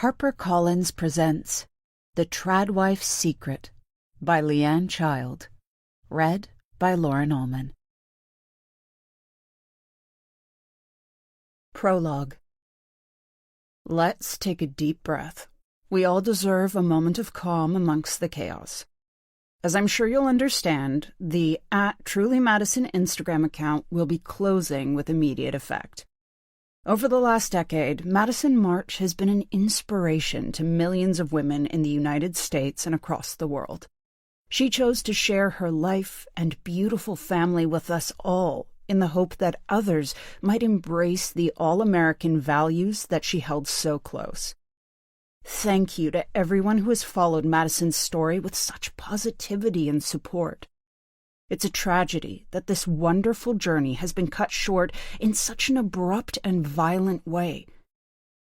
HarperCollins presents The Tradwife's Secret by Liane Child. Read by Lauren Ullman. Prologue. Let's take a deep breath. We all deserve a moment of calm amongst the chaos. As I'm sure you'll understand, the @TrulyMadison Instagram account will be closing with immediate effect. Over the last decade, Madison March has been an inspiration to millions of women in the United States and across the world. She chose to share her life and beautiful family with us all in the hope that others might embrace the all-American values that she held so close. Thank you to everyone who has followed Madison's story with such positivity and support. It's a tragedy that this wonderful journey has been cut short in such an abrupt and violent way.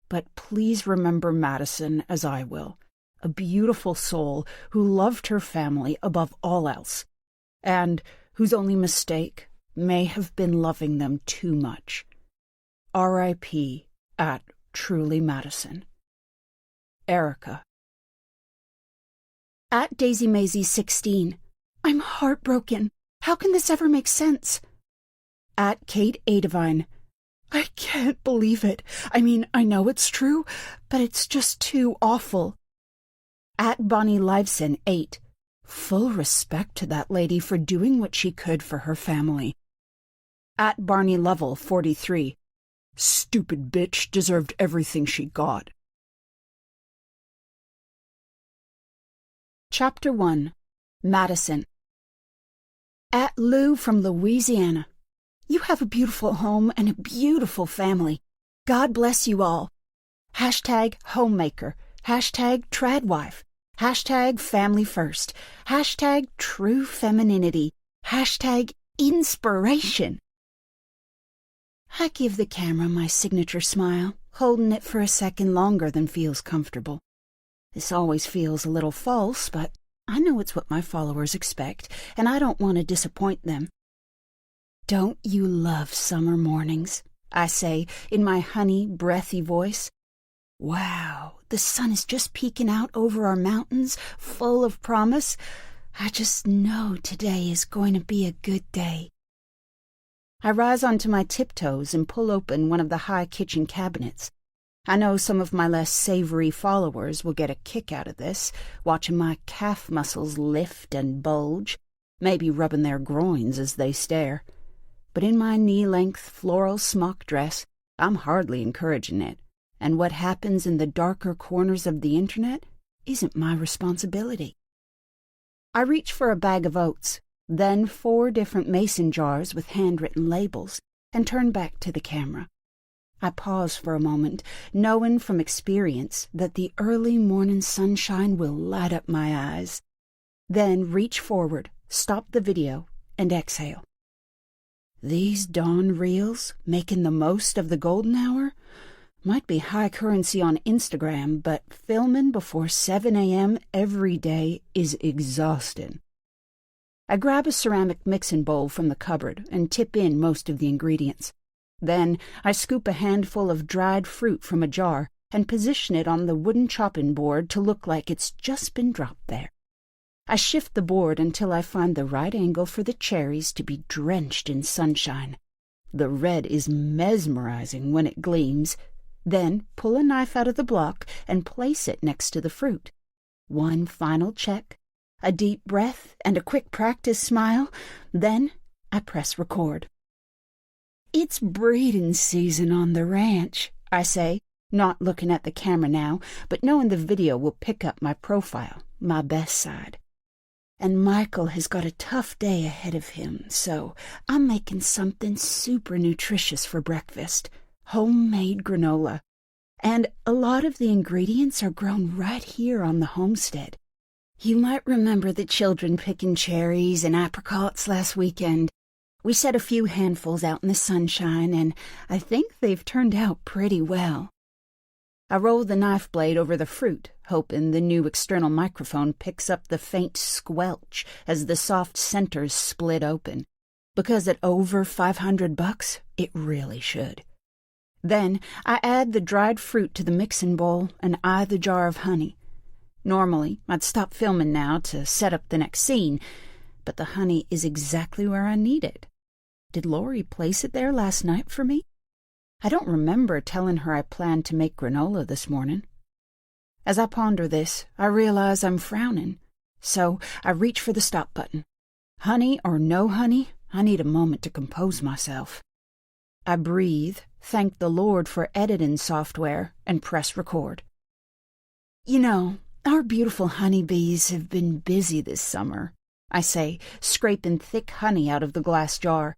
But please remember Madison as I will, a beautiful soul who loved her family above all else, and whose only mistake may have been loving them too much. R.I.P. @TrulyMadison. Erica. @DaisyMaisie16. I'm heartbroken. How can this ever make sense? @Kate Adivine. I can't believe it. I mean, I know it's true, but it's just too awful. @BonnieLiveson8. Full respect to that lady for doing what she could for her family. @BarneyLevel43. Stupid bitch deserved everything she got. Chapter 1. Madison. @Lou from Louisiana. You have a beautiful home and a beautiful family. God bless you all. #homemaker. #Tradwife. #family first. #true femininity. #inspiration. I give the camera my signature smile, holding it for a second longer than feels comfortable. This always feels a little false, but I know it's what my followers expect, and I don't want to disappoint them. Don't you love summer mornings? I say, in my honey, breathy voice. Wow, the sun is just peeking out over our mountains, full of promise. I just know today is going to be a good day. I rise onto my tiptoes and pull open one of the high kitchen cabinets. I know some of my less savory followers will get a kick out of this, watching my calf muscles lift and bulge, maybe rubbing their groins as they stare. But in my knee-length floral smock dress, I'm hardly encouraging it, and what happens in the darker corners of the internet isn't my responsibility. I reach for a bag of oats, then 4 different mason jars with handwritten labels, and turn back to the camera. I pause for a moment, knowing from experience that the early morning sunshine will light up my eyes. Then reach forward, stop the video, and exhale. These dawn reels, making the most of the golden hour, might be high currency on Instagram, but filming before 7 a.m. every day is exhausting. I grab a ceramic mixing bowl from the cupboard and tip in most of the ingredients. Then I scoop a handful of dried fruit from a jar and position it on the wooden chopping board to look like it's just been dropped there. I shift the board until I find the right angle for the cherries to be drenched in sunshine. The red is mesmerizing when it gleams. Then pull a knife out of the block and place it next to the fruit. One final check, a deep breath, and a quick practice smile. Then I press record. It's breeding season on the ranch, I say, not looking at the camera now, but knowing the video will pick up my profile, my best side. And Michael has got a tough day ahead of him, so I'm making something super nutritious for breakfast, homemade granola. And a lot of the ingredients are grown right here on the homestead. You might remember the children picking cherries and apricots last weekend. We set a few handfuls out in the sunshine, and I think they've turned out pretty well. I roll the knife blade over the fruit, hoping the new external microphone picks up the faint squelch as the soft centers split open, because at over $500, it really should. Then I add the dried fruit to the mixing bowl and eye the jar of honey. Normally, I'd stop filming now to set up the next scene, but the honey is exactly where I need it. Did Lori place it there last night for me? I don't remember telling her I planned to make granola this morning. As I ponder this, I realize I'm frowning, so I reach for the stop button. Honey or no honey, I need a moment to compose myself. I breathe, thank the Lord for editing software, and press record. You know, our beautiful honeybees have been busy this summer, I say, scraping thick honey out of the glass jar.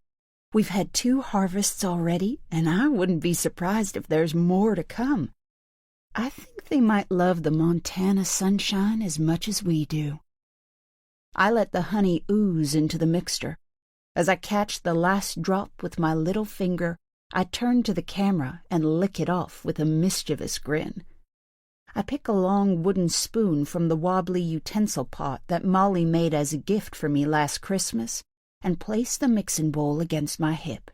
We've had 2 harvests already, and I wouldn't be surprised if there's more to come. I think they might love the Montana sunshine as much as we do. I let the honey ooze into the mixture. As I catch the last drop with my little finger, I turn to the camera and lick it off with a mischievous grin. I pick a long wooden spoon from the wobbly utensil pot that Molly made as a gift for me last Christmas and place the mixing bowl against my hip.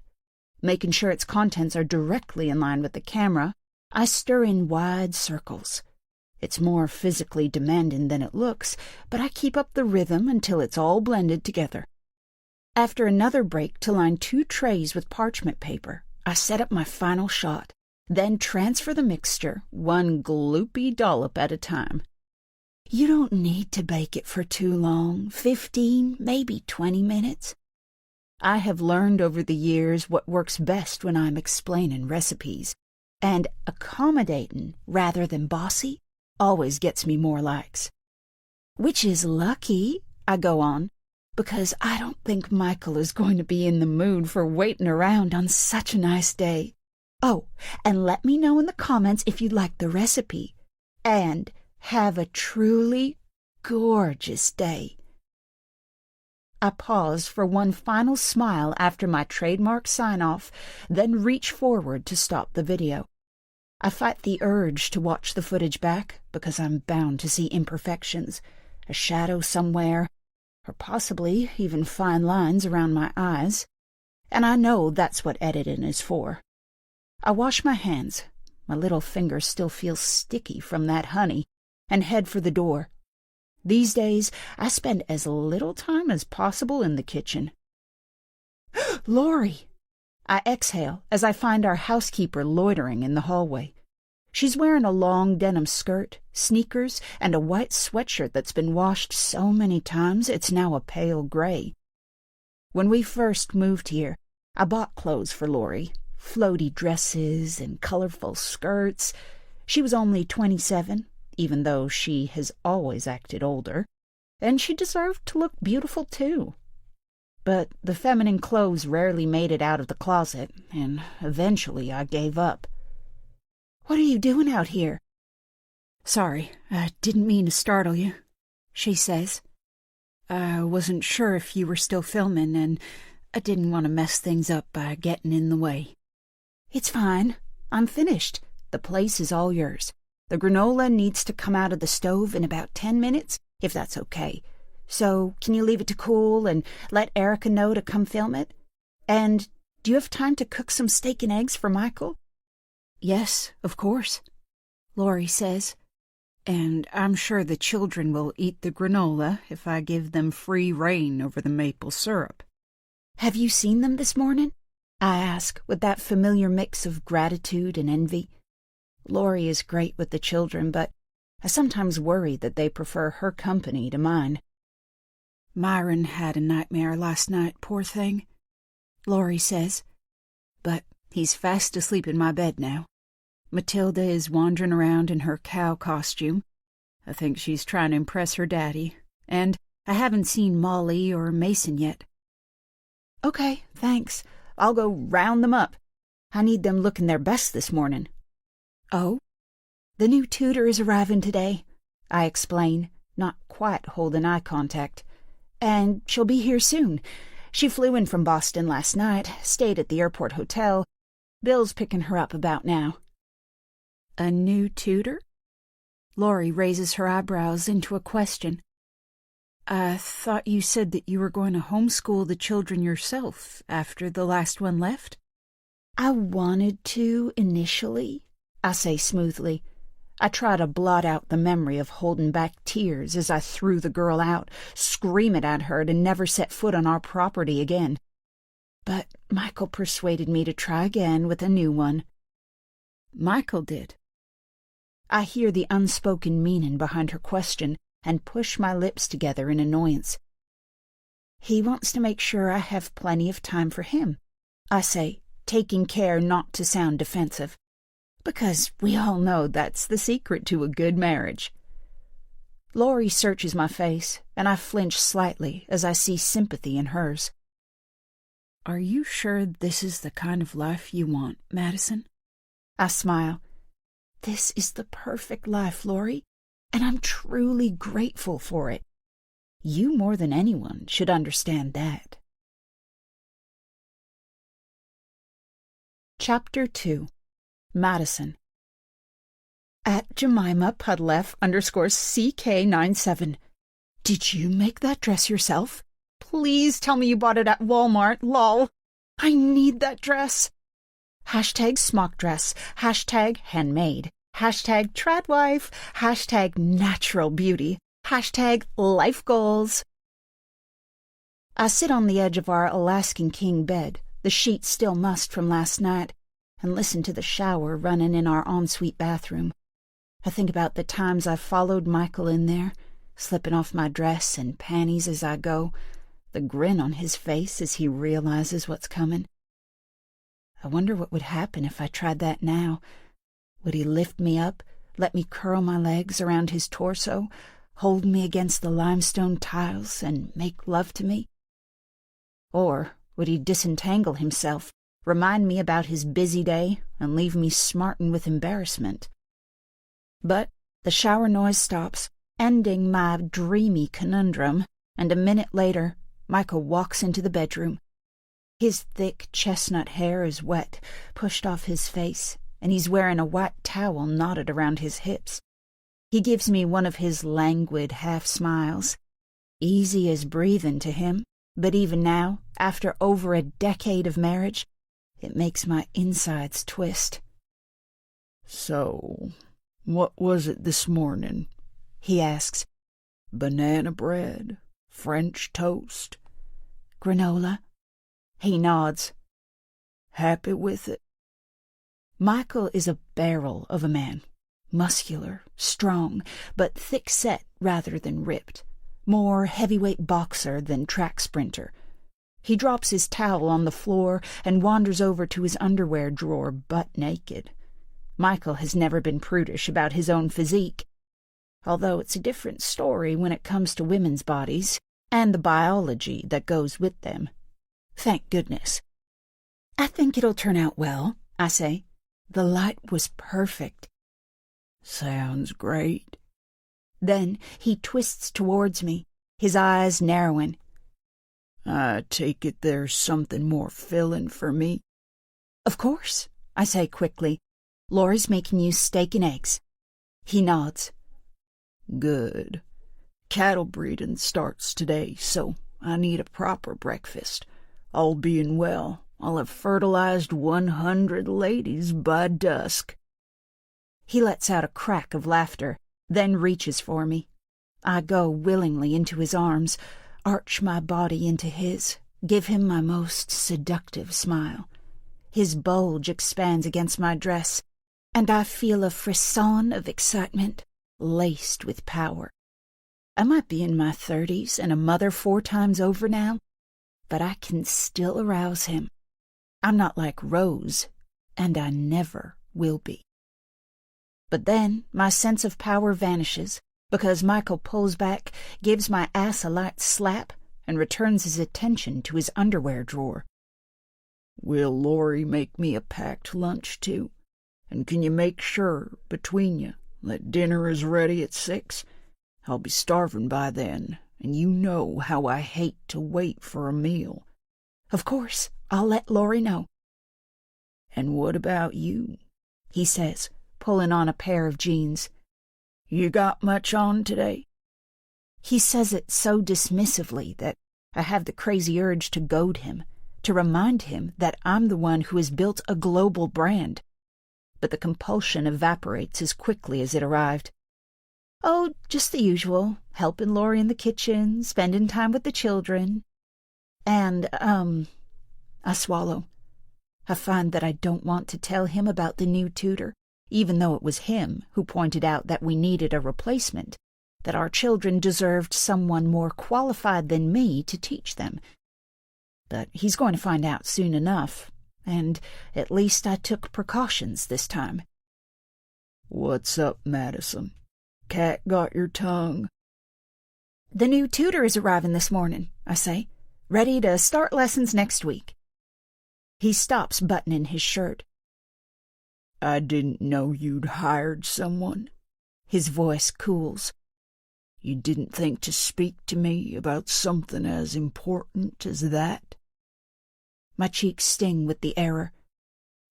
Making sure its contents are directly in line with the camera, I stir in wide circles. It's more physically demanding than it looks, but I keep up the rhythm until it's all blended together. After another break to line 2 trays with parchment paper, I set up my final shot, then transfer the mixture, one gloopy dollop at a time. You don't need to bake it for too long, 15, maybe 20 minutes. I have learned over the years what works best when I'm explaining recipes, and accommodating rather than bossy always gets me more likes. Which is lucky, I go on, because I don't think Michael is going to be in the mood for waiting around on such a nice day. Oh, and let me know in the comments if you'd like the recipe. And have a truly gorgeous day. I pause for one final smile after my trademark sign-off, then reach forward to stop the video. I fight the urge to watch the footage back because I'm bound to see imperfections, a shadow somewhere, or possibly even fine lines around my eyes, and I know that's what editing is for. I wash my hands, my little finger still feels sticky from that honey, and head for the door. These days, I spend as little time as possible in the kitchen. Lori! I exhale as I find our housekeeper loitering in the hallway. She's wearing a long denim skirt, sneakers, and a white sweatshirt that's been washed so many times it's now a pale gray. When we first moved here, I bought clothes for Lori, floaty dresses and colorful skirts. She was only 27, even though she has always acted older, and she deserved to look beautiful too. But the feminine clothes rarely made it out of the closet, and eventually I gave up. What are you doing out here? Sorry, I didn't mean to startle you, she says. I wasn't sure if you were still filming, and I didn't want to mess things up by getting in the way. It's fine. I'm finished. The place is all yours. The granola needs to come out of the stove in about 10 minutes, if that's okay. So, can you leave it to cool and let Erica know to come film it? And do you have time to cook some steak and eggs for Michael? Yes, of course, Lori says. And I'm sure the children will eat the granola if I give them free rein over the maple syrup. Have you seen them this morning? I ask, with that familiar mix of gratitude and envy. Lori is great with the children, but I sometimes worry that they prefer her company to mine. Myron had a nightmare last night, poor thing, Lori says. But he's fast asleep in my bed now. Matilda is wandering around in her cow costume. I think she's trying to impress her daddy, and I haven't seen Molly or Mason yet. Okay, thanks. I'll go round them up. I need them looking their best this morning. Oh? The new tutor is arriving today, I explain, not quite holding eye contact. And she'll be here soon. She flew in from Boston last night, stayed at the airport hotel. Bill's picking her up about now. A new tutor? Lori raises her eyebrows into a question. I thought you said that you were going to homeschool the children yourself after the last one left? I wanted to initially, I say smoothly. I try to blot out the memory of holding back tears as I threw the girl out, screaming at her to never set foot on our property again. But Michael persuaded me to try again with a new one. Michael did. I hear the unspoken meaning behind her question and push my lips together in annoyance. He wants to make sure I have plenty of time for him, I say, taking care not to sound defensive, because we all know that's the secret to a good marriage. Laurie searches my face, and I flinch slightly as I see sympathy in hers. Are you sure this is the kind of life you want, Madison? I smile. This is the perfect life, Laurie, and I'm truly grateful for it. You more than anyone should understand that. Chapter 2. Madison. At Jemima Pudlef _CK97. Did you make that dress yourself? Please tell me you bought it at Walmart, lol. I need that dress. Hashtag smock dress, hashtag handmade, hashtag Tradwife, hashtag natural beauty, hashtag life goals. I sit on the edge of our Alaskan king bed, the sheets still mussed from last night, and listen to the shower running in our ensuite bathroom. I think about the times I've followed Michael in there, slipping off my dress and panties as I go, the grin on his face as he realizes what's coming. I wonder what would happen if I tried that now. Would he lift me up, let me curl my legs around his torso, hold me against the limestone tiles, and make love to me? Or would he disentangle himself, remind me about his busy day, and leave me smarting with embarrassment? But the shower noise stops, ending my dreamy conundrum, and a minute later, Michael walks into the bedroom. His thick chestnut hair is wet, pushed off his face, and he's wearing a white towel knotted around his hips. He gives me one of his languid half-smiles. Easy as breathing to him, but even now, after over a decade of marriage, it makes my insides twist. So, what was it this morning? He asks. Banana bread? French toast? Granola? He nods. Happy with it? Michael is a barrel of a man. Muscular, strong, but thick-set rather than ripped. More heavyweight boxer than track sprinter. He drops his towel on the floor and wanders over to his underwear drawer butt naked. Michael has never been prudish about his own physique, although it's a different story when it comes to women's bodies and the biology that goes with them. Thank goodness. I think it'll turn out well, I say. The light was perfect. Sounds great. Then he twists towards me, his eyes narrowing. I take it there's something more filling for me? Of course, I say quickly. Laurie's making you steak and eggs. He nods. Good. Cattle breeding starts today, so I need a proper breakfast. All being well, I'll have fertilized 100 ladies by dusk. He lets out a crack of laughter, then reaches for me. I go willingly into his arms, arch my body into his, give him my most seductive smile. His bulge expands against my dress, and I feel a frisson of excitement, laced with power. I might be in my 30s and a mother 4 times over now, but I can still arouse him. I'm not like Rose, and I never will be. But then my sense of power vanishes, because Michael pulls back, gives my ass a light slap, and returns his attention to his underwear drawer. Will Laurie make me a packed lunch, too? And can you make sure, between you, that dinner is ready at 6? I'll be starving by then, and you know how I hate to wait for a meal. Of course, I'll let Laurie know. And what about you? He says, pulling on a pair of jeans. You got much on today? He says it so dismissively that I have the crazy urge to goad him, to remind him that I'm the one who has built a global brand. But the compulsion evaporates as quickly as it arrived. Oh, just the usual, helping Laurie in the kitchen, spending time with the children. And, I swallow. I find that I don't want to tell him about the new tutor, even though it was him who pointed out that we needed a replacement, that our children deserved someone more qualified than me to teach them. But he's going to find out soon enough, and at least I took precautions this time. "What's up, Madison? Cat got your tongue?" "The new tutor is arriving this morning," I say, "ready to start lessons next week." He stops buttoning his shirt. "I didn't know you'd hired someone." His voice cools. "You didn't think to speak to me about something as important as that?" My cheeks sting with the error.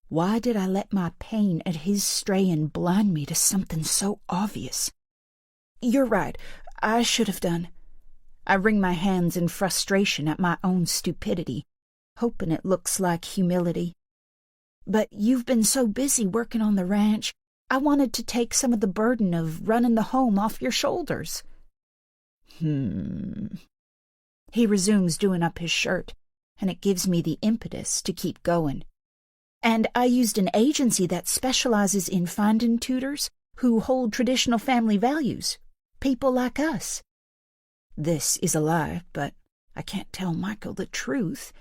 Why did I let my pain at his straying blind me to something so obvious? "You're right. I should have done." I wring my hands in frustration at my own stupidity, hoping it looks like humility. "But you've been so busy working on the ranch, I wanted to take some of the burden of running the home off your shoulders." He resumes doing up his shirt, and it gives me the impetus to keep going. "And I used an agency that specializes in finding tutors who hold traditional family values, people like us." This is a lie, but I can't tell Michael the truth,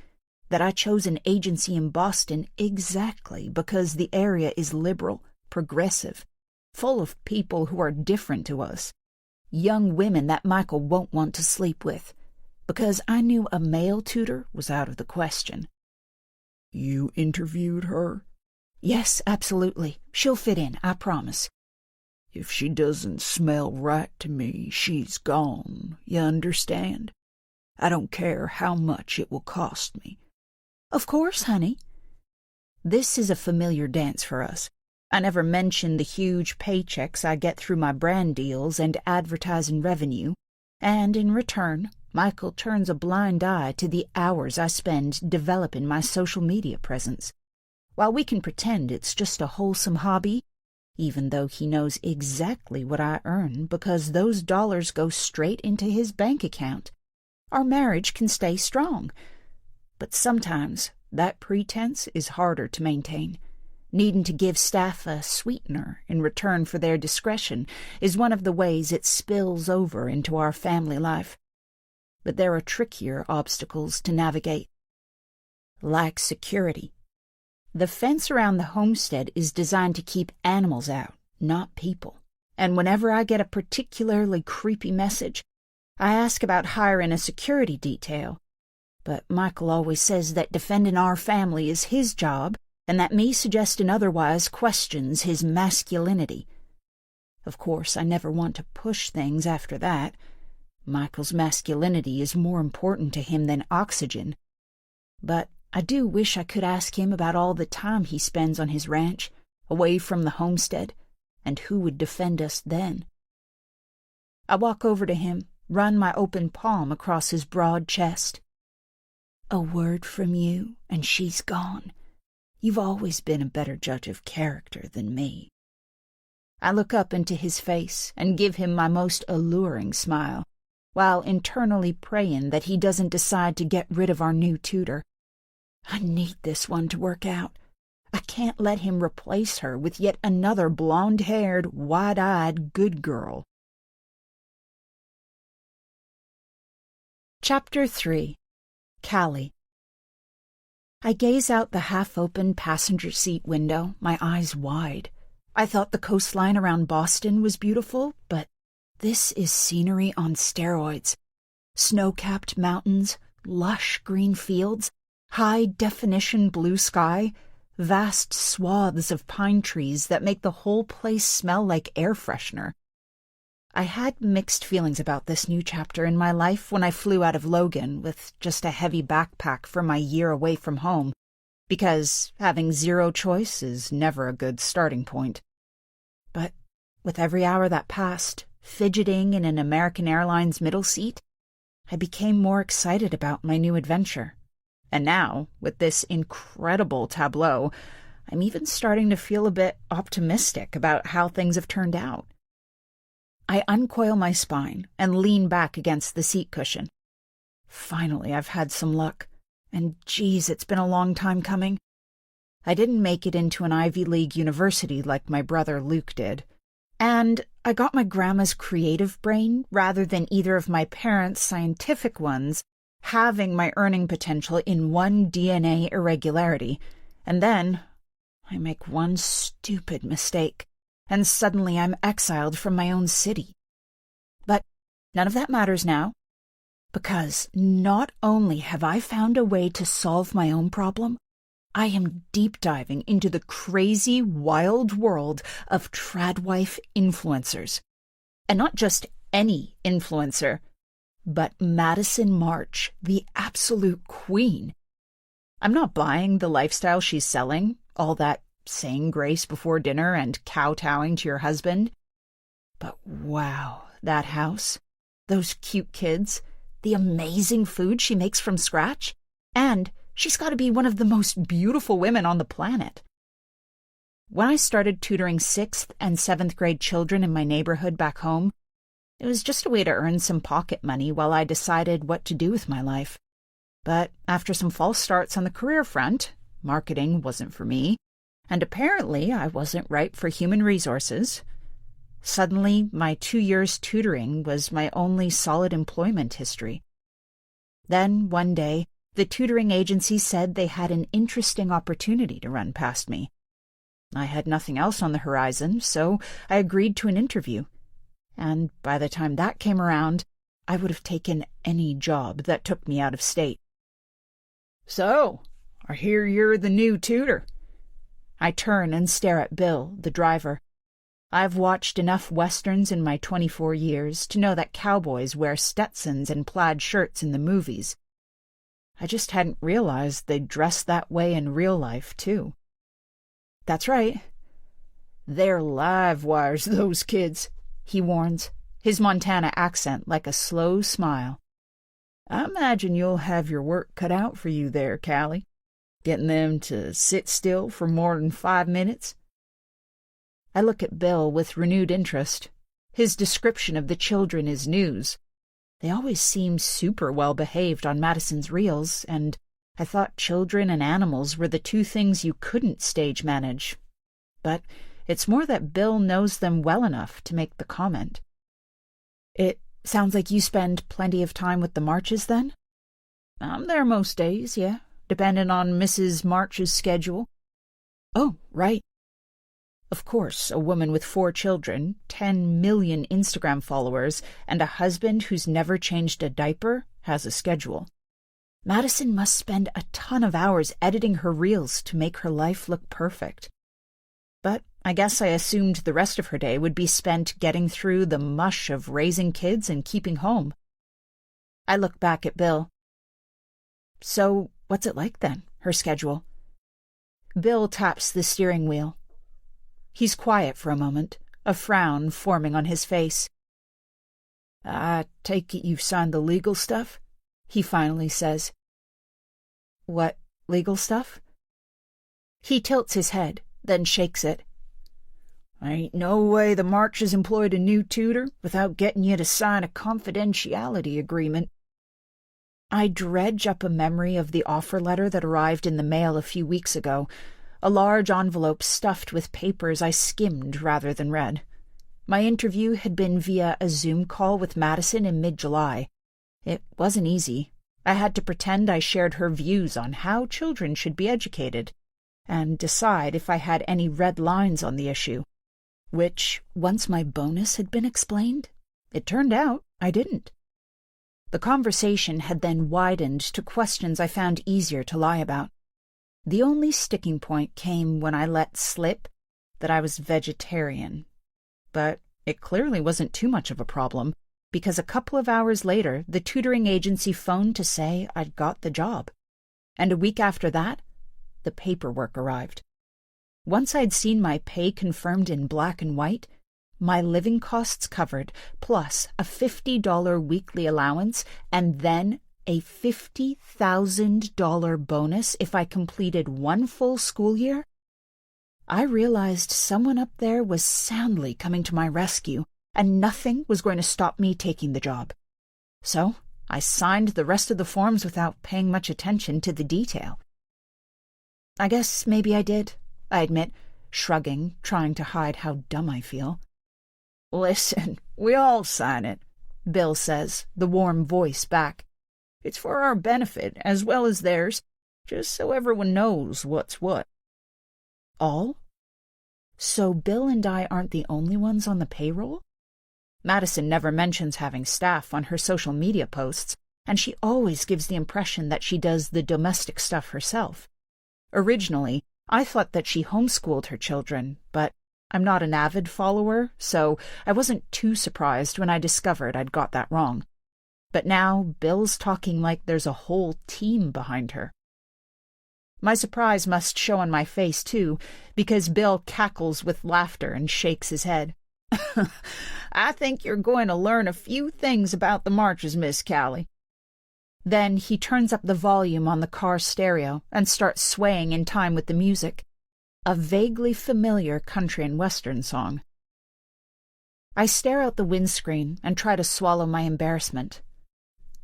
that I chose an agency in Boston exactly because the area is liberal, progressive, full of people who are different to us, young women that Michael won't want to sleep with, because I knew a male tutor was out of the question. "You interviewed her?" "Yes, absolutely. She'll fit in, I promise." "If she doesn't smell right to me, she's gone, you understand? I don't care how much it will cost me." "Of course, honey." This is a familiar dance for us. I never mention the huge paychecks I get through my brand deals and advertising revenue, and in return, Michael turns a blind eye to the hours I spend developing my social media presence. While we can pretend it's just a wholesome hobby, even though he knows exactly what I earn because those dollars go straight into his bank account, our marriage can stay strong. But sometimes that pretense is harder to maintain. Needing to give staff a sweetener in return for their discretion is one of the ways it spills over into our family life. But there are trickier obstacles to navigate. Like security. The fence around the homestead is designed to keep animals out, not people. And whenever I get a particularly creepy message, I ask about hiring a security detail. But Michael always says that defending our family is his job, and that me suggesting otherwise questions his masculinity. Of course, I never want to push things after that. Michael's masculinity is more important to him than oxygen. But I do wish I could ask him about all the time he spends on his ranch, away from the homestead, and who would defend us then. I walk over to him, run my open palm across his broad chest. "A word from you, and she's gone. You've always been a better judge of character than me." I look up into his face and give him my most alluring smile, while internally praying that he doesn't decide to get rid of our new tutor. I need this one to work out. I can't let him replace her with yet another blonde-haired, wide-eyed good girl. Chapter 3. Callie. I gaze out the half-open passenger seat window, my eyes wide. I thought the coastline around Boston was beautiful, but this is scenery on steroids. Snow-capped mountains, lush green fields, high-definition blue sky, vast swaths of pine trees that make the whole place smell like air freshener. I had mixed feelings about this new chapter in my life when I flew out of Logan with just a heavy backpack for my year away from home, because having zero choice is never a good starting point. But with every hour that passed, fidgeting in an American Airlines middle seat, I became more excited about my new adventure. And now, with this incredible tableau, I'm even starting to feel a bit optimistic about how things have turned out. I uncoil my spine and lean back against the seat cushion. Finally, I've had some luck. And geez, it's been a long time coming. I didn't make it into an Ivy League university like my brother Luke did. And I got my grandma's creative brain rather than either of my parents' scientific ones, having my earning potential in one DNA irregularity. And then I make one stupid mistake, and suddenly I'm exiled from my own city. But none of that matters now, because not only have I found a way to solve my own problem, I am deep diving into the crazy, wild world of Tradwife influencers. And not just any influencer, but Madison March, the absolute queen. I'm not buying the lifestyle she's selling, all that saying grace before dinner and kowtowing to your husband. But wow, that house, those cute kids, the amazing food she makes from scratch, and she's got to be one of the most beautiful women on the planet. When I started tutoring 6th and 7th grade children in my neighborhood back home, it was just a way to earn some pocket money while I decided what to do with my life. But after some false starts on the career front, marketing wasn't for me, and apparently I wasn't right for human resources. Suddenly, my 2 years tutoring was my only solid employment history. Then, one day, the tutoring agency said they had an interesting opportunity to run past me. I had nothing else on the horizon, so I agreed to an interview. And by the time that came around, I would have taken any job that took me out of state. "So, I hear you're the new tutor." I turn and stare at Bill, the driver. I've watched enough westerns in my 24 years to know that cowboys wear Stetsons and plaid shirts in the movies. I just hadn't realized they'd dress that way in real life, too. "That's right. They're live wires, those kids," he warns, his Montana accent like a slow smile. "I imagine you'll have your work cut out for you there, Callie, getting them to sit still for more than 5 minutes. I look at Bill with renewed interest. His description of the children is news. They always seem super well-behaved on Madison's reels, and I thought children and animals were the two things you couldn't stage manage. But it's more that Bill knows them well enough to make the comment. "It sounds like you spend plenty of time with the Marches, then?" "I'm there most days, yeah, depending on Mrs. March's schedule." "Oh, right. Of course, a woman with 4 children, 10 million Instagram followers, and a husband who's never changed a diaper has a schedule. Madison must spend a ton of hours editing her reels to make her life look perfect. But I guess I assumed the rest of her day would be spent getting through the mush of raising kids and keeping home." I look back at Bill. "So what's it like, then, her schedule?" Bill taps the steering wheel. He's quiet for a moment, a frown forming on his face. "I take it you've signed the legal stuff?" he finally says. "What legal stuff?" He tilts his head, then shakes it. "Ain't no way the Marches employed a new tutor without getting you to sign a confidentiality agreement." I dredge up a memory of the offer letter that arrived in the mail a few weeks ago, a large envelope stuffed with papers I skimmed rather than read. My interview had been via a Zoom call with Madison in mid-July. It wasn't easy. I had to pretend I shared her views on how children should be educated, and decide if I had any red lines on the issue, which, once my bonus had been explained, it turned out I didn't. The conversation had then widened to questions I found easier to lie about. The only sticking point came when I let slip that I was vegetarian. But it clearly wasn't too much of a problem, because a couple of hours later the tutoring agency phoned to say I'd got the job. And a week after that, the paperwork arrived. Once I'd seen my pay confirmed in black and white, my living costs covered, plus a $50 weekly allowance, and then a $50,000 bonus if I completed one full school year? I realized someone up there was soundly coming to my rescue, and nothing was going to stop me taking the job. So I signed the rest of the forms without paying much attention to the detail. I guess maybe I did, I admit, shrugging, trying to hide how dumb I feel. Listen, we all sign it, Bill says, the warm voice back. It's for our benefit as well as theirs, just so everyone knows what's what. All? So Bill and I aren't the only ones on the payroll? Madison never mentions having staff on her social media posts, and she always gives the impression that she does the domestic stuff herself. Originally, I thought that she homeschooled her children, but I'm not an avid follower, so I wasn't too surprised when I discovered I'd got that wrong. But now Bill's talking like there's a whole team behind her. My surprise must show on my face, too, because Bill cackles with laughter and shakes his head. I think you're going to learn a few things about the marches, Miss Callie. Then he turns up the volume on the car stereo and starts swaying in time with the music, a vaguely familiar country and western song. I stare out the windscreen and try to swallow my embarrassment.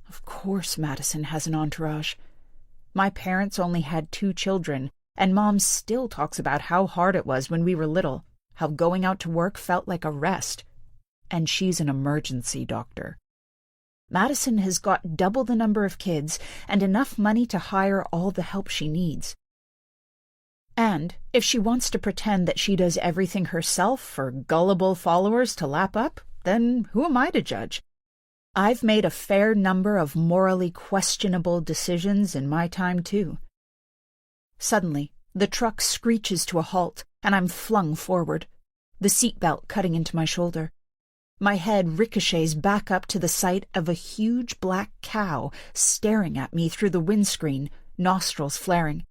Of course Madison has an entourage. My parents only had 2 children, and Mom still talks about how hard it was when we were little, how going out to work felt like a rest. And she's an emergency doctor. Madison has got double the number of kids and enough money to hire all the help she needs. And if she wants to pretend that she does everything herself for gullible followers to lap up, then who am I to judge? I've made a fair number of morally questionable decisions in my time, too. Suddenly, the truck screeches to a halt, and I'm flung forward, the seatbelt cutting into my shoulder. My head ricochets back up to the sight of a huge black cow staring at me through the windscreen, nostrils flaring.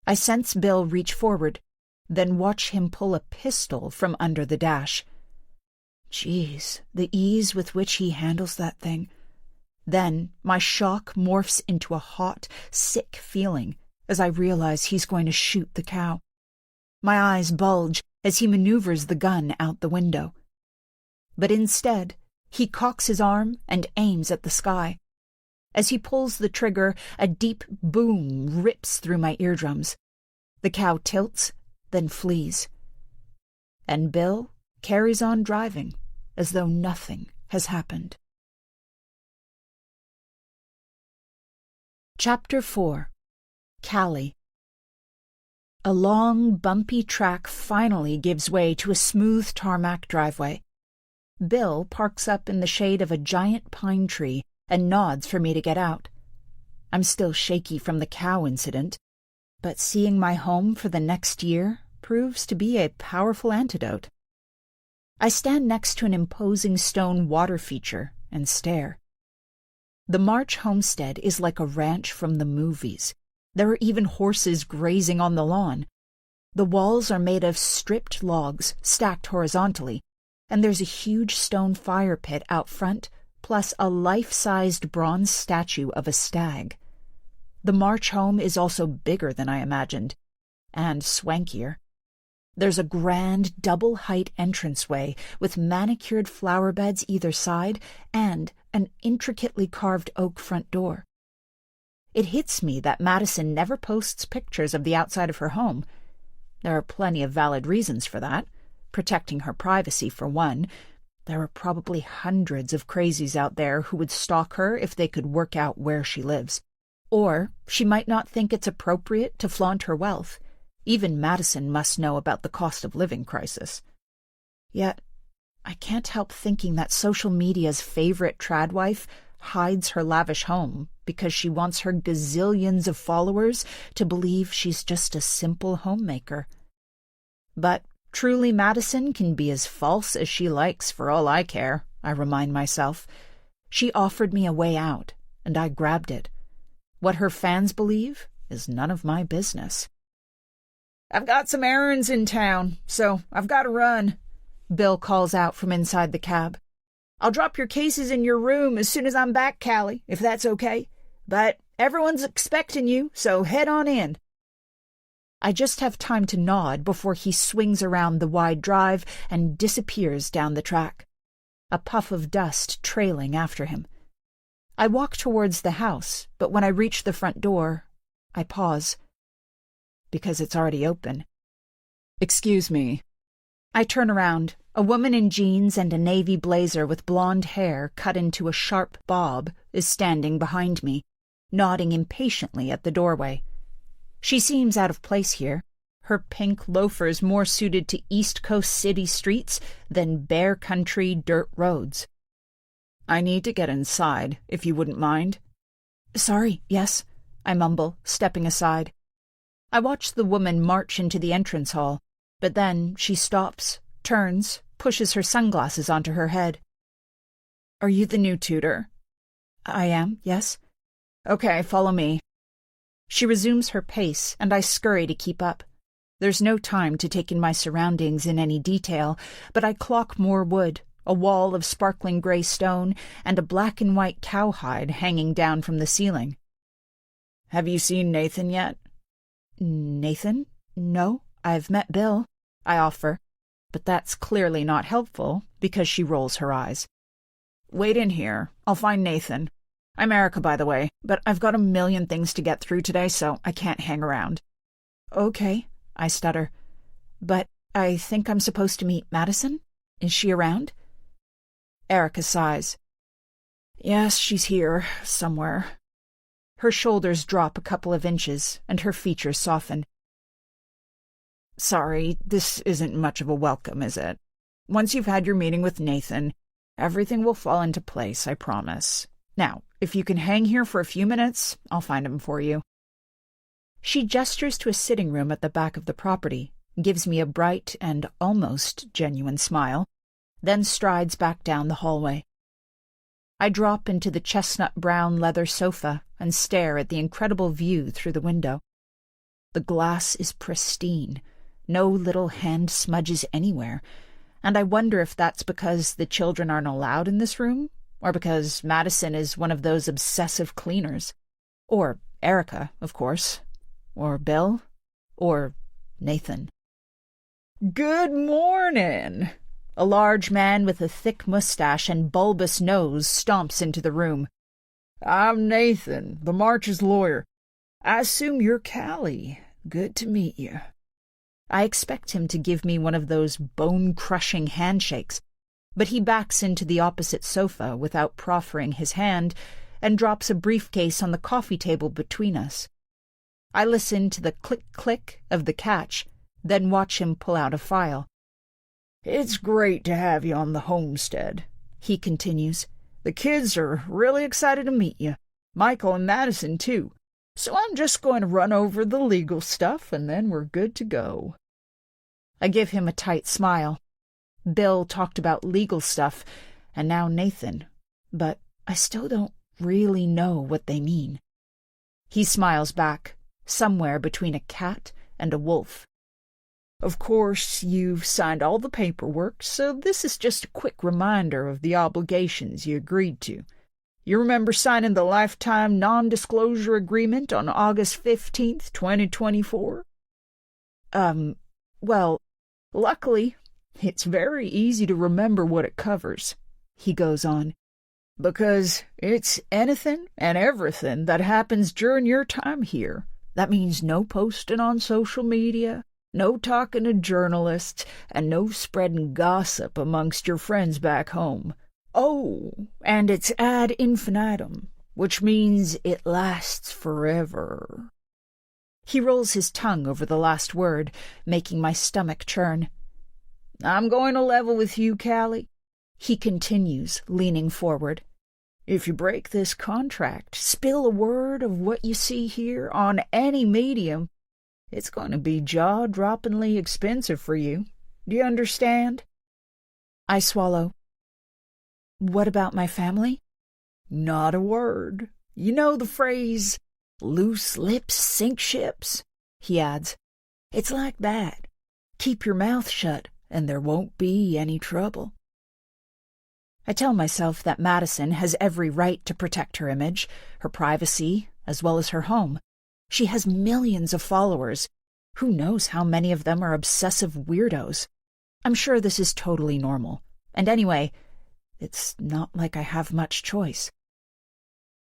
I sense Bill reach forward, then watch him pull a pistol from under the dash. Jeez, the ease with which he handles that thing. Then my shock morphs into a hot, sick feeling as I realize he's going to shoot the cow. My eyes bulge as he maneuvers the gun out the window. But instead, he cocks his arm and aims at the sky. As he pulls the trigger, a deep boom rips through my eardrums. The cow tilts, then flees. And Bill carries on driving as though nothing has happened. Chapter 4. Callie. A long, bumpy track finally gives way to a smooth tarmac driveway. Bill parks up in the shade of a giant pine tree and nods for me to get out. I'm still shaky from the cow incident, but seeing my home for the next year proves to be a powerful antidote. I stand next to an imposing stone water feature and stare. The March homestead is like a ranch from the movies. There are even horses grazing on the lawn. The walls are made of stripped logs stacked horizontally, and there's a huge stone fire pit out front, plus a life-sized bronze statue of a stag. The March home is also bigger than I imagined, and swankier. There's a grand double-height entranceway with manicured flower beds either side and an intricately carved oak front door. It hits me that Madison never posts pictures of the outside of her home. There are plenty of valid reasons for that. Protecting her privacy, for one. There are probably hundreds of crazies out there who would stalk her if they could work out where she lives. Or she might not think it's appropriate to flaunt her wealth. Even Madison must know about the cost of living crisis. Yet, I can't help thinking that social media's favorite Tradwife hides her lavish home because she wants her gazillions of followers to believe she's just a simple homemaker. But truly Madison can be as false as she likes for all I care, I remind myself. She offered me a way out, and I grabbed it. What her fans believe is none of my business. I've got some errands in town, so I've got to run, Bill calls out from inside the cab. I'll drop your cases in your room as soon as I'm back, Callie, if that's okay. But everyone's expecting you, so head on in. I just have time to nod before he swings around the wide drive and disappears down the track, a puff of dust trailing after him. I walk towards the house, but when I reach the front door, I pause, because it's already open. Excuse me. I turn around. A woman in jeans and a navy blazer with blonde hair cut into a sharp bob is standing behind me, nodding impatiently at the doorway. She seems out of place here, her pink loafers more suited to East Coast city streets than bare country dirt roads. I need to get inside, if you wouldn't mind. Sorry, yes, I mumble, stepping aside. I watch the woman march into the entrance hall, but then she stops, turns, pushes her sunglasses onto her head. Are you the new tutor? I am, yes. Okay, follow me. She resumes her pace, and I scurry to keep up. There's no time to take in my surroundings in any detail, but I clock more wood, a wall of sparkling gray stone, and a black and white cowhide hanging down from the ceiling. Have you seen Nathan yet? Nathan? No, I've met Bill, I offer, but that's clearly not helpful because she rolls her eyes. Wait in here. I'll find Nathan. I'm Erica, by the way, but I've got a million things to get through today, so I can't hang around. Okay, I stutter. But I think I'm supposed to meet Madison? Is she around? Erica sighs. Yes, she's here, somewhere. Her shoulders drop a couple of inches, and her features soften. Sorry, this isn't much of a welcome, is it? Once you've had your meeting with Nathan, everything will fall into place, I promise. Now, if you can hang here for a few minutes, I'll find him for you. She gestures to a sitting room at the back of the property, gives me a bright and almost genuine smile, then strides back down the hallway. I drop into the chestnut-brown leather sofa and stare at the incredible view through the window. The glass is pristine, no little hand smudges anywhere, and I wonder if that's because the children aren't allowed in this room, or because Madison is one of those obsessive cleaners. Or Erica, of course. Or Bill. Or Nathan. Good morning! A large man with a thick mustache and bulbous nose stomps into the room. I'm Nathan, the March's lawyer. I assume you're Callie. Good to meet you. I expect him to give me one of those bone-crushing handshakes, but he backs into the opposite sofa without proffering his hand and drops a briefcase on the coffee table between us. I listen to the click-click of the catch, then watch him pull out a file. It's great to have you on the homestead, he continues. The kids are really excited to meet you. Michael and Madison, too. So I'm just going to run over the legal stuff, and then we're good to go. I give him a tight smile. Bill talked about legal stuff, and now Nathan, but I still don't really know what they mean. He smiles back, somewhere between a cat and a wolf. Of course, you've signed all the paperwork, so this is just a quick reminder of the obligations you agreed to. You remember signing the lifetime non-disclosure agreement on August 15th, 2024? Well, luckily, it's very easy to remember what it covers, he goes on, because it's anything and everything that happens during your time here. That means no posting on social media, no talking to journalists, and no spreading gossip amongst your friends back home. Oh, and it's ad infinitum, which means it lasts forever. He rolls his tongue over the last word, making my stomach churn. I'm going to level with you, Callie, he continues, leaning forward. If you break this contract, spill a word of what you see here on any medium, it's going to be jaw-droppingly expensive for you. Do you understand? I swallow. What about my family? Not a word. You know the phrase, loose lips sink ships, he adds. It's like that. Keep your mouth shut, and there won't be any trouble. I tell myself that Madison has every right to protect her image, her privacy, as well as her home. She has millions of followers. Who knows how many of them are obsessive weirdos? I'm sure this is totally normal. And anyway, it's not like I have much choice.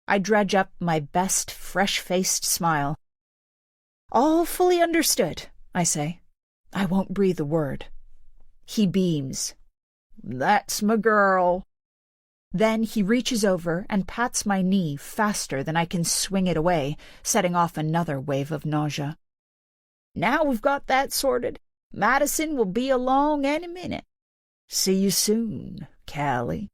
I dredge up my best fresh-faced smile. "All fully understood," I say. I won't breathe a word. He beams. "That's my girl." Then he reaches over and pats my knee faster than I can swing it away, setting off another wave of nausea. "Now we've got that sorted, Madison will be along any minute. See you soon, Callie."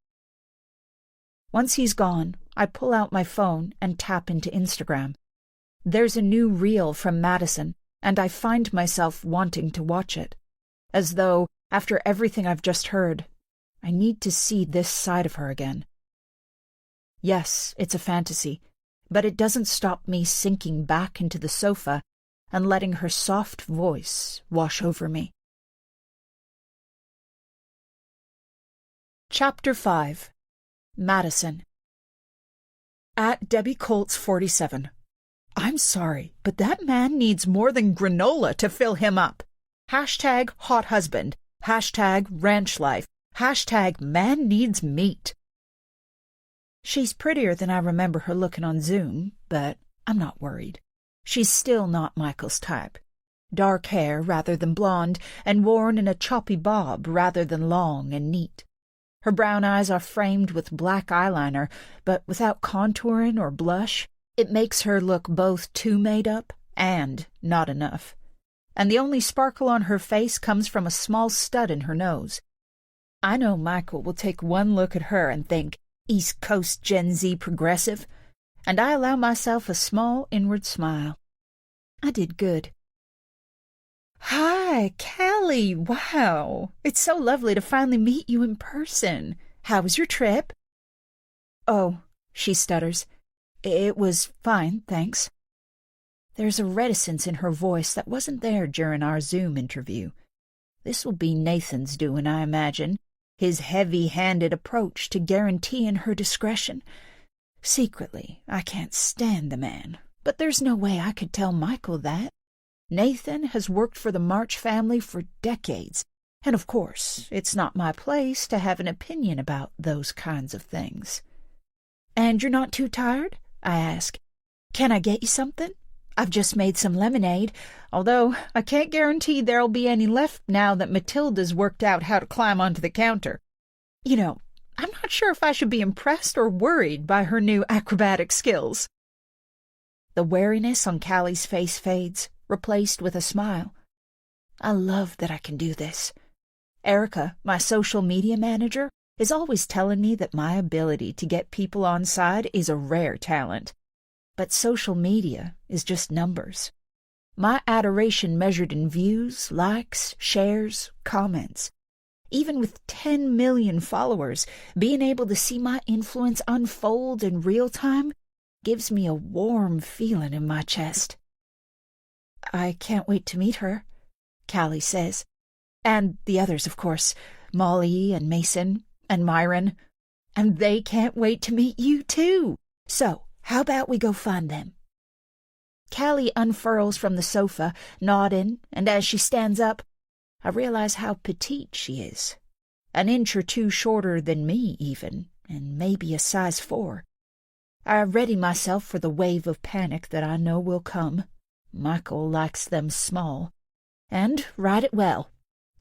Once he's gone, I pull out my phone and tap into Instagram. There's a new reel from Madison, and I find myself wanting to watch it, as though, after everything I've just heard, I need to see this side of her again. Yes, it's a fantasy, but it doesn't stop me sinking back into the sofa and letting her soft voice wash over me. Chapter 5. Madison. At Debbie Colts 47. I'm sorry, but that man needs more than granola to fill him up. Hashtag hot husband. Hashtag ranch life. Hashtag man needs meat. She's prettier than I remember her looking on Zoom, but I'm not worried. She's still not Michael's type. Dark hair rather than blonde, and worn in a choppy bob rather than long and neat. Her brown eyes are framed with black eyeliner, but without contouring or blush. It makes her look both too made up and not enough. And the only sparkle on her face comes from a small stud in her nose. I know Michael will take one look at her and think, East Coast Gen Z progressive, and I allow myself a small inward smile. I did good. "Hi, Callie, wow. It's so lovely to finally meet you in person. How was your trip?" "Oh," she stutters. "It was fine, thanks." There's a reticence in her voice that wasn't there during our Zoom interview. This will be Nathan's doing, I imagine, his heavy-handed approach to guaranteeing her discretion. Secretly, I can't stand the man, but there's no way I could tell Michael that. Nathan has worked for the March family for decades, and of course, it's not my place to have an opinion about those kinds of things. "And you're not too tired?" I ask. "Can I get you something? I've just made some lemonade, although I can't guarantee there'll be any left now that Matilda's worked out how to climb onto the counter. You know, I'm not sure if I should be impressed or worried by her new acrobatic skills." The wariness on Callie's face fades, replaced with a smile. I love that I can do this. Erica, my social media manager, is always telling me that my ability to get people on side is a rare talent. But social media is just numbers. My adoration measured in views, likes, shares, comments. Even with 10 million followers, being able to see my influence unfold in real time gives me a warm feeling in my chest. "I can't wait to meet her," Callie says. "And the others, of course, Molly and Mason and Myron. And they can't wait to meet you, too. So, how about we go find them?" Callie unfurls from the sofa, nodding, and as she stands up, I realize how petite she is. An inch or two shorter than me, even, and maybe a size 4. I ready myself for the wave of panic that I know will come. Michael likes them small. And ride it well.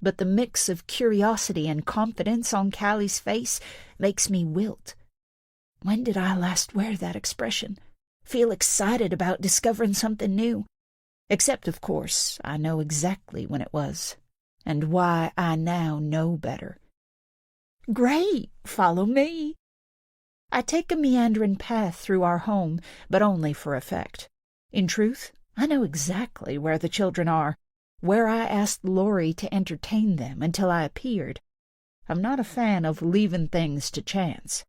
But the mix of curiosity and confidence on Callie's face makes me wilt. When did I last wear that expression? Feel excited about discovering something new? Except, of course, I know exactly when it was, and why I now know better. Great, follow me. I take a meandering path through our home, but only for effect. In truth, I know exactly where the children are, where I asked Laurie to entertain them until I appeared. I'm not a fan of leaving things to chance.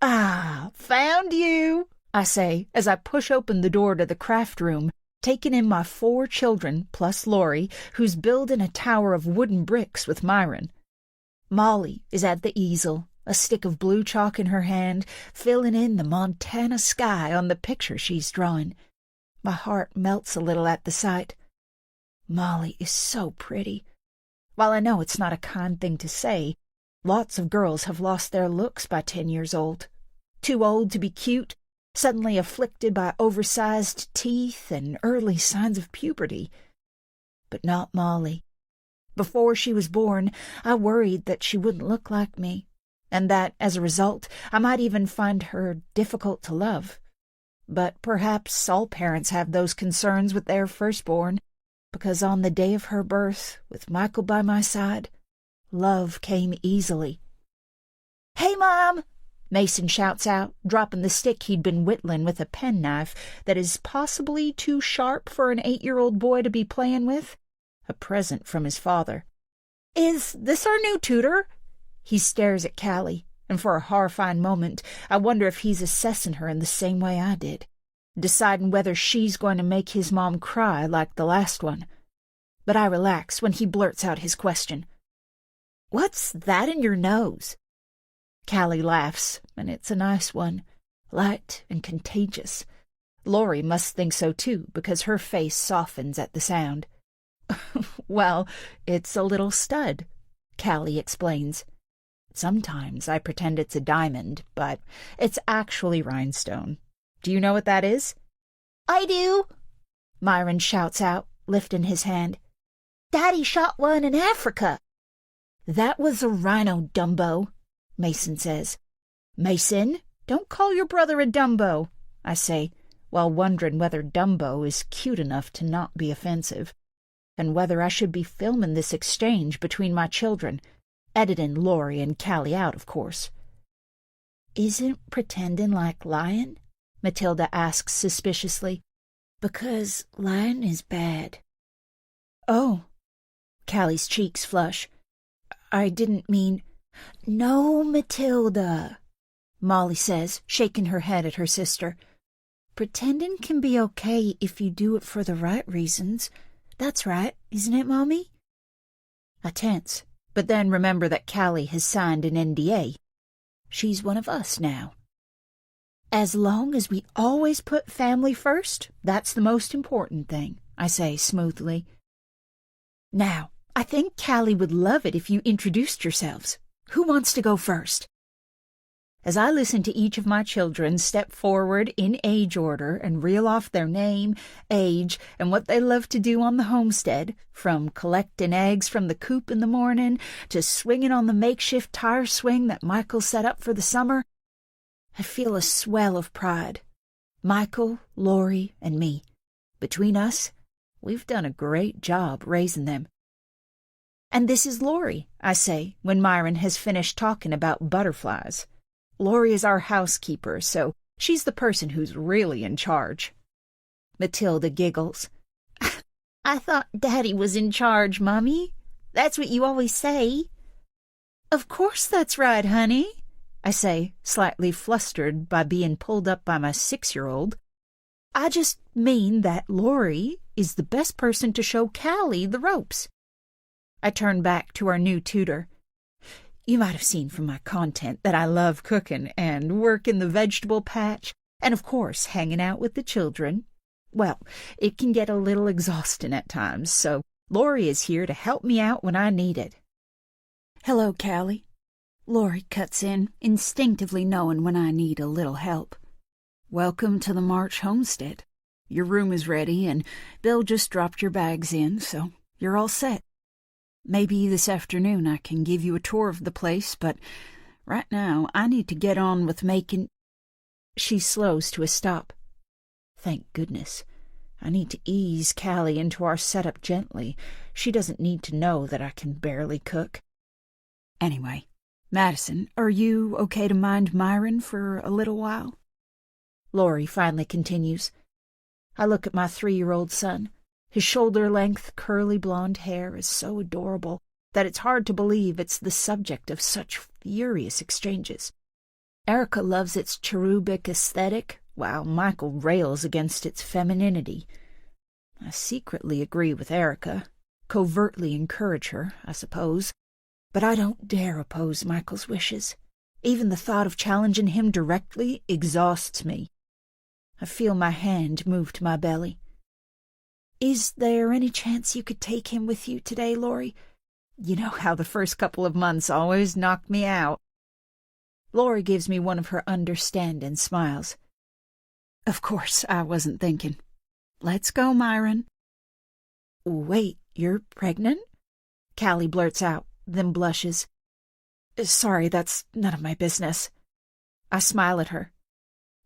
"Ah, found you," I say as I push open the door to the craft room, taking in my 4 children plus Laurie, who's building a tower of wooden bricks with Myron. Molly is at the easel, a stick of blue chalk in her hand, filling in the Montana sky on the picture she's drawing. My heart melts a little at the sight. Molly is so pretty. While I know it's not a kind thing to say, lots of girls have lost their looks by 10 years old. Too old to be cute, suddenly afflicted by oversized teeth and early signs of puberty. But not Molly. Before she was born, I worried that she wouldn't look like me, and that, as a result, I might even find her difficult to love. But perhaps all parents have those concerns with their firstborn, because on the day of her birth, with Michael by my side, love came easily. "Hey, Mom!" Mason shouts out, dropping the stick he'd been whittling with a penknife that is possibly too sharp for an 8-year-old boy to be playing with, a present from his father. "Is this our new tutor?" He stares at Callie, and for a horrifying moment, I wonder if he's assessing her in the same way I did, deciding whether she's going to make his mom cry like the last one. But I relax when he blurts out his question. "What's that in your nose?" Callie laughs, and it's a nice one, light and contagious. Laurie must think so too, because her face softens at the sound. "Well, it's a little stud," Callie explains. "Sometimes I pretend it's a diamond, but it's actually rhinestone. Do you know what that is?" "I do," Myron shouts out, lifting his hand. "Daddy shot one in Africa." "That was a rhino, Dumbo," Mason says. "Mason, don't call your brother a Dumbo," I say, while wondering whether Dumbo is cute enough to not be offensive, and whether I should be filming this exchange between my children, editing Laurie and Callie out, of course. "Isn't pretending like lying?" Matilda asks suspiciously. "Because lying is bad." "Oh." Callie's cheeks flush. "I didn't mean—" "No, Matilda," Molly says, shaking her head at her sister. "Pretending can be okay if you do it for the right reasons. That's right, isn't it, Mommy?" I tense, but then remember that Callie has signed an NDA. She's one of us now. "As long as we always put family first, that's the most important thing," I say smoothly. "Now, I think Callie would love it if you introduced yourselves. Who wants to go first?" As I listen to each of my children step forward in age order and reel off their name, age, and what they love to do on the homestead, from collecting eggs from the coop in the morning to swinging on the makeshift tire swing that Michael set up for the summer, I feel a swell of pride. Michael, Laurie, and me. Between us, we've done a great job raising them. "And this is Laurie," I say, when Myron has finished talking about butterflies. Laurie is our housekeeper, so she's the person who's really in charge. Matilda giggles. "I thought Daddy was in charge, Mommy. That's what you always say." "Of course that's right, honey," I say, slightly flustered by being pulled up by my 6-year-old. "I just mean that Laurie is the best person to show Callie the ropes." I turn back to our new tutor. "You might have seen from my content that I love cooking and work in the vegetable patch, and of course hanging out with the children. Well, it can get a little exhausting at times, so Laurie is here to help me out when I need it." "Hello, Callie." Laurie cuts in, instinctively knowing when I need a little help. "Welcome to the March homestead. Your room is ready, and Bill just dropped your bags in, so you're all set. Maybe this afternoon I can give you a tour of the place, but right now I need to get on with making—" She slows to a stop. Thank goodness. I need to ease Callie into our setup gently. She doesn't need to know that I can barely cook. "Anyway, Madison, are you okay to mind Myron for a little while?" Laurie finally continues. I look at my 3-year-old son. His shoulder-length, curly blonde hair is so adorable that it's hard to believe it's the subject of such furious exchanges. Erica loves its cherubic aesthetic, while Michael rails against its femininity. I secretly agree with Erica, covertly encourage her, I suppose, but I don't dare oppose Michael's wishes. Even the thought of challenging him directly exhausts me. I feel my hand move to my belly. Is there any chance you could take him with you today, Lori? You know how the first couple of months always knock me out. Lori gives me one of her understanding smiles. Of course, I wasn't thinking. Let's go, Myron. Wait, you're pregnant? Callie blurts out, then blushes. Sorry, that's none of my business. I smile at her.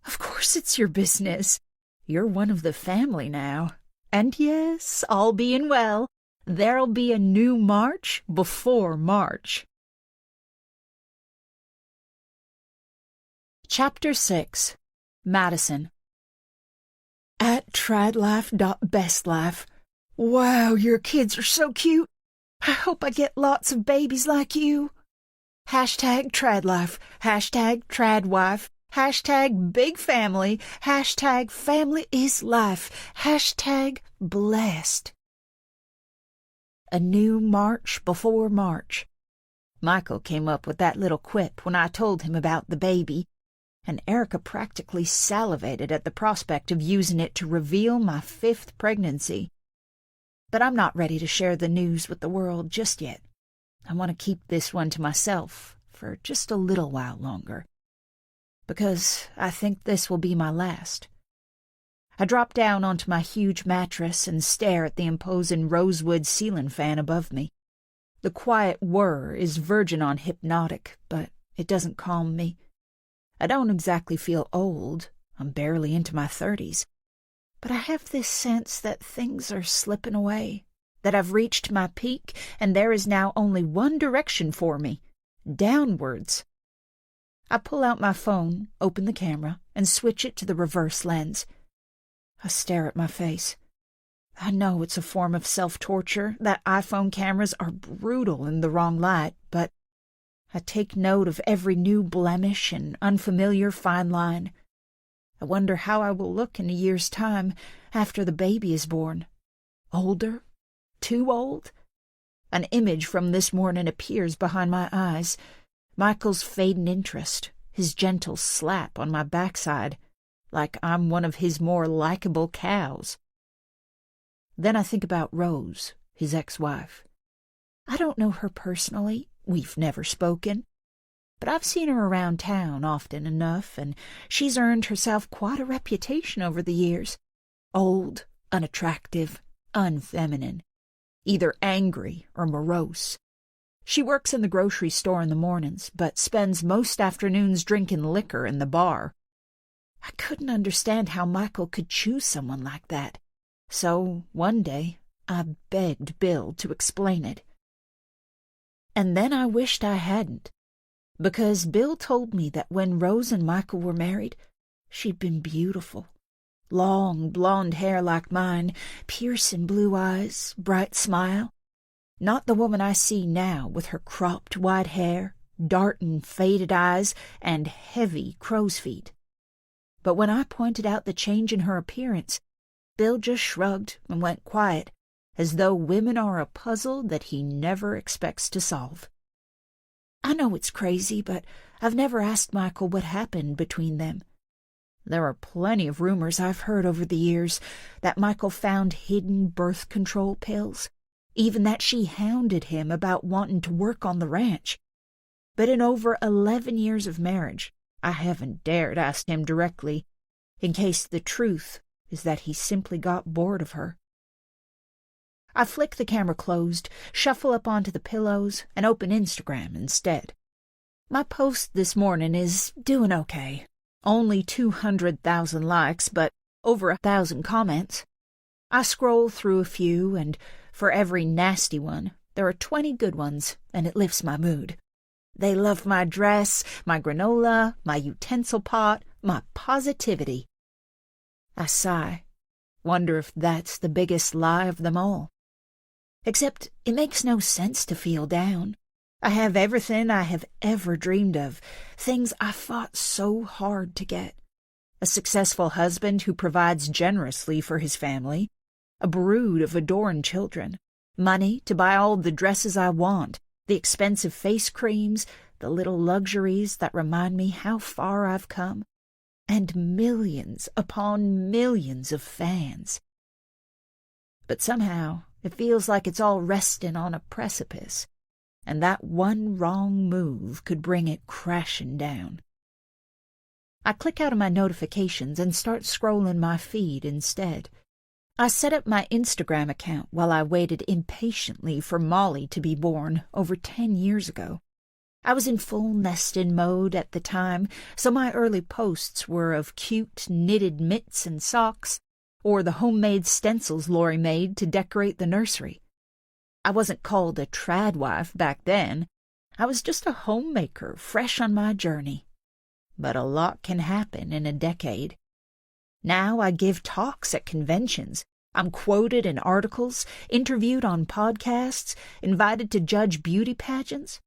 Of course it's your business. You're one of the family now. And yes, all being well, there'll be a new March before March. Chapter 6. Madison. At Tradwife.bestlife. Wow, your kids are so cute. I hope I get lots of babies like you. Hashtag Tradlife. Hashtag Tradwife. Hashtag big family. Hashtag family is life. Hashtag blessed. A new March before March. Michael came up with that little quip when I told him about the baby, and Erica practically salivated at the prospect of using it to reveal my 5th pregnancy. But I'm not ready to share the news with the world just yet. I want to keep this one to myself for just a little while longer, because I think this will be my last. I drop down onto my huge mattress and stare at the imposing rosewood ceiling fan above me. The quiet whir is verging on hypnotic, but it doesn't calm me. I don't exactly feel old. I'm barely into my 30s. But I have this sense that things are slipping away, that I've reached my peak, and there is now only one direction for me, downwards. I pull out my phone, open the camera, and switch it to the reverse lens. I stare at my face. I know it's a form of self-torture, that iPhone cameras are brutal in the wrong light, but I take note of every new blemish and unfamiliar fine line. I wonder how I will look in a year's time after the baby is born. Older? Too old? An image from this morning appears behind my eyes. Michael's fading interest, his gentle slap on my backside, like I'm one of his more likable cows. Then I think about Rose, his ex-wife. I don't know her personally. We've never spoken. But I've seen her around town often enough, and she's earned herself quite a reputation over the years. Old, unattractive, unfeminine, either angry or morose. She works in the grocery store in the mornings, but spends most afternoons drinking liquor in the bar. I couldn't understand how Michael could choose someone like that. So, one day, I begged Bill to explain it. And then I wished I hadn't, because Bill told me that when Rose and Michael were married, she'd been beautiful. Long, blonde hair like mine, piercing blue eyes, bright smile. Not the woman I see now with her cropped white hair, darting faded eyes, and heavy crow's feet. But when I pointed out the change in her appearance, Bill just shrugged and went quiet, as though women are a puzzle that he never expects to solve. I know it's crazy, but I've never asked Michael what happened between them. There are plenty of rumors I've heard over the years that Michael found hidden birth control pills, even that she hounded him about wanting to work on the ranch. But in over 11 years of marriage, I haven't dared ask him directly, in case the truth is that he simply got bored of her. I flick the camera closed, shuffle up onto the pillows, and open Instagram instead. My post this morning is doing okay. Only 200,000 likes, but over 1,000 comments. I scroll through a few, and for every nasty one, there are 20 good ones, and it lifts my mood. They love my dress, my granola, my utensil pot, my positivity. I sigh, wonder if that's the biggest lie of them all. Except it makes no sense to feel down. I have everything I have ever dreamed of, things I fought so hard to get. A successful husband who provides generously for his family, a brood of adoring children, money to buy all the dresses I want, the expensive face creams, the little luxuries that remind me how far I've come, and millions upon millions of fans. But somehow it feels like it's all resting on a precipice, and that one wrong move could bring it crashing down. I click out of my notifications and start scrolling my feed instead. I set up my Instagram account while I waited impatiently for Molly to be born over 10 years ago. I was in full nesting mode at the time, so my early posts were of cute knitted mitts and socks, or the homemade stencils Laurie made to decorate the nursery. I wasn't called a Tradwife back then. I was just a homemaker fresh on my journey. But a lot can happen in a decade. Now I give talks at conventions. I'm quoted in articles, interviewed on podcasts, invited to judge beauty pageants.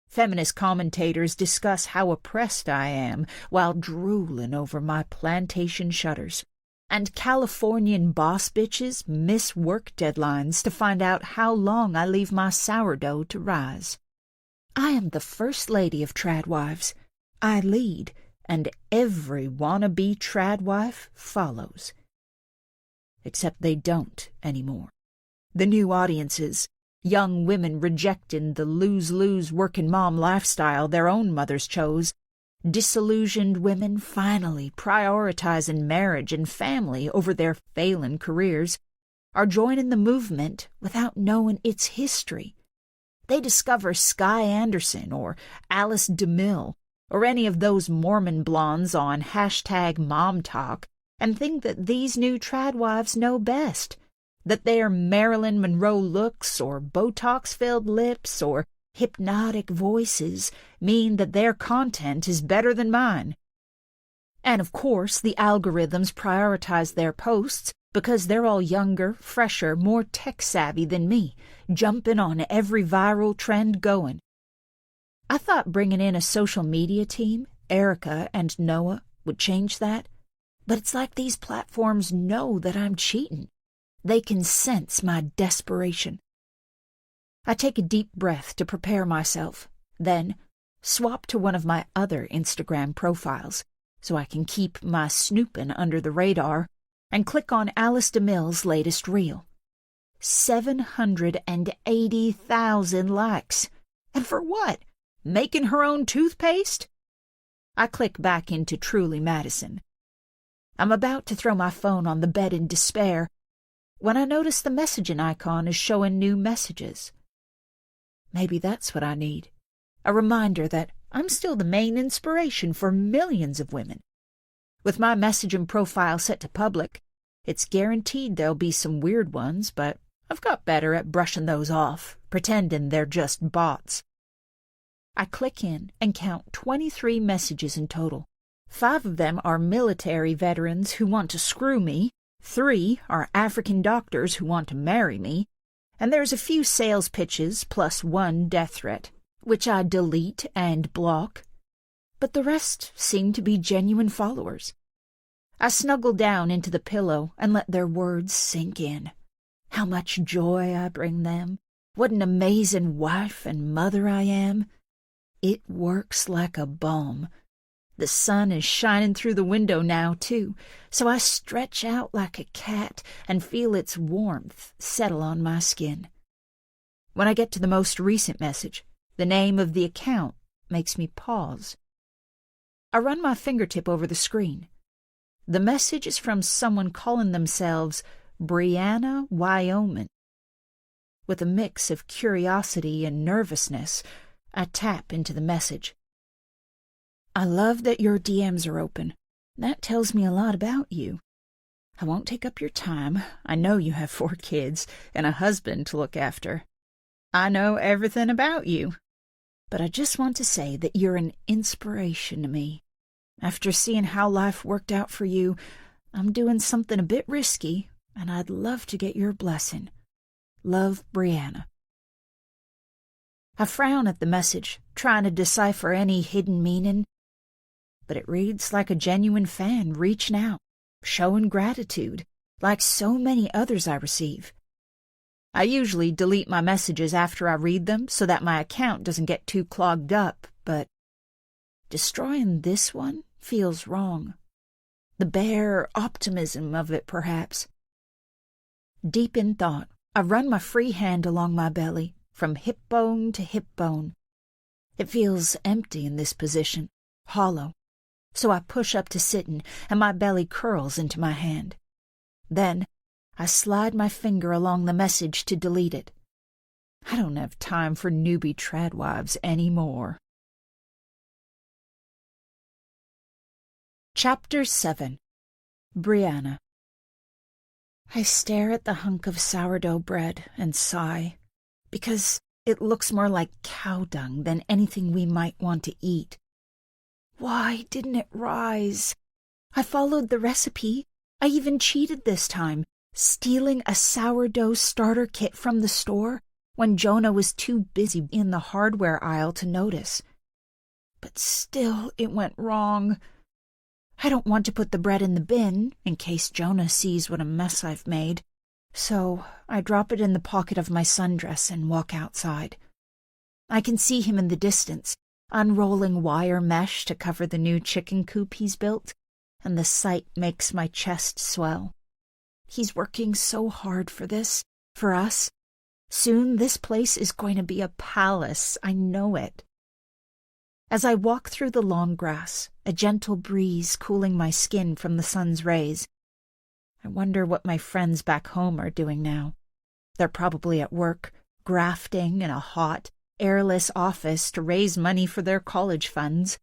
Feminist commentators discuss how oppressed I am while drooling over my plantation shutters. And Californian boss bitches miss work deadlines to find out how long I leave my sourdough to rise. I am the first lady of Tradwives. I lead, and every wannabe Tradwife follows. Except they don't anymore. The new audiences, young women rejecting the lose-lose working mom lifestyle their own mothers chose, disillusioned women finally prioritizing marriage and family over their failing careers, are joining the movement without knowing its history. They discover Sky Anderson or Alice DeMille or any of those Mormon blondes on #MomTalk and think that these new Tradwives know best, that their Marilyn Monroe looks or Botox-filled lips or hypnotic voices mean that their content is better than mine. And of course, the algorithms prioritize their posts because they're all younger, fresher, more tech-savvy than me, jumping on every viral trend going. I thought bringing in a social media team, Erica and Noah, would change that, but it's like these platforms know that I'm cheating. They can sense my desperation. I take a deep breath to prepare myself, then swap to one of my other Instagram profiles so I can keep my snooping under the radar and click on Alice DeMille's latest reel. 780,000 likes. And for what? Making her own toothpaste? I click back into Truly Madison. I'm about to throw my phone on the bed in despair when I notice the messaging icon is showing new messages. Maybe that's what I need. A reminder that I'm still the main inspiration for millions of women. With my messaging profile set to public, it's guaranteed there'll be some weird ones, but I've got better at brushing those off, pretending they're just bots. I click in and count 23 messages in total. 5 of them are military veterans who want to screw me, 3 are African doctors who want to marry me, and there's a few sales pitches plus 1 death threat, which I delete and block. But the rest seem to be genuine followers. I snuggle down into the pillow and let their words sink in. How much joy I bring them. What an amazing wife and mother I am. It works like a balm. The sun is shining through the window now, too, so I stretch out like a cat and feel its warmth settle on my skin. When I get to the most recent message, the name of the account makes me pause. I run my fingertip over the screen. The message is from someone calling themselves Brianna, Wyoming. With a mix of curiosity and nervousness, I tap into the message. I love that your DMs are open. That tells me a lot about you. I won't take up your time. I know you have 4 kids and a husband to look after. I know everything about you. But I just want to say that you're an inspiration to me. After seeing how life worked out for you, I'm doing something a bit risky, and I'd love to get your blessing. Love, Brianna. I frown at the message, trying to decipher any hidden meaning, but it reads like a genuine fan reaching out, showing gratitude, like so many others I receive. I usually delete my messages after I read them so that my account doesn't get too clogged up, but destroying this one feels wrong. The bare optimism of it, perhaps. Deep in thought, I run my free hand along my belly, from hip bone to hip bone. It feels empty in this position, hollow, so I push up to sitting, and my belly curls into my hand. Then I slide my finger along the message to delete it. I don't have time for newbie tradwives anymore. Chapter 7. Brianna. I stare at the hunk of sourdough bread and sigh, because it looks more like cow dung than anything we might want to eat. Why didn't it rise? I followed the recipe. I even cheated this time, stealing a sourdough starter kit from the store when Jonah was too busy in the hardware aisle to notice. But still it went wrong. I don't want to put the bread in the bin in case Jonah sees what a mess I've made, so I drop it in the pocket of my sundress and walk outside. I can see him in the distance, unrolling wire mesh to cover the new chicken coop he's built, and the sight makes my chest swell. He's working so hard for this, for us. Soon this place is going to be a palace, I know it. As I walk through the long grass, a gentle breeze cooling my skin from the sun's rays, I wonder what my friends back home are doing now. They're probably at work, grafting in a hot, airless office to raise money for their college funds,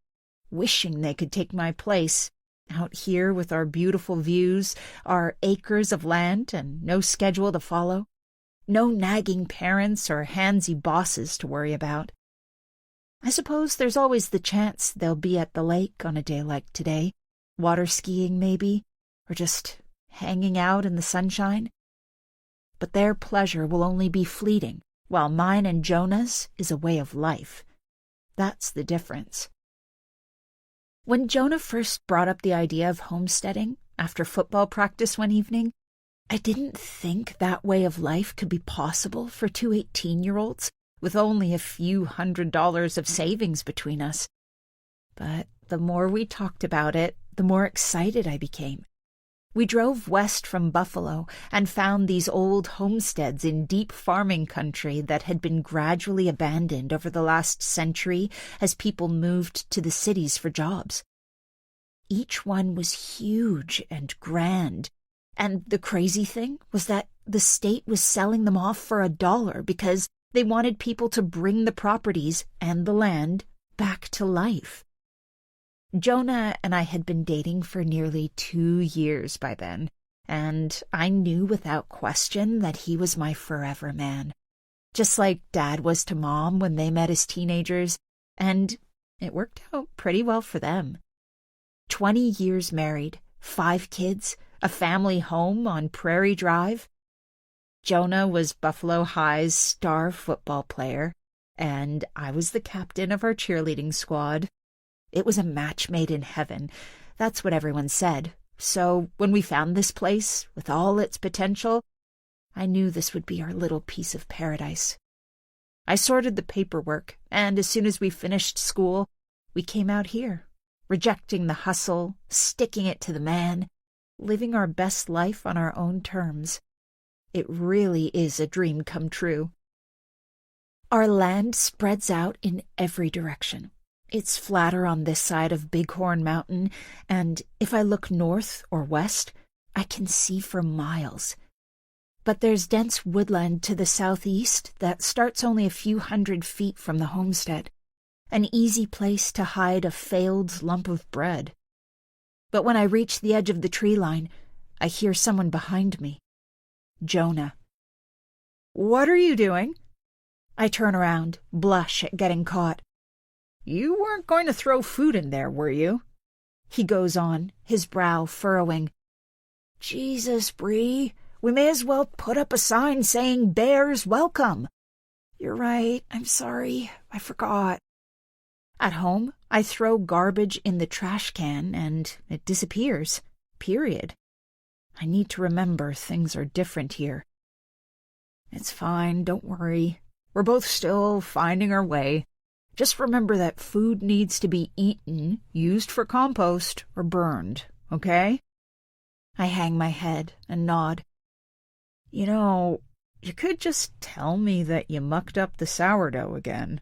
wishing they could take my place, out here with our beautiful views, our acres of land, and no schedule to follow, no nagging parents or handsy bosses to worry about. I suppose there's always the chance they'll be at the lake on a day like today, water skiing maybe, or just hanging out in the sunshine. But their pleasure will only be fleeting, while mine and Jonah's is a way of life. That's the difference. When Jonah first brought up the idea of homesteading after football practice one evening, I didn't think that way of life could be possible for two 18-year-olds with only a few $100s of savings between us. But the more we talked about it, the more excited I became. We drove west from Buffalo and found these old homesteads in deep farming country that had been gradually abandoned over the last century as people moved to the cities for jobs. Each one was huge and grand, and the crazy thing was that the state was selling them off for $1 because they wanted people to bring the properties and the land back to life. Jonah and I had been dating for nearly 2 years by then, and I knew without question that he was my forever man, just like Dad was to Mom when they met as teenagers, and it worked out pretty well for them. 20 years married, 5 kids, a family home on Prairie Drive. Jonah was Buffalo High's star football player, and I was the captain of our cheerleading squad. It was a match made in heaven. That's what everyone said. So when we found this place, with all its potential, I knew this would be our little piece of paradise. I sorted the paperwork, and as soon as we finished school, we came out here, rejecting the hustle, sticking it to the man, living our best life on our own terms. It really is a dream come true. Our land spreads out in every direction. It's flatter on this side of Bighorn Mountain, and if I look north or west, I can see for miles. But there's dense woodland to the southeast that starts only a few 100 feet from the homestead, an easy place to hide a failed lump of bread. But when I reach the edge of the tree line, I hear someone behind me. Jonah. "What are you doing?" I turn around, blush at getting caught. "You weren't going to throw food in there, were you?" He goes on, his brow furrowing. "Jesus, Bree, we may as well put up a sign saying bears welcome." "You're right, I'm sorry, I forgot." At home, I throw garbage in the trash can and it disappears, period. I need to remember things are different here. "It's fine, don't worry. We're both still finding our way. Just remember that food needs to be eaten, used for compost, or burned, okay? I hang my head and nod. You know, you could just tell me that you mucked up the sourdough again.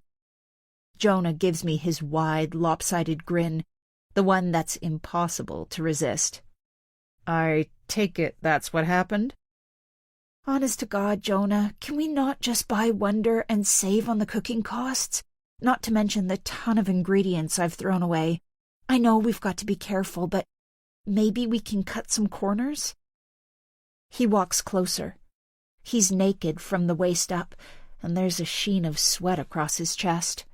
Jonah gives me his wide, lopsided grin, the one that's impossible to resist. I take it that's what happened? Honest to God, Jonah, can we not just buy Wonder and save on the cooking costs? Not to mention the ton of ingredients I've thrown away. I know we've got to be careful, but maybe we can cut some corners? He walks closer. He's naked from the waist up, and there's a sheen of sweat across his chest.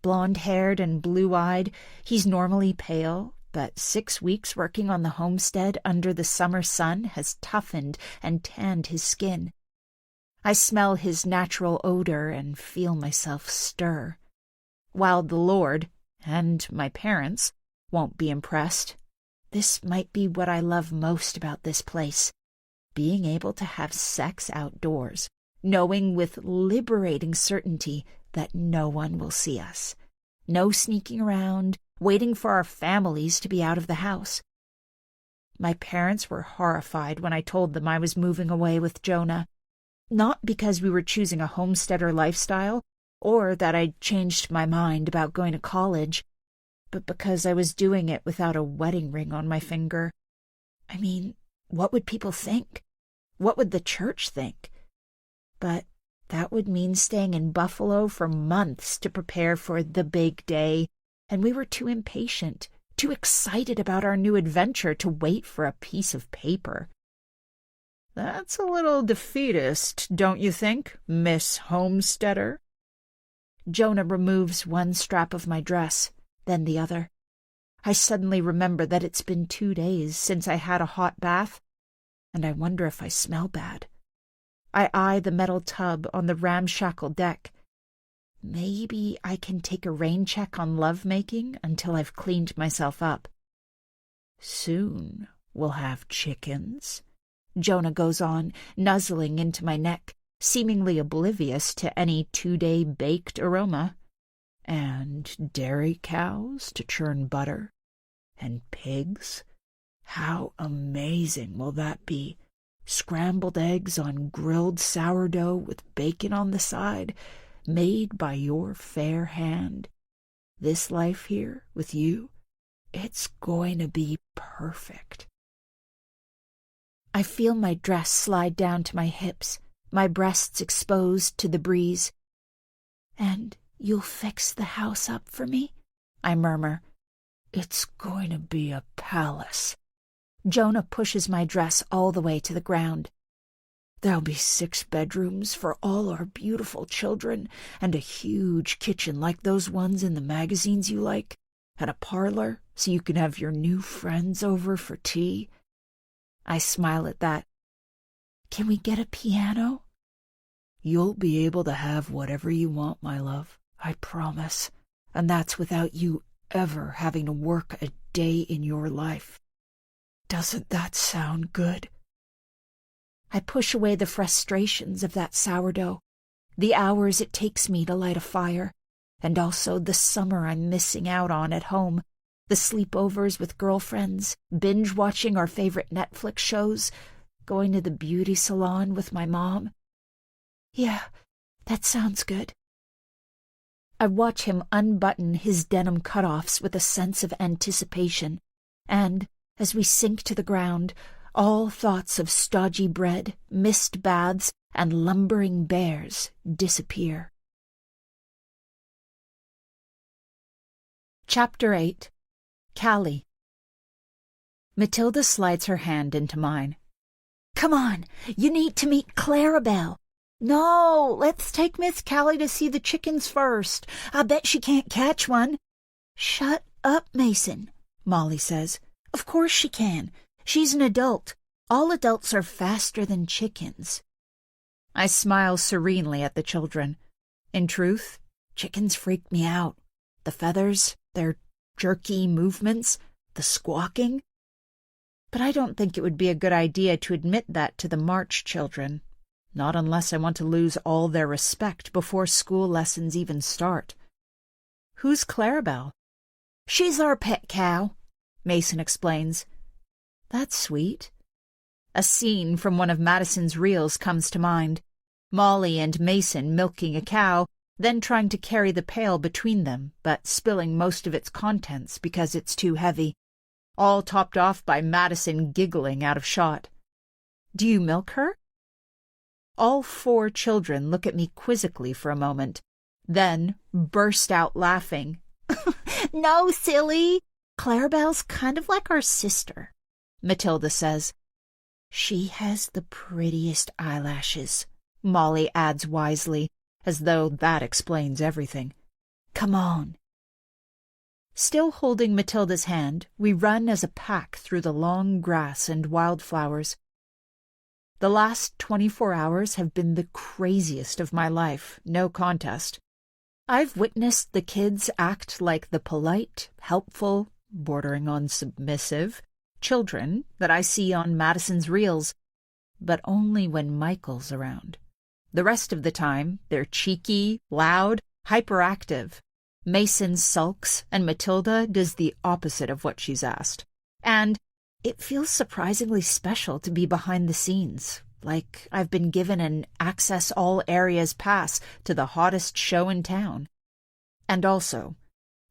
Blonde-haired and blue-eyed, he's normally pale, but 6 weeks working on the homestead under the summer sun has toughened and tanned his skin. I smell his natural odor and feel myself stir. While the Lord, and my parents, won't be impressed, this might be what I love most about this place. Being able to have sex outdoors, knowing with liberating certainty that no one will see us. No sneaking around, waiting for our families to be out of the house. My parents were horrified when I told them I was moving away with Jonah, not because we were choosing a homesteader lifestyle, or that I'd changed my mind about going to college, but because I was doing it without a wedding ring on my finger. I mean, what would people think? What would the church think? But that would mean staying in Buffalo for months to prepare for the big day, and we were too impatient, too excited about our new adventure to wait for a piece of paper. That's a little defeatist, don't you think, Miss Homesteader? Jonah removes one strap of my dress, then the other. I suddenly remember that it's been 2 days since I had a hot bath, and I wonder if I smell bad. I eye the metal tub on the ramshackle deck. Maybe I can take a rain check on lovemaking until I've cleaned myself up. Soon we'll have chickens, Jonah goes on, nuzzling into my neck, seemingly oblivious to any 2-day baked aroma. And dairy cows to churn butter, and pigs. How amazing will that be? Scrambled eggs on grilled sourdough with bacon on the side, made by your fair hand. This life here with you, it's going to be perfect. I feel my dress slide down to my hips, my breasts exposed to the breeze. And you'll fix the house up for me? I murmur. It's going to be a palace. Jonah pushes my dress all the way to the ground. There'll be 6 bedrooms for all our beautiful children, and a huge kitchen like those ones in the magazines you like, and a parlor so you can have your new friends over for tea. I smile at that. Can we get a piano? You'll be able to have whatever you want, my love, I promise, and that's without you ever having to work a day in your life. Doesn't that sound good? I push away the frustrations of that sourdough, the hours it takes me to light a fire, and also the summer I'm missing out on at home, the sleepovers with girlfriends, binge-watching our favorite Netflix shows, going to the beauty salon with my mom. Yeah, that sounds good. I watch him unbutton his denim cutoffs with a sense of anticipation, and, as we sink to the ground, all thoughts of stodgy bread, mist baths, and lumbering bears disappear. Chapter 8. Callie. Matilda slides her hand into mine. Come on, you need to meet Clarabelle. No, let's take Miss Callie to see the chickens first. I bet she can't catch one. Shut up, Mason, Molly says. Of course she can. She's an adult. All adults are faster than chickens. I smile serenely at the children. In truth, chickens freak me out. The feathers, their jerky movements, the squawking. But I don't think it would be a good idea to admit that to the March children. Not unless I want to lose all their respect before school lessons even start. Who's Clarabelle? She's our pet cow, Mason explains. That's sweet. A scene from one of Madison's reels comes to mind. Molly and Mason milking a cow, then trying to carry the pail between them, but spilling most of its contents because it's too heavy. All topped off by Madison giggling out of shot. Do you milk her? All 4 children look at me quizzically for a moment, then burst out laughing. No, silly. Clarabelle's kind of like our sister, Matilda says. She has the prettiest eyelashes, Molly adds wisely, as though that explains everything. Come on. Still holding Matilda's hand, we run as a pack through the long grass and wildflowers. The last 24 hours have been the craziest of my life, no contest. I've witnessed the kids act like the polite, helpful, bordering on submissive, children that I see on Madison's reels, but only when Michael's around. The rest of the time, they're cheeky, loud, hyperactive. Mason sulks, and Matilda does the opposite of what she's asked. And it feels surprisingly special to be behind the scenes, like I've been given an access all areas pass to the hottest show in town. And also,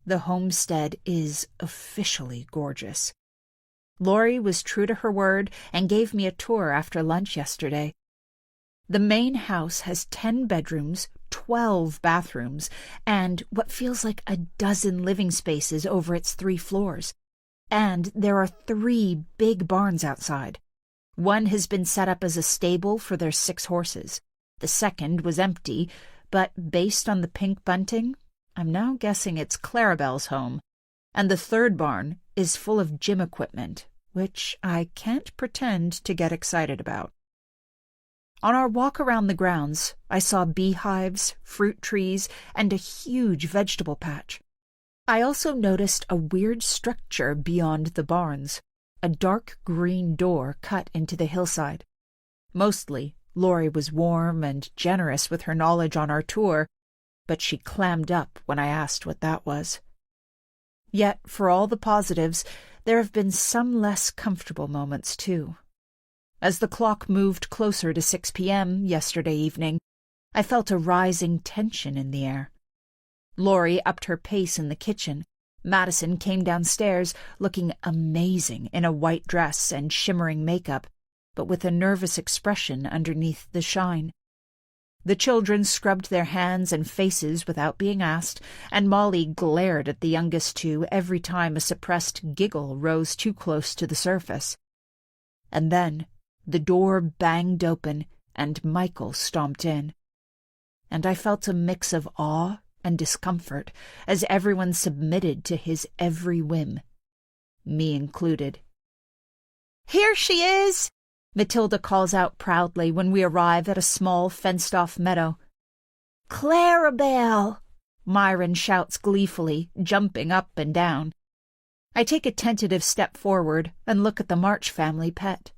the homestead is officially gorgeous. Lori was true to her word and gave me a tour after lunch yesterday. The main house has 10 bedrooms, 12 bathrooms, and what feels like a dozen living spaces over its 3 floors. And there are 3 big barns outside. One has been set up as a stable for their 6 horses. The second was empty, but based on the pink bunting, I'm now guessing it's Clarabelle's home. And the third barn is full of gym equipment, which I can't pretend to get excited about. On our walk around the grounds, I saw beehives, fruit trees, and a huge vegetable patch. I also noticed a weird structure beyond the barns, a dark green door cut into the hillside. Mostly, Lori was warm and generous with her knowledge on our tour, but she clammed up when I asked what that was. Yet, for all the positives, there have been some less comfortable moments, too. As the clock moved closer to 6 p.m. yesterday evening, I felt a rising tension in the air. Lori upped her pace in the kitchen. Madison came downstairs, looking amazing in a white dress and shimmering makeup, but with a nervous expression underneath the shine. The children scrubbed their hands and faces without being asked, and Molly glared at the youngest 2 every time a suppressed giggle rose too close to the surface. And then the door banged open, and Michael stomped in. And I felt a mix of awe and discomfort as everyone submitted to his every whim, me included. "Here she is!" Matilda calls out proudly when we arrive at a small fenced-off meadow. "Clarabelle!" Myron shouts gleefully, jumping up and down. I take a tentative step forward and look at the March family pet.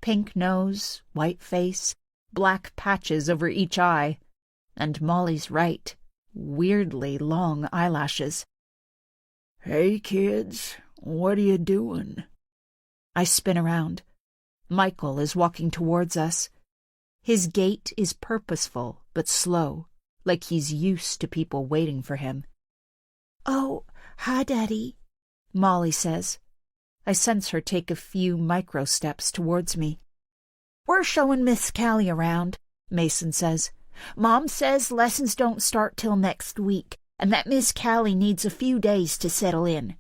Pink nose, white face, black patches over each eye, and Molly's right, weirdly long eyelashes. "Hey, kids, what are you doing?" I spin around. Michael is walking towards us. His gait is purposeful but slow, like he's used to people waiting for him. "Oh, hi, Daddy," Molly says. I sense her take a few micro steps towards me. "We're showing Miss Callie around," Mason says. "Mom says lessons don't start till next week, and that Miss Callie needs a few days to settle in."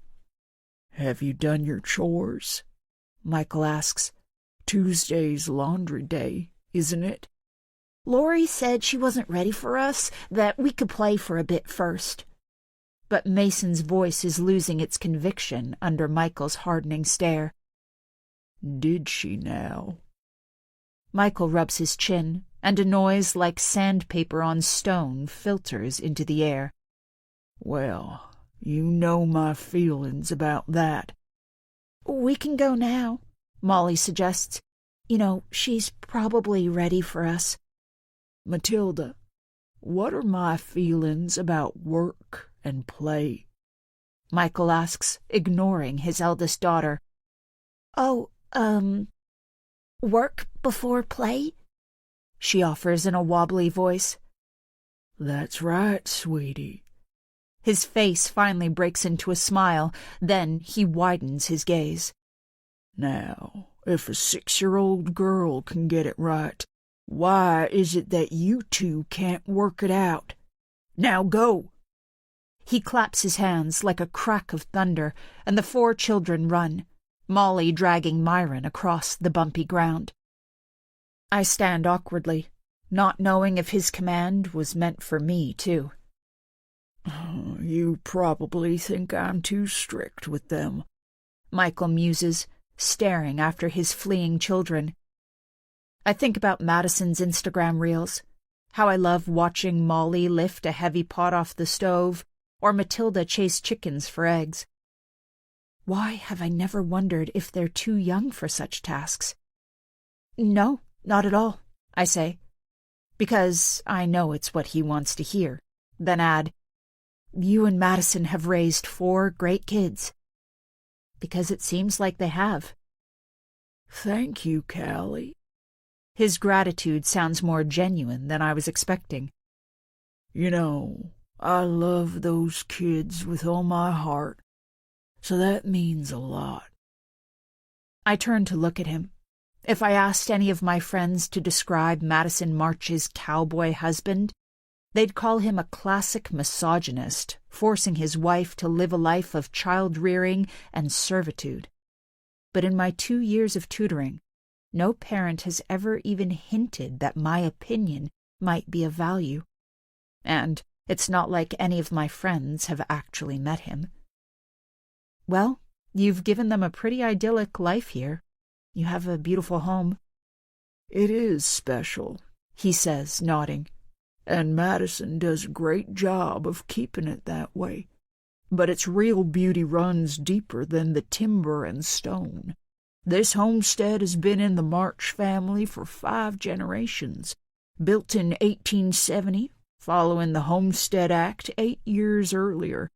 "Have you done your chores?" Michael asks. "Tuesday's laundry day, isn't it?" "Lori said she wasn't ready for us, that we could play for a bit first." But Mason's voice is losing its conviction under Michael's hardening stare. "Did she now?" Michael rubs his chin, and a noise like sandpaper on stone filters into the air. "Well, you know my feelings about that." "We can go now," Molly suggests. "You know, she's probably ready for us." "Matilda, what are my feelings about work and play?" Michael asks, ignoring his eldest daughter. "Oh, work before play?" she offers in a wobbly voice. "That's right, sweetie." His face finally breaks into a smile, then he widens his gaze. "Now, if a 6-year-old girl can get it right, why is it that you two can't work it out? Now go!" He claps his hands like a crack of thunder, and the 4 children run, Molly dragging Myron across the bumpy ground. I stand awkwardly, not knowing if his command was meant for me, too. "You probably think I'm too strict with them," Michael muses, staring after his fleeing children. I think about Madison's Instagram reels, how I love watching Molly lift a heavy pot off the stove, or Matilda chase chickens for eggs. Why have I never wondered if they're too young for such tasks? "No, not at all," I say, because I know it's what he wants to hear, then add, "You and Madison have raised 4 great kids." Because it seems like they have. "Thank you, Callie." His gratitude sounds more genuine than I was expecting. "You know, I love those kids with all my heart, so that means a lot." I turn to look at him. If I asked any of my friends to describe Madison March's cowboy husband, they'd call him a classic misogynist, forcing his wife to live a life of child-rearing and servitude. But in my 2 years of tutoring, no parent has ever even hinted that my opinion might be of value. And it's not like any of my friends have actually met him. "Well, you've given them a pretty idyllic life here. You have a beautiful home." "It is special," he says, nodding. "And Madison does a great job of keeping it that way. But its real beauty runs deeper than the timber and stone. This homestead has been in the March family for 5 generations, built in 1870, following the Homestead Act 8 years earlier.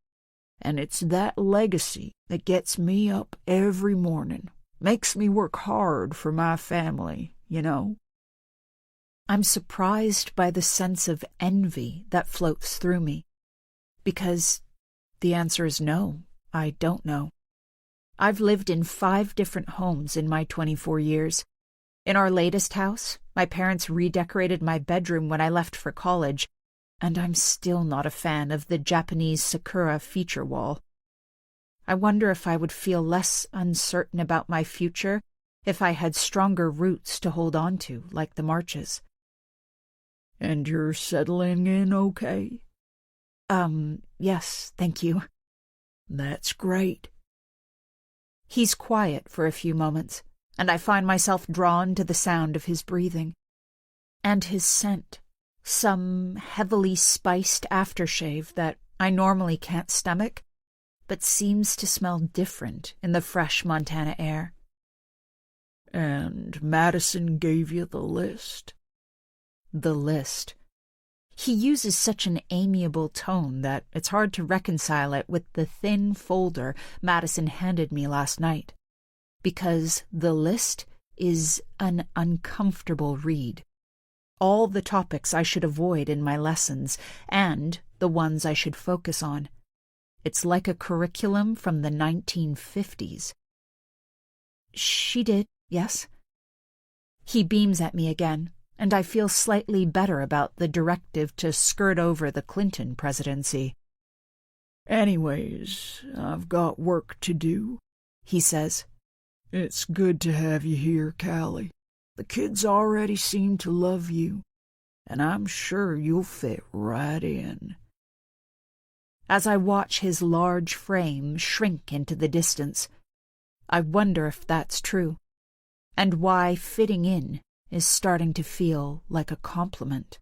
And it's that legacy that gets me up every morning, makes me work hard for my family, you know." I'm surprised by the sense of envy that floats through me, because the answer is no, I don't know. I've lived in 5 different homes in my 24 years. In our latest house, my parents redecorated my bedroom when I left for college, and I'm still not a fan of the Japanese sakura feature wall. I wonder if I would feel less uncertain about my future if I had stronger roots to hold on to, like the Marches. "And you're settling in okay?" Yes, thank you." "That's great." He's quiet for a few moments, and I find myself drawn to the sound of his breathing. And his scent, some heavily spiced aftershave that I normally can't stomach, but seems to smell different in the fresh Montana air. "And Madison gave you the list?" The list. He uses such an amiable tone that it's hard to reconcile it with the thin folder Madison handed me last night, because the list is an uncomfortable read. All the topics I should avoid in my lessons, and the ones I should focus on. It's like a curriculum from the 1950s. "She did, yes?" He beams at me again, and I feel slightly better about the directive to skirt over the Clinton presidency. "Anyways, I've got work to do," he says. "It's good to have you here, Callie. The kids already seem to love you, and I'm sure you'll fit right in." As I watch his large frame shrink into the distance, I wonder if that's true, and why fitting in is starting to feel like a compliment.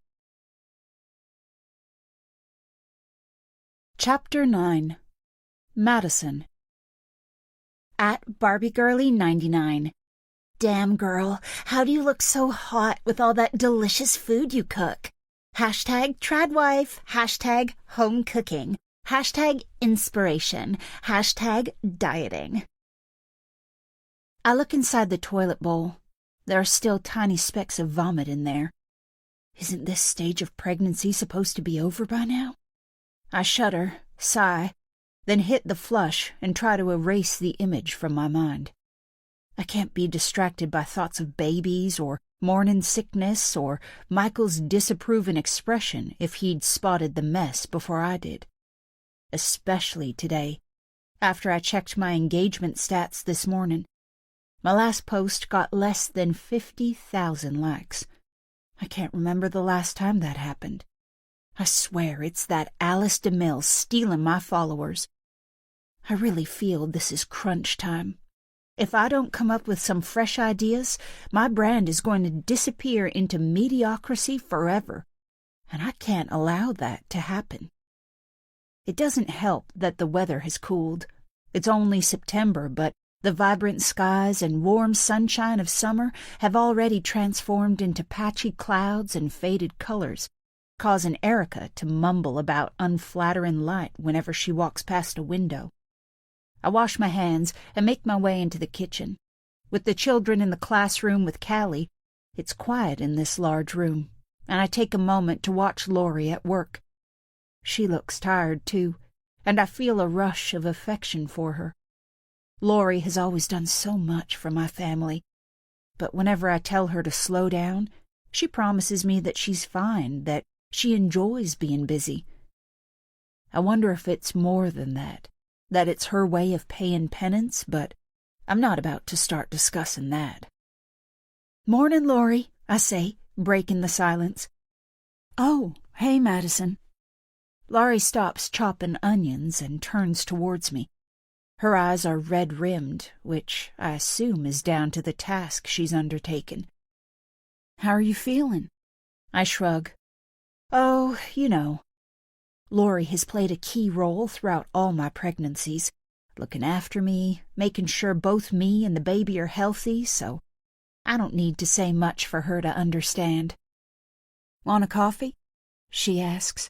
Chapter 9. Madison. At Barbie Girly 99. Damn, girl, how do you look so hot with all that delicious food you cook? #Tradwife, #home cooking. #inspiration. #dieting. I look inside the toilet bowl. There are still tiny specks of vomit in there. Isn't this stage of pregnancy supposed to be over by now? I shudder, sigh, then hit the flush and try to erase the image from my mind. I can't be distracted by thoughts of babies or morning sickness or Michael's disapproving expression if he'd spotted the mess before I did. Especially today, after I checked my engagement stats this morning. My last post got less than 50,000 likes. I can't remember the last time that happened. I swear it's that Alice DeMille stealing my followers. I really feel this is crunch time. If I don't come up with some fresh ideas, my brand is going to disappear into mediocrity forever, and I can't allow that to happen. It doesn't help that the weather has cooled. It's only September, but the vibrant skies and warm sunshine of summer have already transformed into patchy clouds and faded colors, causing Erica to mumble about unflattering light whenever she walks past a window. I wash my hands and make my way into the kitchen. With the children in the classroom with Callie, it's quiet in this large room, and I take a moment to watch Lori at work. She looks tired, too, and I feel a rush of affection for her. Lori has always done so much for my family, but whenever I tell her to slow down, she promises me that she's fine, that she enjoys being busy. I wonder if it's more than that it's her way of paying penance, but I'm not about to start discussing that. "Morning, Lori," I say, breaking the silence. "Oh, hey, Madison." Lori stops chopping onions and turns towards me. Her eyes are red-rimmed, which I assume is down to the task she's undertaken. "How are you feeling?" I shrug. "Oh, you know." Lori has played a key role throughout all my pregnancies, looking after me, making sure both me and the baby are healthy, so I don't need to say much for her to understand. "Want a coffee?" she asks.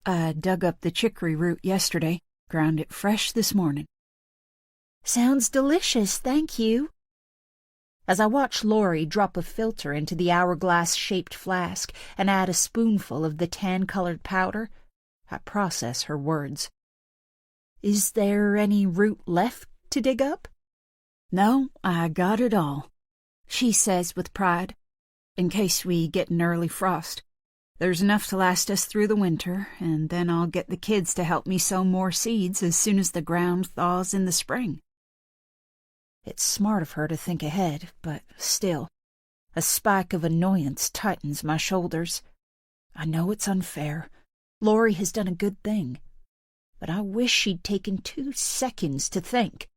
"I dug up the chicory root yesterday, ground it fresh this morning." "Sounds delicious, thank you." As I watch Lori drop a filter into the hourglass-shaped flask and add a spoonful of the tan-colored powder, I process her words. "Is there any root left to dig up?" "No, I got it all," she says with pride. "In case we get an early frost. There's enough to last us through the winter, and then I'll get the kids to help me sow more seeds as soon as the ground thaws in the spring." It's smart of her to think ahead, but still, a spike of annoyance tightens my shoulders. I know it's unfair. Lori has done a good thing, but I wish she'd taken 2 seconds to think.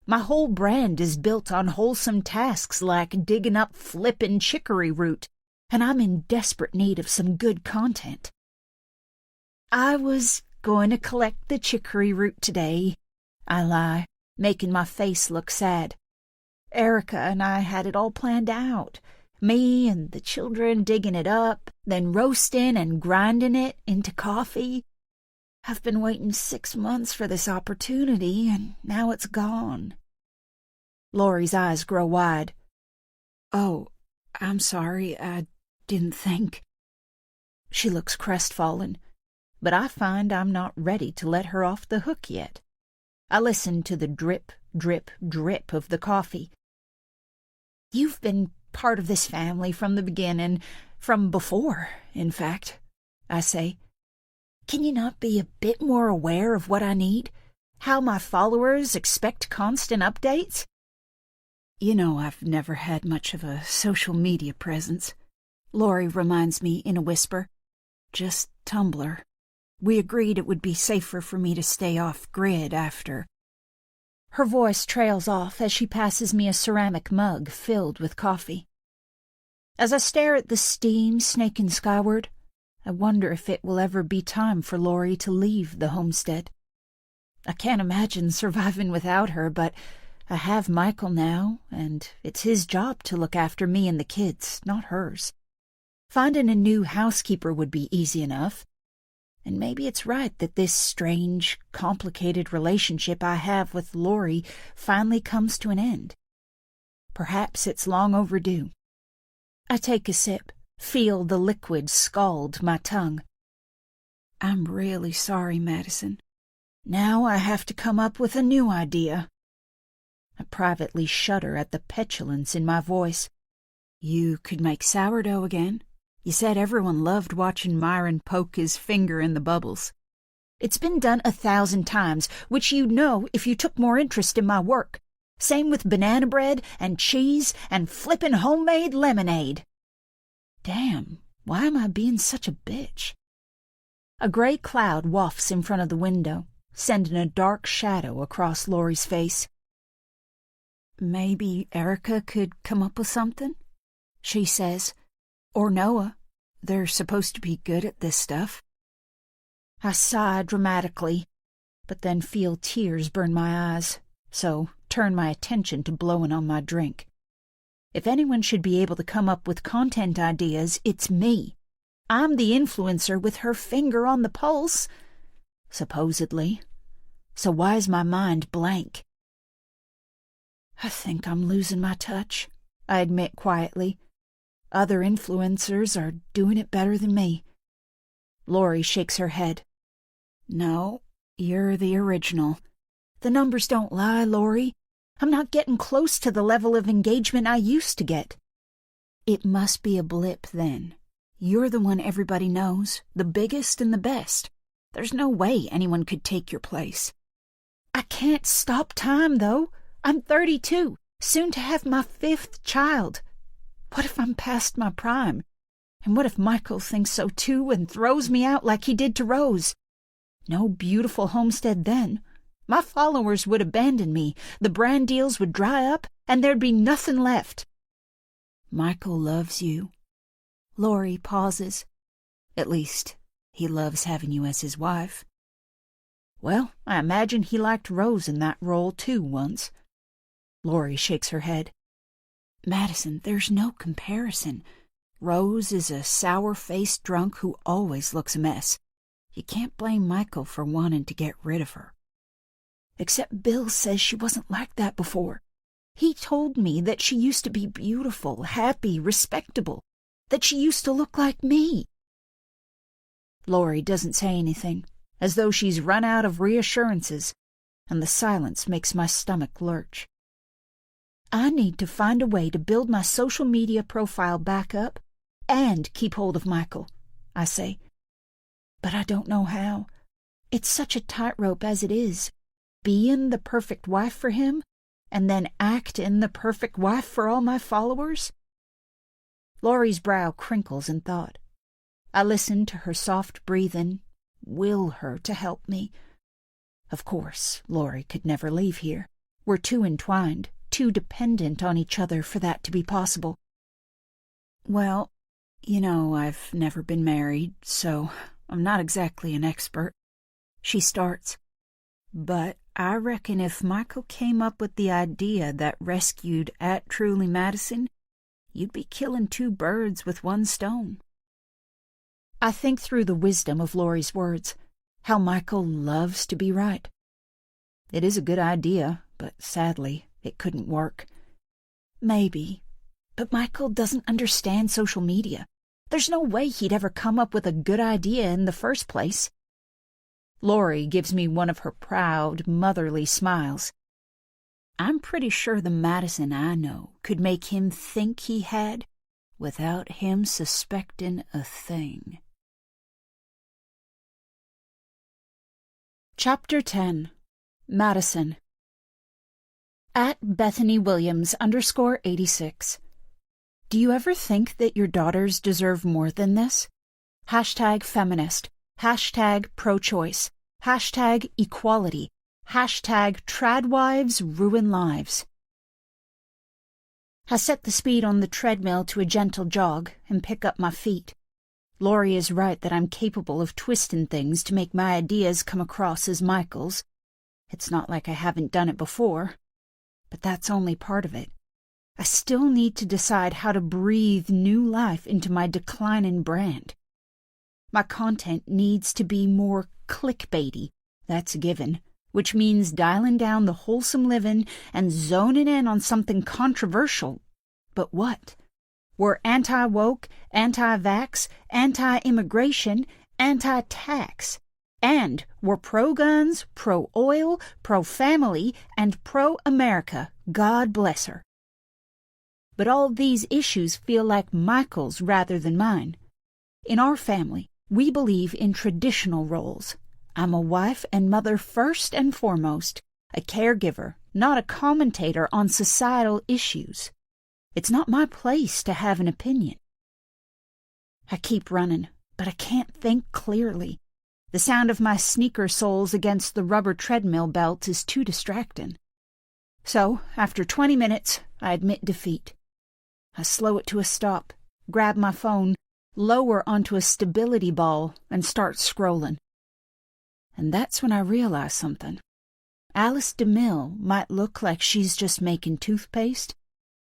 My whole brand is built on wholesome tasks like digging up flippin' chicory root, and I'm in desperate need of some good content. "I was going to collect the chicory root today," I lie, making my face look sad. "Erica and I had it all planned out. Me and the children digging it up, then roasting and grinding it into coffee. I've been waiting 6 months for this opportunity, and now it's gone." Lori's eyes grow wide. "Oh, I'm sorry, I didn't think." She looks crestfallen, but I find I'm not ready to let her off the hook yet. I listen to the drip, drip, drip of the coffee. "You've been part of this family from the beginning, from before, in fact," I say. "Can you not be a bit more aware of what I need? How my followers expect constant updates?" "You know I've never had much of a social media presence," Lori reminds me in a whisper. "Just Tumblr. We agreed it would be safer for me to stay off-grid after." Her voice trails off as she passes me a ceramic mug filled with coffee. As I stare at the steam snaking skyward, I wonder if it will ever be time for Lori to leave the homestead. I can't imagine surviving without her, but I have Michael now, and it's his job to look after me and the kids, not hers. Finding a new housekeeper would be easy enough. And maybe it's right that this strange, complicated relationship I have with Lori finally comes to an end. Perhaps it's long overdue. I take a sip, feel the liquid scald my tongue. I'm really sorry, Madison. Now I have to come up with a new idea. I privately shudder at the petulance in my voice. You could make sourdough again. You said everyone loved watching Myron poke his finger in the bubbles. It's been done 1,000 times, which you'd know if you took more interest in my work. Same with banana bread and cheese and flippin' homemade lemonade. Damn, why am I being such a bitch? A gray cloud wafts in front of the window, sending a dark shadow across Lori's face. Maybe Erica could come up with something, she says. Or Noah. They're supposed to be good at this stuff. I sigh dramatically, but then feel tears burn my eyes, so turn my attention to blowing on my drink. If anyone should be able to come up with content ideas, it's me. I'm the influencer with her finger on the pulse, supposedly. So why is my mind blank? I think I'm losing my touch, I admit quietly. Other influencers are doing it better than me. Lori shakes her head. No, you're the original. The numbers don't lie, Lori. I'm not getting close to the level of engagement I used to get. It must be a blip, then. You're the one everybody knows, the biggest and the best. There's no way anyone could take your place. I can't stop time, though. I'm 32, soon to have my 5th child. What if I'm past my prime? And what if Michael thinks so too and throws me out like he did to Rose? No beautiful homestead then. My followers would abandon me, the brand deals would dry up, and there'd be nothing left. Michael loves you. Lori pauses. At least, he loves having you as his wife. Well, I imagine he liked Rose in that role too once. Lori shakes her head. Madison, there's no comparison. Rose is a sour-faced drunk who always looks a mess. You can't blame Michael for wanting to get rid of her. Except Bill says she wasn't like that before. He told me that she used to be beautiful, happy, respectable, that she used to look like me. Lori doesn't say anything, as though she's run out of reassurances, and the silence makes my stomach lurch. I need to find a way to build my social media profile back up and keep hold of Michael, I say. But I don't know how. It's such a tightrope as it is, being the perfect wife for him and then acting the perfect wife for all my followers. Lori's brow crinkles in thought. I listen to her soft breathing, will her to help me. Of course, Lori could never leave here. We're too entwined, too dependent on each other for that to be possible. Well, you know, I've never been married, so I'm not exactly an expert. She starts. But I reckon if Michael came up with the idea that rescued at Truly Madison, you'd be killing 2 birds with 1 stone. I think through the wisdom of Lori's words, how Michael loves to be right. It is a good idea, but sadly, it couldn't work. Maybe, but Michael doesn't understand social media. There's no way he'd ever come up with a good idea in the first place. Lori gives me one of her proud, motherly smiles. I'm pretty sure the Madison I know could make him think he had without him suspecting a thing. Chapter 10. Madison. At Bethany Williams _86. Do you ever think that your daughters deserve more than this? #feminist, #pro-choice, #equality, #tradwives ruin lives. I set the speed on the treadmill to a gentle jog and pick up my feet. Lori is right that I'm capable of twisting things to make my ideas come across as Michael's. It's not like I haven't done it before. But that's only part of it. I still need to decide how to breathe new life into my declining brand. My content needs to be more clickbaity. That's a given, which means dialing down the wholesome living and zoning in on something controversial. But what? We're anti-woke, anti-vax, anti-immigration, anti-tax. And we're pro-guns, pro-oil, pro-family, and pro-America. God bless her. But all these issues feel like Michael's rather than mine. In our family, we believe in traditional roles. I'm a wife and mother first and foremost, a caregiver, not a commentator on societal issues. It's not my place to have an opinion. I keep running, but I can't think clearly. The sound of my sneaker soles against the rubber treadmill belt is too distracting. So, after 20 minutes, I admit defeat. I slow it to a stop, grab my phone, lower onto a stability ball, and start scrolling. And that's when I realize something. Alice DeMille might look like she's just making toothpaste,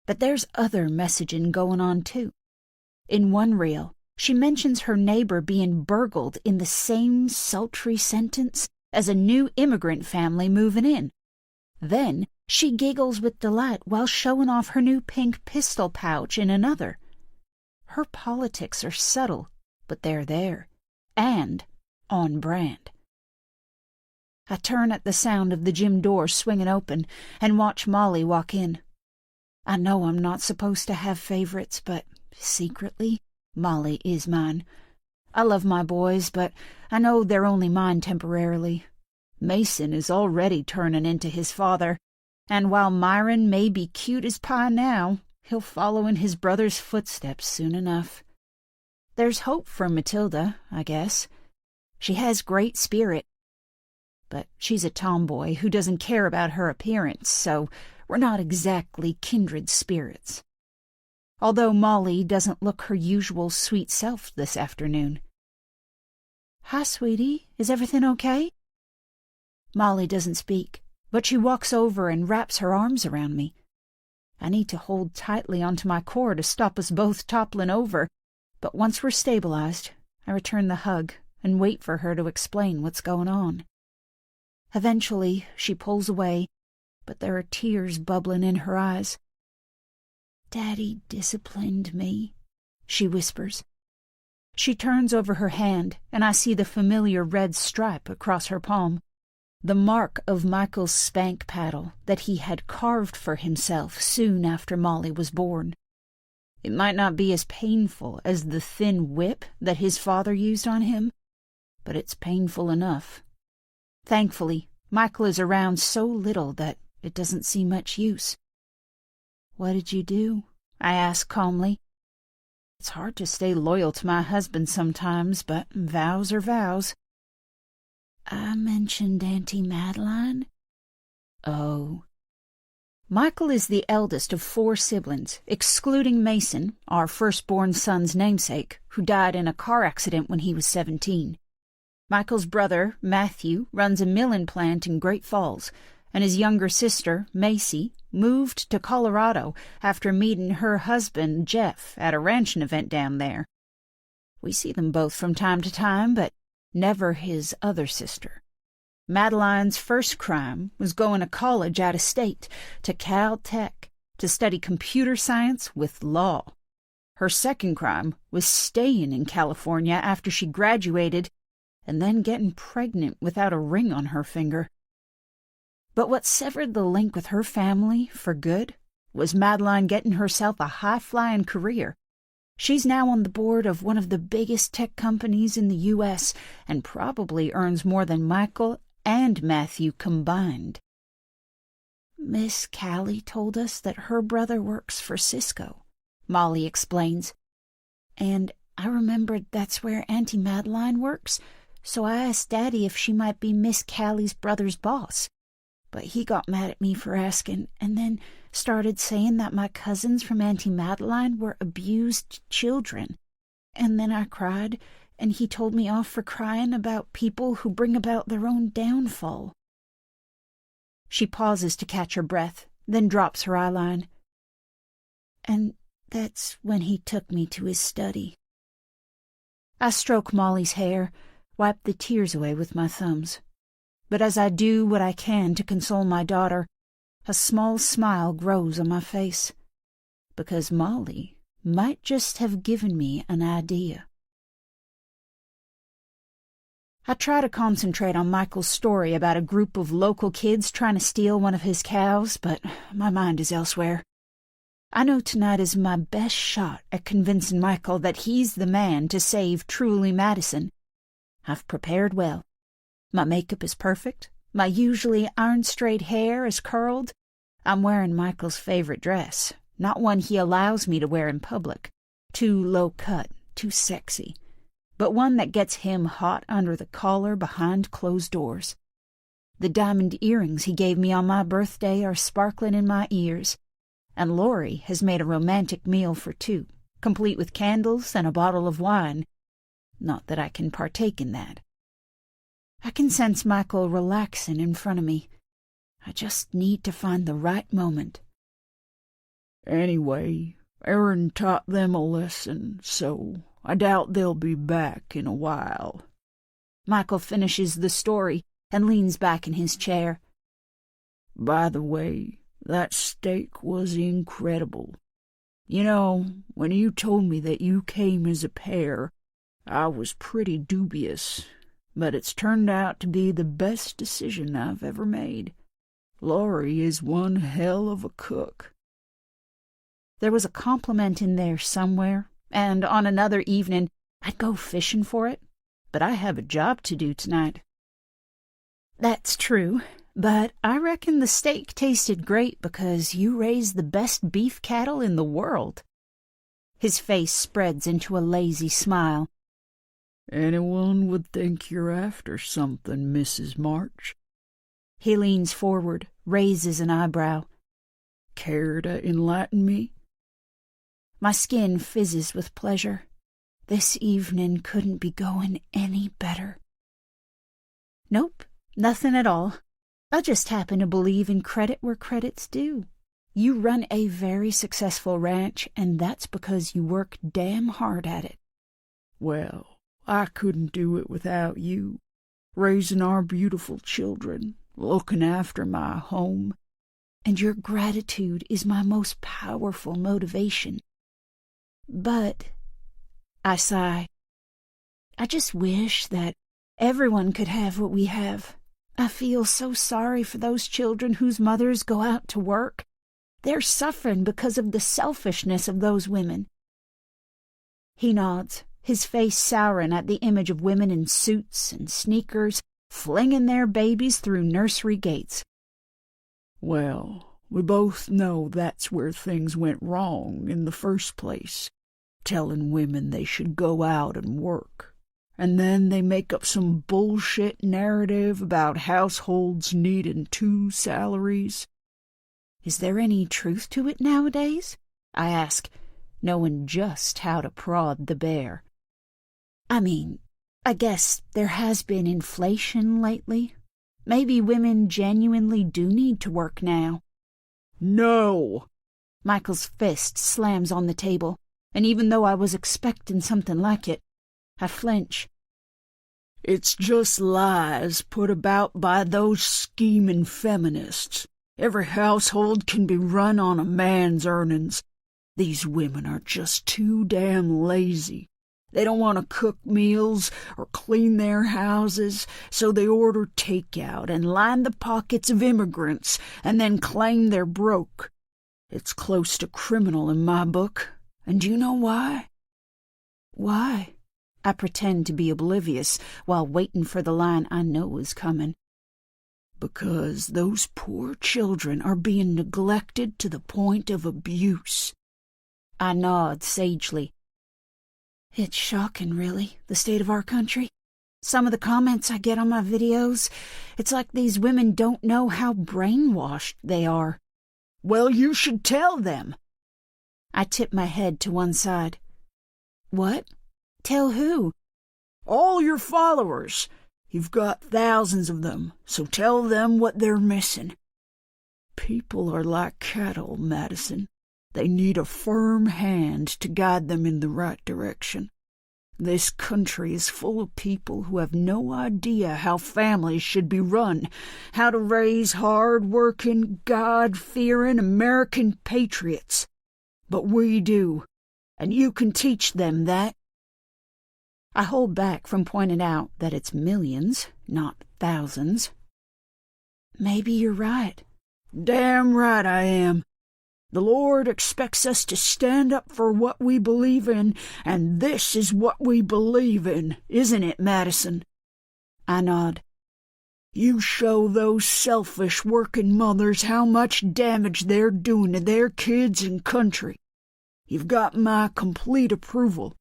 but there's other messaging going on too. In one reel, she mentions her neighbor being burgled in the same sultry sentence as a new immigrant family moving in. Then she giggles with delight while showing off her new pink pistol pouch in another. Her politics are subtle, but they're there, and on brand. I turn at the sound of the gym door swinging open and watch Molly walk in. I know I'm not supposed to have favorites, but secretly, Molly is mine. I love my boys, but I know they're only mine temporarily. Mason is already turning into his father, and while Myron may be cute as pie now, he'll follow in his brother's footsteps soon enough. There's hope for Matilda, I guess. She has great spirit, but she's a tomboy who doesn't care about her appearance, so we're not exactly kindred spirits. Although Molly doesn't look her usual sweet self this afternoon. "Hi, sweetie. Is everything okay?" Molly doesn't speak, but she walks over and wraps her arms around me. I need to hold tightly onto my core to stop us both toppling over, but once we're stabilized, I return the hug and wait for her to explain what's going on. Eventually, she pulls away, but there are tears bubbling in her eyes. "Daddy disciplined me," she whispers. She turns over her hand, and I see the familiar red stripe across her palm, the mark of Michael's spank paddle that he had carved for himself soon after Molly was born. It might not be as painful as the thin whip that his father used on him, but it's painful enough. Thankfully, Michael is around so little that it doesn't seem much use. "What did you do?" I ask calmly. It's hard to stay loyal to my husband sometimes, but vows are vows. "I mentioned Auntie Madeline." "Oh." Michael is the eldest of 4 siblings, excluding Mason, our firstborn son's namesake, who died in a car accident when he was 17. Michael's brother, Matthew, runs a milling plant in Great Falls, and his younger sister, Macy, moved to Colorado after meeting her husband, Jeff, at a ranching event down there. We see them both from time to time, but never his other sister. Madeline's first crime was going to college out of state, to Cal Tech, to study computer science with law. Her second crime was staying in California after she graduated and then getting pregnant without a ring on her finger. But what severed the link with her family for good was Madeline getting herself a high-flying career. She's now on the board of one of the biggest tech companies in the U.S. and probably earns more than Michael and Matthew combined. "Miss Callie told us that her brother works for Cisco," Molly explains. "And I remembered that's where Auntie Madeline works, so I asked Daddy if she might be Miss Callie's brother's boss. But he got mad at me for asking, and then started saying that my cousins from Auntie Madeline were abused children. And then I cried, and he told me off for crying about people who bring about their own downfall." She pauses to catch her breath, then drops her eyeline. "And that's when he took me to his study." I stroke Molly's hair, wipe the tears away with my thumbs. But as I do what I can to console my daughter, a small smile grows on my face, because Molly might just have given me an idea. I try to concentrate on Michael's story about a group of local kids trying to steal one of his cows, but my mind is elsewhere. I know tonight is my best shot at convincing Michael that he's the man to save Truly Madison. I've prepared well. My makeup is perfect. My usually iron-straight hair is curled. I'm wearing Michael's favorite dress, not one he allows me to wear in public. Too low-cut, too sexy, but one that gets him hot under the collar behind closed doors. The diamond earrings he gave me on my birthday are sparkling in my ears, and Lori has made a romantic meal for two, complete with candles and a bottle of wine. Not that I can partake in that. I can sense Michael relaxing in front of me. I just need to find the right moment. Anyway, Aaron taught them a lesson, so I doubt they'll be back in a while. Michael finishes the story and leans back in his chair. By the way, that steak was incredible. You know, when you told me that you came as a pair, I was pretty dubious, but it's turned out to be the best decision I've ever made. Lori is one hell of a cook. There was a compliment in there somewhere, and on another evening I'd go fishing for it, but I have a job to do tonight. That's true, but I reckon the steak tasted great because you raised the best beef cattle in the world. His face spreads into a lazy smile. Anyone would think you're after something, Mrs. March. He leans forward, raises an eyebrow. Care to enlighten me? My skin fizzes with pleasure. This evening couldn't be going any better. Nope, nothing at all. I just happen to believe in credit where credit's due. You run a very successful ranch, and that's because you work damn hard at it. Well, I couldn't do it without you. Raising our beautiful children, looking after my home. And your gratitude is my most powerful motivation. But, I sigh, I just wish that everyone could have what we have. I feel so sorry for those children whose mothers go out to work. They're suffering because of the selfishness of those women. He nods, his face souring at the image of women in suits and sneakers flinging their babies through nursery gates. Well, we both know that's where things went wrong in the first place, telling women they should go out and work. And then they make up some bullshit narrative about households needing 2 salaries. Is there any truth to it nowadays? I ask, knowing just how to prod the bear. I mean, I guess there has been inflation lately. Maybe women genuinely do need to work now. No! Michael's fist slams on the table, and even though I was expecting something like it, I flinch. It's just lies put about by those scheming feminists. Every household can be run on a man's earnings. These women are just too damn lazy. They don't want to cook meals or clean their houses, so they order takeout and line the pockets of immigrants and then claim they're broke. It's close to criminal in my book. And do you know why? Why? I pretend to be oblivious while waiting for the line I know is coming. Because those poor children are being neglected to the point of abuse. I nod sagely. It's shocking, really, the state of our country. Some of the comments I get on my videos, it's like these women don't know how brainwashed they are. Well, you should tell them. I tip my head to one side. What? Tell who? All your followers. You've got thousands of them, so tell them what they're missing. People are like cattle, Madison. They need a firm hand to guide them in the right direction. This country is full of people who have no idea how families should be run, how to raise hard-working, God-fearing American patriots. But we do, and you can teach them that. I hold back from pointing out that it's millions, not thousands. Maybe you're right. Damn right I am. The Lord expects us to stand up for what we believe in, and this is what we believe in, isn't it, Madison? I nod. You show those selfish working mothers how much damage they're doing to their kids and country. You've got my complete approval.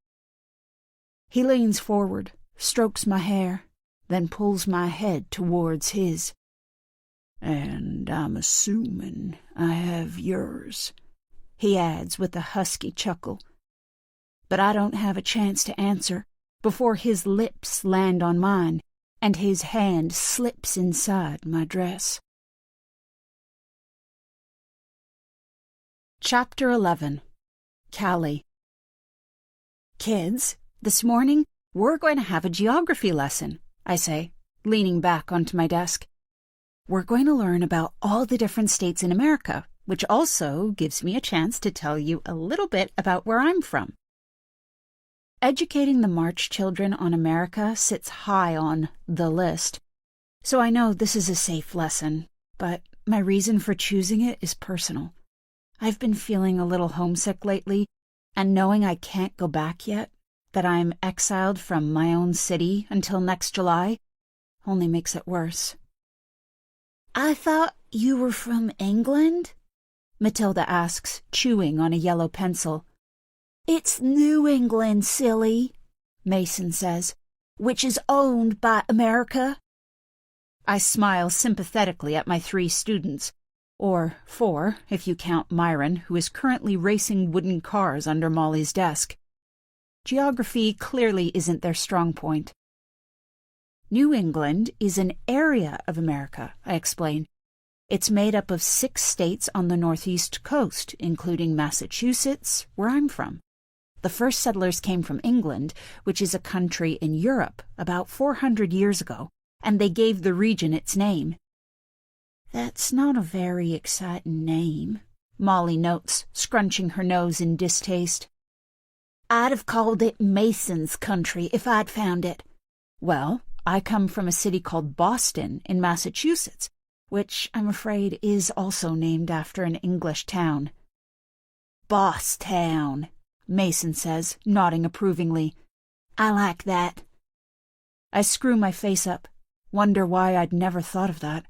He leans forward, strokes my hair, then pulls my head towards his. And I'm assuming I have yours, he adds with a husky chuckle. But I don't have a chance to answer before his lips land on mine and his hand slips inside my dress. Chapter 11. Callie. Kids, this morning we're going to have a geography lesson, I say, leaning back onto my desk. We're going to learn about all the different states in America, which also gives me a chance to tell you a little bit about where I'm from. Educating the March children on America sits high on the list, so I know this is a safe lesson, but my reason for choosing it is personal. I've been feeling a little homesick lately, and knowing I can't go back yet, that I'm exiled from my own city until next July, only makes it worse. I thought you were from England? Matilda asks, chewing on a yellow pencil. It's New England, silly, Mason says, which is owned by America. I smile sympathetically at my 3 students, or 4 if you count Myron, who is currently racing wooden cars under Molly's desk. Geography clearly isn't their strong point. New England is an area of America, I explain. It's made up of 6 states on the northeast coast, including Massachusetts, where I'm from. The first settlers came from England, which is a country in Europe, about 400 years ago, and they gave the region its name. That's not a very exciting name, Molly notes, scrunching her nose in distaste. I'd have called it Mason's country if I'd found it. Well, I come from a city called Boston in Massachusetts, which I'm afraid is also named after an English town. Bosstown, Mason says, nodding approvingly. I like that. I screw my face up, wonder why I'd never thought of that.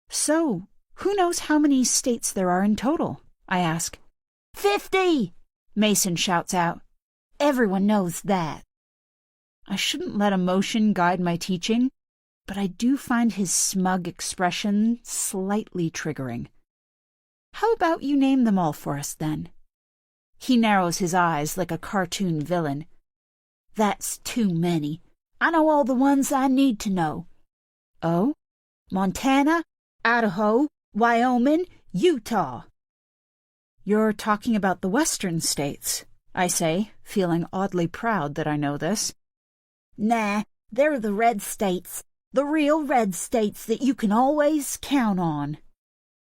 So, who knows how many states there are in total? I ask. 50! Mason shouts out. Everyone knows that. I shouldn't let emotion guide my teaching, but I do find his smug expression slightly triggering. How about you name them all for us, then? He narrows his eyes like a cartoon villain. That's too many. I know all the ones I need to know. Oh? Montana, Idaho, Wyoming, Utah. You're talking about the western states, I say, feeling oddly proud that I know this. Nah, they're the red states. The real red states that you can always count on.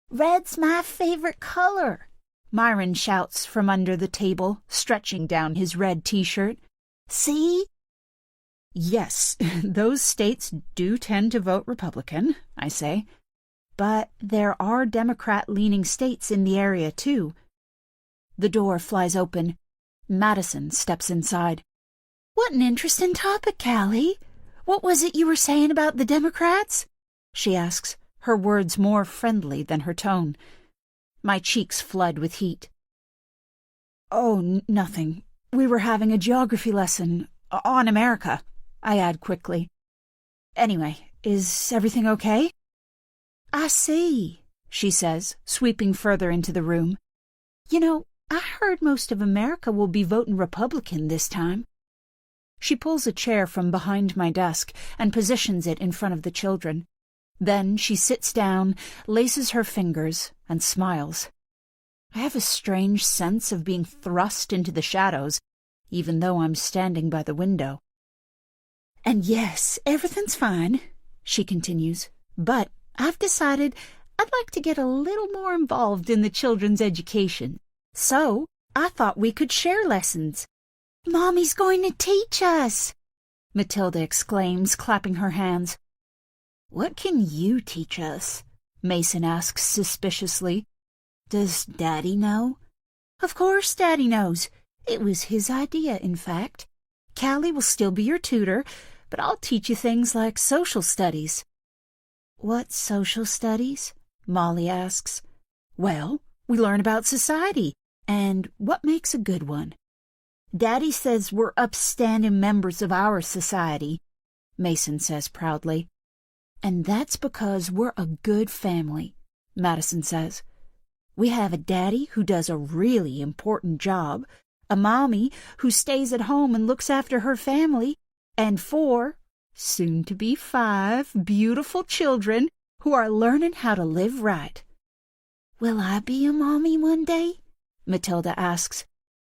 Red's my favorite color, Myron shouts from under the table, stretching down his red t-shirt. See? Yes, those states do tend to vote Republican, I say. But there are Democrat-leaning states in the area, too. The door flies open. Madison steps inside. What an interesting topic, Callie. What was it you were saying about the Democrats? She asks, her words more friendly than her tone. My cheeks flood with heat. Oh, nothing. We were having a geography lesson on America, I add quickly. Anyway, is everything okay? I see, she says, sweeping further into the room. You know, I heard most of America will be voting Republican this time. She pulls a chair from behind my desk and positions it in front of the children. Then she sits down, laces her fingers, and smiles. I have a strange sense of being thrust into the shadows, even though I'm standing by the window. "And yes, everything's fine," she continues, "but I've decided I'd like to get a little more involved in the children's education. So I thought we could share lessons." "Mommy's going to teach us!" Matilda exclaims, clapping her hands. "What can you teach us?" Mason asks suspiciously. "Does Daddy know?" "Of course Daddy knows. It was his idea, in fact. Callie will still be your tutor, but I'll teach you things like social studies." "What social studies?" Molly asks. "Well, we learn about society and what makes a good one." "Daddy says we're upstanding members of our society," Mason says proudly. "And that's because we're a good family," Madison says. "We have a daddy who does a really important job, a mommy who stays at home and looks after her family, and 4, soon to be 5, beautiful children who are learning how to live right." "Will I be a mommy one day?" Matilda asks.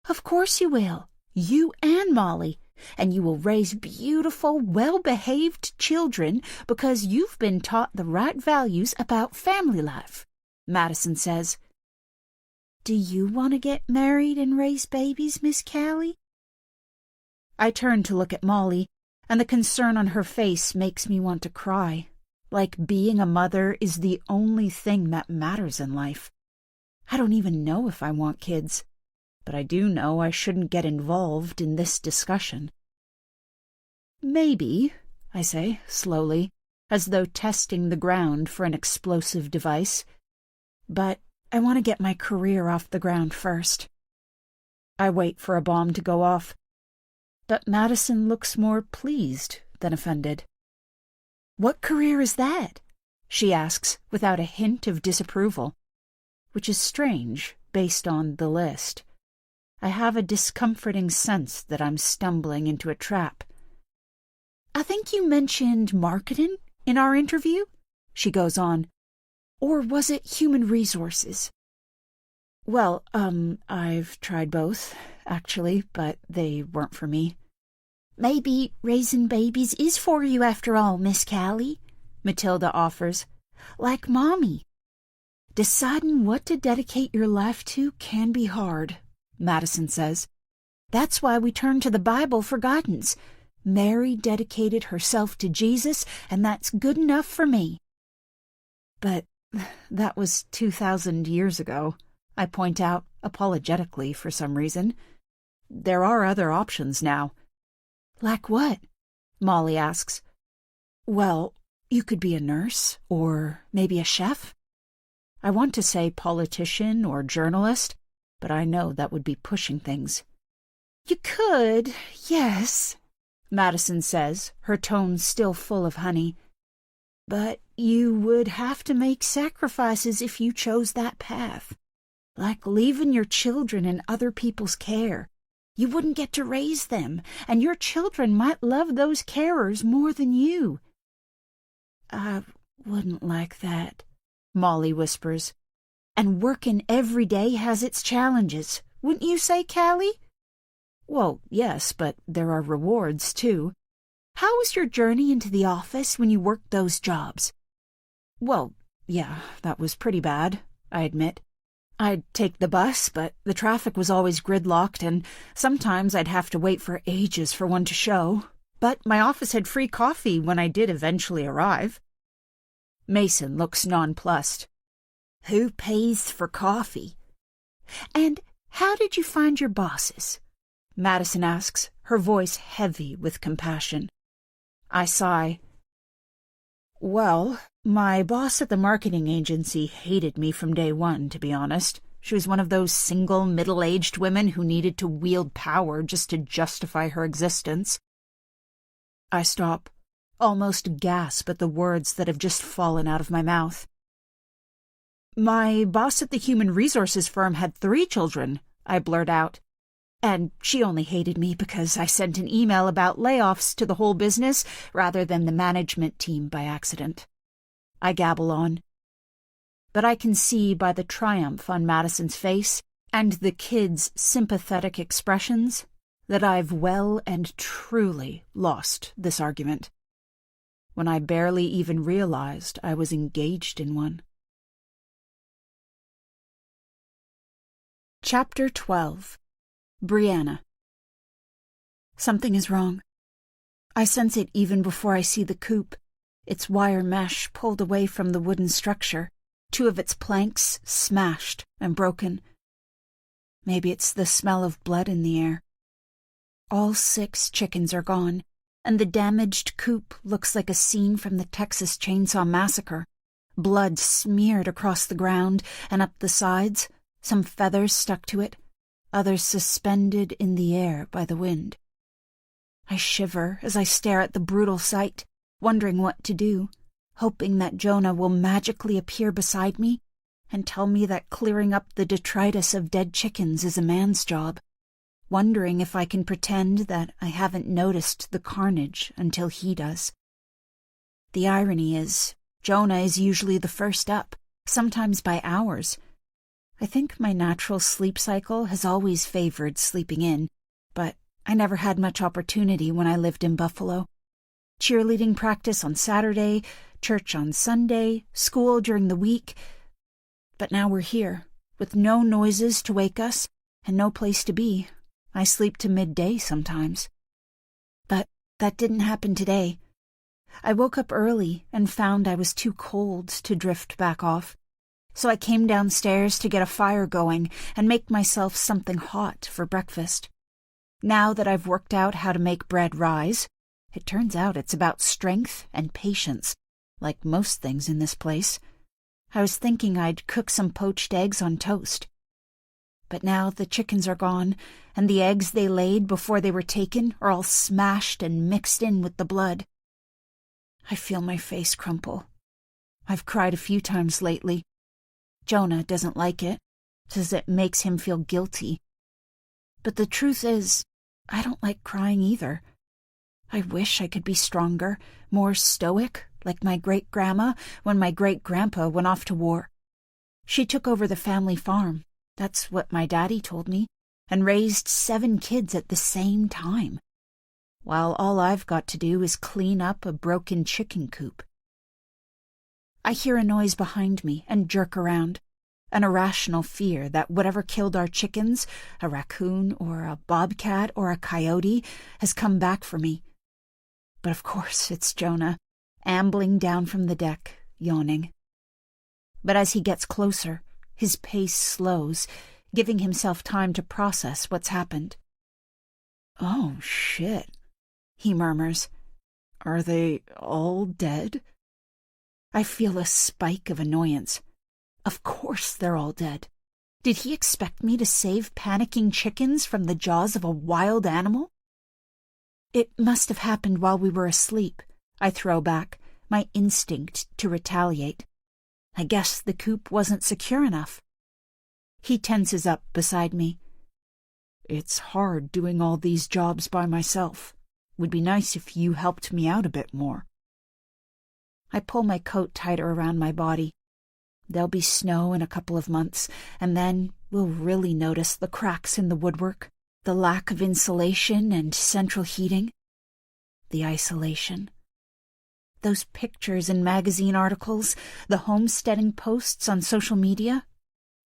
"Of course you will. You and Molly. And you will raise beautiful, well-behaved children because you've been taught the right values about family life," Madison says. "Do you want to get married and raise babies, Miss Callie?" I turn to look at Molly, and the concern on her face makes me want to cry, like being a mother is the only thing that matters in life. I don't even know if I want kids, but I do know I shouldn't get involved in this discussion. "Maybe," I say slowly, as though testing the ground for an explosive device. "But I want to get my career off the ground first." I wait for a bomb to go off, but Madison looks more pleased than offended. "What career is that?" she asks without a hint of disapproval, which is strange based on the list. I have a discomforting sense that I'm stumbling into a trap. "I think you mentioned marketing in our interview," she goes on. "Or was it human resources?" "Well, I've tried both, actually, but they weren't for me." "Maybe raising babies is for you after all, Miss Callie," Matilda offers. "Like Mommy." "Deciding what to dedicate your life to can be hard," Madison says. "That's why we turn to the Bible for guidance. Mary dedicated herself to Jesus, and that's good enough for me." "But that was 2,000 years ago," I point out, apologetically for some reason. "There are other options now." "Like what?" Molly asks. "Well, you could be a nurse, or maybe a chef." I want to say politician or journalist, but I know that would be pushing things. "You could, yes," Madison says, her tone still full of honey. "But you would have to make sacrifices if you chose that path, like leaving your children in other people's care. You wouldn't get to raise them, and your children might love those carers more than you." "I wouldn't like that," Molly whispers. "And working every day has its challenges, wouldn't you say, Callie?" "Well, yes, but there are rewards, too." "How was your journey into the office when you worked those jobs?" "Well, yeah, that was pretty bad, I admit. I'd take the bus, but the traffic was always gridlocked, and sometimes I'd have to wait for ages for one to show. But my office had free coffee when I did eventually arrive." Mason looks nonplussed. "Who pays for coffee?" "And how did you find your bosses?" Madison asks, her voice heavy with compassion. I sigh. "Well, my boss at the marketing agency hated me from day one, to be honest. She was one of those single, middle-aged women who needed to wield power just to justify her existence." I stop, almost gasp at the words that have just fallen out of my mouth. "My boss at the human resources firm had 3 children, I blurt out. "And she only hated me because I sent an email about layoffs to the whole business rather than the management team by accident." I gabble on. But I can see by the triumph on Madison's face and the kids' sympathetic expressions that I've well and truly lost this argument, when I barely even realized I was engaged in one. Chapter 12. Brianna. Something is wrong. I sense it even before I see the coop, its wire mesh pulled away from the wooden structure, 2 of its planks smashed and broken. Maybe it's the smell of blood in the air. All 6 chickens are gone, and the damaged coop looks like a scene from the Texas Chainsaw Massacre. Blood smeared across the ground and up the sides, some feathers stuck to it, others suspended in the air by the wind. I shiver as I stare at the brutal sight, wondering what to do, hoping that Jonah will magically appear beside me and tell me that clearing up the detritus of dead chickens is a man's job, wondering if I can pretend that I haven't noticed the carnage until he does. The irony is, Jonah is usually the first up, sometimes by hours. I think my natural sleep cycle has always favored sleeping in, but I never had much opportunity when I lived in Buffalo. Cheerleading practice on Saturday, church on Sunday, school during the week. But now we're here, with no noises to wake us and no place to be. I sleep to midday sometimes. But that didn't happen today. I woke up early and found I was too cold to drift back off. So I came downstairs to get a fire going and make myself something hot for breakfast. Now that I've worked out how to make bread rise, it turns out it's about strength and patience, like most things in this place. I was thinking I'd cook some poached eggs on toast. But now the chickens are gone, and the eggs they laid before they were taken are all smashed and mixed in with the blood. I feel my face crumple. I've cried a few times lately. Jonah doesn't like it, says it makes him feel guilty. But the truth is, I don't like crying either. I wish I could be stronger, more stoic, like my great-grandma when my great-grandpa went off to war. She took over the family farm, that's what my daddy told me, and raised 7 kids at the same time, while all I've got to do is clean up a broken chicken coop. I hear a noise behind me and jerk around, an irrational fear that whatever killed our chickens, a raccoon or a bobcat or a coyote, has come back for me. But of course it's Jonah, ambling down from the deck, yawning. But as he gets closer, his pace slows, giving himself time to process what's happened. "Oh, shit," he murmurs. "Are they all dead?" I feel a spike of annoyance. Of course they're all dead. Did he expect me to save panicking chickens from the jaws of a wild animal? It must have happened while we were asleep, I throw back, my instinct to retaliate. I guess the coop wasn't secure enough. He tenses up beside me. "It's hard doing all these jobs by myself. Would be nice if you helped me out a bit more." I pull my coat tighter around my body. There'll be snow in a couple of months, and then we'll really notice the cracks in the woodwork, the lack of insulation and central heating, the isolation. Those pictures in magazine articles, the homesteading posts on social media,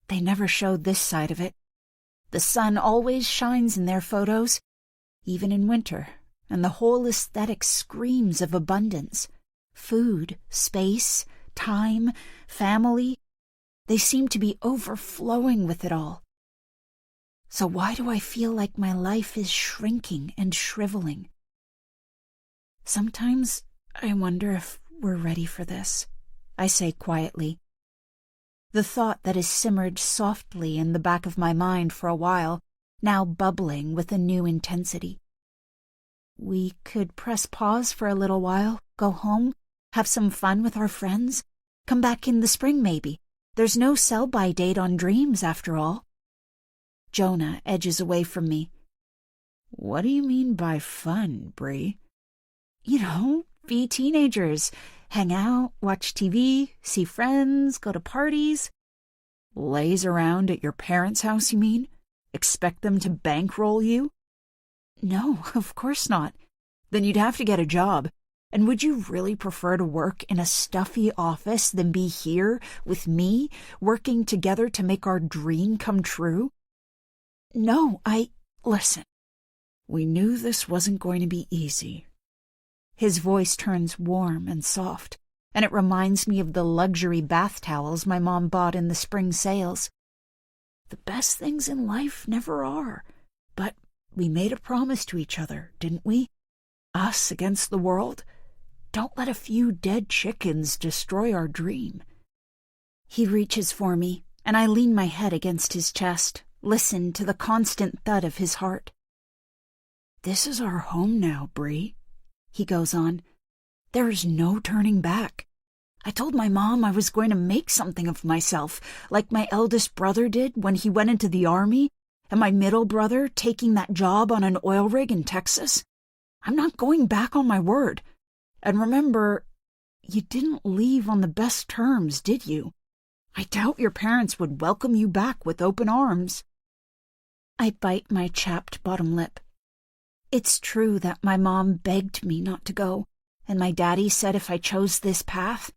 they never showed this side of it. The sun always shines in their photos, even in winter, and the whole aesthetic screams of abundance. Food, space, time, family, they seem to be overflowing with it all. So why do I feel like my life is shrinking and shriveling? Sometimes I wonder if we're ready for this, I say quietly. The thought that has simmered softly in the back of my mind for a while, now bubbling with a new intensity. We could press pause for a little while, go home, have some fun with our friends, come back in the spring maybe. There's no sell-by date on dreams after all. Jonah edges away from me. "What do you mean by fun, Bree?" You know, be teenagers, hang out, watch TV, see friends, go to parties. "Laze around at your parents' house, you mean? Expect them to bankroll you?" No, of course not. Then you'd have to get a job. And would you really prefer to work in a stuffy office than be here with me, working together to make our dream come true? No, listen. We knew this wasn't going to be easy. His voice turns warm and soft, and it reminds me of the luxury bath towels my mom bought in the spring sales. The best things in life never are, but we made a promise to each other, didn't we? Us against the world. Don't let a few dead chickens destroy our dream. He reaches for me, and I lean my head against his chest, listen to the constant thud of his heart. This is our home now, Bree, he goes on. There is no turning back. I told my mom I was going to make something of myself, like my eldest brother did when he went into the army, and my middle brother taking that job on an oil rig in Texas. I'm not going back on my word. And remember, you didn't leave on the best terms, did you? I doubt your parents would welcome you back with open arms. I bite my chapped bottom lip. It's true that my mom begged me not to go, and my daddy said if I chose this path,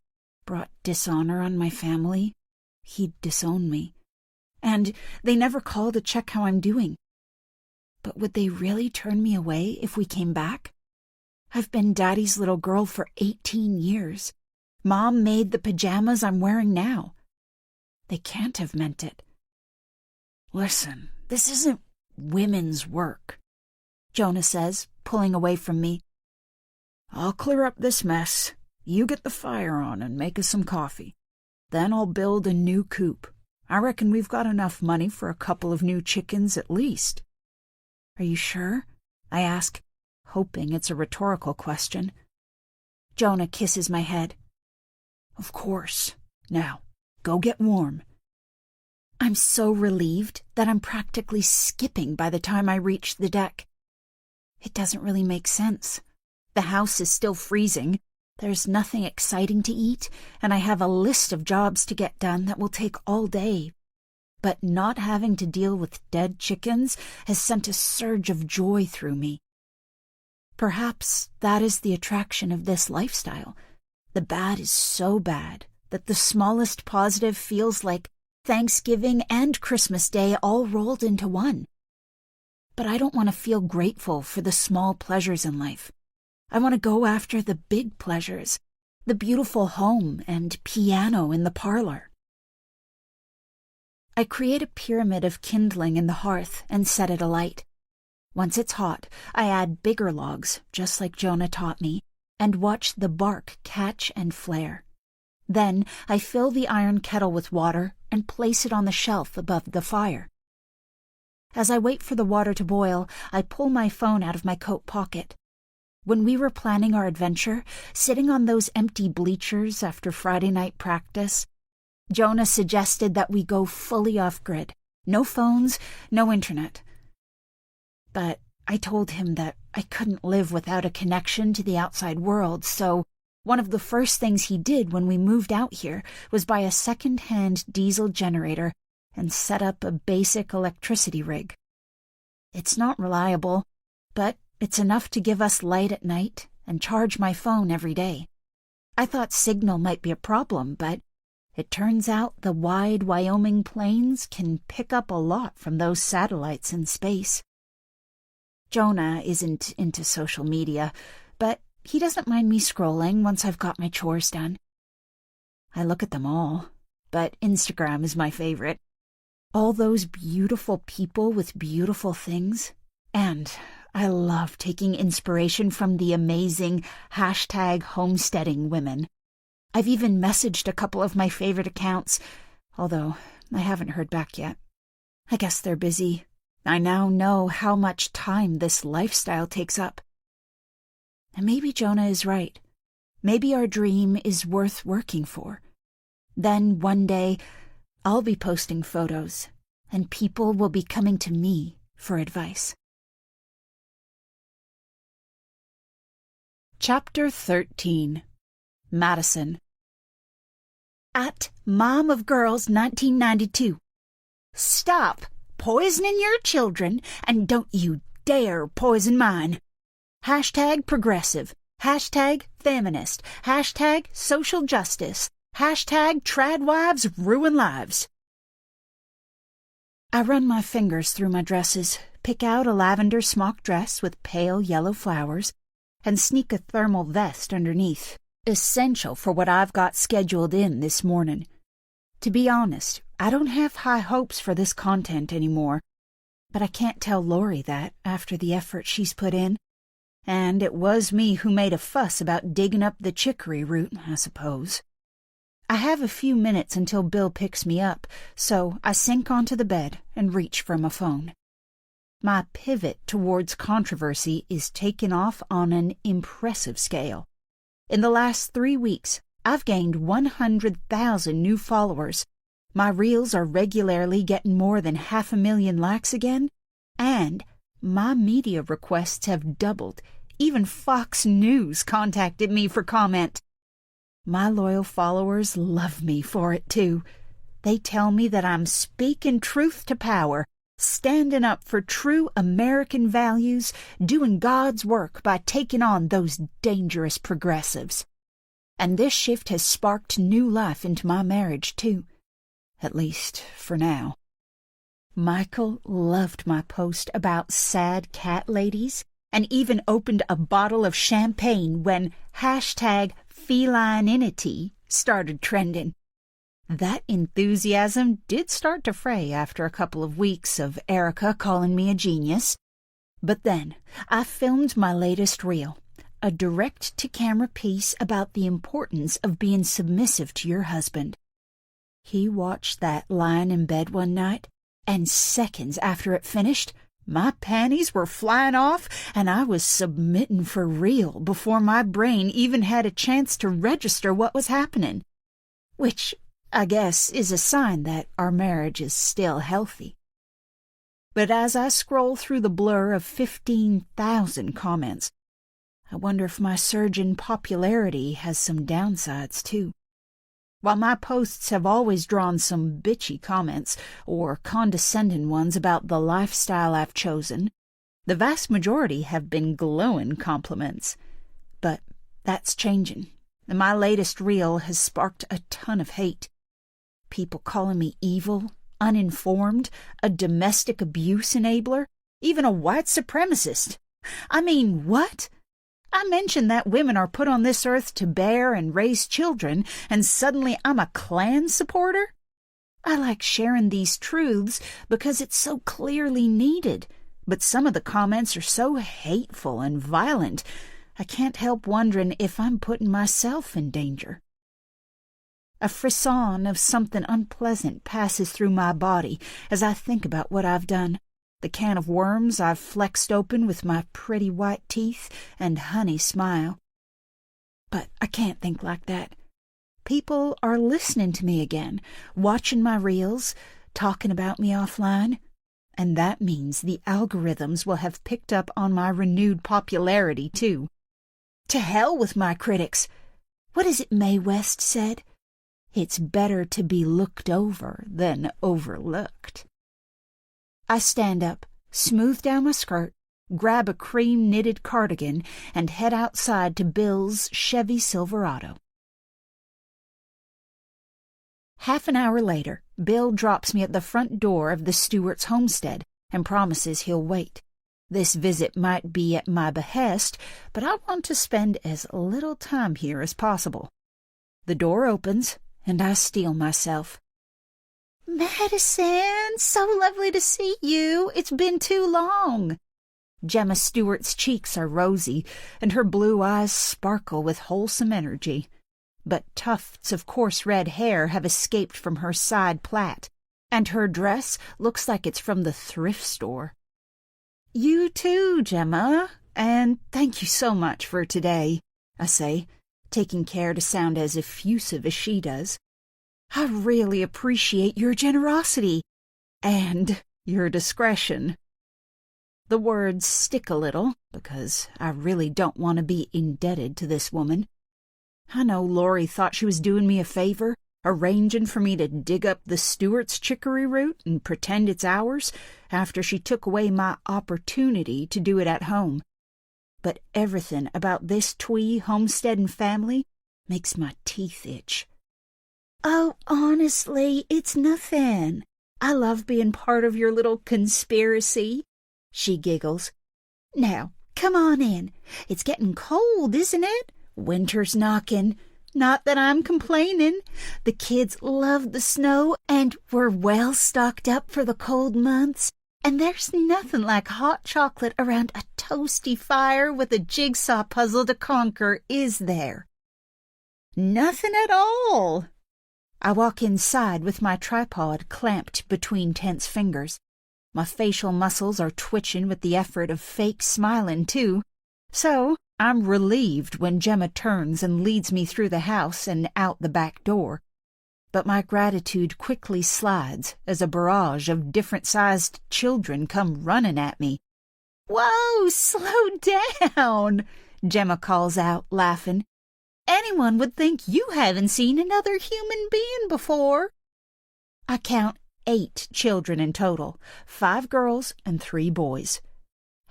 brought dishonor on my family, he'd disown me. And they never call to check how I'm doing. But would they really turn me away if we came back? I've been Daddy's little girl for 18 years. Mom made the pajamas I'm wearing now. They can't have meant it. Listen, this isn't women's work, Jonah says, pulling away from me. I'll clear up this mess. You get the fire on and make us some coffee. Then I'll build a new coop. I reckon we've got enough money for a couple of new chickens at least. Are you sure? I ask, hoping it's a rhetorical question. Jonah kisses my head. Of course. Now, go get warm. I'm so relieved that I'm practically skipping by the time I reach the deck. It doesn't really make sense. The house is still freezing. There's nothing exciting to eat, and I have a list of jobs to get done that will take all day. But not having to deal with dead chickens has sent a surge of joy through me. Perhaps that is the attraction of this lifestyle. The bad is so bad that the smallest positive feels like Thanksgiving and Christmas Day all rolled into one. But I don't want to feel grateful for the small pleasures in life. I want to go after the big pleasures, the beautiful home and piano in the parlor. I create a pyramid of kindling in the hearth and set it alight. Once it's hot, I add bigger logs, just like Jonah taught me, and watch the bark catch and flare. Then I fill the iron kettle with water and place it on the shelf above the fire. As I wait for the water to boil, I pull my phone out of my coat pocket. When we were planning our adventure, sitting on those empty bleachers after Friday night practice, Jonah suggested that we go fully off-grid. No phones, no internet. But I told him that I couldn't live without a connection to the outside world, so one of the first things he did when we moved out here was buy a second-hand diesel generator and set up a basic electricity rig. It's not reliable, but it's enough to give us light at night and charge my phone every day. I thought signal might be a problem, but it turns out the wide Wyoming plains can pick up a lot from those satellites in space. Jonah isn't into social media, but he doesn't mind me scrolling once I've got my chores done. I look at them all, but Instagram is my favorite. All those beautiful people with beautiful things, and I love taking inspiration from the amazing #homesteading women. I've even messaged a couple of my favorite accounts, although I haven't heard back yet. I guess they're busy. I now know how much time this lifestyle takes up. And maybe Jonah is right. Maybe our dream is worth working for. Then one day, I'll be posting photos, and people will be coming to me for advice. Chapter 13. Madison. At Mom of Girls 1992. Stop poisoning your children, and don't you dare poison mine. Hashtag progressive. Hashtag feminist. Hashtag social justice. Hashtag tradwives ruin lives. I run my fingers through my dresses, pick out a lavender smock dress with pale yellow flowers, and sneak a thermal vest underneath, essential for what I've got scheduled in this morning. To be honest, I don't have high hopes for this content anymore, but I can't tell Lori that after the effort she's put in. And it was me who made a fuss about digging up the chicory root, I suppose. I have a few minutes until Bill picks me up, so I sink onto the bed and reach for my phone. My pivot towards controversy is taken off on an impressive scale. In the last 3 weeks, I've gained 100,000 new followers. My reels are regularly getting more than 500,000 likes again, and my media requests have doubled. Even Fox News contacted me for comment. My loyal followers love me for it, too. They tell me that I'm speaking truth to power, standing up for true American values, doing God's work by taking on those dangerous progressives. And this shift has sparked new life into my marriage, too. At least, for now. Michael loved my post about sad cat ladies and even opened a bottle of champagne when hashtag felininity started trending. That enthusiasm did start to fray after a couple of weeks of Erica calling me a genius. But then I filmed my latest reel, a direct-to-camera piece about the importance of being submissive to your husband. He watched that lying in bed one night, and seconds after it finished, my panties were flying off and I was submitting for real before my brain even had a chance to register what was happening. Which, I guess, is a sign that our marriage is still healthy. But as I scroll through the blur of 15,000 comments, I wonder if my surge in popularity has some downsides, too. While my posts have always drawn some bitchy comments or condescending ones about the lifestyle I've chosen, the vast majority have been glowing compliments. But that's changing, and my latest reel has sparked a ton of hate. People calling me evil, uninformed, a domestic abuse enabler, even a white supremacist. I mean, what? I mentioned that women are put on this earth to bear and raise children, and suddenly I'm a Klan supporter? I like sharing these truths because it's so clearly needed, but some of the comments are so hateful and violent, I can't help wondering if I'm putting myself in danger. A frisson of something unpleasant passes through my body as I think about what I've done. The can of worms I've flexed open with my pretty white teeth and honey smile. But I can't think like that. People are listening to me again, watching my reels, talking about me offline, and that means the algorithms will have picked up on my renewed popularity, too. To hell with my critics. What is it Mae West said? It's better to be looked over than overlooked. I stand up, smooth down my skirt, grab a cream-knitted cardigan, and head outside to Bill's Chevy Silverado. Half an hour later, Bill drops me at the front door of the Stewart's homestead and promises he'll wait. This visit might be at my behest, but I want to spend as little time here as possible. The door opens, and I steel myself. "Madison, so lovely to see you. It's been too long." Gemma Stewart's cheeks are rosy, and her blue eyes sparkle with wholesome energy. But tufts of coarse red hair have escaped from her side plait, and her dress looks like it's from the thrift store. "You too, Gemma, and thank you so much for today," I say, taking care to sound as effusive as she does. "I really appreciate your generosity and your discretion." The words stick a little, because I really don't want to be indebted to this woman. I know Lori thought she was doing me a favor, arranging for me to dig up the Stewart's chicory root and pretend it's ours after she took away my opportunity to do it at home. But everything about this twee homesteading family makes my teeth itch. Oh, honestly, it's nothing. I love being part of your little conspiracy, she giggles. Now, come on in. It's getting cold, isn't it? Winter's knocking. Not that I'm complaining. The kids love the snow, and we're well stocked up for the cold months. And there's nothing like hot chocolate around a toasty fire with a jigsaw puzzle to conquer, is there? Nothing at all. I walk inside with my tripod clamped between tense fingers. My facial muscles are twitching with the effort of fake smiling, too. So I'm relieved when Gemma turns and leads me through the house and out the back door. But my gratitude quickly slides as a barrage of different-sized children come running at me. "Whoa, slow down," Gemma calls out, laughing. "Anyone would think you haven't seen another human being before." I count 8 children in total, 5 girls and 3 boys.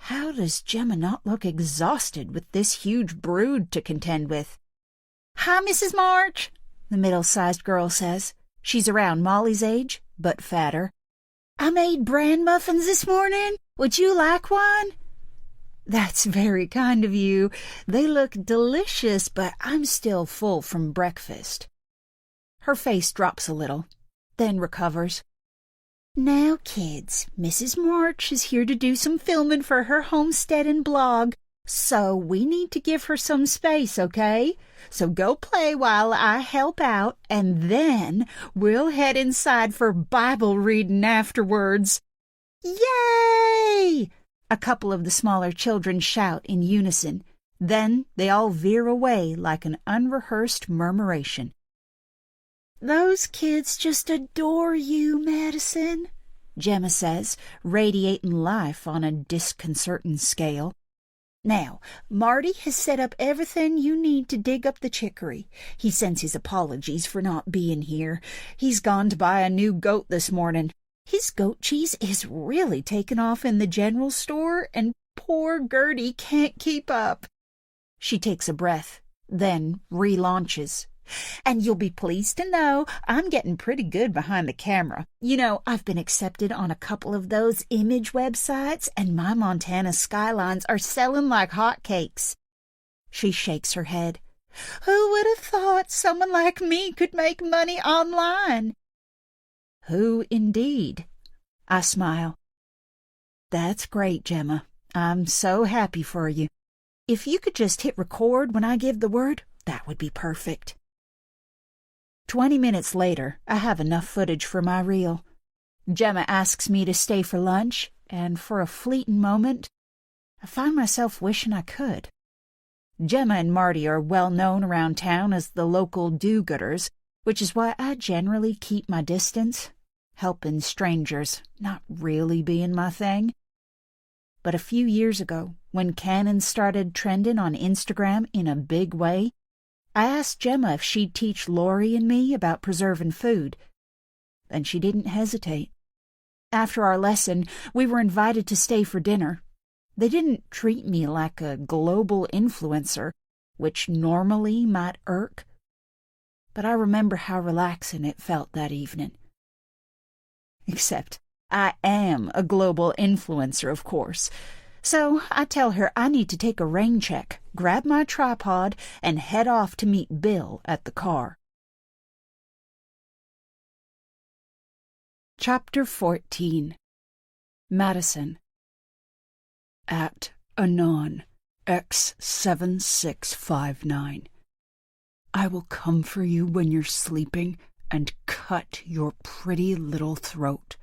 How does Gemma not look exhausted with this huge brood to contend with? "Hi, Mrs. March," the middle-sized girl says. She's around Molly's age, but fatter. "I made bran muffins this morning. Would you like one?" That's very kind of you. They look delicious, but I'm still full from breakfast. Her face drops a little, then recovers. "Now, kids, Mrs. March is here to do some filming for her homesteading blog, so we need to give her some space, okay? So go play while I help out, and then we'll head inside for Bible reading afterwards." "Yay!" A couple of the smaller children shout in unison. Then they all veer away like an unrehearsed murmuration. "Those kids just adore you, Madison," Gemma says, radiating life on a disconcerting scale. "Now, Marty has set up everything you need to dig up the chicory. He sends his apologies for not being here. He's gone to buy a new goat this morning. His goat cheese is really taken off in the general store, and poor Gertie can't keep up." She takes a breath, then relaunches. "And you'll be pleased to know I'm getting pretty good behind the camera. You know, I've been accepted on a couple of those image websites, and my Montana skylines are selling like hotcakes." She shakes her head. "Who would have thought someone like me could make money online?" "Who indeed?" I smile. "That's great, Gemma. I'm so happy for you. If you could just hit record when I give the word, that would be perfect." 20 minutes later, I have enough footage for my reel. Gemma asks me to stay for lunch, and for a fleeting moment, I find myself wishing I could. Gemma and Marty are well known around town as the local do-gooders, which is why I generally keep my distance, helping strangers not really being my thing. But a few years ago, when cannons started trending on Instagram in a big way, I asked Gemma if she'd teach Lori and me about preserving food. Then she didn't hesitate. After our lesson, we were invited to stay for dinner. They didn't treat me like a global influencer, which normally might irk. But I remember how relaxing it felt that evening. Except I am a global influencer, of course. So I tell her I need to take a rain check, grab my tripod, and head off to meet Bill at the car. Chapter 14. Madison. At anon, X7659. I will come for you when you're sleeping and cut your pretty little throat.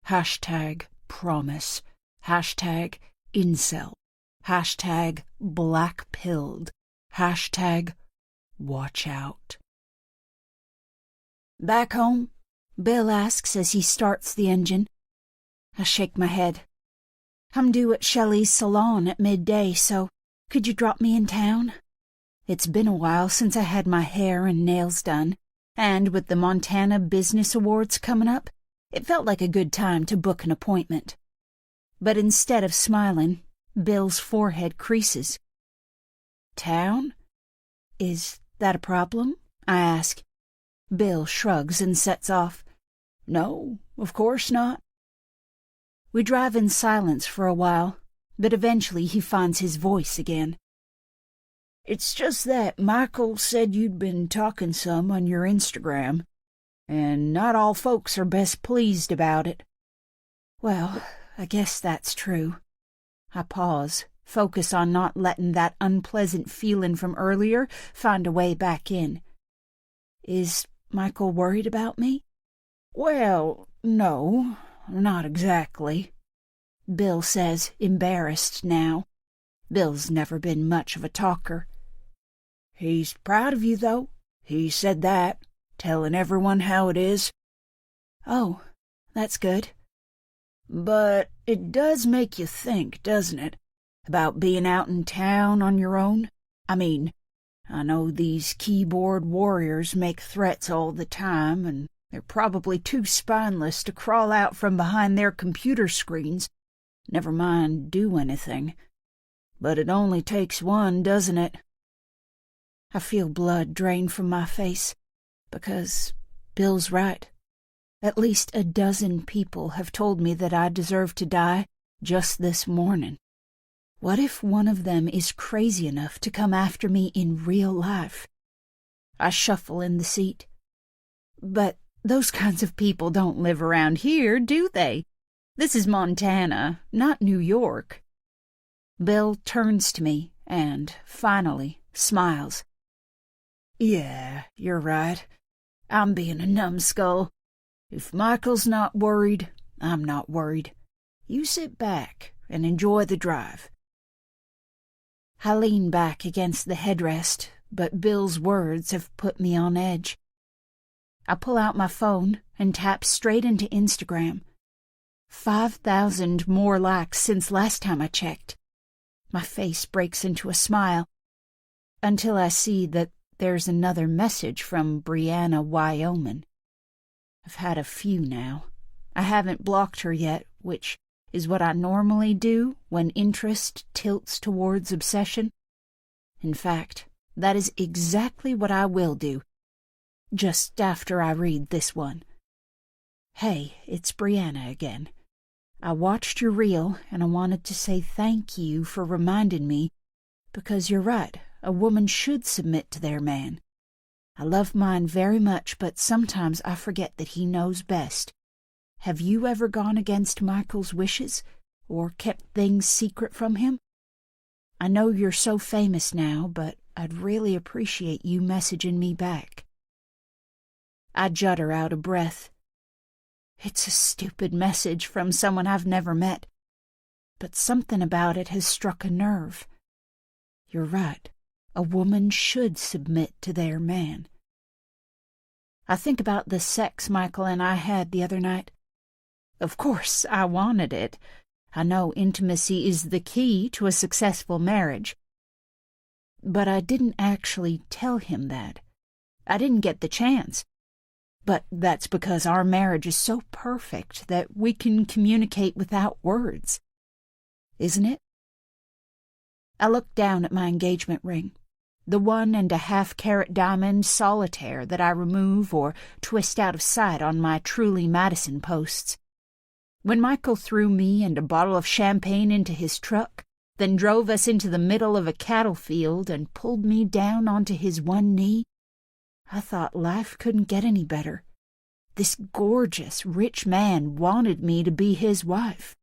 Hashtag promise. Hashtag incel. Hashtag black-pilled. Hashtag watch out. Back home? Bill asks as he starts the engine. I shake my head. I'm due at Shelley's salon at midday, so could you drop me in town? It's been a while since I had my hair and nails done. and with the Montana Business Awards coming up, it felt like a good time to book an appointment. But instead of smiling, Bill's forehead creases. "Town? Is that a problem?" I ask. Bill shrugs and sets off. "No, of course not." We drive in silence for a while, but eventually he finds his voice again. "It's just that Michael said you'd been talking some on your Instagram, and not all folks are best pleased about it." Well, I guess that's true. I pause, focus on not letting that unpleasant feeling from earlier find a way back in. Is Michael worried about me? "Well, no, not exactly," Bill says, embarrassed now. Bill's never been much of a talker. "He's proud of you, though. He said that, telling everyone how it is." "Oh, that's good." "But it does make you think, doesn't it, about being out in town on your own? I mean, I know these keyboard warriors make threats all the time, and they're probably too spineless to crawl out from behind their computer screens, never mind do anything. But it only takes one, doesn't it?" I feel blood drain from my face, because Bill's right. At least a dozen people have told me that I deserve to die just this morning. What if one of them is crazy enough to come after me in real life? I shuffle in the seat. But those kinds of people don't live around here, do they? This is Montana, not New York. Bill turns to me and, finally, smiles. "Yeah, you're right. I'm being a numbskull. If Michael's not worried, I'm not worried. You sit back and enjoy the drive." I lean back against the headrest, but Bill's words have put me on edge. I pull out my phone and tap straight into Instagram. 5,000 more likes since last time I checked. My face breaks into a smile, until I see that there's another message from Brianna, Wyoming. I've had a few now. I haven't blocked her yet, which is what I normally do when interest tilts towards obsession. In fact, that is exactly what I will do, just after I read this one. "Hey, it's Brianna again. I watched your reel, and I wanted to say thank you for reminding me, because you're right, a woman should submit to their man. I love mine very much, but sometimes I forget that he knows best. Have you ever gone against Michael's wishes, or kept things secret from him? I know you're so famous now, but I'd really appreciate you messaging me back." I judder out a breath. It's a stupid message from someone I've never met, but something about it has struck a nerve. You're right. A woman should submit to their man. I think about the sex Michael and I had the other night. Of course, I wanted it. I know intimacy is the key to a successful marriage. But I didn't actually tell him that. I didn't get the chance. But that's because our marriage is so perfect that we can communicate without words. Isn't it? I look down at my engagement ring, the 1.5-carat diamond solitaire that I remove or twist out of sight on my Truly Madison posts. When Michael threw me and a bottle of champagne into his truck, then drove us into the middle of a cattle field and pulled me down onto his one knee, I thought life couldn't get any better. This gorgeous, rich man wanted me to be his wife,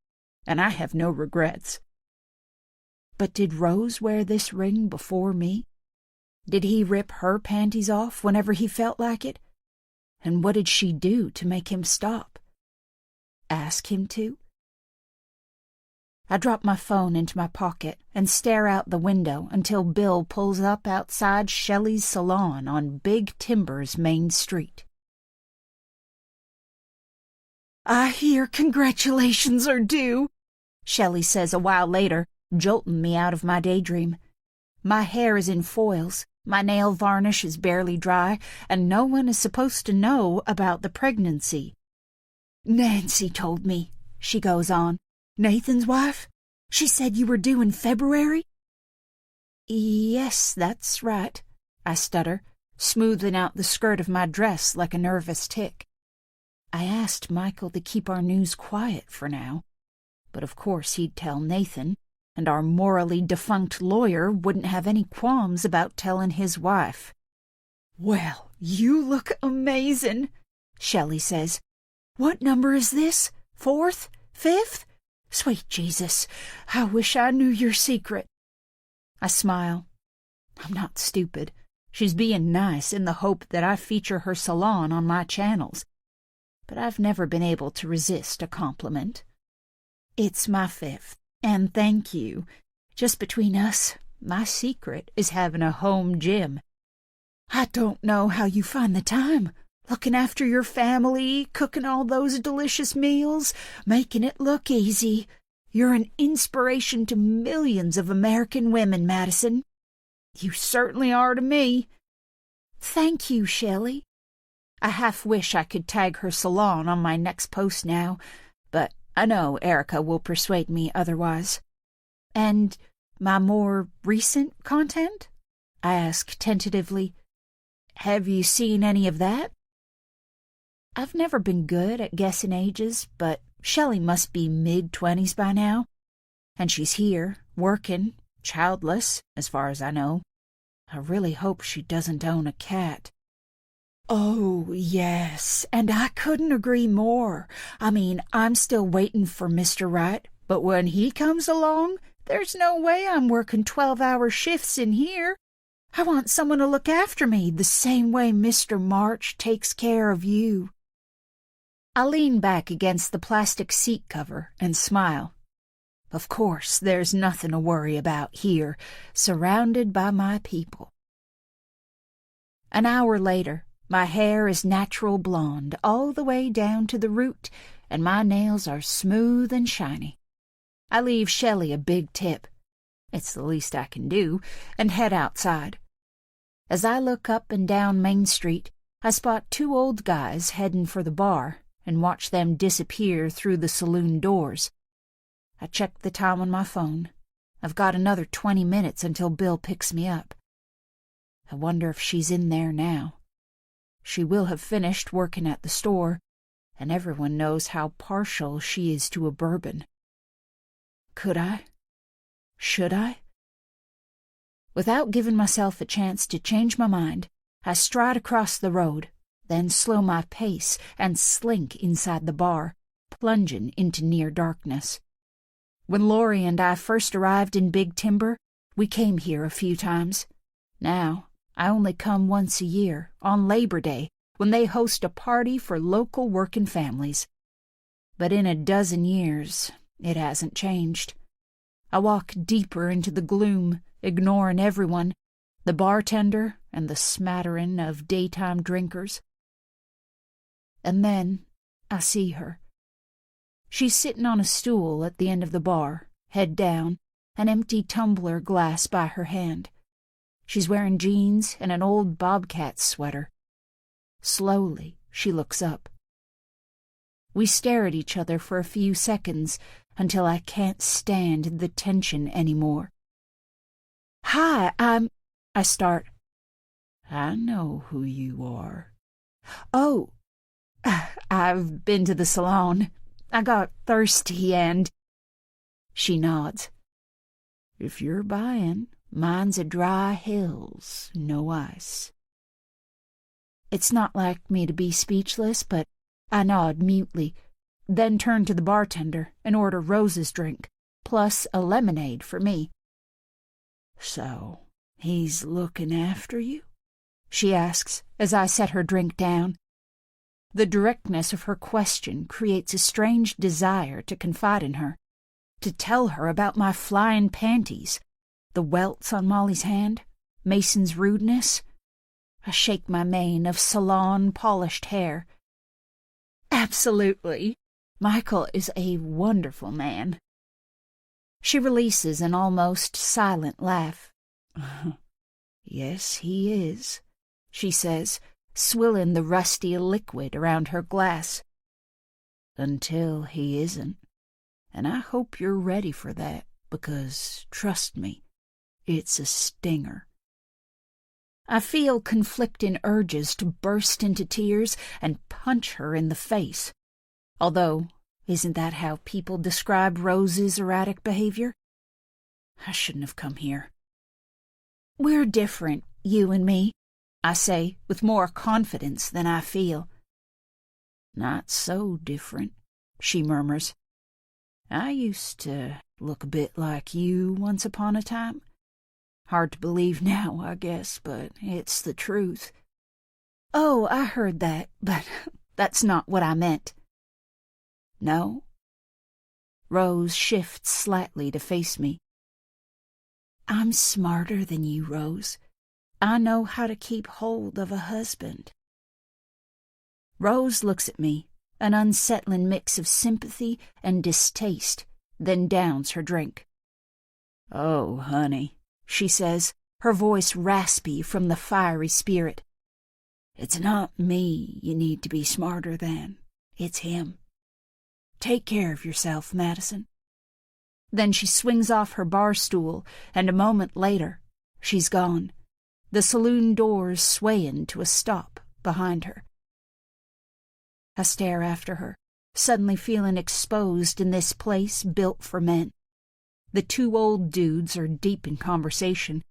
and I have no regrets. But did Rose wear this ring before me? Did he rip her panties off whenever he felt like it? And what did she do to make him stop? Ask him to? I drop my phone into my pocket and stare out the window until Bill pulls up outside Shelley's salon on Big Timber's main street. "I hear congratulations are due," Shelley says a while later, jolting me out of my daydream. My hair is in foils, My nail varnish is barely dry, and no one is supposed to know about the pregnancy. Nancy told me, she goes on. Nathan's wife? She said you were due in February? Yes, that's right, I stutter, smoothing out the skirt of my dress like a nervous tick. I asked Michael to keep our news quiet for now, but of course he'd tell Nathan, and our morally defunct lawyer wouldn't have any qualms about telling his wife. Well, you look amazing, Shelley says. What number is this? 4th? 5th? Sweet Jesus, I wish I knew your secret. I smile. I'm not stupid. She's being nice in the hope that I feature her salon on my channels. But I've never been able to resist a compliment. It's my 5th, and thank you. Just between us, my secret is having a home gym. I don't know how you find the time. Looking after your family, cooking all those delicious meals, making it look easy. You're an inspiration to millions of American women, Madison. You certainly are to me. Thank you, Shelley. I half wish I could tag her salon on my next post now, but I know Erica will persuade me otherwise. And my more recent content? I ask tentatively. Have you seen any of that? I've never been good at guessing ages, but Shelley must be mid-20s by now. And she's here, working, childless, as far as I know. I really hope she doesn't own a cat. Oh, yes, and I couldn't agree more. I mean, I'm still waiting for Mr. Right, but when he comes along, there's no way I'm working 12-hour shifts in here. I want someone to look after me the same way Mr. March takes care of you. I lean back against the plastic seat cover and smile. Of course, there's nothing to worry about here, surrounded by my people. An hour later, my hair is natural blonde all the way down to the root, and my nails are smooth and shiny. I leave Shelley a big tip. It's the least I can do, and head outside. As I look up and down Main Street, I spot 2 old guys heading for the bar and watch them disappear through the saloon doors. I check the time on my phone. I've got another 20 minutes until Bill picks me up. I wonder if she's in there now. She will have finished working at the store, and everyone knows how partial she is to a bourbon. Could I? Should I? Without giving myself a chance to change my mind, I stride across the road, then slow my pace and slink inside the bar, plunging into near darkness. When Lori and I first arrived in Big Timber, we came here a few times. Now, I only come once a year, on Labor Day, when they host a party for local working families. But in a dozen years, it hasn't changed. I walk deeper into the gloom, ignoring everyone, the bartender and the smattering of daytime drinkers. And then I see her. She's sitting on a stool at the end of the bar, head down, an empty tumbler glass by her hand. She's wearing jeans and an old Bobcat sweater. Slowly, she looks up. We stare at each other for a few seconds until I can't stand the tension anymore. Hi, I start. I know who you are. Oh, I've been to the salon. I got thirsty and... She nods. If you're buying, mine's a dry hills, no ice. It's not like me to be speechless, but I nod mutely, then turn to the bartender and order Rose's drink, plus a lemonade for me. So, he's looking after you? She asks as I set her drink down. The directness of her question creates a strange desire to confide in her, to tell her about my flying panties, the welts on Molly's hand, Mason's rudeness. I shake my mane of salon-polished hair. Absolutely. Michael is a wonderful man. She releases an almost silent laugh. Yes, he is, she says, swilling the rusty liquid around her glass. Until he isn't. And I hope you're ready for that, because, trust me, it's a stinger. I feel conflicting urges to burst into tears and punch her in the face. Although, isn't that how people describe Rose's erratic behavior? I shouldn't have come here. We're different, you and me, I say, with more confidence than I feel. Not so different, she murmurs. I used to look a bit like you once upon a time. Hard to believe now, I guess, but it's the truth. Oh, I heard that, but that's not what I meant. No? Rose shifts slightly to face me. I'm smarter than you, Rose. I know how to keep hold of a husband. Rose looks at me, an unsettling mix of sympathy and distaste, then downs her drink. Oh, honey, she says, her voice raspy from the fiery spirit. It's not me you need to be smarter than. It's him. Take care of yourself, Madison. Then she swings off her bar stool, and a moment later, she's gone, the saloon doors swaying to a stop behind her. I stare after her, suddenly feeling exposed in this place built for men. The two old dudes are deep in conversation,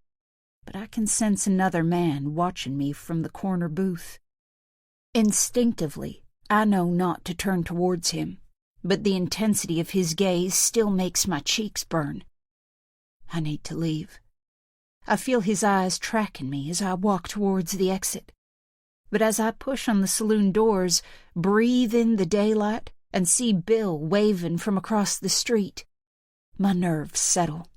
but I can sense another man watching me from the corner booth. Instinctively, I know not to turn towards him, but the intensity of his gaze still makes my cheeks burn. I need to leave. I feel his eyes tracking me as I walk towards the exit. But as I push on the saloon doors, breathe in the daylight, and see Bill waving from across the street, my nerves settle.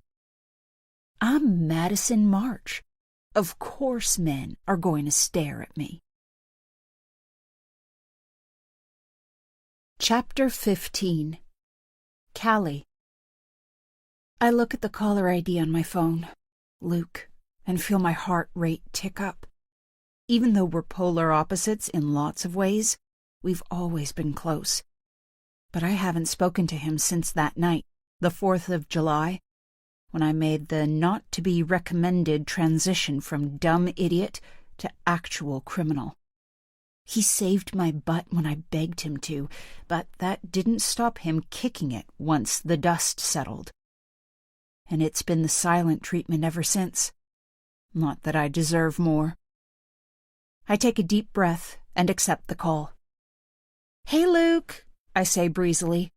I'm Madison March. Of course men are going to stare at me. Chapter 15. Callie. I look at the caller ID on my phone, Luke, and feel my heart rate tick up. Even though we're polar opposites in lots of ways, we've always been close. But I haven't spoken to him since that night, the 4th of July, when I made the not-to-be-recommended transition from dumb idiot to actual criminal. He saved my butt when I begged him to, but that didn't stop him kicking it once the dust settled. And it's been the silent treatment ever since. Not that I deserve more. I take a deep breath and accept the call. Hey, Luke, I say breezily.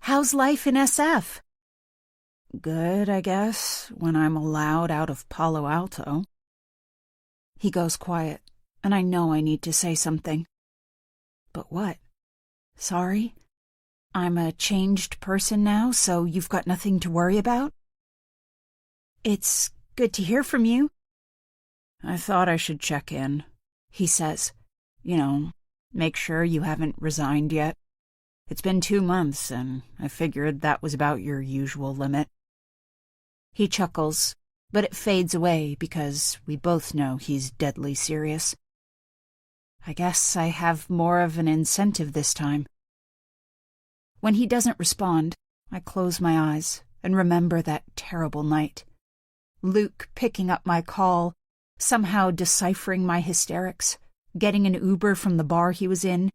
How's life in SF? Good, I guess, when I'm allowed out of Palo Alto. He goes quiet, and I know I need to say something. But what? Sorry? I'm a changed person now, so you've got nothing to worry about? It's good to hear from you. I thought I should check in, he says. You know, make sure you haven't resigned yet. It's been 2 months, and I figured that was about your usual limit. He chuckles, but it fades away because we both know he's deadly serious. I guess I have more of an incentive this time. When he doesn't respond, I close my eyes and remember that terrible night. Luke picking up my call, somehow deciphering my hysterics, getting an Uber from the bar he was in,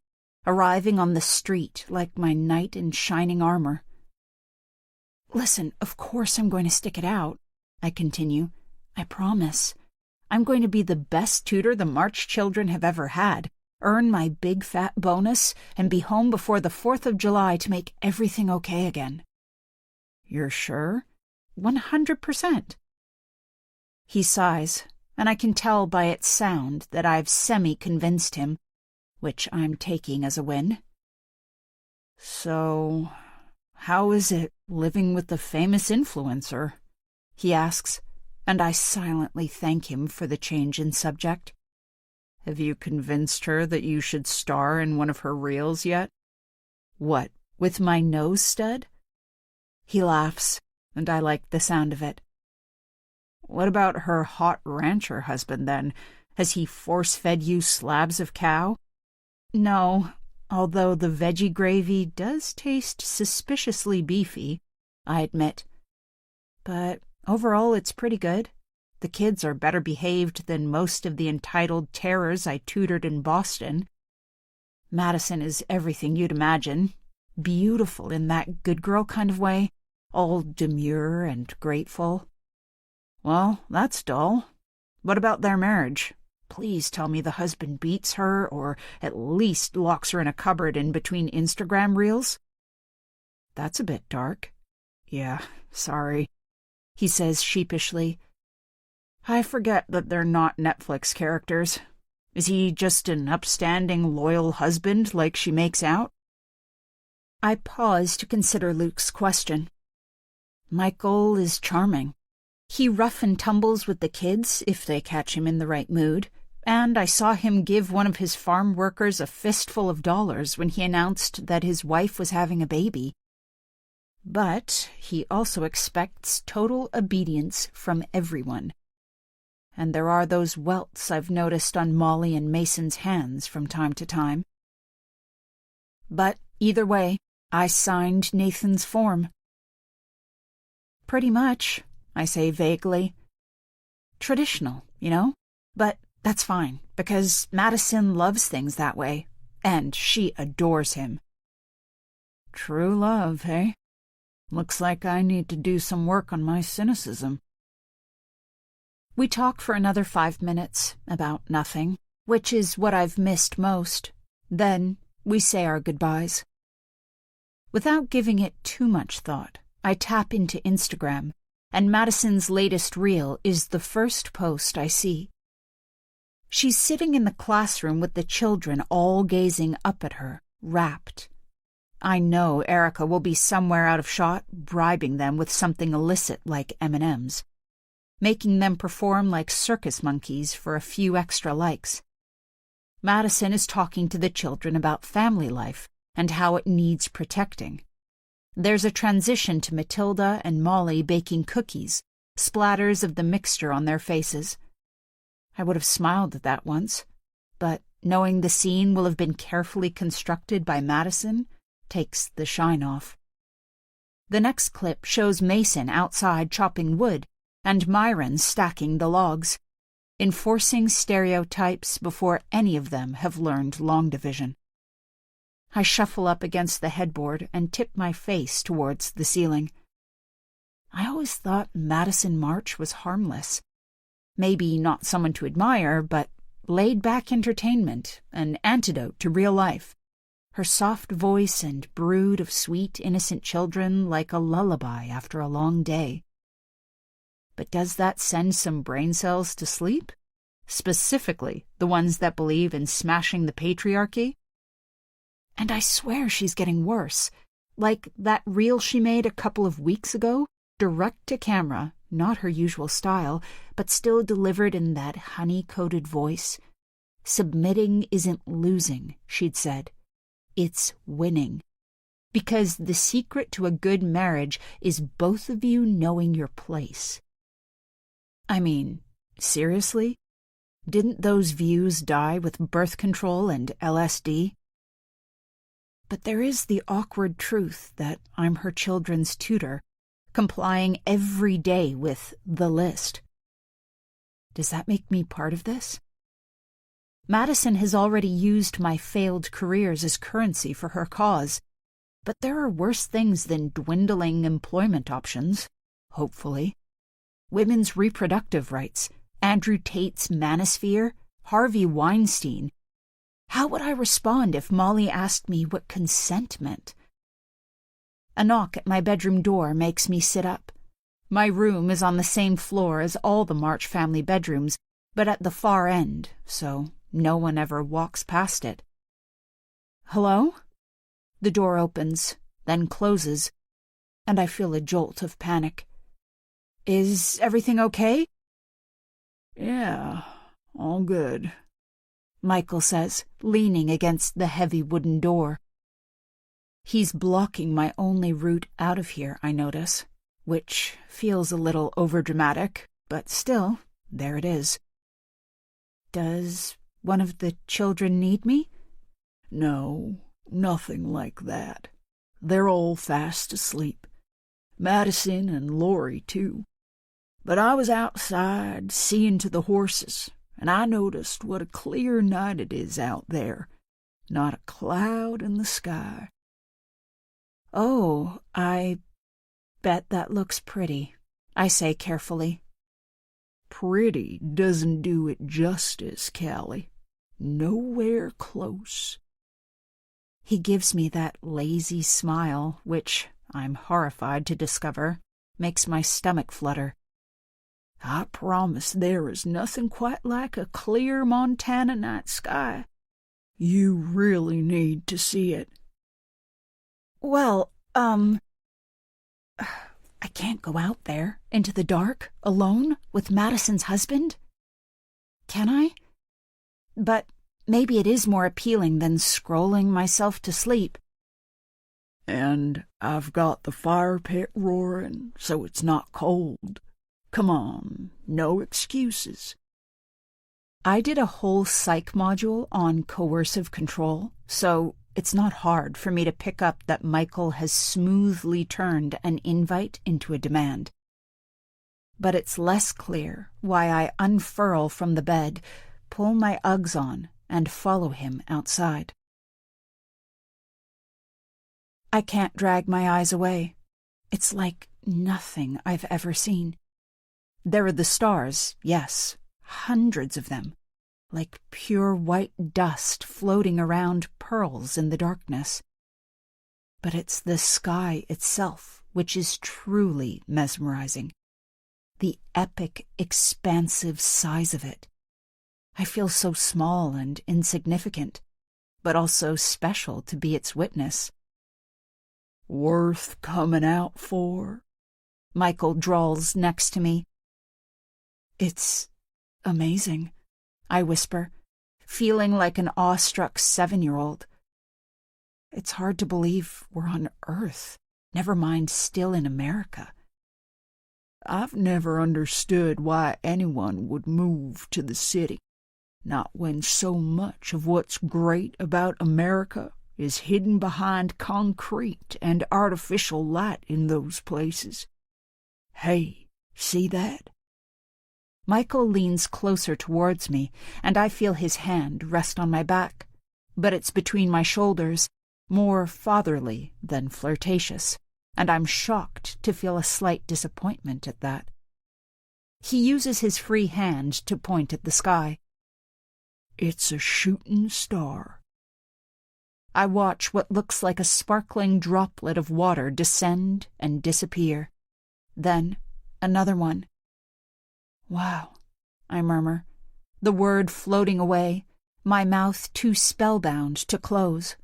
arriving on the street like my knight in shining armor. Listen, of course I'm going to stick it out, I continue. I promise. I'm going to be the best tutor the March children have ever had, earn my big fat bonus, and be home before the 4th of July to make everything okay again. You're sure? 100%. He sighs, and I can tell by its sound that I've semi-convinced him, which I'm taking as a win. So, how is it living with the famous influencer? He asks, and I silently thank him for the change in subject. Have you convinced her that you should star in one of her reels yet? What, with my nose stud? He laughs, and I like the sound of it. What about her hot rancher husband, then? Has he force-fed you slabs of cow? No, although the veggie gravy does taste suspiciously beefy, I admit. But overall, it's pretty good. The kids are better behaved than most of the entitled terrors I tutored in Boston. Madison is everything you'd imagine. Beautiful in that good girl kind of way, all demure and grateful. Well, that's dull. What about their marriage? Please tell me the husband beats her, or at least locks her in a cupboard in between Instagram reels. That's a bit dark. Yeah, sorry, he says sheepishly. I forget that they're not Netflix characters. Is he just an upstanding, loyal husband like she makes out? I pause to consider Luke's question. Michael is charming. He rough and tumbles with the kids if they catch him in the right mood, and I saw him give one of his farm workers a fistful of dollars when he announced that his wife was having a baby. But he also expects total obedience from everyone. And there are those welts I've noticed on Molly and Mason's hands from time to time. But either way, I signed Nathan's form. Pretty much, I say vaguely. Traditional, you know? But that's fine, because Madison loves things that way, and she adores him. True love, eh? Looks like I need to do some work on my cynicism. We talk for another 5 minutes about nothing, which is what I've missed most. Then we say our goodbyes. Without giving it too much thought, I tap into Instagram, and Madison's latest reel is the first post I see. She's sitting in the classroom with the children all gazing up at her, rapt. I know Erica will be somewhere out of shot, bribing them with something illicit like M&Ms, making them perform like circus monkeys for a few extra likes. Madison is talking to the children about family life and how it needs protecting. There's a transition to Matilda and Molly baking cookies, splatters of the mixture on their faces. I would have smiled at that once, but knowing the scene will have been carefully constructed by Madison takes the shine off. The next clip shows Mason outside chopping wood and Myron stacking the logs, enforcing stereotypes before any of them have learned long division. I shuffle up against the headboard and tip my face towards the ceiling. I always thought Madison March was harmless. Maybe not someone to admire, but laid-back entertainment, an antidote to real life. Her soft voice and brood of sweet, innocent children like a lullaby after a long day. But does that send some brain cells to sleep? Specifically, the ones that believe in smashing the patriarchy? And I swear she's getting worse. Like that reel she made a couple of weeks ago, direct to camera, not her usual style, but still delivered in that honey-coated voice. Submitting isn't losing, she'd said. It's winning. Because the secret to a good marriage is both of you knowing your place. I mean, seriously? Didn't those views die with birth control and LSD? But there is the awkward truth that I'm her children's tutor, complying every day with the list. Does that make me part of this? Madison has already used my failed careers as currency for her cause, but there are worse things than dwindling employment options, hopefully. Women's reproductive rights, Andrew Tate's manosphere, Harvey Weinstein. How would I respond if Molly asked me what consent meant? A knock at my bedroom door makes me sit up. My room is on the same floor as all the March family bedrooms, but at the far end, so no one ever walks past it. Hello? The door opens, then closes, and I feel a jolt of panic. Is everything okay? Yeah, all good, Michael says, leaning against the heavy wooden door. He's blocking my only route out of here, I notice, which feels a little overdramatic, but still, there it is. Does one of the children need me? No, nothing like that. They're all fast asleep. Madison and Laurie, too. But I was outside seeing to the horses, and I noticed what a clear night it is out there. Not a cloud in the sky. Oh, I bet that looks pretty, I say carefully. Pretty doesn't do it justice, Callie. Nowhere close. He gives me that lazy smile, which, I'm horrified to discover, makes my stomach flutter. I promise there is nothing quite like a clear Montana night sky. You really need to see it. Well, I can't go out there into the dark alone with Madison's husband. Can I? But maybe it is more appealing than scrolling myself to sleep. And I've got the fire pit roaring, so it's not cold. Come on, no excuses. I did a whole psych module on coercive control, so it's not hard for me to pick up that Michael has smoothly turned an invite into a demand. But it's less clear why I unfurl from the bed, pull my Uggs on, and follow him outside. I can't drag my eyes away. It's like nothing I've ever seen. There are the stars, yes, hundreds of them, like pure white dust floating around pearls in the darkness. But it's the sky itself which is truly mesmerizing. The epic, expansive size of it. I feel so small and insignificant, but also special to be its witness. Worth coming out for? Michael drawls next to me. It's amazing, I whisper, feeling like an awestruck 7-year-old. It's hard to believe we're on Earth, never mind still in America. I've never understood why anyone would move to the city, not when so much of what's great about America is hidden behind concrete and artificial light in those places. Hey, see that? Michael leans closer towards me, and I feel his hand rest on my back, but it's between my shoulders, more fatherly than flirtatious, and I'm shocked to feel a slight disappointment at that. He uses his free hand to point at the sky. It's a shooting star. I watch what looks like a sparkling droplet of water descend and disappear. Then another one. Wow, I murmur, the word floating away, my mouth too spellbound to close.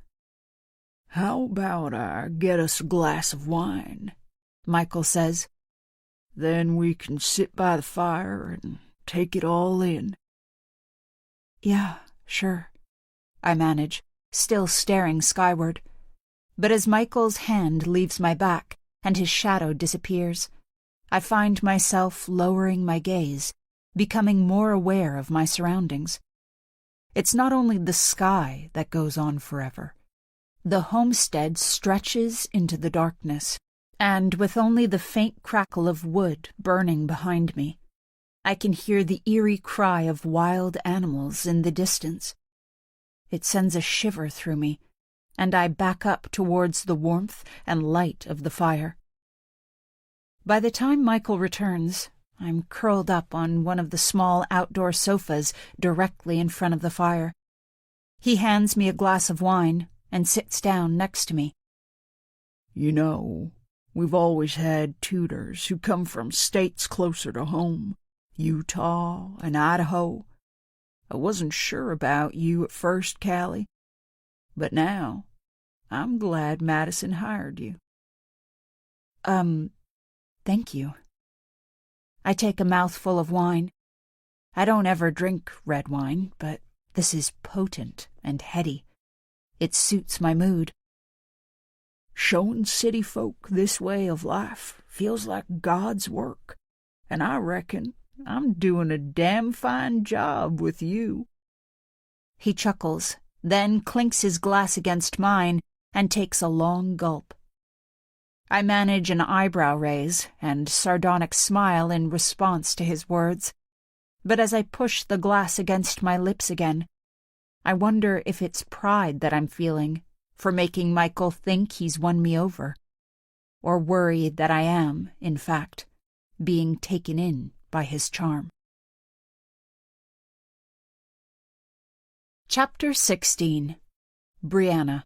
How about I get us a glass of wine? Michael says. Then we can sit by the fire and take it all in. Yeah, sure, I manage, still staring skyward. But as Michael's hand leaves my back and his shadow disappears, I find myself lowering my gaze, becoming more aware of my surroundings. It's not only the sky that goes on forever. The homestead stretches into the darkness, and with only the faint crackle of wood burning behind me, I can hear the eerie cry of wild animals in the distance. It sends a shiver through me, and I back up towards the warmth and light of the fire. By the time Michael returns, I'm curled up on one of the small outdoor sofas directly in front of the fire. He hands me a glass of wine and sits down next to me. You know, we've always had tutors who come from states closer to home, Utah and Idaho. I wasn't sure about you at first, Callie, but now I'm glad Madison hired you. Thank you. I take a mouthful of wine. I don't ever drink red wine, but this is potent and heady. It suits my mood. Showing city folk this way of life feels like God's work, and I reckon I'm doing a damn fine job with you." He chuckles, then clinks his glass against mine and takes a long gulp. I manage an eyebrow raise and sardonic smile in response to his words, but as I push the glass against my lips again, I wonder if it's pride that I'm feeling for making Michael think he's won me over, or worry that I am, in fact, being taken in by his charm. Chapter 16. Brianna.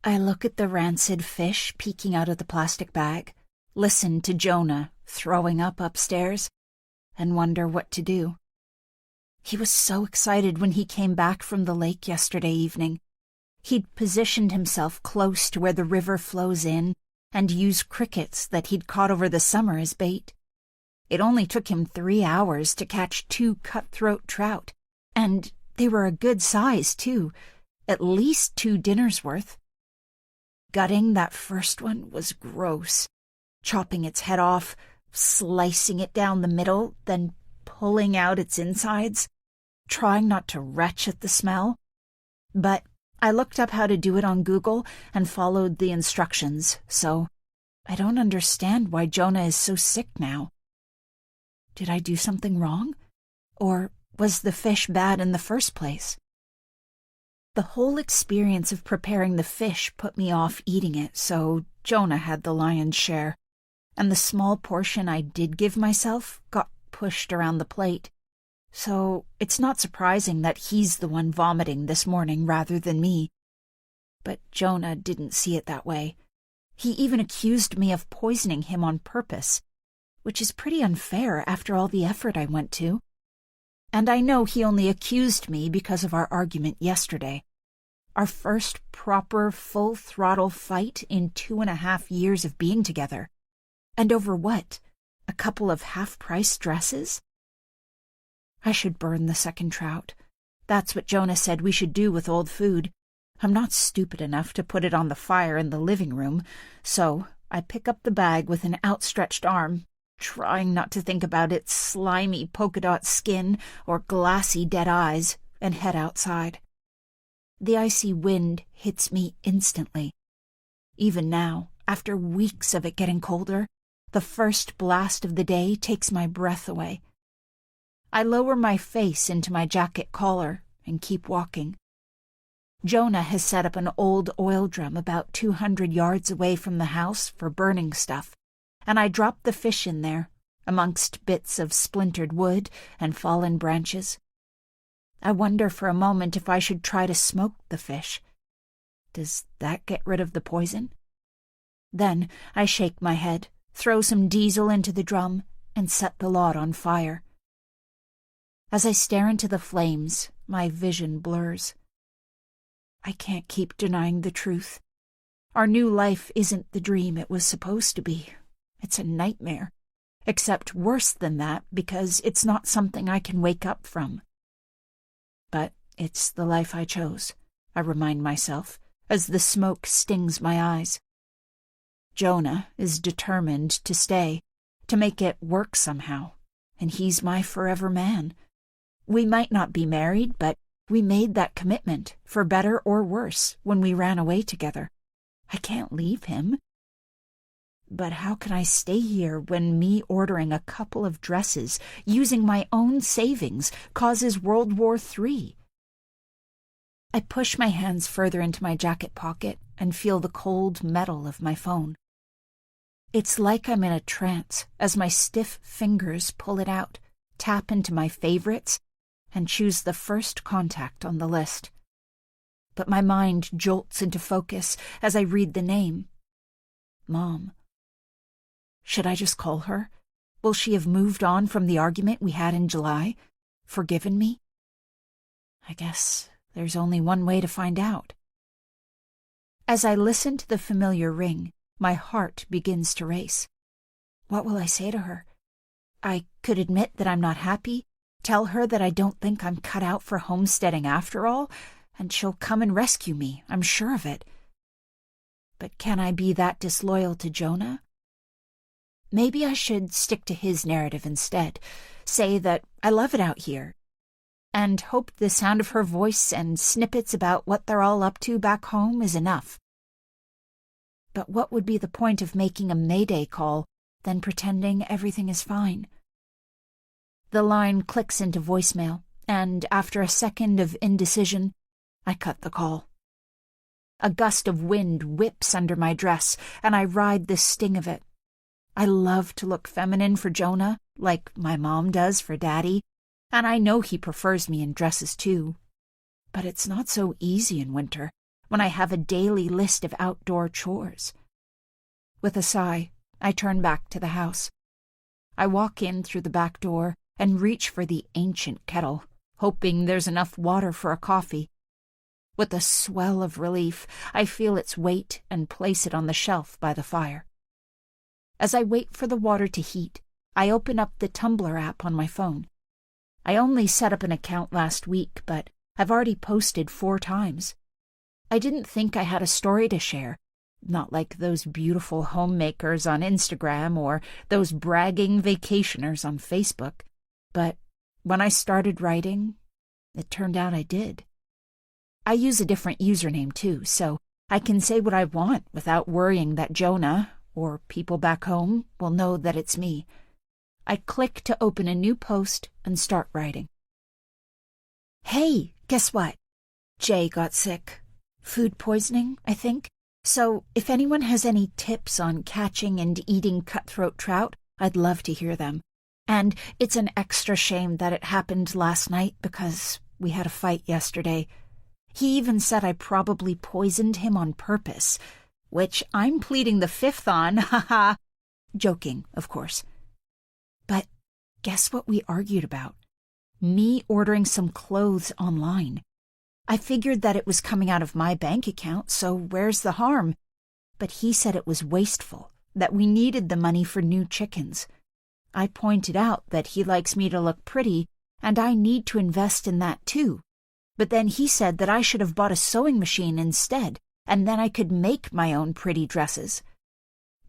I look at the rancid fish peeking out of the plastic bag, listen to Jonah throwing up upstairs, and wonder what to do. He was so excited when he came back from the lake yesterday evening. He'd positioned himself close to where the river flows in and used crickets that he'd caught over the summer as bait. It only took him 3 hours to catch 2 cutthroat trout, and they were a good size, too, at least 2 dinners' worth. Gutting that first one was gross, chopping its head off, slicing it down the middle, then pulling out its insides, trying not to retch at the smell. But I looked up how to do it on Google and followed the instructions, so I don't understand why Jonah is so sick now. Did I do something wrong? Or was the fish bad in the first place? The whole experience of preparing the fish put me off eating it, so Jonah had the lion's share, and the small portion I did give myself got pushed around the plate. So it's not surprising that he's the one vomiting this morning rather than me. But Jonah didn't see it that way. He even accused me of poisoning him on purpose, which is pretty unfair after all the effort I went to. And I know he only accused me because of our argument yesterday. Our first proper full-throttle fight in 2.5 years of being together. And over what? A couple of half-price dresses? I should burn the second trout. That's what Jonah said we should do with old food. I'm not stupid enough to put it on the fire in the living room, so I pick up the bag with an outstretched arm, trying not to think about its slimy polka-dot skin or glassy dead eyes, and head outside. The icy wind hits me instantly. Even now, after weeks of it getting colder, the first blast of the day takes my breath away. I lower my face into my jacket collar and keep walking. Jonah has set up an old oil drum about 200 yards away from the house for burning stuff, and I drop the fish in there, amongst bits of splintered wood and fallen branches. I wonder for a moment if I should try to smoke the fish. Does that get rid of the poison? Then I shake my head, throw some diesel into the drum, and set the lot on fire. As I stare into the flames, my vision blurs. I can't keep denying the truth. Our new life isn't the dream it was supposed to be. It's a nightmare, except worse than that because it's not something I can wake up from. But it's the life I chose, I remind myself, as the smoke stings my eyes. Jonah is determined to stay, to make it work somehow, and he's my forever man. We might not be married, but we made that commitment, for better or worse, when we ran away together. I can't leave him. But how can I stay here when me ordering a couple of dresses, using my own savings, causes World War III? I push my hands further into my jacket pocket and feel the cold metal of my phone. It's like I'm in a trance as my stiff fingers pull it out, tap into my favorites, and choose the first contact on the list. But my mind jolts into focus as I read the name. Mom. Should I just call her? Will she have moved on from the argument we had in July? Forgiven me? I guess there's only one way to find out. As I listen to the familiar ring, my heart begins to race. What will I say to her? I could admit that I'm not happy, tell her that I don't think I'm cut out for homesteading after all, and she'll come and rescue me, I'm sure of it. But can I be that disloyal to Jonah? maybe I should stick to his narrative instead, say that I love it out here, and hope the sound of her voice and snippets about what they're all up to back home is enough. But what would be the point of making a Mayday call than pretending everything is fine? The line clicks into voicemail, and after a second of indecision, I cut the call. A gust of wind whips under my dress, and I ride the sting of it. I love to look feminine for Jonah, like my mom does for Daddy, and I know he prefers me in dresses too. But it's not so easy in winter, when I have a daily list of outdoor chores. With a sigh, I turn back to the house. I walk in through the back door and reach for the ancient kettle, hoping there's enough water for a coffee. With a swell of relief, I feel its weight and place it on the shelf by the fire. As I wait for the water to heat, I open up the Tumblr app on my phone. I only set up an account last week, but I've already posted 4 times. I didn't think I had a story to share, not like those beautiful homemakers on Instagram or those bragging vacationers on Facebook. But when I started writing, it turned out I did. I use a different username too, so I can say what I want without worrying that Jonah, or people back home, will know that it's me. I click to open a new post and start writing. Hey, guess what? Jay got sick. Food poisoning, I think. So if anyone has any tips on catching and eating cutthroat trout, I'd love to hear them. And it's an extra shame that it happened last night because we had a fight yesterday. He even said I probably poisoned him on purpose, which I'm pleading the 5th on, haha. Joking, of course. But guess what we argued about? Me ordering some clothes online. I figured that it was coming out of my bank account, so where's the harm? But he said it was wasteful, that we needed the money for new chickens. I pointed out that he likes me to look pretty, and I need to invest in that too. But then he said that I should have bought a sewing machine instead, and then I could make my own pretty dresses.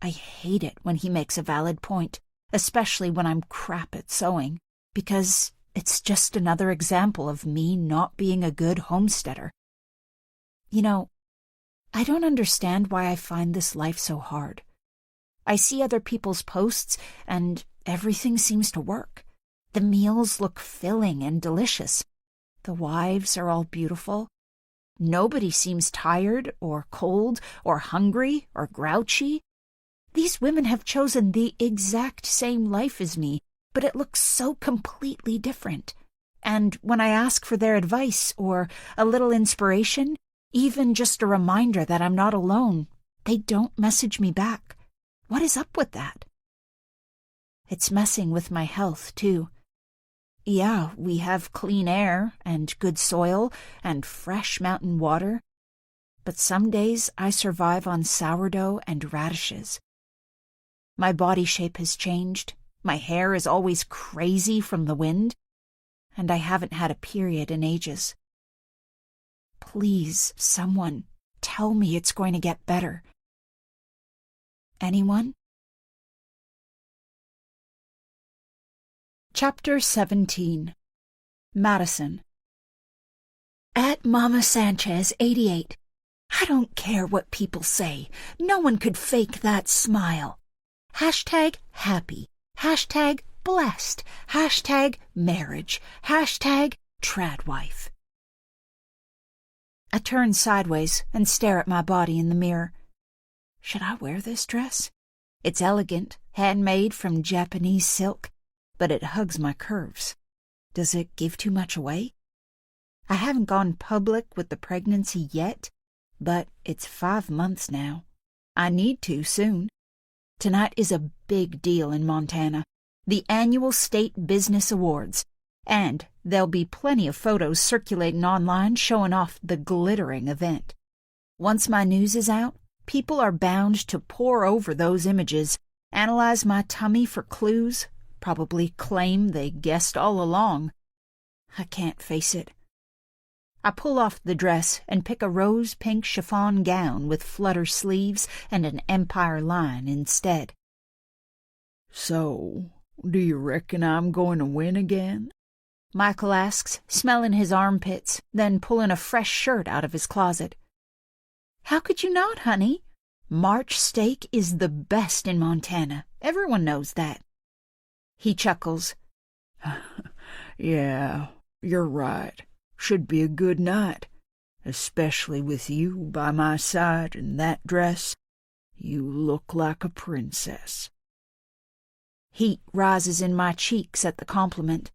I hate it when he makes a valid point, especially when I'm crap at sewing, because it's just another example of me not being a good homesteader. You know, I don't understand why I find this life so hard. I see other people's posts, and everything seems to work. The meals look filling and delicious. The wives are all beautiful. Nobody seems tired or cold or hungry or grouchy. These women have chosen the exact same life as me, but it looks so completely different. And when I ask for their advice or a little inspiration, even just a reminder that I'm not alone, they don't message me back. What is up with that? It's messing with my health, too. Yeah, we have clean air and good soil and fresh mountain water, but some days I survive on sourdough and radishes. My body shape has changed, my hair is always crazy from the wind, and I haven't had a period in ages. Please, someone, tell me it's going to get better. Anyone? Chapter 17. Madison. At Mama Sanchez, 88. I don't care what people say. No one could fake that smile. Hashtag happy. Hashtag blessed. Hashtag marriage. Hashtag Tradwife. I turn sideways and stare at my body in the mirror. Should I wear this dress? It's elegant, handmade from Japanese silk, but it hugs my curves. Does it give too much away? I haven't gone public with the pregnancy yet, but it's 5 months now. I need to soon. Tonight is a big deal in Montana, the annual State Business Awards, and there'll be plenty of photos circulating online showing off the glittering event. Once my news is out, people are bound to pore over those images, analyze my tummy for clues, probably claim they guessed all along. I can't face it. I pull off the dress and pick a rose-pink chiffon gown with flutter sleeves and an empire line instead. So, do you reckon I'm going to win again? Michael asks, smelling his armpits, then pulling a fresh shirt out of his closet. How could you not, honey? March steak is the best in Montana. Everyone knows that. He chuckles. Yeah, you're right. Should be a good night, especially with you by my side in that dress. You look like a princess. Heat rises in my cheeks at the compliment.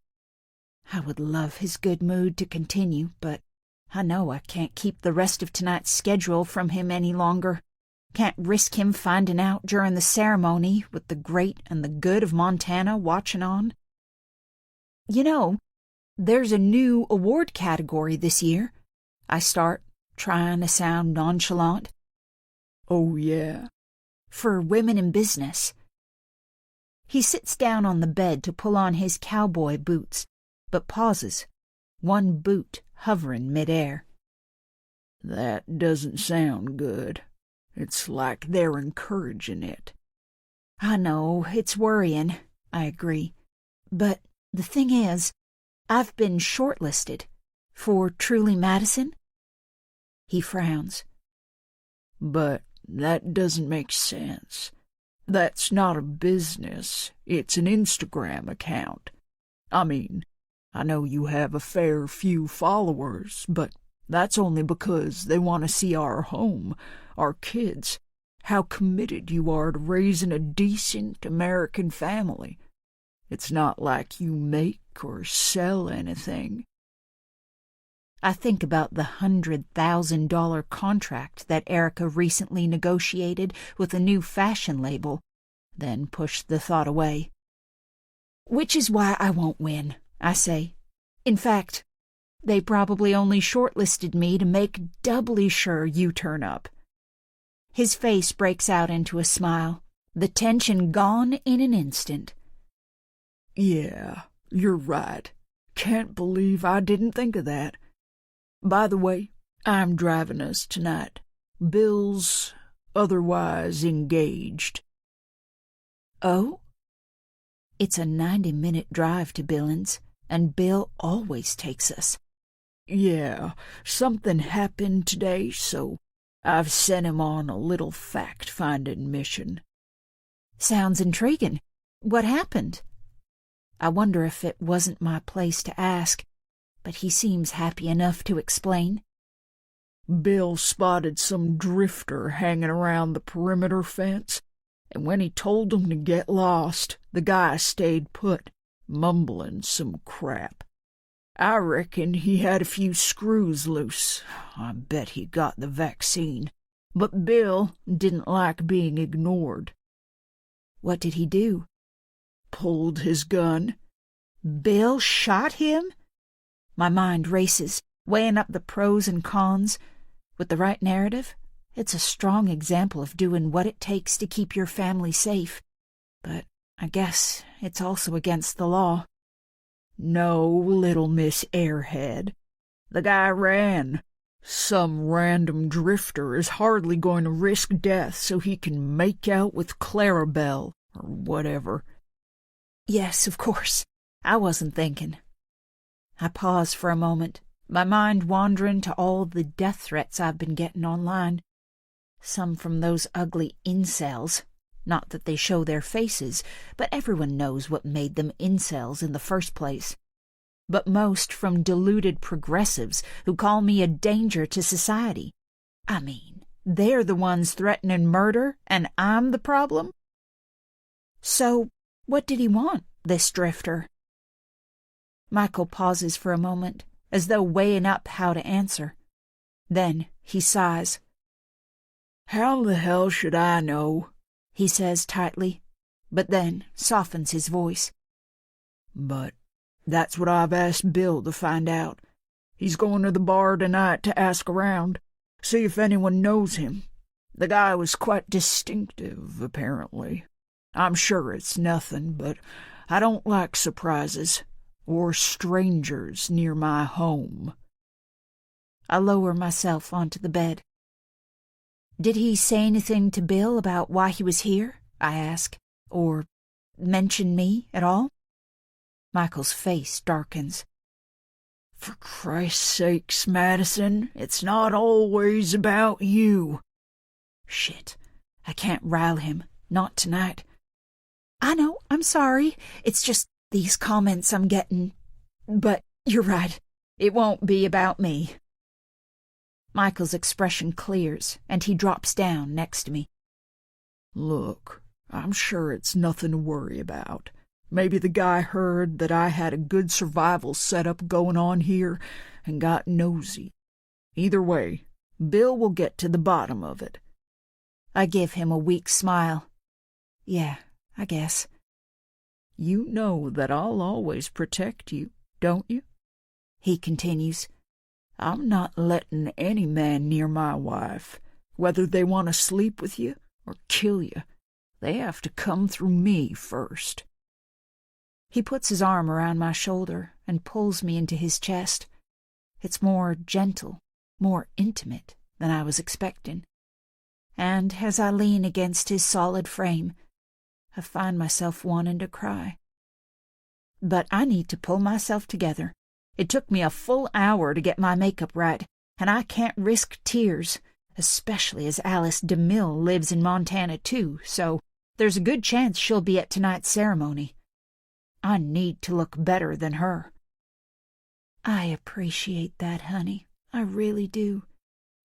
I would love his good mood to continue, but I know I can't keep the rest of tonight's schedule from him any longer. Can't risk him finding out during the ceremony with the great and the good of Montana watching on. You know, there's a new award category this year. I start, trying to sound nonchalant. Oh, yeah? For women in business. He sits down on the bed to pull on his cowboy boots, but pauses, one boot hovering midair. That doesn't sound good. It's like they're encouraging it. I know, it's worrying, I agree. But the thing is, I've been shortlisted for Truly Madison. He frowns. But that doesn't make sense. That's not a business. It's an Instagram account. I mean, I know you have a fair few followers, but that's only because they want to see our home, our kids, how committed you are to raising a decent American family. It's not like you make or sell anything. I think about the $100,000 contract that Erica recently negotiated with a new fashion label, then push the thought away. Which is why I won't win, I say. In fact, they probably only shortlisted me to make doubly sure you turn up. His face breaks out into a smile, the tension gone in an instant. Yeah, you're right. Can't believe I didn't think of that. By the way, I'm driving us tonight. Bill's otherwise engaged. Oh? It's a 90-minute drive to Billings, and Bill always takes us. Yeah, something happened today, so I've sent him on a little fact-finding mission. Sounds intriguing. What happened? I wonder if it wasn't my place to ask, but he seems happy enough to explain. Bill spotted some drifter hanging around the perimeter fence, and when he told him to get lost, the guy stayed put, mumbling some crap. I reckon he had a few screws loose. I bet he got the vaccine. But Bill didn't like being ignored. What did he do? Pulled his gun. Bill shot him? My mind races, weighing up the pros and cons. With the right narrative, it's a strong example of doing what it takes to keep your family safe. But I guess it's also against the law. No, little Miss Airhead. The guy ran. Some random drifter is hardly going to risk death so he can make out with Clarabelle, or whatever. Yes, of course. I wasn't thinking. I pause for a moment, my mind wandering to all the death threats I've been getting online. Some from those ugly incels. Not that they show their faces, but everyone knows what made them incels in the first place. But most from deluded progressives who call me a danger to society. I mean, they're the ones threatening murder, and I'm the problem? So, what did he want, this drifter? Michael pauses for a moment, as though weighing up how to answer. Then he sighs. How the hell should I know? He says tightly, but then softens his voice. But that's what I've asked Bill to find out. He's going to the bar tonight to ask around, see if anyone knows him. The guy was quite distinctive, apparently. I'm sure it's nothing, but I don't like surprises or strangers near my home. I lower myself onto the bed. Did he say anything to Bill about why he was here? I ask. Or mention me at all?" Michael's face darkens. "For Christ's sakes, Madison, it's not always about you." Shit, I can't rile him. Not tonight. "I know, I'm sorry. It's just these comments I'm getting. But you're right. It won't be about me." Michael's expression clears, and he drops down next to me. "Look, I'm sure it's nothing to worry about. Maybe the guy heard that I had a good survival setup going on here and got nosy. Either way, Bill will get to the bottom of it." I give him a weak smile. "Yeah, I guess." "You know that I'll always protect you, don't you?" He continues. "I'm not letting any man near my wife, whether they want to sleep with you or kill you. They have to come through me first." He puts his arm around my shoulder and pulls me into his chest. It's more gentle, more intimate than I was expecting. And as I lean against his solid frame, I find myself wanting to cry. But I need to pull myself together. It took me a full hour to get my makeup right, and I can't risk tears, especially as Alice DeMille lives in Montana too, so there's a good chance she'll be at tonight's ceremony. I need to look better than her. "I appreciate that, honey. I really do."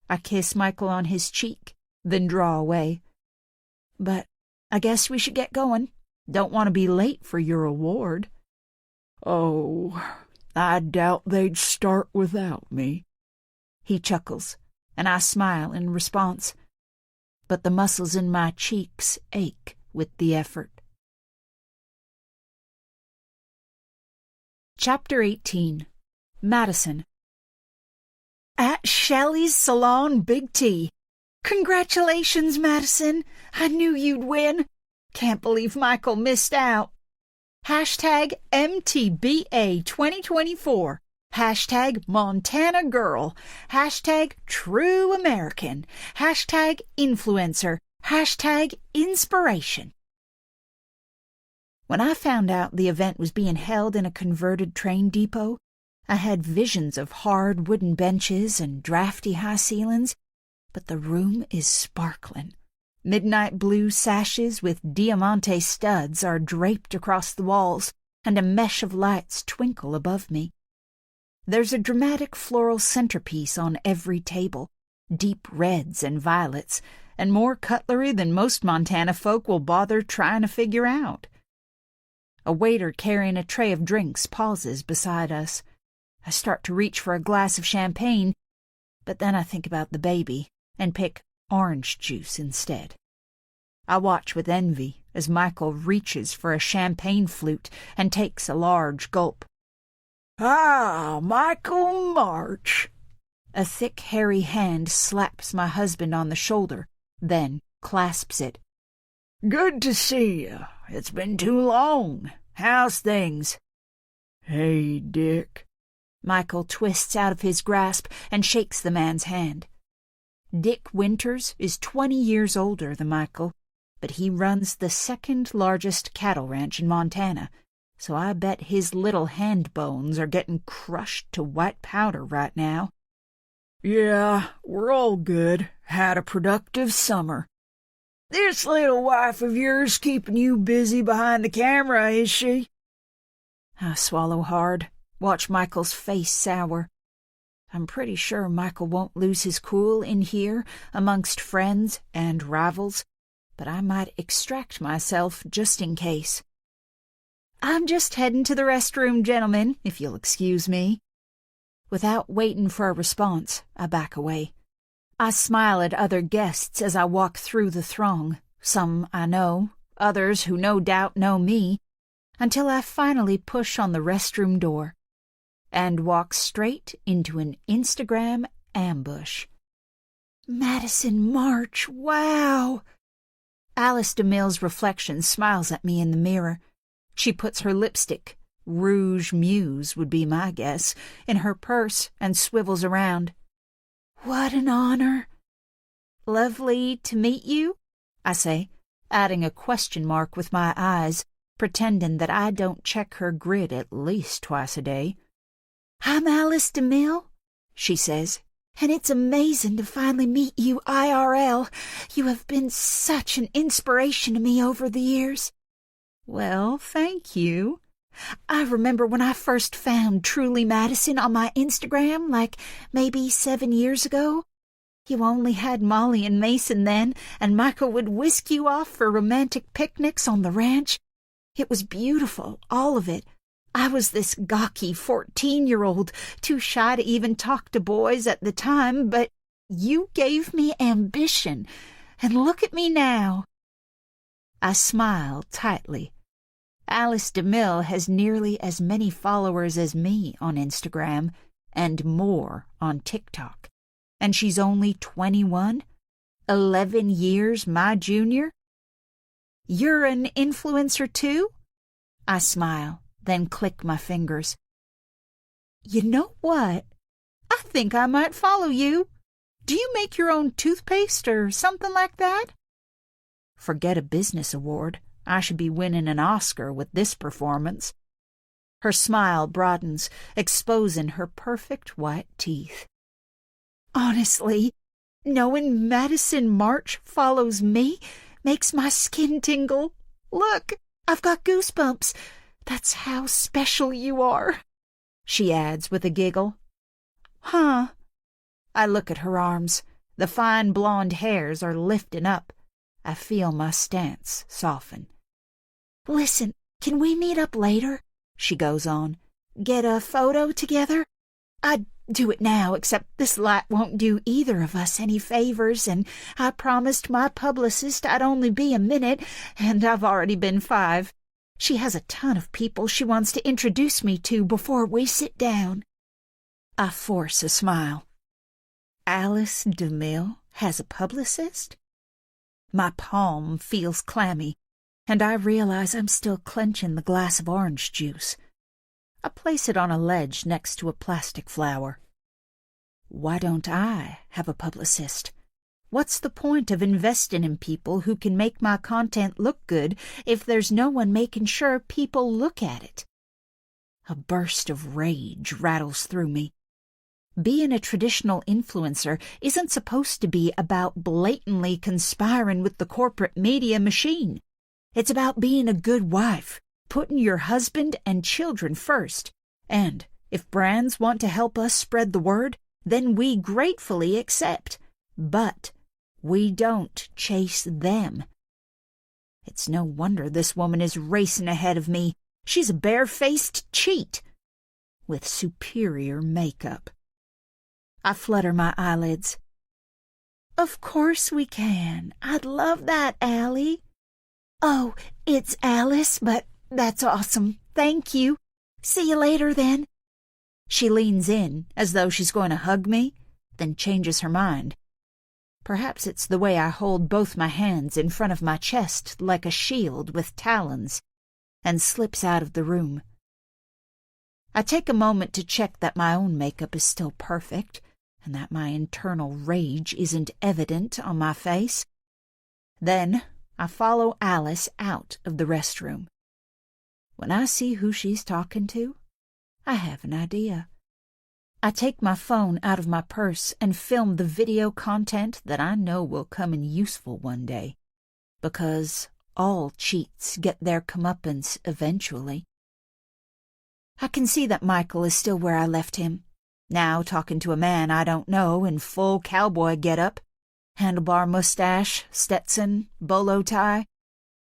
I kiss Michael on his cheek, then draw away. "But I guess we should get going. Don't want to be late for your award." "Oh, I doubt they'd start without me." He chuckles, and I smile in response. But the muscles in my cheeks ache with the effort. Chapter 18. Madison. At Shelley's Salon Big T. "Congratulations, Madison. I knew you'd win. Can't believe Michael missed out. Hashtag MTBA 2024. Hashtag Montana Girl. Hashtag True American. Hashtag Influencer. Hashtag Inspiration." When I found out the event was being held in a converted train depot, I had visions of hard wooden benches and drafty high ceilings, but the room is sparkling. Midnight blue sashes with diamante studs are draped across the walls, and a mesh of lights twinkle above me. There's a dramatic floral centerpiece on every table, deep reds and violets, and more cutlery than most Montana folk will bother trying to figure out. A waiter carrying a tray of drinks pauses beside us. I start to reach for a glass of champagne, but then I think about the baby and pick orange juice instead. I watch with envy as Michael reaches for a champagne flute and takes a large gulp. "Ah, Michael March." A thick, hairy hand slaps my husband on the shoulder, then clasps it. "Good to see you. It's been too long. How's things?" "Hey, Dick." Michael twists out of his grasp and shakes the man's hand. Dick Winters is 20 years older than Michael, but he runs the second largest cattle ranch in Montana, so I bet his little hand bones are getting crushed to white powder right now. "Yeah, we're all good. Had a productive summer. This little wife of yours keeping you busy behind the camera, is she?" I swallow hard, watch Michael's face sour. I'm pretty sure Michael won't lose his cool in here amongst friends and rivals, but I might extract myself just in case. "I'm just heading to the restroom, gentlemen, if you'll excuse me." Without waiting for a response, I back away. I smile at other guests as I walk through the throng, some I know, others who no doubt know me, until I finally push on the restroom door and walk straight into an Instagram ambush. Madison March, wow! Alice DeMille's reflection smiles at me in the mirror. She puts her lipstick, Rouge Muse would be my guess, in her purse and swivels around. "What an honor." "Lovely to meet you," I say, adding a question mark with my eyes, pretending that I don't check her grid at least twice a day. "I'm Alice DeMille," she says, "and it's amazing to finally meet you IRL. You have been such an inspiration to me over the years." "Well, thank you. I remember when I first found Truly Madison on my Instagram, like maybe 7 years ago. You only had Molly and Mason then, and Michael would whisk you off for romantic picnics on the ranch. It was beautiful, all of it. I was this gawky 14-year-old, too shy to even talk to boys at the time, but you gave me ambition, and look at me now." I smile tightly. Alice DeMille has nearly as many followers as me on Instagram, and more on TikTok. And she's only 21, 11 years my junior. "You're an influencer too?" I smile, then click my fingers. "You know what? I think I might follow you. Do you make your own toothpaste or something like that?" Forget a business award. I should be winning an Oscar with this performance. Her smile broadens, exposing her perfect white teeth. "Honestly, knowing Madison March follows me makes my skin tingle. Look, I've got goosebumps. That's how special you are," she adds with a giggle. "Huh." I look at her arms. The fine blonde hairs are lifting up. I feel my stance soften. "Listen, can we meet up later?" she goes on. "Get a photo together? I'd do it now, except this light won't do either of us any favors, and I promised my publicist I'd only be a minute, and I've already been 5. She has a ton of people she wants to introduce me to before we sit down." I force a smile. Alice DeMille has a publicist? My palm feels clammy, and I realize I'm still clenching the glass of orange juice. I place it on a ledge next to a plastic flower. Why don't I have a publicist? What's the point of investing in people who can make my content look good if there's no one making sure people look at it? A burst of rage rattles through me. Being a traditional influencer isn't supposed to be about blatantly conspiring with the corporate media machine. It's about being a good wife, putting your husband and children first. And if brands want to help us spread the word, then we gratefully accept. But we don't chase them. It's no wonder this woman is racing ahead of me. She's a bare-faced cheat with superior makeup. I flutter my eyelids. "Of course we can. I'd love that, Allie." "Oh, it's Alice, but that's awesome. Thank you. See you later, then." She leans in, as though she's going to hug me, then changes her mind. Perhaps it's the way I hold both my hands in front of my chest like a shield with talons, and slips out of the room. I take a moment to check that my own makeup is still perfect, and that my internal rage isn't evident on my face. Then I follow Alice out of the restroom. When I see who she's talking to, I have an idea. I take my phone out of my purse and film the video content that I know will come in useful one day, because all cheats get their comeuppance eventually. I can see that Michael is still where I left him, now talking to a man I don't know in full cowboy getup, handlebar mustache, Stetson, bolo tie.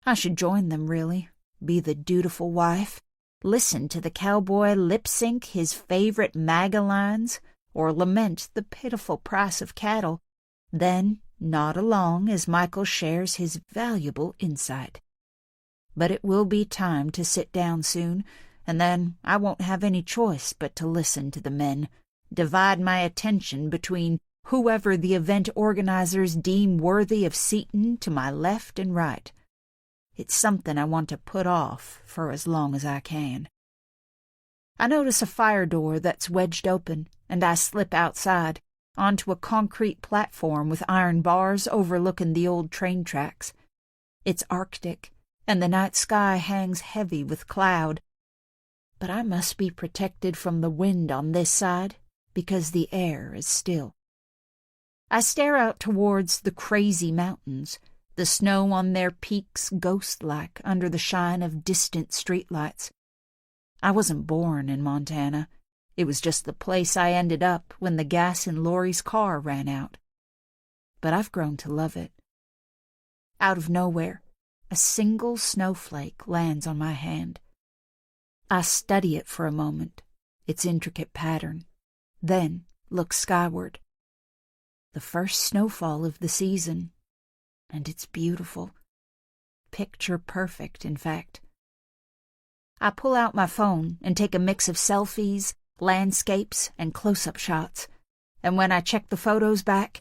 I should join them, really, be the dutiful wife, listen to the cowboy lip-sync his favorite MAGA lines, or lament the pitiful price of cattle, then nod along as Michael shares his valuable insight. But it will be time to sit down soon, and then I won't have any choice but to listen to the men, divide my attention between whoever the event organizers deem worthy of seating to my left and right. It's something I want to put off for as long as I can. I notice a fire door that's wedged open, and I slip outside, onto a concrete platform with iron bars overlooking the old train tracks. It's arctic, and the night sky hangs heavy with cloud. But I must be protected from the wind on this side, because the air is still. I stare out towards the crazy mountains, the snow on their peaks ghost-like under the shine of distant streetlights. I wasn't born in Montana. It was just the place I ended up when the gas in Laurie's car ran out. But I've grown to love it. Out of nowhere, a single snowflake lands on my hand. I study it for a moment, its intricate pattern, then look skyward. The first snowfall of the season, and it's beautiful. Picture perfect, in fact. I pull out my phone and take a mix of selfies, landscapes, and close-up shots, and when I check the photos back,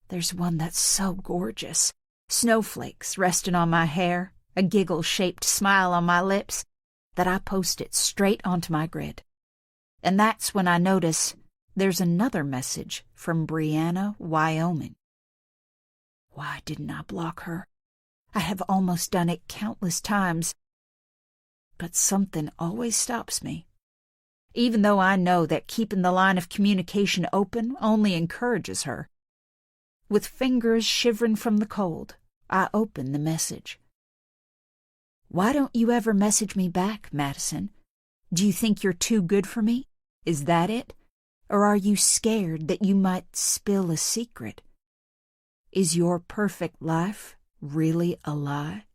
there's one that's so gorgeous. Snowflakes resting on my hair, a giggle-shaped smile on my lips, that I post it straight onto my grid. And that's when I notice there's another message from Brianna, Wyoming. Why didn't I block her? I have almost done it countless times. But something always stops me. Even though I know that keeping the line of communication open only encourages her. With fingers shivering from the cold, I open the message. Why don't you ever message me back, Madison? Do you think you're too good for me? Is that it? Or are you scared that you might spill a secret? Is your perfect life really a lie?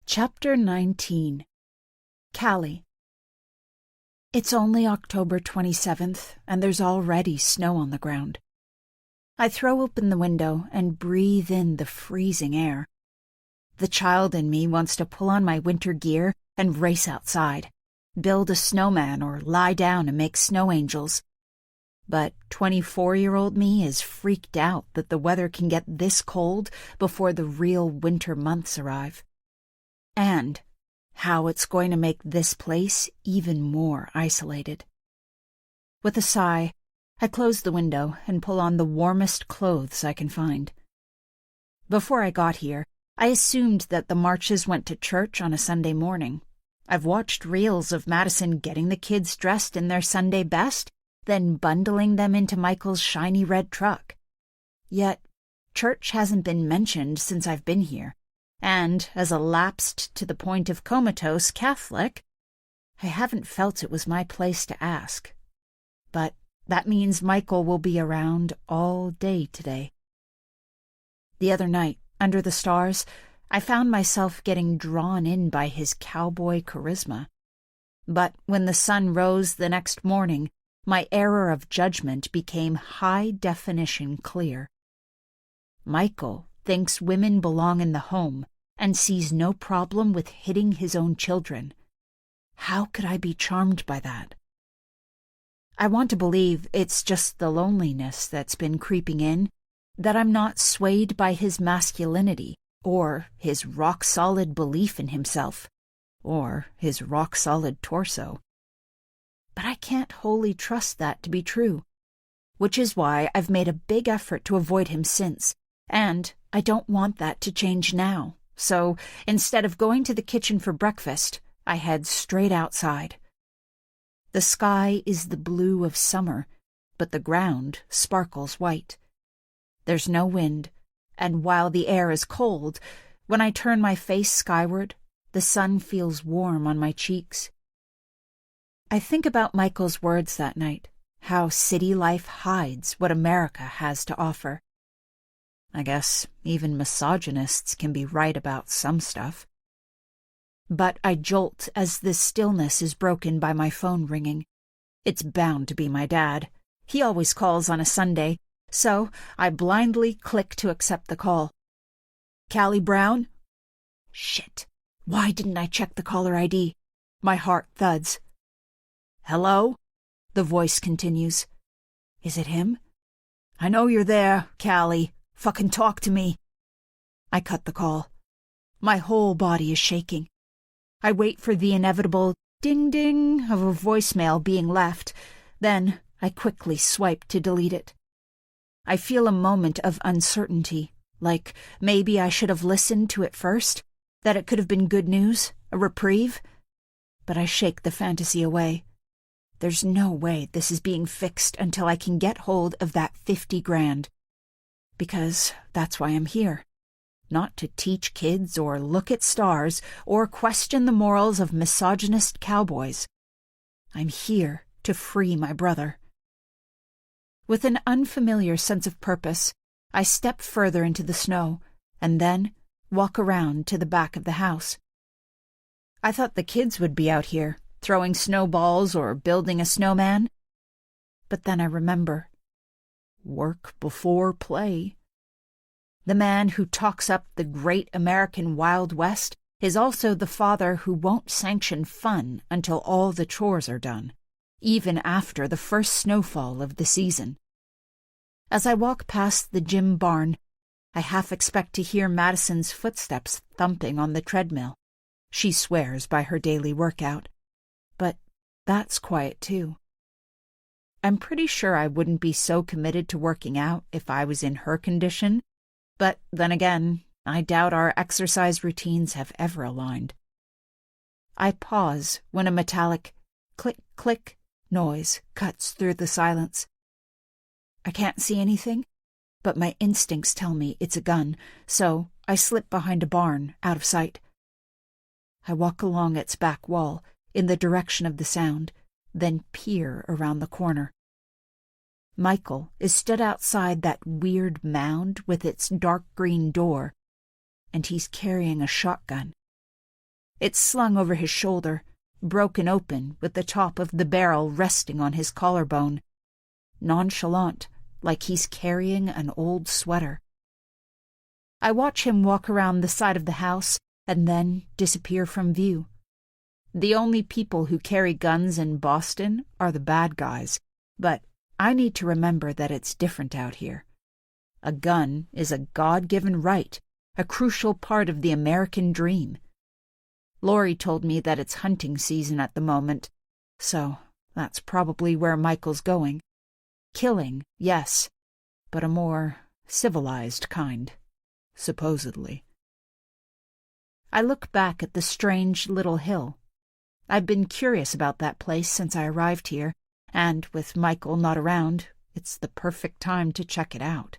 Chapter 19. Callie. It's only October 27th, and there's already snow on the ground. I throw open the window and breathe in the freezing air. The child in me wants to pull on my winter gear and race outside, build a snowman or lie down and make snow angels. But 24-year-old me is freaked out that the weather can get this cold before the real winter months arrive. And how it's going to make this place even more isolated. With a sigh, I close the window and pull on the warmest clothes I can find. Before I got here, I assumed that the Marches went to church on a Sunday morning. I've watched reels of Madison getting the kids dressed in their Sunday best, then bundling them into Michael's shiny red truck. Yet, church hasn't been mentioned since I've been here, and as a lapsed to the point of comatose Catholic, I haven't felt it was my place to ask. But that means Michael will be around all day today. The other night, under the stars, I found myself getting drawn in by his cowboy charisma. But when the sun rose the next morning, my error of judgment became high-definition clear. Michael thinks women belong in the home and sees no problem with hitting his own children. How could I be charmed by that? I want to believe it's just the loneliness that's been creeping in, that I'm not swayed by his masculinity, or his rock-solid belief in himself, or his rock-solid torso. But I can't wholly trust that to be true, which is why I've made a big effort to avoid him since, and I don't want that to change now. So instead of going to the kitchen for breakfast, I head straight outside. The sky is the blue of summer, but the ground sparkles white. There's no wind, and while the air is cold, when I turn my face skyward, the sun feels warm on my cheeks. I think about Michael's words that night, how city life hides what America has to offer. I guess even misogynists can be right about some stuff. But I jolt as the stillness is broken by my phone ringing. It's bound to be my dad. He always calls on a Sunday, so I blindly click to accept the call. Callie Brown? Shit. Why didn't I check the caller ID? My heart thuds. Hello? The voice continues. Is it him? I know you're there, Callie. Fucking talk to me. I cut the call. My whole body is shaking. I wait for the inevitable ding-ding of a voicemail being left, then I quickly swipe to delete it. I feel a moment of uncertainty, Like maybe I should have listened to it first, that it could have been good news, a reprieve. But I shake the fantasy away. There's no way this is being fixed until I can get hold of that 50 grand. Because that's why I'm here. Not to teach kids or look at stars or question the morals of misogynist cowboys. I'm here to free my brother. With an unfamiliar sense of purpose, I step further into the snow and then walk around to the back of the house. I thought the kids would be out here, throwing snowballs or building a snowman. But then I remember. Work before play. The man who talks up the great American Wild West is also the father who won't sanction fun until all the chores are done, even after the first snowfall of the season. As I walk past the gym barn, I half expect to hear Madison's footsteps thumping on the treadmill. She swears by her daily workout. But that's quiet too. I'm pretty sure I wouldn't be so committed to working out if I was in her condition, but then again, I doubt our exercise routines have ever aligned. I pause when a metallic click-click noise cuts through the silence. I can't see anything, but my instincts tell me it's a gun, so I slip behind a barn, out of sight. I walk along its back wall, in the direction of the sound, then peer around the corner. Michael is stood outside that weird mound with its dark green door, and he's carrying a shotgun. It's slung over his shoulder, broken open with the top of the barrel resting on his collarbone, nonchalant, like he's carrying an old sweater. I watch him walk around the side of the house and then disappear from view. The only people who carry guns in Boston are the bad guys, but I need to remember that it's different out here. A gun is a God-given right, a crucial part of the American dream. Laurie told me that it's hunting season at the moment, so that's probably where Michael's going. Killing, yes, but a more civilized kind, supposedly. I look back at the strange little hill. I've been curious about that place since I arrived here, and with Michael not around, it's the perfect time to check it out.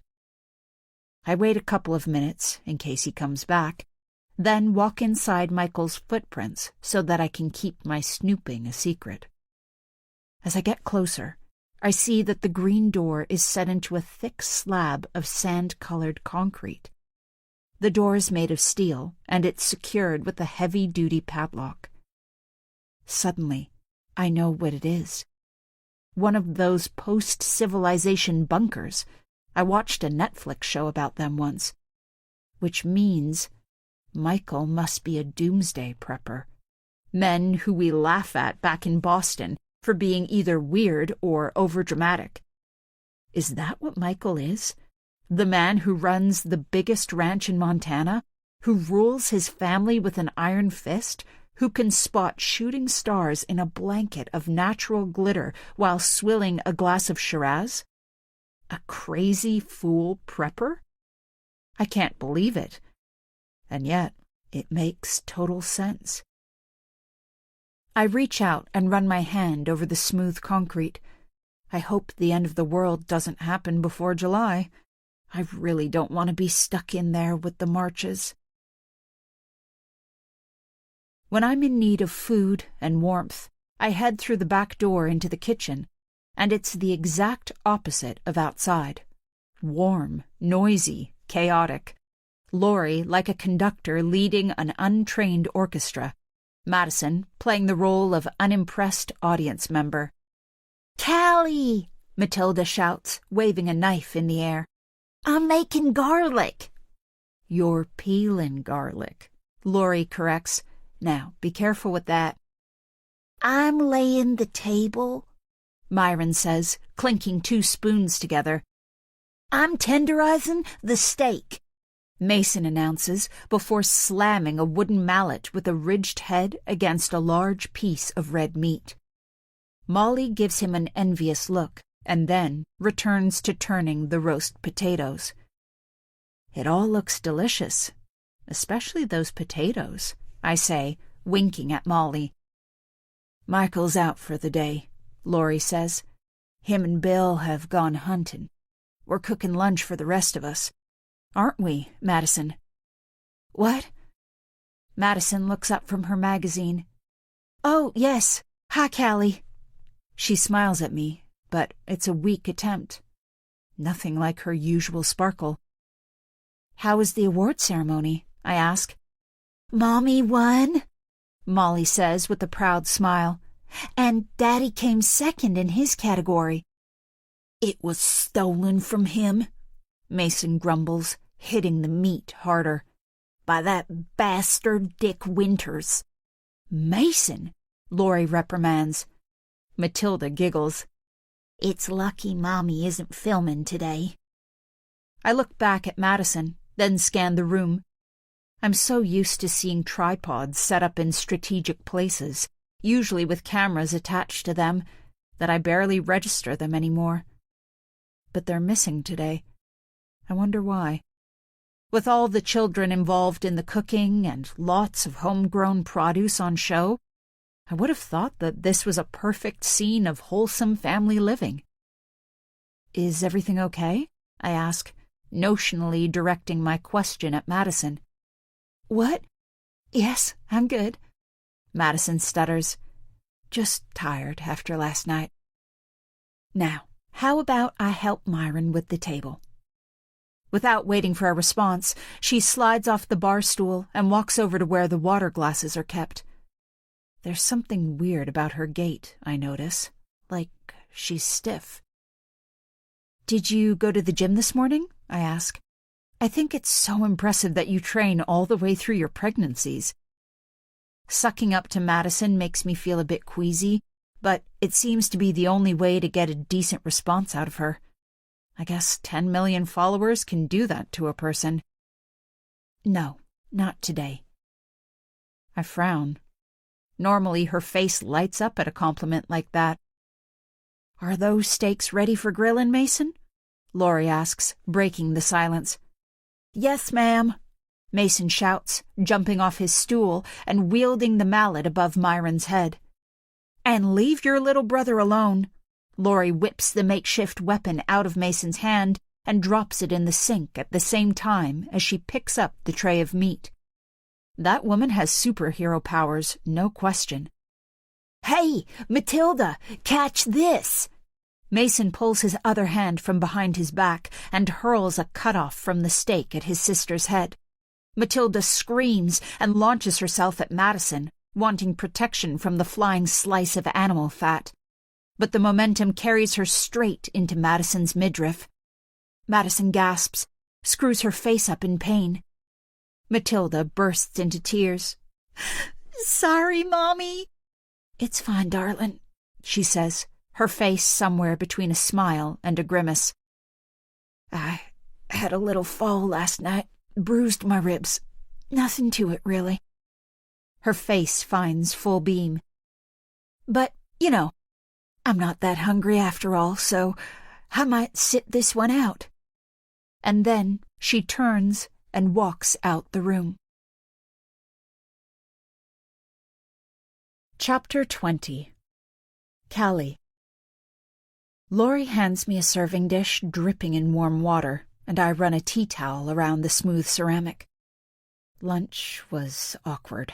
I wait a couple of minutes in case he comes back, then walk inside Michael's footprints so that I can keep my snooping a secret. As I get closer, I see that the green door is set into a thick slab of sand-colored concrete. The door is made of steel, and it's secured with a heavy-duty padlock. Suddenly, I know what it is. One of those post-civilization bunkers. I watched a Netflix show about them once. Which means Michael must be a doomsday prepper. Men who we laugh at back in Boston for being either weird or overdramatic. Is that what Michael is? The man who runs the biggest ranch in Montana? Who rules his family with an iron fist? Who can spot shooting stars in a blanket of natural glitter while swilling a glass of Shiraz? A crazy fool prepper? I can't believe it. And yet, it makes total sense. I reach out and run my hand over the smooth concrete. I hope the end of the world doesn't happen before July. I really don't want to be stuck in there with the marches. When I'm in need of food and warmth, I head through the back door into the kitchen, and it's the exact opposite of outside. Warm, noisy, chaotic. Laurie like a conductor leading an untrained orchestra. Madison playing the role of unimpressed audience member. "Callie!" Matilda shouts, waving a knife in the air. "I'm making garlic." "You're peeling garlic," Laurie corrects. "Now, be careful with that." "I'm laying the table," Myron says, clinking 2 spoons together. "I'm tenderizing the steak," Mason announces before slamming a wooden mallet with a ridged head against a large piece of red meat. Molly gives him an envious look and then returns to turning the roast potatoes. It all looks delicious, especially those potatoes, I say, winking at Molly. Michael's out for the day, Laurie says. Him and Bill have gone hunting. We're cooking lunch for the rest of us. Aren't we, Madison? What? Madison looks up from her magazine. Oh, yes. Hi, Callie. She smiles at me, but it's a weak attempt. Nothing like her usual sparkle. How was the award ceremony? I ask. Mommy won, Molly says with a proud smile. And Daddy came second in his category. It was stolen from him, Mason grumbles, hitting the meat harder. By that bastard Dick Winters. Mason, Laurie reprimands. Matilda giggles. It's lucky Mommy isn't filming today. I look back at Madison, then scan the room. I'm so used to seeing tripods set up in strategic places, usually with cameras attached to them, that I barely register them anymore. But they're missing today. I wonder why. With all the children involved in the cooking and lots of homegrown produce on show, I would have thought that this was a perfect scene of wholesome family living. Is everything okay? I ask, notionally directing my question at Madison. What? Yes, I'm good. Madison stutters. Just tired after last night. Now, how about I help Myron with the table? Without waiting for a response, she slides off the bar stool and walks over to where the water glasses are kept. There's something weird about her gait, I notice, like she's stiff. Did you go to the gym this morning? I ask. I think it's so impressive that you train all the way through your pregnancies. Sucking up to Madison makes me feel a bit queasy, but it seems to be the only way to get a decent response out of her. I guess 10 million followers can do that to a person. No, not today. I frown. Normally her face lights up at a compliment like that. Are those steaks ready for grillin', Mason? Laurie asks, breaking the silence. Yes, ma'am, Mason shouts, jumping off his stool and wielding the mallet above Myron's head. And leave your little brother alone. Laurie whips the makeshift weapon out of Mason's hand and drops it in the sink at the same time as she picks up the tray of meat. That woman has superhero powers, no question. Hey, Matilda, catch this! Mason pulls his other hand from behind his back and hurls a cutoff from the steak at his sister's head. Matilda screams and launches herself at Madison, wanting protection from the flying slice of animal fat. But the momentum carries her straight into Madison's midriff. Madison gasps, screws her face up in pain. Matilda bursts into tears. Sorry, Mommy. It's fine, darling, she says, her face somewhere between a smile and a grimace. I had a little fall last night, bruised my ribs. Nothing to it, really. Her face finds full beam. But, you know, I'm not that hungry after all, so I might sit this one out. And then she turns and walks out the room. Chapter 20. Callie. Laurie hands me a serving dish dripping in warm water, and I run a tea towel around the smooth ceramic. Lunch was awkward.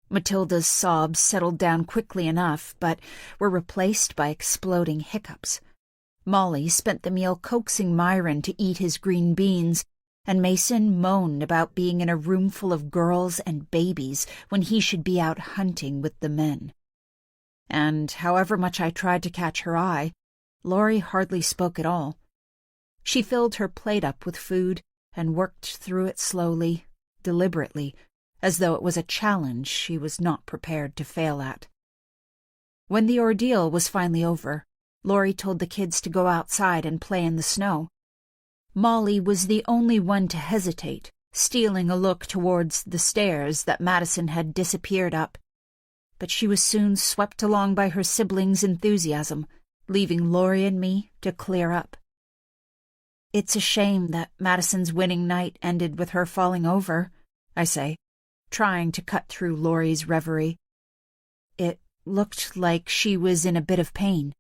Matilda's sobs settled down quickly enough, but were replaced by exploding hiccups. Molly spent the meal coaxing Myron to eat his green beans, and Mason moaned about being in a room full of girls and babies when he should be out hunting with the men. And however much I tried to catch her eye, Laurie hardly spoke at all. She filled her plate up with food and worked through it slowly, deliberately, as though it was a challenge she was not prepared to fail at. When the ordeal was finally over, Laurie told the kids to go outside and play in the snow. Molly was the only one to hesitate, stealing a look towards the stairs that Madison had disappeared up. But she was soon swept along by her siblings' enthusiasm, leaving Laurie and me to clear up. It's a shame that Madison's winning night ended with her falling over, I say, trying to cut through Laurie's reverie. It looked like she was in a bit of pain.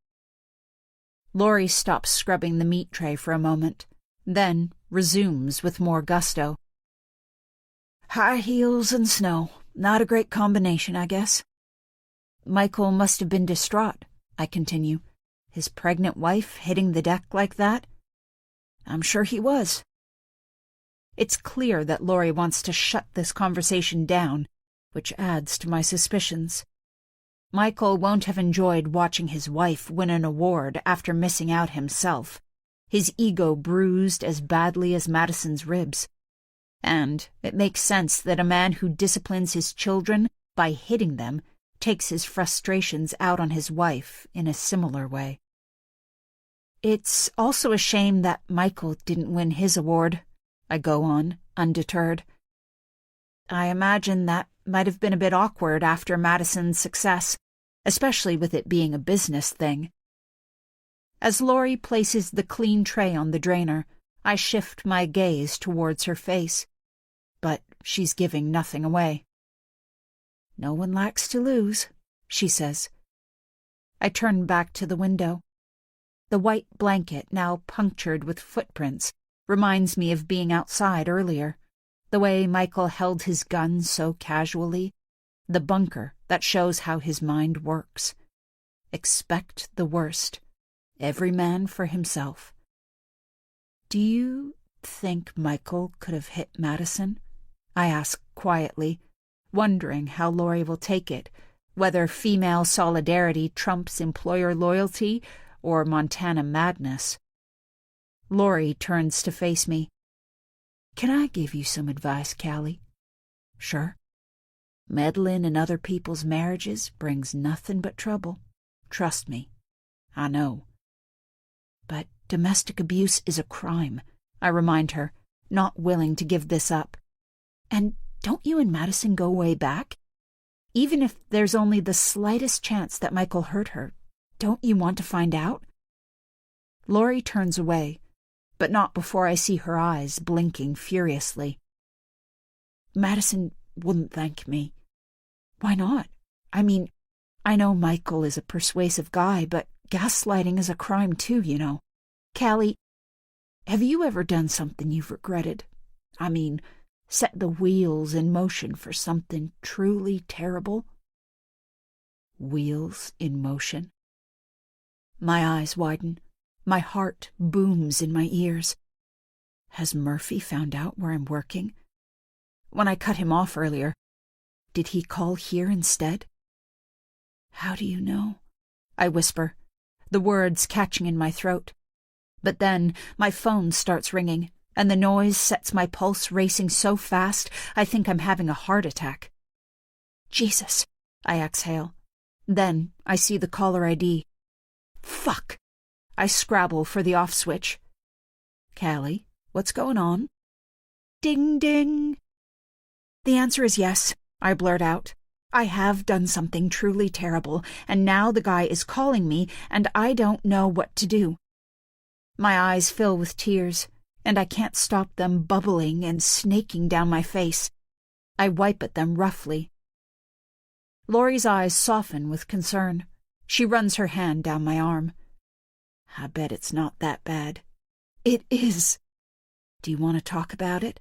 Laurie stops scrubbing the meat tray for a moment, then resumes with more gusto. High heels and snow. Not a great combination, I guess. Michael must have been distraught, I continue. His pregnant wife hitting the deck like that? I'm sure he was. It's clear that Laurie wants to shut this conversation down, which adds to my suspicions. Michael won't have enjoyed watching his wife win an award after missing out himself, his ego bruised as badly as Madison's ribs. And it makes sense that a man who disciplines his children by hitting them takes his frustrations out on his wife in a similar way. It's also a shame that Michael didn't win his award, I go on, undeterred. I imagine that might have been a bit awkward after Madison's success, especially with it being a business thing. As Laurie places the clean tray on the drainer, I shift my gaze towards her face, but she's giving nothing away. No one likes to lose, she says. I turn back to the window. The white blanket, now punctured with footprints, reminds me of being outside earlier, the way Michael held his gun so casually, the bunker that shows how his mind works. Expect the worst. Every man for himself. Do you think Michael could have hit Madison? I ask quietly, wondering how Laurie will take it, whether female solidarity trumps employer loyalty or Montana madness. Laurie turns to face me. Can I give you some advice, Callie? Sure. Meddling in other people's marriages brings nothing but trouble. Trust me. I know. But domestic abuse is a crime, I remind her, not willing to give this up. And don't you and Madison go way back? Even if there's only the slightest chance that Michael hurt her, don't you want to find out? Laurie turns away, but not before I see her eyes blinking furiously. Madison wouldn't thank me. Why not? I mean, I know Michael is a persuasive guy, but gaslighting is a crime too, you know. Callie, have you ever done something you've regretted? I mean, set the wheels in motion for something truly terrible? Wheels in motion? My eyes widen. My heart booms in my ears. Has Murphy found out where I'm working? When I cut him off earlier, did he call here instead? How do you know? I whisper, the words catching in my throat. But then my phone starts ringing, and the noise sets my pulse racing so fast I think I'm having a heart attack. Jesus, I exhale. Then I see the caller ID. Fuck! I scrabble for the off switch. Callie, what's going on? Ding, ding. The answer is yes, I blurt out. I have done something truly terrible, and now the guy is calling me, and I don't know what to do. My eyes fill with tears, and I can't stop them bubbling and snaking down my face. I wipe at them roughly. Laurie's eyes soften with concern. She runs her hand down my arm. I bet it's not that bad. It is. Do you want to talk about it?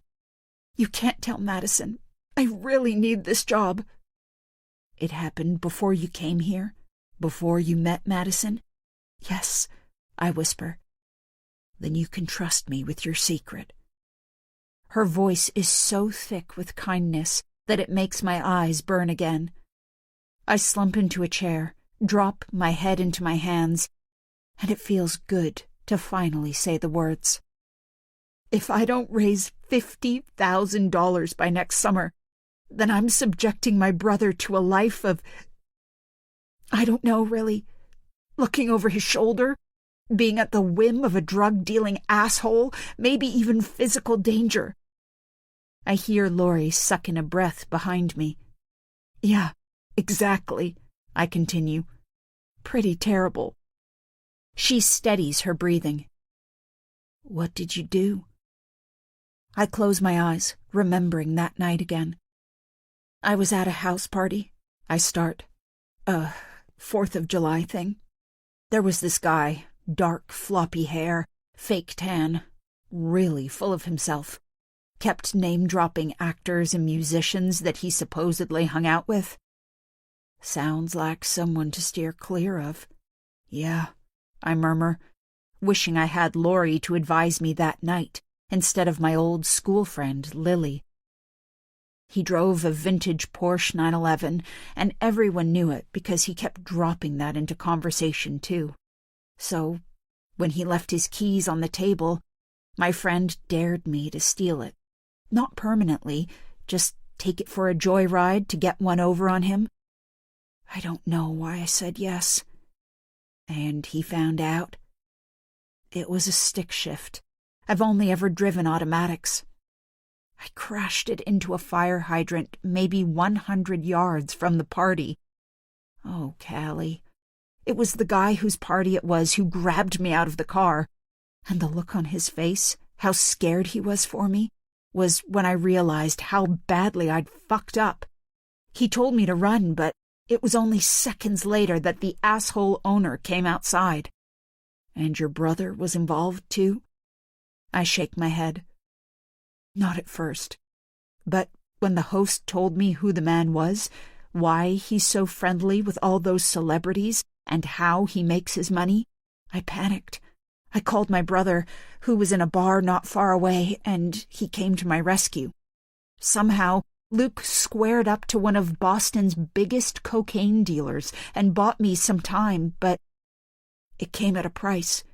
You can't tell Madison. I really need this job. It happened before you came here? Before you met Madison? Yes, I whisper. Then you can trust me with your secret. Her voice is so thick with kindness that it makes my eyes burn again. I slump into a chair, drop my head into my hands, and it feels good to finally say the words. If I don't raise $50,000 by next summer, then I'm subjecting my brother to a life of, I don't know, really, looking over his shoulder, being at the whim of a drug-dealing asshole, maybe even physical danger. I hear Laurie suck in a breath behind me. Yeah, exactly, I continue. Pretty terrible. She steadies her breathing. What did you do? I close my eyes, remembering that night again. I was at a house party. I start. 4th of July thing. There was this guy, dark, floppy hair, fake tan, really full of himself. Kept name-dropping actors and musicians that he supposedly hung out with. Sounds like someone to steer clear of. Yeah, I murmur, wishing I had Laurie to advise me that night instead of my old school friend, Lily. He drove a vintage Porsche 911, and everyone knew it because he kept dropping that into conversation, too. So, when he left his keys on the table, my friend dared me to steal it. Not permanently, just take it for a joyride to get one over on him. I don't know why I said yes. And he found out. It was a stick shift. I've only ever driven automatics. I crashed it into a fire hydrant maybe 100 yards from the party. Oh, Callie. It was the guy whose party it was who grabbed me out of the car. And the look on his face, how scared he was for me, was when I realized how badly I'd fucked up. He told me to run, but it was only seconds later that the asshole owner came outside. And your brother was involved, too? I shake my head. Not at first. But when the host told me who the man was, why he's so friendly with all those celebrities, and how he makes his money, I panicked. I called my brother, who was in a bar not far away, and he came to my rescue. Somehow, Luke squared up to one of Boston's biggest cocaine dealers and bought me some time, but it came at a price.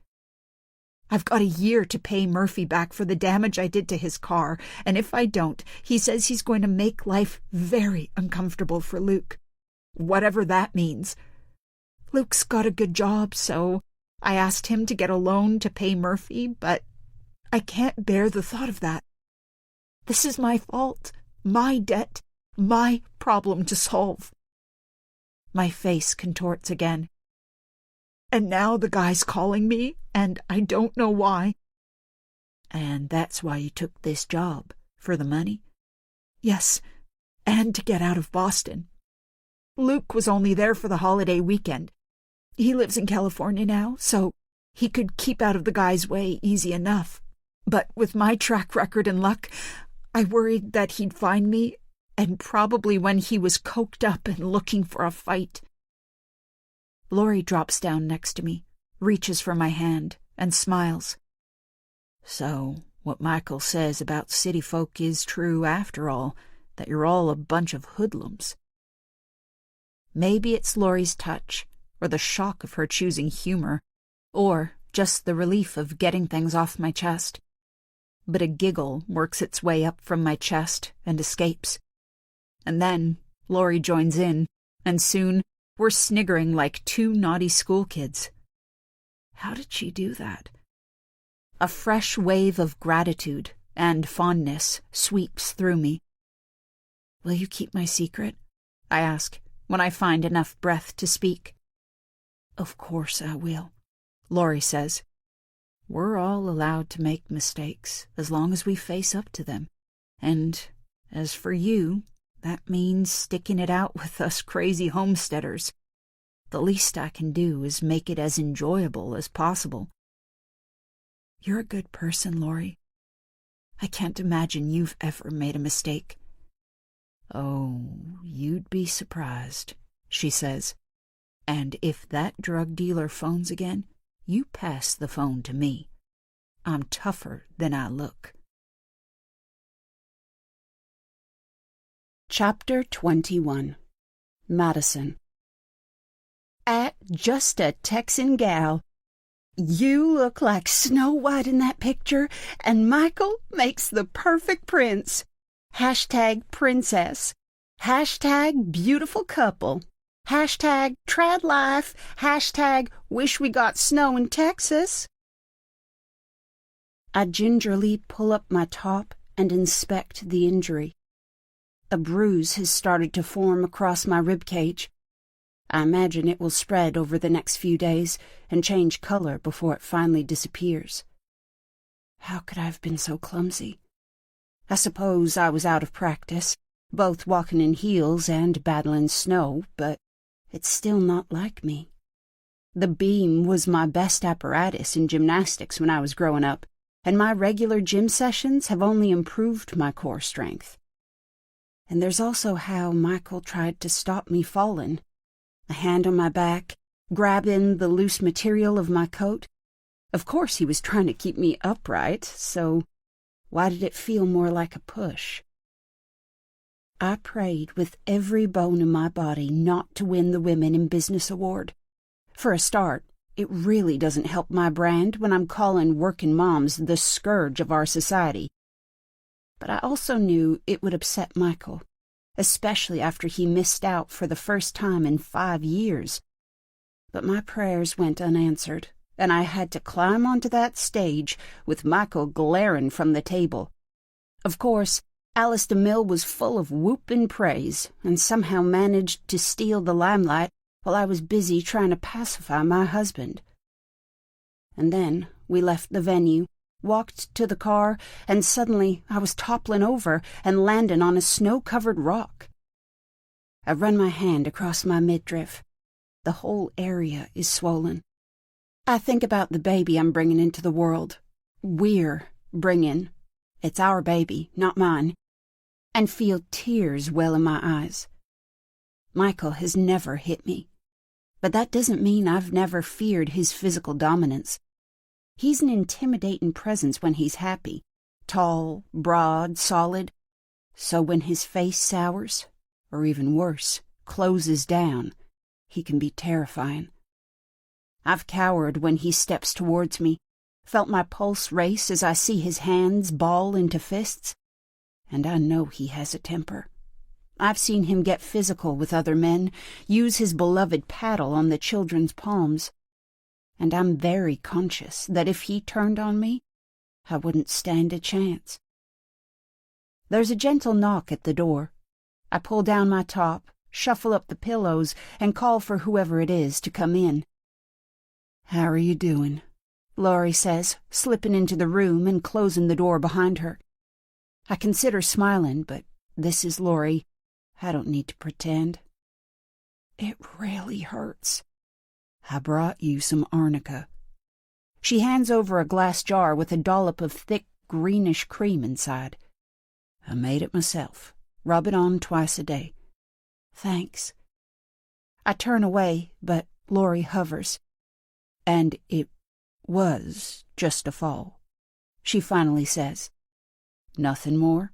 I've got a year to pay Murphy back for the damage I did to his car, and if I don't, he says he's going to make life very uncomfortable for Luke. Whatever that means. Luke's got a good job, so I asked him to get a loan to pay Murphy, but I can't bear the thought of that. This is my fault, my debt, my problem to solve. My face contorts again. And now the guy's calling me, and I don't know why. And that's why you took this job, for the money? Yes, and to get out of Boston. Luke was only there for the holiday weekend. He lives in California now, so he could keep out of the guy's way easy enough. But with my track record and luck, I worried that he'd find me, and probably when he was coked up and looking for a fight. Laurie drops down next to me, reaches for my hand, and smiles. So, what Michael says about city folk is true after all, that you're all a bunch of hoodlums. Maybe it's Laurie's touch, or the shock of her choosing humor, or just the relief of getting things off my chest. But a giggle works its way up from my chest and escapes. And then Laurie joins in, and soon we're sniggering like two naughty schoolkids. How did she do that? A fresh wave of gratitude and fondness sweeps through me. Will you keep my secret? I ask, when I find enough breath to speak. Of course I will, Laurie says. We're all allowed to make mistakes as long as we face up to them. And as for you, that means sticking it out with us crazy homesteaders. The least I can do is make it as enjoyable as possible. You're a good person, Laurie. I can't imagine you've ever made a mistake. Oh, you'd be surprised, she says. And if that drug dealer phones again, you pass the phone to me. I'm tougher than I look. Chapter 21. Madison. Just a Texan gal. You look like Snow White in that picture, and Michael makes the perfect prince. Hashtag princess. Hashtag beautiful couple. Hashtag Tradwife. Hashtag wish we got snow in Texas. I gingerly pull up my top and inspect the injury. A bruise has started to form across my ribcage. I imagine it will spread over the next few days and change color before it finally disappears. How could I have been so clumsy? I suppose I was out of practice, both walking in heels and battling snow, but it's still not like me. The beam was my best apparatus in gymnastics when I was growing up, and my regular gym sessions have only improved my core strength. And there's also how Michael tried to stop me falling. A hand on my back, grabbing the loose material of my coat. Of course he was trying to keep me upright, so why did it feel more like a push? I prayed with every bone in my body not to win the Women in Business award. For a start, it really doesn't help my brand when I'm calling working moms the scourge of our society. But I also knew it would upset Michael, especially after he missed out for the first time in 5 years. But my prayers went unanswered, and I had to climb onto that stage with Michael glaring from the table. Of course, Alice DeMille was full of whooping praise and somehow managed to steal the limelight while I was busy trying to pacify my husband. And then we left the venue, walked to the car, and suddenly I was toppling over and landing on a snow-covered rock. I run my hand across my midriff. The whole area is swollen. I think about the baby I'm bringing into the world. We're bringing. It's our baby, not mine. And feel tears well in my eyes. Michael has never hit me. But that doesn't mean I've never feared his physical dominance. He's an intimidating presence when he's happy. Tall, broad, solid. So when his face sours, or even worse, closes down, he can be terrifying. I've cowered when he steps towards me, felt my pulse race as I see his hands ball into fists, and I know he has a temper. I've seen him get physical with other men, use his beloved paddle on the children's palms, and I'm very conscious that if he turned on me, I wouldn't stand a chance. There's a gentle knock at the door. I pull down my top, shuffle up the pillows, and call for whoever it is to come in. "How are you doing?" Laurie says, slipping into the room and closing the door behind her. I consider smiling, but this is Laurie. I don't need to pretend. "It really hurts. I brought you some arnica." She hands over a glass jar with a dollop of thick, greenish cream inside. "I made it myself. Rub it on twice a day." "Thanks." I turn away, but Laurie hovers. "And it was just a fall," she finally says. "Nothing more?"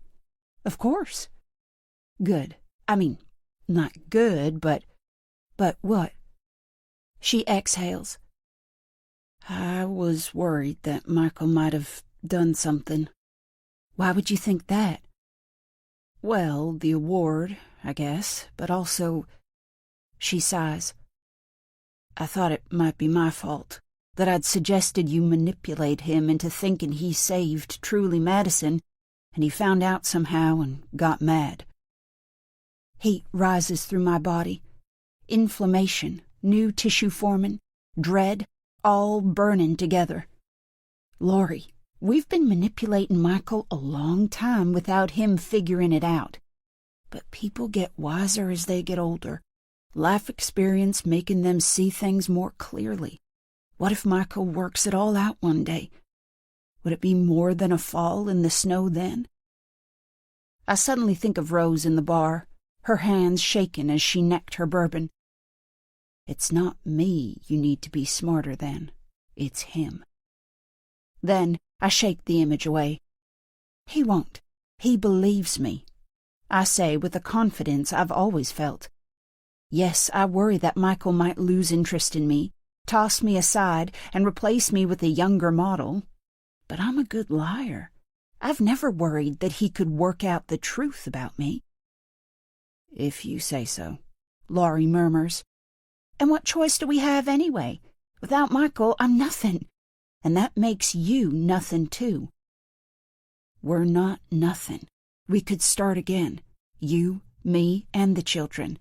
"Of course." "Good. I mean, not good, but what?" She exhales. "I was worried that Michael might have done something." "Why would you think that?" "Well, the award, I guess, but also..." She sighs. "I thought it might be my fault, that I'd suggested you manipulate him into thinking he saved Truly Madison, and he found out somehow and got mad." Heat rises through my body. Inflammation, new tissue forming, dread, all burning together. "Laurie, we've been manipulating Michael a long time without him figuring it out. But people get wiser as they get older. Life experience making them see things more clearly. What if Michael works it all out one day? Would it be more than a fall in the snow then?" I suddenly think of Rose in the bar, her hands shaking as she necked her bourbon. "It's not me you need to be smarter than. It's him." Then I shake the image away. "He won't. He believes me," I say with the confidence I've always felt. Yes, I worry that Michael might lose interest in me, toss me aside, and replace me with a younger model. But I'm a good liar. I've never worried that he could work out the truth about me. "If you say so," Laurie murmurs. "And what choice do we have anyway? Without Michael, I'm nothing. And that makes you nothing too." "We're not nothing. We could start again. You, me, and the children.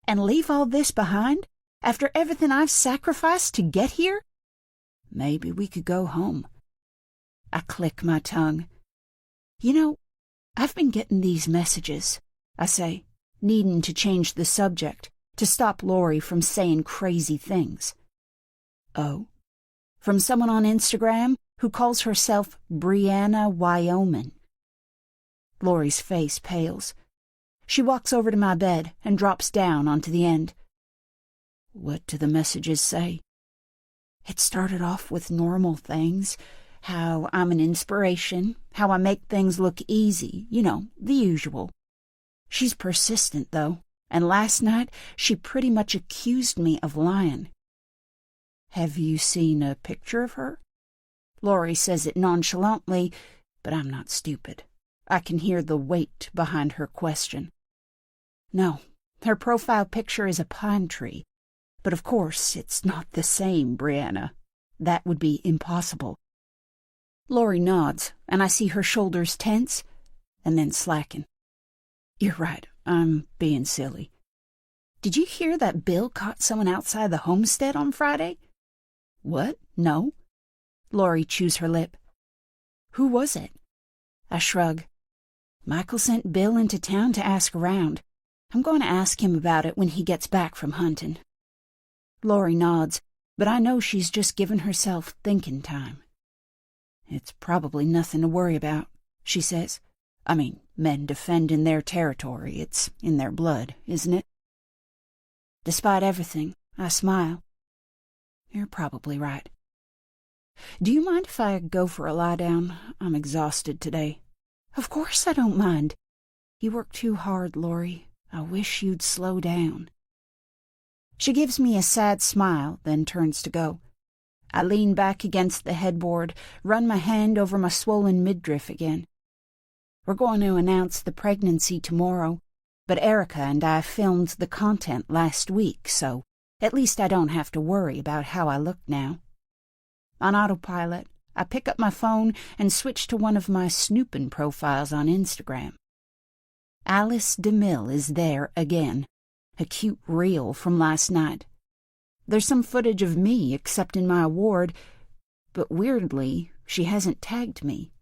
And leave all this behind? After everything I've sacrificed to get here?" "Maybe we could go home." I click my tongue. You know, I've been getting these messages, I say, needing to change the subject, to stop Lori from saying crazy things. Oh? From someone on Instagram who calls herself Brianna Wyoming. Lori's face pales. She walks over to my bed and drops down onto the end. What do the messages say? It started off with normal things, how I'm an inspiration, how I make things look easy, you know, the usual. She's persistent, though, and last night she pretty much accused me of lying. Have you seen a picture of her? Lori says it nonchalantly, but I'm not stupid. I can hear the weight behind her question. No, her profile picture is a pine tree. But of course, it's not the same, Brianna. That would be impossible. Lori nods, and I see her shoulders tense, and then slacken. You're right, I'm being silly. Did you hear that Bill caught someone outside the homestead on Friday? What? No. Lori chews her lip. Who was it? I shrug. Michael sent Bill into town to ask around. I'm going to ask him about it when he gets back from hunting. Lori nods, but I know she's just given herself thinking time. It's probably nothing to worry about, she says. I mean, men defending their territory, it's in their blood, isn't it? Despite everything, I smile. You're probably right. Do you mind if I go for a lie down? I'm exhausted today. Of course I don't mind. You work too hard, Lori. I wish you'd slow down. She gives me a sad smile, then turns to go. I lean back against the headboard, run my hand over my swollen midriff again. We're going to announce the pregnancy tomorrow, but Erica and I filmed the content last week, so at least I don't have to worry about how I look now. On autopilot, I pick up my phone and switch to one of my snooping profiles on Instagram. Alice DeMille is there again. A cute reel from last night. There's some footage of me accepting my award, but weirdly, she hasn't tagged me.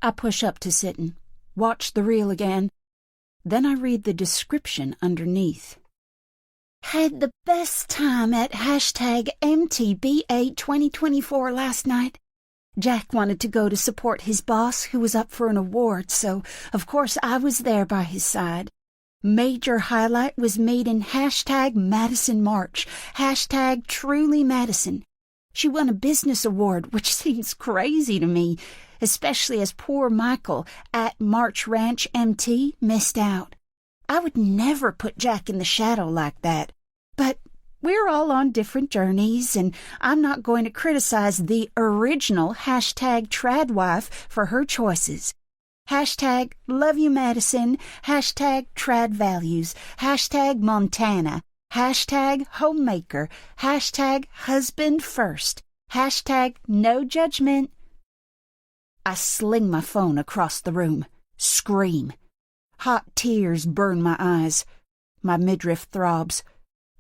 I push up to sittin', watch the reel again, then I read the description underneath. Had the best time at #MTBA2024 last night. Jack wanted to go to support his boss who was up for an award, so of course I was there by his side. Major highlight was made in #Madison March, #TrulyMadison. She won a business award, which seems crazy to me, especially as poor Michael at March Ranch MT missed out. I would never put Jack in the shadow like that, but we're all on different journeys, and I'm not going to criticize the original #Tradwife for her choices. #LoveYouMadison, #TradValues, #Montana, #Homemaker, #HusbandFirst, #NoJudgment. I sling my phone across the room, scream. Hot tears burn my eyes. My midriff throbs.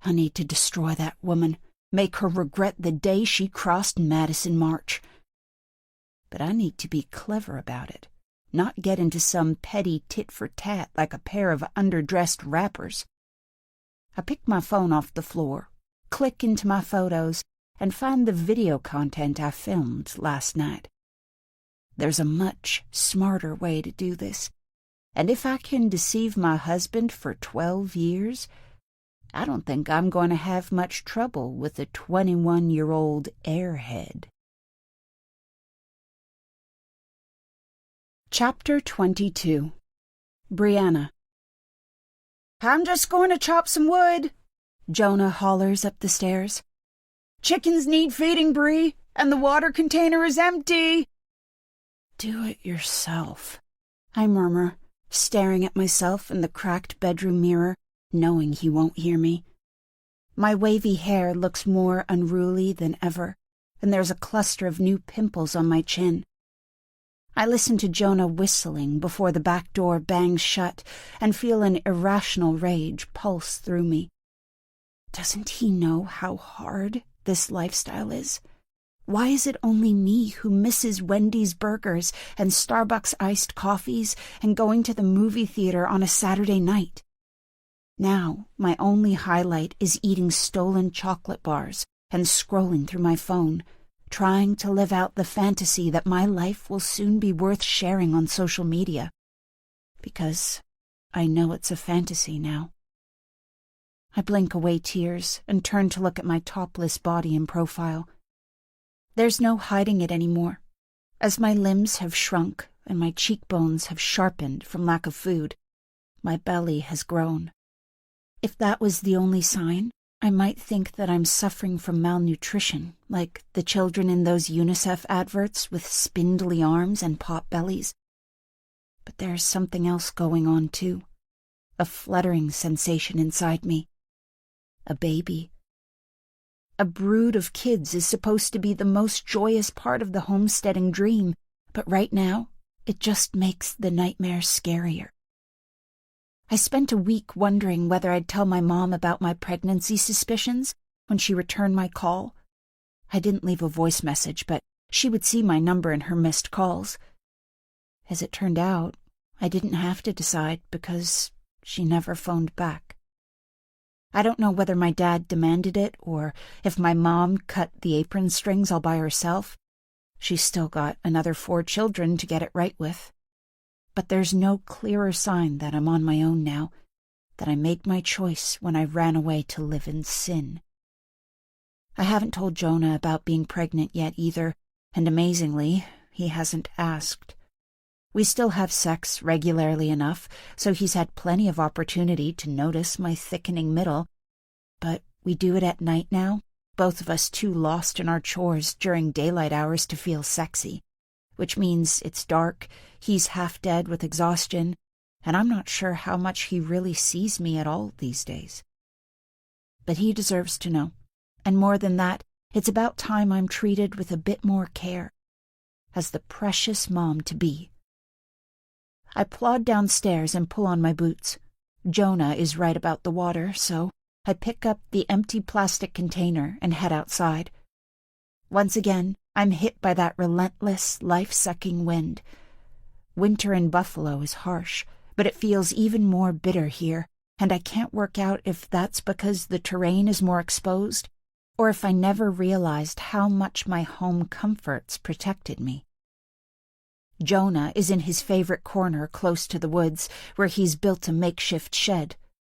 I need to destroy that woman, make her regret the day she crossed Madison March. But I need to be clever about it. Not get into some petty tit-for-tat like a pair of underdressed rappers. I pick my phone off the floor, click into my photos, and find the video content I filmed last night. There's a much smarter way to do this, and if I can deceive my husband for 12 years, I don't think I'm going to have much trouble with a 21-year-old airhead. Chapter 22. Brianna. I'm just going to chop some wood, Jonah hollers up the stairs. Chickens need feeding, Bree, and the water container is empty. Do it yourself, I murmur, staring at myself in the cracked bedroom mirror, knowing he won't hear me. My wavy hair looks more unruly than ever, and there's a cluster of new pimples on my chin. I listen to Jonah whistling before the back door bangs shut and feel an irrational rage pulse through me. Doesn't he know how hard this lifestyle is? Why is it only me who misses Wendy's burgers and Starbucks iced coffees and going to the movie theater on a Saturday night? Now, my only highlight is eating stolen chocolate bars and scrolling through my phone, trying to live out the fantasy that my life will soon be worth sharing on social media. Because I know it's a fantasy now. I blink away tears and turn to look at my topless body in profile. There's no hiding it anymore. As my limbs have shrunk and my cheekbones have sharpened from lack of food, my belly has grown. If that was the only sign, I might think that I'm suffering from malnutrition, like the children in those UNICEF adverts with spindly arms and pot bellies. But there's something else going on too. A fluttering sensation inside me. A baby. A brood of kids is supposed to be the most joyous part of the homesteading dream, but right now, it just makes the nightmare scarier. I spent a week wondering whether I'd tell my mom about my pregnancy suspicions when she returned my call. I didn't leave a voice message, but she would see my number in her missed calls. As it turned out, I didn't have to decide because she never phoned back. I don't know whether my dad demanded it or if my mom cut the apron strings all by herself. She's still got another 4 children to get it right with. But there's no clearer sign that I'm on my own now, that I made my choice when I ran away to live in sin. I haven't told Jonah about being pregnant yet either, and amazingly, he hasn't asked. We still have sex regularly enough, so he's had plenty of opportunity to notice my thickening middle. But we do it at night now, both of us too lost in our chores during daylight hours to feel sexy, which means it's dark, he's half dead with exhaustion, and I'm not sure how much he really sees me at all these days. But he deserves to know, and more than that, it's about time I'm treated with a bit more care, as the precious mom-to-be. I plod downstairs and pull on my boots. Jonah is right about the water, so I pick up the empty plastic container and head outside. Once again, I'm hit by that relentless, life-sucking wind. Winter in Buffalo is harsh, but it feels even more bitter here, and I can't work out if that's because the terrain is more exposed, or if I never realized how much my home comforts protected me. Jonah is in his favorite corner close to the woods, where he's built a makeshift shed.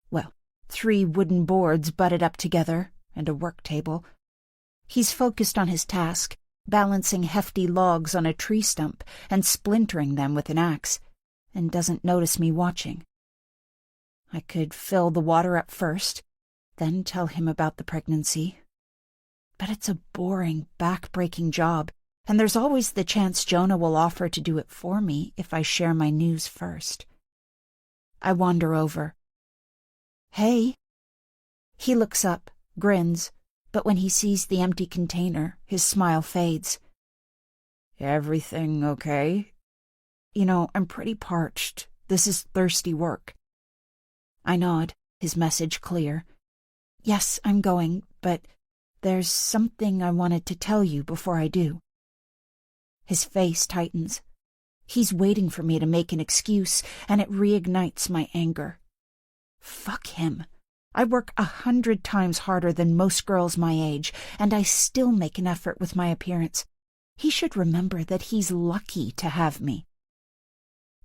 Well, 3 wooden boards butted up together, and a work table. He's focused on his task, balancing hefty logs on a tree stump and splintering them with an axe, and doesn't notice me watching. I could fill the water up first, then tell him about the pregnancy. But it's a boring, back-breaking job, and there's always the chance Jonah will offer to do it for me if I share my news first. I wander over. "Hey." He looks up, grins, but when he sees the empty container, his smile fades. "Everything okay?" I'm pretty parched. This is thirsty work." I nod, his message clear. "Yes, I'm going, but there's something I wanted to tell you before I do." His face tightens. He's waiting for me to make an excuse, and it reignites my anger. Fuck him. I work 100 times harder than most girls my age, and I still make an effort with my appearance. He should remember that he's lucky to have me.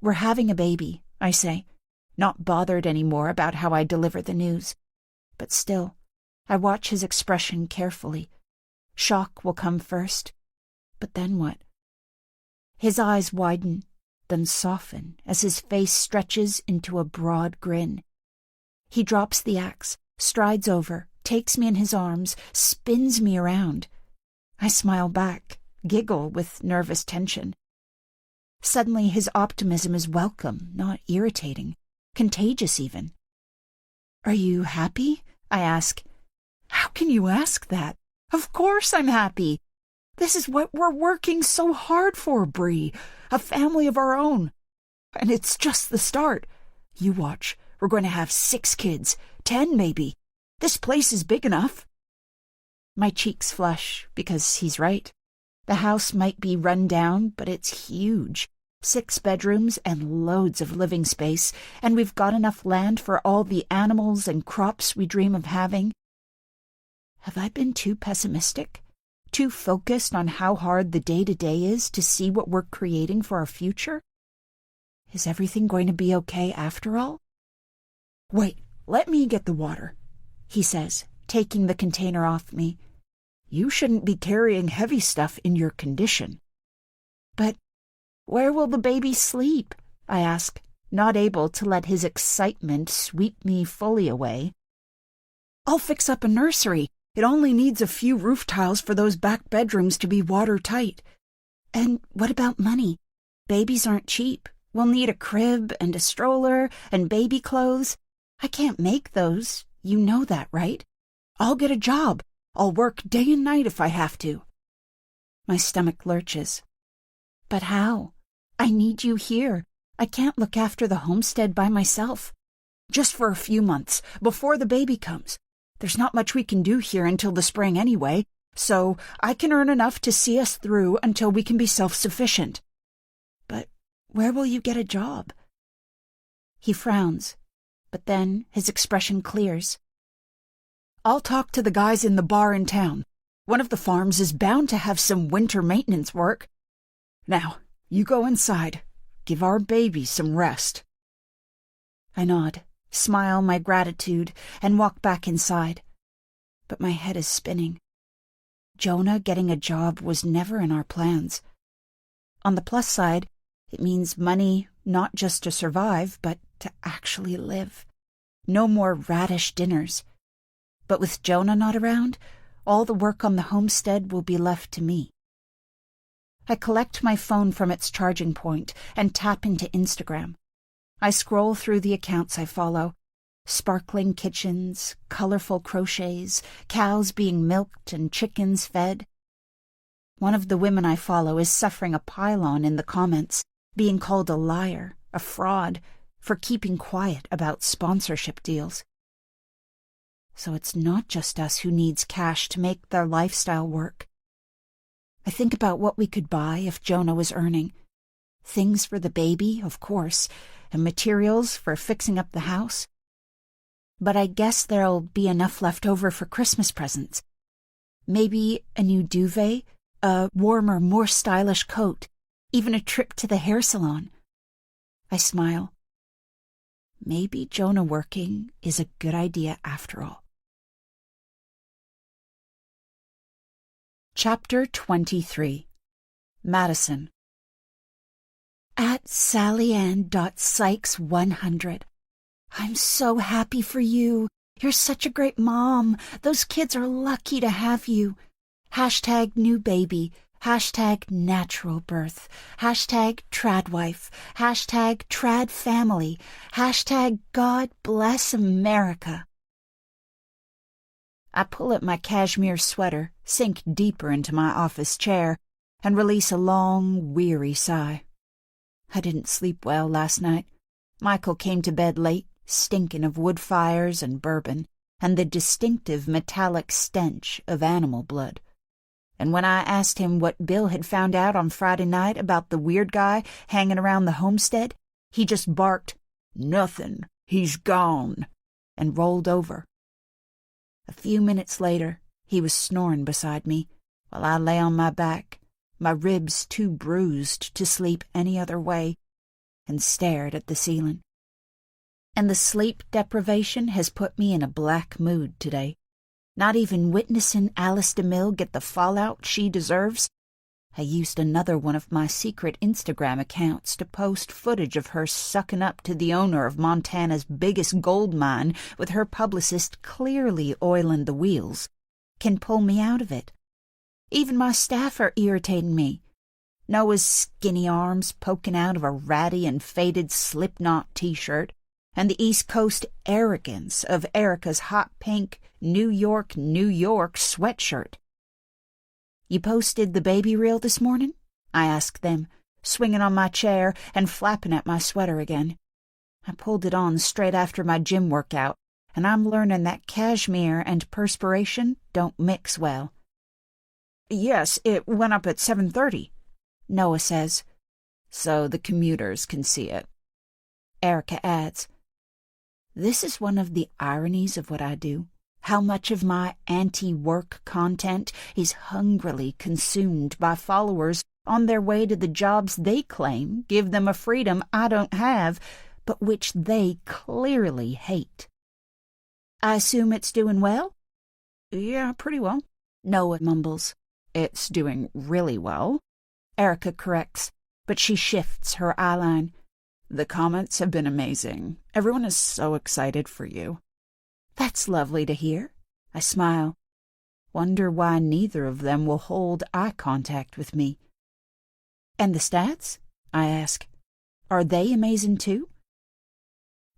"We're having a baby," I say, not bothered anymore about how I deliver the news. But still, I watch his expression carefully. Shock will come first. But then what? His eyes widen, then soften as his face stretches into a broad grin. He drops the axe, strides over, takes me in his arms, spins me around. I smile back, giggle with nervous tension. Suddenly his optimism is welcome, not irritating, contagious even. "Are you happy?" I ask. "How can you ask that? Of course I'm happy. This is what we're working so hard for, Bree, a family of our own. And it's just the start. You watch, we're going to have 6 kids, 10 maybe. This place is big enough." My cheeks flush because he's right. The house might be run down, but it's huge. 6 bedrooms and loads of living space, and we've got enough land for all the animals and crops we dream of having. Have I been too pessimistic? Too focused on how hard the day-to-day is to see what we're creating for our future? Is everything going to be okay after all? "Wait, let me get the water," he says, taking the container off me. "You shouldn't be carrying heavy stuff in your condition." "But where will the baby sleep?" I ask, not able to let his excitement sweep me fully away. "I'll fix up a nursery. It only needs a few roof tiles for those back bedrooms to be watertight." "And what about money? Babies aren't cheap. We'll need a crib and a stroller and baby clothes. I can't make those. You know that, right?" "I'll get a job. I'll work day and night if I have to." My stomach lurches. "But how? I need you here. I can't look after the homestead by myself." "Just for a few months, before the baby comes. There's not much we can do here until the spring anyway, so I can earn enough to see us through until we can be self-sufficient." "But where will you get a job?" He frowns, but then his expression clears. "I'll talk to the guys in the bar in town. One of the farms is bound to have some winter maintenance work. Now, you go inside. Give our baby some rest." I nod, smile my gratitude, and walk back inside. But my head is spinning. Jonah getting a job was never in our plans. On the plus side, it means money not just to survive, but to actually live. No more radish dinners. But with Jonah not around, all the work on the homestead will be left to me. I collect my phone from its charging point and tap into Instagram. I scroll through the accounts I follow. Sparkling kitchens, colorful crochets, cows being milked and chickens fed. One of the women I follow is suffering a pile-on in the comments, being called a liar, a fraud, for keeping quiet about sponsorship deals. So it's not just us who needs cash to make their lifestyle work. I think about what we could buy if Jonah was earning. Things for the baby, of course, and materials for fixing up the house. But I guess there'll be enough left over for Christmas presents. Maybe a new duvet, a warmer, more stylish coat, even a trip to the hair salon. I smile. Maybe Jonah working is a good idea after all. Chapter 23. Madison. At SallyAnn.Sykes100. I'm so happy for you. You're such a great mom. Those kids are lucky to have you. Hashtag new baby. Hashtag natural birth. Hashtag Tradwife. Hashtag Trad family. Hashtag God bless America. I pull at my cashmere sweater, sink deeper into my office chair, and release a long, weary sigh. I didn't sleep well last night. Michael came to bed late, stinking of wood fires and bourbon, and the distinctive metallic stench of animal blood. And when I asked him what Bill had found out on Friday night about the weird guy hanging around the homestead, he just barked, "Nothing, he's gone," and rolled over. A few minutes later, he was snoring beside me, while I lay on my back, my ribs too bruised to sleep any other way, and stared at the ceiling. And the sleep deprivation has put me in a black mood today. Not even witnessing Alice DeMille get the fallout she deserves. I used another one of my secret Instagram accounts to post footage of her sucking up to the owner of Montana's biggest gold mine with her publicist clearly oiling the wheels. Can pull me out of it. Even my staff are irritating me. Noah's skinny arms poking out of a ratty and faded Slipknot t-shirt, and the East Coast arrogance of Erica's hot pink New York, New York sweatshirt. "You posted the baby reel this morning?" I asked them, swinging on my chair and flapping at my sweater again. I pulled it on straight after my gym workout, and I'm learning that cashmere and perspiration don't mix well. Yes, it went up at 7:30, Noah says. so the commuters can see it. Erica adds, "This is one of the ironies of what I do. How much of my anti-work content is hungrily consumed by followers on their way to the jobs they claim give them a freedom I don't have, but which they clearly hate." "I assume it's doing well?" Yeah, pretty well. Noah mumbles. It's doing really well. Erica corrects, but she shifts her eyeline. The comments have been amazing. Everyone is so excited for you. "That's lovely to hear." I smile. Wonder why neither of them will hold eye contact with me. "And the stats?" I ask. "Are they amazing too?"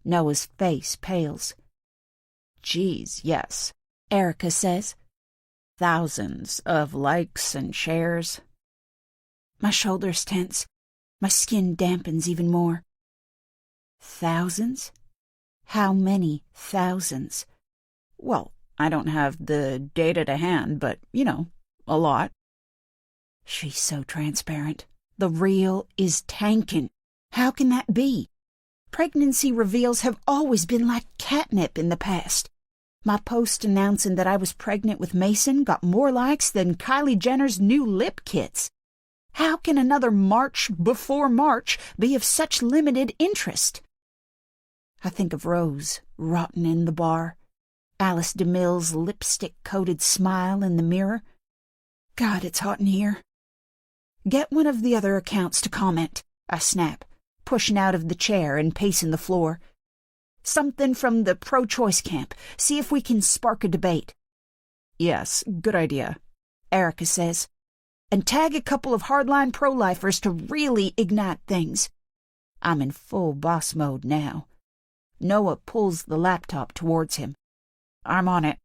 Noah's face pales. "Geez, yes," Erica says. "Thousands of likes and shares." My shoulders tense. My skin dampens even more. Thousands? How many thousands? Well, I don't have the data to hand, but, a lot. She's so transparent. The reel is tanking. How can that be? Pregnancy reveals have always been like catnip in the past. My post announcing that I was pregnant with Mason got more likes than Kylie Jenner's new lip kits. How can another March before March be of such limited interest? I think of Rose, rotten in the bar. Alice DeMille's lipstick-coated smile in the mirror. God, it's hot in here. "Get one of the other accounts to comment," I snap, pushing out of the chair and pacing the floor. "Something from the pro-choice camp. See if we can spark a debate." Yes, good idea, Erica says. "And tag a couple of hardline pro-lifers to really ignite things." I'm in full boss mode now. Noah pulls the laptop towards him. I'm on it.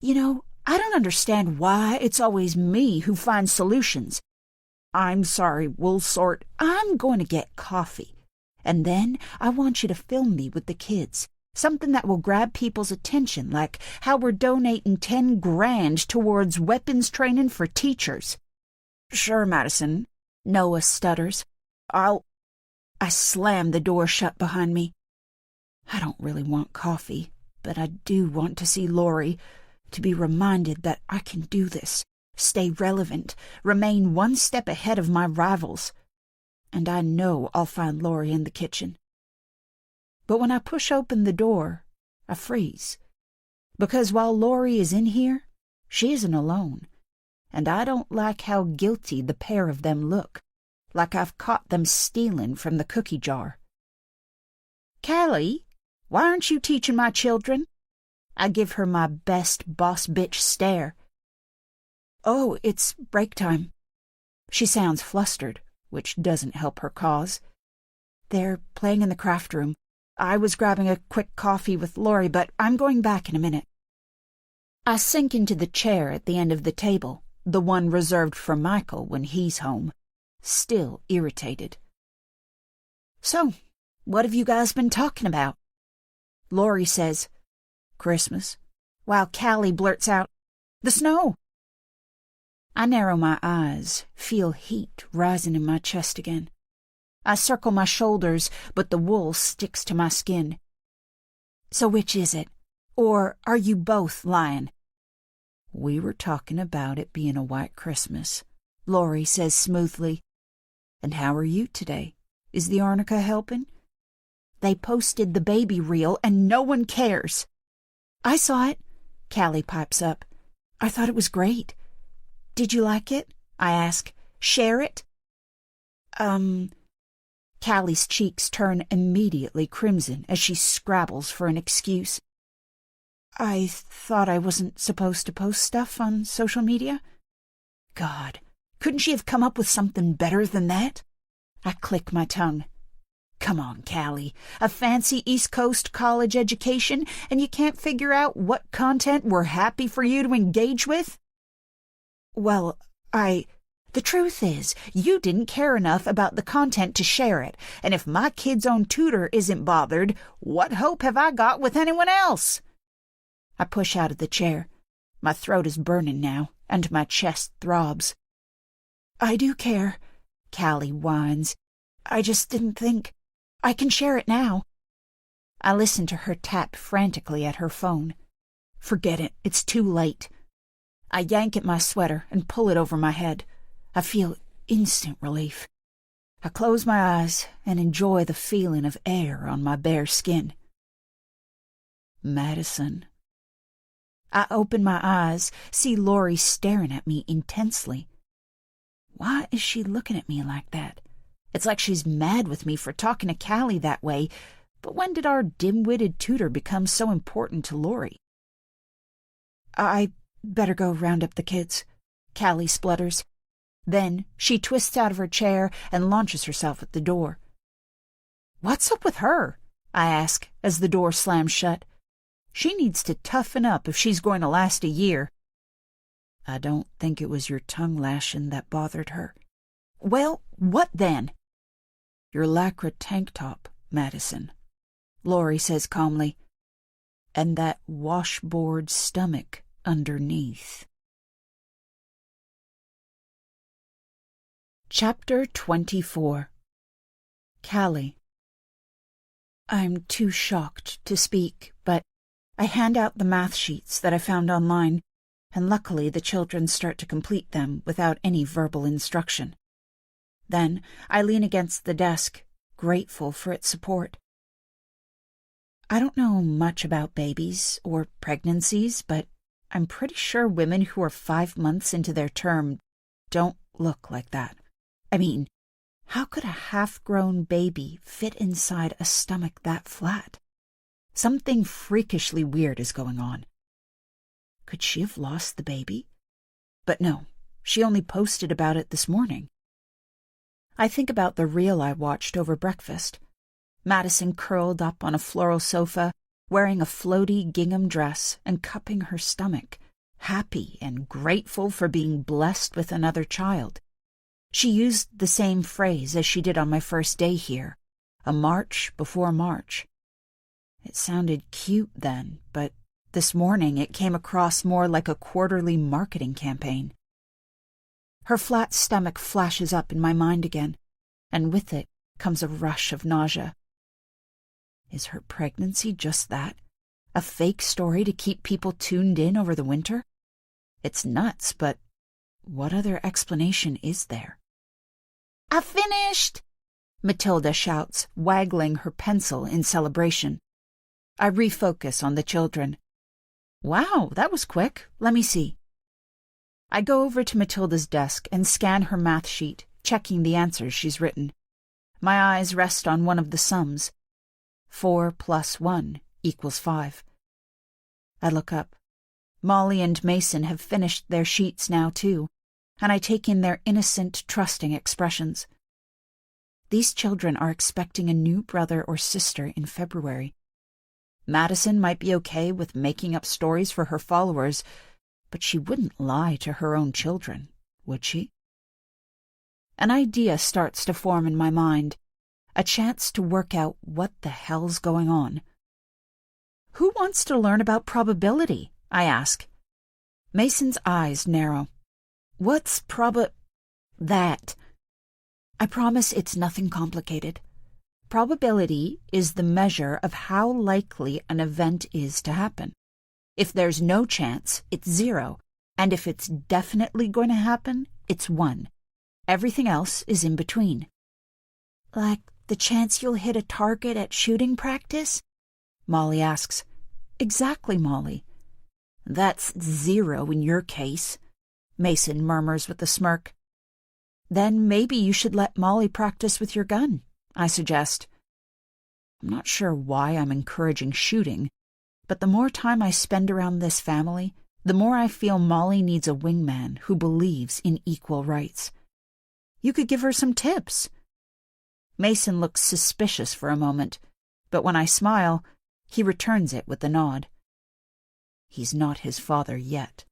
I don't understand why it's always me who finds solutions. I'm sorry, we'll sort. I'm going to get coffee. And then I want you to film me with the kids. Something that will grab people's attention, like how we're donating 10 grand towards weapons training for teachers. Sure, Madison, Noah stutters. I slam the door shut behind me. I don't really want coffee, but I do want to see Lori, to be reminded that I can do this, stay relevant, remain one step ahead of my rivals. And I know I'll find Lori in the kitchen. But when I push open the door, I freeze. Because while Lori is in here, she isn't alone. And I don't like how guilty the pair of them look, like I've caught them stealing from the cookie jar. "Callie, why aren't you teaching my children?" I give her my best boss bitch stare. "Oh, it's break time." She sounds flustered, which doesn't help her cause. "They're playing in the craft room. I was grabbing a quick coffee with Lori, but I'm going back in a minute." I sink into the chair at the end of the table, the one reserved for Michael when he's home, still irritated. "So, what have you guys been talking about?" Lori says, "Christmas," while Callie blurts out, "The snow." I narrow my eyes, feel heat rising in my chest again. I circle my shoulders, but the wool sticks to my skin. "So which is it? Or are you both lying?" "We were talking about it being a white Christmas," Lori says smoothly. "And how are you today? Is the arnica helping?" "They posted the baby reel and no one cares." "I saw it," Callie pipes up. "I thought it was great." "Did you like it?" I ask. "Share it?" Callie's cheeks turn immediately crimson as she scrabbles for an excuse. "I thought I wasn't supposed to post stuff on social media." God, couldn't she have come up with something better than that? I click my tongue. Come on, Callie. A fancy East Coast college education, and you can't figure out what content we're happy for you to engage with? Well, The truth is, you didn't care enough about the content to share it, and if my kid's own tutor isn't bothered, what hope have I got with anyone else? I push out of the chair. My throat is burning now, and my chest throbs. "I do care," Callie whines. "I just didn't think. I can share it now." I listen to her tap frantically at her phone. Forget it, it's too late. I yank at my sweater and pull it over my head. I feel instant relief. I close my eyes and enjoy the feeling of air on my bare skin. "Madison." I open my eyes, see Lori staring at me intensely. Why is she looking at me like that? It's like she's mad with me for talking to Callie that way, but when did our dim-witted tutor become so important to Lori? "I better go round up the kids," Callie splutters. Then she twists out of her chair and launches herself at the door. "What's up with her?" I ask as the door slams shut. She needs to toughen up if she's going to last a year. "I don't think it was your tongue lashing that bothered her." "Well, what then?" "Your lycra tank top, Madison," Lori says calmly, "and that washboard stomach underneath." Chapter 24. Callie. I'm too shocked to speak, but I hand out the math sheets that I found online, and luckily the children start to complete them without any verbal instruction. Then I lean against the desk, grateful for its support. I don't know much about babies or pregnancies, but I'm pretty sure women who are 5 months into their term don't look like that. I mean, how could a half-grown baby fit inside a stomach that flat? Something freakishly weird is going on. Could she have lost the baby? But no, she only posted about it this morning. I think about the reel I watched over breakfast. Madison curled up on a floral sofa, wearing a floaty gingham dress and cupping her stomach, happy and grateful for being blessed with another child. She used the same phrase as she did on my first day here, a March before March. It sounded cute then, but this morning it came across more like a quarterly marketing campaign. Her flat stomach flashes up in my mind again, and with it comes a rush of nausea. Is her pregnancy just that? A fake story to keep people tuned in over the winter? It's nuts, but what other explanation is there? "I finished!" Matilda shouts, waggling her pencil in celebration. I refocus on the children. Wow, that was quick. Let me see. I go over to Matilda's desk and scan her math sheet, checking the answers she's written. My eyes rest on one of the sums. 4 + 1 = 5. I look up. Molly and Mason have finished their sheets now, too, and I take in their innocent, trusting expressions. These children are expecting a new brother or sister in February. Madison might be okay with making up stories for her followers, but she wouldn't lie to her own children, would she? An idea starts to form in my mind, a chance to work out what the hell's going on. Who wants to learn about probability? I ask. Mason's eyes narrow. What's that? I promise it's nothing complicated. Probability is the measure of how likely an event is to happen. If there's no chance, it's 0, and if it's definitely going to happen, it's 1. Everything else is in between. Like the chance you'll hit a target at shooting practice? Molly asks. Exactly, Molly. That's 0 in your case, Mason murmurs with a smirk. Then maybe you should let Molly practice with your gun, I suggest. I'm not sure why I'm encouraging shooting, but the more time I spend around this family, the more I feel Molly needs a wingman who believes in equal rights. You could give her some tips. Mason looks suspicious for a moment, but when I smile, he returns it with a nod. He's not his father yet.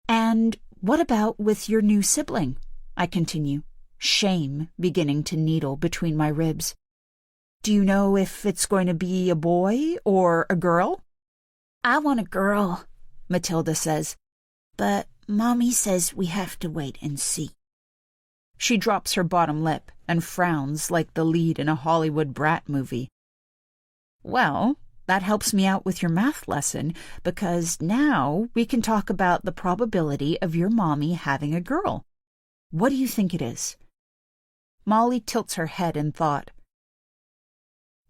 And what about with your new sibling? I continue, shame beginning to needle between my ribs. Do you know if it's going to be a boy or a girl? I want a girl, Matilda says, but Mommy says we have to wait and see. She drops her bottom lip and frowns like the lead in a Hollywood brat movie. Well, that helps me out with your math lesson, because now we can talk about the probability of your mommy having a girl. What do you think it is? Molly tilts her head in thought.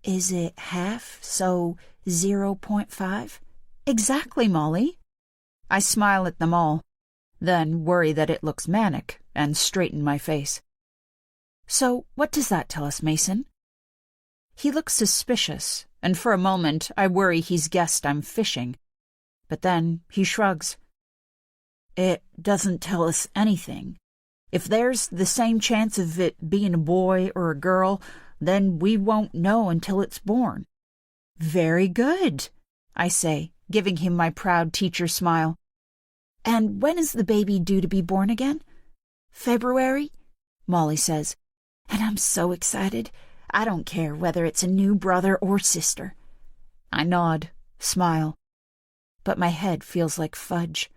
Is it half, so 0.5? Exactly, Molly. I smile at them all, then worry that it looks manic and straighten my face. So what does that tell us, Mason? He looks suspicious, and for a moment I worry he's guessed I'm fishing. But then he shrugs. It doesn't tell us anything. If there's the same chance of it being a boy or a girl, then we won't know until it's born. Very good, I say, giving him my proud teacher smile. And when is the baby due to be born again? February, Molly says. And I'm so excited. I don't care whether it's a new brother or sister. I nod, smile, but my head feels like fudge.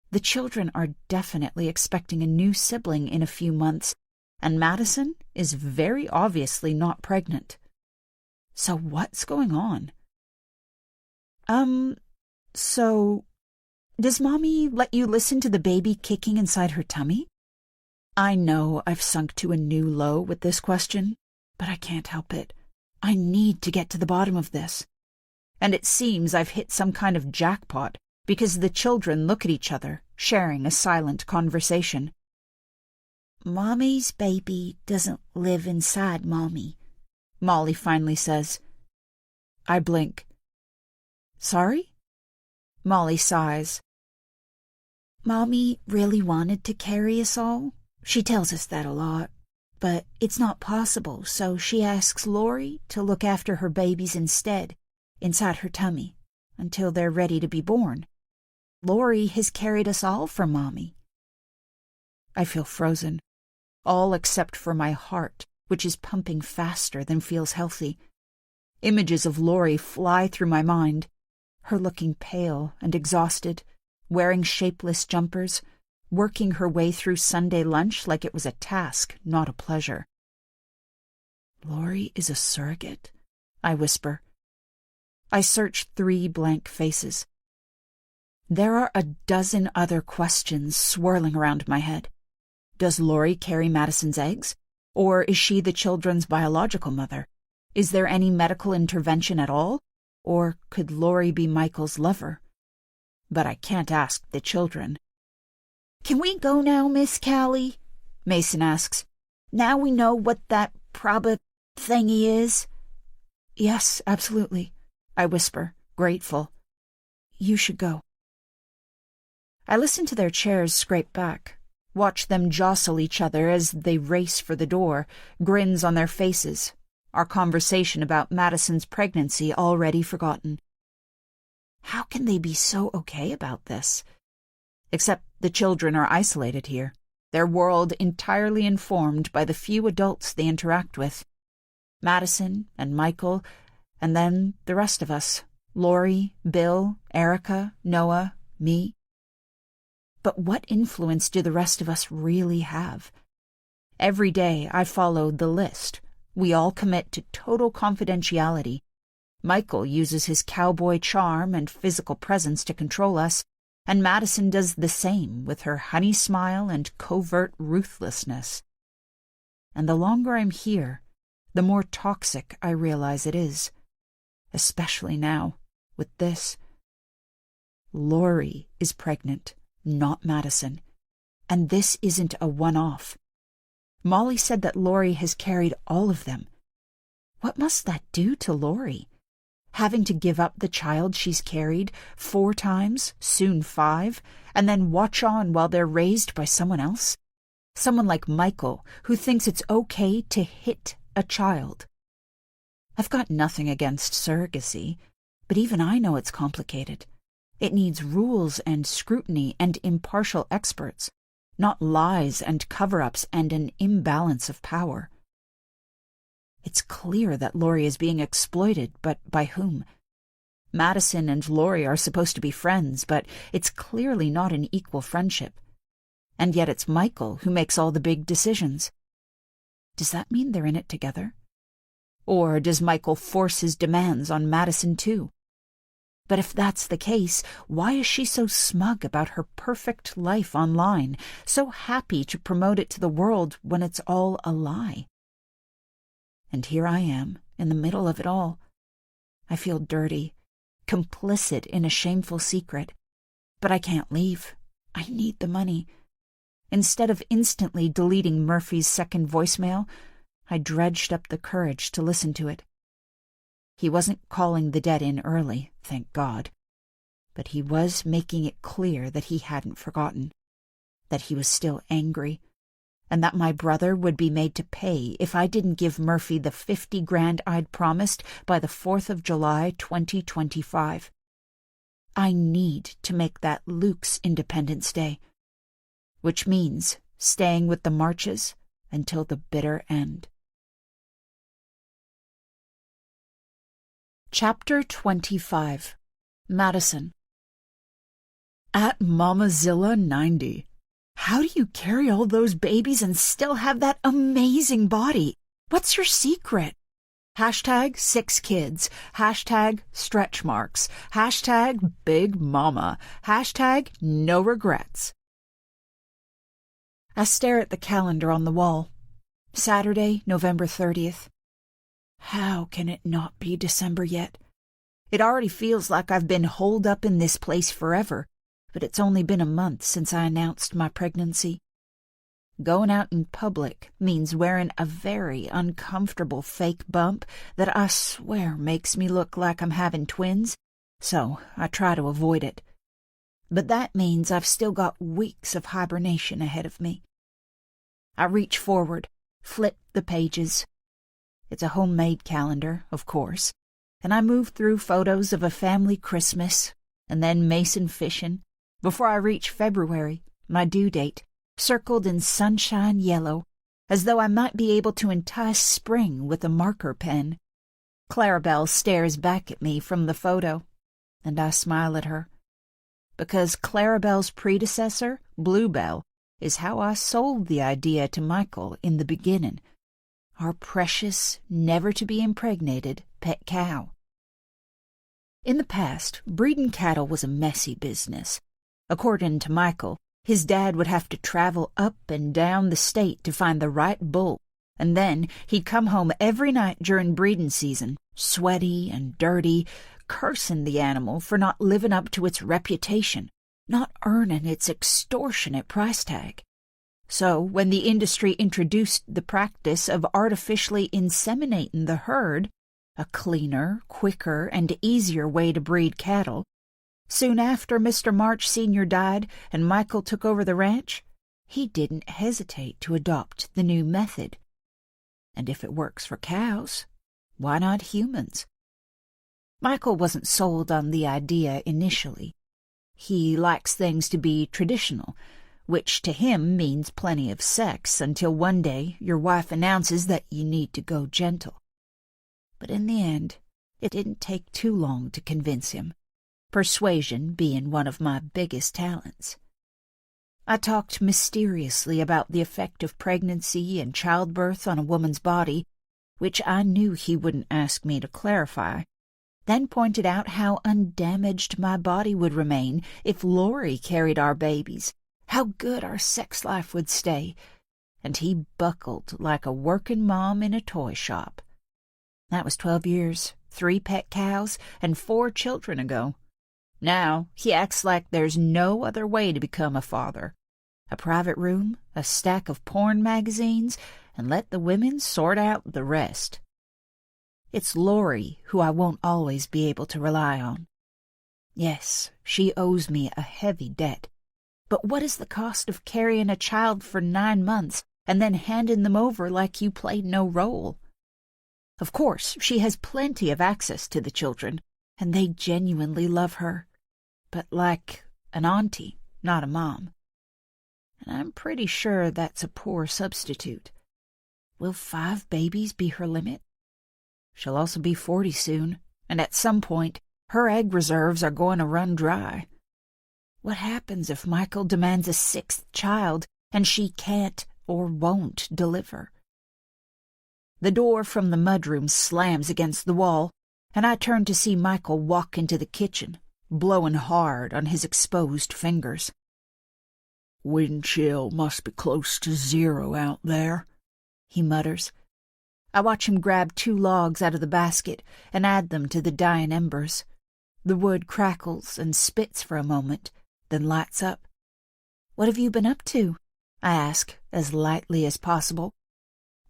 The children are definitely expecting a new sibling in a few months, and Madison is very obviously not pregnant. So what's going on? So, does Mommy let you listen to the baby kicking inside her tummy? I know I've sunk to a new low with this question, but I can't help it. I need to get to the bottom of this. And it seems I've hit some kind of jackpot, because the children look at each other, sharing a silent conversation. Mommy's baby doesn't live inside Mommy, Molly finally says. I blink. Sorry? Molly sighs. Mommy really wanted to carry us all. She tells us that a lot. But it's not possible, so she asks Lori to look after her babies instead, inside her tummy, until they're ready to be born. Lori has carried us all for Mommy. I feel frozen, all except for my heart, which is pumping faster than feels healthy. Images of Lori fly through my mind, her looking pale and exhausted, wearing shapeless jumpers, working her way through Sunday lunch like it was a task, not a pleasure. Lori is a surrogate, I whisper. I search 3 blank faces. There are a dozen other questions swirling around my head. Does Lori carry Madison's eggs? Or is she the children's biological mother? Is there any medical intervention at all? Or could Lori be Michael's lover? But I can't ask the children. Can we go now, Miss Callie? Mason asks. Now we know what that thingy is. Yes, absolutely, I whisper, grateful. You should go. I listen to their chairs scrape back, watch them jostle each other as they race for the door, grins on their faces, our conversation about Madison's pregnancy already forgotten. How can they be so okay about this? Except the children are isolated here, their world entirely informed by the few adults they interact with. Madison and Michael, and then the rest of us, Lori, Bill, Erica, Noah, me. But what influence do the rest of us really have? Every day I follow the list. We all commit to total confidentiality. Michael uses his cowboy charm and physical presence to control us, and Madison does the same with her honey smile and covert ruthlessness. And the longer I'm here, the more toxic I realize it is. Especially now, with this. Lori is pregnant, not Madison. And this isn't a one-off. Molly said that Lori has carried all of them. What must that do to Lori? Having to give up the child she's carried 4 times, soon 5, and then watch on while they're raised by someone else? Someone like Michael, who thinks it's okay to hit a child. I've got nothing against surrogacy, but even I know it's complicated. It needs rules and scrutiny and impartial experts, not lies and cover-ups and an imbalance of power. It's clear that Lori is being exploited, but by whom? Madison and Laurie are supposed to be friends, but it's clearly not an equal friendship. And yet it's Michael who makes all the big decisions. Does that mean they're in it together? Or does Michael force his demands on Madison too? But if that's the case, why is she so smug about her perfect life online, so happy to promote it to the world when it's all a lie? And here I am, in the middle of it all. I feel dirty, complicit in a shameful secret. But I can't leave. I need the money. Instead of instantly deleting Murphy's second voicemail, I dredged up the courage to listen to it. He wasn't calling the dead in early, thank God, but he was making it clear that he hadn't forgotten, that he was still angry, and that my brother would be made to pay if I didn't give Murphy the $50,000 I'd promised by the 4th of July, 2025. I need to make that Luke's Independence Day, which means staying with the Marches until the bitter end. Chapter 25. Madison. At Mamazilla 90. How do you carry all those babies and still have that amazing body? What's your secret? Hashtag 6 kids. Hashtag stretch marks. Hashtag big mama. Hashtag no regrets. I stare at the calendar on the wall. Saturday, November 30th. How can it not be December yet? It already feels like I've been holed up in this place forever, but it's only been a month since I announced my pregnancy. Going out in public means wearing a very uncomfortable fake bump that I swear makes me look like I'm having twins, so I try to avoid it. But that means I've still got weeks of hibernation ahead of me. I reach forward, flip the pages. It's a homemade calendar, of course, and I move through photos of a family Christmas and then Mason fishing before I reach February, my due date, circled in sunshine yellow, as though I might be able to entice spring with a marker pen. Clarabelle stares back at me from the photo, and I smile at her, because Clarabelle's predecessor, Bluebell, is how I sold the idea to Michael in the beginning. Our precious, never-to-be-impregnated pet cow. In the past, breeding cattle was a messy business. According to Michael, his dad would have to travel up and down the state to find the right bull, and then he'd come home every night during breeding season, sweaty and dirty, cursing the animal for not living up to its reputation, not earning its extortionate price tag. So, when the industry introduced the practice of artificially inseminating the herd, a cleaner, quicker, and easier way to breed cattle, soon after Mr. March Sr. died and Michael took over the ranch, he didn't hesitate to adopt the new method. And if it works for cows, why not humans? Michael wasn't sold on the idea initially. He likes things to be traditional, which to him means plenty of sex until one day your wife announces that you need to go gentle. But in the end, it didn't take too long to convince him, persuasion being one of my biggest talents. I talked mysteriously about the effect of pregnancy and childbirth on a woman's body, which I knew he wouldn't ask me to clarify, then pointed out how undamaged my body would remain if Laurie carried our babies, how good our sex life would stay, and he buckled like a working mom in a toy shop. That was 12 years, 3 pet cows, and 4 children ago. Now he acts like there's no other way to become a father. A private room, a stack of porn magazines, and let the women sort out the rest. It's Laurie who I won't always be able to rely on. Yes, she owes me a heavy debt. But what is the cost of carrying a child for 9 months and then handing them over like you played no role? Of course, she has plenty of access to the children, and they genuinely love her, but like an auntie, not a mom. And I'm pretty sure that's a poor substitute. Will 5 babies be her limit? She'll also be 40 soon, and at some point, Her egg reserves are going to run dry. What happens if Michael demands a 6th child and she can't or won't deliver? The door from the mudroom slams against the wall, and I turn to see Michael walk into the kitchen, blowing hard on his exposed fingers. "Wind chill must be close to 0 out there," he mutters. I watch him grab 2 logs out of the basket and add them to the dying embers. The wood crackles and spits for a moment, then lights up. "What have you been up to?" I ask, as lightly as possible.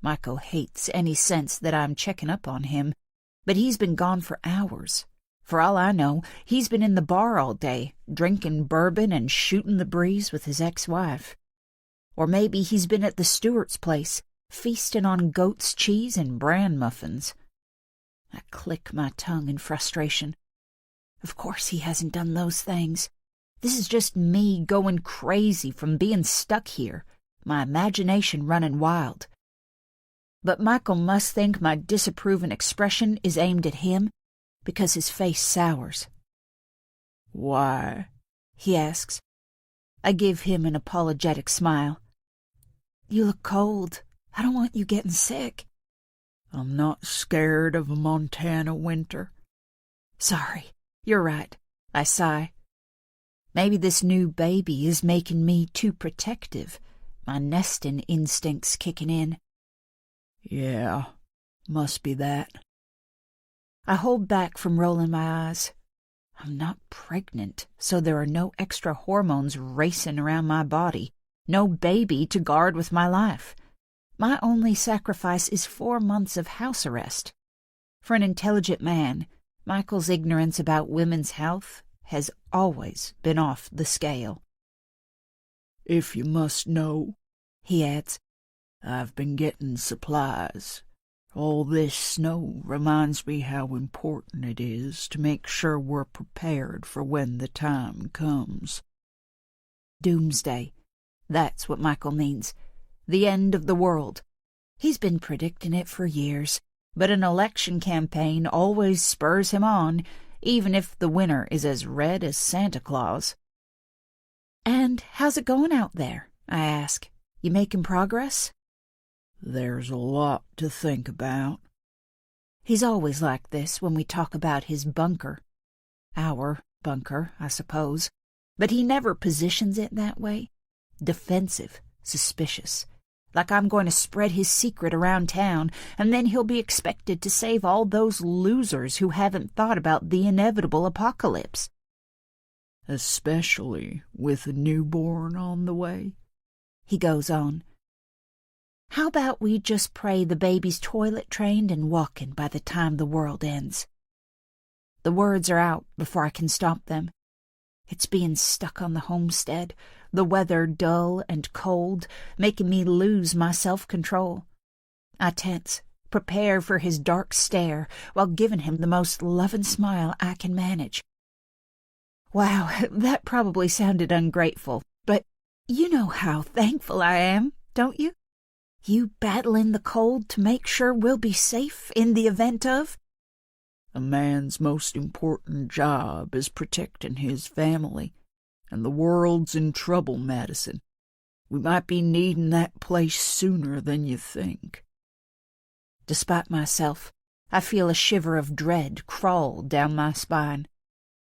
Michael hates any sense that I'm checking up on him, but he's been gone for hours. For all I know, he's been in the bar all day, drinking bourbon and shooting the breeze with his ex-wife. Or maybe he's been at the Stewart's place, feasting on goat's cheese and bran muffins. I click my tongue in frustration. Of course he hasn't done those things. This is just me going crazy from being stuck here, my imagination running wild. But Michael must think my disapproving expression is aimed at him, because his face sours. "Why?" he asks. I give him an apologetic smile. "You look cold. I don't want you getting sick." "I'm not scared of a Montana winter." "Sorry, you're right," I sigh. Maybe this new baby is making me too protective, my nesting instincts kicking in. "Yeah, must be that." I hold back from rolling my eyes. I'm not pregnant, so there are no extra hormones racing around my body, no baby to guard with my life. My only sacrifice is 4 months of house arrest. For an intelligent man, Michael's ignorance about women's health has always been off the scale. "If you must know," he adds, "I've been getting supplies. All this snow reminds me how important it is to make sure we're prepared for when the time comes." Doomsday. That's what Michael means. The end of the world. He's been predicting it for years, but an election campaign always spurs him on, even if the winner is as red as Santa Claus. "And how's it going out there?" I ask. "You making progress?" "There's a lot to think about." He's always like this when we talk about his bunker. Our bunker, I suppose. But he never positions it that way. Defensive, suspicious. Like I'm going to spread his secret around town, and then he'll be expected to save all those losers who haven't thought about the inevitable apocalypse. "Especially with a newborn on the way," he goes on. "How about we just pray the baby's toilet-trained and walking by the time the world ends?" The words are out before I can stop them. It's being stuck on the homestead, the weather dull and cold, making me lose my self-control. I tense, prepare for his dark stare, while giving him the most loving smile I can manage. Wow, that probably sounded ungrateful, but you know how thankful I am, don't you? You battling the cold to make sure we'll be safe in the event of? "A man's most important job is protecting his family, and the world's in trouble, Madison. We might be needing that place sooner than you think." Despite myself, I feel a shiver of dread crawl down my spine.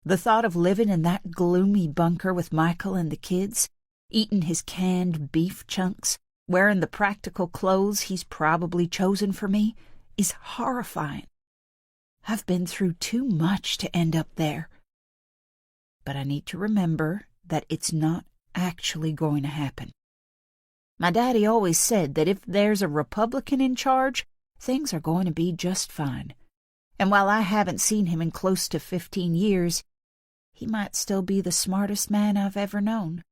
The thought of living in that gloomy bunker with Michael and the kids, eating his canned beef chunks, wearing the practical clothes he's probably chosen for me, is horrifying. I've been through too much to end up there. But I need to remember that it's not actually going to happen. My daddy always said that if there's a Republican in charge, things are going to be just fine. And while I haven't seen him in close to 15 years, he might still be the smartest man I've ever known.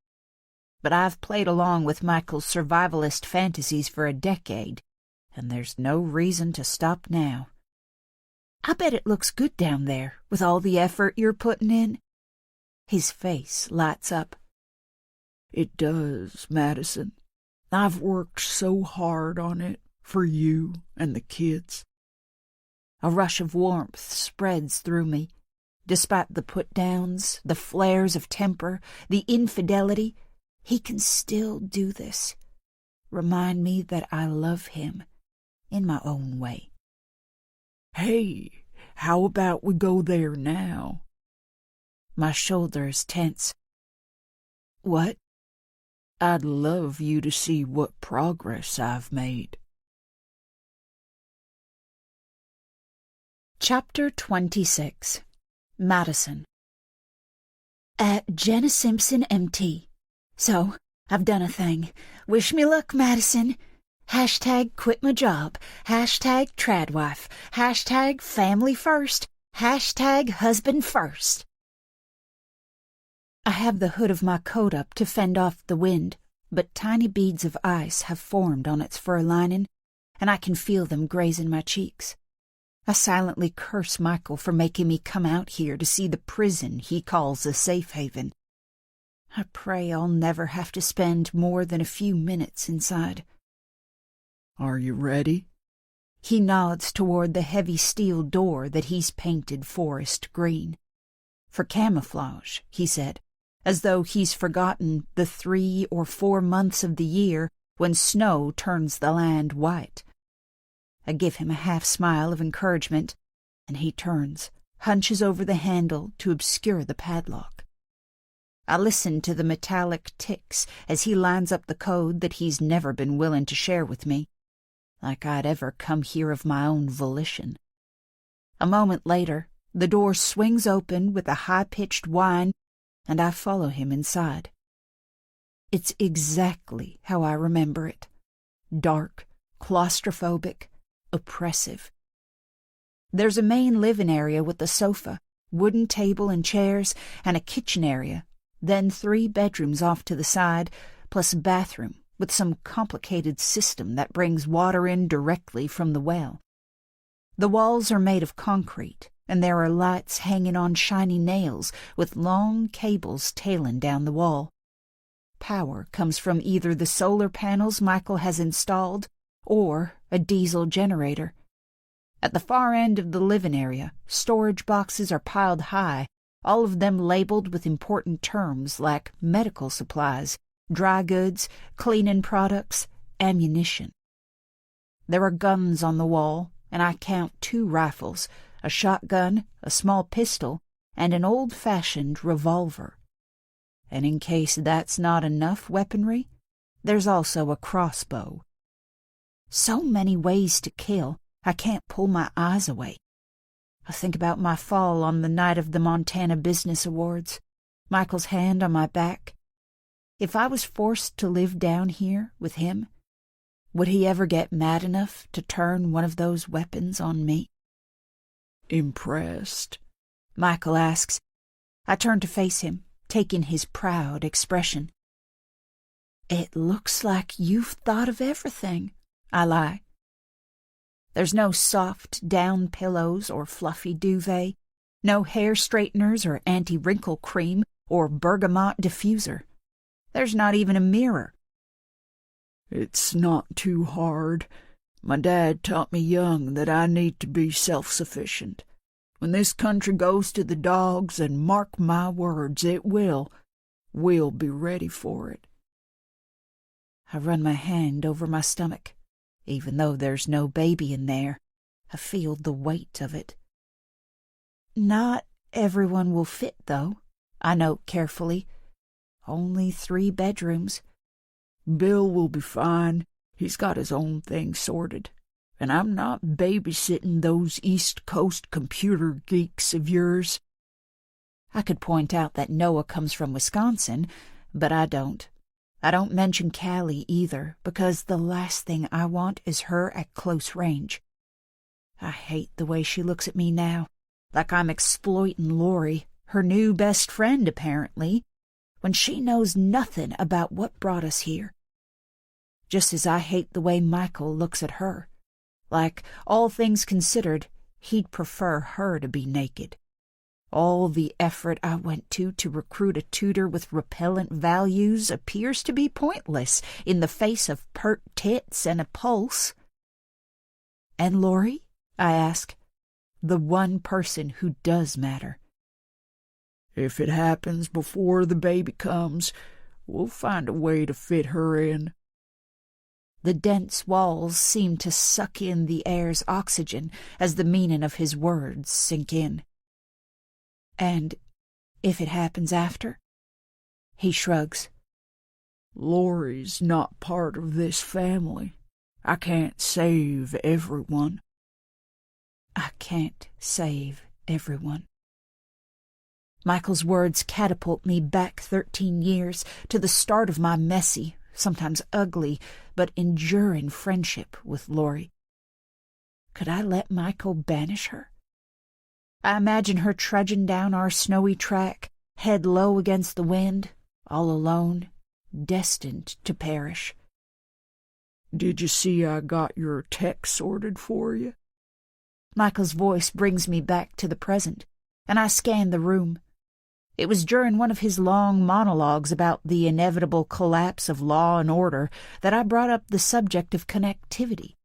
But I've played along with Michael's survivalist fantasies for a decade, and there's no reason to stop now. I bet it looks good down there, with all the effort you're putting in. His face lights up. "It does, Madison. I've worked so hard on it for you and the kids." A rush of warmth spreads through me. Despite the put-downs, the flares of temper, the infidelity, he can still do this. Remind me that I love him in my own way. Hey, how about we go there now? My shoulders tense. What? I'd love you to see what progress I've made. Chapter 26. Madison. At Jenna Simpson MT. So, I've done a thing. Wish me luck, Madison. Hashtag quit my job. Hashtag Tradwife. Hashtag family first. Hashtag husband first. I have the hood of my coat up to fend off the wind, but tiny beads of ice have formed on its fur lining, and I can feel them grazing my cheeks. I silently curse Michael for making me come out here to see the prison he calls a safe haven. I pray I'll never have to spend more than a few minutes inside. Are you ready? He nods toward the heavy steel door that he's painted forest green. For camouflage, he said, as though he's forgotten the 3 or 4 months of the year when snow turns the land white. I give him a half-smile of encouragement, and he turns, hunches over the handle to obscure the padlock. I listen to the metallic ticks as he lines up the code that he's never been willing to share with me, like I'd ever come here of my own volition. A moment later, the door swings open with a high-pitched whine, and I follow him inside. It's exactly how I remember it. Dark, claustrophobic, oppressive. There's a main living area with a sofa, wooden table and chairs, and a kitchen area, then 3 bedrooms off to the side, plus a bathroom with some complicated system that brings water in directly from the well. The walls are made of concrete, and there are lights hanging on shiny nails with long cables tailing down the wall. Power comes from either the solar panels Michael has installed or a diesel generator. At the far end of the living area, storage boxes are piled high, all of them labeled with important terms like medical supplies, dry goods, cleaning products, ammunition. There are guns on the wall, and I count 2 rifles, a shotgun, a small pistol, and an old-fashioned revolver. And in case that's not enough weaponry, there's also a crossbow. So many ways to kill, I can't pull my eyes away. I think about my fall on the night of the Montana Business Awards, Michael's hand on my back. If I was forced to live down here with him, would he ever get mad enough to turn one of those weapons on me? Impressed? Michael asks. I turn to face him, taking his proud expression. It looks like you've thought of everything, I lie. There's no soft down pillows or fluffy duvet, no hair straighteners or anti-wrinkle cream or bergamot diffuser. There's not even a mirror. It's not too hard. My dad taught me young that I need to be self-sufficient. When this country goes to the dogs, and mark my words, it will, we'll be ready for it. I run my hand over my stomach. Even though there's no baby in there, I feel the weight of it. Not everyone will fit, though, I note carefully. Only 3 bedrooms. Bill will be fine. He's got his own thing sorted. And I'm not babysitting those East Coast computer geeks of yours. I could point out that Noah comes from Wisconsin, but I don't. I don't mention Callie either, because the last thing I want is her at close range. I hate the way she looks at me now, like I'm exploiting Lori, her new best friend apparently, when she knows nothing about what brought us here. Just as I hate the way Michael looks at her, like, all things considered, he'd prefer her to be naked. All the effort I went to recruit a tutor with repellent values appears to be pointless in the face of pert tits and a pulse. And Lori? I ask. The one person who does matter. If it happens before the baby comes, we'll find a way to fit her in." The dense walls seem to suck in the air's oxygen as the meaning of his words sink in. "And if it happens after?" He shrugs. "Lori's not part of this family. I can't save everyone." "I can't save everyone." Michael's words catapult me back 13 years to the start of my messy, sometimes ugly, but enduring friendship with Lori. Could I let Michael banish her? I imagine her trudging down our snowy track, head low against the wind, all alone, destined to perish. "Did you see I got your text sorted for you?" Michael's voice brings me back to the present, and I scan the room. It was during one of his long monologues about the inevitable collapse of law and order that I brought up the subject of connectivity.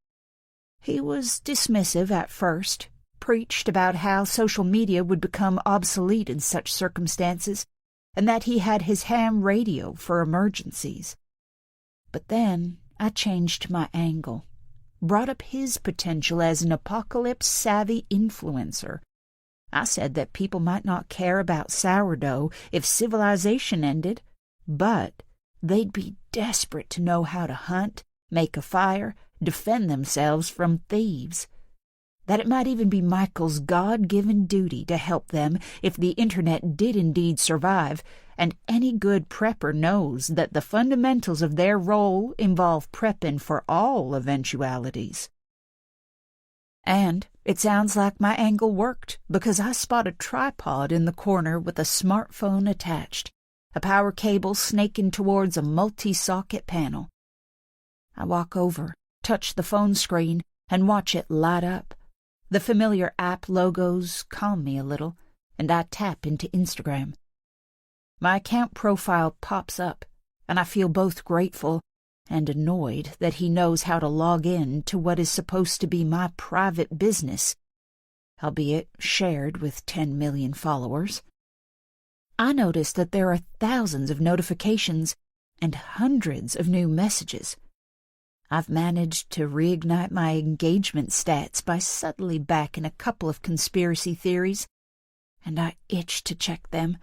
He was dismissive at first, preached about how social media would become obsolete in such circumstances, and that he had his ham radio for emergencies. But then I changed my angle, brought up his potential as an apocalypse-savvy influencer. I said that people might not care about sourdough if civilization ended, but they'd be desperate to know how to hunt, make a fire, defend themselves from thieves. That it might even be Michael's God-given duty to help them if the internet did indeed survive, and any good prepper knows that the fundamentals of their role involve prepping for all eventualities. And it sounds like my angle worked, because I spot a tripod in the corner with a smartphone attached, a power cable snaking towards a multi-socket panel. I walk over, touch the phone screen, and watch it light up. The familiar app logos calm me a little, and I tap into Instagram. My account profile pops up, and I feel both grateful and annoyed that he knows how to log in to what is supposed to be my private business, albeit shared with 10 million followers. I notice that there are thousands of notifications and hundreds of new messages. I've managed to reignite my engagement stats by subtly backing a couple of conspiracy theories, and I itch to check them,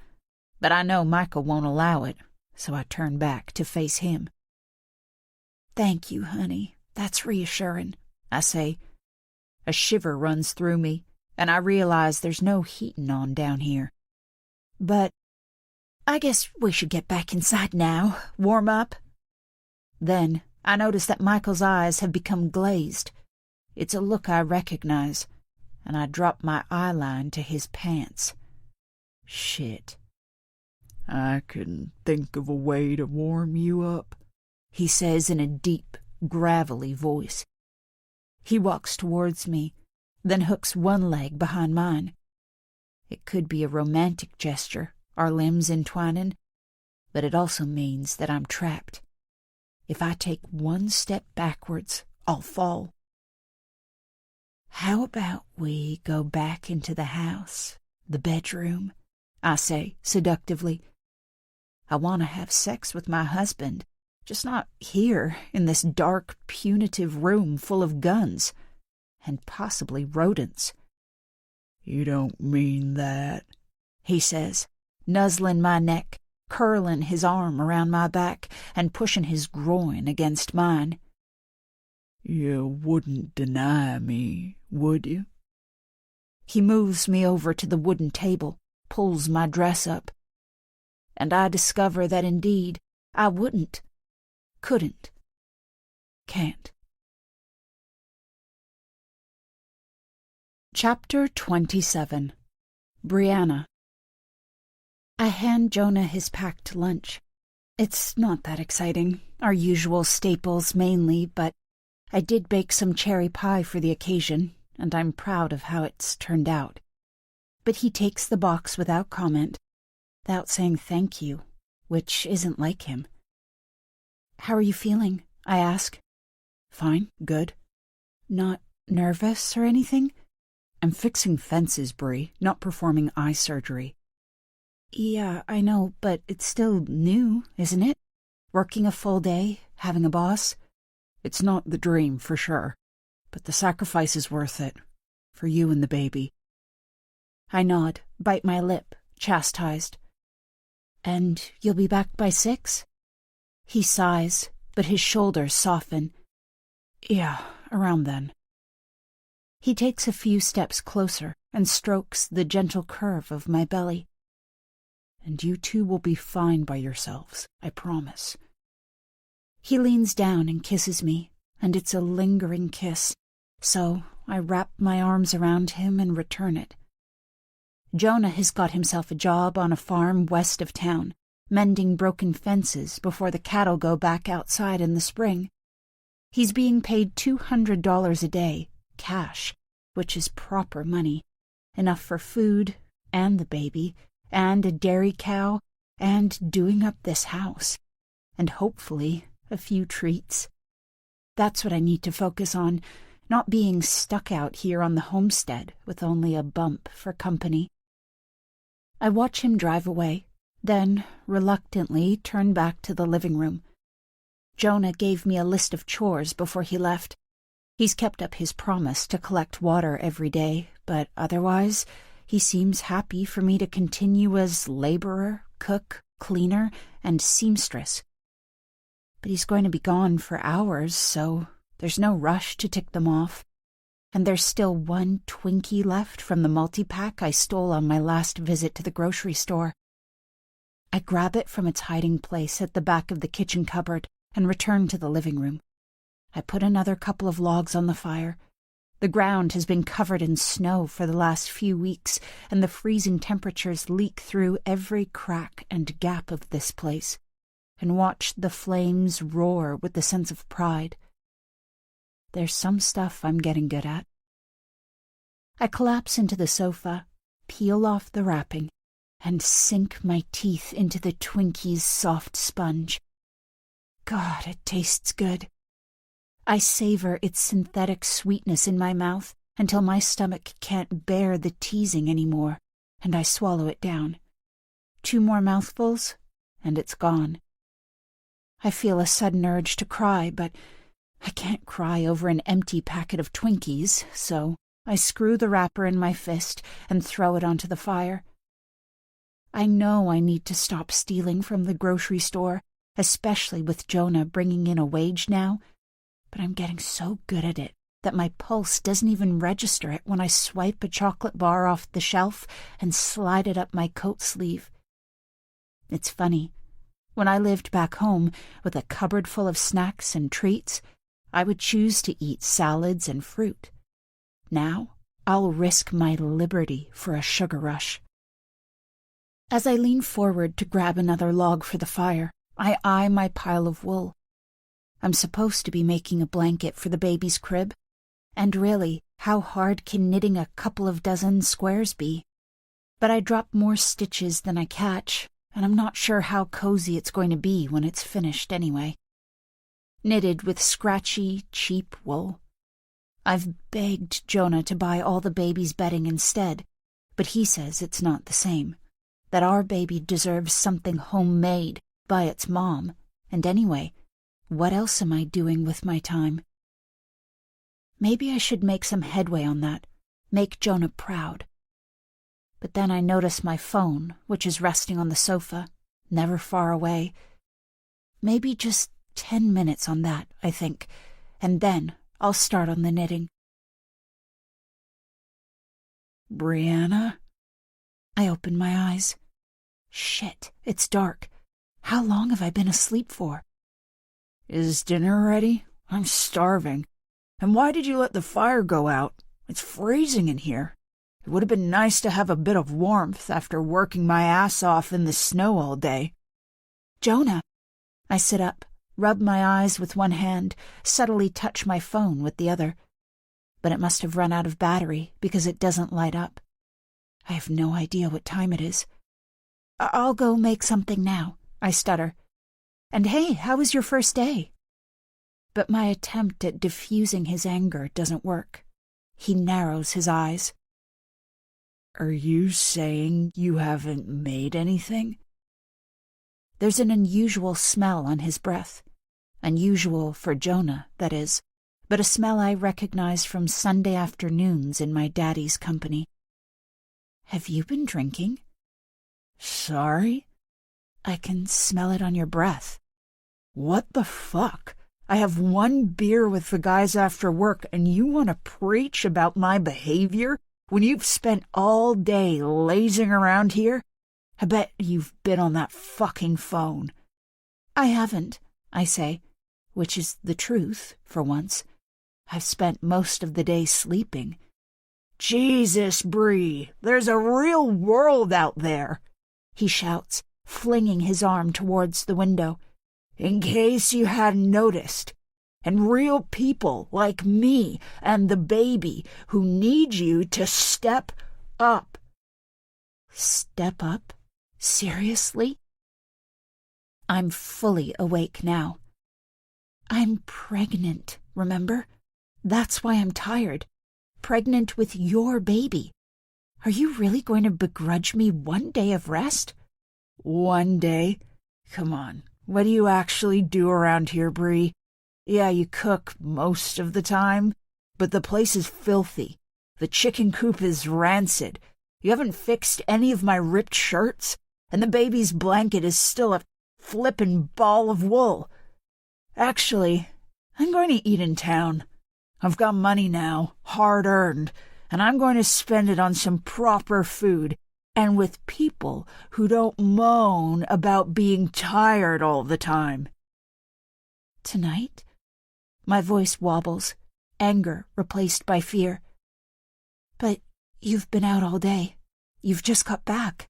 but I know Michael won't allow it, so I turn back to face him. "Thank you, honey. That's reassuring," I say. A shiver runs through me, and I realize there's no heating on down here. "But I guess we should get back inside now, warm up." Then I notice that Michael's eyes have become glazed. It's a look I recognize, and I drop my eyeline to his pants. Shit. "I can think of a way to warm you up," he says in a deep, gravelly voice. He walks towards me, then hooks one leg behind mine. It could be a romantic gesture, our limbs entwining, but it also means that I'm trapped. If I take one step backwards, I'll fall. "How about we go back into the house, the bedroom?" I say seductively. I want to have sex with my husband, just not here in this dark, punitive room full of guns, and possibly rodents. "You don't mean that," he says, nuzzling my neck, curling his arm around my back, and pushing his groin against mine. "You wouldn't deny me, would you?" He moves me over to the wooden table, pulls my dress up, and I discover that indeed I wouldn't, couldn't, can't. Chapter 27. Brianna. I hand Jonah his packed lunch. It's not that exciting, our usual staples mainly, but I did bake some cherry pie for the occasion, and I'm proud of how it's turned out. But he takes the box without comment, without saying thank you, which isn't like him. "How are you feeling?" I ask. "Fine, good." "Not nervous or anything?" "I'm fixing fences, Brie, not performing eye surgery." Yeah, I know, but it's still new, isn't it? Working a full day, having a boss. It's not the dream, for sure, but the sacrifice is worth it. For you and the baby. I nod, bite my lip, chastised. And you'll be back by 6? He sighs, but his shoulders soften. Yeah, around then. He takes a few steps closer and strokes the gentle curve of my belly. And you two will be fine by yourselves, I promise. He leans down and kisses me, and it's a lingering kiss, so I wrap my arms around him and return it. Jonah has got himself a job on a farm west of town, mending broken fences before the cattle go back outside in the spring. He's being paid $200 a day, cash, which is proper money, enough for food and the baby and a dairy cow and doing up this house, and hopefully a few treats. That's what I need to focus on, not being stuck out here on the homestead with only a bump for company. I watch him drive away, then reluctantly turn back to the living room. Jonah gave me a list of chores before he left. He's kept up his promise to collect water every day, but otherwise, he seems happy for me to continue as laborer, cook, cleaner, and seamstress. But he's going to be gone for hours, so there's no rush to tick them off. And there's still one Twinkie left from the multi-pack I stole on my last visit to the grocery store. I grab it from its hiding place at the back of the kitchen cupboard and return to the living room. I put another couple of logs on the fire. The ground has been covered in snow for the last few weeks, and the freezing temperatures leak through every crack and gap of this place, and watch the flames roar with the sense of pride. There's some stuff I'm getting good at. I collapse into the sofa, peel off the wrapping, and sink my teeth into the Twinkie's soft sponge. God, it tastes good. I savor its synthetic sweetness in my mouth until my stomach can't bear the teasing anymore, and I swallow it down. 2 more mouthfuls, and it's gone. I feel a sudden urge to cry, but I can't cry over an empty packet of Twinkies, so I screw the wrapper in my fist and throw it onto the fire. I know I need to stop stealing from the grocery store, especially with Jonah bringing in a wage now, but I'm getting so good at it that my pulse doesn't even register it when I swipe a chocolate bar off the shelf and slide it up my coat sleeve. It's funny. When I lived back home with a cupboard full of snacks and treats, I would choose to eat salads and fruit. Now, I'll risk my liberty for a sugar rush. As I lean forward to grab another log for the fire, I eye my pile of wool. I'm supposed to be making a blanket for the baby's crib, and really, how hard can knitting a couple of dozen squares be? But I drop more stitches than I catch, and I'm not sure how cozy it's going to be when it's finished anyway. Knitted with scratchy, cheap wool. I've begged Jonah to buy all the baby's bedding instead, but he says it's not the same, that our baby deserves something homemade by its mom, and anyway, what else am I doing with my time? Maybe I should make some headway on that, make Jonah proud. But then I notice my phone, which is resting on the sofa, never far away. Maybe just 10 minutes on that, I think, and then I'll start on the knitting. Brianna? I open my eyes. Shit, it's dark. How long have I been asleep for? Is dinner ready? I'm starving. And why did you let the fire go out? It's freezing in here. It would have been nice to have a bit of warmth after working my ass off in the snow all day. Jonah! I sit up, rub my eyes with one hand, subtly touch my phone with the other. But it must have run out of battery because it doesn't light up. I have no idea what time it is. I'll go make something now, I stutter. And hey, how was your first day? But my attempt at diffusing his anger doesn't work. He narrows his eyes. Are you saying you haven't made anything? There's an unusual smell on his breath. Unusual for Jonah, that is, but a smell I recognize from Sunday afternoons in my daddy's company. Have you been drinking? Sorry? I can smell it on your breath. What the fuck? I have one beer with the guys after work, and you want to preach about my behavior when you've spent all day lazing around here? I bet you've been on that fucking phone. I haven't, I say, which is the truth, for once. I've spent most of the day sleeping. Jesus, Bree, there's a real world out there, he shouts, flinging his arm towards the window. In case you hadn't noticed. And real people like me and the baby who need you to step up. Step up? Seriously? I'm fully awake now. I'm pregnant, remember? That's why I'm tired. Pregnant with your baby. Are you really going to begrudge me one day of rest? One day? Come on, what do you actually do around here, Bree? Yeah, you cook most of the time, but the place is filthy. The chicken coop is rancid. You haven't fixed any of my ripped shirts, and the baby's blanket is still a flippin' ball of wool. Actually, I'm going to eat in town. I've got money now, hard-earned, and I'm going to spend it on some proper food, and with people who don't moan about being tired all the time. Tonight? My voice wobbles, anger replaced by fear. But you've been out all day. You've just got back.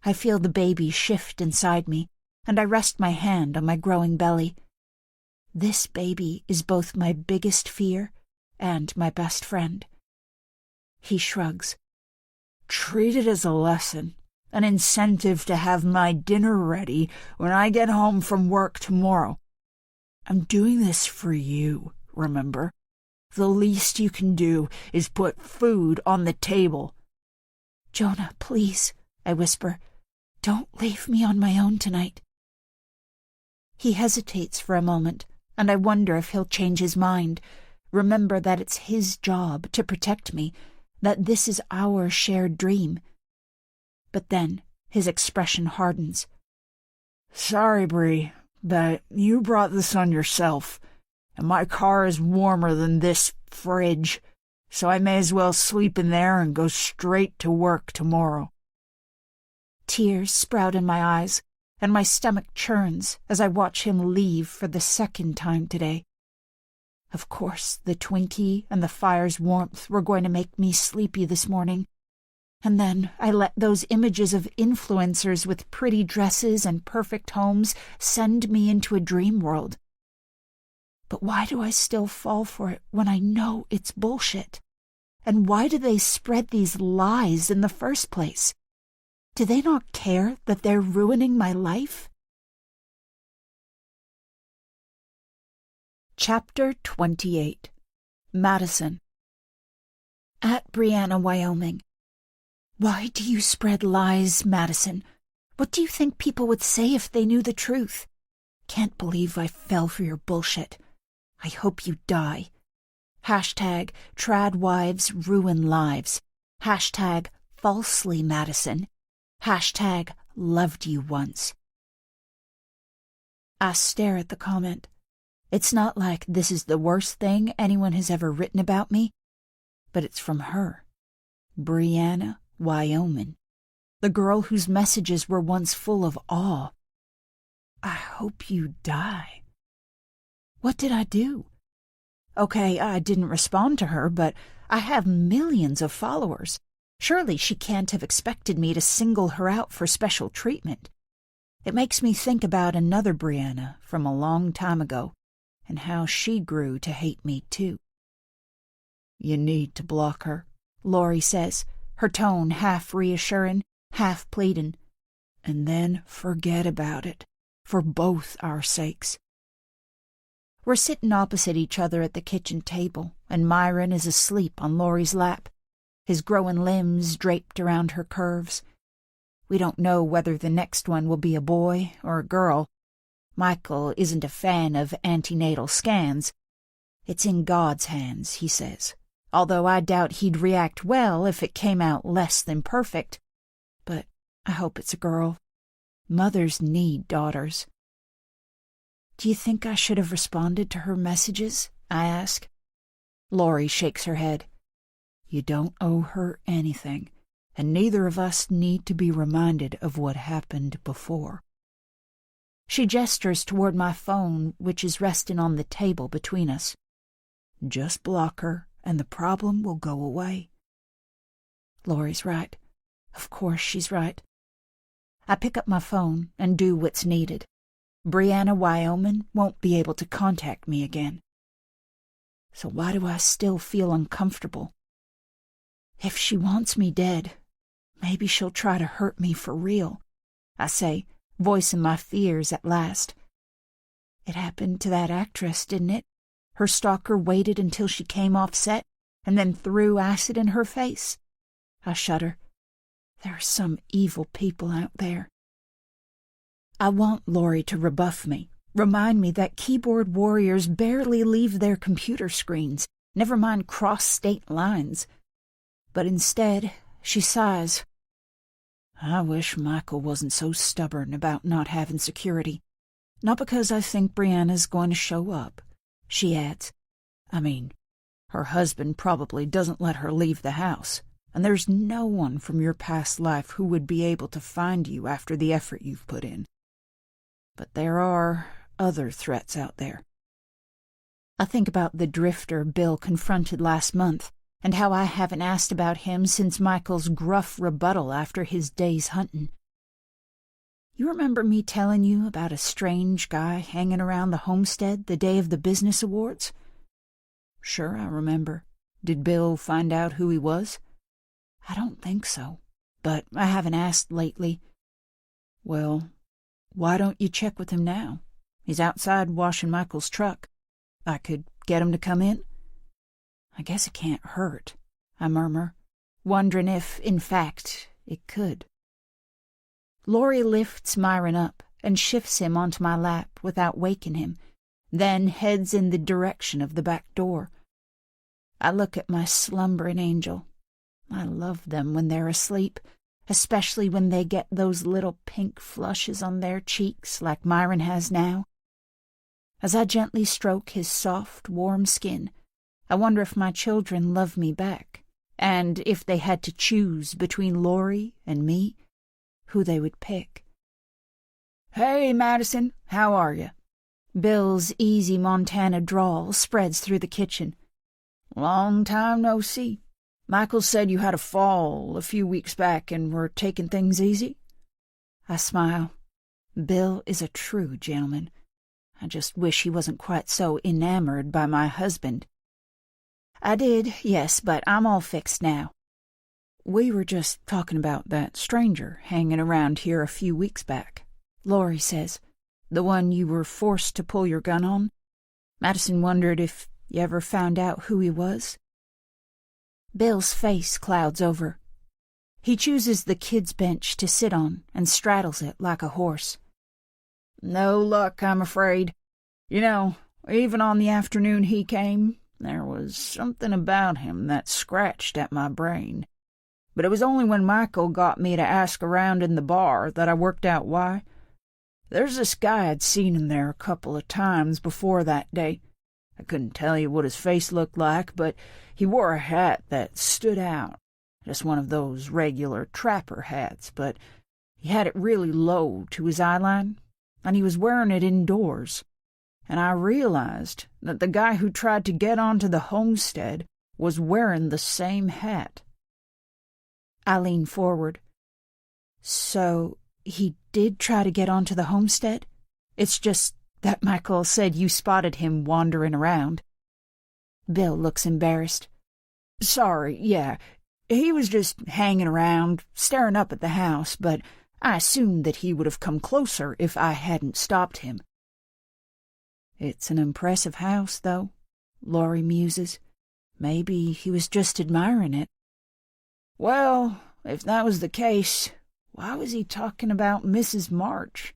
I feel the baby shift inside me, and I rest my hand on my growing belly. This baby is both my biggest fear and my best friend. He shrugs. Treat it as a lesson, an incentive to have my dinner ready when I get home from work tomorrow. I'm doing this for you, remember? The least you can do is put food on the table. Jonah, please, I whisper. Don't leave me on my own tonight. He hesitates for a moment, and I wonder if he'll change his mind, remember that it's his job to protect me, that this is our shared dream. But then his expression hardens. Sorry, Bree, but you brought this on yourself, and my car is warmer than this fridge, so I may as well sleep in there and go straight to work tomorrow. Tears sprout in my eyes, and my stomach churns as I watch him leave for the second time today. Of course, the Twinkie and the fire's warmth were going to make me sleepy this morning. And then I let those images of influencers with pretty dresses and perfect homes send me into a dream world. But why do I still fall for it when I know it's bullshit? And why do they spread these lies in the first place? Do they not care that they're ruining my life? Chapter 28. Madison. At Brianna, Wyoming. Why do you spread lies, Madison? What do you think people would say if they knew the truth? Can't believe I fell for your bullshit. I hope you die. Hashtag Tradwives ruin lives. Hashtag falsely Madison. Hashtag loved you once. I stare at the comment. It's not like this is the worst thing anyone has ever written about me, but it's from her. Brianna, Wyoming. The girl whose messages were once full of awe. I hope you die. What did I do? Okay, I didn't respond to her, but I have millions of followers. Surely she can't have expected me to single her out for special treatment. It makes me think about another Brianna from a long time ago, and how she grew to hate me too. You need to block her, Lori says, her tone half reassuring, half pleading. And then forget about it, for both our sakes. We're sitting opposite each other at the kitchen table, and Myron is asleep on Lori's lap. his growing limbs draped around her curves. We don't know whether the next one will be a boy or a girl. Michael isn't a fan of antenatal scans. It's in God's hands, he says, although I doubt he'd react well if it came out less than perfect. But I hope it's a girl. Mothers need daughters. Do you think I should have responded to her messages? I ask. Laurie shakes her head. You don't owe her anything, and neither of us need to be reminded of what happened before. She gestures toward my phone, which is resting on the table between us. Just block her, and the problem will go away. Laurie's right. Of course she's right. I pick up my phone and do what's needed. Brianna Wyoming won't be able to contact me again. So why do I still feel uncomfortable? If she wants me dead, maybe she'll try to hurt me for real, I say, voicing my fears at last. It happened to that actress, didn't it? Her stalker waited until she came off set and then threw acid in her face. I shudder. There are some evil people out there. I want Laurie to rebuff me, remind me that keyboard warriors barely leave their computer screens, never mind cross state lines. But instead, she sighs. I wish Michael wasn't so stubborn about not having security. Not because I think Brianna's going to show up, she adds. I mean, her husband probably doesn't let her leave the house, and there's no one from your past life who would be able to find you after the effort you've put in. But there are other threats out there. I think about the drifter Bill confronted last month, and how I haven't asked about him since Michael's gruff rebuttal after his day's hunting. You remember me telling you about a strange guy hanging around the homestead the day of the business awards? Sure, I remember. Did Bill find out who he was? I don't think so, but I haven't asked lately. Well, why don't you check with him now? He's outside washing Michael's truck. I could get him to come in? I guess it can't hurt, I murmur, wondering if, in fact, it could. Laurie lifts Myron up and shifts him onto my lap without waking him, then heads in the direction of the back door. I look at my slumbering angel. I love them when they're asleep, especially when they get those little pink flushes on their cheeks like Myron has now. As I gently stroke his soft, warm skin, I wonder if my children love me back, and if they had to choose between Laurie and me, who they would pick. Hey, Madison, how are you? Bill's easy Montana drawl spreads through the kitchen. Long time no see. Michael said you had a fall a few weeks back and were taking things easy. I smile. Bill is a true gentleman. I just wish he wasn't quite so enamored by my husband. I did, yes, but I'm all fixed now. We were just talking about that stranger hanging around here a few weeks back, Laurie says. The one you were forced to pull your gun on? Madison wondered if you ever found out who he was. Bill's face clouds over. He chooses the kids' bench to sit on and straddles it like a horse. No luck, I'm afraid. You know, even on the afternoon he came, there was something about him that scratched at my brain. But it was only when Michael got me to ask around in the bar that I worked out why. There's this guy I'd seen him there a couple of times before that day. I couldn't tell you what his face looked like, but he wore a hat that stood out. Just one of those regular trapper hats, but he had it really low to his eyeline, and he was wearing it indoors. And I realized that the guy who tried to get onto the homestead was wearing the same hat. I lean forward. So he did try to get onto the homestead? It's just that Michael said you spotted him wandering around. Bill looks embarrassed. Sorry, yeah. He was just hanging around, staring up at the house, but I assumed that he would have come closer if I hadn't stopped him. It's an impressive house, though, Laurie muses. Maybe he was just admiring it. Well, if that was the case, why was he talking about Mrs. March?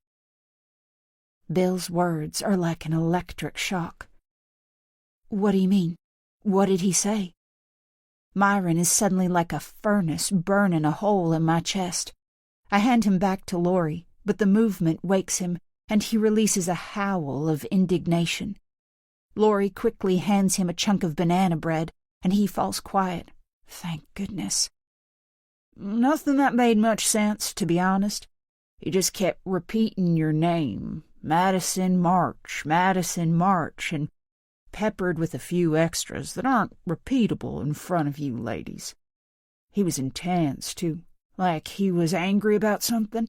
Bill's words are like an electric shock. What do you mean? What did he say? Myron is suddenly like a furnace burning a hole in my chest. I hand him back to Laurie, but the movement wakes him, and he releases a howl of indignation. Laurie quickly hands him a chunk of banana bread, and he falls quiet. Thank goodness. Nothing that made much sense, to be honest. He just kept repeating your name, Madison March, and peppered with a few extras that aren't repeatable in front of you ladies. He was intense, too, like he was angry about something.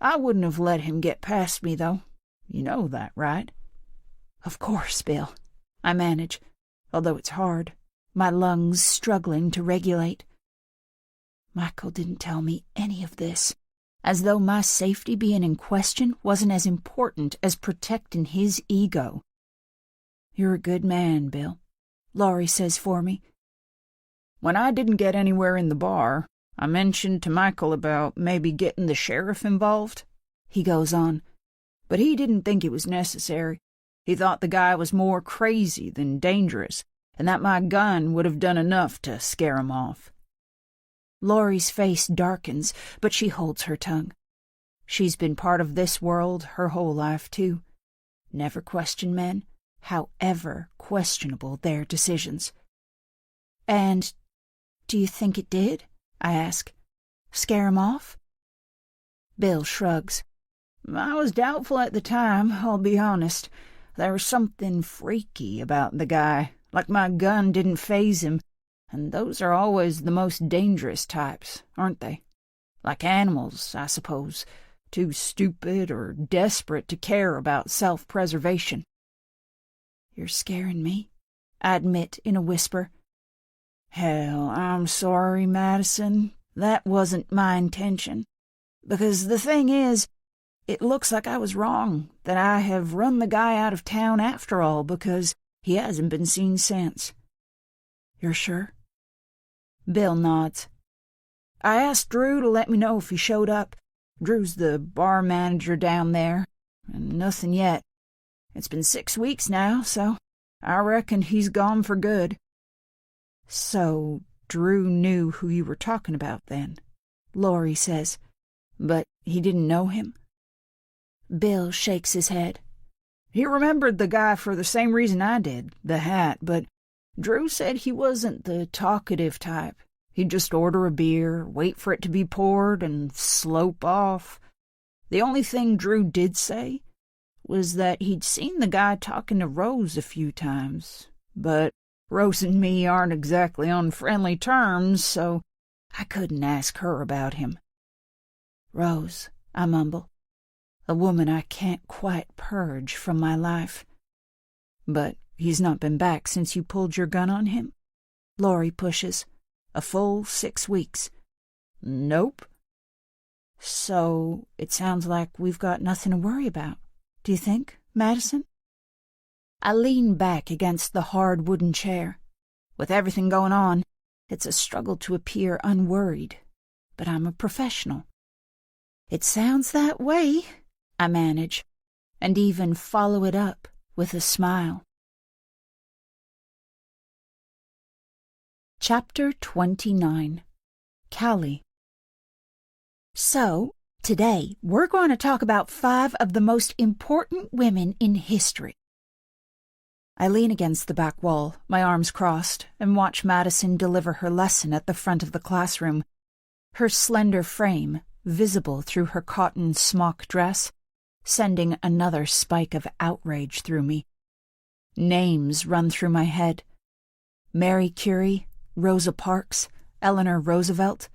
I wouldn't have let him get past me, though. You know that, right? Of course, Bill. I manage, although it's hard, my lungs struggling to regulate. Michael didn't tell me any of this, as though my safety being in question wasn't as important as protecting his ego. You're a good man, Bill, Laurie says for me. When I didn't get anywhere in the bar, I mentioned to Michael about maybe getting the sheriff involved, he goes on, but he didn't think it was necessary. He thought the guy was more crazy than dangerous, and that my gun would have done enough to scare him off. Laurie's face darkens, but she holds her tongue. She's been part of this world her whole life, too. Never question men, however questionable their decisions. And do you think it did? I ask. Scare him off? Bill shrugs. I was doubtful at the time, I'll be honest. There was something freaky about the guy, like my gun didn't faze him, and those are always the most dangerous types, aren't they? Like animals, I suppose, too stupid or desperate to care about self-preservation. You're scaring me, I admit in a whisper. Hell, I'm sorry, Madison. That wasn't my intention. Because the thing is, it looks like I was wrong, that I have run the guy out of town after all, because he hasn't been seen since. You're sure? Bill nods. I asked Drew to let me know if he showed up. Drew's the bar manager down there, and nothing yet. It's been 6 weeks now, so I reckon he's gone for good. So Drew knew who you were talking about then, Laurie says. But he didn't know him? Bill shakes his head. He remembered the guy for the same reason I did, the hat, but Drew said he wasn't the talkative type. He'd just order a beer, wait for it to be poured, and slope off. The only thing Drew did say was that he'd seen the guy talking to Rose a few times, but Rose and me aren't exactly on friendly terms, so I couldn't ask her about him. Rose, I mumble. A woman I can't quite purge from my life. But he's not been back since you pulled your gun on him? Laurie pushes. A full 6 weeks. Nope. So it sounds like we've got nothing to worry about. Do you think, Madison? I lean back against the hard wooden chair. With everything going on, it's a struggle to appear unworried. But I'm a professional. It sounds that way, I manage, and even follow it up with a smile. Chapter 29. Callie. So, today we're going to talk about 5 of the most important women in history. I lean against the back wall, my arms crossed, and watch Madison deliver her lesson at the front of the classroom. Her slender frame, visible through her cotton smock dress, sending another spike of outrage through me. Names run through my head. Mary Curie, Rosa Parks, Eleanor Roosevelt.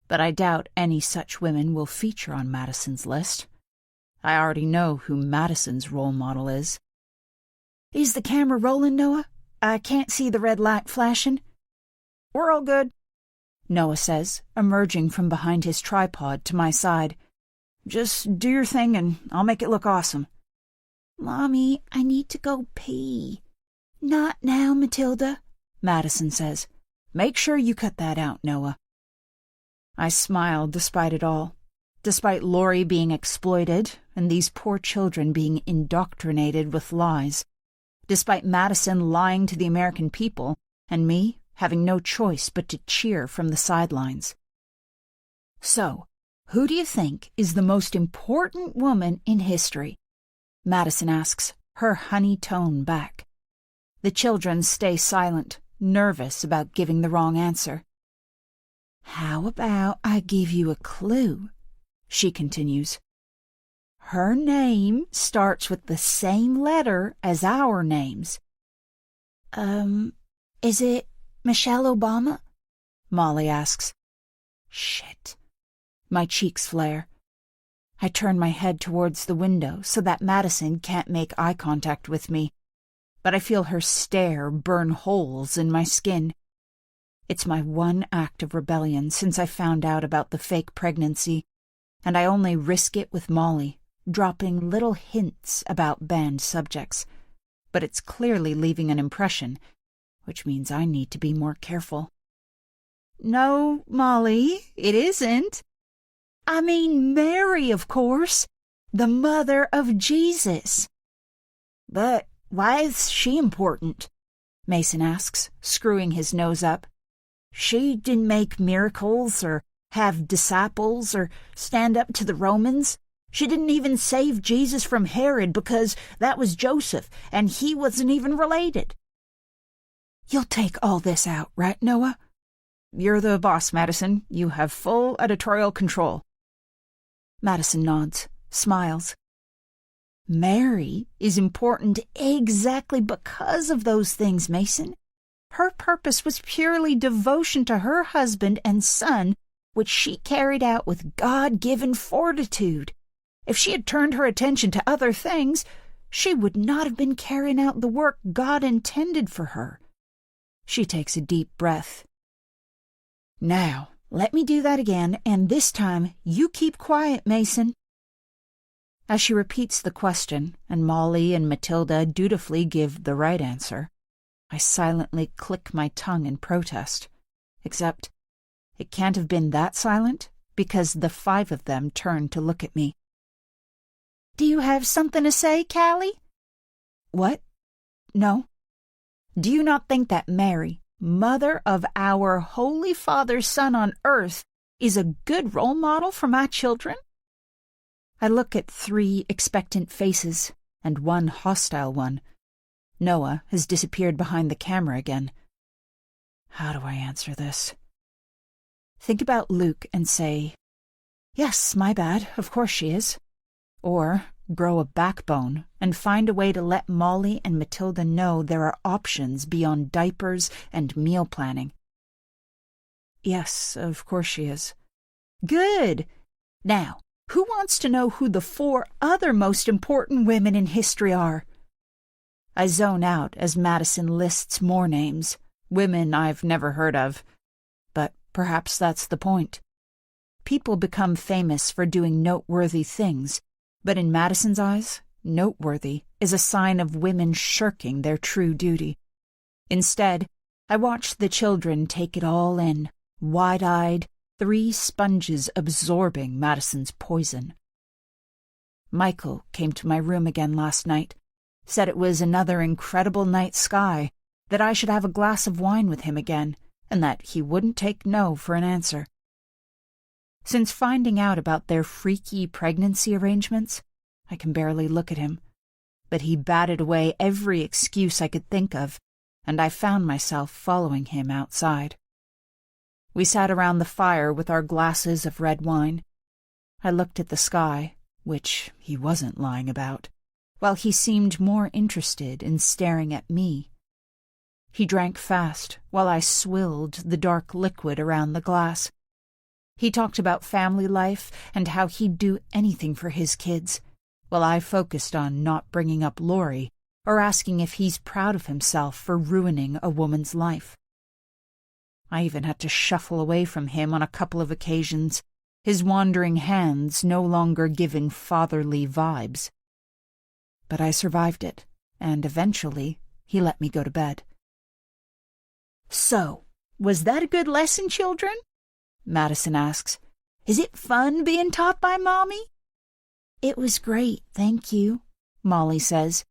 But I doubt any such women will feature on Madison's list. I already know who Madison's role model is. Is the camera rolling, Noah? I can't see the red light flashing. We're all good, Noah says, emerging from behind his tripod to my side. Just do your thing and I'll make it look awesome. Mommy, I need to go pee. Not now, Matilda, Madison says. Make sure you cut that out, Noah. I smiled despite it all, despite Laurie being exploited and these poor children being indoctrinated with lies, despite Madison lying to the American people and me having no choice but to cheer from the sidelines. So, who do you think is the most important woman in history? Madison asks, her honey tone back. The children stay silent, nervous about giving the wrong answer. How about I give you a clue? She continues. Her name starts with the same letter as our names. Is it Michelle Obama? Molly asks. Shit. My cheeks flare. I turn my head towards the window so that Madison can't make eye contact with me, but I feel her stare burn holes in my skin. It's my one act of rebellion since I found out about the fake pregnancy, and I only risk it with Molly, dropping little hints about banned subjects. But it's clearly leaving an impression, which means I need to be more careful. No, Molly, it isn't. I mean Mary, of course, the mother of Jesus. But why is she important? Mason asks, screwing his nose up. She didn't make miracles or have disciples or stand up to the Romans. She didn't even save Jesus from Herod because that was Joseph and he wasn't even related. You'll take all this out, right, Noah? You're the boss, Madison. You have full editorial control. Madison nods, smiles. Mary is important exactly because of those things, Mason. Her purpose was purely devotion to her husband and son, which she carried out with God-given fortitude. If she had turned her attention to other things, she would not have been carrying out the work God intended for her. She takes a deep breath. Now, let me do that again, and this time you keep quiet, Mason. As she repeats the question, and Molly and Matilda dutifully give the right answer, I silently click my tongue in protest. Except, it can't have been that silent, because the 5 of them turn to look at me. Do you have something to say, Callie? What? No. Do you not think that Mary, mother of our Holy Father's Son on earth, is a good role model for my children? I look at 3 expectant faces and 1 hostile one. Noah has disappeared behind the camera again. How do I answer this? Think about Luke and say, yes, my bad, of course she is. Or grow a backbone and find a way to let Molly and Matilda know there are options beyond diapers and meal planning. Yes, of course she is. Good. Now, who wants to know who the 4 other most important women in history are? I zone out as Madison lists more names, women I've never heard of. But perhaps that's the point. People become famous for doing noteworthy things, but in Madison's eyes, noteworthy is a sign of women shirking their true duty. Instead, I watched the children take it all in, wide-eyed, 3 sponges absorbing Madison's poison. Michael came to my room again last night, said it was another incredible night sky, that I should have a glass of wine with him again, and that he wouldn't take no for an answer. Since finding out about their freaky pregnancy arrangements, I can barely look at him, but he batted away every excuse I could think of, and I found myself following him outside. We sat around the fire with our glasses of red wine. I looked at the sky, which he wasn't lying about, while he seemed more interested in staring at me. He drank fast while I swilled the dark liquid around the glass. He talked about family life and how he'd do anything for his kids, while I focused on not bringing up Laurie or asking if he's proud of himself for ruining a woman's life. I even had to shuffle away from him on a couple of occasions, his wandering hands no longer giving fatherly vibes. But I survived it, and eventually he let me go to bed. So, was that a good lesson, children? Madison asks. "Is it fun being taught by Mommy?" "It was great, thank you," Molly says.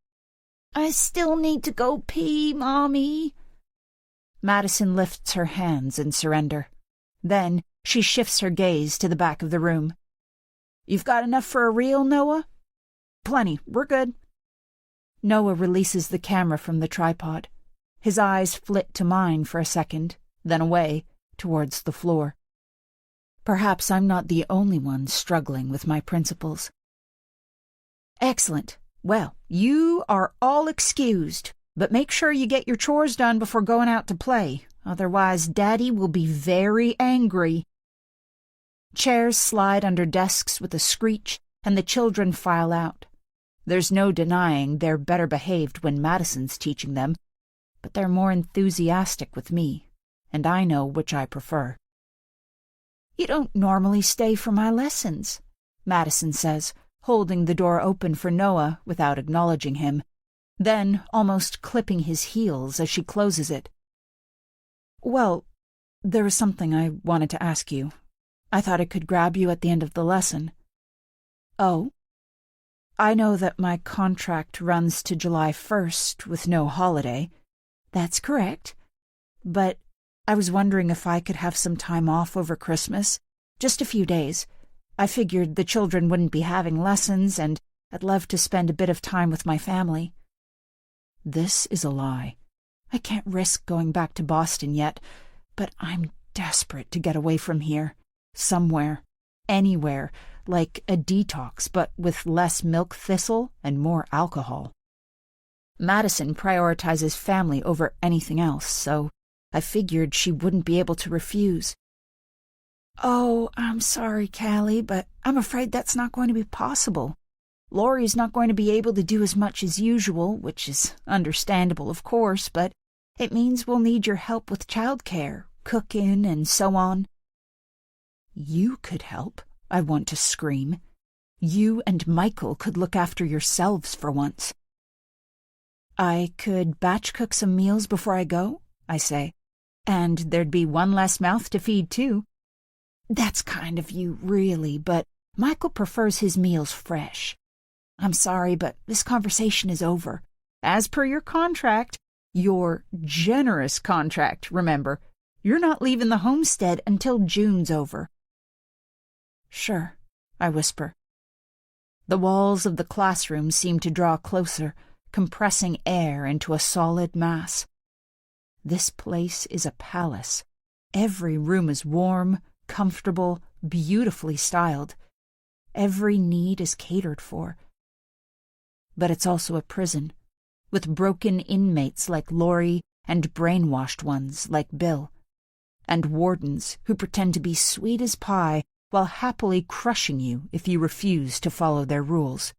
"I still need to go pee, Mommy." Madison lifts her hands in surrender. Then she shifts her gaze to the back of the room. "You've got enough for a reel, Noah?" "Plenty, we're good." Noah releases the camera from the tripod. His eyes flit to mine for a second, then away, towards the floor. Perhaps I'm not the only one struggling with my principles. "Excellent. Well, you are all excused, but make sure you get your chores done before going out to play. Otherwise, Daddy will be very angry." Chairs slide under desks with a screech, and the children file out. There's no denying they're better behaved when Madison's teaching them, but they're more enthusiastic with me, and I know which I prefer. "You don't normally stay for my lessons," Madison says, holding the door open for Noah without acknowledging him, then almost clipping his heels as she closes it. "Well, there was something I wanted to ask you. I thought I could grab you at the end of the lesson." "Oh?" "I know that my contract runs to July 1st with no holiday." "That's correct. But I was wondering if I could have some time off over Christmas, just a few days. I figured the children wouldn't be having lessons, and I'd love to spend a bit of time with my family." This is a lie. I can't risk going back to Boston yet, but I'm desperate to get away from here. Somewhere, anywhere, like a detox, but with less milk thistle and more alcohol. Madison prioritizes family over anything else, so I figured she wouldn't be able to refuse. "Oh, I'm sorry, Callie, but I'm afraid that's not going to be possible. Laurie's not going to be able to do as much as usual, which is understandable, of course, but it means we'll need your help with childcare, cooking, and so on." "You could help," I want to scream. "You and Michael could look after yourselves for once." "I could batch cook some meals before I go," I say, "and there'd be one less mouth to feed, too." "That's kind of you, really, but Michael prefers his meals fresh. I'm sorry, but this conversation is over. As per your contract, your generous contract, remember, you're not leaving the homestead until June's over." "Sure," I whisper. The walls of the classroom seem to draw closer, compressing air into a solid mass. This place is a palace. Every room is warm, comfortable, beautifully styled. Every need is catered for. But it's also a prison, with broken inmates like Laurie and brainwashed ones like Bill, and wardens who pretend to be sweet as pie while happily crushing you if you refuse to follow their rules.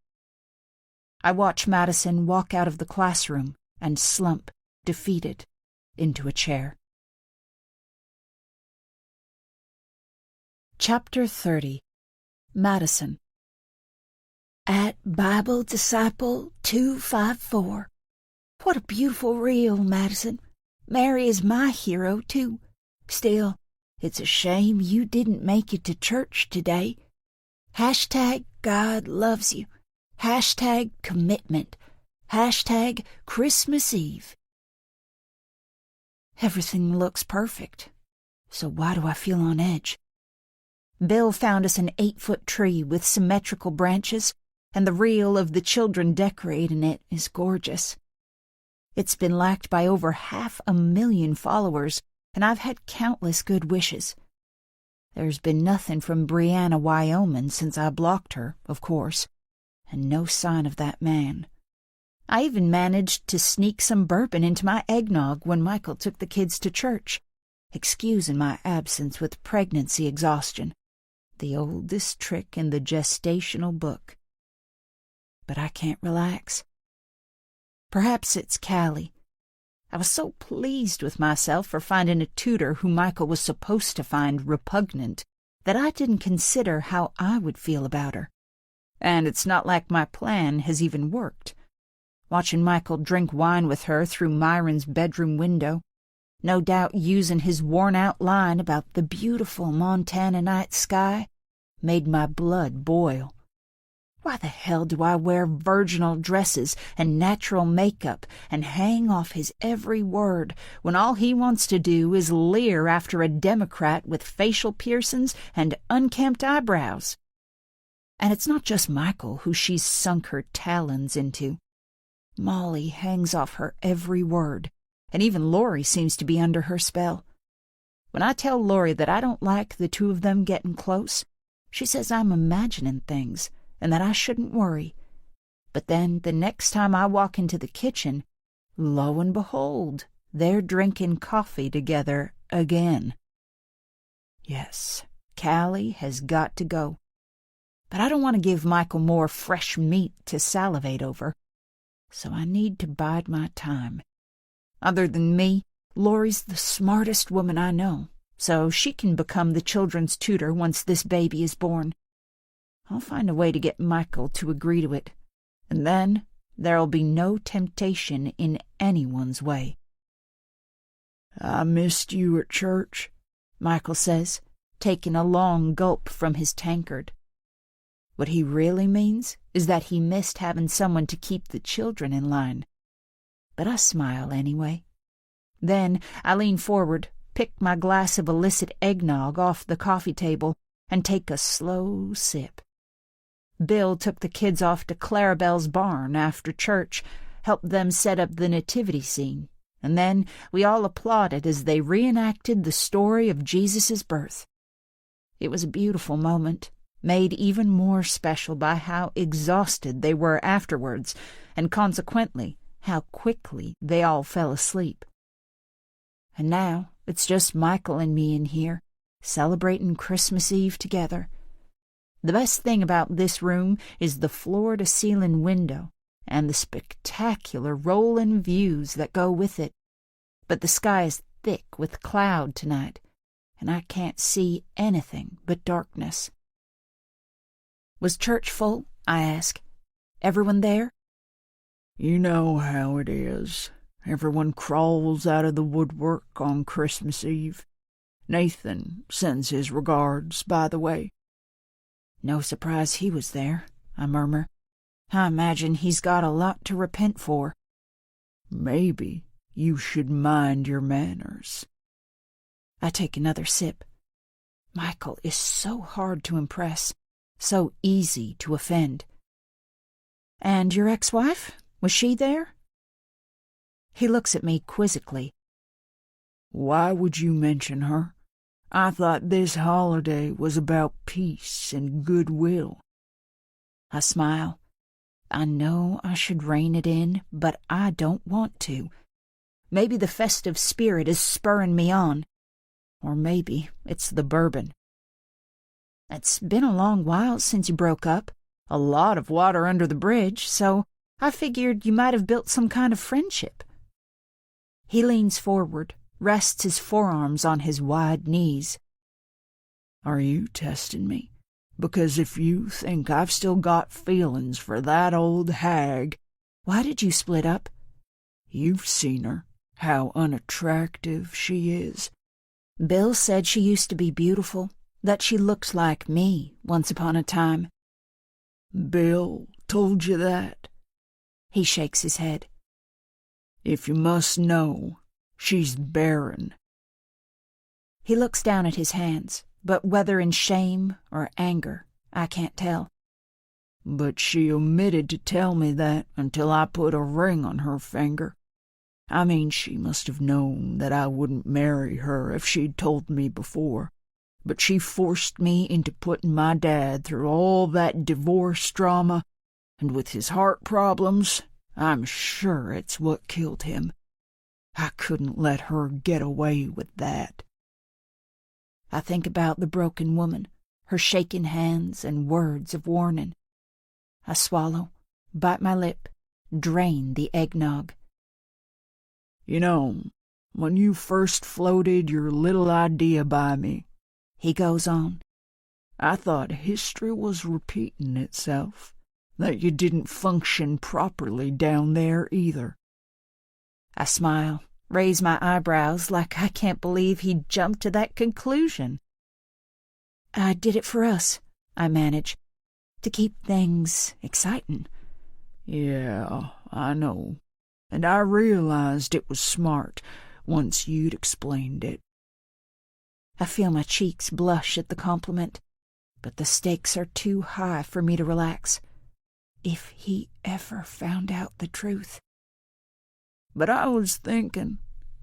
I watch Madison walk out of the classroom and slump, defeated, into a chair. Chapter 30. Madison. At Bible Disciple 254. What a beautiful reel, Madison. Mary is my hero, too. Still, it's a shame you didn't make it to church today. Hashtag God loves you. Hashtag commitment. Hashtag Christmas Eve. Everything looks perfect. So why do I feel on edge? Bill found us an 8-foot tree with symmetrical branches, and the reel of the children decorating it is gorgeous. It's been liked by over 500,000 followers, and I've had countless good wishes. There's been nothing from Brianna, Wyoming since I blocked her, of course, and no sign of that man. I even managed to sneak some bourbon into my eggnog when Michael took the kids to church, excusing my absence with pregnancy exhaustion, the oldest trick in the gestational book. But I can't relax. Perhaps it's Callie. I was so pleased with myself for finding a tutor who Michael was supposed to find repugnant that I didn't consider how I would feel about her. And it's not like my plan has even worked. Watching Michael drink wine with her through Myron's bedroom window, no doubt using his worn-out line about the beautiful Montana night sky, made my blood boil. Why the hell do I wear virginal dresses and natural makeup and hang off his every word when all he wants to do is leer after a Democrat with facial piercings and unkempt eyebrows? And it's not just Michael who she's sunk her talons into. Molly hangs off her every word, and even Laurie seems to be under her spell. When I tell Laurie that I don't like the two of them getting close, she says I'm imagining things, and that I shouldn't worry. But then the next time I walk into the kitchen, lo and behold, they're drinking coffee together again. Yes, Callie has got to go. But I don't want to give Michael more fresh meat to salivate over, so I need to bide my time. Other than me, Laurie's the smartest woman I know, so she can become the children's tutor once this baby is born. I'll find a way to get Michael to agree to it, and then there'll be no temptation in anyone's way. "I missed you at church," Michael says, taking a long gulp from his tankard. What he really means is that he missed having someone to keep the children in line. But I smile anyway. Then I lean forward, pick my glass of illicit eggnog off the coffee table, and take a slow sip. Bill took the kids off to Clarabelle's barn after church, helped them set up the nativity scene, and then we all applauded as they reenacted the story of Jesus' birth. It was a beautiful moment, made even more special by how exhausted they were afterwards, and consequently how quickly they all fell asleep. And now it's just Michael and me in here, celebrating Christmas Eve together. The best thing about this room is the floor-to-ceiling window and the spectacular rolling views that go with it. But the sky is thick with cloud tonight, and I can't see anything but darkness. Was church full? I ask. Everyone there? "You know how it is. Everyone crawls out of the woodwork on Christmas Eve. Nathan sends his regards, by the way." No surprise he was there, I murmur. I imagine he's got a lot to repent for. "Maybe you should mind your manners." I take another sip. Michael is so hard to impress, so easy to offend. "And your ex-wife? Was she there?" He looks at me quizzically. "Why would you mention her? I thought this holiday was about peace and goodwill." I smile. I know I should rein it in, but I don't want to. Maybe the festive spirit is spurring me on. Or maybe it's the bourbon. "It's been a long while since you broke up. A lot of water under the bridge, so I figured you might have built some kind of friendship." He leans forward, rests his forearms on his wide knees. "Are you testing me? Because if you think I've still got feelings for that old hag—" "Why did you split up?" "You've seen her, how unattractive she is." "Bill said she used to be beautiful, that she looked like me once upon a time." "Bill told you that?" He shakes his head. "If you must know, she's barren." He looks down at his hands, but whether in shame or anger, I can't tell. "But she omitted to tell me that until I put a ring on her finger. I mean, she must have known that I wouldn't marry her if she'd told me before. But she forced me into putting my dad through all that divorce drama, and with his heart problems, I'm sure it's what killed him. I couldn't let her get away with that." I think about the broken woman, her shaking hands and words of warning. I swallow, bite my lip, drain the eggnog. "You know, when you first floated your little idea by me," he goes on, "I thought history was repeating itself, that you didn't function properly down there either." I smile, raise my eyebrows like I can't believe he jumped to that conclusion. I did it for us, I manage, to keep things exciting. Yeah, I know. And I realized it was smart once you'd explained it. I feel my cheeks blush at the compliment, but the stakes are too high for me to relax. If he ever found out the truth. But I was thinking,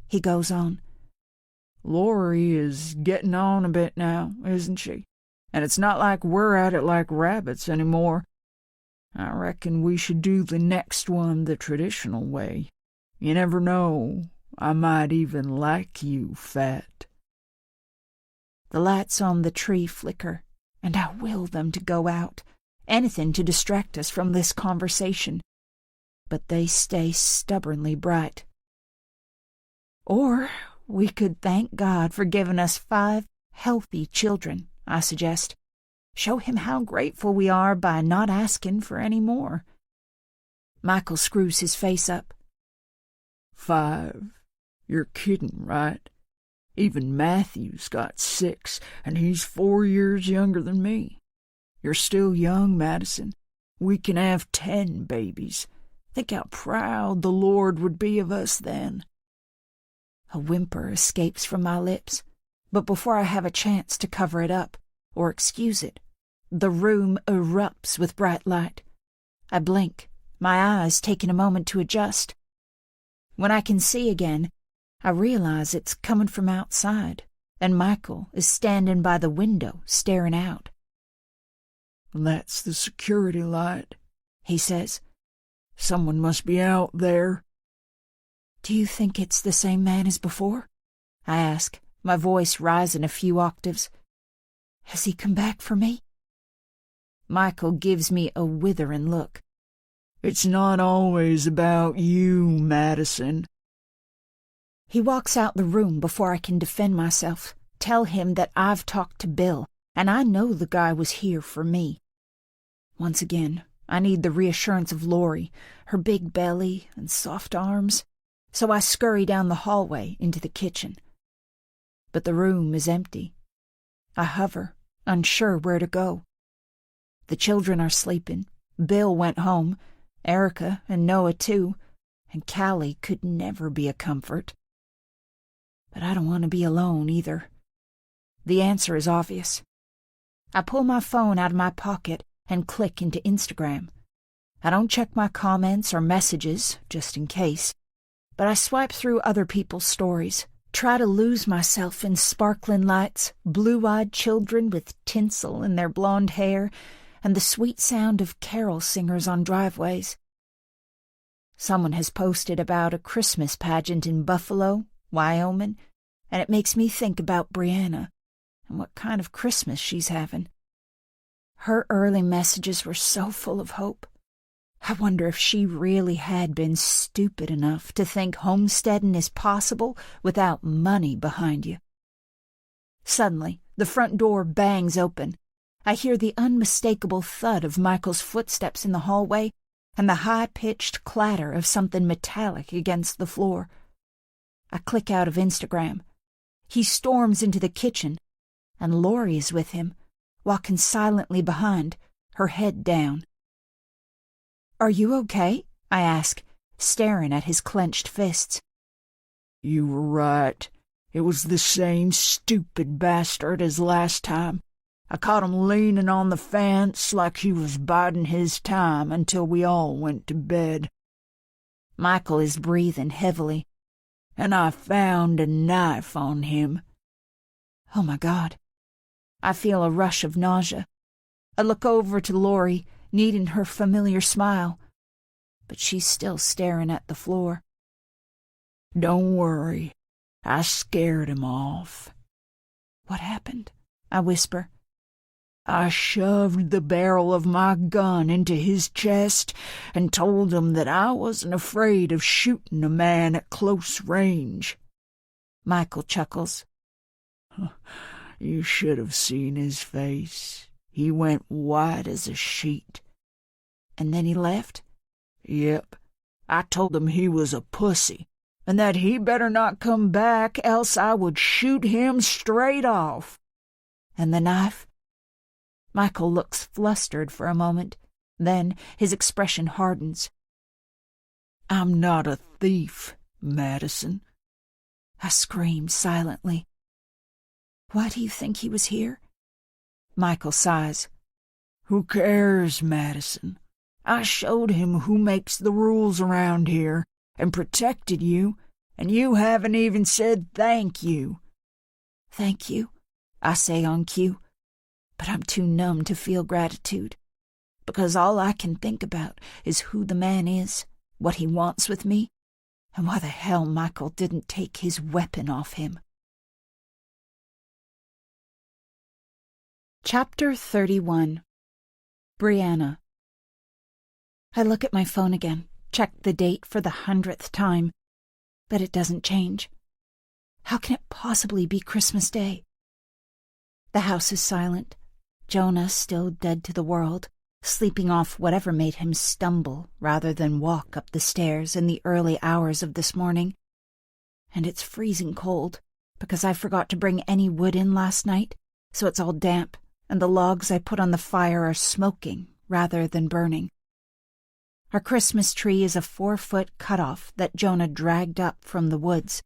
he goes on, Lori is getting on a bit now, isn't she? And it's not like we're at it like rabbits anymore. I reckon we should do the next one the traditional way. You never know, I might even like you fat. The lights on the tree flicker, and I will them to go out, anything to distract us from this conversation. But they stay stubbornly bright. Or we could thank God for giving us 5 healthy children, I suggest. Show him how grateful we are by not asking for any more. Michael screws his face up. 5? You're kidding, right? Even Matthew's got 6, and he's 4 years younger than me. You're still young, Madison. We can have 10 babies. Think how proud the Lord would be of us then. A whimper escapes from my lips, but before I have a chance to cover it up or excuse it, the room erupts with bright light. I blink, my eyes taking a moment to adjust. When I can see again, I realize it's coming from outside, and Michael is standing by the window staring out. That's the security light, he says. Someone must be out there. Do you think it's the same man as before? I ask, my voice rising a few octaves. Has he come back for me? Michael gives me a withering look. It's not always about you, Madison. He walks out the room before I can defend myself, tell him that I've talked to Bill, and I know the guy was here for me. Once again, I need the reassurance of Lori, her big belly and soft arms, so I scurry down the hallway into the kitchen. But the room is empty. I hover, unsure where to go. The children are sleeping. Bill went home, Erica and Noah too, and Callie could never be a comfort. But I don't want to be alone either. The answer is obvious. I pull my phone out of my pocket and click into Instagram. I don't check my comments or messages, just in case, but I swipe through other people's stories, try to lose myself in sparkling lights, blue-eyed children with tinsel in their blonde hair, and the sweet sound of carol singers on driveways. Someone has posted about a Christmas pageant in Buffalo, Wyoming, and it makes me think about Brianna and what kind of Christmas she's having. Her early messages were so full of hope. I wonder if she really had been stupid enough to think homesteading is possible without money behind you. Suddenly, the front door bangs open. I hear the unmistakable thud of Michael's footsteps in the hallway and the high-pitched clatter of something metallic against the floor. I click out of Instagram. He storms into the kitchen, and Lori is with him, walking silently behind, her head down. "Are you okay?" I ask, staring at his clenched fists. You were right. It was the same stupid bastard as last time. I caught him leaning on the fence like he was biding his time until we all went to bed. Michael is breathing heavily. And I found a knife on him. Oh, my God. I feel a rush of nausea. I look over to Lori, needing her familiar smile, but she's still staring at the floor. Don't worry. I scared him off. What happened? I whisper. I shoved the barrel of my gun into his chest and told him that I wasn't afraid of shooting a man at close range. Michael chuckles. You should have seen his face. He went white as a sheet. And then he left? Yep. I told him he was a pussy, and that he better not come back, else I would shoot him straight off." "And the knife?" Michael looks flustered for a moment. Then his expression hardens. "I'm not a thief, Madison." I scream silently. "Why do you think he was here?" Michael sighs. "Who cares, Madison? I showed him who makes the rules around here and protected you, and you haven't even said thank you." "Thank you," I say on cue, but I'm too numb to feel gratitude, because all I can think about is who the man is, what he wants with me, and why the hell Michael didn't take his weapon off him. Chapter 31. Brianna. I look at my phone again, check the date for the 100th time, but it doesn't change. How can it possibly be Christmas Day? The house is silent. Jonah still dead to the world, sleeping off whatever made him stumble rather than walk up the stairs in the early hours of this morning. And it's freezing cold, because I forgot to bring any wood in last night, so it's all damp, and the logs I put on the fire are smoking rather than burning. Our Christmas tree is a 4-foot cutoff that Jonah dragged up from the woods.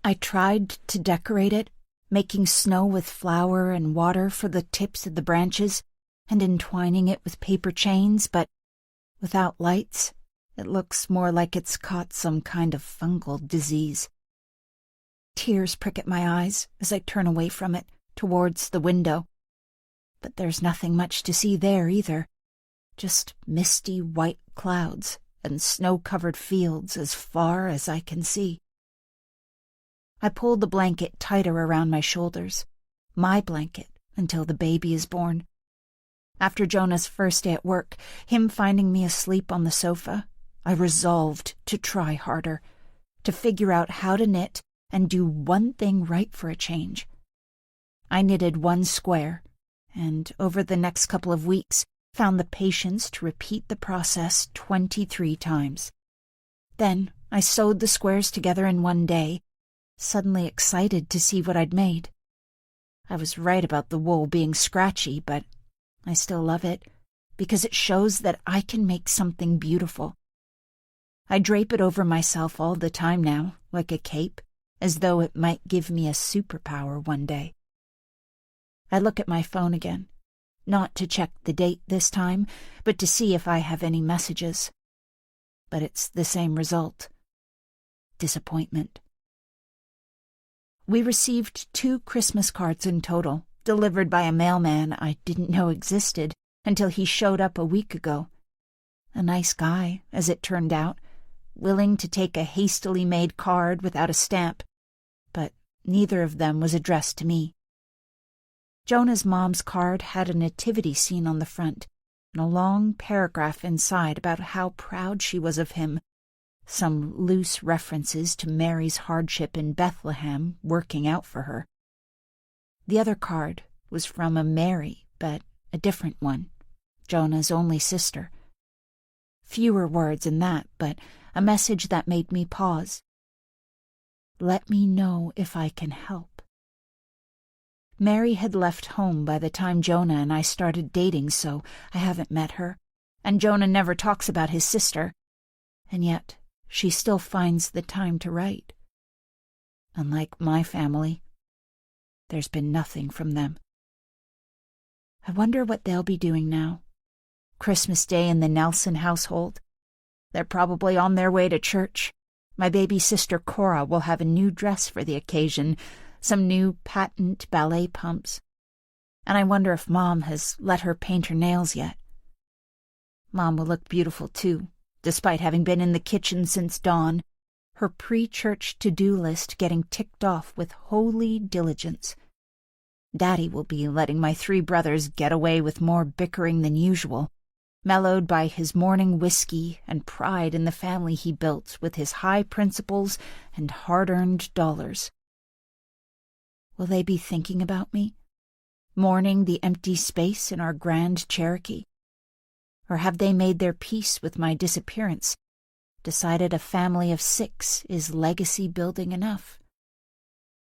I tried to decorate it, making snow with flour and water for the tips of the branches and entwining it with paper chains, but without lights, it looks more like it's caught some kind of fungal disease. Tears prick at my eyes as I turn away from it, towards the window. But there's nothing much to see there either, just misty white clouds and snow-covered fields as far as I can see. I pull the blanket tighter around my shoulders, my blanket, until the baby is born. After Jonah's first day at work, him finding me asleep on the sofa, I resolved to try harder, to figure out how to knit and do one thing right for a change. I knitted 1 square, and over the next couple of weeks found the patience to repeat the process 23 times. Then I sewed the squares together in 1 day, suddenly excited to see what I'd made. I was right about the wool being scratchy, but I still love it, because it shows that I can make something beautiful. I drape it over myself all the time now, like a cape, as though it might give me a superpower one day. I look at my phone again, not to check the date this time, but to see if I have any messages. But it's the same result. Disappointment. We received 2 Christmas cards in total, delivered by a mailman I didn't know existed until he showed up a week ago. A nice guy, as it turned out, willing to take a hastily made card without a stamp, but neither of them was addressed to me. Jonah's mom's card had a nativity scene on the front and a long paragraph inside about how proud she was of him, some loose references to Mary's hardship in Bethlehem working out for her. The other card was from a Mary, but a different one, Jonah's only sister. Fewer words in that, but a message that made me pause. Let me know if I can help. Mary had left home by the time Jonah and I started dating, so I haven't met her, and Jonah never talks about his sister, and yet she still finds the time to write. Unlike my family, there's been nothing from them. I wonder what they'll be doing now. Christmas Day in the Nelson household. They're probably on their way to church. My baby sister Cora will have a new dress for the occasion, some new patent ballet pumps. And I wonder if Mom has let her paint her nails yet. Mom will look beautiful too, despite having been in the kitchen since dawn, her pre-church to-do list getting ticked off with holy diligence. Daddy will be letting my 3 brothers get away with more bickering than usual, mellowed by his morning whiskey and pride in the family he built with his high principles and hard-earned dollars. Will they be thinking about me, mourning the empty space in our grand Cherokee? Or have they made their peace with my disappearance Decided a family of 6 is legacy building enough.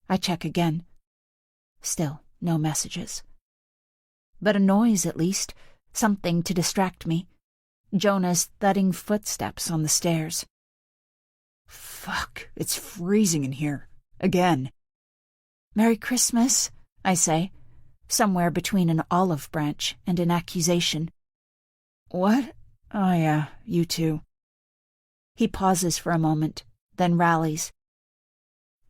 I check again. Still no messages. But a noise at least, something to distract me. Jonah's thudding footsteps on the stairs. Fuck, it's freezing in here. Again. Merry Christmas, I say, somewhere between an olive branch and an accusation. What? Oh yeah, you too. He pauses for a moment, then rallies.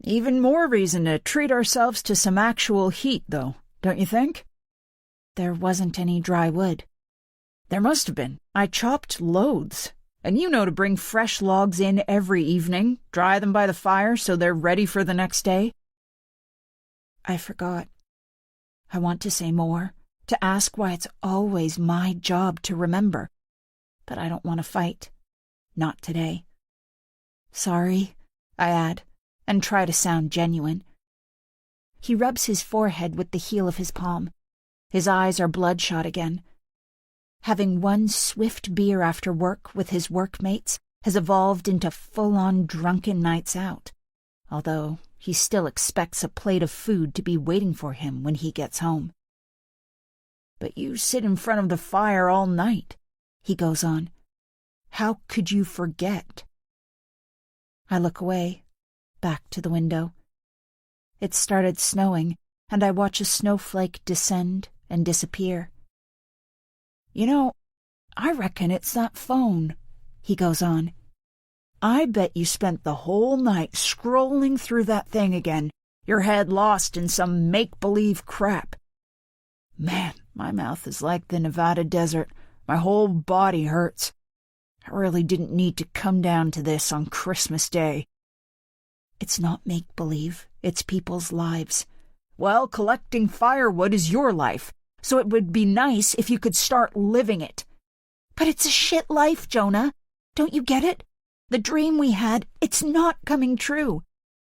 Even more reason to treat ourselves to some actual heat, though, don't you think? There wasn't any dry wood. There must have been. I chopped loads. And you know to bring fresh logs in every evening, dry them by the fire so they're ready for the next day. I forgot. I want to say more, to ask why it's always my job to remember. But I don't want to fight. Not today. Sorry, I add, and try to sound genuine. He rubs his forehead with the heel of his palm. His eyes are bloodshot again. Having one swift beer after work with his workmates has evolved into full-on drunken nights out, although he still expects a plate of food to be waiting for him when he gets home. But you sit in front of the fire all night, he goes on. How could you forget? I look away, back to the window. It started snowing, and I watch a snowflake descend and disappear. You know, I reckon it's that phone, he goes on. I bet you spent the whole night scrolling through that thing again, your head lost in some make-believe crap. Man, my mouth is like the Nevada desert. My whole body hurts. I really didn't need to come down to this on Christmas Day. It's not make-believe, it's people's lives. Well, collecting firewood is your life, so it would be nice if you could start living it. But it's a shit life, Jonah. Don't you get it? The dream we had, it's not coming true.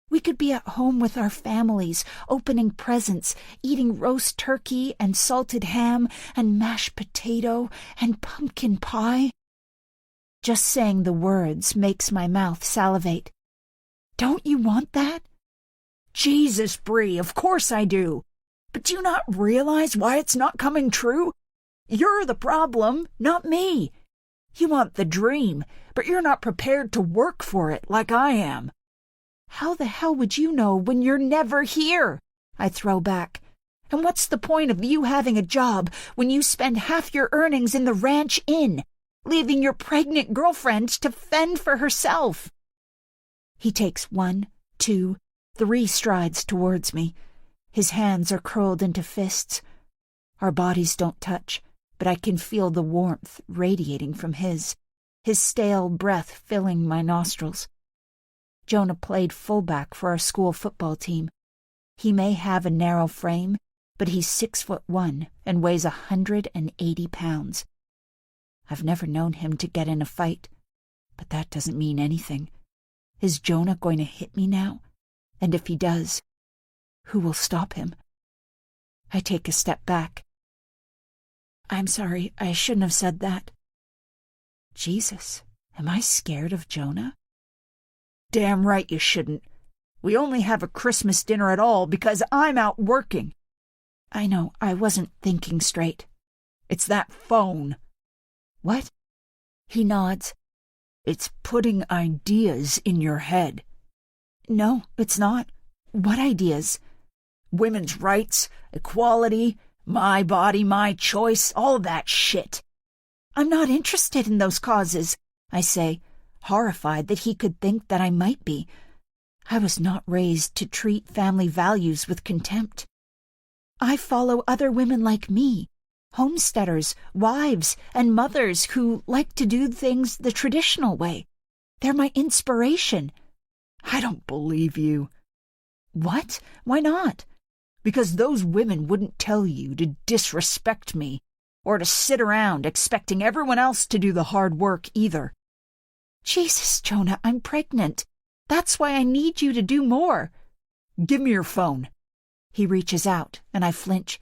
We could be at home with our families, opening presents, eating roast turkey and salted ham and mashed potato and pumpkin pie. Just saying the words makes my mouth salivate. Don't you want that? Jesus, Bree, of course I do. But do you not realize why it's not coming true? You're the problem, not me. You want the dream, but you're not prepared to work for it like I am. How the hell would you know when you're never here? I throw back. And what's the point of you having a job when you spend half your earnings in the ranch inn, leaving your pregnant girlfriend to fend for herself? He takes 1, 2, 3 strides towards me. His hands are curled into fists. Our bodies don't touch, but I can feel the warmth radiating from his stale breath filling my nostrils. Jonah played fullback for our school football team. He may have a narrow frame, but he's 6'1" and weighs 180 pounds. I've never known him to get in a fight, but that doesn't mean anything. Is Jonah going to hit me now? And if he does, who will stop him? I take a step back. I'm sorry, I shouldn't have said that. Jesus, am I scared of Jonah? Damn right you shouldn't. We only have a Christmas dinner at all because I'm out working. I know, I wasn't thinking straight. It's that phone. What? He nods. It's putting ideas in your head. No, it's not. What ideas? Women's rights, equality, my body, my choice, all that shit. I'm not interested in those causes, I say, horrified that he could think that I might be. I was not raised to treat family values with contempt. I follow other women like me, homesteaders, wives, and mothers who like to do things the traditional way. They're my inspiration. I don't believe you. What? Why not? Because those women wouldn't tell you to disrespect me, or to sit around expecting everyone else to do the hard work either. Jesus, Jonah, I'm pregnant. That's why I need you to do more. Give me your phone. He reaches out, and I flinch,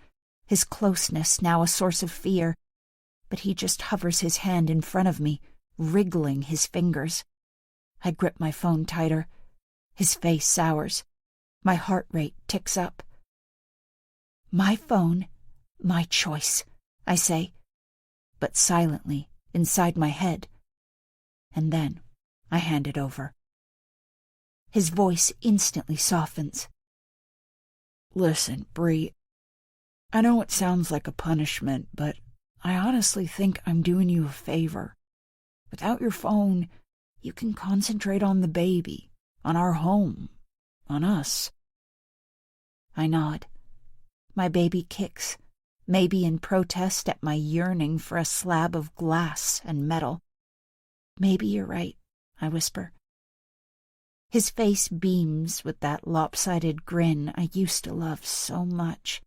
his closeness now a source of fear. But he just hovers his hand in front of me, wriggling his fingers. I grip my phone tighter. His face sours. My heart rate ticks up. My phone, my choice, I say, but silently inside my head. And then I hand it over. His voice instantly softens. Listen, Bree, I know it sounds like a punishment, but I honestly think I'm doing you a favor. Without your phone, you can concentrate on the baby, on our home, on us. I nod. My baby kicks, maybe in protest at my yearning for a slab of glass and metal. Maybe you're right, I whisper. His face beams with that lopsided grin I used to love so much.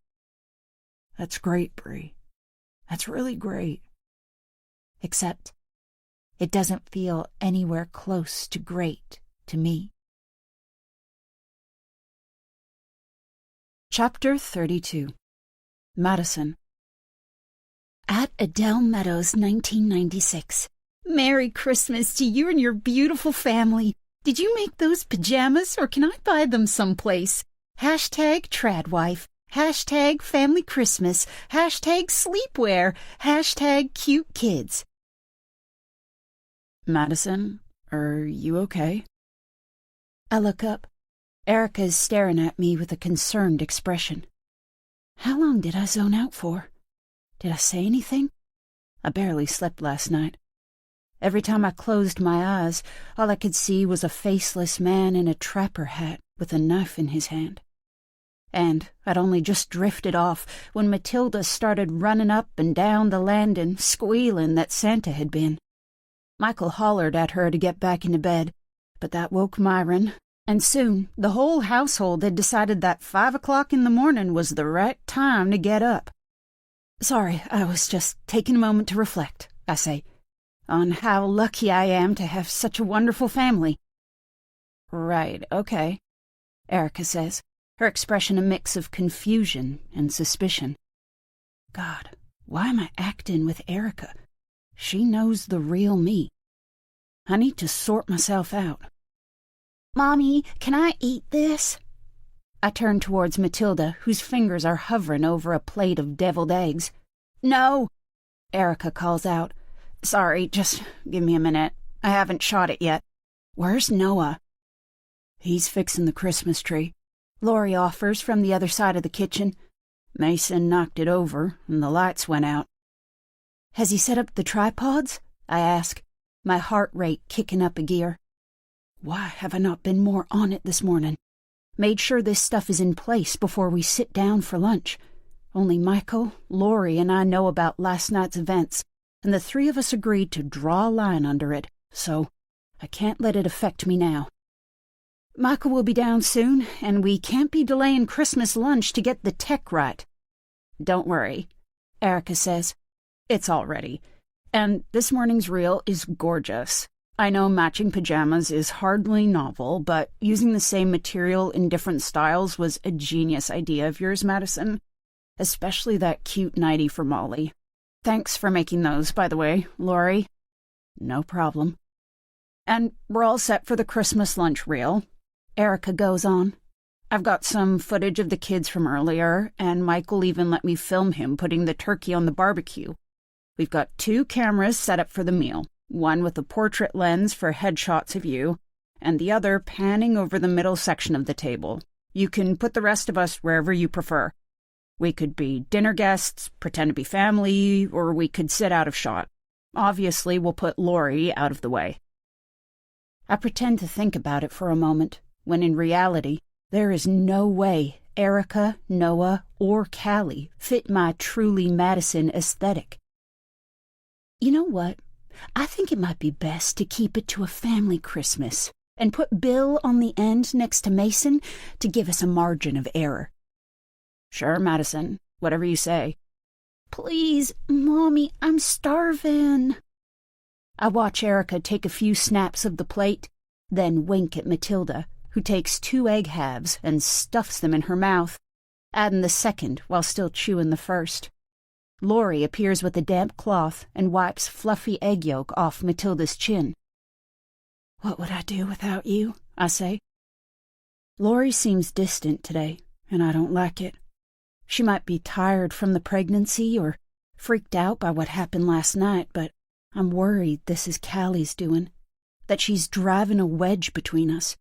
That's great, Bree. That's really great. Except it doesn't feel anywhere close to great to me. Chapter 32. Madison. At Adele Meadows, 1996. Merry Christmas to you and your beautiful family. Did you make those pajamas, or can I buy them someplace? Hashtag Tradwife. Hashtag Family Christmas. Hashtag Sleepwear. Hashtag Cute Kids. Madison, are you okay? I look up. Erica is staring at me with a concerned expression. How long did I zone out for? Did I say anything? I barely slept last night. Every time I closed my eyes, all I could see was a faceless man in a trapper hat with a knife in his hand. And I'd only just drifted off when Matilda started running up and down the landing, squealing that Santa had been. Michael hollered at her to get back into bed, but that woke Myron, and soon the whole household had decided that 5 o'clock in the morning was the right time to get up. Sorry, I was just taking a moment to reflect, I say, on how lucky I am to have such a wonderful family. Right, okay, Erica says, her expression a mix of confusion and suspicion. God, why am I acting with Erica? She knows the real me. I need to sort myself out. Mommy, can I eat this? I turn towards Matilda, whose fingers are hovering over a plate of deviled eggs. No, Erica calls out. Sorry, just give me a minute. I haven't shot it yet. Where's Noah? He's fixing the Christmas tree, Lori offers from the other side of the kitchen. Mason knocked it over, and the lights went out. Has he set up the tripods? I ask, my heart rate kicking up a gear. Why have I not been more on it this morning? Made sure this stuff is in place before we sit down for lunch. Only Michael, Lori, and I know about last night's events, and the three of us agreed to draw a line under it, so I can't let it affect me now. Michael will be down soon, and we can't be delaying Christmas lunch to get the tech right. Don't worry, Erica says. It's all ready. And this morning's reel is gorgeous. I know matching pajamas is hardly novel, but using the same material in different styles was a genius idea of yours, Madison. Especially that cute nightie for Molly. Thanks for making those, by the way, Lori. No problem. And we're all set for the Christmas lunch reel. Erica goes on. I've got some footage of the kids from earlier, and Michael even let me film him putting the turkey on the barbecue. We've got 2 cameras set up for the meal, one with a portrait lens for headshots of you, and the other panning over the middle section of the table. You can put the rest of us wherever you prefer. We could be dinner guests, pretend to be family, or we could sit out of shot. Obviously, we'll put Lori out of the way. I pretend to think about it for a moment, when in reality, there is no way Erica, Noah, or Callie fit my truly Madison aesthetic. You know what? I think it might be best to keep it to a family Christmas and put Bill on the end next to Mason to give us a margin of error. Sure, Madison. Whatever you say. Please, Mommy, I'm starving. I watch Erica take a few snaps of the plate, then wink at Matilda, who takes 2 egg halves and stuffs them in her mouth, adding the second while still chewing the first. Lori appears with a damp cloth and wipes fluffy egg yolk off Matilda's chin. What would I do without you? I say. Lori seems distant today, and I don't like it. She might be tired from the pregnancy or freaked out by what happened last night, but I'm worried this is Callie's doing, that she's driving a wedge between us.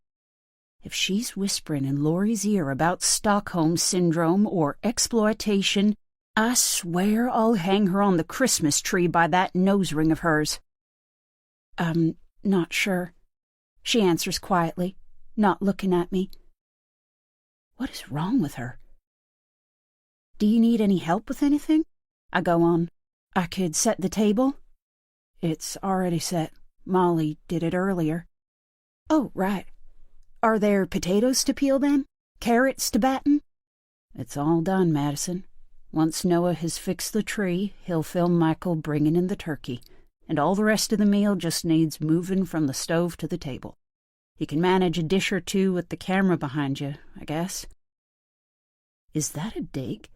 If she's whispering in Lori's ear about Stockholm Syndrome or exploitation, I swear I'll hang her on the Christmas tree by that nose ring of hers. I'm not sure, she answers quietly, not looking at me. What is wrong with her? Do you need any help with anything? I go on. I could set the table. It's already set. Molly did it earlier. Oh, right. Are there potatoes to peel then? Carrots to batten? It's all done, Madison. Once Noah has fixed the tree, he'll film Michael bringing in the turkey, and all the rest of the meal just needs moving from the stove to the table. You can manage a dish or two with the camera behind you, I guess. Is that a dig?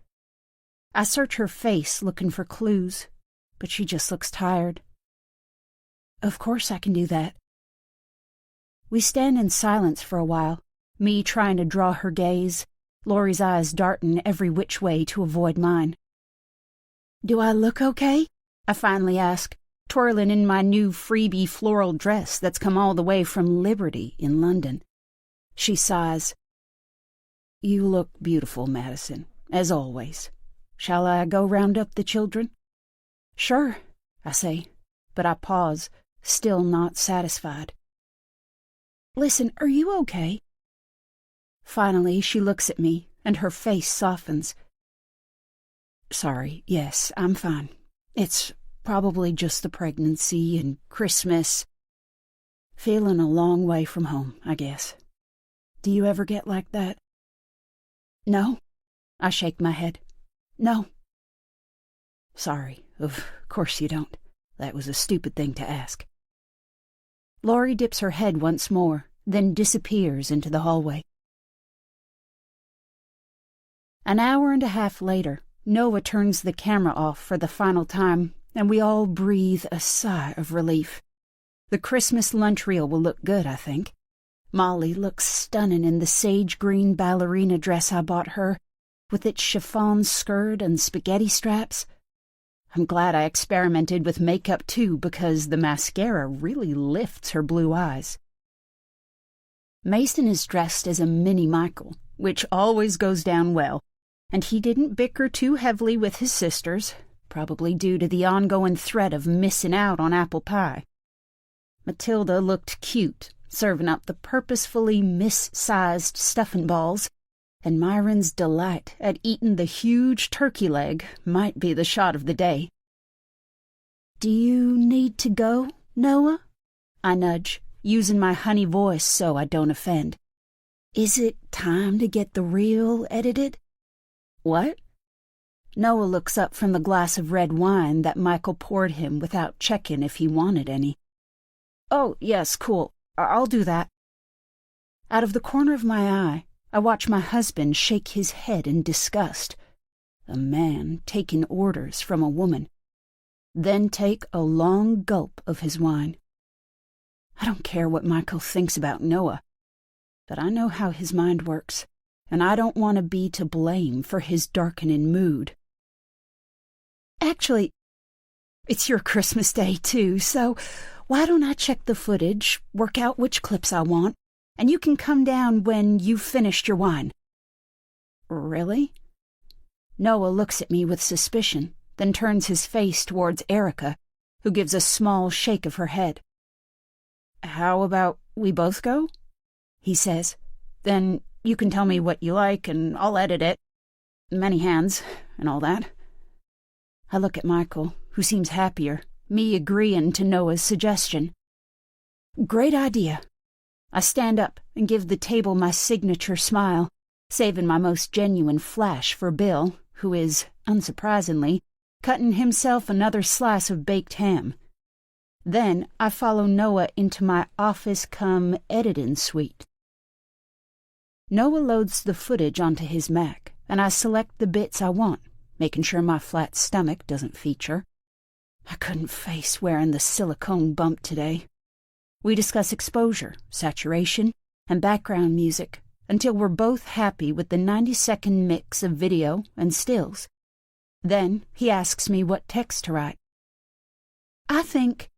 I search her face looking for clues, but she just looks tired. Of course I can do that. We stand in silence for a while, me trying to draw her gaze, Lori's eyes darting every which way to avoid mine. Do I look okay? I finally ask, twirling in my new freebie floral dress that's come all the way from Liberty in London. She sighs. You look beautiful, Madison, as always. Shall I go round up the children? Sure, I say, but I pause, still not satisfied. Listen, are you okay? Finally, she looks at me, and her face softens. Sorry, yes, I'm fine. It's probably just the pregnancy and Christmas. Feeling a long way from home, I guess. Do you ever get like that? No. I shake my head. No. Sorry, of course you don't. That was a stupid thing to ask. Lori dips her head once more, then disappears into the hallway. An hour and a half later, Noah turns the camera off for the final time, and we all breathe a sigh of relief. The Christmas lunch reel will look good, I think. Molly looks stunning in the sage-green ballerina dress I bought her, with its chiffon skirt and spaghetti straps. I'm glad I experimented with makeup too, because the mascara really lifts her blue eyes. Mason is dressed as a mini Michael, which always goes down well, and he didn't bicker too heavily with his sisters, probably due to the ongoing threat of missing out on apple pie. Matilda looked cute, serving up the purposefully miss-sized stuffing balls, and Myron's delight at eating the huge turkey leg might be the shot of the day. Do you need to go, Noah? I nudge, using my honey voice so I don't offend. Is it time to get the reel edited? What? Noah looks up from the glass of red wine that Michael poured him without checking if he wanted any. Oh, yes, cool. I'll do that. Out of the corner of my eye, I watch my husband shake his head in disgust. A man taking orders from a woman. Then take a long gulp of his wine. I don't care what Michael thinks about Noah, but I know how his mind works, and I don't want to be to blame for his darkening mood. Actually, it's your Christmas day too, so why don't I check the footage, work out which clips I want, and you can come down when you've finished your wine. Really? Noah looks at me with suspicion, then turns his face towards Erica, who gives a small shake of her head. How about we both go? He says. Then you can tell me what you like and I'll edit it. Many hands and all that. I look at Michael, who seems happier, me agreeing to Noah's suggestion. Great idea. I stand up and give the table my signature smile, saving my most genuine flash for Bill, who is, unsurprisingly, cutting himself another slice of baked ham. Then I follow Noah into my office-cum-editing suite. Noah loads the footage onto his Mac, and I select the bits I want, making sure my flat stomach doesn't feature. I couldn't face wearing the silicone bump today. We discuss exposure, saturation, and background music until we're both happy with the 90-second mix of video and stills. Then he asks me what text to write. I think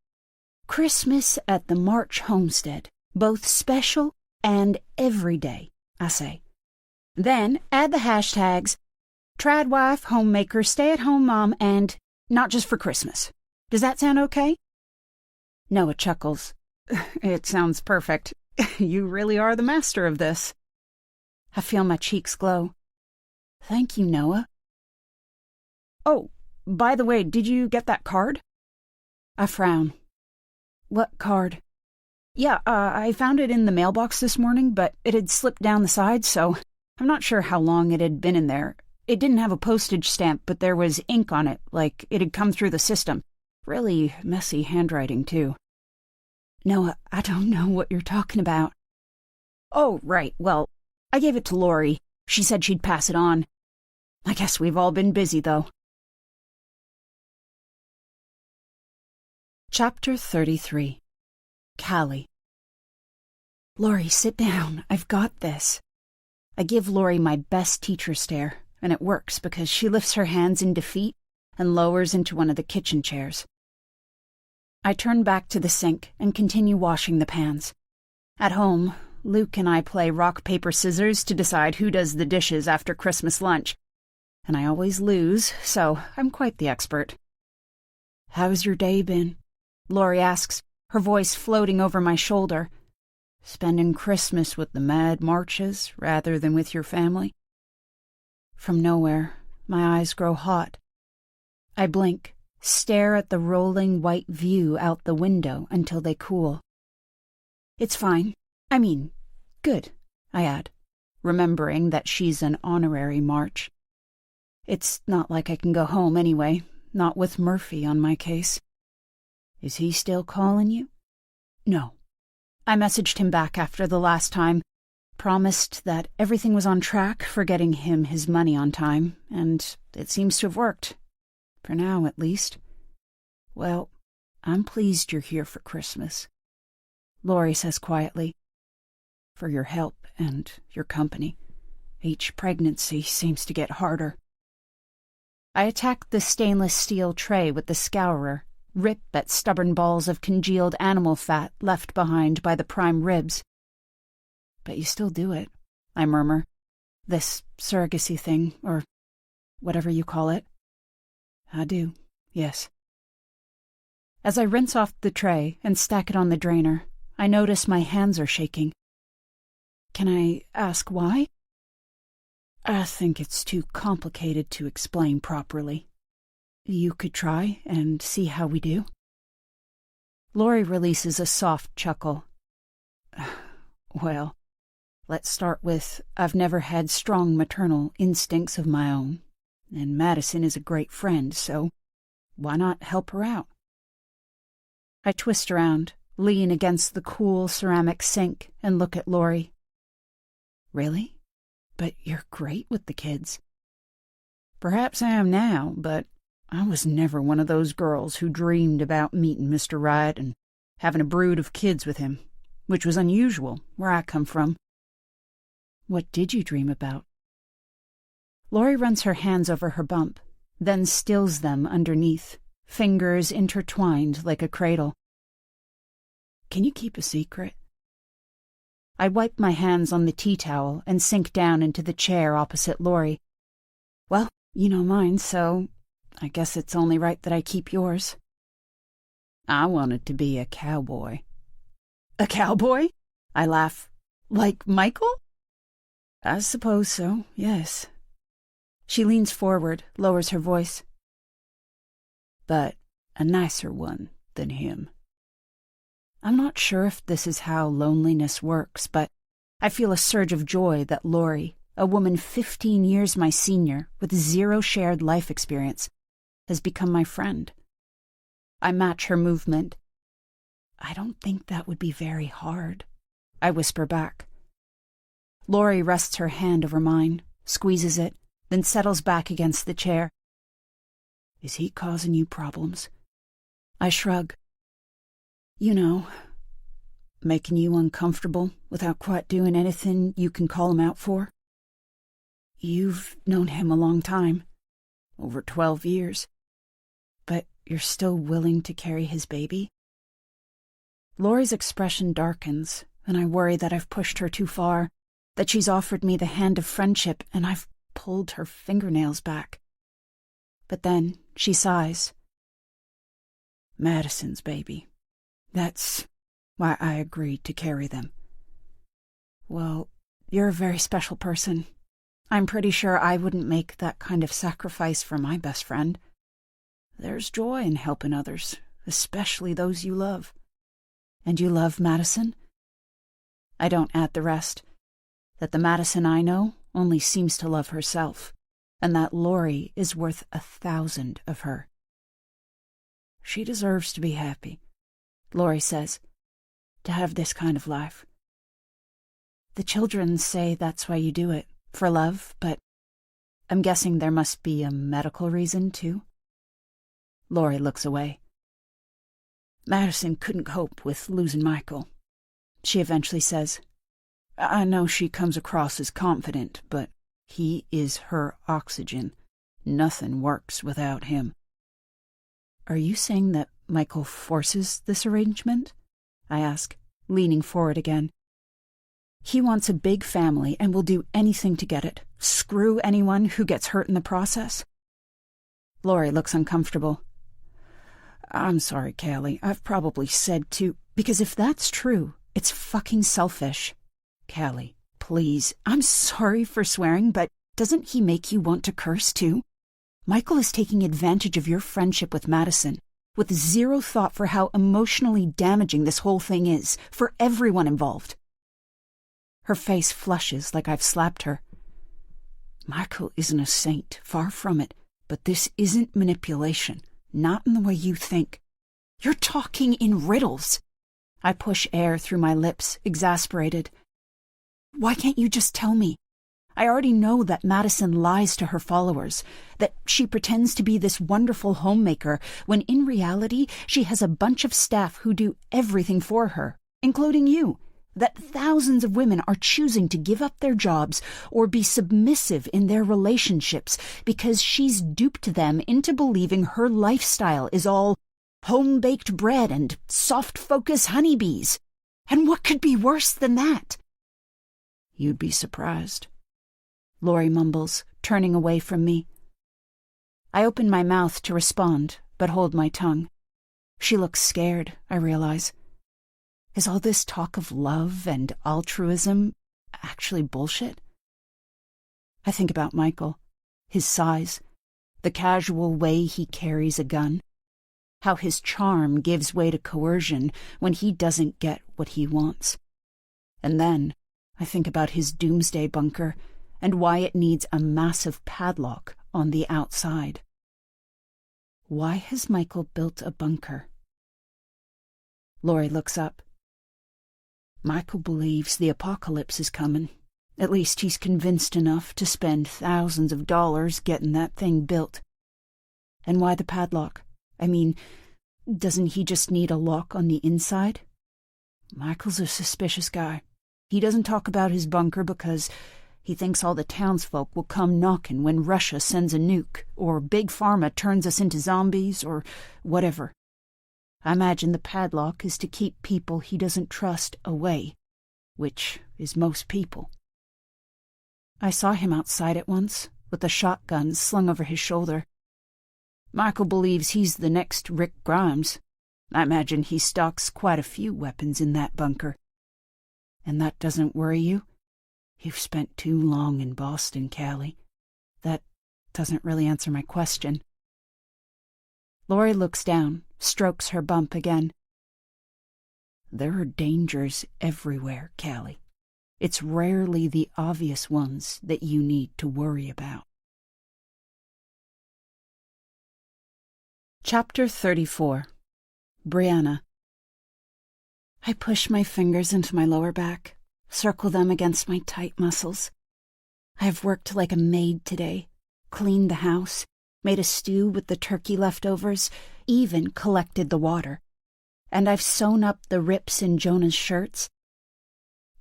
Christmas at the March homestead, both special and everyday, I say. Then add the hashtags Tradwife, homemaker, stay-at-home mom, and not just for Christmas. Does that sound okay? Noah chuckles. It sounds perfect. You really are the master of this. I feel my cheeks glow. Thank you, Noah. Oh, by the way, did you get that card? I frown. What card? Yeah, I found it in the mailbox this morning, but it had slipped down the side, so I'm not sure how long it had been in there. It didn't have a postage stamp, but there was ink on it, like it had come through the system. Really messy handwriting, too. Noah, I don't know what you're talking about. Oh, right, well, I gave it to Lori. She said she'd pass it on. I guess we've all been busy, though. Chapter 33. Callie. Lori, sit down. I've got this. I give Lori my best teacher stare, and it works because she lifts her hands in defeat and lowers into one of the kitchen chairs. I turn back to the sink and continue washing the pans. At home, Luke and I play rock, paper, scissors to decide who does the dishes after Christmas lunch, and I always lose, so I'm quite the expert. How's your day been? Lori asks, her voice floating over my shoulder. Spending Christmas with the Mad Marches rather than with your family? From nowhere, my eyes grow hot. I blink, stare at the rolling white view out the window until they cool. It's fine. I mean, good, I add, remembering that she's an honorary March. It's not like I can go home anyway, not with Murphy on my case. Is he still calling you? No. I messaged him back after the last time, promised that everything was on track for getting him his money on time, and it seems to have worked. For now, at least. Well, I'm pleased you're here for Christmas, Lori says quietly. For your help and your company. Each pregnancy seems to get harder. I attack the stainless steel tray with the scourer, rip at stubborn balls of congealed animal fat left behind by the prime ribs. But you still do it, I murmur. This surrogacy thing, or whatever you call it. I do, yes. As I rinse off the tray and stack it on the drainer, I notice my hands are shaking. Can I ask why? I think it's too complicated to explain properly. You could try and see how we do. Lori releases a soft chuckle. Well, let's start with I've never had strong maternal instincts of my own, and Madison is a great friend, so why not help her out? I twist around, lean against the cool ceramic sink, and look at Lori. Really? But you're great with the kids. Perhaps I am now, but I was never one of those girls who dreamed about meeting Mr. Right and having a brood of kids with him, which was unusual where I come from. What did you dream about? Lori runs her hands over her bump, then stills them underneath, fingers intertwined like a cradle. Can you keep a secret? I wipe my hands on the tea towel and sink down into the chair opposite Lori. Well, you know mine, so I guess it's only right that I keep yours. I wanted to be a cowboy. A cowboy? I laugh. Like Michael? I suppose so, yes. She leans forward, lowers her voice. But a nicer one than him. I'm not sure if this is how loneliness works, but I feel a surge of joy that Lori, a woman 15 years my senior with zero shared life experience, has become my friend. I match her movement. I don't think that would be very hard, I whisper back. Lori rests her hand over mine, squeezes it, then settles back against the chair. Is he causing you problems? I shrug. You know, making you uncomfortable without quite doing anything you can call him out for? You've known him a long time, over 12 years, but you're still willing to carry his baby? Lori's expression darkens, and I worry that I've pushed her too far, that she's offered me the hand of friendship and I've pulled her fingernails back. But then she sighs. Madison's baby. That's why I agreed to carry them. Well, you're a very special person. I'm pretty sure I wouldn't make that kind of sacrifice for my best friend. There's joy in helping others, especially those you love. And you love Madison? I don't add the rest, that the Madison I know only seems to love herself, and that Lori is worth 1,000 of her. She deserves to be happy, Lori says, to have this kind of life. The children say that's why you do it, for love, but I'm guessing there must be a medical reason, too. Lori looks away. Madison couldn't cope with losing Michael. She eventually says, I know she comes across as confident, but he is her oxygen. Nothing works without him. Are you saying that Michael forces this arrangement? I ask, leaning forward again. He wants a big family and will do anything to get it. Screw anyone who gets hurt in the process. Lori looks uncomfortable. I'm sorry, Callie. I've probably said too, because if that's true, it's fucking selfish. Callie, please. I'm sorry for swearing, but doesn't he make you want to curse too? Michael is taking advantage of your friendship with Madison, with zero thought for how emotionally damaging this whole thing is, for everyone involved. Her face flushes like I've slapped her. Michael isn't a saint, far from it, but this isn't manipulation, not in the way you think. You're talking in riddles. I push air through my lips, exasperated. Why can't you just tell me? I already know that Madison lies to her followers, that she pretends to be this wonderful homemaker, when in reality she has a bunch of staff who do everything for her, including you. That thousands of women are choosing to give up their jobs or be submissive in their relationships because she's duped them into believing her lifestyle is all home-baked bread and soft-focus honeybees. And what could be worse than that? You'd be surprised, Lori mumbles, turning away from me. I open my mouth to respond, but hold my tongue. She looks scared, I realize. Is all this talk of love and altruism actually bullshit? I think about Michael, his size, the casual way he carries a gun, how his charm gives way to coercion when he doesn't get what he wants. And then I think about his doomsday bunker and why it needs a massive padlock on the outside. Why has Michael built a bunker? Lori looks up. Michael believes the apocalypse is coming. At least he's convinced enough to spend thousands of dollars getting that thing built. And why the padlock? I mean, doesn't he just need a lock on the inside? Michael's a suspicious guy. He doesn't talk about his bunker because he thinks all the townsfolk will come knocking when Russia sends a nuke, or Big Pharma turns us into zombies, or whatever. I imagine the padlock is to keep people he doesn't trust away, which is most people. I saw him outside at once, with a shotgun slung over his shoulder. Michael believes he's the next Rick Grimes. I imagine he stocks quite a few weapons in that bunker. And that doesn't worry you? You've spent too long in Boston, Callie. That doesn't really answer my question. Lori looks down, strokes her bump again. There are dangers everywhere, Callie. It's rarely the obvious ones that you need to worry about. Chapter 34. Brianna. I push my fingers into my lower back, circle them against my tight muscles. I have worked like a maid today, cleaned the house, made a stew with the turkey leftovers, even collected the water. and I've sewn up the rips in Jonah's shirts.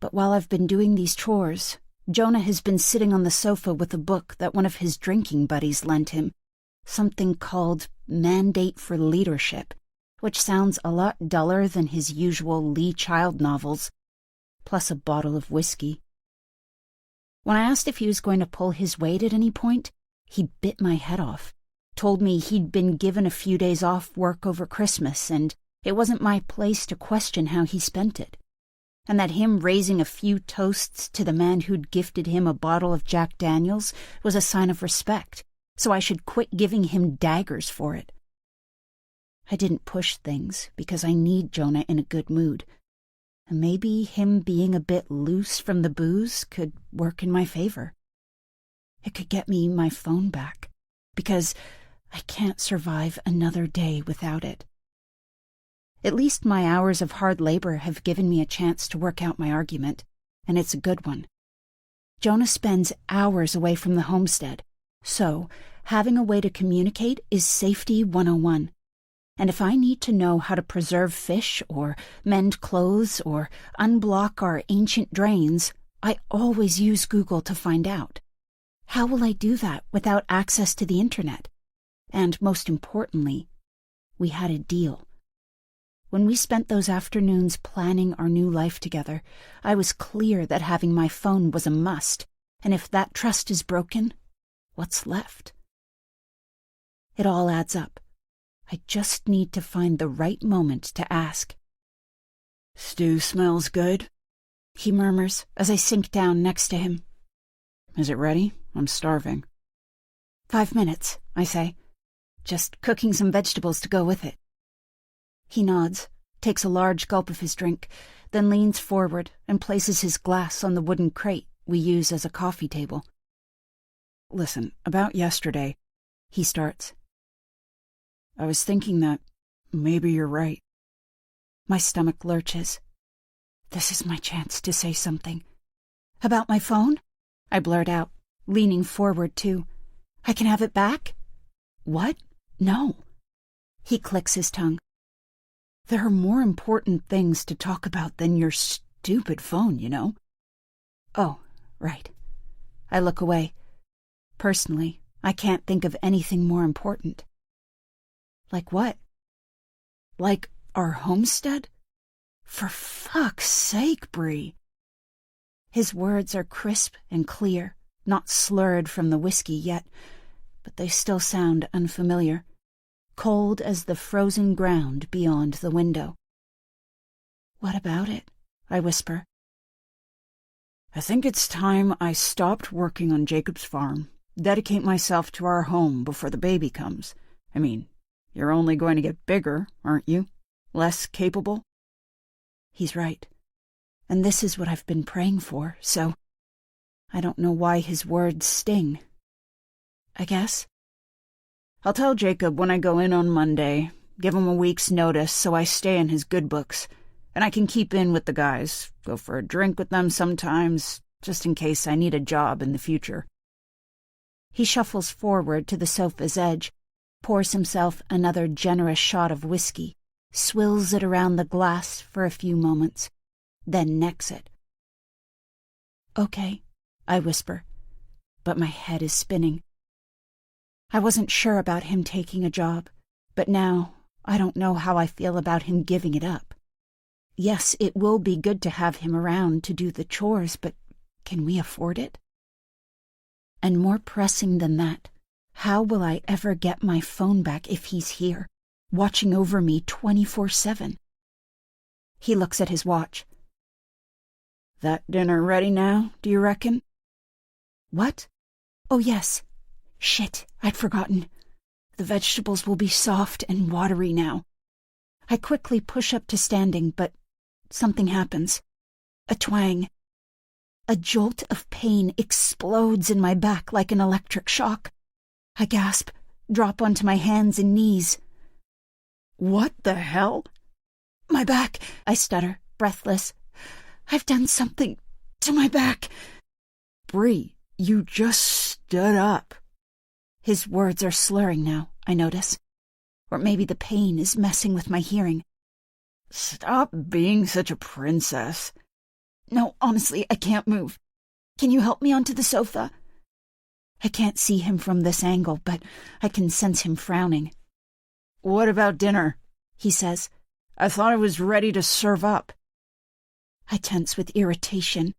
But while I've been doing these chores, Jonah has been sitting on the sofa with a book that one of his drinking buddies lent him, something called Mandate for Leadership, which sounds a lot duller than his usual Liane Child novels, plus a bottle of whiskey. When I asked if he was going to pull his weight at any point, he bit my head off, told me he'd been given a few days off work over Christmas and it wasn't my place to question how he spent it, and that him raising a few toasts to the man who'd gifted him a bottle of Jack Daniels was a sign of respect, so I should quit giving him daggers for it. I didn't push things because I need Jonah in a good mood, and maybe him being a bit loose from the booze could work in my favor. It could get me my phone back, because I can't survive another day without it. At least my hours of hard labor have given me a chance to work out my argument, and it's a good one. Jonah spends hours away from the homestead, so having a way to communicate is safety 101. And if I need to know how to preserve fish or mend clothes or unblock our ancient drains, I always use Google to find out. How will I do that without access to the internet? And most importantly, we had a deal. When we spent those afternoons planning our new life together, I was clear that having my phone was a must, and if that trust is broken, what's left? It all adds up. I just need to find the right moment to ask. "Stew smells good," he murmurs as I sink down next to him. "Is it ready? I'm starving." 5 minutes, I say. Just cooking some vegetables to go with it. He nods, takes a large gulp of his drink, then leans forward and places his glass on the wooden crate we use as a coffee table. "Listen, about yesterday," he starts. "I was thinking that maybe you're right." My stomach lurches. This is my chance to say something. "About my phone?" I blurt out, leaning forward too. "I can have it back?" "What? No." He clicks his tongue. "There are more important things to talk about than your stupid phone, you know." "Oh, right." I look away. Personally, I can't think of anything more important. Like what? Like our homestead? For fuck's sake, Bree. His words are crisp and clear, not slurred from the whiskey yet, but they still sound unfamiliar, cold as the frozen ground beyond the window. "What about it?" I whisper. "I think it's time I stopped working on Jacob's farm, dedicate myself to our home before the baby comes. I mean, you're only going to get bigger, aren't you? Less capable?" He's right. And this is what I've been praying for, so I don't know why his words sting. I guess. "I'll tell Jacob when I go in on Monday, give him a week's notice so I stay in his good books, and I can keep in with the guys, go for a drink with them sometimes, just in case I need a job in the future." He shuffles forward to the sofa's edge, pours himself another generous shot of whiskey, swills it around the glass for a few moments, then necks it. "Okay," I whisper, but my head is spinning. I wasn't sure about him taking a job, but now I don't know how I feel about him giving it up. Yes, it will be good to have him around to do the chores, but can we afford it? And more pressing than that, how will I ever get my phone back if he's here, watching over me 24/7? He looks at his watch. "That dinner ready now, do you reckon?" "What? Oh, yes. Shit, I'd forgotten. The vegetables will be soft and watery now." I quickly push up to standing, but something happens. A twang. A jolt of pain explodes in my back like an electric shock. I gasp, drop onto my hands and knees. "What the hell?" "My back," I stutter, breathless. "I've done something to my back." "Bree, you just stood up." His words are slurring now, I notice. Or maybe the pain is messing with my hearing. Stop being such a princess. No, honestly, I can't move. Can you help me onto the sofa? I can't see him from this angle, but I can sense him frowning. What about dinner? He says. I thought I was ready to serve up. I tense with irritation,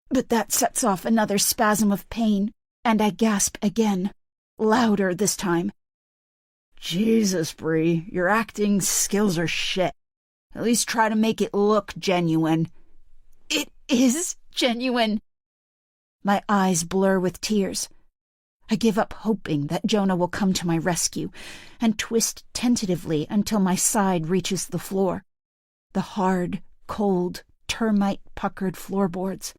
but that sets off another spasm of pain, and I gasp again, louder this time. Jesus, Bree, your acting skills are shit. At least try to make it look genuine. It is genuine. My eyes blur with tears. I give up hoping that Jonah will come to my rescue and twist tentatively until my side reaches the floor. The hard, cold, termite-puckered floorboards.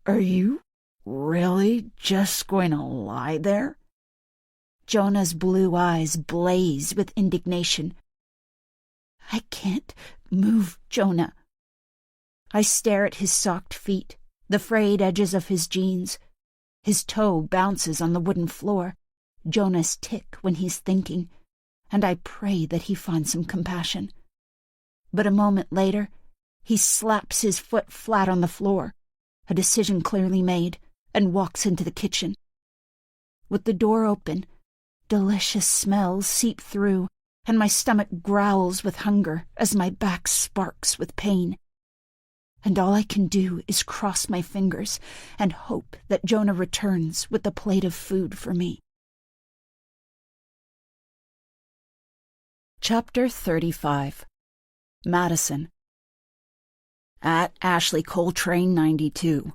Are you really just going to lie there? Jonah's blue eyes blaze with indignation. I can't move, Jonah. I stare at his socked feet, the frayed edges of his jeans. His toe bounces on the wooden floor, Jonah's tick when he's thinking, and I pray that he finds some compassion. But a moment later, he slaps his foot flat on the floor, a decision clearly made, and walks into the kitchen. With the door open, delicious smells seep through, and my stomach growls with hunger as my back sparks with pain. And all I can do is cross my fingers and hope that Jonah returns with a plate of food for me. Chapter 35. Madison. At Ashley Coltrane 92.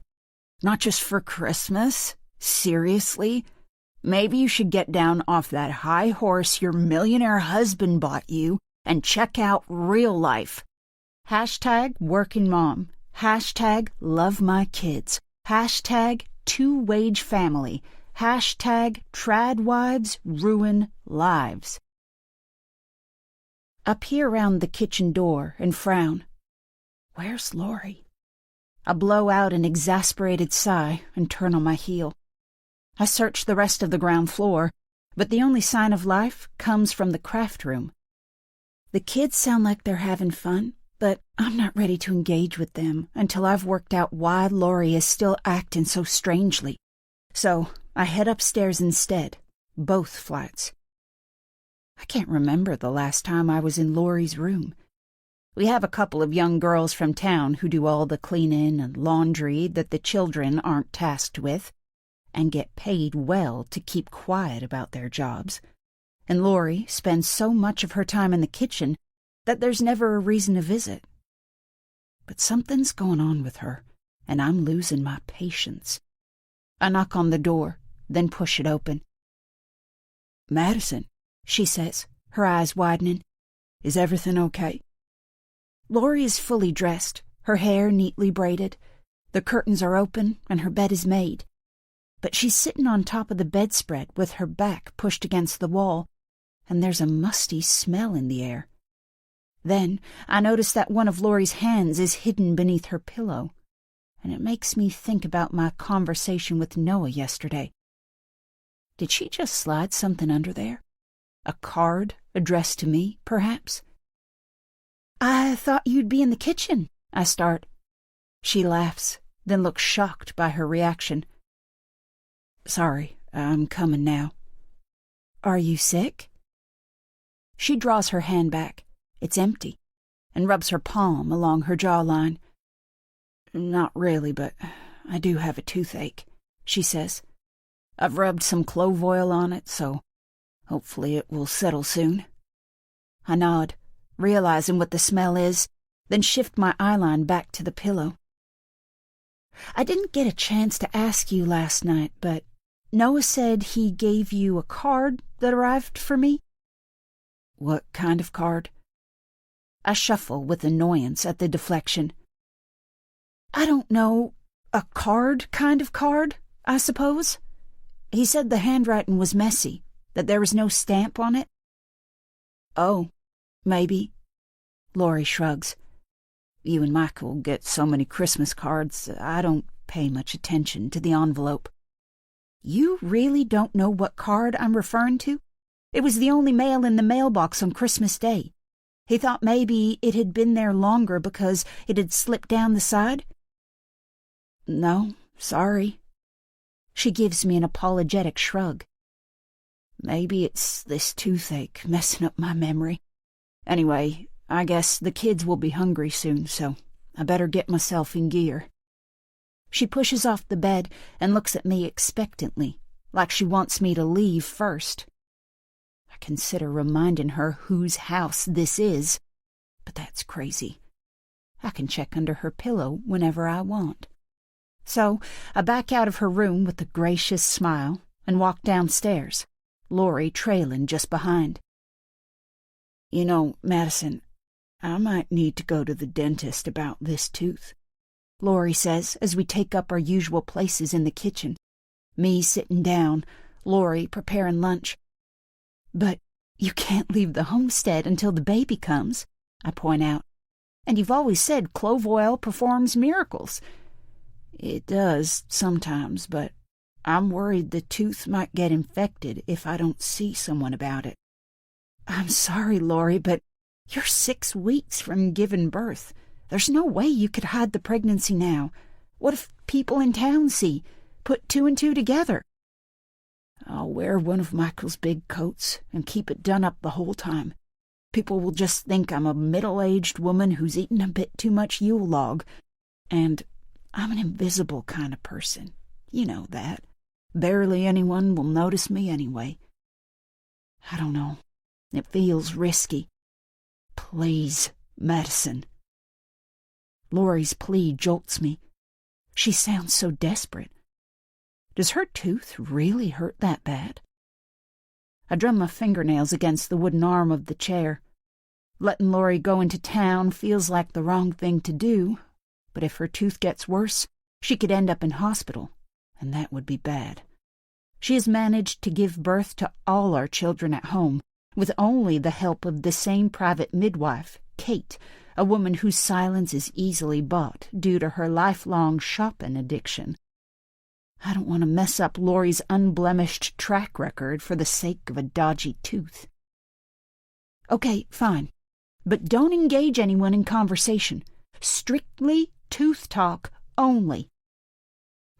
Not just for Christmas? Seriously? Maybe you should get down off that high horse your millionaire husband bought you and check out real life. Hashtag working mom. Hashtag love my kids. Hashtag two-wage family. Hashtag tradwives ruin lives. I peer around the kitchen door and frown. Where's Laurie? I blow out an exasperated sigh and turn on my heel. I search the rest of the ground floor, but the only sign of life comes from the craft room. The kids sound like they're having fun, but I'm not ready to engage with them until I've worked out why Laurie is still acting so strangely. So I head upstairs instead, both flights. I can't remember the last time I was in Laurie's room. We have a couple of young girls from town who do all the cleaning and laundry that the children aren't tasked with, and get paid well to keep quiet about their jobs. And Laurie spends so much of her time in the kitchen that there's never a reason to visit. But something's going on with her, and I'm losing my patience. I knock on the door, then push it open. Madison, she says, her eyes widening. Is everything okay? Laurie is fully dressed, her hair neatly braided. The curtains are open, and her bed is made. But she's sitting on top of the bedspread with her back pushed against the wall, and there's a musty smell in the air. Then I notice that one of Laurie's hands is hidden beneath her pillow, and it makes me think about my conversation with Noah yesterday. Did she just slide something under there? A card addressed to me, perhaps? I thought you'd be in the kitchen, I start. She laughs, then looks shocked by her reaction. Sorry, I'm coming now. Are you sick? She draws her hand back. It's empty, and rubs her palm along her jawline. Not really, but I do have a toothache, she says. I've rubbed some clove oil on it, so hopefully it will settle soon. I nod, realizing what the smell is, then shift my eyeline back to the pillow. I didn't get a chance to ask you last night, but Noah said he gave you a card that arrived for me? What kind of card? I shuffle with annoyance at the deflection. I don't know, a card kind of card, I suppose? He said the handwriting was messy, that there was no stamp on it. Oh, maybe. Laurie shrugs. You and Michael get so many Christmas cards, I don't pay much attention to the envelope. You really don't know what card I'm referring to? It was the only mail in the mailbox on Christmas Day. He thought maybe it had been there longer because it had slipped down the side? No, sorry. She gives me an apologetic shrug. Maybe it's this toothache messing up my memory. Anyway, I guess the kids will be hungry soon, so I better get myself in gear. She pushes off the bed and looks at me expectantly, like she wants me to leave first. I consider reminding her whose house this is, but that's crazy. I can check under her pillow whenever I want. So I back out of her room with a gracious smile and walk downstairs, Laurie trailing just behind. You know, Madison, I might need to go to the dentist about this tooth, Laurie says as we take up our usual places in the kitchen, me sitting down, Laurie preparing lunch. But you can't leave the homestead until the baby comes, I point out. And you've always said clove oil performs miracles. It does sometimes, but I'm worried the tooth might get infected if I don't see someone about it. I'm sorry, Laurie, but you're 6 weeks from giving birth. There's no way you could hide the pregnancy now. What if people in town see? Put 2 and 2 together. I'll wear one of Michael's big coats and keep it done up the whole time. People will just think I'm a middle-aged woman who's eaten a bit too much Yule log. And I'm an invisible kind of person. You know that. Barely anyone will notice me anyway. I don't know. It feels risky. Please, Madison. Laurie's plea jolts me. She sounds so desperate. Does her tooth really hurt that bad? I drum my fingernails against the wooden arm of the chair. Letting Laurie go into town feels like the wrong thing to do, but if her tooth gets worse, she could end up in hospital, and that would be bad. She has managed to give birth to all our children at home, with only the help of the same private midwife, Kate, a woman whose silence is easily bought due to her lifelong shopping addiction. I don't want to mess up Laurie's unblemished track record for the sake of a dodgy tooth. Okay, fine, but don't engage anyone in conversation. Strictly tooth talk only.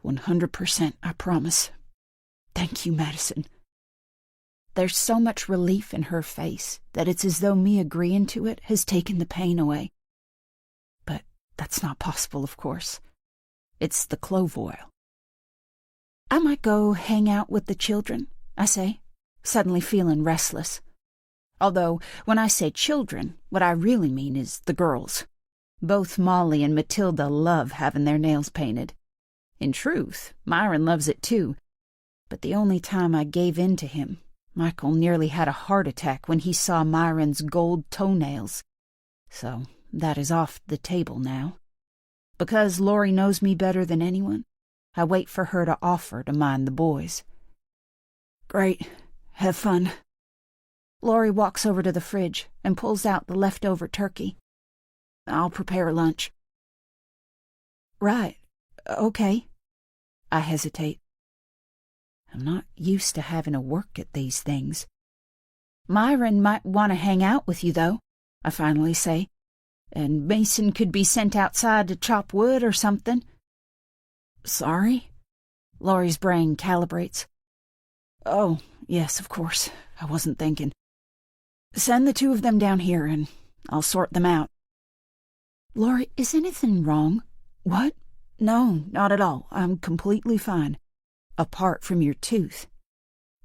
100%, I promise. Thank you, Madison. There's so much relief in her face that it's as though me agreeing to it has taken the pain away. But that's not possible, of course. It's the clove oil. I might go hang out with the children, I say, suddenly feeling restless. Although, when I say children, what I really mean is the girls. Both Molly and Matilda love having their nails painted. In truth, Myron loves it too. But the only time I gave in to him, Michael nearly had a heart attack when he saw Myron's gold toenails. So that is off the table now. Because Laurie knows me better than anyone, I wait for her to offer to mind the boys. Great. Have fun. Laurie walks over to the fridge and pulls out the leftover turkey. I'll prepare lunch. Right. Okay. I hesitate. I'm not used to having to work at these things. Myron might want to hang out with you, though, I finally say. And Mason could be sent outside to chop wood or something. Sorry? Laurie's brain calibrates. Oh, yes, of course. I wasn't thinking. Send the 2 of them down here and I'll sort them out. Laurie, is anything wrong? What? No, not at all. I'm completely fine. Apart from your tooth.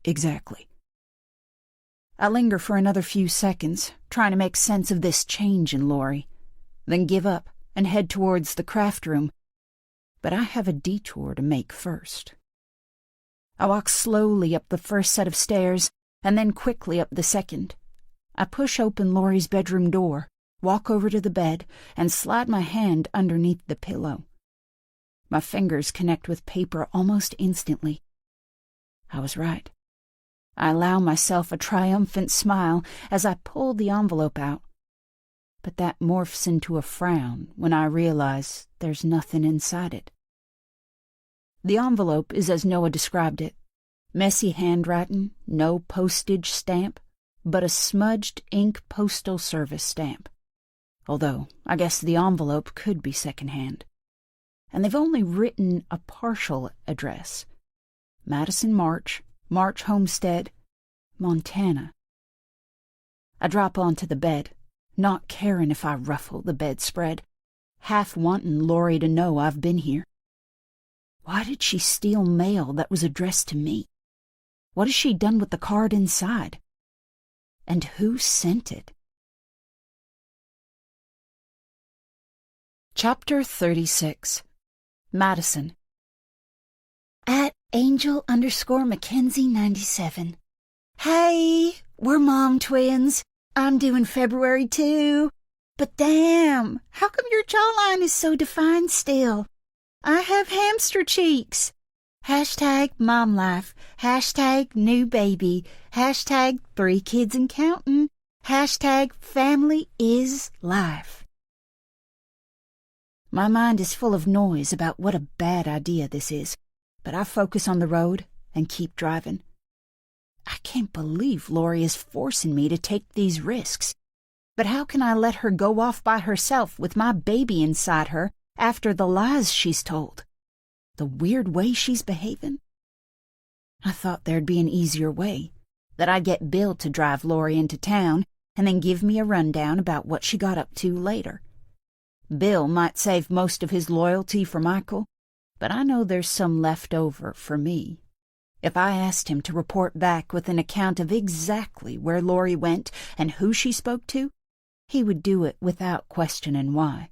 Exactly. I linger for another few seconds, trying to make sense of this change in Laurie, then give up and head towards the craft room. But I have a detour to make first. I walk slowly up the first set of stairs and then quickly up the second. I push open Laurie's bedroom door, walk over to the bed, and slide my hand underneath the pillow. My fingers connect with paper almost instantly. I was right. I allow myself a triumphant smile as I pull the envelope out. But that morphs into a frown when I realize there's nothing inside it. The envelope is as Noah described it. Messy handwriting, no postage stamp, but a smudged ink postal service stamp. Although, I guess the envelope could be secondhand. And they've only written a partial address. Madison March, March Homestead, Montana. I drop onto the bed, not caring if I ruffle the bedspread, half wanting Laurie to know I've been here. Why did she steal mail that was addressed to me? What has she done with the card inside? And who sent it? Chapter 36. Madison. At Angel_Mackenzie97. Hey, we're mom twins. I'm due in February too. But damn, how come your jawline is so defined still? I have hamster cheeks. Hashtag mom life. Hashtag new baby. Hashtag 3 kids and counting. Hashtag family is life. My mind is full of noise about what a bad idea this is, but I focus on the road and keep driving. I can't believe Laurie is forcing me to take these risks. But how can I let her go off by herself with my baby inside her after the lies she's told? The weird way she's behaving? I thought there'd be an easier way, that I'd get Bill to drive Laurie into town and then give me a rundown about what she got up to later. Bill might save most of his loyalty for Michael, but I know there's some left over for me. If I asked him to report back with an account of exactly where Laurie went and who she spoke to, he would do it without questioning why.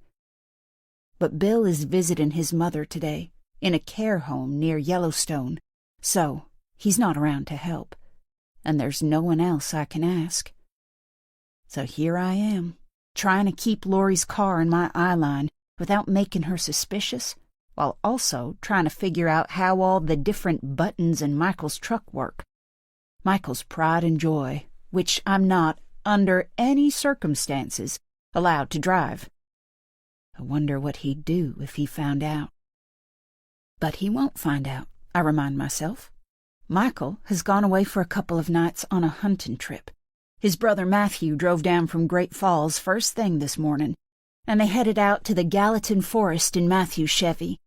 But Bill is visiting his mother today, in a care home near Yellowstone, so he's not around to help, and there's no one else I can ask. So here I am, trying to keep Laurie's car in my eye line without making her suspicious, while also trying to figure out how all the different buttons in Michael's truck work. Michael's pride and joy, which I'm not, under any circumstances, allowed to drive. I wonder what he'd do if he found out. But he won't find out, I remind myself. Michael has gone away for a couple of nights on a hunting trip. His brother Matthew drove down from Great Falls first thing this morning, and they headed out to the Gallatin Forest in Matthew's Chevy.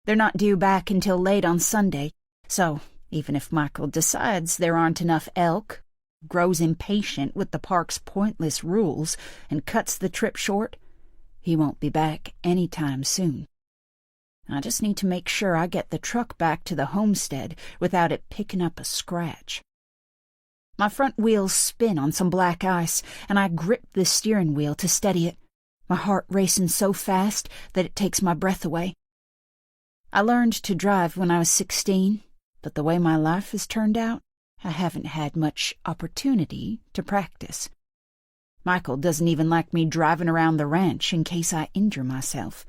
They're not due back until late on Sunday, so even if Michael decides there aren't enough elk, grows impatient with the park's pointless rules, and cuts the trip short, he won't be back any time soon. I just need to make sure I get the truck back to the homestead without it picking up a scratch. My front wheels spin on some black ice, and I grip the steering wheel to steady it, my heart racing so fast that it takes my breath away. I learned to drive when I was 16, but the way my life has turned out, I haven't had much opportunity to practice. Michael doesn't even like me driving around the ranch in case I injure myself.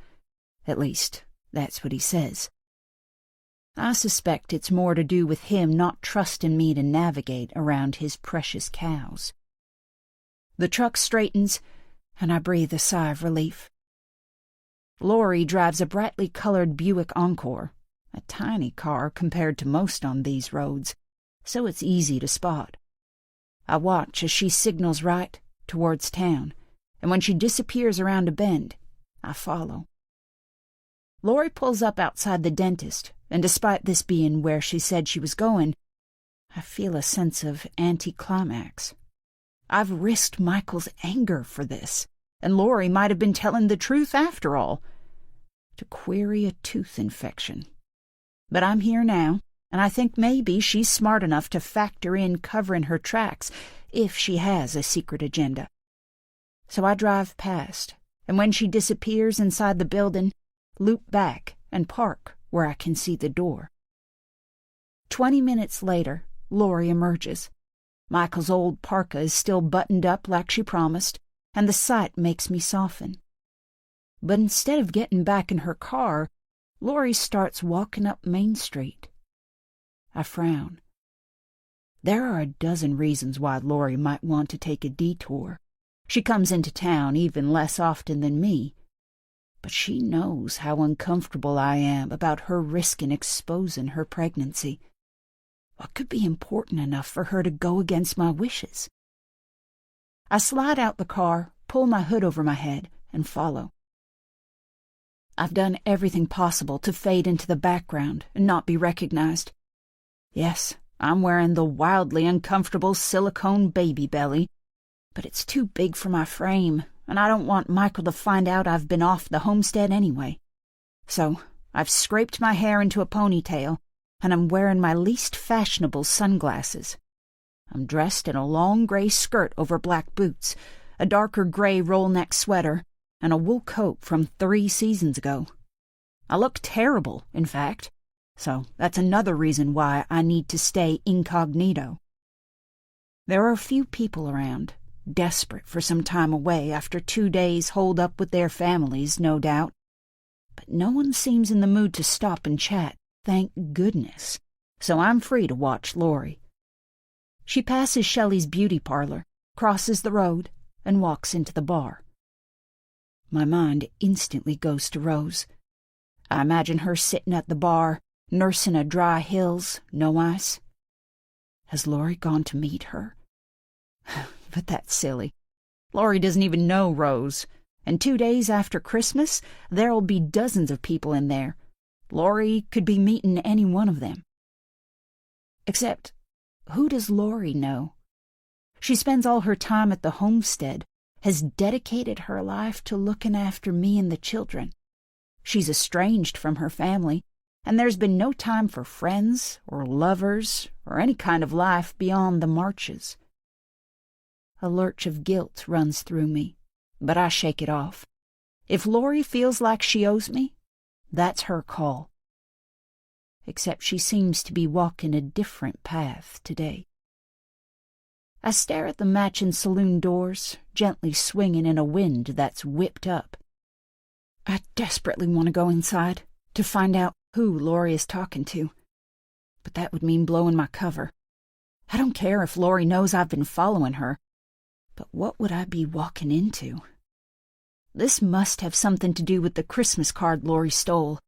At least, that's what he says. I suspect it's more to do with him not trusting me to navigate around his precious cows. The truck straightens, and I breathe a sigh of relief. Laurie drives a brightly colored Buick Encore, a tiny car compared to most on these roads, so it's easy to spot. I watch as she signals right towards town, and when she disappears around a bend, I follow. Laurie pulls up outside the dentist, and despite this being where she said she was going, I feel a sense of anticlimax. I've risked Michael's anger for this, and Laurie might have been telling the truth after all. To query a tooth infection. But I'm here now, and I think maybe she's smart enough to factor in covering her tracks if she has a secret agenda. So I drive past, and when she disappears inside the building, loop back and park where I can see the door. 20 minutes later, Laurie emerges. Michael's old parka is still buttoned up like she promised, and the sight makes me soften. But instead of getting back in her car, Laurie starts walking up Main Street. I frown. There are a dozen reasons why Laurie might want to take a detour. She comes into town even less often than me, but she knows how uncomfortable I am about her risking exposing her pregnancy. What could be important enough for her to go against my wishes? I slide out the car, pull my hood over my head, and follow. I've done everything possible to fade into the background and not be recognized. Yes, I'm wearing the wildly uncomfortable silicone baby belly, but it's too big for my frame, and I don't want Michael to find out I've been off the homestead anyway. So I've scraped my hair into a ponytail, and I'm wearing my least fashionable sunglasses. I'm dressed in a long gray skirt over black boots, a darker gray roll-neck sweater, and a wool coat from 3 seasons ago. I look terrible, in fact, so that's another reason why I need to stay incognito. There are a few people around, desperate for some time away after 2 days holed up with their families, no doubt. But no one seems in the mood to stop and chat, thank goodness, so I'm free to watch Lori. She passes Shelley's beauty parlor, crosses the road, and walks into the bar. My mind instantly goes to Rose. I imagine her sitting at the bar, nursing a dry Hills, no ice. Has Lori gone to meet her? But that's silly. Lori doesn't even know Rose, and 2 days after Christmas, there'll be dozens of people in there. Lori could be meeting any one of them. Except, who does Lori know? She spends all her time at the homestead, has dedicated her life to looking after me and the children. She's estranged from her family, and there's been no time for friends or lovers or any kind of life beyond the marches. A lurch of guilt runs through me, but I shake it off. If Lori feels like she owes me, that's her call. Except she seems to be walking a different path today. I stare at the matching saloon doors, gently swinging in a wind that's whipped up. I desperately want to go inside, to find out who Lori is talking to. But that would mean blowing my cover. I don't care if Lori knows I've been following her, but what would I be walking into? This must have something to do with the Christmas card Lori stole.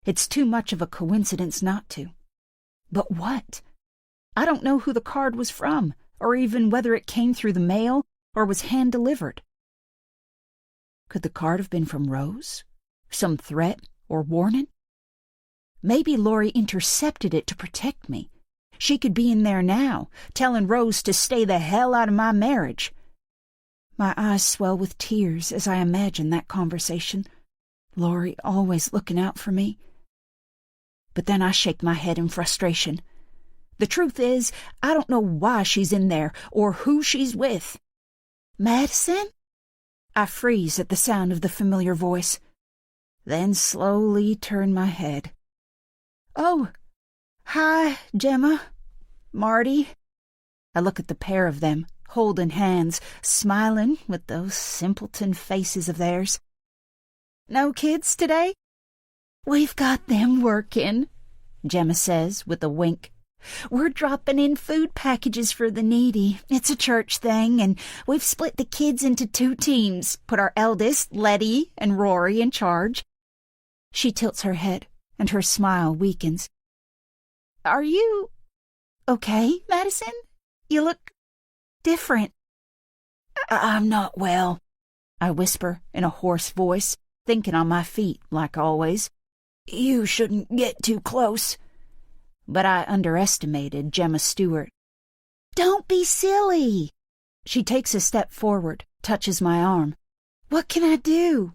It's too much of a coincidence not to. But what? I don't know who the card was from, or even whether it came through the mail or was hand-delivered. Could the card have been from Rose? Some threat or warning? Maybe Lori intercepted it to protect me. She could be in there now, telling Rose to stay the hell out of my marriage. My eyes swell with tears as I imagine that conversation. Lori always looking out for me. But then I shake my head in frustration. The truth is, I don't know why she's in there or who she's with. Madison? I freeze at the sound of the familiar voice, then slowly turn my head. Oh, hi, Gemma, Marty. I look at the pair of them, holding hands, smiling with those simpleton faces of theirs. No kids today? We've got them working, Gemma says with a wink. We're dropping in food packages for the needy. It's a church thing, and we've split the kids into 2 teams, put our eldest, Letty, and Rory in charge. She tilts her head, and her smile weakens. Are you okay, Madison? You look different. I'm not well, I whisper in a hoarse voice, thinking on my feet like always. You shouldn't get too close. But I underestimated Gemma Stewart. Don't be silly. She takes a step forward, touches my arm. What can I do?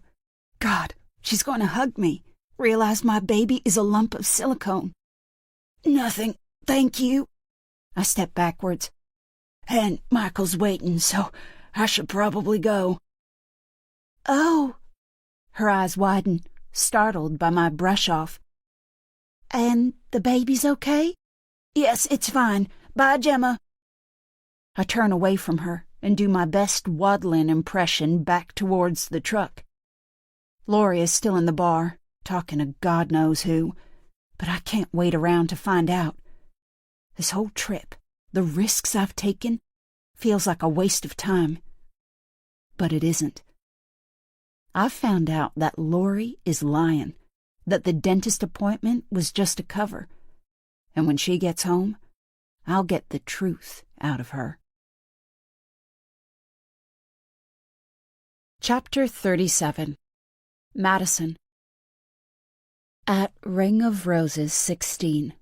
God, she's going to hug me. Realize my baby is a lump of silicone. Nothing, thank you. I step backwards. And Michael's waiting, so I should probably go. Oh. Her eyes widen, startled by my brush-off. And the baby's okay? Yes, it's fine. Bye, Gemma. I turn away from her and do my best waddling impression back towards the truck. Lori is still in the bar, talking to God knows who, but I can't wait around to find out. This whole trip, the risks I've taken, feels like a waste of time. But it isn't. I've found out that Lori is lying, that the dentist appointment was just a cover, and when she gets home, I'll get the truth out of her. Chapter 37. Madison. At Ring of Roses 16.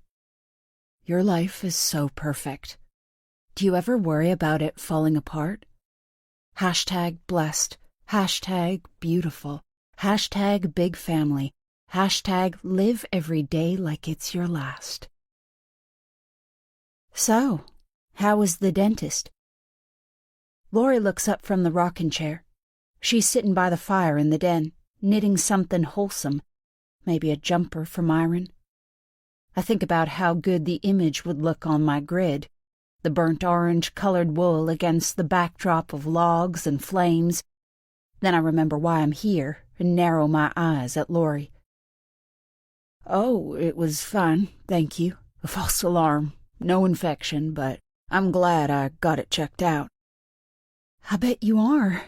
Your life is so perfect. Do you ever worry about it falling apart? Hashtag blessed. Hashtag beautiful. Hashtag big family. Hashtag live every day like it's your last. So, how was the dentist? Lori looks up from the rocking chair. She's sitting by the fire in the den, knitting something wholesome, maybe a jumper for Myron. I think about how good the image would look on my grid, the burnt orange-colored wool against the backdrop of logs and flames. Then I remember why I'm here and narrow my eyes at Lori. Oh, it was fine, thank you. A false alarm, no infection, but I'm glad I got it checked out. I bet you are.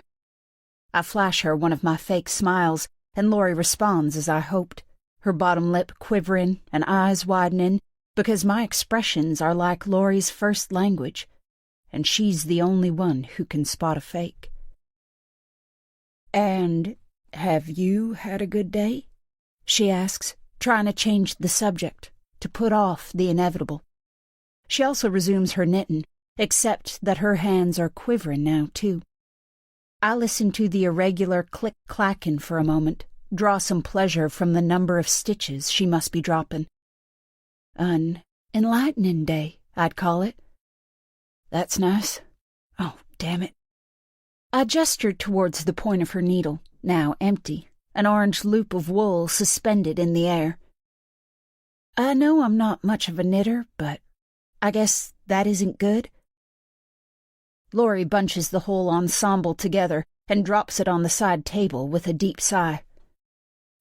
I flash her one of my fake smiles, and Lori responds as I hoped, her bottom lip quivering and eyes widening, because my expressions are like Lori's first language, and she's the only one who can spot a fake. And have you had a good day? She asks, trying to change the subject, to put off the inevitable. She also resumes her knitting, except that her hands are quivering now, too. I listen to the irregular click-clacking for a moment, draw some pleasure from the number of stitches she must be dropping. An enlightening day, I'd call it. That's nice. Oh, damn it. I gestured towards the point of her needle, now empty, an orange loop of wool suspended in the air. I know I'm not much of a knitter, but I guess that isn't good. Lori bunches the whole ensemble together and drops it on the side table with a deep sigh.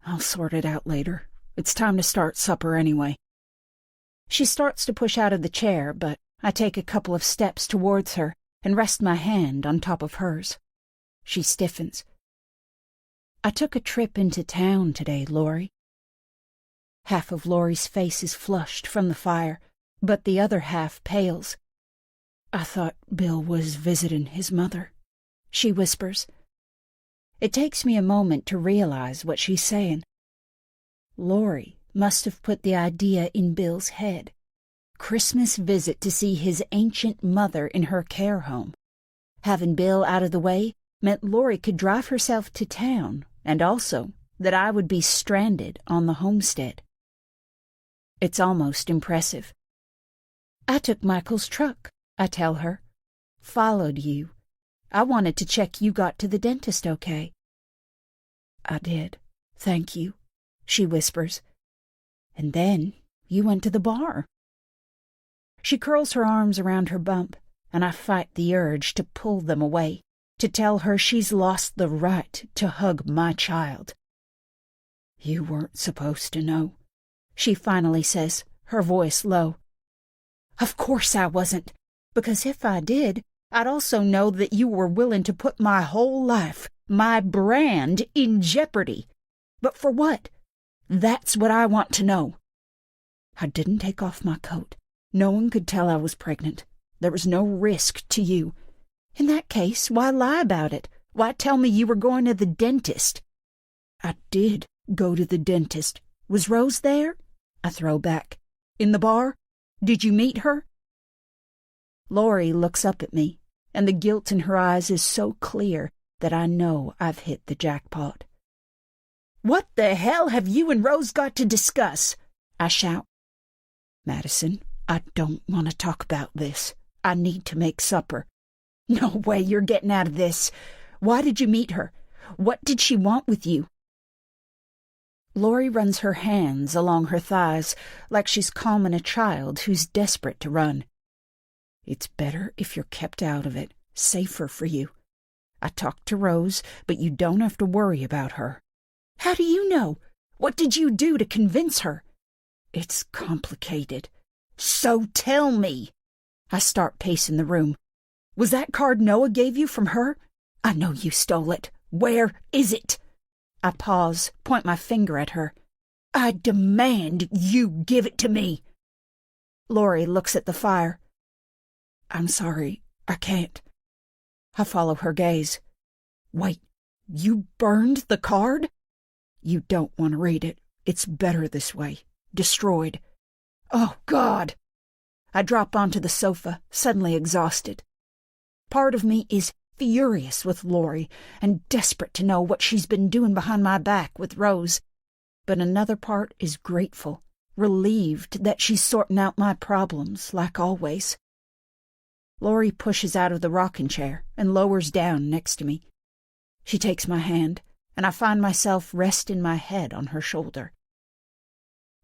I'll sort it out later. It's time to start supper anyway. She starts to push out of the chair, but I take a couple of steps towards her and rest my hand on top of hers. She stiffens. I took a trip into town today, Lori. Half of Lori's face is flushed from the fire, but the other half pales. I thought Bill was visiting his mother, she whispers. It takes me a moment to realize what she's saying. Lori must have put the idea in Bill's head. Christmas visit to see his ancient mother in her care home. Having Bill out of the way meant Lori could drive herself to town, and also that I would be stranded on the homestead. It's almost impressive. I took Michael's truck, I tell her. Followed you. I wanted to check you got to the dentist okay. I did. Thank you, she whispers. And then you went to the bar. She curls her arms around her bump, and I fight the urge to pull them away, to tell her she's lost the right to hug my child. You weren't supposed to know, she finally says, her voice low. Of course I wasn't, because if I did, I'd also know that you were willing to put my whole life, my brand, in jeopardy. But for what? That's what I want to know. I didn't take off my coat. No one could tell I was pregnant. There was no risk to you. In that case, why lie about it? Why tell me you were going to the dentist? I did go to the dentist. Was Rose there? I throw back. In the bar? Did you meet her? Lori looks up at me, and the guilt in her eyes is so clear that I know I've hit the jackpot. What the hell have you and Rose got to discuss? I shout. Madison, I don't want to talk about this. I need to make supper. No way you're getting out of this. Why did you meet her? What did she want with you? Lori runs her hands along her thighs like she's calming a child who's desperate to run. It's better if you're kept out of it, safer for you. I talked to Rose, but you don't have to worry about her. How do you know? What did you do to convince her? It's complicated. So tell me. I start pacing the room. Was that card Noah gave you from her? I know you stole it. Where is it? I pause, point my finger at her. I demand you give it to me. Lori looks at the fire. I'm sorry, I can't. I follow her gaze. Wait, You burned the card? You don't want to read it. It's better this way. Destroyed. Oh, God! I drop onto the sofa, suddenly exhausted. Part of me is furious with Laurie and desperate to know what she's been doing behind my back with Rose. But another part is grateful, relieved that she's sorting out my problems, like always. Laurie pushes out of the rocking chair and lowers down next to me. She takes my hand, and I find myself resting my head on her shoulder.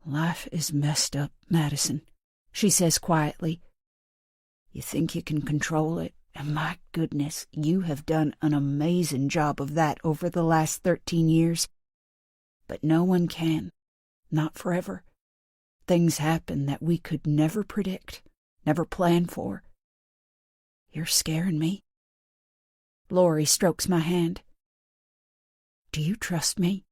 Life is messed up, Madison, she says quietly. You think you can control it, and my goodness, you have done an amazing job of that over the last 13 years. But no one can, not forever. Things happen that we could never predict, never plan for. You're scaring me. Laurie strokes my hand. Do you trust me?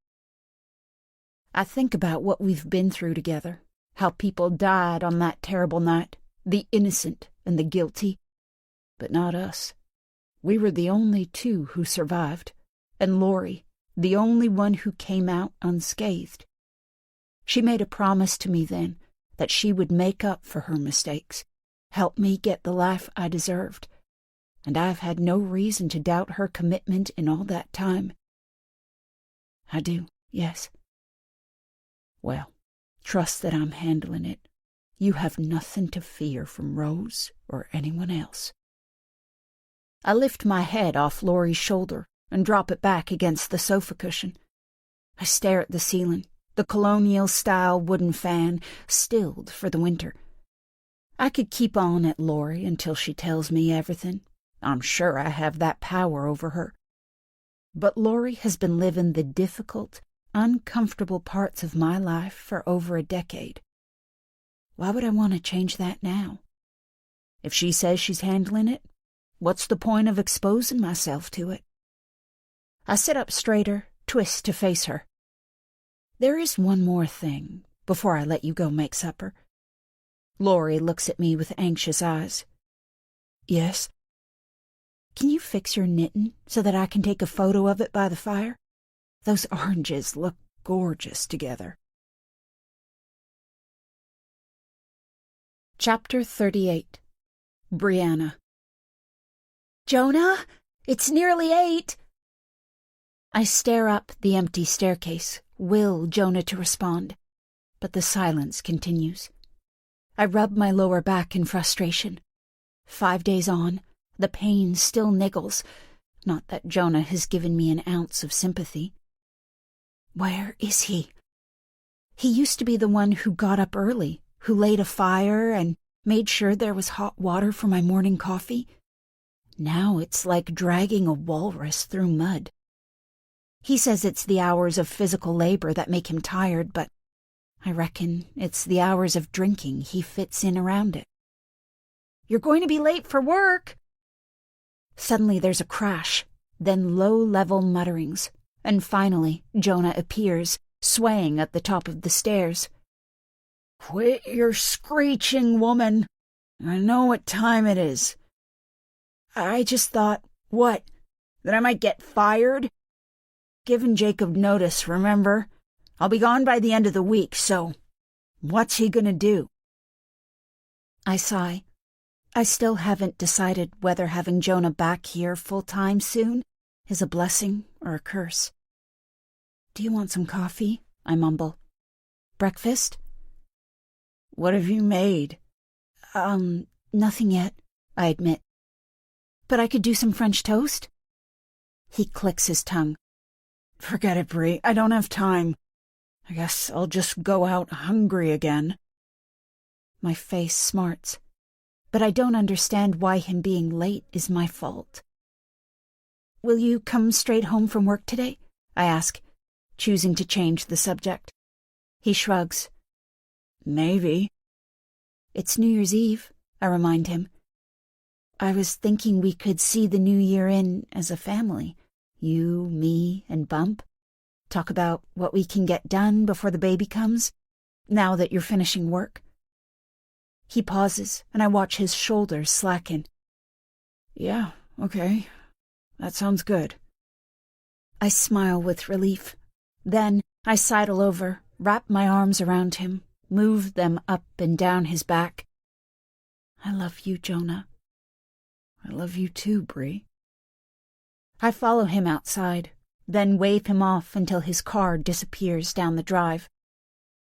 I think about what we've been through together, how people died on that terrible night, the innocent and the guilty. But not us. We were the only two who survived, and Laurie, the only one who came out unscathed. She made a promise to me then that she would make up for her mistakes, help me get the life I deserved, and I've had no reason to doubt her commitment in all that time. I do, yes. Well, trust that I'm handling it. You have nothing to fear from Rose or anyone else. I lift my head off Laurie's shoulder and drop it back against the sofa cushion. I stare at the ceiling, the colonial-style wooden fan, stilled for the winter. I could keep on at Laurie until she tells me everything. I'm sure I have that power over her. But Laurie has been living the difficult, uncomfortable parts of my life for over a decade. Why would I want to change that now? If she says she's handling it, what's the point of exposing myself to it? I sit up straighter, twist to face her. There is one more thing before I let you go make supper. Laurie looks at me with anxious eyes. Yes? Can you fix your knitting so that I can take a photo of it by the fire? Those oranges look gorgeous together. Chapter 38. Brianna. Jonah, it's nearly 8. I stare up the empty staircase, will Jonah to respond, but the silence continues. I rub my lower back in frustration. 5 days on, the pain still niggles, not that Jonah has given me an ounce of sympathy. Where is he? He used to be the one who got up early, who laid a fire and made sure there was hot water for my morning coffee. Now it's like dragging a walrus through mud. He says it's the hours of physical labor that make him tired, but I reckon it's the hours of drinking he fits in around it. You're going to be late for work. Suddenly there's a crash, then low-level mutterings, and finally Jonah appears, swaying at the top of the stairs. Quit your screeching, woman. I know what time it is. I just thought, what, that I might get fired? Given Jacob notice, remember? I'll be gone by the end of the week, so what's he gonna do? I sigh. I still haven't decided whether having Jonah back here full-time soon is a blessing or a curse. Do you want some coffee? I mumble. Breakfast? What have you made? Nothing yet, I admit. But I could do some French toast? He clicks his tongue. Forget it, Brie. I don't have time. I guess I'll just go out hungry again. My face smarts, but I don't understand why him being late is my fault. Will you come straight home from work today? I ask, choosing to change the subject. He shrugs. Maybe. It's New Year's Eve, I remind him. I was thinking we could see the new year in as a family. You, me, and Bump. Talk about what we can get done before the baby comes, now that you're finishing work. He pauses, and I watch his shoulders slacken. Yeah, okay. That sounds good. I smile with relief. Then I sidle over, wrap my arms around him, move them up and down his back. I love you, Jonah. I love you too, Bree. I follow him outside, then wave him off until his car disappears down the drive.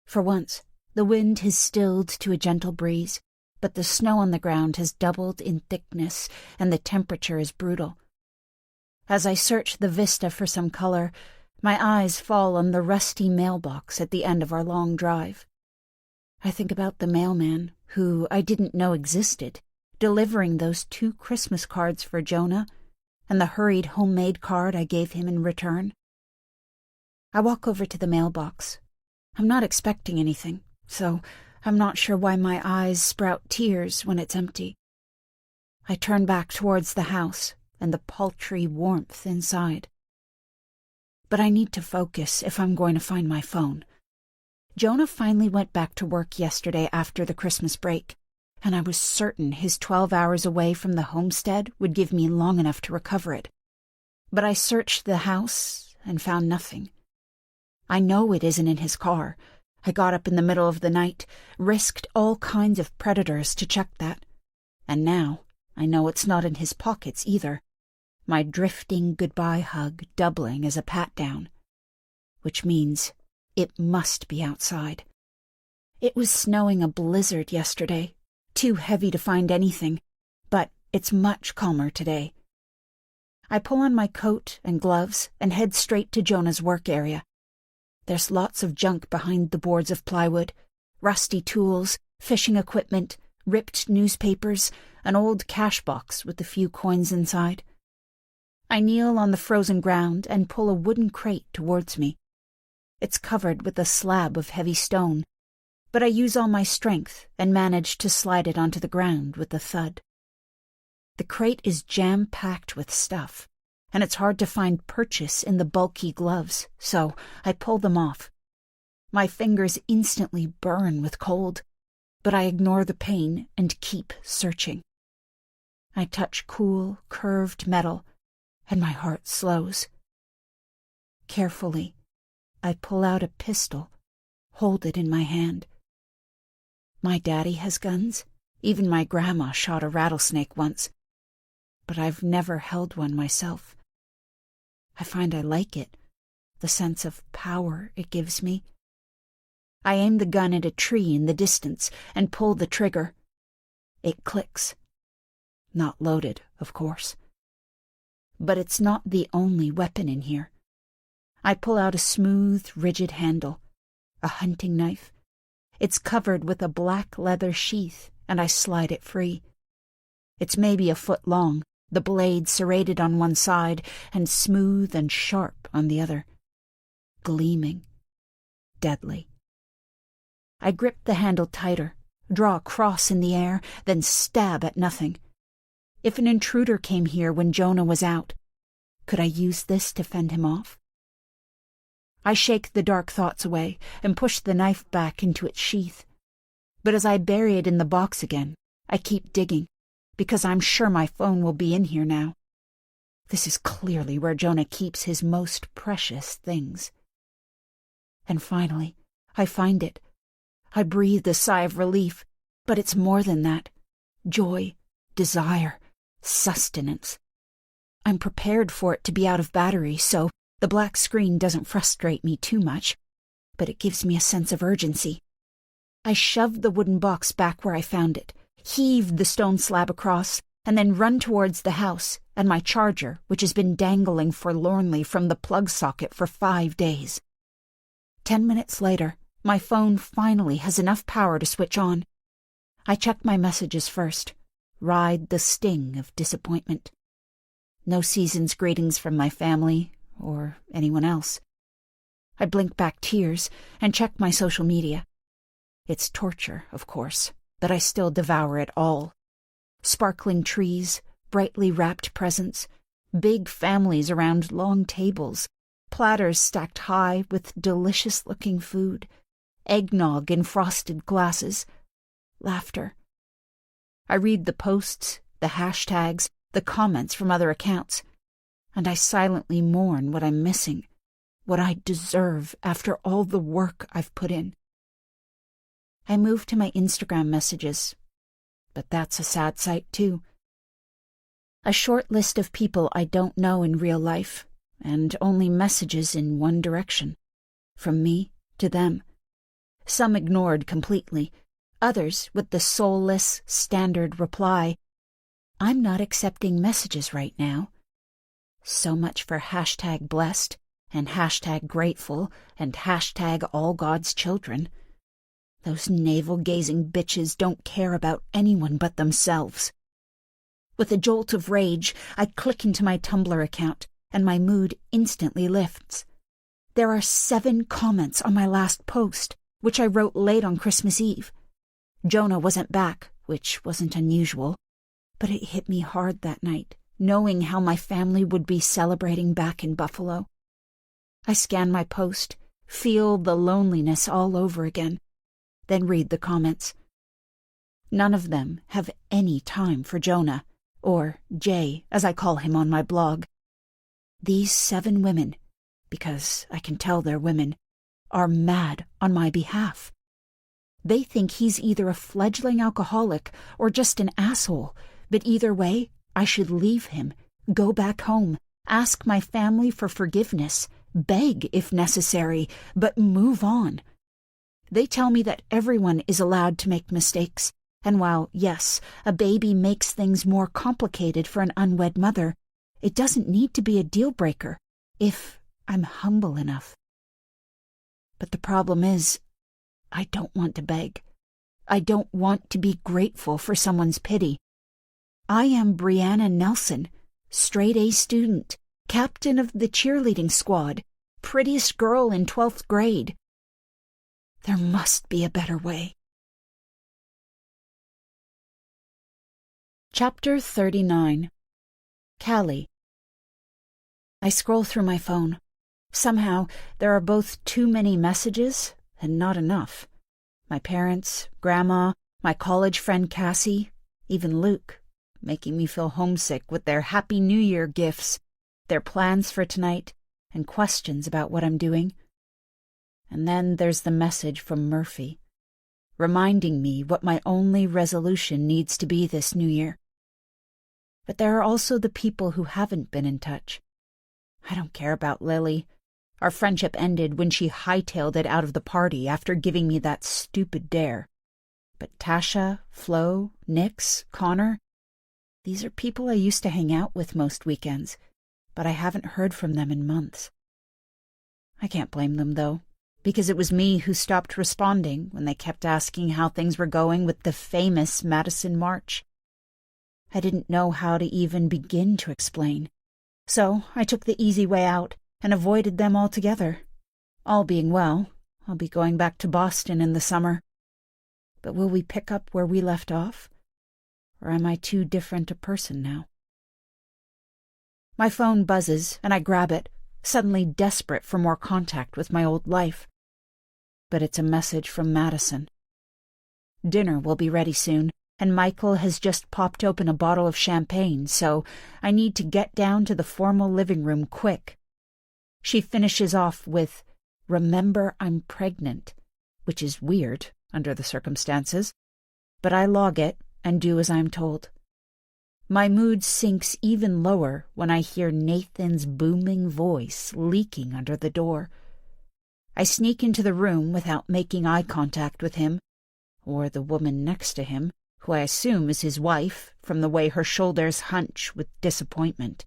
For once, the wind has stilled to a gentle breeze, but the snow on the ground has doubled in thickness and the temperature is brutal. As I search the vista for some color, my eyes fall on the rusty mailbox at the end of our long drive. I think about the mailman, who I didn't know existed, delivering those 2 Christmas cards for Jonah, and the hurried homemade card I gave him in return. I walk over to the mailbox. I'm not expecting anything, so I'm not sure why my eyes sprout tears when it's empty. I turn back towards the house and the paltry warmth inside. But I need to focus if I'm going to find my phone. Jonah finally went back to work yesterday after the Christmas break, and I was certain his 12 hours away from the homestead would give me long enough to recover it. But I searched the house and found nothing. I know it isn't in his car. I got up in the middle of the night, risked all kinds of predators to check that. And now I know it's not in his pockets either, my drifting goodbye hug doubling as a pat-down. Which means it must be outside. It was snowing a blizzard yesterday, too heavy to find anything, but it's much calmer today. I pull on my coat and gloves and head straight to Jonah's work area. There's lots of junk behind the boards of plywood, rusty tools, fishing equipment, ripped newspapers, an old cash box with a few coins inside. I kneel on the frozen ground and pull a wooden crate towards me. It's covered with a slab of heavy stone, but I use all my strength and manage to slide it onto the ground with a thud. The crate is jam-packed with stuff, and it's hard to find purchase in the bulky gloves, so I pull them off. My fingers instantly burn with cold, but I ignore the pain and keep searching. I touch cool, curved metal, and my heart slows. Carefully, I pull out a pistol, hold it in my hand. My daddy has guns. Even my grandma shot a rattlesnake once. But I've never held one myself. I find I like it, the sense of power it gives me. I aim the gun at a tree in the distance and pull the trigger. It clicks. Not loaded, of course. But it's not the only weapon in here. I pull out a smooth, rigid handle, a hunting knife. It's covered with a black leather sheath, and I slide it free. It's maybe a foot long, the blade serrated on one side and smooth and sharp on the other. Gleaming. Deadly. I grip the handle tighter, draw a cross in the air, then stab at nothing. If an intruder came here when Jonah was out, could I use this to fend him off? I shake the dark thoughts away and push the knife back into its sheath. But as I bury it in the box again, I keep digging, because I'm sure my phone will be in here now. This is clearly where Jonah keeps his most precious things. And finally, I find it. I breathe a sigh of relief, but it's more than that. Joy, desire, sustenance. I'm prepared for it to be out of battery, so the black screen doesn't frustrate me too much, but it gives me a sense of urgency. I shove the wooden box back where I found it, heave the stone slab across, and then run towards the house and my charger, which has been dangling forlornly from the plug socket for 5 days. 10 minutes later, my phone finally has enough power to switch on. I check my messages first, ride the sting of disappointment. No season's greetings from my family or anyone else. I blink back tears and check my social media. It's torture, of course, but I still devour it all. Sparkling trees, brightly wrapped presents, big families around long tables, platters stacked high with delicious-looking food, eggnog in frosted glasses, laughter. I read the posts, the hashtags, the comments from other accounts. and I silently mourn what I'm missing, what I deserve after all the work I've put in. I move to my Instagram messages, but that's a sad sight too. A short list of people I don't know in real life, and only messages in one direction, from me to them. Some ignored completely, others with the soulless, standard reply, "I'm not accepting messages right now." So much for hashtag blessed, and hashtag grateful, and hashtag all God's children. Those navel-gazing bitches don't care about anyone but themselves. With a jolt of rage, I click into my Tumblr account, and my mood instantly lifts. There are 7 comments on my last post, which I wrote late on Christmas Eve. Jonah wasn't back, which wasn't unusual, but it hit me hard that night, knowing how my family would be celebrating back in Buffalo. I scan my post, feel the loneliness all over again, then read the comments. None of them have any time for Jonah, or Jay, as I call him on my blog. These 7 women, because I can tell they're women, are mad on my behalf. They think he's either a fledgling alcoholic or just an asshole, but either way, I should leave him, go back home, ask my family for forgiveness, beg if necessary, but move on. They tell me that everyone is allowed to make mistakes, and while, yes, a baby makes things more complicated for an unwed mother, it doesn't need to be a deal-breaker if I'm humble enough. But the problem is, I don't want to beg. I don't want to be grateful for someone's pity. I am Brianna Nelson, straight-A student, captain of the cheerleading squad, prettiest girl in 12th grade. There must be a better way. Chapter 39. Callie. I scroll through my phone. Somehow, there are both too many messages and not enough. My parents, Grandma, my college friend Cassie, even Luke, making me feel homesick with their Happy New Year gifts, their plans for tonight, and questions about what I'm doing. And then there's the message from Murphy, reminding me what my only resolution needs to be this new year. But there are also the people who haven't been in touch. I don't care about Lily. Our friendship ended when she hightailed it out of the party after giving me that stupid dare. But Tasha, Flo, Nix, Connor, these are people I used to hang out with most weekends, but I haven't heard from them in months. I can't blame them, though, because it was me who stopped responding when they kept asking how things were going with the famous Madison March. I didn't know how to even begin to explain, so I took the easy way out and avoided them altogether. All being well, I'll be going back to Boston in the summer. But will we pick up where we left off? Or am I too different a person now? My phone buzzes, and I grab it, suddenly desperate for more contact with my old life. But it's a message from Madison. Dinner will be ready soon, and Michael has just popped open a bottle of champagne, so I need to get down to the formal living room quick. She finishes off with, "Remember I'm pregnant," which is weird under the circumstances, but I log it and do as I'm told. My mood sinks even lower when I hear Nathan's booming voice leaking under the door. I sneak into the room without making eye contact with him, or the woman next to him, who I assume is his wife from the way her shoulders hunch with disappointment.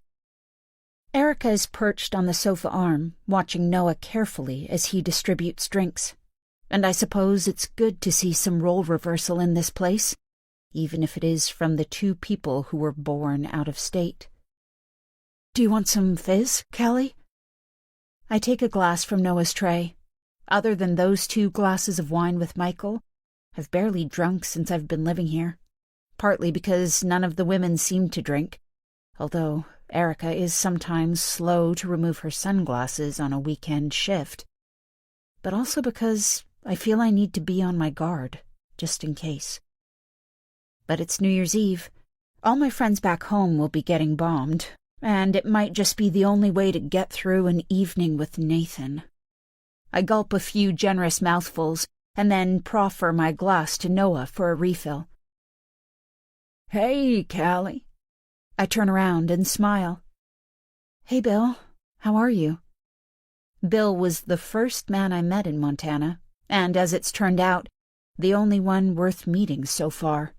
Erica is perched on the sofa arm, watching Noah carefully as he distributes drinks, and I suppose it's good to see some role reversal in this place, even if it is from the 2 people who were born out of state. "Do you want some fizz, Callie?" I take a glass from Noah's tray. Other than those 2 glasses of wine with Michael, I've barely drunk since I've been living here, partly because none of the women seem to drink, although Erica is sometimes slow to remove her sunglasses on a weekend shift, but also because I feel I need to be on my guard, just in case. But it's New Year's Eve. All my friends back home will be getting bombed, and it might just be the only way to get through an evening with Nathan. I gulp a few generous mouthfuls and then proffer my glass to Noah for a refill. "Hey, Callie." I turn around and smile. "Hey, Bill. How are you?" Bill was the first man I met in Montana, and as it's turned out, the only one worth meeting so far.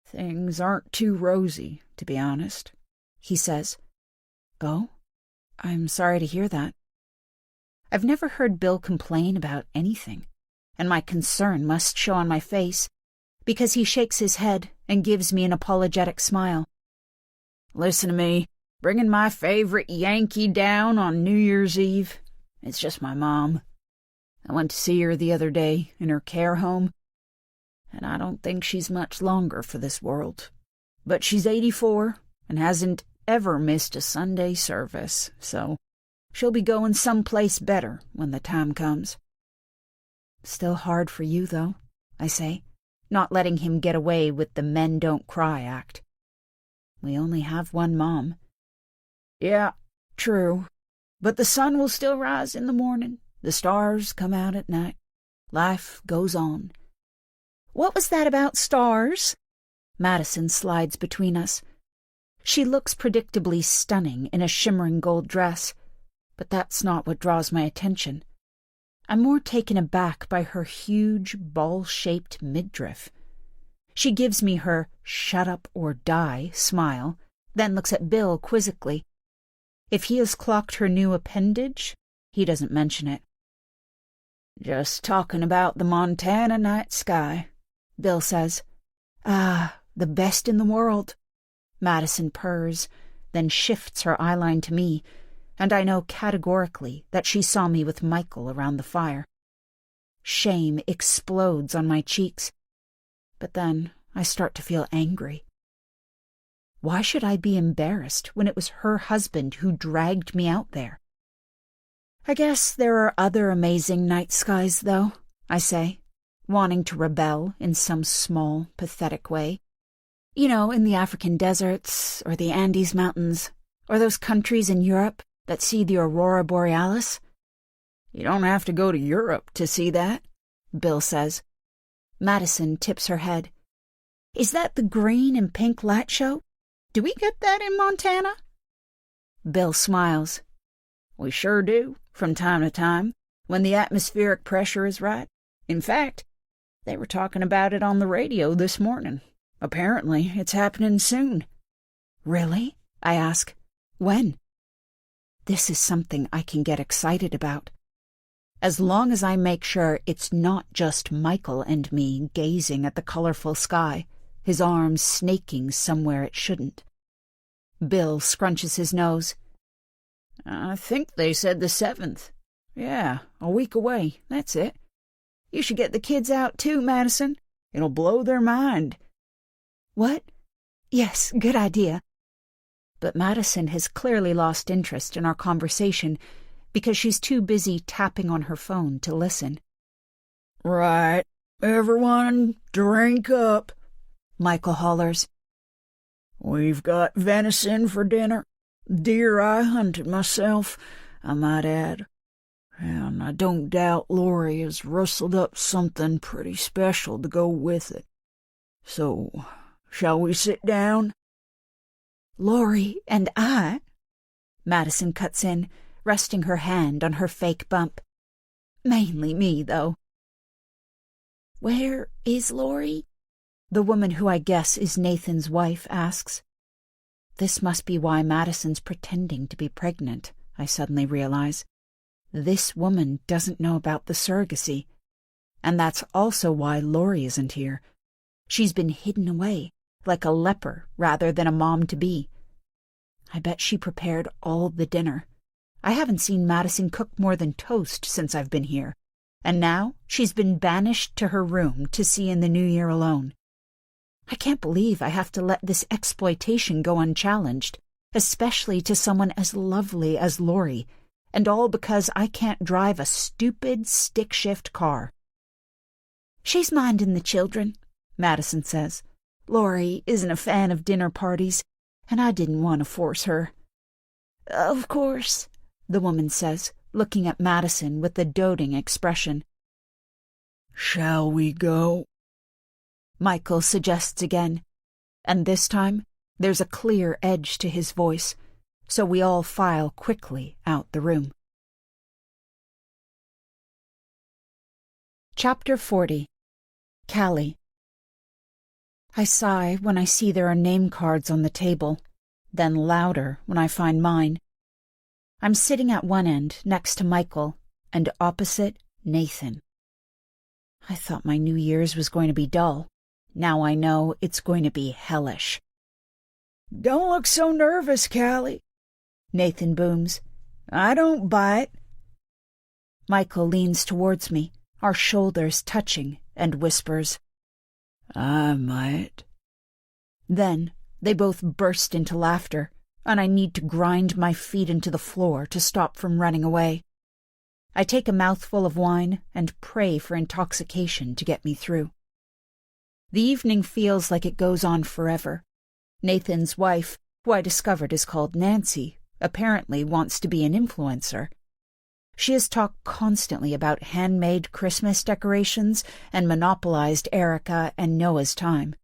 "Things aren't too rosy, to be honest," he says. "Oh? I'm sorry to hear that." I've never heard Bill complain about anything, and my concern must show on my face, because he shakes his head and gives me an apologetic smile. "Listen to me. Bringing my favorite Yankee down on New Year's Eve. It's just my mom. I went to see her the other day in her care home, and I don't think she's much longer for this world. But she's 84 and hasn't ever missed a Sunday service, so she'll be going someplace better when the time comes." "Still hard for you, though," I say, not letting him get away with the men don't cry act. We only have one mom. "Yeah, true. But the sun will still rise in the morning. The stars come out at night. Life goes on." "What was that about stars?" Madison slides between us. She looks predictably stunning in a shimmering gold dress, but that's not what draws my attention. I'm more taken aback by her huge, ball-shaped midriff. She gives me her "shut up or die" smile, then looks at Bill quizzically. If he has clocked her new appendage, he doesn't mention it. "Just talking about the Montana night sky," Bill says. "Ah, the best in the world." Madison purrs, then shifts her eyeline to me, and I know categorically that she saw me with Michael around the fire. Shame explodes on my cheeks, but then I start to feel angry. Why should I be embarrassed when it was her husband who dragged me out there? "I guess there are other amazing night skies, though," I say, wanting to rebel in some small, pathetic way. "You know, in the African deserts, or the Andes Mountains, or those countries in Europe that see the aurora borealis." "You don't have to go to Europe to see that," Bill says. Madison tips her head. "Is that the green and pink light show? Do we get that in Montana?" Bill smiles. "We sure do, from time to time, when the atmospheric pressure is right. In fact, they were talking about it on the radio this morning. Apparently, it's happening soon." "Really?" I ask. "When?" This is something I can get excited about. As long as I make sure it's not just Michael and me gazing at the colorful sky, his arms snaking somewhere it shouldn't. Bill scrunches his nose. "I think they said the 7th. Yeah, a week away, that's it. You should get the kids out too, Madison. It'll blow their mind." "What? Yes, good idea." But Madison has clearly lost interest in our conversation because she's too busy tapping on her phone to listen. "Right, everyone drink up," Michael hollers. "We've got venison for dinner. Deer I hunted myself, I might add. And I don't doubt Lori has rustled up something pretty special to go with it. So, shall we sit down?" "Lori and I?" Madison cuts in, resting her hand on her fake bump. "Mainly me, though." "Where is Lori?" the woman who I guess is Nathan's wife asks. This must be why Madison's pretending to be pregnant, I suddenly realize. This woman doesn't know about the surrogacy. And that's also why Lori isn't here. She's been hidden away, like a leper rather than a mom-to-be. I bet she prepared all the dinner. I haven't seen Madison cook more than toast since I've been here, and now she's been banished to her room to see in the new year alone. I can't believe I have to let this exploitation go unchallenged, especially to someone as lovely as Lori, and all because I can't drive a stupid stick-shift car. "She's minding the children," Madison says. "Lori isn't a fan of dinner parties, and I didn't want to force her. "Of course," the woman says, looking at Madison with a doting expression. "Shall we go?" Michael suggests again, and this time there's a clear edge to his voice, so we all file quickly out the room. Chapter 40. Callie. I sigh when I see there are name cards on the table, then louder when I find mine. I'm sitting at one end next to Michael and opposite Nathan. I thought my New Year's was going to be dull. Now I know it's going to be hellish. "Don't look so nervous, Callie," Nathan booms. "I don't bite." Michael leans towards me, our shoulders touching, and whispers, "I might." Then they both burst into laughter, and I need to grind my feet into the floor to stop from running away. I take a mouthful of wine and pray for intoxication to get me through. The evening feels like it goes on forever. Nathan's wife, who I discovered is called Nancy, apparently wants to be an influencer. She has talked constantly about handmade Christmas decorations and monopolized Erica and Noah's time.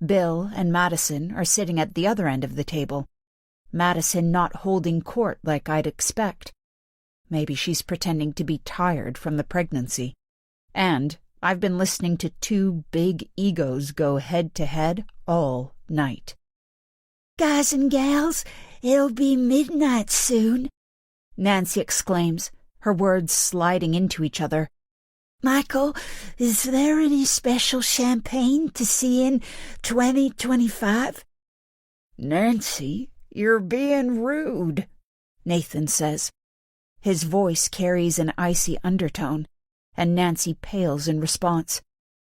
Bill and Madison are sitting at the other end of the table, Madison not holding court like I'd expect. Maybe she's pretending to be tired from the pregnancy. And I've been listening to two big egos go head-to-head all night. "Guys and gals, it'll be midnight soon," Nancy exclaims, her words sliding into each other. "Michael, is there any special champagne to see in 2025? "Nancy, you're being rude," Nathan says. His voice carries an icy undertone, and Nancy pales in response,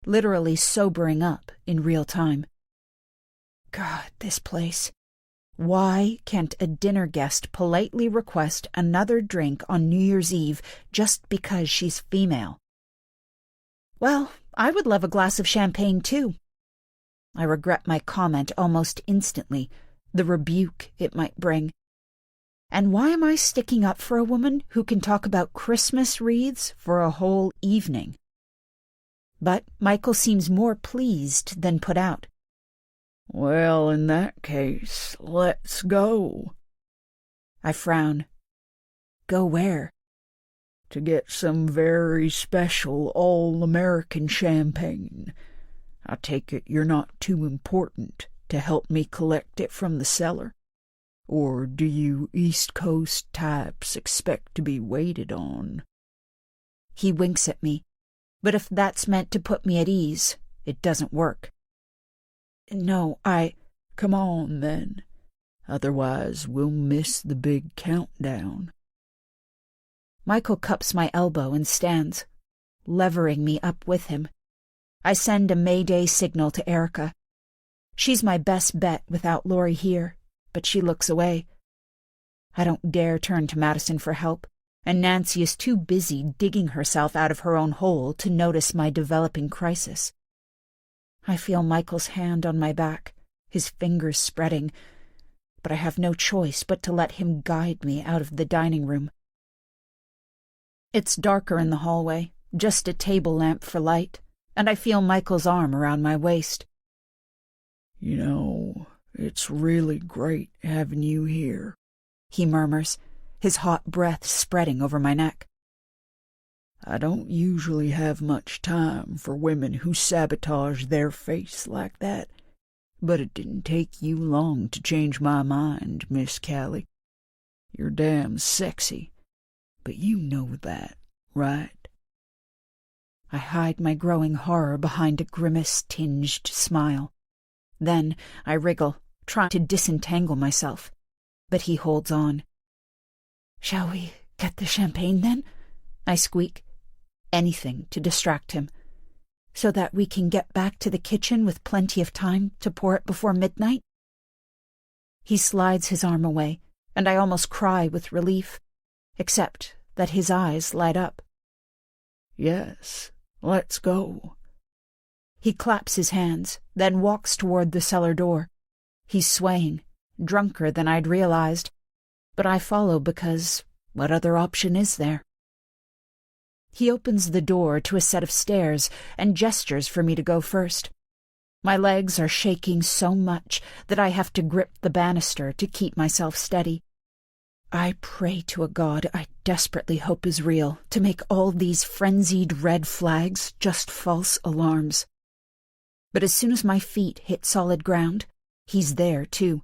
literally sobering up in real time. God, this place. Why can't a dinner guest politely request another drink on New Year's Eve just because she's female? Well, I would love a glass of champagne, too. I regret my comment almost instantly, the rebuke it might bring. And why am I sticking up for a woman who can talk about Christmas wreaths for a whole evening? But Michael seems more pleased than put out. "Well, in that case, let's go." I frown. Go where? "To get some very special all-American champagne. I take it you're not too important to help me collect it from the cellar? Or do you East Coast types expect to be waited on?" He winks at me, but if that's meant to put me at ease, it doesn't work. No, Come on, then. Otherwise, we'll miss the big countdown. Michael cups my elbow and stands, levering me up with him. I send a Mayday signal to Erica. She's my best bet without Laurie here, but she looks away. I don't dare turn to Madison for help, and Nancy is too busy digging herself out of her own hole to notice my developing crisis. I feel Michael's hand on my back, his fingers spreading, but I have no choice but to let him guide me out of the dining room. It's darker in the hallway, just a table lamp for light, and I feel Michael's arm around my waist. "You know, it's really great having you here," he murmurs, his hot breath spreading over my neck. "I don't usually have much time for women who sabotage their face like that, but it didn't take you long to change my mind, Miss Callie. You're damn sexy, but you know that, right?" I hide my growing horror behind a grimace-tinged smile. Then I wriggle, trying to disentangle myself, but he holds on. "Shall we get the champagne, then?" I squeak. Anything to distract him, so that we can get back to the kitchen with plenty of time to pour it before midnight. He slides his arm away, and I almost cry with relief, except that his eyes light up. "Yes, let's go." He claps his hands, then walks toward the cellar door. He's swaying, drunker than I'd realized, but I follow because what other option is there? He opens the door to a set of stairs and gestures for me to go first. My legs are shaking so much that I have to grip the banister to keep myself steady. I pray to a God I desperately hope is real to make all these frenzied red flags just false alarms. But as soon as my feet hit solid ground, he's there too,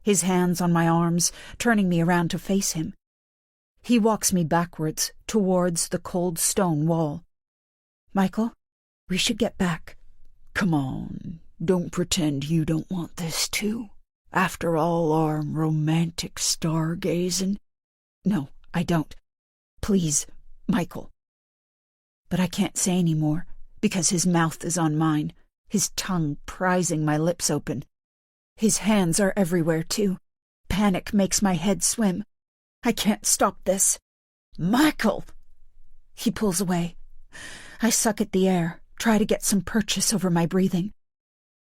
his hands on my arms, turning me around to face him. He walks me backwards towards the cold stone wall. "Michael, we should get back." "Come on, don't pretend you don't want this too. After all our romantic stargazing." "No, I don't. Please, Michael." But I can't say any more, because his mouth is on mine, his tongue prizing my lips open. His hands are everywhere, too. Panic makes my head swim. I can't stop this. "Michael!" He pulls away. I suck at the air, try to get some purchase over my breathing.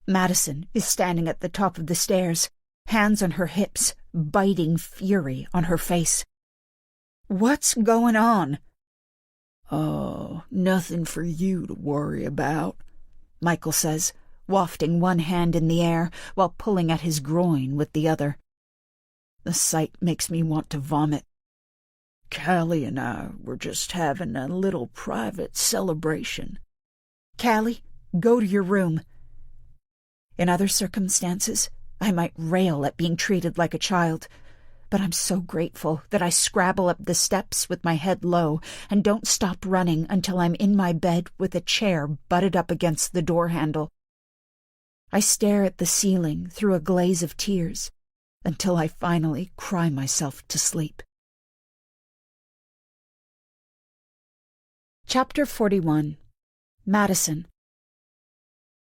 Madison is standing at the top of the stairs, hands on her hips, biting fury on her face. "What's going on?" "Oh, nothing for you to worry about," Michael says, wafting one hand in the air while pulling at his groin with the other. The sight makes me want to vomit. "Callie and I were just having a little private celebration." "Callie, go to your room." In other circumstances, I might rail at being treated like a child, but I'm so grateful that I scrabble up the steps with my head low and don't stop running until I'm in my bed with a chair butted up against the door handle. I stare at the ceiling through a glaze of tears until I finally cry myself to sleep. Chapter 41. Madison.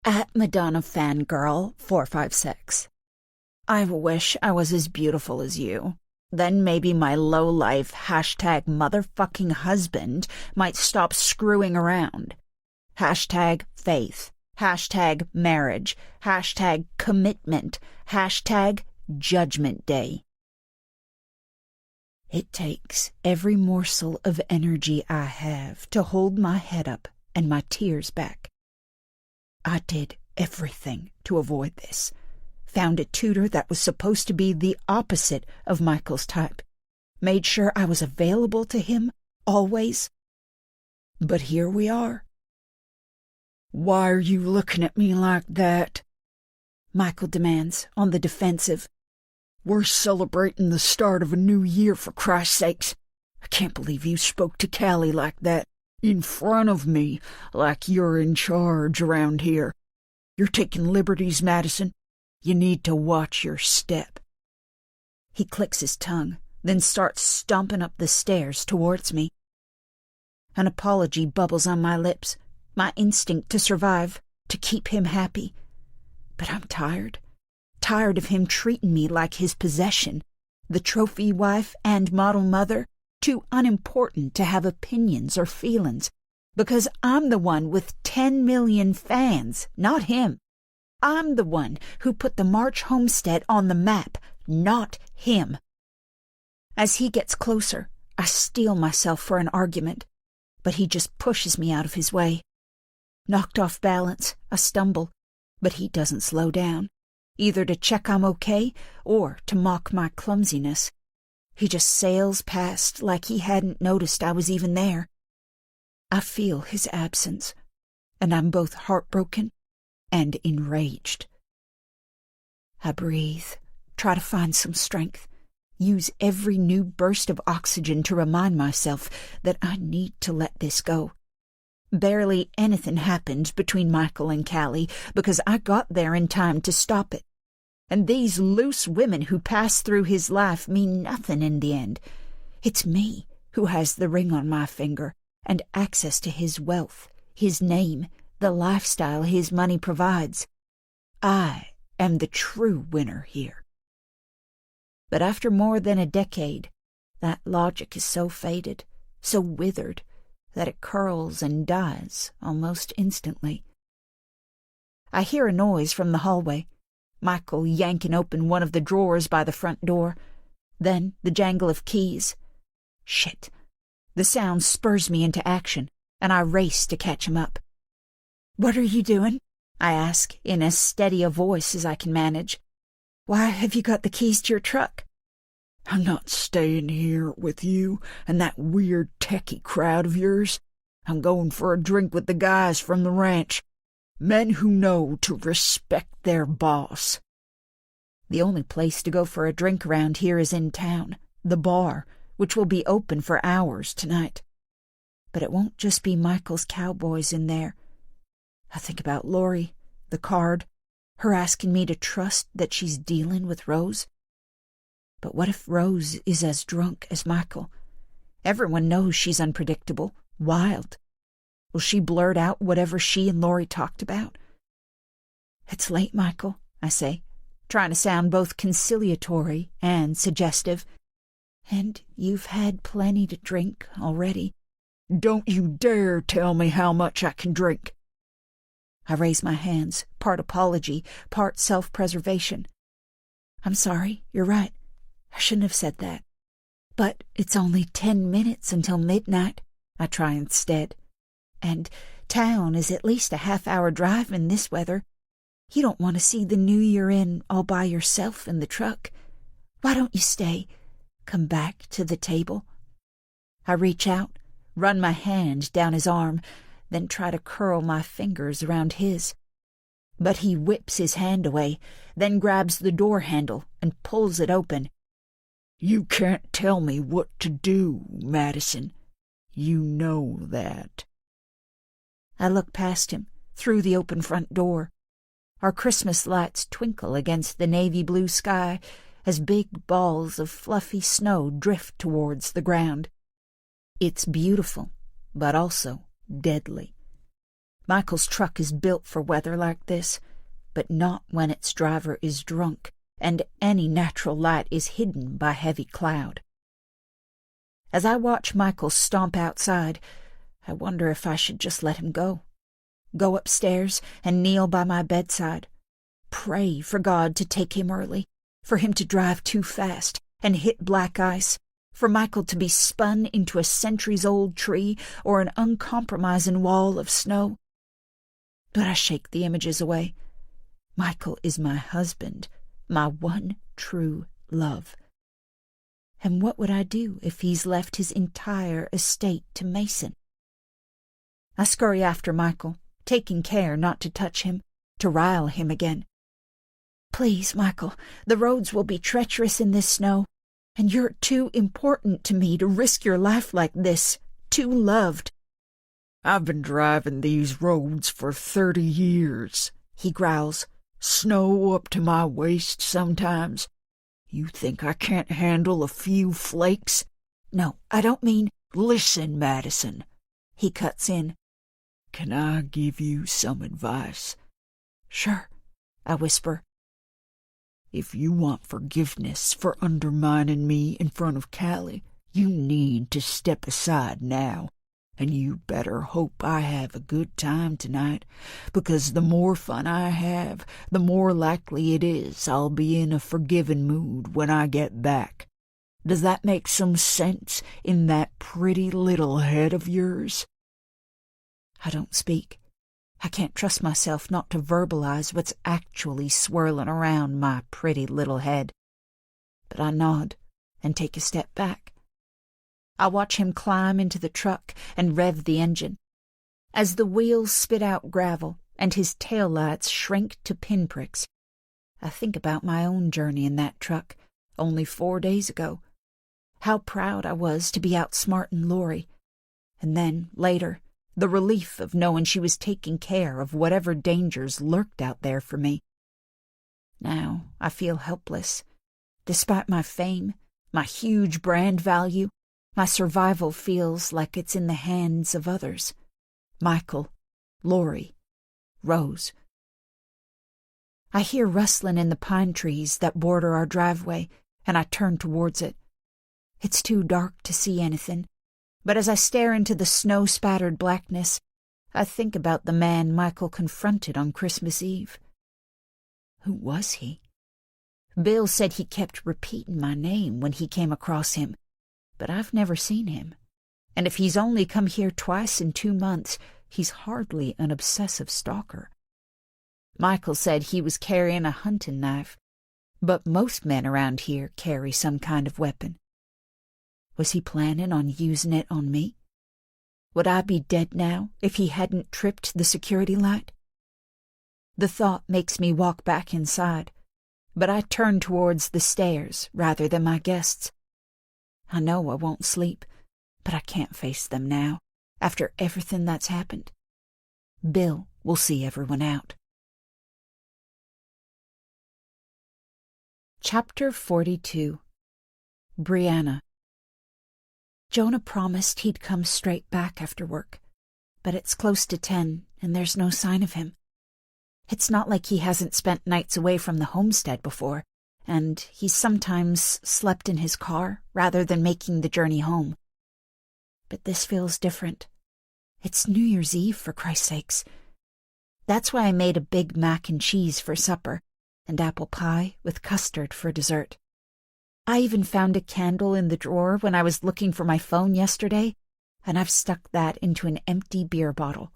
At Madonna Fangirl 456. I wish I was as beautiful as you. Then maybe my low-life #motherfucking husband might stop screwing around. #faith. #marriage. #commitment. #judgment day. It takes every morsel of energy I have to hold my head up and my tears back. I did everything to avoid this. Found a tutor that was supposed to be the opposite of Michael's type. Made sure I was available to him, always. But here we are. "Why are you looking at me like that?" Michael demands, on the defensive. "We're celebrating the start of a new year, for Christ's sakes. I can't believe you spoke to Callie like that, in front of me, like you're in charge around here. You're taking liberties, Madison. You need to watch your step." He clicks his tongue, then starts stomping up the stairs towards me. An apology bubbles on my lips, my instinct to survive, to keep him happy. But I'm tired of him treating me like his possession, the trophy wife and model mother, too unimportant to have opinions or feelings, because I'm the one with 10 million fans, not him. I'm the one who put the March homestead on the map, not him. As he gets closer, I steel myself for an argument, but he just pushes me out of his way. Knocked off balance, I stumble, but he doesn't slow down, either to check I'm okay or to mock my clumsiness. He just sails past like he hadn't noticed I was even there. I feel his absence, and I'm both heartbroken and enraged. I breathe, try to find some strength, use every new burst of oxygen to remind myself that I need to let this go. Barely anything happened between Michael and Callie because I got there in time to stop it. And these loose women who pass through his life mean nothing in the end. It's me who has the ring on my finger and access to his wealth, his name, the lifestyle his money provides. I am the true winner here. But after more than a decade, that logic is so faded, so withered, that it curls and dies almost instantly. I hear a noise from the hallway. Michael yanking open one of the drawers by the front door. Then the jangle of keys. Shit. The sound spurs me into action, and I race to catch him up. "What are you doing?" I ask, in as steady a voice as I can manage. "Why have you got the keys to your truck?" "I'm not staying here with you and that weird techie crowd of yours. I'm going for a drink with the guys from the ranch. Men who know to respect their boss." The only place to go for a drink around here is in town, the bar, which will be open for hours tonight. But it won't just be Michael's cowboys in there. I think about Lori, the card, her asking me to trust that she's dealing with Rose. But what if Rose is as drunk as Michael? Everyone knows she's unpredictable, wild. Will she blurt out whatever she and Lori talked about? "It's late, Michael," I say, trying to sound both conciliatory and suggestive. "And you've had plenty to drink already." "Don't you dare tell me how much I can drink." I raise my hands, part apology, part self-preservation. "I'm sorry, you're right. I shouldn't have said that. But it's only 10 minutes until midnight," I try instead. "And town is at least a half-hour drive in this weather. You don't want to see the new year in all by yourself in the truck. Why don't you stay? Come back to the table?" I reach out, run my hand down his arm, then try to curl my fingers around his. But he whips his hand away, then grabs the door handle and pulls it open. "You can't tell me what to do, Madison. You know that." I look past him, through the open front door. Our Christmas lights twinkle against the navy blue sky as big balls of fluffy snow drift towards the ground. It's beautiful, but also deadly. Michael's truck is built for weather like this, but not when its driver is drunk and any natural light is hidden by heavy cloud. As I watch Michael stomp outside, I wonder if I should just let him go. Go upstairs and kneel by my bedside. Pray for God to take him early, for him to drive too fast and hit black ice, for Michael to be spun into a centuries-old tree or an uncompromising wall of snow. But I shake the images away. Michael is my husband, my one true love. And what would I do if he's left his entire estate to Mason? I scurry after Michael, taking care not to touch him, to rile him again. "Please, Michael, the roads will be treacherous in this snow, and you're too important to me to risk your life like this, too loved." "I've been driving these roads for 30 years, he growls. "Snow up to my waist sometimes. You think I can't handle a few flakes?" "No, I don't mean—" "Listen, Madison," he cuts in. "Can I give you some advice?" "Sure," I whisper. "If you want forgiveness for undermining me in front of Callie, you need to step aside now. And you better hope I have a good time tonight, because the more fun I have, the more likely it is I'll be in a forgiving mood when I get back. Does that make some sense in that pretty little head of yours?" I don't speak. I can't trust myself not to verbalize what's actually swirling around my pretty little head. But I nod and take a step back. I watch him climb into the truck and rev the engine. As the wheels spit out gravel and his taillights shrink to pinpricks, I think about my own journey in that truck only 4 days ago. How proud I was to be outsmarting Lori. And then, later, the relief of knowing she was taking care of whatever dangers lurked out there for me. Now I feel helpless. Despite my fame, my huge brand value, my survival feels like it's in the hands of others. Michael, Lori, Rose. I hear rustling in the pine trees that border our driveway, and I turn towards it. It's too dark to see anything, but as I stare into the snow-spattered blackness, I think about the man Michael confronted on Christmas Eve. Who was he? Bill said he kept repeating my name when he came across him, but I've never seen him. And if he's only come here twice in 2 months, he's hardly an obsessive stalker. Michael said he was carrying a hunting knife, but most men around here carry some kind of weapon. Was he planning on using it on me? Would I be dead now if he hadn't tripped the security light? The thought makes me walk back inside, but I turn towards the stairs rather than my guests. I know I won't sleep, but I can't face them now, after everything that's happened. Bill will see everyone out. Chapter 42. Brianna. Jonah promised he'd come straight back after work, but it's close to 10 and there's no sign of him. It's not like he hasn't spent nights away from the homestead before, and he's sometimes slept in his car rather than making the journey home. But this feels different. It's New Year's Eve, for Christ's sakes. That's why I made a big mac and cheese for supper, and apple pie with custard for dessert. I even found a candle in the drawer when I was looking for my phone yesterday, and I've stuck that into an empty beer bottle.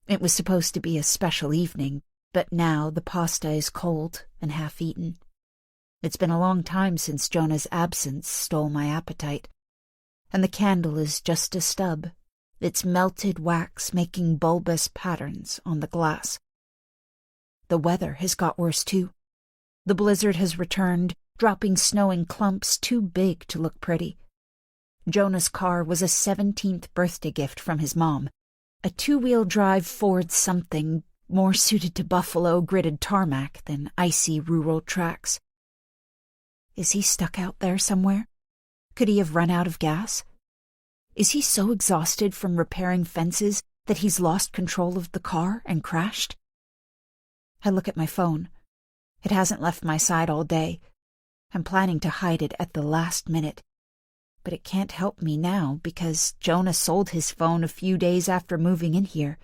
It was supposed to be a special evening, but now the pasta is cold and half-eaten. It's been a long time since Jonah's absence stole my appetite, and the candle is just a stub, its melted wax making bulbous patterns on the glass. The weather has got worse too. The blizzard has returned, dropping snow in clumps too big to look pretty. Jonah's car was a 17th birthday gift from his mom, a 2-wheel drive Ford something more suited to Buffalo gridded tarmac than icy rural tracks. Is he stuck out there somewhere? Could he have run out of gas? Is he so exhausted from repairing fences that he's lost control of the car and crashed? I look at my phone. It hasn't left my side all day. I'm planning to hide it at the last minute. But it can't help me now because Jonah sold his phone a few days after moving in here.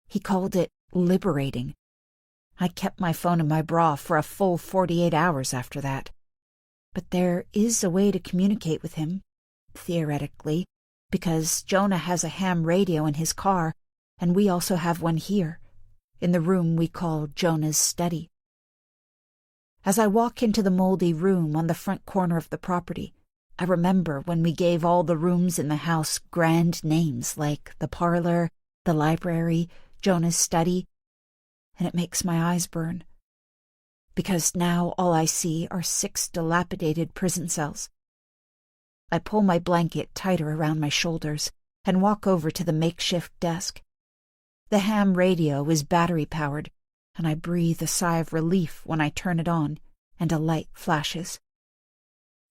He called it liberating. I kept my phone in my bra for a full 48 hours after that. But there is a way to communicate with him, theoretically, because Jonah has a ham radio in his car, and we also have one here, in the room we call Jonah's study. As I walk into the moldy room on the front corner of the property, I remember when we gave all the rooms in the house grand names like the parlor, the library, Jonah's study, and it makes my eyes burn. Because now all I see are 6 dilapidated prison cells. I pull my blanket tighter around my shoulders and walk over to the makeshift desk. The ham radio is battery-powered, and I breathe a sigh of relief when I turn it on and a light flashes.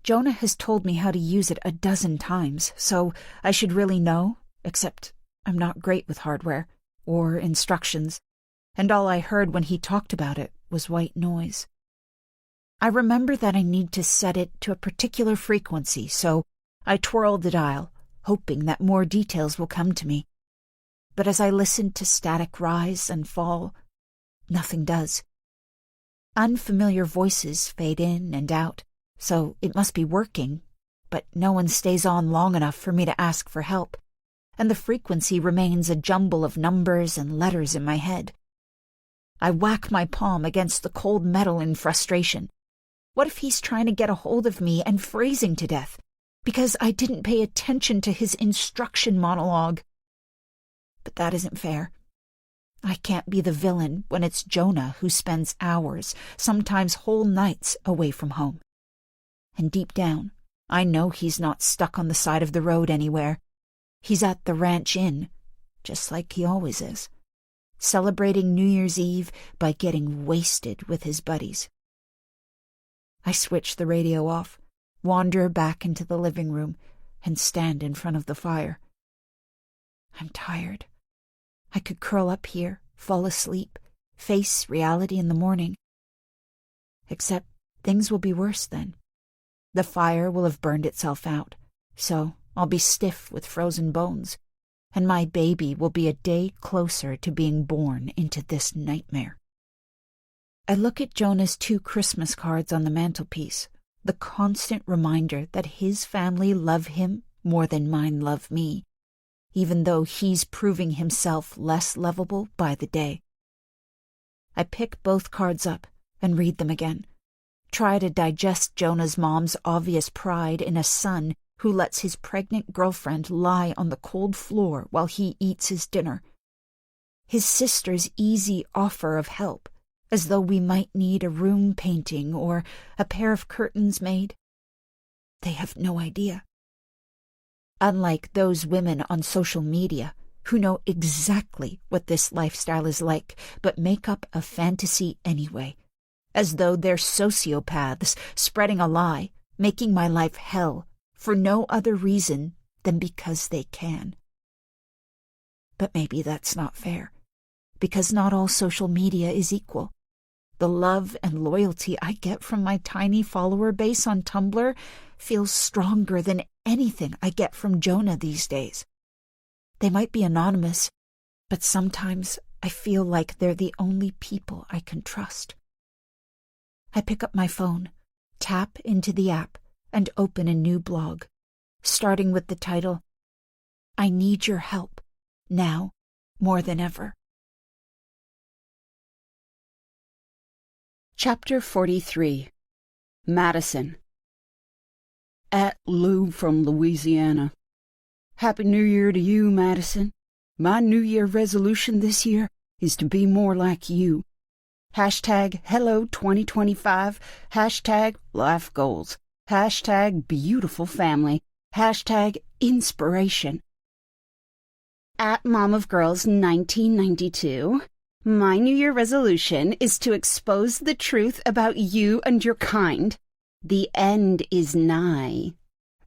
Jonah has told me how to use it a dozen times, so I should really know, except I'm not great with hardware or instructions, and all I heard when he talked about it was white noise. I remember that I need to set it to a particular frequency, so I twirl the dial, hoping that more details will come to me. But as I listen to static rise and fall, nothing does. Unfamiliar voices fade in and out, so it must be working, but no one stays on long enough for me to ask for help, and the frequency remains a jumble of numbers and letters in my head. I whack my palm against the cold metal in frustration. What if he's trying to get a hold of me and freezing to death because I didn't pay attention to his instruction monologue? But that isn't fair. I can't be the villain when it's Jonah who spends hours, sometimes whole nights, away from home. And deep down, I know he's not stuck on the side of the road anywhere. He's at the ranch inn, just like he always is, celebrating New Year's Eve by getting wasted with his buddies. I switch the radio off, wander back into the living room, and stand in front of the fire. I'm tired. I could curl up here, fall asleep, face reality in the morning. Except things will be worse then. The fire will have burned itself out, so I'll be stiff with frozen bones, and my baby will be a day closer to being born into this nightmare. I look at Jonah's 2 Christmas cards on the mantelpiece, the constant reminder that his family love him more than mine love me, even though he's proving himself less lovable by the day. I pick both cards up and read them again, try to digest Jonah's mom's obvious pride in a son who lets his pregnant girlfriend lie on the cold floor while he eats his dinner. His sister's easy offer of help, as though we might need a room painting or a pair of curtains made. They have no idea. Unlike those women on social media who know exactly what this lifestyle is like but make up a fantasy anyway, as though they're sociopaths spreading a lie, making my life hell for no other reason than because they can. But maybe that's not fair, because not all social media is equal. The love and loyalty I get from my tiny follower base on Tumblr feels stronger than anything I get from Jonah these days. They might be anonymous, but sometimes I feel like they're the only people I can trust. I pick up my phone, tap into the app, and open a new blog, starting with the title, "I Need Your Help, Now More Than Ever." Chapter 43. Madison. At Lou from Louisiana. Happy New Year to you, Madison. My New Year resolution this year is to be more like you. Hashtag Hello 2025. Hashtag Life Goals. Hashtag Beautiful Family. Hashtag Inspiration. At Mom of Girls 1992. My New Year resolution is to expose the truth about you and your kind. The end is nigh.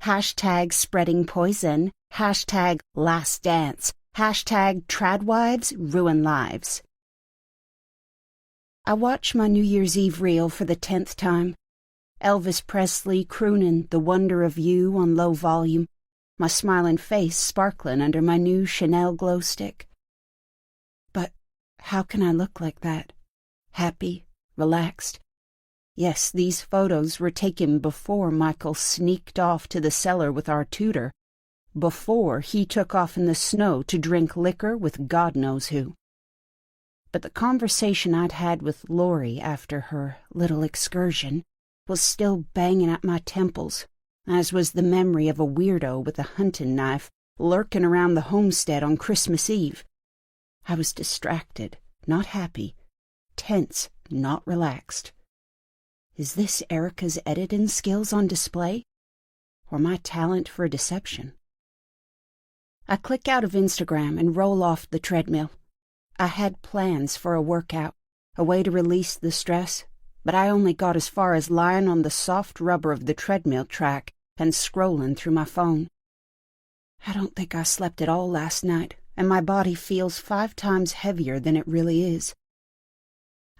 Hashtag Spreading Poison. Hashtag Last Dance. Hashtag Tradwives Ruin Lives. I watch my New Year's Eve reel for the 10th time. Elvis Presley crooning The Wonder of You on low volume, my smiling face sparkling under my new Chanel glow stick. But how can I look like that? Happy, relaxed. Yes, these photos were taken before Michael sneaked off to the cellar with our tutor, before he took off in the snow to drink liquor with God knows who. But the conversation I'd had with Lori after her little excursion was still banging at my temples, as was the memory of a weirdo with a hunting knife lurking around the homestead on Christmas Eve. I was distracted, not happy, tense, not relaxed. Is this Erica's editing skills on display, or my talent for deception? I click out of Instagram and roll off the treadmill. I had plans for a workout, a way to release the stress, but I only got as far as lying on the soft rubber of the treadmill track and scrolling through my phone. I don't think I slept at all last night, and my body feels 5 times heavier than it really is.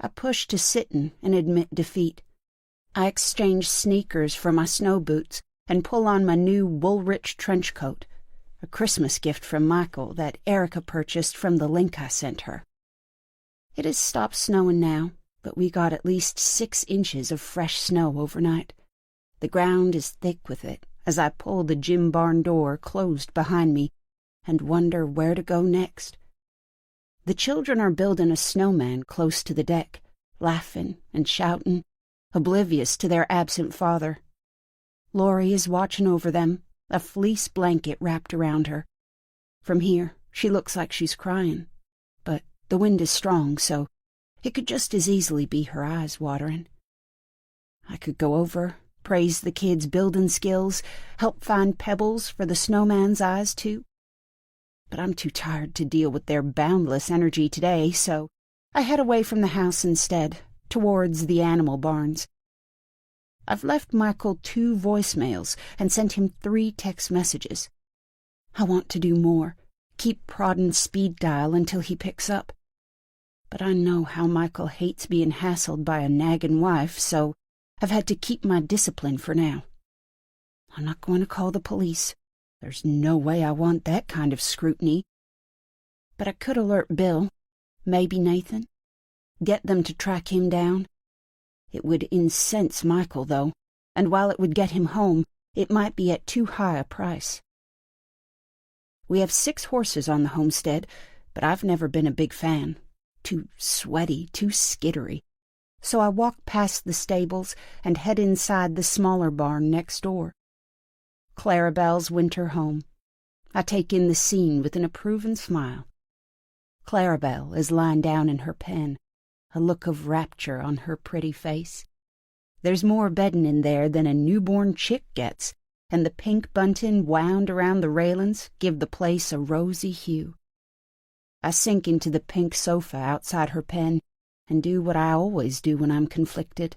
I push to sitting and admit defeat. I exchange sneakers for my snow boots and pull on my new Woolrich trench coat, a Christmas gift from Michael that Erica purchased from the link I sent her. It has stopped snowing now, but we got at least 6 inches of fresh snow overnight. The ground is thick with it as I pull the gym barn door closed behind me and wonder where to go next. The children are building a snowman close to the deck, laughing and shouting, oblivious to their absent father. Lori is watching over them, a fleece blanket wrapped around her. From here, she looks like she's crying, but the wind is strong, so it could just as easily be her eyes watering. I could go over, praise the kids' building skills, help find pebbles for the snowman's eyes, too. But I'm too tired to deal with their boundless energy today, so I head away from the house instead, towards the animal barns. I've left Michael 2 voicemails and sent him 3 text messages. I want to do more, keep prodding speed dial until he picks up. But I know how Michael hates being hassled by a nagging wife, so I've had to keep my discipline for now. I'm not going to call the police. There's no way I want that kind of scrutiny. But I could alert Bill, maybe Nathan. Get them to track him down? It would incense Michael, though, and while it would get him home, it might be at too high a price. We have 6 horses on the homestead, but I've never been a big fan. Too sweaty, too skittery. So I walk past the stables and head inside the smaller barn next door. Clarabelle's winter home. I take in the scene with an approving smile. Clarabelle is lying down in her pen, a look of rapture on her pretty face. There's more bedding in there than a newborn chick gets, and the pink bunting wound around the railings give the place a rosy hue. I sink into the pink sofa outside her pen and do what I always do when I'm conflicted.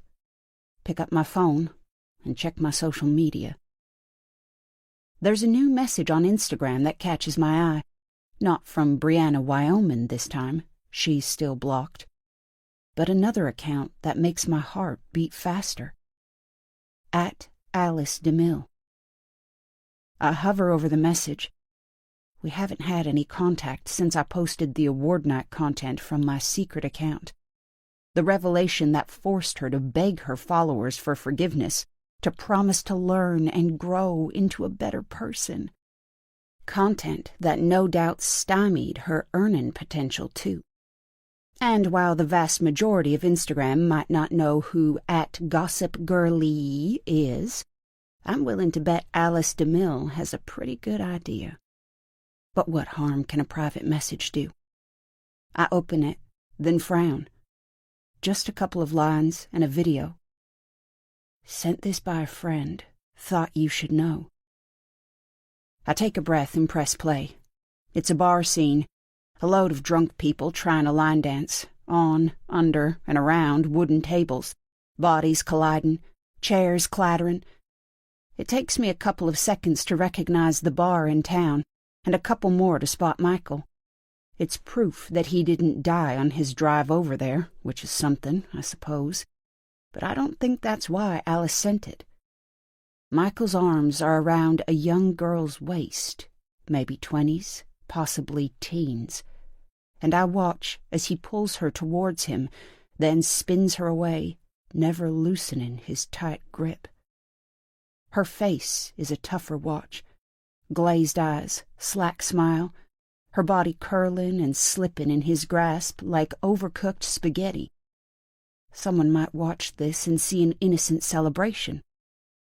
Pick up my phone and check my social media. There's a new message on Instagram that catches my eye. Not from Brianna, Wyoming this time. She's still blocked. But another account that makes my heart beat faster. @AliceDeMille. I hover over the message. We haven't had any contact since I posted the award night content from my secret account. The revelation that forced her to beg her followers for forgiveness, to promise to learn and grow into a better person. Content that no doubt stymied her earning potential, too. And while the vast majority of Instagram might not know who @GossipGirlie is, I'm willing to bet Alice DeMille has a pretty good idea. But what harm can a private message do? I open it, then frown. Just a couple of lines and a video. Sent this by a friend. Thought you should know. I take a breath and press play. It's a bar scene. A load of drunk people trying to line dance, on, under, and around wooden tables, bodies colliding, chairs clattering. It takes me a couple of seconds to recognize the bar in town, and a couple more to spot Michael. It's proof that he didn't die on his drive over there, which is something, I suppose. But I don't think that's why Alice sent it. Michael's arms are around a young girl's waist, maybe 20s, possibly teens, and I watch as he pulls her towards him, then spins her away, never loosening his tight grip. Her face is a tougher watch. Glazed eyes, slack smile, her body curling and slipping in his grasp like overcooked spaghetti. Someone might watch this and see an innocent celebration.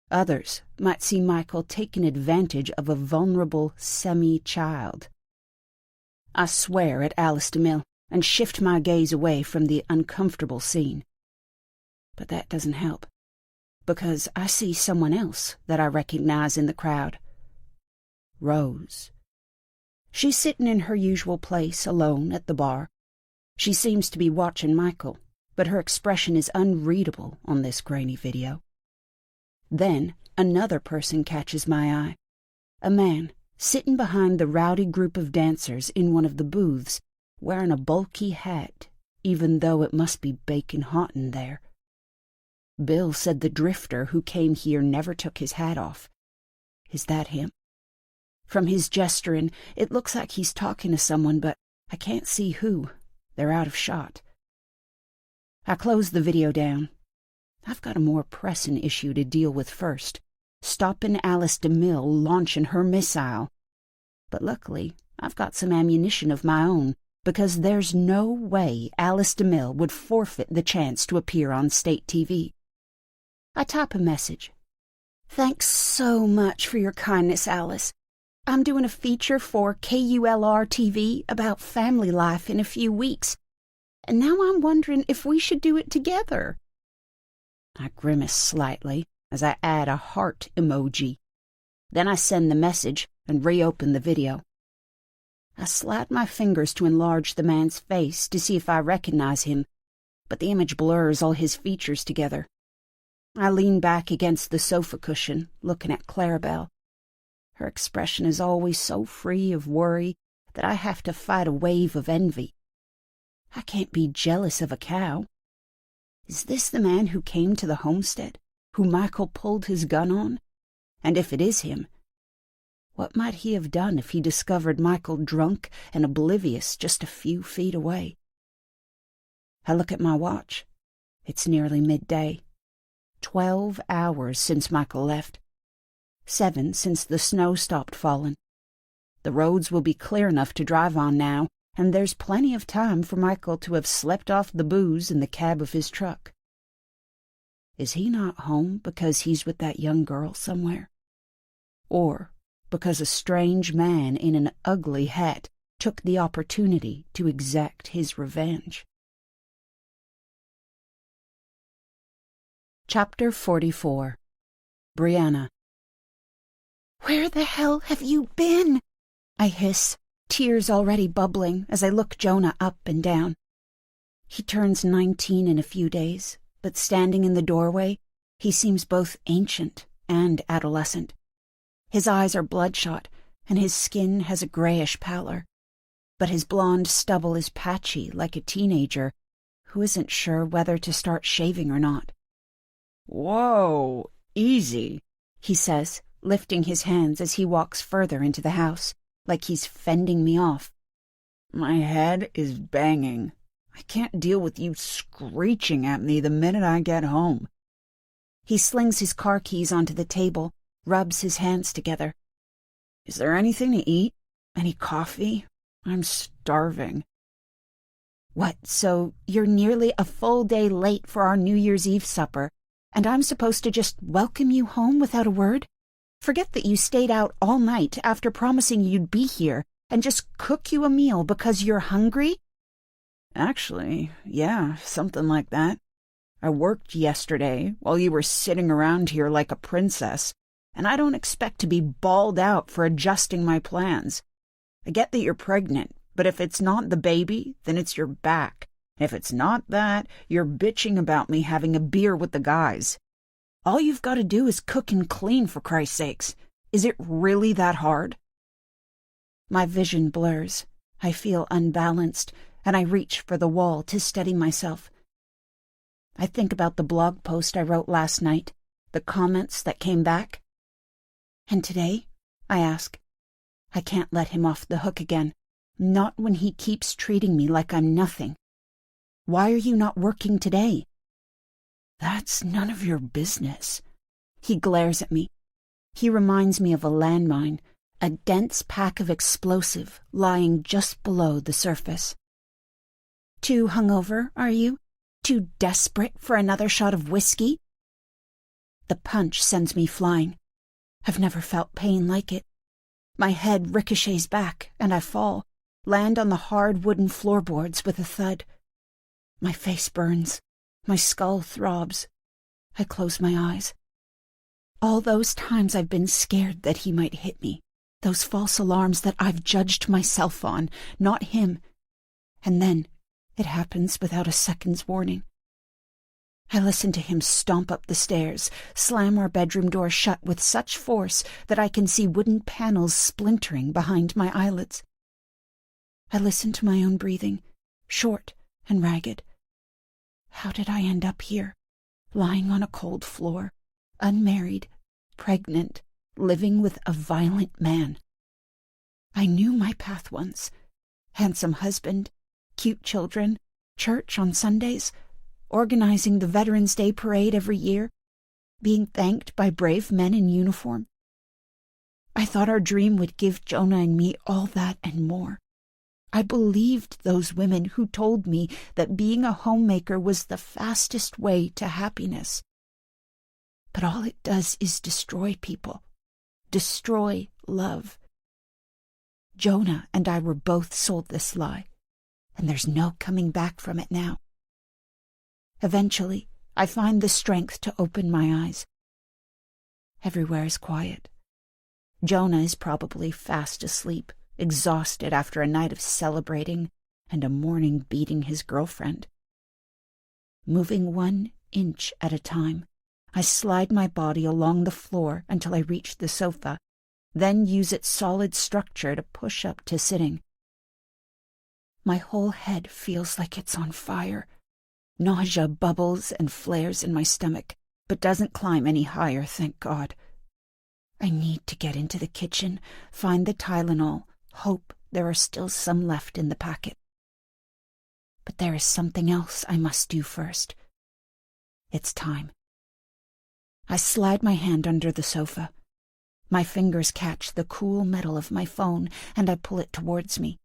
Others might see Michael taking advantage of a vulnerable semi-child. I swear at Alice DeMille and shift my gaze away from the uncomfortable scene. But that doesn't help, because I see someone else that I recognize in the crowd. Rose. She's sitting in her usual place, alone at the bar. She seems to be watching Michael, but her expression is unreadable on this grainy video. Then another person catches my eye. A man sitting behind the rowdy group of dancers in one of the booths, wearing a bulky hat, even though it must be baking hot in there. Bill said the drifter who came here never took his hat off. Is that him? From his gesturing, it looks like he's talking to someone, but I can't see who. They're out of shot. I close the video down. I've got a more pressing issue to deal with first, stopping Alice DeMille launching her missile. But luckily, I've got some ammunition of my own, because there's no way Alice DeMille would forfeit the chance to appear on state TV. I type a message. Thanks so much for your kindness, Alice. I'm doing a feature for KULR TV about family life in a few weeks, and now I'm wondering if we should do it together. I grimace slightly as I add a heart emoji. Then I send the message and reopen the video. I slide my fingers to enlarge the man's face to see if I recognize him, but the image blurs all his features together. I lean back against the sofa cushion, looking at Clarabelle. Her expression is always so free of worry that I have to fight a wave of envy. I can't be jealous of a cow. Is this the man who came to the homestead, who Michael pulled his gun on? And if it is him, what might he have done if he discovered Michael drunk and oblivious just a few feet away? I look at my watch. It's nearly midday. 12 hours since Michael left. 7 since the snow stopped falling. The roads will be clear enough to drive on now, and there's plenty of time for Michael to have slept off the booze in the cab of his truck. Is he not home because he's with that young girl somewhere? Or because a strange man in an ugly hat took the opportunity to exact his revenge? Chapter 44. Brianna. "Where the hell have you been?" I hiss, tears already bubbling as I look Jonah up and down. He turns 19 in a few days, but standing in the doorway, he seems both ancient and adolescent. His eyes are bloodshot, and his skin has a grayish pallor, but his blonde stubble is patchy like a teenager who isn't sure whether to start shaving or not. "Whoa, easy," he says, lifting his hands as he walks further into the house, like he's fending me off. "My head is banging. I can't deal with you screeching at me the minute I get home." He slings his car keys onto the table, rubs his hands together. "Is there anything to eat? Any coffee? I'm starving." "What, so you're nearly a full day late for our New Year's Eve supper, and I'm supposed to just welcome you home without a word? Forget that you stayed out all night after promising you'd be here, and just cook you a meal because you're hungry?" "Actually, yeah, something like that. I worked yesterday while you were sitting around here like a princess, and I don't expect to be bawled out for adjusting my plans. I get that you're pregnant, but if it's not the baby, then it's your back. If it's not that, you're bitching about me having a beer with the guys. All you've got to do is cook and clean, for Christ's sakes. Is it really that hard?" My vision blurs. I feel unbalanced, and I reach for the wall to steady myself. I think about the blog post I wrote last night, the comments that came back. And today, I ask. I can't let him off the hook again, not when he keeps treating me like I'm nothing. Why are you not working today? "That's none of your business." He glares at me. He reminds me of a landmine, a dense pack of explosive lying just below the surface. "Too hungover, are you? Too desperate for another shot of whiskey?" The punch sends me flying. I've never felt pain like it. My head ricochets back, and I fall, land on the hard wooden floorboards with a thud. My face burns. My skull throbs. I close my eyes. All those times I've been scared that he might hit me, those false alarms that I've judged myself on, not him. And then it happens without a second's warning. I listen to him stomp up the stairs, slam our bedroom door shut with such force that I can see wooden panels splintering behind my eyelids. I listen to my own breathing, short and ragged. How did I end up here, lying on a cold floor, unmarried, pregnant, living with a violent man? I knew my path once. Handsome husband, cute children, church on Sundays, organizing the Veterans Day parade every year, being thanked by brave men in uniform. I thought our dream would give Jonah and me all that and more. I believed those women who told me that being a homemaker was the fastest way to happiness. But all it does is destroy people, destroy love. Jonah and I were both sold this lie, and there's no coming back from it now. Eventually, I find the strength to open my eyes. Everywhere is quiet. Jonah is probably fast asleep, exhausted after a night of celebrating and a morning beating his girlfriend. Moving 1 inch at a time, I slide my body along the floor until I reach the sofa, then use its solid structure to push up to sitting. My whole head feels like it's on fire. Nausea bubbles and flares in my stomach, but doesn't climb any higher, thank God. I need to get into the kitchen, find the Tylenol, hope there are still some left in the packet. But there is something else I must do first. It's time. I slide my hand under the sofa. My fingers catch the cool metal of my phone, and I pull it towards me.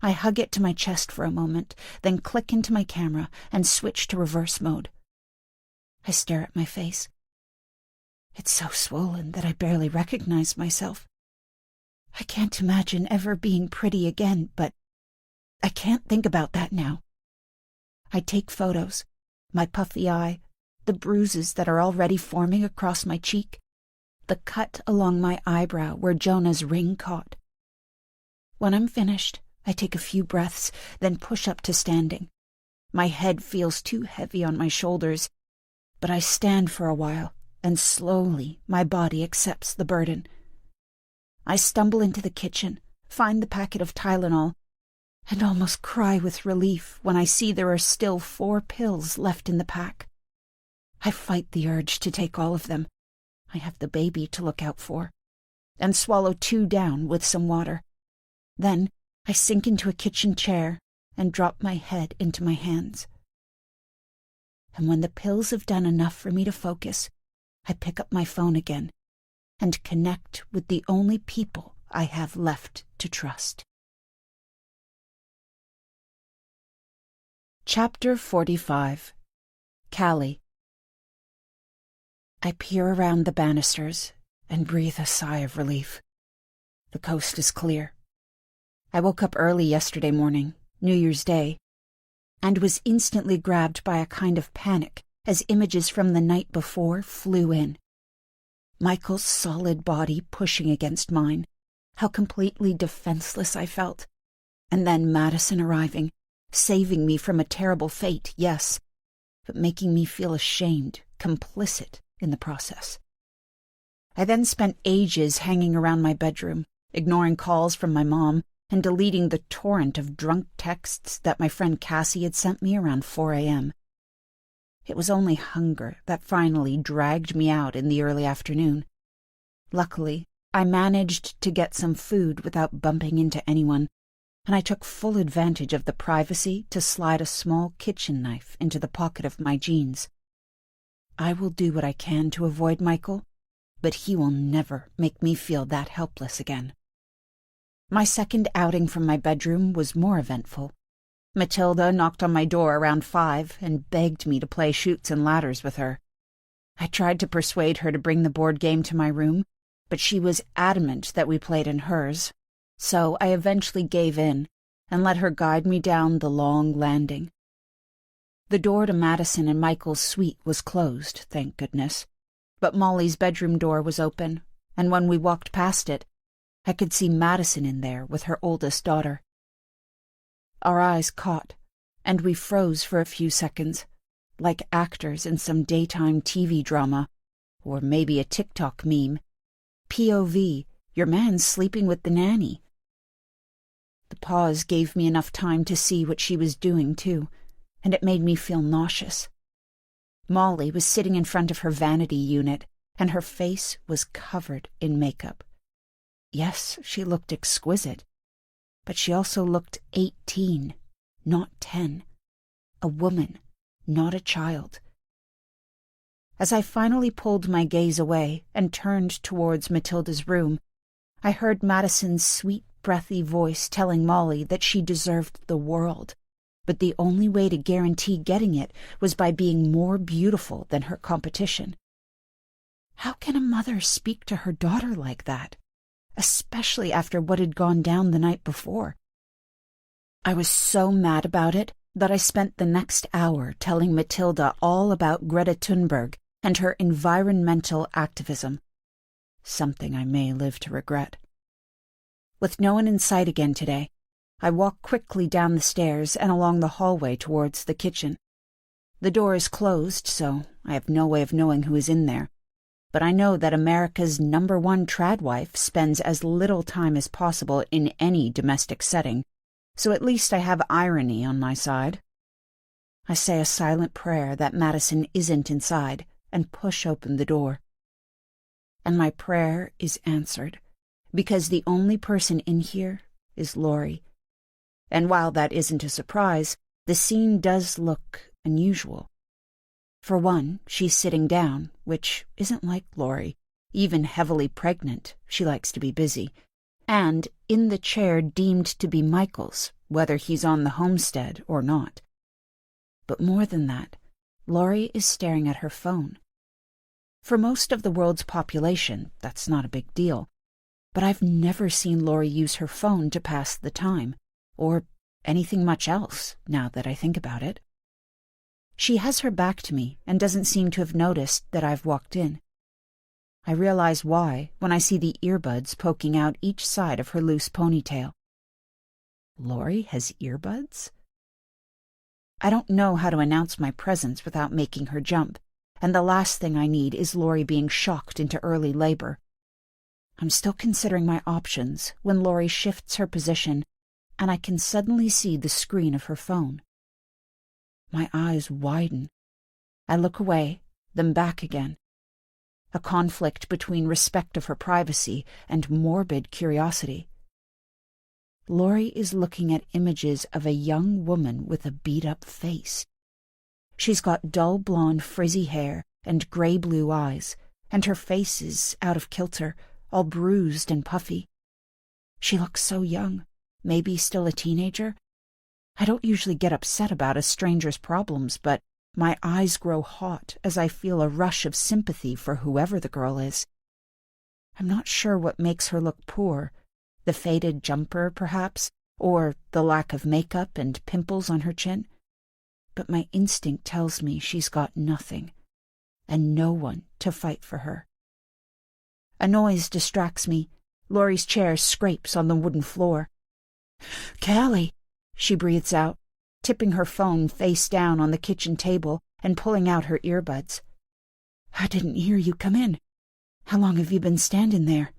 I hug it to my chest for a moment, then click into my camera and switch to reverse mode. I stare at my face. It's so swollen that I barely recognize myself. I can't imagine ever being pretty again, but I can't think about that now. I take photos, my puffy eye, the bruises that are already forming across my cheek, the cut along my eyebrow where Jonah's ring caught. When I'm finished, I take a few breaths, then push up to standing. My head feels too heavy on my shoulders, but I stand for a while, and slowly my body accepts the burden. I stumble into the kitchen, find the packet of Tylenol, and almost cry with relief when I see there are still 4 pills left in the pack. I fight the urge to take all of them. I have the baby to look out for, and swallow 2 down with some water. Then I sink into a kitchen chair and drop my head into my hands. And when the pills have done enough for me to focus, I pick up my phone again and connect with the only people I have left to trust. Chapter 45. Callie. I peer around the banisters and breathe a sigh of relief. The coast is clear. I woke up early yesterday morning, New Year's Day, and was instantly grabbed by a kind of panic as images from the night before flew in. Michael's solid body pushing against mine, how completely defenseless I felt. And then Madison arriving, saving me from a terrible fate, yes, but making me feel ashamed, complicit in the process. I then spent ages hanging around my bedroom, ignoring calls from my mom, and deleting the torrent of drunk texts that my friend Cassie had sent me around 4 a.m. It was only hunger that finally dragged me out in the early afternoon. Luckily, I managed to get some food without bumping into anyone, and I took full advantage of the privacy to slide a small kitchen knife into the pocket of my jeans. I will do what I can to avoid Michael, but he will never make me feel that helpless again. My second outing from my bedroom was more eventful. Matilda knocked on my door around 5 and begged me to play Chutes and Ladders with her. I tried to persuade her to bring the board game to my room, but she was adamant that we played in hers, so I eventually gave in and let her guide me down the long landing. The door to Madison and Michael's suite was closed, thank goodness, but Molly's bedroom door was open, and when we walked past it, I could see Madison in there with her oldest daughter. Our eyes caught, and we froze for a few seconds, like actors in some daytime TV drama, or maybe a TikTok meme. POV, your man's sleeping with the nanny. The pause gave me enough time to see what she was doing, too, and it made me feel nauseous. Molly was sitting in front of her vanity unit, and her face was covered in makeup. Yes, she looked exquisite, but she also looked 18, not 10. A woman, not a child. As I finally pulled my gaze away and turned towards Matilda's room, I heard Madison's sweet, breathy voice telling Molly that she deserved the world, but the only way to guarantee getting it was by being more beautiful than her competition. How can a mother speak to her daughter like that, especially after what had gone down the night before? I was so mad about it that I spent the next hour telling Matilda all about Greta Thunberg and her environmental activism, something I may live to regret. With no one in sight again today, I walk quickly down the stairs and along the hallway towards the kitchen. The door is closed, so I have no way of knowing who is in there, but I know that America's #1 Tradwife spends as little time as possible in any domestic setting, so at least I have irony on my side. I say a silent prayer that Madison isn't inside and push open the door. And my prayer is answered, because the only person in here is Lori. And while that isn't a surprise, The scene does look unusual. For one, she's sitting down, which isn't like Laurie. Even heavily pregnant, she likes to be busy. And in the chair deemed to be Michael's, whether he's on the homestead or not. But more than that, Laurie is staring at her phone. For most of the world's population, that's not a big deal. But I've never seen Laurie use her phone to pass the time, or anything much else, now that I think about it. She has her back to me and doesn't seem to have noticed that I've walked in. I realize why when I see the earbuds poking out each side of her loose ponytail. Laurie has earbuds? I don't know how to announce my presence without making her jump, and the last thing I need is Laurie being shocked into early labor. I'm still considering my options when Laurie shifts her position, and I can suddenly see the screen of her phone. My eyes widen. I look away, then back again. A conflict between respect of her privacy and morbid curiosity. Laurie is looking at images of a young woman with a beat-up face. She's got dull blonde frizzy hair and gray-blue eyes, and her face is out of kilter, all bruised and puffy. She looks so young, maybe still a teenager. I don't usually get upset about a stranger's problems, but my eyes grow hot as I feel a rush of sympathy for whoever the girl is. I'm not sure what makes her look poor. The faded jumper, perhaps, or the lack of makeup and pimples on her chin. But my instinct tells me she's got nothing, and no one to fight for her. A noise distracts me. Laurie's chair scrapes on the wooden floor. "Callie," she breathes out, tipping her phone face down on the kitchen table and pulling out her earbuds. "I didn't hear you come in. How long have you been standing there?"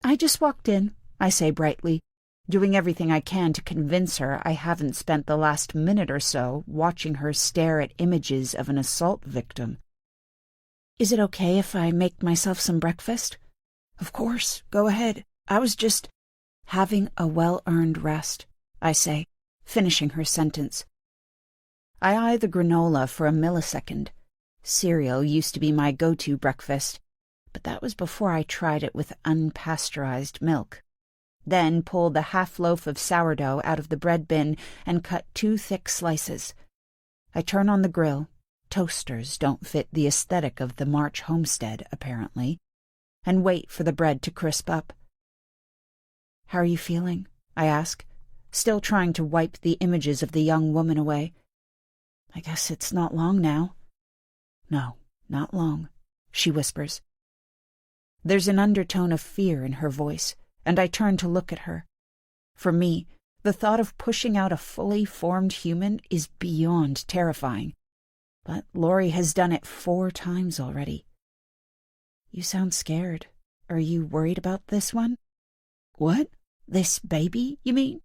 "I just walked in," I say brightly, doing everything I can to convince her I haven't spent the last minute or so watching her stare at images of an assault victim. "Is it okay if I make myself some breakfast?" "Of course, go ahead. I was just having a well-earned rest," I say, finishing her sentence. I eye the granola for a millisecond. Cereal used to be my go-to breakfast, but that was before I tried it with unpasteurized milk. Then pulled the half loaf of sourdough out of the bread bin and cut 2 thick slices. I turn on the grill. Toasters don't fit the aesthetic of the March homestead, apparently, and wait for the bread to crisp up. "How are you feeling?" I ask, still trying to wipe the images of the young woman away. "I guess it's not long now." "No, not long," she whispers. There's an undertone of fear in her voice, and I turn to look at her. For me, the thought of pushing out a fully formed human is beyond terrifying. But Laurie has done it 4 times already. "You sound scared. Are you worried about this one?" "What? This baby, you mean?"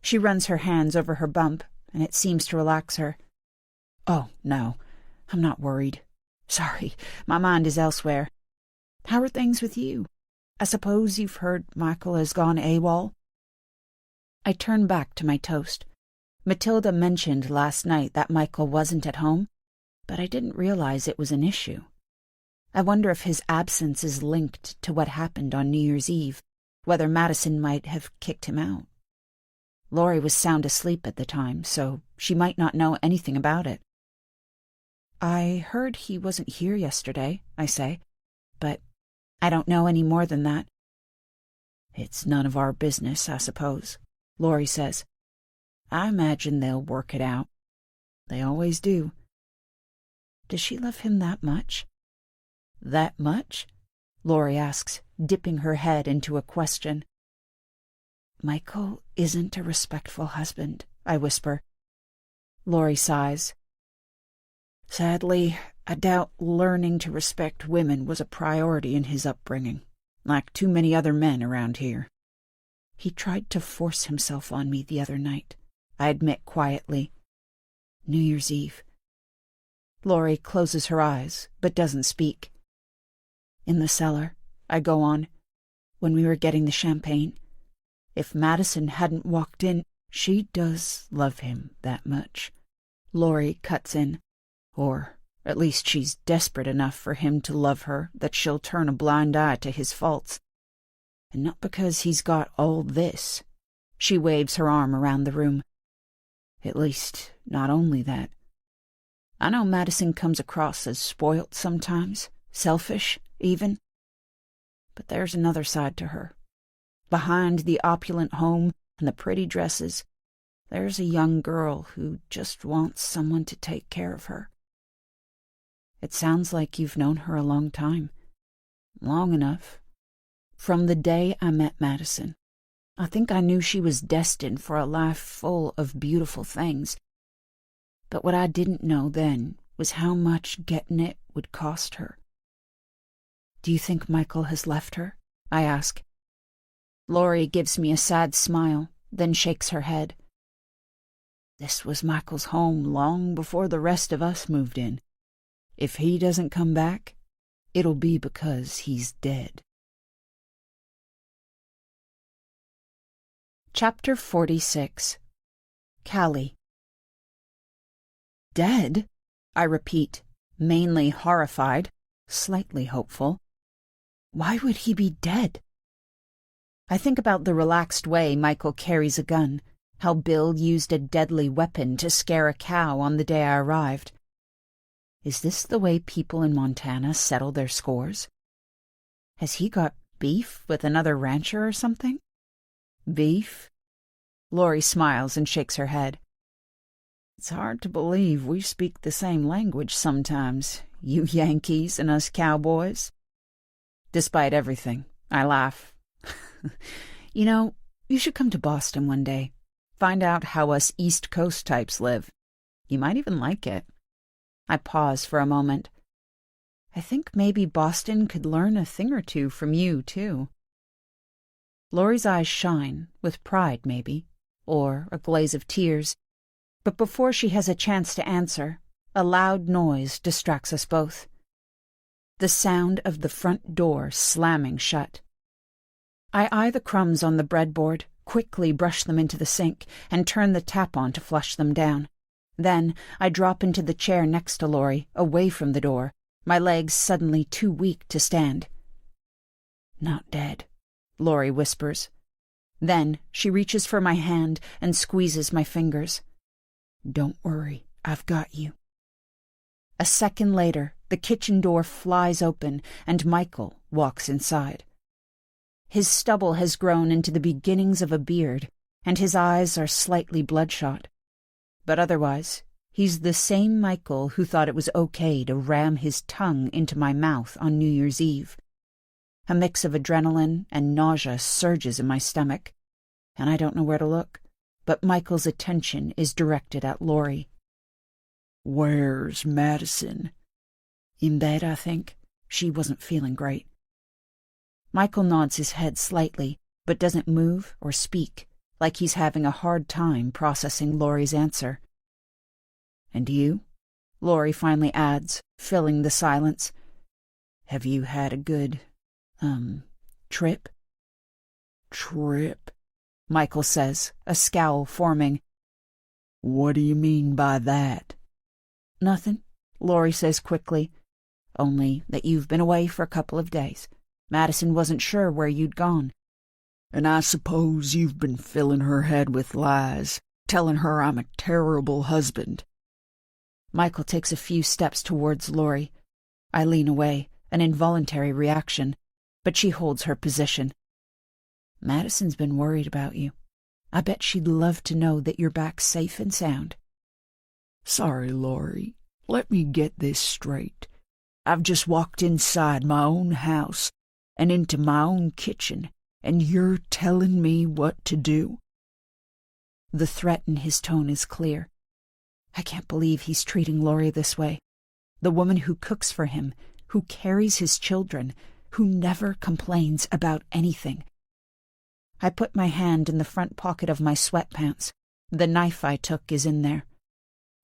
She runs her hands over her bump, and it seems to relax her. "Oh, no, I'm not worried. Sorry, my mind is elsewhere. How are things with you? I suppose you've heard Michael has gone AWOL?" I turn back to my toast. Matilda mentioned last night that Michael wasn't at home, but I didn't realize it was an issue. I wonder if his absence is linked to what happened on New Year's Eve, whether Madison might have kicked him out. Laurie was sound asleep at the time, so she might not know anything about it. "I heard he wasn't here yesterday," I say, "but I don't know any more than that." "It's none of our business, I suppose," Laurie says. "I imagine they'll work it out. They always do." "Does she love him that much?" "That much?" Laurie asks, dipping her head into a question. "Michael isn't a respectful husband," I whisper. Laurie sighs. "Sadly, I doubt learning to respect women was a priority in his upbringing, like too many other men around here. He tried to force himself on me the other night," I admit quietly. "New Year's Eve." Laurie closes her eyes, but doesn't speak. "In the cellar," I go on, "when we were getting the champagne. If Madison hadn't walked in, She does love him that much. Laurie cuts in. Or at least she's desperate enough for him to love her that she'll turn a blind eye to his faults. And not because he's got all this. She waves her arm around the room. At least, not only that. I know Madison comes across as spoilt sometimes, selfish, even. But there's another side to her. Behind the opulent home and the pretty dresses, there's a young girl who just wants someone to take care of her. It sounds like you've known her a long time. Long enough. From the day I met Madison, I think I knew she was destined for a life full of beautiful things. But what I didn't know then was how much getting it would cost her. Do you think Michael has left her? I ask. Laurie gives me a sad smile, then shakes her head. This was Michael's home long before the rest of us moved in. If he doesn't come back, it'll be because he's dead. Chapter 46. Callie. Dead? I repeat, mainly horrified, slightly hopeful. Why would he be dead? I think about the relaxed way Michael carries a gun, how Bill used a deadly weapon to scare a cow on the day I arrived. Is this the way people in Montana settle their scores? Has he got beef with another rancher or something? Beef? Laurie smiles and shakes her head. It's hard to believe we speak the same language sometimes, you Yankees and us cowboys. Despite everything, I laugh. You know, you should come to Boston one day. Find out how us East Coast types live. You might even like it. I pause for a moment. I think maybe Boston could learn a thing or two from you, too. Laurie's eyes shine, with pride maybe, or a glaze of tears. But before she has a chance to answer, a loud noise distracts us both. The sound of the front door slamming shut. I eye the crumbs on the breadboard, quickly brush them into the sink, and turn the tap on to flush them down. Then I drop into the chair next to Laurie, away from the door, my legs suddenly too weak to stand. Not dead, Laurie whispers. Then she reaches for my hand and squeezes my fingers. Don't worry, I've got you. A second later, the kitchen door flies open and Michael walks inside. His stubble has grown into the beginnings of a beard, and his eyes are slightly bloodshot. But otherwise, he's the same Michael who thought it was okay to ram his tongue into my mouth on New Year's Eve. A mix of adrenaline and nausea surges in my stomach, and I don't know where to look, but Michael's attention is directed at Laurie. Where's Madison? In bed, I think. She wasn't feeling great. Michael nods his head slightly, but doesn't move or speak, like he's having a hard time processing Laurie's answer. And you? Laurie finally adds, filling the silence. Have you had a good, trip? Trip? Michael says, a scowl forming. What do you mean by that? Nothing, Laurie says quickly. Only that you've been away for a couple of days. Madison wasn't sure where you'd gone. And I suppose you've been filling her head with lies, telling her I'm a terrible husband. Michael takes a few steps towards Laurie. I lean away, an involuntary reaction, but she holds her position. Madison's been worried about you. I bet she'd love to know that you're back safe and sound. Sorry, Laurie. Let me get this straight. I've just walked inside my own house and into my own kitchen, and you're telling me what to do? The threat in his tone is clear. I can't believe he's treating Laurie this way. The woman who cooks for him, who carries his children, who never complains about anything. I put my hand in the front pocket of my sweatpants. The knife I took is in there.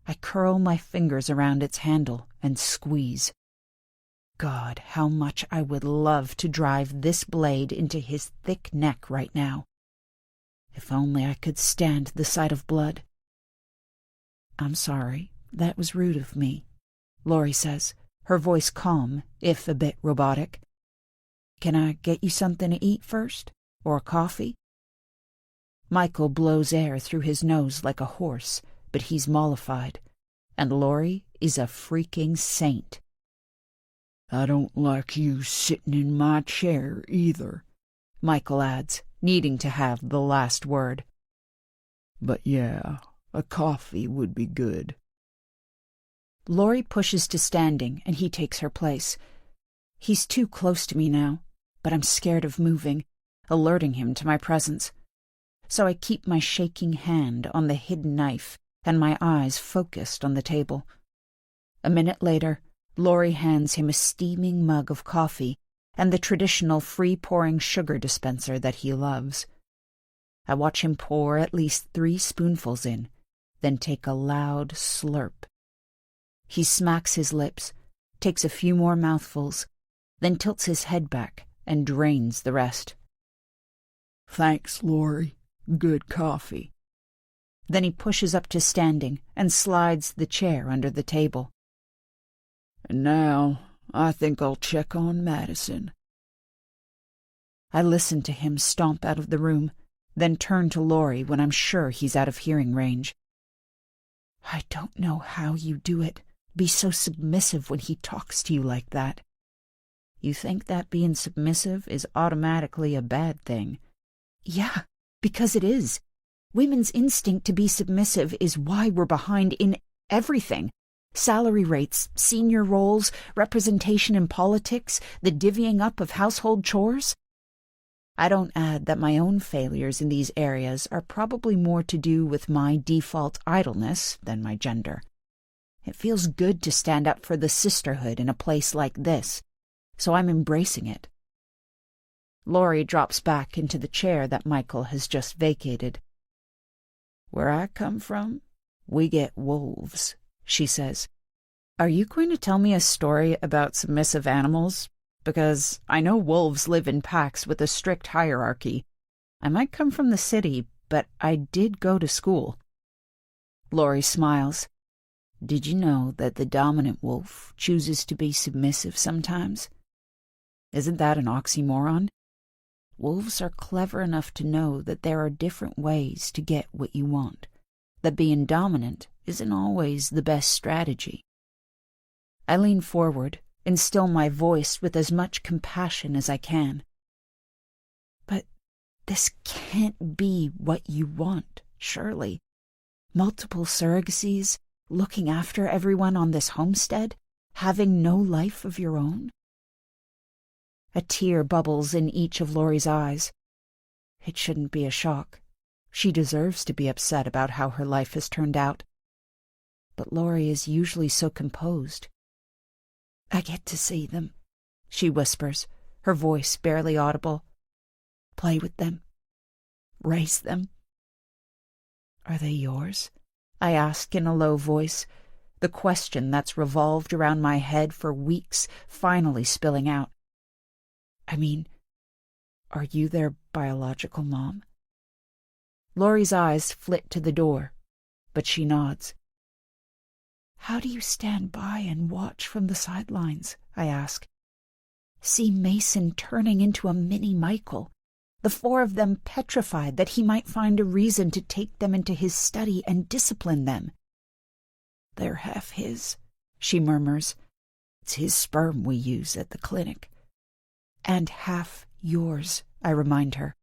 I curl my fingers around its handle and squeeze. God, how much I would love to drive this blade into his thick neck right now. If only I could stand the sight of blood. I'm sorry, that was rude of me, Laurie says, her voice calm, if a bit robotic. Can I get you something to eat first? Or coffee? Michael blows air through his nose like a horse, but he's mollified, and Laurie is a freaking saint. I don't like you sitting in my chair either, Michael adds, needing to have the last word. But yeah, a coffee would be good. Laurie pushes to standing, and he takes her place. He's too close to me now, but I'm scared of moving, alerting him to my presence. So I keep my shaking hand on the hidden knife and my eyes focused on the table. A minute later, Laurie hands him a steaming mug of coffee and the traditional free-pouring sugar dispenser that he loves. I watch him pour at least 3 spoonfuls in, then take a loud slurp. He smacks his lips, takes a few more mouthfuls, then tilts his head back and drains the rest. Thanks, Laurie. Good coffee. Then he pushes up to standing and slides the chair under the table. And now, I think I'll check on Madison. I listen to him stomp out of the room, then turn to Laurie when I'm sure he's out of hearing range. I don't know how you do it, be so submissive when he talks to you like that. You think that being submissive is automatically a bad thing? Yeah, because it is. Women's instinct to be submissive is why we're behind in everything. Salary rates, senior roles, representation in politics, the divvying up of household chores. I don't add that my own failures in these areas are probably more to do with my default idleness than my gender. It feels good to stand up for the sisterhood in a place like this, so I'm embracing it. Laurie drops back into the chair that Michael has just vacated. Where I come from, we get wolves, she says. Are you going to tell me a story about submissive animals? Because I know wolves live in packs with a strict hierarchy. I might come from the city, but I did go to school. Laurie smiles. Did you know that the dominant wolf chooses to be submissive sometimes? Isn't that an oxymoron? Wolves are clever enough to know that there are different ways to get what you want, that being dominant isn't always the best strategy. I lean forward and still my voice with as much compassion as I can. But this can't be what you want, surely. Multiple surrogacies, looking after everyone on this homestead, having no life of your own? A tear bubbles in each of Laurie's eyes. It shouldn't be a shock. She deserves to be upset about how her life has turned out. But Laurie is usually so composed. I get to see them, she whispers, her voice barely audible. Play with them. Raise them. Are they yours? I ask in a low voice, the question that's revolved around my head for weeks finally spilling out. I mean, are you their biological mom? Laurie's eyes flit to the door, but she nods. How do you stand by and watch from the sidelines? I ask. See Mason turning into a mini Michael, the 4 of them petrified that he might find a reason to take them into his study and discipline them. They're half his, she murmurs. It's his sperm we use at the clinic. And half yours, I remind her.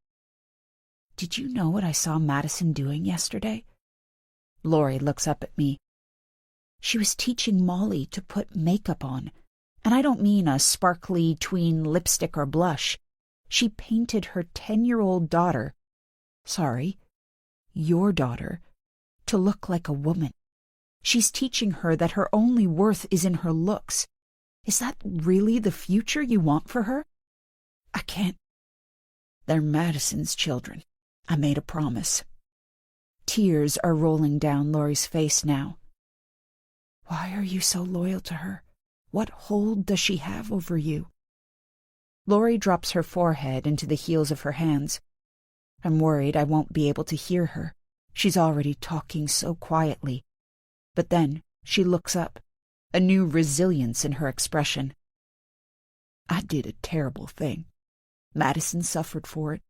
Did you know what I saw Madison doing yesterday? Laurie looks up at me. She was teaching Molly to put makeup on, and I don't mean a sparkly tween lipstick or blush. She painted her 10-year-old daughter, your daughter, to look like a woman. She's teaching her that her only worth is in her looks. Is that really the future you want for her? I can't. They're Madison's children. I made a promise. Tears are rolling down Laurie's face now. Why are you so loyal to her? What hold does she have over you? Laurie drops her forehead into the heels of her hands. I'm worried I won't be able to hear her. She's already talking so quietly. But then she looks up, a new resilience in her expression. I did a terrible thing. Madison suffered for it,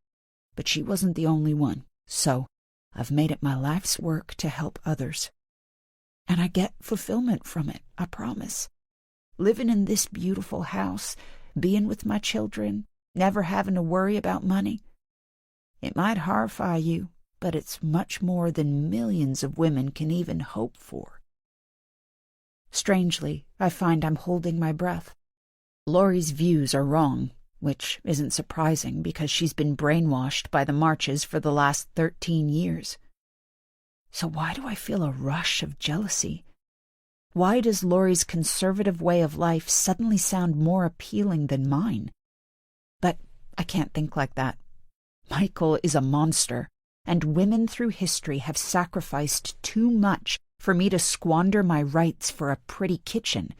but she wasn't the only one, so I've made it my life's work to help others. And I get fulfillment from it, I promise. Living in this beautiful house, being with my children, never having to worry about money. It might horrify you, but it's much more than millions of women can even hope for. Strangely, I find I'm holding my breath. Laurie's views are wrong, which isn't surprising because she's been brainwashed by the marches for the last 13 years. So why do I feel a rush of jealousy? Why does Laurie's conservative way of life suddenly sound more appealing than mine? But I can't think like that. Michael is a monster, and women through history have sacrificed too much for me to squander my rights for a pretty kitchen.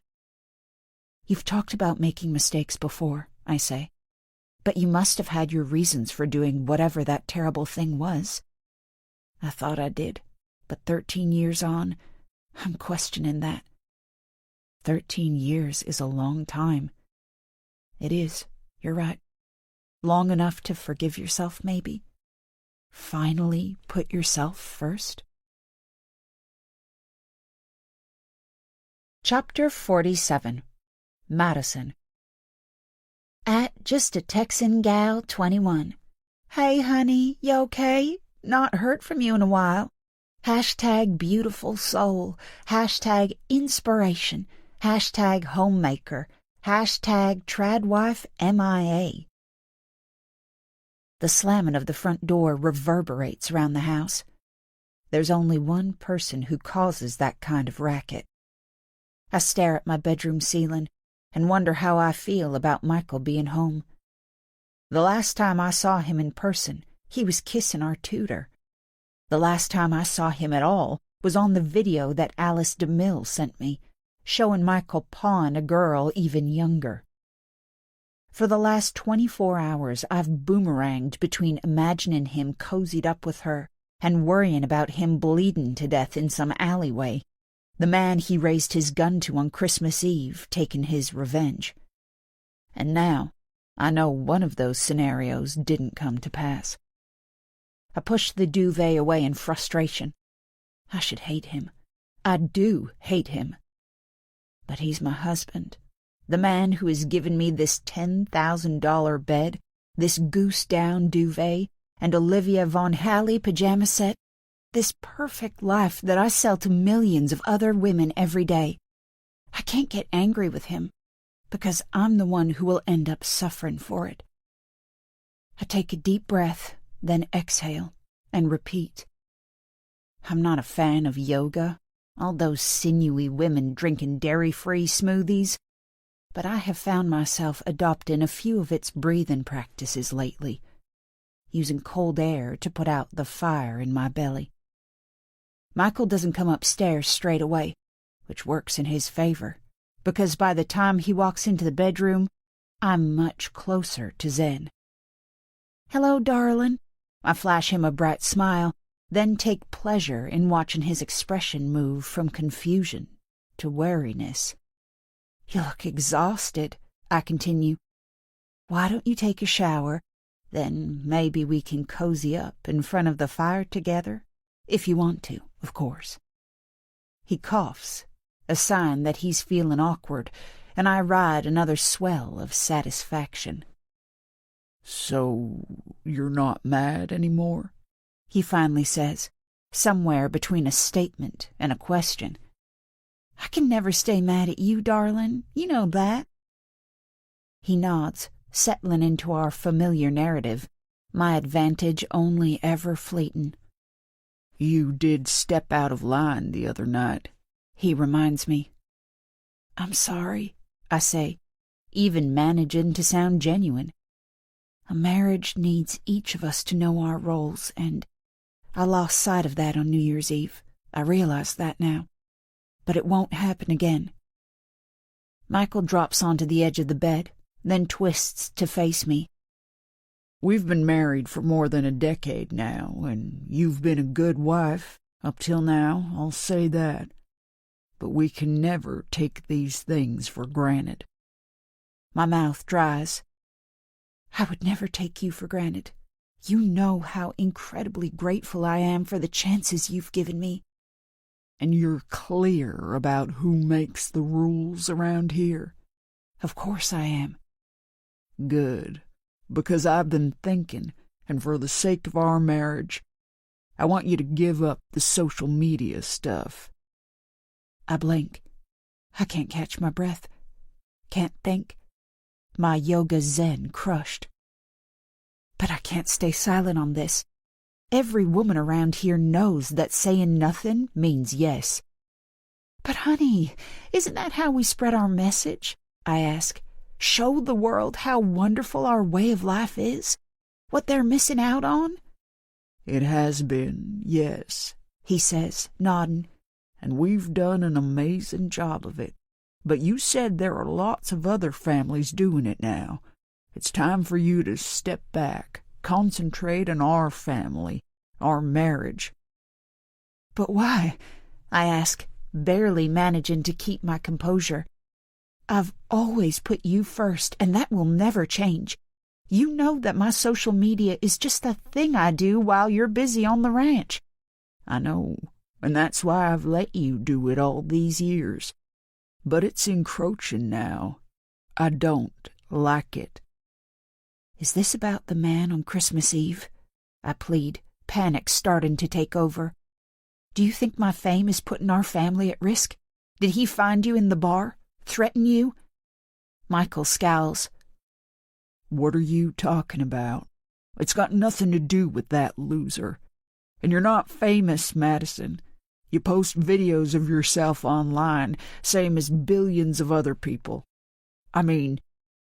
You've talked about making mistakes before, I say, but you must have had your reasons for doing whatever that terrible thing was. I thought I did, but 13 years on, I'm questioning that. 13 years is a long time. It is, you're right. Long enough to forgive yourself, maybe? Finally put yourself first? Chapter 47. Madison. At just a Texan gal, 21. Hey, honey, you okay? Not heard from you in a while. Hashtag beautiful soul. Hashtag inspiration. Hashtag homemaker. Hashtag Tradwife MIA. The slamming of the front door reverberates around the house. There's only one person who causes that kind of racket. I stare at my bedroom ceiling and wonder how I feel about Michael being home. The last time I saw him in person, he was kissing our tutor. The last time I saw him at all was on the video that Alice DeMille sent me, showing Michael pawing a girl even younger. For the last 24 hours, I've boomeranged between imagining him cozied up with her and worrying about him bleeding to death in some alleyway, the man he raised his gun to on Christmas Eve taking his revenge. And now, I know one of those scenarios didn't come to pass. I pushed the duvet away in frustration. I should hate him. I do hate him. But he's my husband, the man who has given me this $10,000 bed, this goose-down duvet, and Olivia von Halley pajama set, this perfect life that I sell to millions of other women every day. I can't get angry with him, because I'm the one who will end up suffering for it. I take a deep breath, then exhale, and repeat. I'm not a fan of yoga, all those sinewy women drinking dairy-free smoothies, but I have found myself adopting a few of its breathing practices lately, using cold air to put out the fire in my belly. Michael doesn't come upstairs straight away, which works in his favor, because by the time he walks into the bedroom, I'm much closer to Zen. Hello, darling. I flash him a bright smile, then take pleasure in watching his expression move from confusion to wariness. You look exhausted, I continue. Why don't you take a shower? Then maybe we can cozy up in front of the fire together, if you want to, of course. He coughs, a sign that he's feeling awkward, and I ride another swell of satisfaction. So, you're not mad anymore? He finally says, somewhere between a statement and a question. I can never stay mad at you, darling. You know that. He nods, settling into our familiar narrative, my advantage only ever fleeting. You did step out of line the other night, he reminds me. I'm sorry, I say, even managing to sound genuine. A marriage needs each of us to know our roles, and I lost sight of that on New Year's Eve. I realize that now. But it won't happen again. Michael drops onto the edge of the bed, then twists to face me. We've been married for more than a decade now, and you've been a good wife up till now, I'll say that. But we can never take these things for granted. My mouth dries. I would never take you for granted. You know how incredibly grateful I am for the chances you've given me. And you're clear about who makes the rules around here? Of course I am. Good, because I've been thinking, and for the sake of our marriage, I want you to give up the social media stuff. I blink. I can't catch my breath. Can't think. My yoga zen crushed. But I can't stay silent on this. Every woman around here knows that saying nothing means yes. But honey, isn't that how we spread our message? I ask. Show the world how wonderful our way of life is? What they're missing out on? It has been, yes, he says, nodding. And we've done an amazing job of it. But you said there are lots of other families doing it now. It's time for you to step back, concentrate on our family, our marriage. But why? I ask, barely managing to keep my composure. I've always put you first, and that will never change. You know that my social media is just a thing I do while you're busy on the ranch. I know, and that's why I've let you do it all these years. But it's encroaching now. I don't like it. Is this about the man on Christmas Eve? I plead, panic starting to take over. Do you think my fame is putting our family at risk? Did he find you in the bar? Threaten you? Michael scowls. What are you talking about? It's got nothing to do with that loser. And you're not famous, Madison. You post videos of yourself online, same as billions of other people. I mean,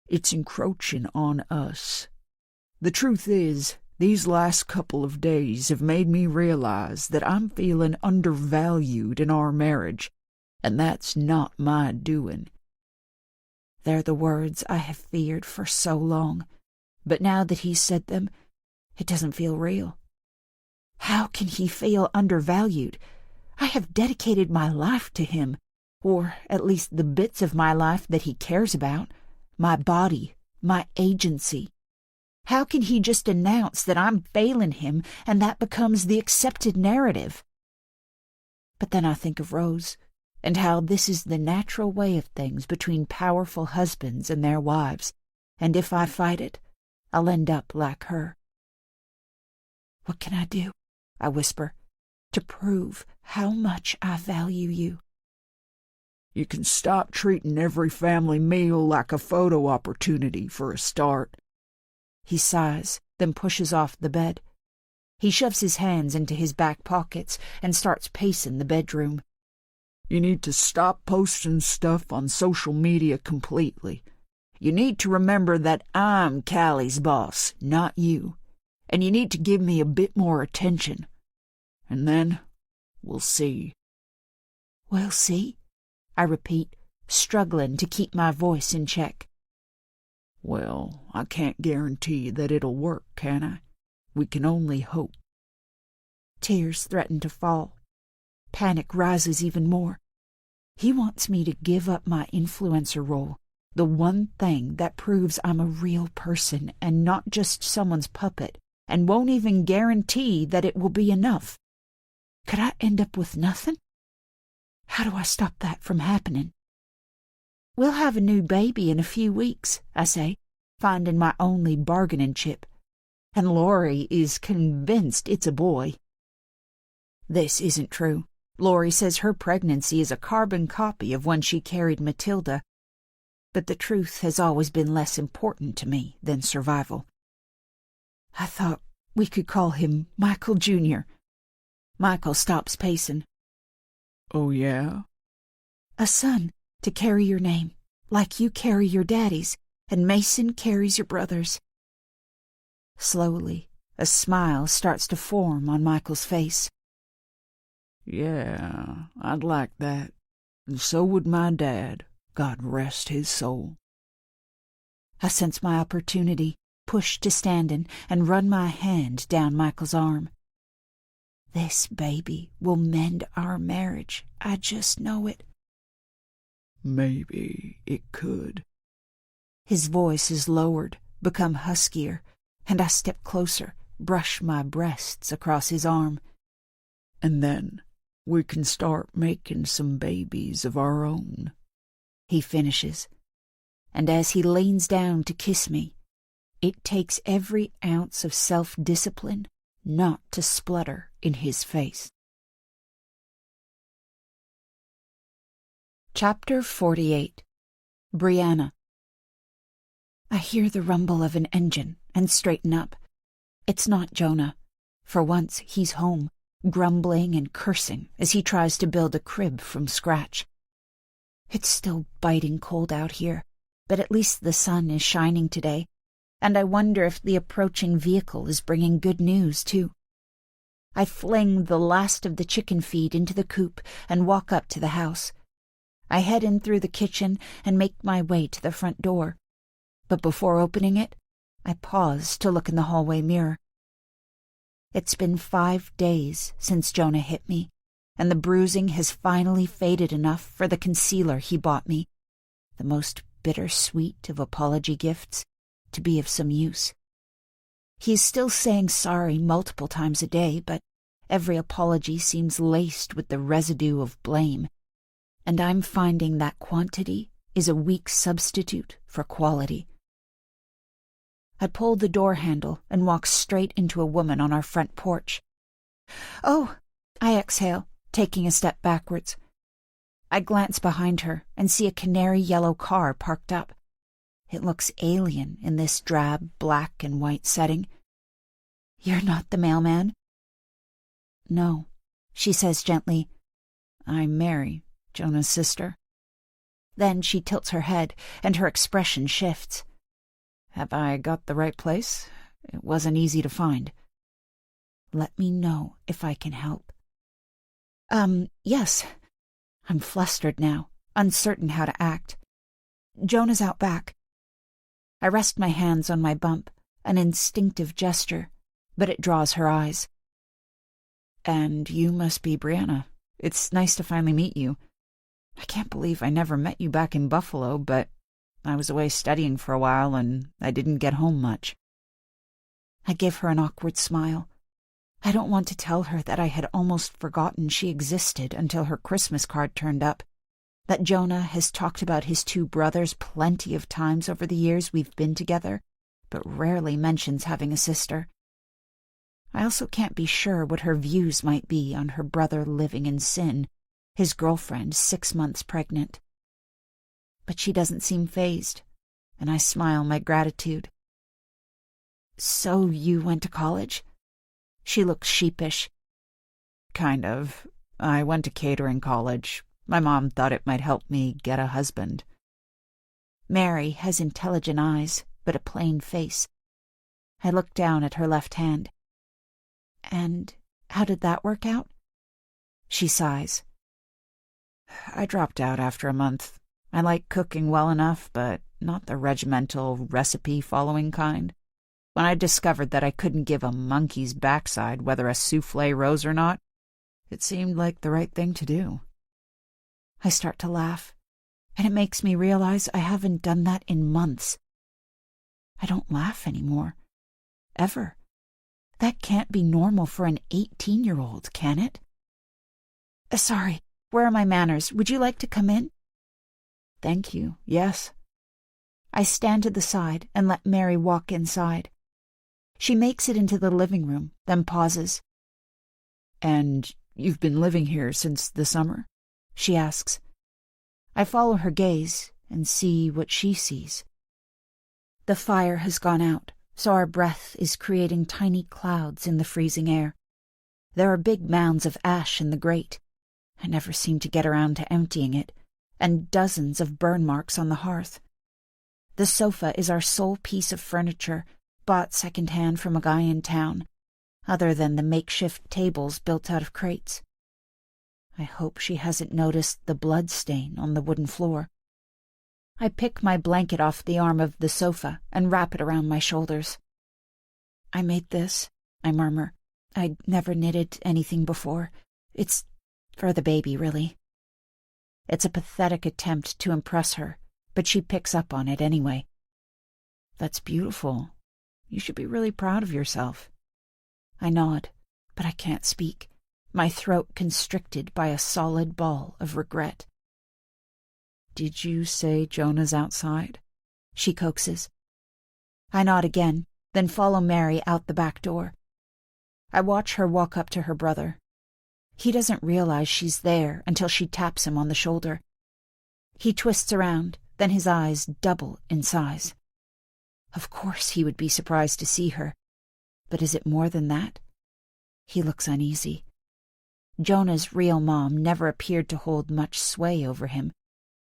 it's encroaching on us. The truth is, these last couple of days have made me realize that I'm feeling undervalued in our marriage, and that's not my doing. They're the words I have feared for so long, but now that he's said them, it doesn't feel real. How can he feel undervalued? I have dedicated my life to him, or at least the bits of my life that he cares about, my body, my agency. How can he just announce that I'm failing him and that becomes the accepted narrative? But then I think of Rose, and how this is the natural way of things between powerful husbands and their wives, and if I fight it, I'll end up like her. What can I do? I whisper, to prove how much I value you. You can stop treating every family meal like a photo opportunity for a start. He sighs, then pushes off the bed. He shoves his hands into his back pockets and starts pacing the bedroom. You need to stop posting stuff on social media completely. You need to remember that I'm Callie's boss, not you. And you need to give me a bit more attention. And then we'll see. We'll see? I repeat, struggling to keep my voice in check. Well, I can't guarantee that it'll work, can I? We can only hope. Tears threaten to fall. Panic rises even more. He wants me to give up my influencer role, the one thing that proves I'm a real person and not just someone's puppet, and won't even guarantee that it will be enough. Could I end up with nothing? How do I stop that from happening? We'll have a new baby in a few weeks, I say, finding my only bargaining chip. And Lori is convinced it's a boy. This isn't true. Lori says her pregnancy is a carbon copy of when she carried Matilda. But the truth has always been less important to me than survival. I thought we could call him Michael Jr. Michael stops pacing. Oh, yeah? A son to carry your name, like you carry your daddy's, and Mason carries your brother's. Slowly, a smile starts to form on Michael's face. Yeah, I'd like that. And so would my dad, God rest his soul. I sense my opportunity, push to standing and run my hand down Michael's arm. This baby will mend our marriage. I just know it. Maybe it could. His voice is lowered, become huskier, and I step closer, brush my breasts across his arm. And then we can start making some babies of our own, he finishes. And as he leans down to kiss me, it takes every ounce of self-discipline not to splutter in his face. Chapter 48. Brianna. I hear the rumble of an engine and straighten up. It's not Jonah. For once, he's home, grumbling and cursing as he tries to build a crib from scratch. It's still biting cold out here, but at least the sun is shining today, and I wonder if the approaching vehicle is bringing good news, too. I fling the last of the chicken feed into the coop and walk up to the house. I head in through the kitchen and make my way to the front door. But before opening it, I pause to look in the hallway mirror. It's been 5 days since Jonah hit me, and the bruising has finally faded enough for the concealer he bought me, the most bittersweet of apology gifts, to be of some use. He's still saying sorry multiple times a day, but every apology seems laced with the residue of blame, and I'm finding that quantity is a weak substitute for quality. I pull the door handle and walk straight into a woman on our front porch. "Oh," I exhale, taking a step backwards. I glance behind her and see a canary yellow car parked up. It looks alien in this drab black and white setting. "You're not the mailman?" "No," she says gently. "I'm Mary, Jonah's sister." Then she tilts her head and her expression shifts. "Have I got the right place? It wasn't easy to find." "Let me know if I can help." Yes." I'm flustered now, uncertain how to act. "Jonah's out back." I rest my hands on my bump, an instinctive gesture, but it draws her eyes. "And you must be Brianna. It's nice to finally meet you. I can't believe I never met you back in Buffalo, but I was away studying for a while and I didn't get home much." I give her an awkward smile. I don't want to tell her that I had almost forgotten she existed until her Christmas card turned up, that Jonah has talked about his 2 brothers plenty of times over the years we've been together, but rarely mentions having a sister. I also can't be sure what her views might be on her brother living in sin, his girlfriend 6 months pregnant. But she doesn't seem fazed, and I smile my gratitude. "So you went to college?" She looks sheepish. "Kind of. I went to catering college. My mom thought it might help me get a husband." Mary has intelligent eyes, but a plain face. I look down at her left hand. "And how did that work out?" She sighs. "I dropped out after a month. I like cooking well enough, but not the regimental recipe-following kind. When I discovered that I couldn't give a monkey's backside whether a soufflé rose or not, it seemed like the right thing to do." I start to laugh, and it makes me realize I haven't done that in months. I don't laugh anymore. Ever. That can't be normal for an 18-year-old, can it? Sorry, where are my manners? Would you like to come in?" "Thank you, yes." I stand to the side and let Mary walk inside. She makes it into the living room, then pauses. "And you've been living here since the summer?" she asks. I follow her gaze and see what she sees. The fire has gone out, so our breath is creating tiny clouds in the freezing air. There are big mounds of ash in the grate. I never seem to get around to emptying it, and dozens of burn marks on the hearth. The sofa is our sole piece of furniture, bought secondhand from a guy in town, other than the makeshift tables built out of crates. I hope she hasn't noticed the blood stain on the wooden floor. I pick my blanket off the arm of the sofa and wrap it around my shoulders. "I made this," I murmur. "I'd never knitted anything before. It's for the baby, really." It's a pathetic attempt to impress her, but she picks up on it anyway. "That's beautiful. You should be really proud of yourself." I nod, but I can't speak, my throat constricted by a solid ball of regret. "Did you say Jonah's outside?" she coaxes. I nod again, then follow Mary out the back door. I watch her walk up to her brother. He doesn't realize she's there until she taps him on the shoulder. He twists around, then his eyes double in size. Of course he would be surprised to see her, but is it more than that? He looks uneasy. Jonah's real mom never appeared to hold much sway over him.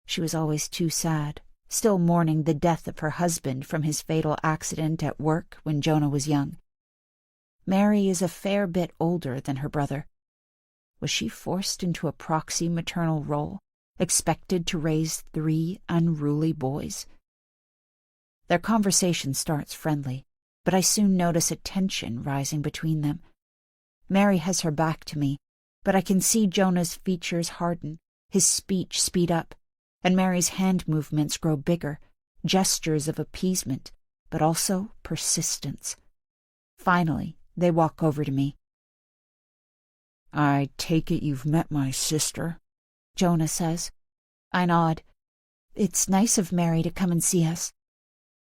She was always too sad, still mourning the death of her husband from his fatal accident at work when Jonah was young. Mary is a fair bit older than her brother. Was she forced into a proxy maternal role, expected to raise 3 unruly boys? Their conversation starts friendly, but I soon notice a tension rising between them. Mary has her back to me, but I can see Jonah's features harden, his speech speed up, and Mary's hand movements grow bigger, gestures of appeasement, but also persistence. Finally, they walk over to me. "I take it you've met my sister," Jonah says. I nod. It's nice of Mary to come and see us.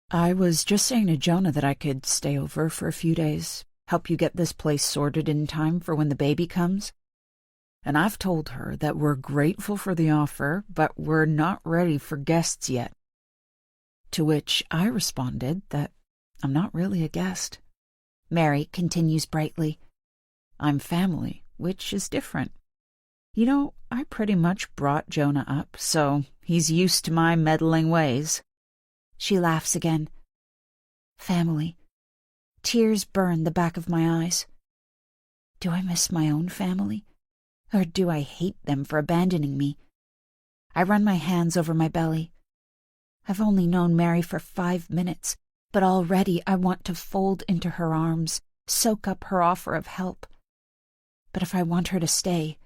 "I was just saying to Jonah that I could stay over for a few days, help you get this place sorted in time for when the baby comes. And I've told her that we're grateful for the offer, but we're not ready for guests yet." To which I responded that I'm not really a guest. Mary continues brightly. "I'm family, which is different. You know, I pretty much brought Jonah up, so he's used to my meddling ways." She laughs again. Family. Tears burn the back of my eyes. Do I miss my own family? Or do I hate them for abandoning me? I run my hands over my belly. I've only known Mary for 5 minutes, but already I want to fold into her arms, soak up her offer of help. But if I want her to stay,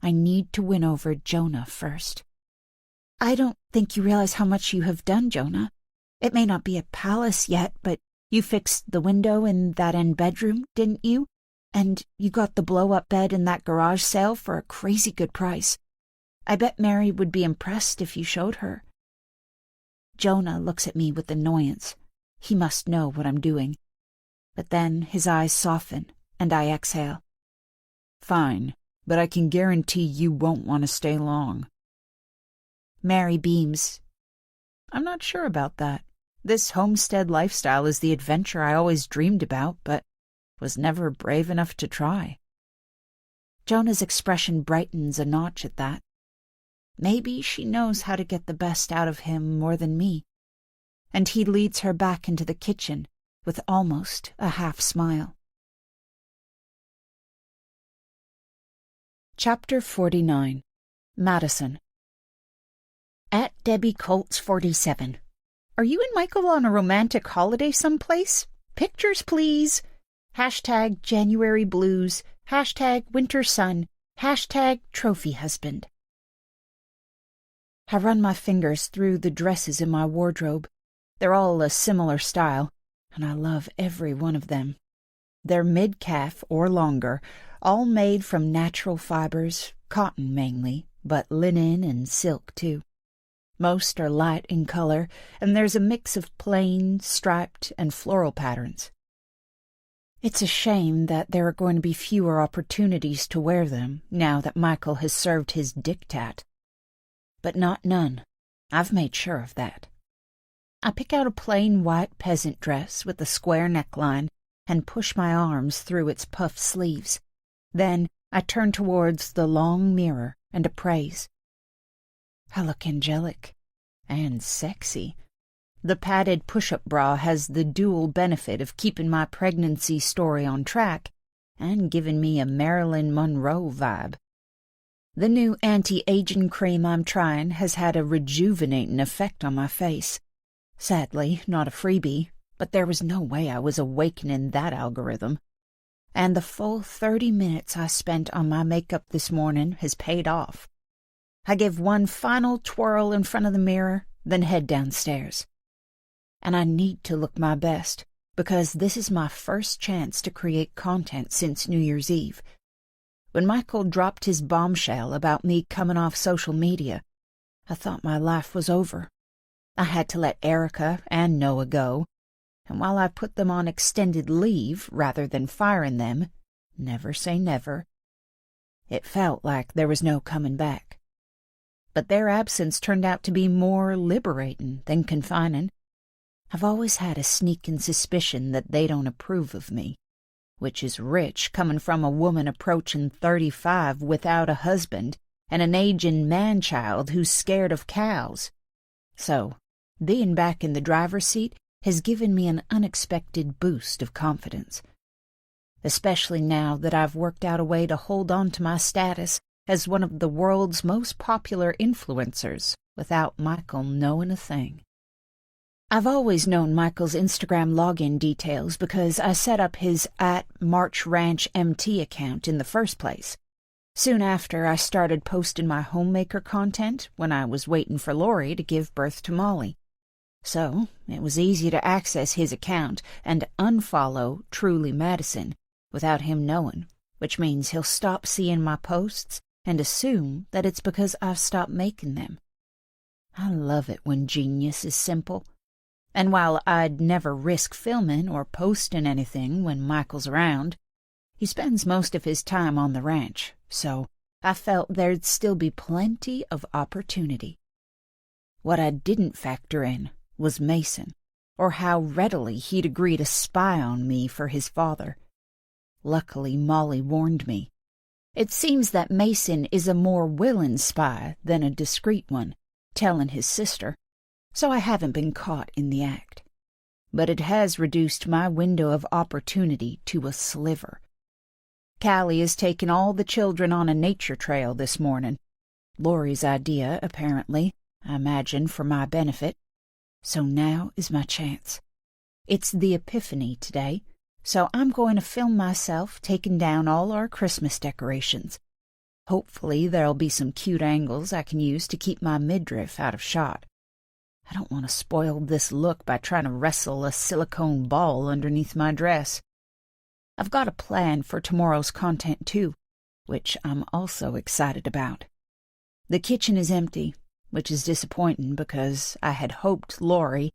I need to win over Jonah first. I don't think you realize how much you have done, Jonah. It may not be a palace yet, but you fixed the window in that end bedroom, didn't you? And you got the blow-up bed in that garage sale for a crazy good price. I bet Mary would be impressed if you showed her. Jonah looks at me with annoyance. He must know what I'm doing. But then his eyes soften, and I exhale. "Fine, but I can guarantee you won't want to stay long." Mary beams. "I'm not sure about that. This homestead lifestyle is the adventure I always dreamed about, but was never brave enough to try." Jonah's expression brightens a notch at that. Maybe she knows how to get the best out of him more than me. And he leads her back into the kitchen with almost a half smile. Chapter 49. Madison. At Debbie Colts 47. Are you and Michael on a romantic holiday someplace? Pictures, please. Hashtag January blues. Hashtag winter sun. Hashtag trophy husband. I run my fingers through the dresses in my wardrobe. They're all a similar style, and I love every one of them. They're mid-calf or longer, all made from natural fibers, cotton mainly, but linen and silk too. Most are light in color, and there's a mix of plain, striped, and floral patterns. It's a shame that there are going to be fewer opportunities to wear them now that Michael has served his diktat. But not none. I've made sure of that. I pick out a plain white peasant dress with a square neckline and push my arms through its puffed sleeves. Then I turn towards the long mirror and appraise. I look angelic and sexy. The padded push-up bra has the dual benefit of keeping my pregnancy story on track and giving me a Marilyn Monroe vibe. The new anti-aging cream I'm trying has had a rejuvenating effect on my face. Sadly, not a freebie, but there was no way I was awakening that algorithm. And the full 30 minutes I spent on my makeup this morning has paid off. I give one final twirl in front of the mirror, then head downstairs. And I need to look my best, because this is my first chance to create content since New Year's Eve. When Michael dropped his bombshell about me coming off social media, I thought my life was over. I had to let Erica and Noah go, and while I put them on extended leave rather than firing them, never say never, it felt like there was no coming back. But their absence turned out to be more liberating than confining. I've always had a sneaking suspicion that they don't approve of me, which is rich coming from a woman approaching 35 without a husband and an aging man-child who's scared of cows. So, being back in the driver's seat has given me an unexpected boost of confidence, especially now that I've worked out a way to hold on to my status as one of the world's most popular influencers without Michael knowing a thing. I've always known Michael's Instagram login details because I set up his @MarchRanchMT account in the first place. Soon after, I started posting my homemaker content when I was waiting for Lori to give birth to Molly. So, it was easy to access his account and unfollow Truly Madison without him knowing, which means he'll stop seeing my posts and assume that it's because I've stopped making them. I love it when genius is simple. And while I'd never risk filming or posting anything when Michael's around, he spends most of his time on the ranch, so I felt there'd still be plenty of opportunity. What I didn't factor in was Mason, or how readily he'd agree to spy on me for his father. Luckily, Molly warned me. It seems that Mason is a more willing spy than a discreet one, telling his sister, so I haven't been caught in the act. But it has reduced my window of opportunity to a sliver. Callie has taken all the children on a nature trail this morning. Lori's idea, apparently, I imagine for my benefit. So now is my chance. It's the Epiphany today, so I'm going to film myself taking down all our Christmas decorations. Hopefully there'll be some cute angles I can use to keep my midriff out of shot. I don't want to spoil this look by trying to wrestle a silicone ball underneath my dress. I've got a plan for tomorrow's content, too, which I'm also excited about. The kitchen is empty, which is disappointing because I had hoped Lori,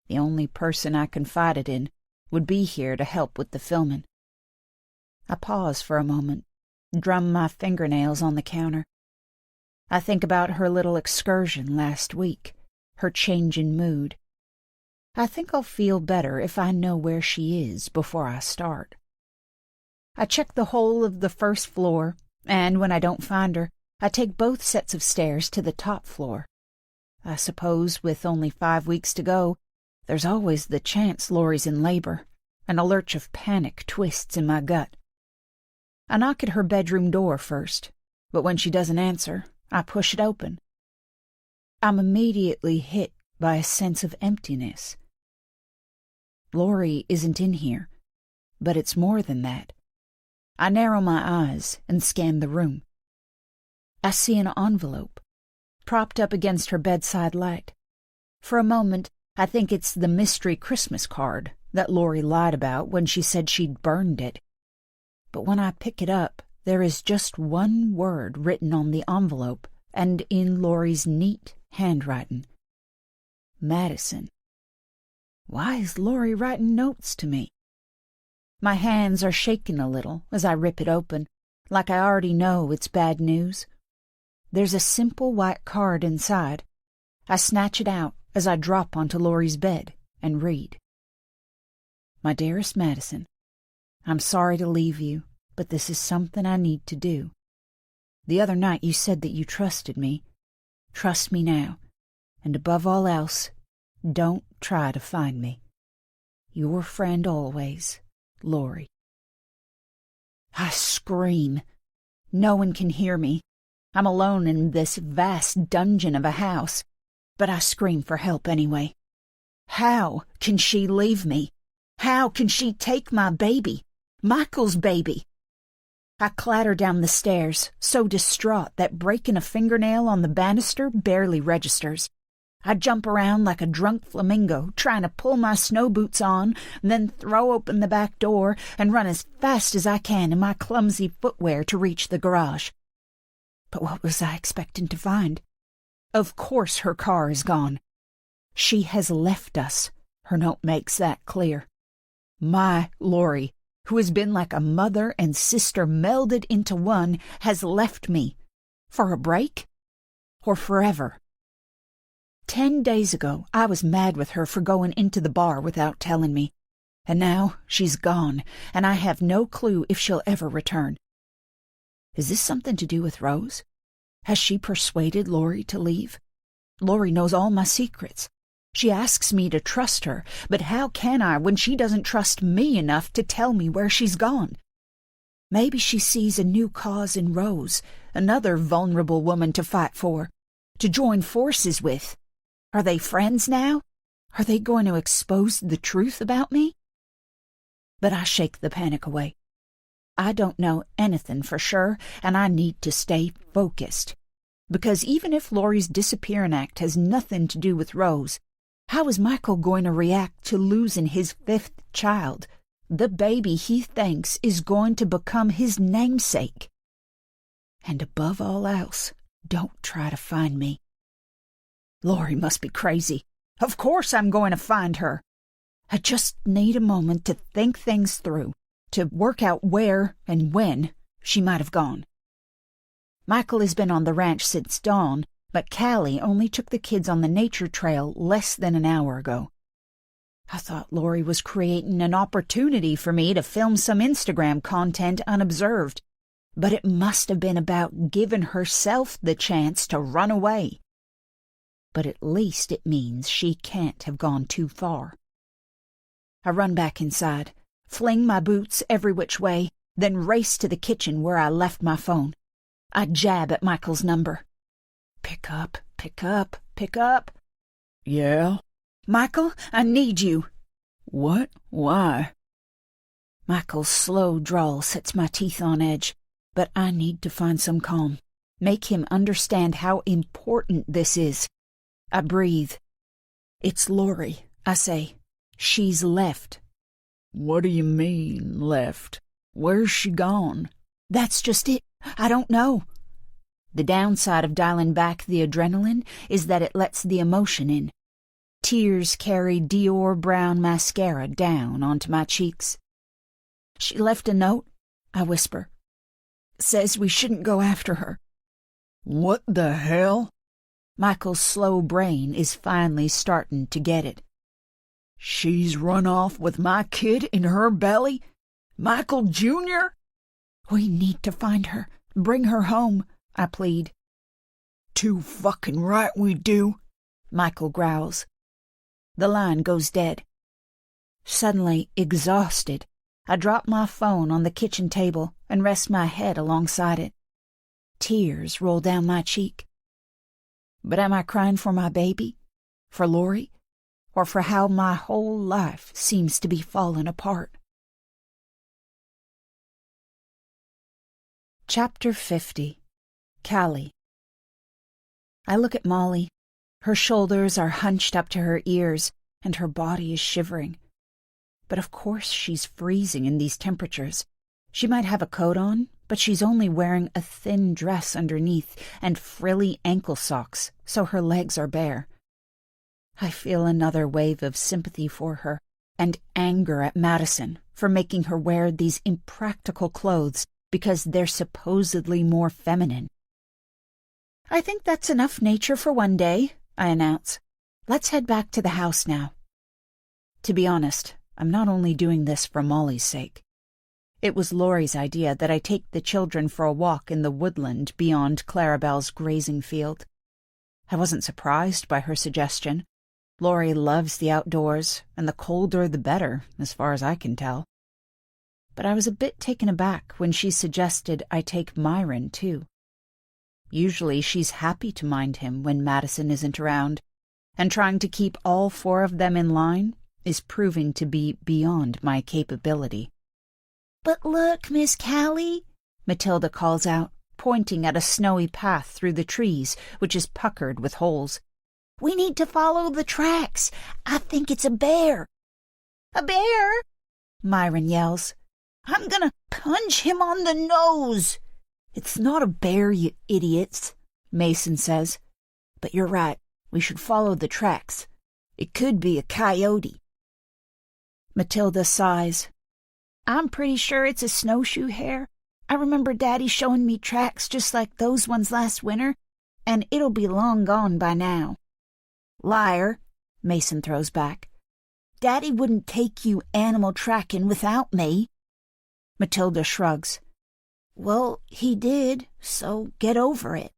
the only person I confided in, would be here to help with the filming. I pause for a moment, drum my fingernails on the counter. I think about her little excursion last week, her change in mood. I think I'll feel better if I know where she is before I start. I check the whole of the first floor, and when I don't find her, I take both sets of stairs to the top floor. I suppose with only 5 weeks to go, there's always the chance Lori's in labor, and a lurch of panic twists in my gut. I knock at her bedroom door first, but when she doesn't answer, I push it open. I'm immediately hit by a sense of emptiness. Lori isn't in here, but it's more than that. I narrow my eyes and scan the room. I see an envelope, propped up against her bedside light. For a moment, I think it's the mystery Christmas card that Lori lied about when she said she'd burned it. But when I pick it up, there is just one word written on the envelope and in Lori's neat handwriting. Madison. Why is Lori writing notes to me? My hands are shaking a little as I rip it open, like I already know it's bad news. There's a simple white card inside. I snatch it out as I drop onto Lori's bed and read. My dearest Madison, I'm sorry to leave you, but this is something I need to do. The other night you said that you trusted me. Trust me now, and above all else, don't try to find me. Your friend always, Lori. I scream. No one can hear me. I'm alone in this vast dungeon of a house, but I scream for help anyway. How can she leave me? How can she take my baby? Michael's baby? I clatter down the stairs, so distraught that breaking a fingernail on the banister barely registers. I jump around like a drunk flamingo, trying to pull my snow boots on, then throw open the back door and run as fast as I can in my clumsy footwear to reach the garage. But what was I expecting to find? Of course her car is gone. She has left us. Her note makes that clear. My Lori, who has been like a mother and sister melded into one, has left me. For a break? Or forever? 10 days ago, I was mad with her for going into the bar without telling me. And now she's gone, and I have no clue if she'll ever return. Is this something to do with Rose? Has she persuaded Lori to leave? Lori knows all my secrets. She asks me to trust her, but how can I when she doesn't trust me enough to tell me where she's gone? Maybe she sees a new cause in Rose, another vulnerable woman to fight for, to join forces with. Are they friends now? Are they going to expose the truth about me? But I shake the panic away. I don't know anything for sure, and I need to stay focused. Because even if Lori's disappearing act has nothing to do with Rose, how is Michael going to react to losing his 5th child, the baby he thinks is going to become his namesake? And above all else, don't try to find me. Lori must be crazy. Of course I'm going to find her. I just need a moment to think things through, to work out where and when she might have gone. Michael has been on the ranch since dawn, but Callie only took the kids on the nature trail less than an hour ago. I thought Lori was creating an opportunity for me to film some Instagram content unobserved, but it must have been about giving herself the chance to run away. But at least it means she can't have gone too far. I run back inside, fling my boots every which way, then race to the kitchen where I left my phone. I jab at Michael's number. Pick up, pick up, pick up. Yeah? Michael, I need you. What? Why? Michael's slow drawl sets my teeth on edge, but I need to find some calm. Make him understand how important this is. I breathe. It's Lori, I say. She's left. What do you mean, left? Where's she gone? That's just it. I don't know. The downside of dialing back the adrenaline is that it lets the emotion in. Tears carry Dior brown mascara down onto my cheeks. She left a note, I whisper. Says we shouldn't go after her. What the hell? Michael's slow brain is finally starting to get it. She's run off with my kid in her belly? Michael Jr.? We need to find her. Bring her home, I plead. Too fucking right we do, Michael growls. The line goes dead. Suddenly exhausted, I drop my phone on the kitchen table and rest my head alongside it. Tears roll down my cheek. But am I crying for my baby? For Lori? Or for how my whole life seems to be falling apart? Chapter 50. Callie. I look at Molly. Her shoulders are hunched up to her ears, and her body is shivering. But of course she's freezing in these temperatures. She might have a coat on, but she's only wearing a thin dress underneath and frilly ankle socks, so her legs are bare. I feel another wave of sympathy for her, and anger at Madison for making her wear these impractical clothes because they're supposedly more feminine. I think that's enough nature for one day, I announce. Let's head back to the house now. To be honest, I'm not only doing this for Molly's sake. It was Lori's idea that I take the children for a walk in the woodland beyond Clarabelle's grazing field. I wasn't surprised by her suggestion. Lori loves the outdoors, and the colder the better, as far as I can tell. But I was a bit taken aback when she suggested I take Myron, too. Usually she's happy to mind him when Madison isn't around, and trying to keep all 4 of them in line is proving to be beyond my capability. "But look, Miss Callie," Matilda calls out, pointing at a snowy path through the trees, which is puckered with holes. "We need to follow the tracks. I think it's a bear." "A bear?" Myron yells. "I'm gonna punch him on the nose." "It's not a bear, you idiots," Mason says. "But you're right. We should follow the tracks. It could be a coyote." Matilda sighs. "I'm pretty sure it's a snowshoe hare. I remember Daddy showing me tracks just like those ones last winter, and it'll be long gone by now." "Liar," Mason throws back. "Daddy wouldn't take you animal tracking without me." Matilda shrugs. "Well, he did, so get over it."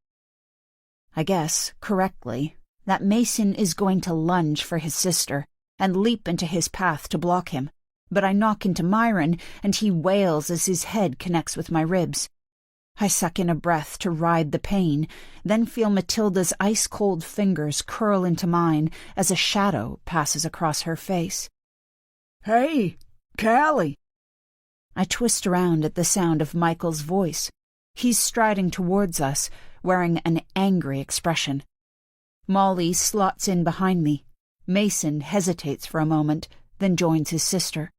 I guess, correctly, that Mason is going to lunge for his sister and leap into his path to block him, but I knock into Myron and he wails as his head connects with my ribs. I suck in a breath to ride the pain, then feel Matilda's ice-cold fingers curl into mine as a shadow passes across her face. "Hey, Callie!" I twist around at the sound of Michael's voice. He's striding towards us, wearing an angry expression. Molly slots in behind me. Mason hesitates for a moment, then joins his sister.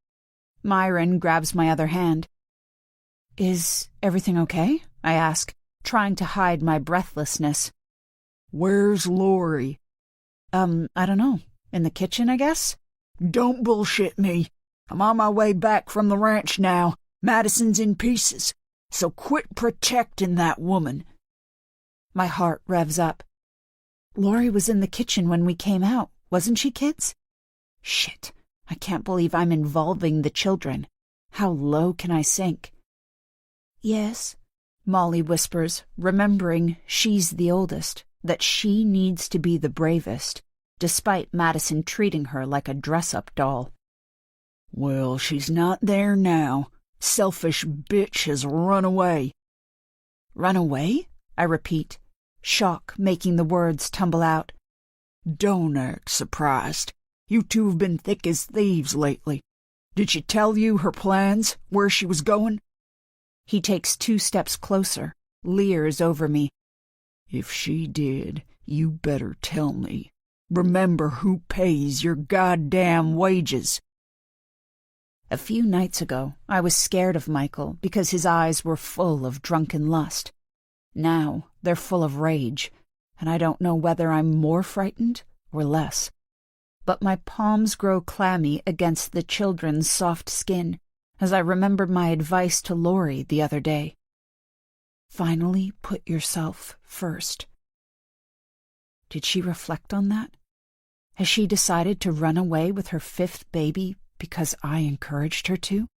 Myron grabs my other hand. "Is everything okay?" I ask, trying to hide my breathlessness. "Where's Lori?" I don't know. In the kitchen, I guess? "Don't bullshit me. I'm on my way back from the ranch now. Madison's in pieces, so quit protecting that woman." My heart revs up. Lori was in the kitchen when we came out, wasn't she, kids? Shit, I can't believe I'm involving the children. How low can I sink? "Yes," Molly whispers, remembering she's the oldest, that she needs to be the bravest, despite Madison treating her like a dress-up doll. "Well, she's not there now. Selfish bitch has run away." "Run away?" I repeat, shock making the words tumble out. "Don't act surprised. You two have been thick as thieves lately. Did she tell you her plans, where she was going?" He takes 2 steps closer, leers over me. "If she did, you better tell me. Remember who pays your goddamn wages." A few nights ago, I was scared of Michael because his eyes were full of drunken lust. Now they're full of rage, and I don't know whether I'm more frightened or less. But my palms grow clammy against the children's soft skin as I remember my advice to Lori the other day. Finally put yourself first. Did she reflect on that? Has she decided to run away with her 5th baby because I encouraged her to?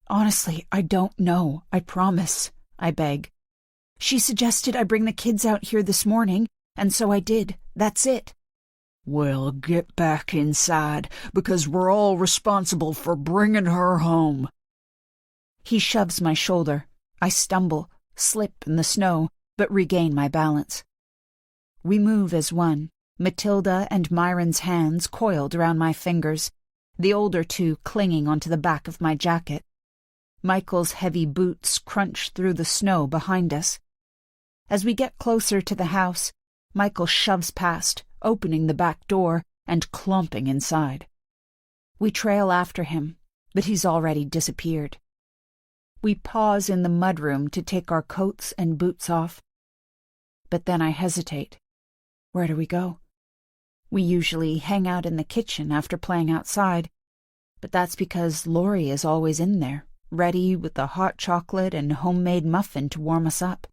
Honestly, I don't know, I promise, I beg. She suggested I bring the kids out here this morning, and so I did. That's it. "Well, get back inside, because we're all responsible for bringing her home." He shoves my shoulder. I stumble, slip in the snow, but regain my balance. We move as one, Matilda and Myron's hands coiled around my fingers, the older 2 clinging onto the back of my jacket. Michael's heavy boots crunch through the snow behind us. As we get closer to the house, Michael shoves past, opening the back door and clomping inside. We trail after him, but he's already disappeared. We pause in the mudroom to take our coats and boots off. But then I hesitate. Where do we go? We usually hang out in the kitchen after playing outside, but that's because Lori is always in there, ready with the hot chocolate and homemade muffin to warm us up.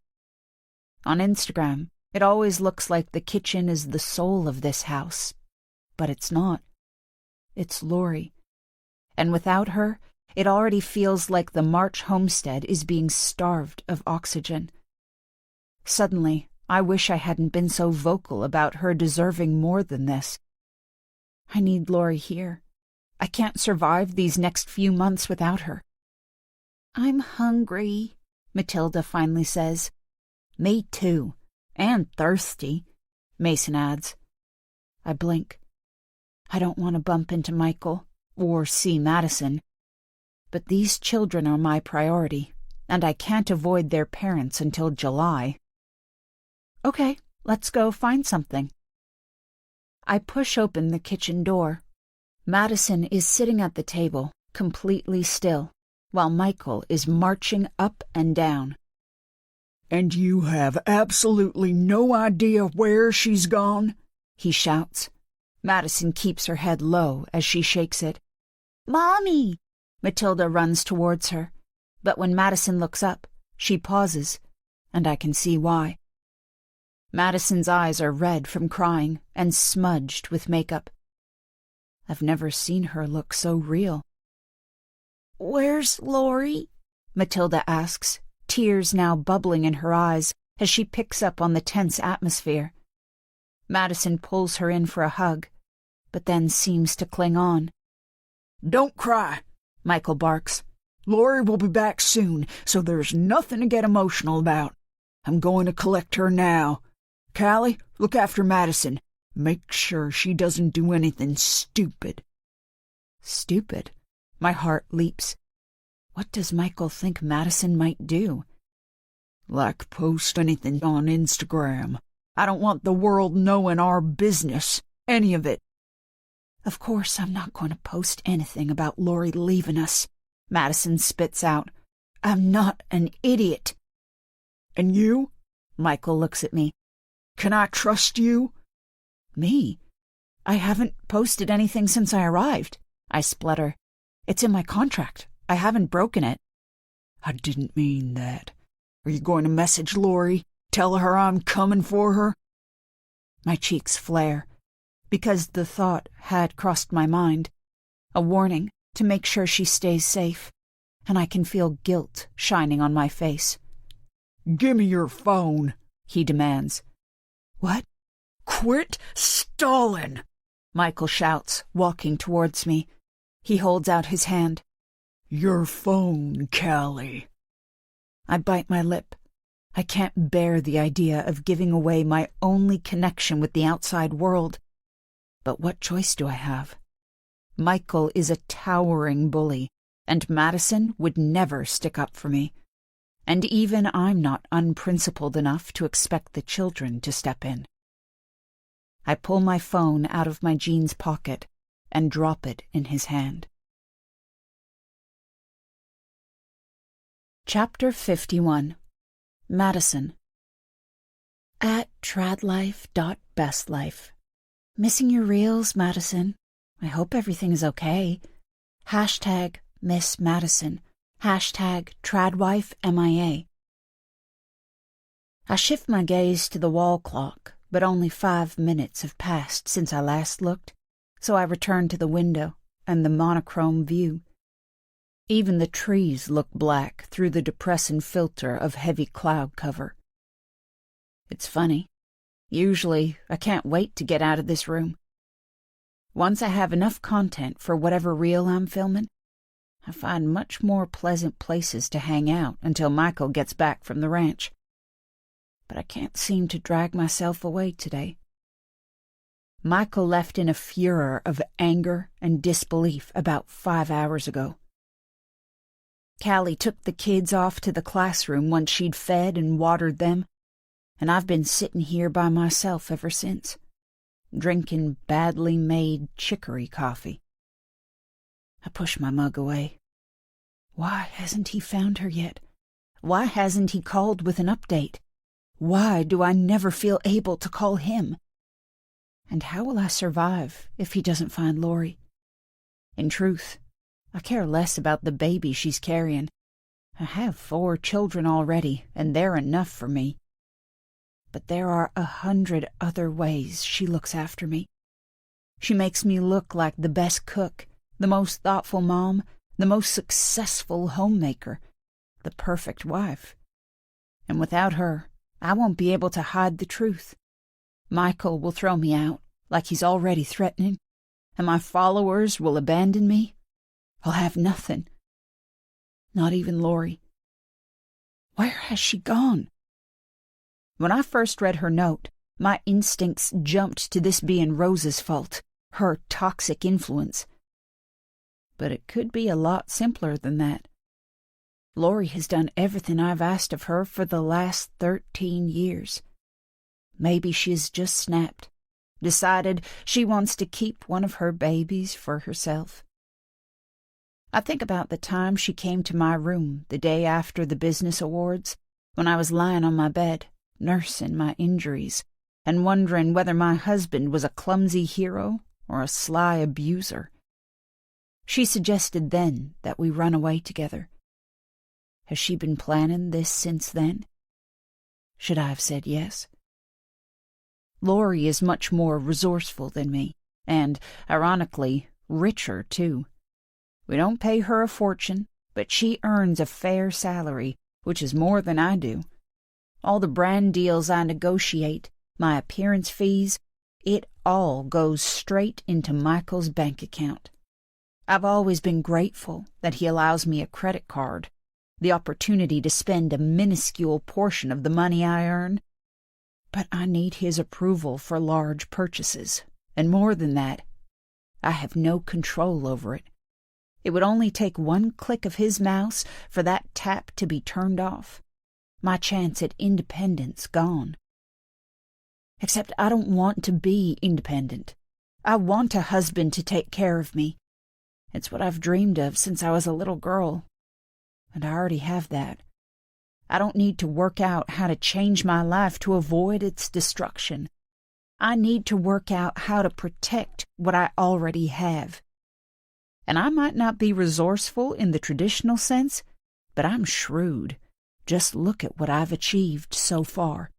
On Instagram, it always looks like the kitchen is the soul of this house, but it's not. It's Lori. And without her, it already feels like the March homestead is being starved of oxygen. Suddenly, I wish I hadn't been so vocal about her deserving more than this. I need Lori here. I can't survive these next few months without her. "I'm hungry," Matilda finally says. Me too. And thirsty, Mason adds. I blink. I don't want to bump into Michael or see Madison. But these children are my priority, and I can't avoid their parents until July. Okay, let's go find something. I push open the kitchen door. Madison is sitting at the table, completely still, while Michael is marching up and down. "And you have absolutely no idea where she's gone?" he shouts. Madison keeps her head low as she shakes it. "Mommy!" Matilda runs towards her, but when Madison looks up, she pauses, and I can see why. Madison's eyes are red from crying and smudged with makeup. I've never seen her look so real. "Where's Laurie?" Matilda asks, tears now bubbling in her eyes as she picks up on the tense atmosphere. Madison pulls her in for a hug, but then seems to cling on. "Don't cry," Michael barks. "Laurie will be back soon, so there's nothing to get emotional about. I'm going to collect her now. Callie, look after Madison. Make sure she doesn't do anything stupid." Stupid? My heart leaps. What does Michael think Madison might do? "Like post anything on Instagram. I don't want the world knowing our business, any of it." Of course I'm not going to post anything about Laurie leaving us, Madison spits out. I'm not an idiot. "And you?" Michael looks at me. "Can I trust you?" Me? I haven't posted anything since I arrived, I splutter. It's in my contract. I haven't broken it. "I didn't mean that. Are you going to message Laurie? Tell her I'm coming for her?" My cheeks flare, because the thought had crossed my mind. A warning to make sure she stays safe, and I can feel guilt shining on my face. "Give me your phone," he demands. What? "Quit stalling," Michael shouts, walking towards me. He holds out his hand. "Your phone, Callie." I bite my lip. I can't bear the idea of giving away my only connection with the outside world. But what choice do I have? Michael is a towering bully, and Madison would never stick up for me. And even I'm not unprincipled enough to expect the children to step in. I pull my phone out of my jeans pocket and drop it in his hand. Chapter 51. Madison. At tradlife.bestlife. Missing your reels, Madison. I hope everything is okay. Hashtag Miss Madison. Hashtag Tradwife MIA. I shift my gaze to the wall clock, but only 5 minutes have passed since I last looked, so I return to the window and the monochrome view. Even the trees look black through the depressing filter of heavy cloud cover. It's funny. Usually, I can't wait to get out of this room. Once I have enough content for whatever reel I'm filming, I find much more pleasant places to hang out until Michael gets back from the ranch. But I can't seem to drag myself away today. Michael left in a furor of anger and disbelief about 5 hours ago. Callie took the kids off to the classroom once she'd fed and watered them, and I've been sitting here by myself ever since, drinking badly made chicory coffee. I push my mug away. Why hasn't he found her yet? Why hasn't he called with an update? Why do I never feel able to call him? And how will I survive if he doesn't find Laurie? In truth, I care less about the baby she's carrying. I have 4 children already, and they're enough for me. But there are 100 other ways she looks after me. She makes me look like the best cook, the most thoughtful mom, the most successful homemaker, the perfect wife. And without her, I won't be able to hide the truth. Michael will throw me out, like he's already threatening, and my followers will abandon me. I'll have nothing. Not even Laurie. Where has she gone? When I first read her note, my instincts jumped to this being Rose's fault, her toxic influence. But it could be a lot simpler than that. Laurie has done everything I've asked of her for the last 13 years. Maybe she's just snapped, decided she wants to keep one of her babies for herself. I think about the time she came to my room the day after the business awards, when I was lying on my bed, nursing my injuries, and wondering whether my husband was a clumsy hero or a sly abuser. She suggested then that we run away together. Has she been planning this since then? Should I have said yes? Laurie is much more resourceful than me, and, ironically, richer, too. We don't pay her a fortune, but she earns a fair salary, which is more than I do. All the brand deals I negotiate, my appearance fees, it all goes straight into Michael's bank account. I've always been grateful that he allows me a credit card, the opportunity to spend a minuscule portion of the money I earn. But I need his approval for large purchases, and more than that, I have no control over it. It would only take one click of his mouse for that tap to be turned off. My chance at independence gone. Except I don't want to be independent. I want a husband to take care of me. It's what I've dreamed of since I was a little girl. And I already have that. I don't need to work out how to change my life to avoid its destruction. I need to work out how to protect what I already have. And I might not be resourceful in the traditional sense, but I'm shrewd. Just look at what I've achieved so far.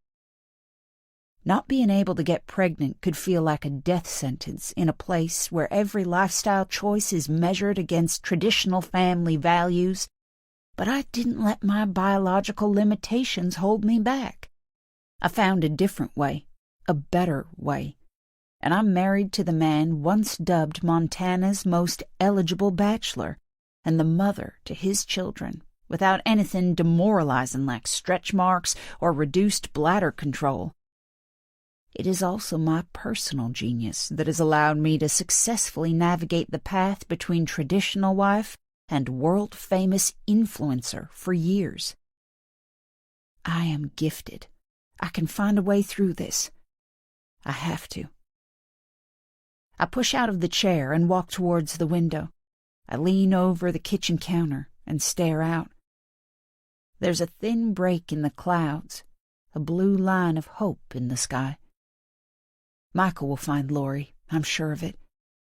Not being able to get pregnant could feel like a death sentence in a place where every lifestyle choice is measured against traditional family values, but I didn't let my biological limitations hold me back. I found a different way, a better way, and I'm married to the man once dubbed Montana's most eligible bachelor, and the mother to his children, without anything demoralizing like stretch marks or reduced bladder control. It is also my personal genius that has allowed me to successfully navigate the path between traditional wife and world-famous influencer for years. I am gifted. I can find a way through this. I have to. I push out of the chair and walk towards the window. I lean over the kitchen counter and stare out. There's a thin break in the clouds, a blue line of hope in the sky. Michael will find Laurie, I'm sure of it.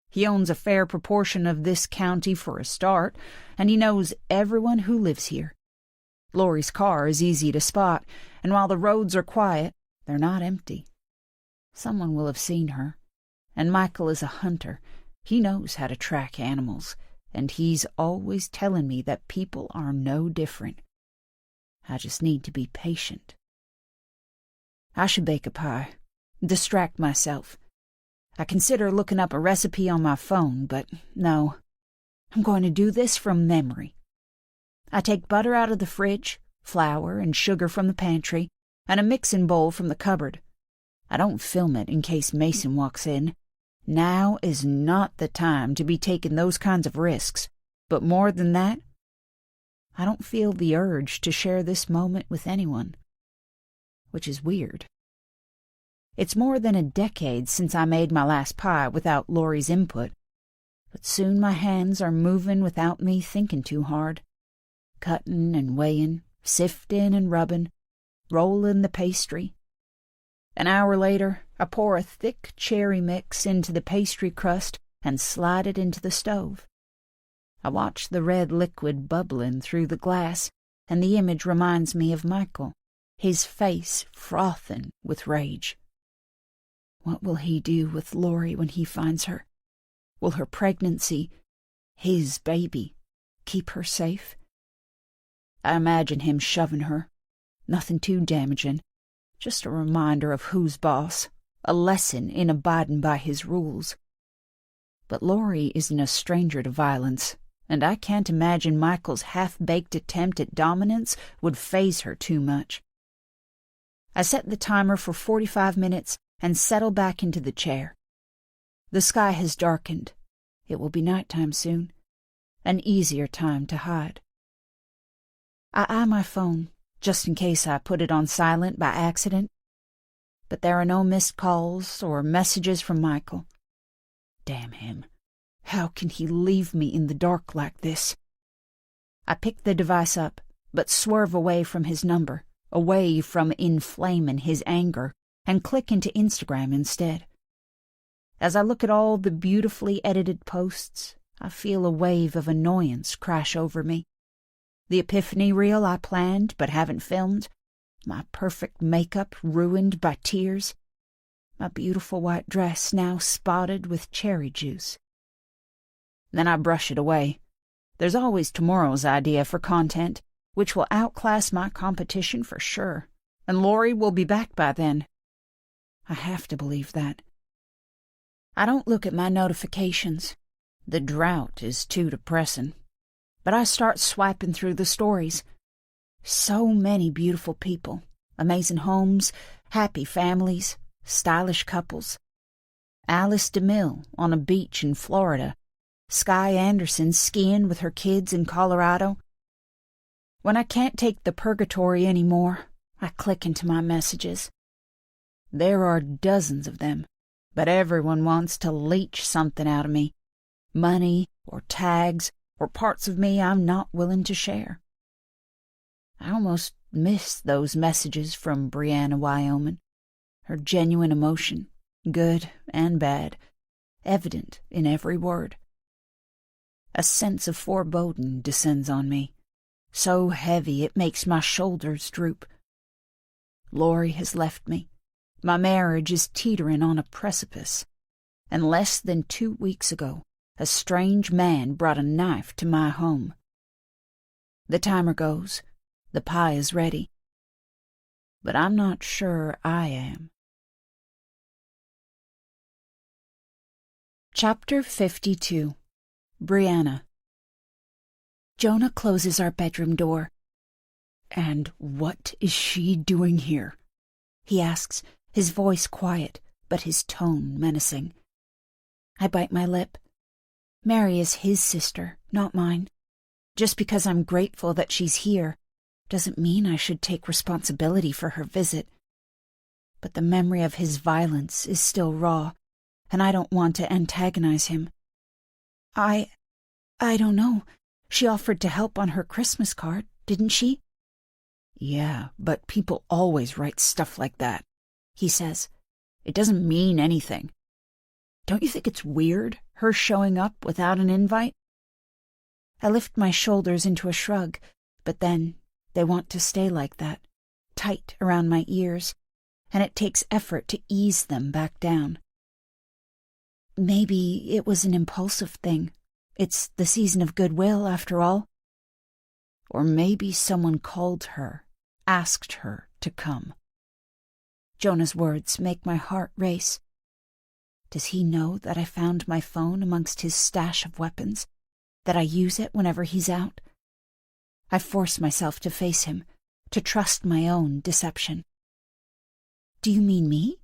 He owns a fair proportion of this county for a start, and he knows everyone who lives here. Laurie's car is easy to spot, and while the roads are quiet, they're not empty. Someone will have seen her, and Michael is a hunter. He knows how to track animals, and he's always telling me that people are no different. I just need to be patient. I should bake a pie. Distract myself. I consider looking up a recipe on my phone, but no. I'm going to do this from memory. I take butter out of the fridge, flour and sugar from the pantry, and a mixing bowl from the cupboard. I don't film it in case Mason walks in. Now is not the time to be taking those kinds of risks, but more than that, I don't feel the urge to share this moment with anyone, which is weird. It's more than a decade since I made my last pie without Laurie's input, but soon my hands are moving without me thinking too hard, cutting and weighing, sifting and rubbing, rolling the pastry. An hour later, I pour a thick cherry mix into the pastry crust and slide it into the stove. I watch the red liquid bubbling through the glass, and the image reminds me of Michael, his face frothing with rage. What will he do with Laurie when he finds her? Will her pregnancy, his baby, keep her safe? I imagine him shoving her. Nothing too damaging. Just a reminder of who's boss, a lesson in abiding by his rules. But Laurie isn't a stranger to violence, and I can't imagine Michael's half-baked attempt at dominance would faze her too much. I set the timer for 45 minutes and settle back into the chair. The sky has darkened. It will be nighttime soon. An easier time to hide. I eye my phone, just in case I put it on silent by accident. But there are no missed calls or messages from Michael. Damn him. How can he leave me in the dark like this? I pick the device up, but swerve away from his number, away from inflaming his anger, and click into Instagram instead. As I look at all the beautifully edited posts, I feel a wave of annoyance crash over me. The epiphany reel I planned but haven't filmed, my perfect makeup ruined by tears, my beautiful white dress now spotted with cherry juice. Then I brush it away. There's always tomorrow's idea for content, which will outclass my competition for sure, and Lori will be back by then. I have to believe that. I don't look at my notifications. The drought is too depressing. But I start swiping through the stories. So many beautiful people, amazing homes, happy families, stylish couples. Alice DeMille on a beach in Florida. Sky Anderson skiing with her kids in Colorado. When I can't take the purgatory anymore, I click into my messages. There are dozens of them, but everyone wants to leech something out of me. Money, or tags, or parts of me I'm not willing to share. I almost miss those messages from Brianna, Wyoming. Her genuine emotion, good and bad, evident in every word. A sense of foreboding descends on me, so heavy it makes my shoulders droop. Lori has left me. My marriage is teetering on a precipice. And less than 2 weeks ago, a strange man brought a knife to my home. The timer goes. The pie is ready. But I'm not sure I am. Chapter 52. Brianna. Jonah closes our bedroom door. And what is she doing here? He asks, his voice quiet, but his tone menacing. I bite my lip. Mary is his sister, not mine. Just because I'm grateful that she's here doesn't mean I should take responsibility for her visit. But the memory of his violence is still raw, and I don't want to antagonize him. I don't know. She offered to help on her Christmas card, didn't she? Yeah, but people always write stuff like that, he says. It doesn't mean anything. Don't you think it's weird, her showing up without an invite? I lift my shoulders into a shrug, but then they want to stay like that, tight around my ears, and it takes effort to ease them back down. Maybe it was an impulsive thing. It's the season of goodwill, after all. Or maybe someone called her, asked her to come. Jonah's words make my heart race. Does he know that I found my phone amongst his stash of weapons, that I use it whenever he's out? I force myself to face him, to trust my own deception. Do you mean me?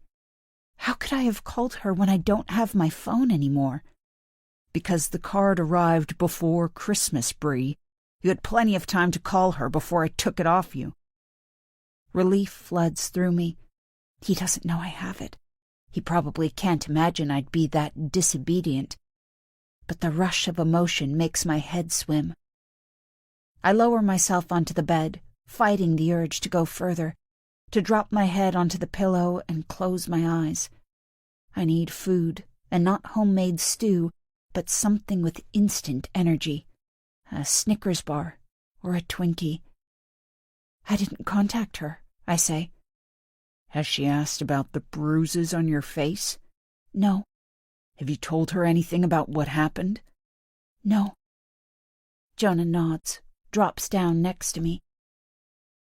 How could I have called her when I don't have my phone anymore? Because the card arrived before Christmas, Bree. You had plenty of time to call her before I took it off you. Relief floods through me. He doesn't know I have it. He probably can't imagine I'd be that disobedient. But the rush of emotion makes my head swim. I lower myself onto the bed, fighting the urge to go further, to drop my head onto the pillow and close my eyes. I need food, and not homemade stew, but something with instant energy. A Snickers bar, or a Twinkie. I didn't contact her, I say. Has she asked about the bruises on your face? No. Have you told her anything about what happened? No. Jonah nods, drops down next to me.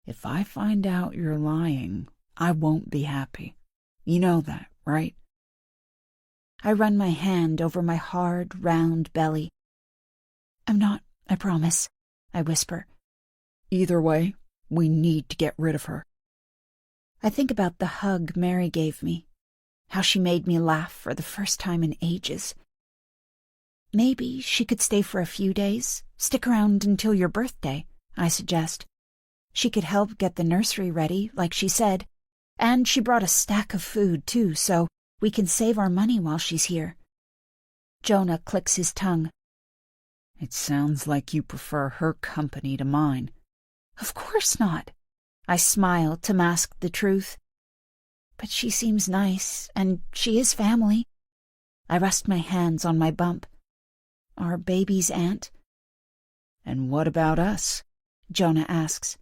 If I find out you're lying, I won't be happy. You know that, right? I run my hand over my hard, round belly. I'm not, I promise, I whisper. Either way, we need to get rid of her. I think about the hug Mary gave me, how she made me laugh for the first time in ages. Maybe she could stay for a few days, stick around until your birthday, I suggest. She could help get the nursery ready, like she said, and she brought a stack of food, too, so we can save our money while she's here. Jonah clicks his tongue. It sounds like you prefer her company to mine. Of course not. I smile to mask the truth. But she seems nice, and she is family. I rest my hands on my bump. Our baby's aunt. And what about us? Jonah asks.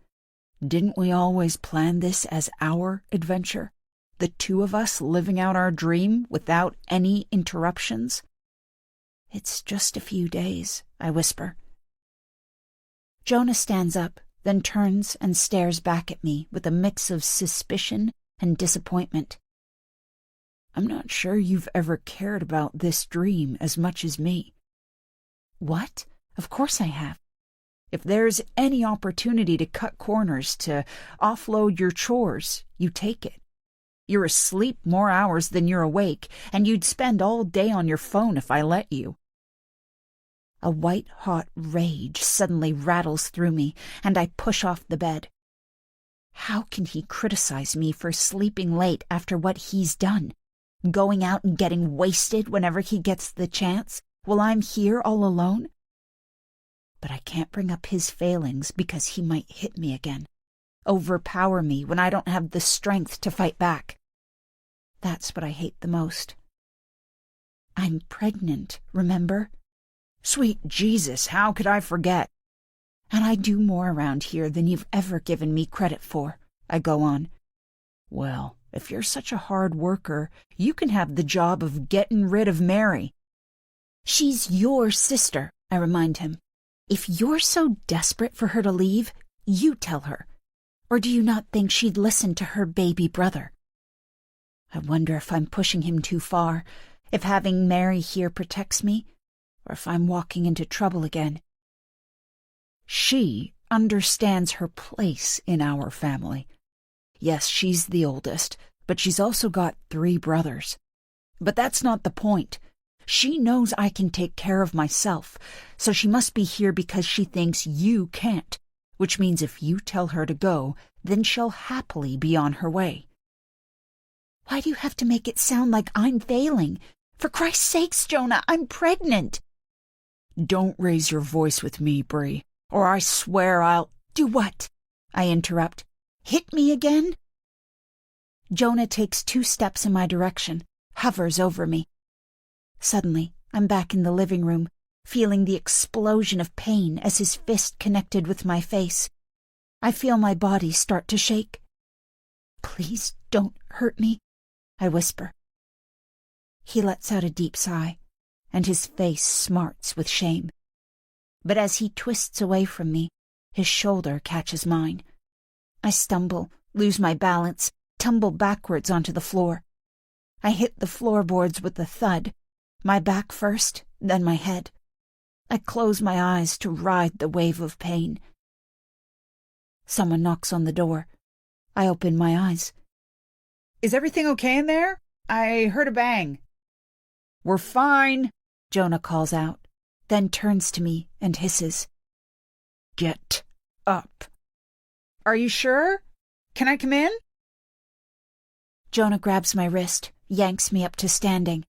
Didn't we always plan this as our adventure? The two of us living out our dream without any interruptions? It's just a few days, I whisper. Jonah stands up, then turns and stares back at me with a mix of suspicion and disappointment. I'm not sure you've ever cared about this dream as much as me. What? Of course I have. If there's any opportunity to cut corners, to offload your chores, you take it. You're asleep more hours than you're awake, and you'd spend all day on your phone if I let you. A white-hot rage suddenly rattles through me, and I push off the bed. How can he criticize me for sleeping late after what he's done? Going out and getting wasted whenever he gets the chance, while I'm here all alone? But I can't bring up his failings because he might hit me again, overpower me when I don't have the strength to fight back. That's what I hate the most. I'm pregnant, remember? Sweet Jesus, how could I forget? And I do more around here than you've ever given me credit for, I go on. Well, if you're such a hard worker, you can have the job of getting rid of Mary. She's your sister, I remind him. If you're so desperate for her to leave, you tell her. Or do you not think she'd listen to her baby brother? I wonder if I'm pushing him too far, if having Mary here protects me, or if I'm walking into trouble again. She understands her place in our family. Yes, she's the oldest, but she's also got 3 brothers. But that's not the point. She knows I can take care of myself, so she must be here because she thinks you can't, which means if you tell her to go, then she'll happily be on her way. Why do you have to make it sound like I'm failing? For Christ's sakes, Jonah, I'm pregnant. Don't raise your voice with me, Bree, or I swear I'll— Do what? I interrupt. Hit me again? Jonah takes 2 steps in my direction, hovers over me. Suddenly, I'm back in the living room, feeling the explosion of pain as his fist connected with my face. I feel my body start to shake. Please don't hurt me, I whisper. He lets out a deep sigh, and his face smarts with shame. But as he twists away from me, his shoulder catches mine. I stumble, lose my balance, tumble backwards onto the floor. I hit the floorboards with a thud, my back first, then my head. I close my eyes to ride the wave of pain. Someone knocks on the door. I open my eyes. Is everything okay in there? I heard a bang. We're fine, Jonah calls out, then turns to me and hisses. Get up. Are you sure? Can I come in? Jonah grabs my wrist, yanks me up to standing.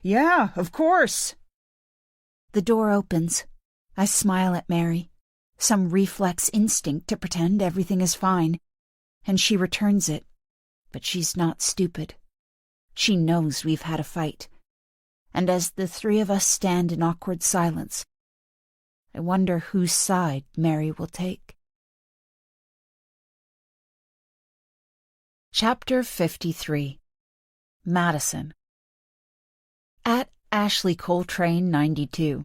Yeah, of course. The door opens. I smile at Mary, some reflex instinct to pretend everything is fine, and she returns it. But she's not stupid. She knows we've had a fight. And as the 3 of us stand in awkward silence, I wonder whose side Mary will take. Chapter 53. Madison. At Ashley Coltrane 92.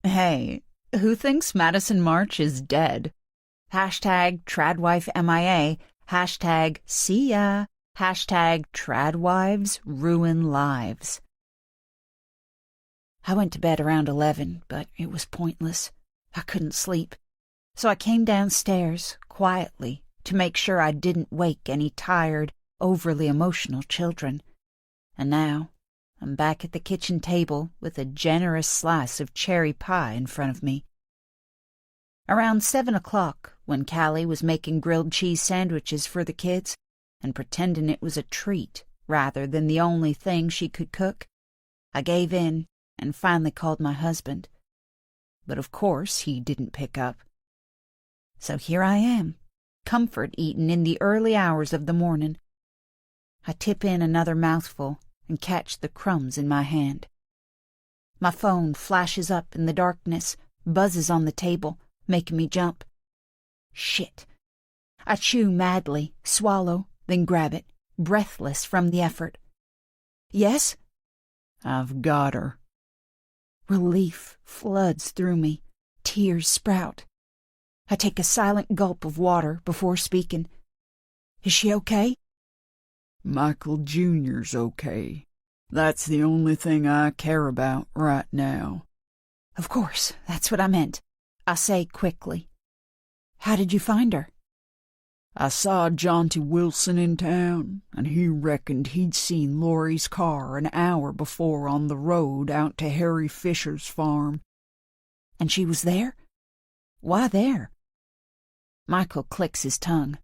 Hey, who thinks Madison March is dead? Hashtag Tradwife MIA. Hashtag see ya. Hashtag Tradwives ruin lives. I went to bed around 11, but it was pointless. I couldn't sleep. So I came downstairs, quietly, to make sure I didn't wake any tired, overly emotional children. And now I'm back at the kitchen table with a generous slice of cherry pie in front of me. Around 7 o'clock, when Callie was making grilled cheese sandwiches for the kids and pretending it was a treat rather than the only thing she could cook, I gave in and finally called my husband. But of course he didn't pick up. So here I am, comfort eaten in the early hours of the morning. I tip in another mouthful and catch the crumbs in my hand. My phone flashes up in the darkness, buzzes on the table, making me jump. Shit. I chew madly, swallow, then grab it, breathless from the effort. Yes? I've got her. Relief floods through me. Tears sprout. I take a silent gulp of water before speaking. Is she okay? Michael Jr.'s okay. That's the only thing I care about right now. Of course, that's what I meant. I say quickly. How did you find her? I saw Jaunty Wilson in town, and he reckoned he'd seen Laurie's car an hour before on the road out to Harry Fisher's farm. And she was there? Why there? Michael clicks his tongue.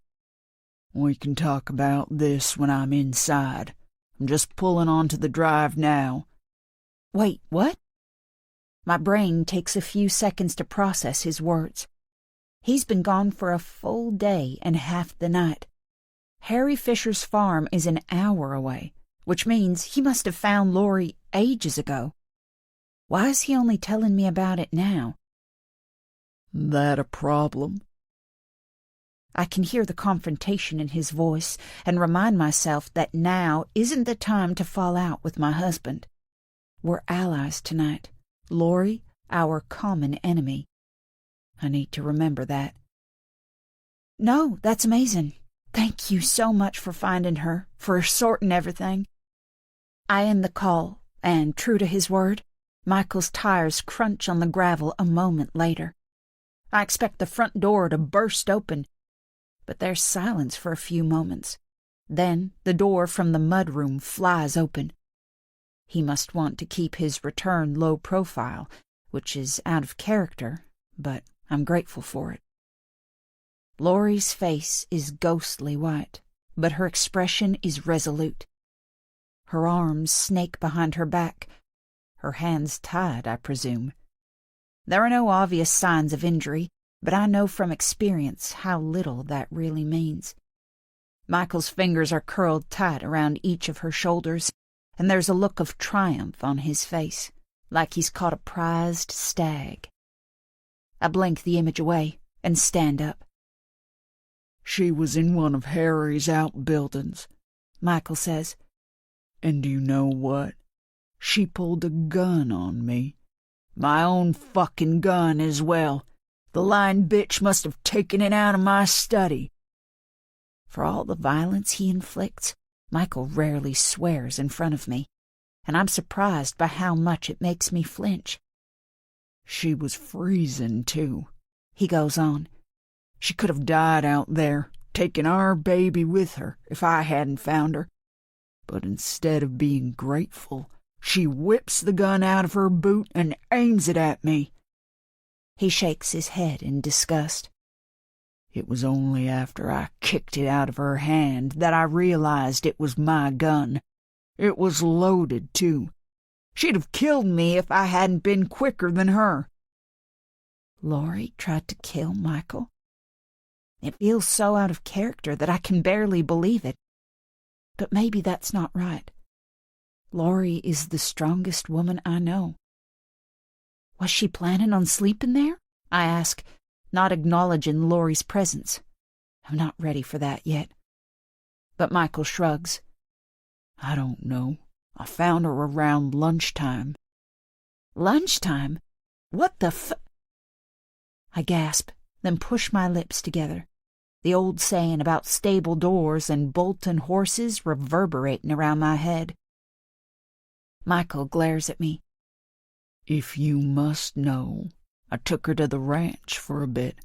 We can talk about this when I'm inside. I'm just pulling onto the drive now. Wait, what? My brain takes a few seconds to process his words. He's been gone for a full day and half the night. Harry Fisher's farm is an hour away, which means he must have found Laurie ages ago. Why is he only telling me about it now? That a problem? I can hear the confrontation in his voice and remind myself that now isn't the time to fall out with my husband. We're allies tonight. Laurie, our common enemy. I need to remember that. No, that's amazing. Thank you so much for finding her, for sorting everything. I end the call, and true to his word, Michael's tires crunch on the gravel a moment later. I expect the front door to burst open, but there's silence for a few moments. Then the door from the mudroom flies open. He must want to keep his return low profile, which is out of character, but I'm grateful for it. Laurie's face is ghostly white, but her expression is resolute. Her arms snake behind her back, her hands tied, I presume. There are no obvious signs of injury, but I know from experience how little that really means. Michael's fingers are curled tight around each of her shoulders, and there's a look of triumph on his face, like he's caught a prized stag. I blink the image away and stand up. She was in one of Harry's outbuildings, Michael says. And you know what? She pulled a gun on me. My own fucking gun as well. The lying bitch must have taken it out of my study. For all the violence he inflicts, Michael rarely swears in front of me, and I'm surprised by how much it makes me flinch. She was freezing, too, he goes on. She could have died out there, taking our baby with her if I hadn't found her. But instead of being grateful, she whips the gun out of her boot and aims it at me. He shakes his head in disgust. It was only after I kicked it out of her hand that I realized it was my gun. It was loaded, too. She'd have killed me if I hadn't been quicker than her. Laurie tried to kill Michael? It feels so out of character that I can barely believe it. But maybe that's not right. Laurie is the strongest woman I know. Was she planning on sleeping there? I ask, not acknowledging Laurie's presence. I'm not ready for that yet. But Michael shrugs. I don't know. I found her around lunchtime. Lunchtime? What the I gasp, then push my lips together. The old saying about stable doors and bolting horses reverberating around my head. Michael glares at me. If you must know, I took her to the ranch for a bit.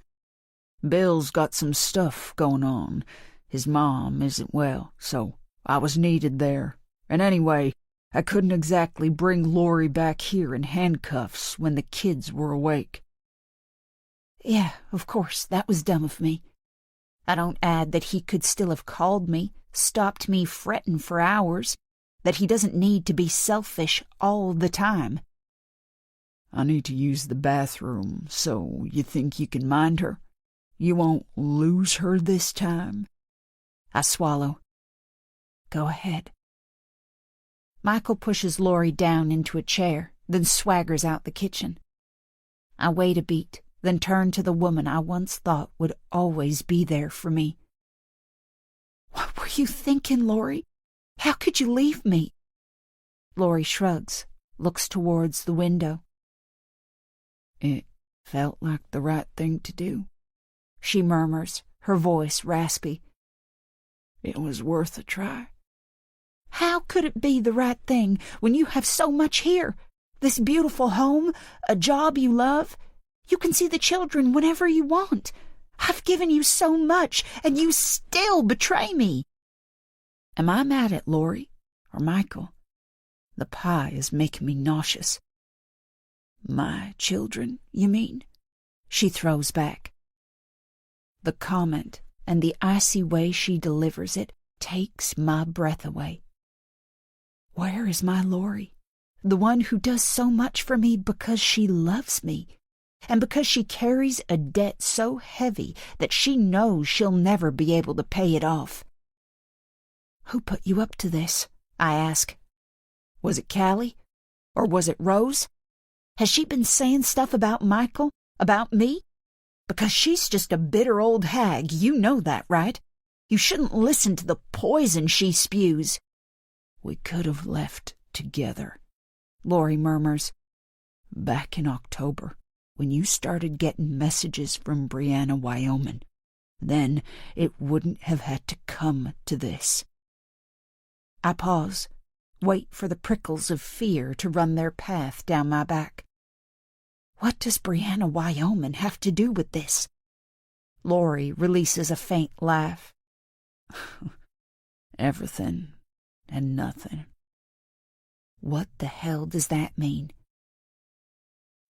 Bill's got some stuff going on. His mom isn't well, so I was needed there. And anyway, I couldn't exactly bring Laurie back here in handcuffs when the kids were awake." "Yeah, of course, that was dumb of me. I don't add that he could still have called me, stopped me fretting for hours, that he doesn't need to be selfish all the time." "I need to use the bathroom, so you think you can mind her? You won't lose her this time?" I swallow. "Go ahead." Michael pushes Laurie down into a chair, then swaggers out the kitchen. I wait a beat, then turn to the woman I once thought would always be there for me. "What were you thinking, Laurie? How could you leave me?" Laurie shrugs, looks towards the window. "It felt like the right thing to do," she murmurs, her voice raspy. "It was worth a try." "How could it be the right thing when you have so much here? This beautiful home, a job you love. You can see the children whenever you want. I've given you so much, and you still betray me." Am I mad at Laurie or Michael? The pie is making me nauseous. "My children, you mean?" she throws back. The comment and the icy way she delivers it takes my breath away. Where is my Laurie? The one who does so much for me because she loves me, and because she carries a debt so heavy that she knows she'll never be able to pay it off. "Who put you up to this?" I ask. "Was it Callie? Or was it Rose? Has she been saying stuff about Michael? About me? Because she's just a bitter old hag, you know that, right? You shouldn't listen to the poison she spews." "We could have left together," Laurie murmurs. "Back in October, when you started getting messages from Brianna, Wyoming. Then it wouldn't have had to come to this." I pause, wait for the prickles of fear to run their path down my back. What does Brianna, Wyoming have to do with this? Laurie releases a faint laugh. "Everything and nothing." What the hell does that mean?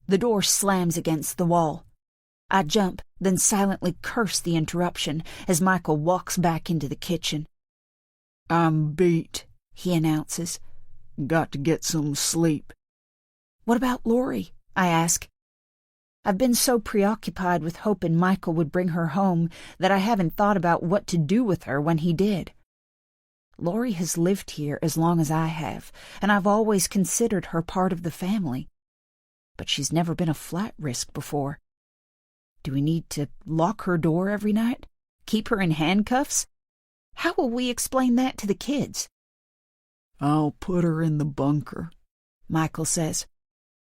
The door slams against the wall. I jump, then silently curse the interruption as Michael walks back into the kitchen. "I'm beat," he announces. "Got to get some sleep." "What about Laurie?" I ask. I've been so preoccupied with hoping Michael would bring her home that I haven't thought about what to do with her when he did. Laurie has lived here as long as I have, and I've always considered her part of the family. But she's never been a flat risk before. Do we need to lock her door every night? Keep her in handcuffs? How will we explain that to the kids? "I'll put her in the bunker," Michael says.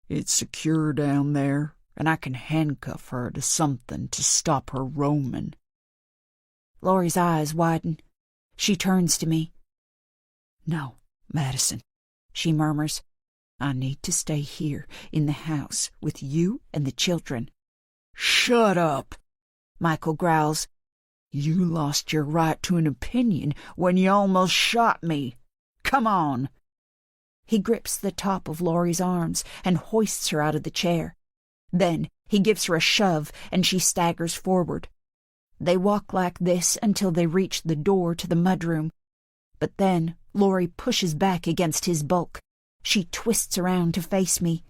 "It's secure down there, and I can handcuff her to something to stop her roaming." Laurie's eyes widen. She turns to me. "No, Madison," she murmurs. "I need to stay here in the house with you and the children." "Shut up," Michael growls. "You lost your right to an opinion when you almost shot me. Come on." He grips the top of Laurie's arms and hoists her out of the chair. Then he gives her a shove and she staggers forward. They walk like this until they reach the door to the mudroom. But then Laurie pushes back against his bulk. She twists around to face me.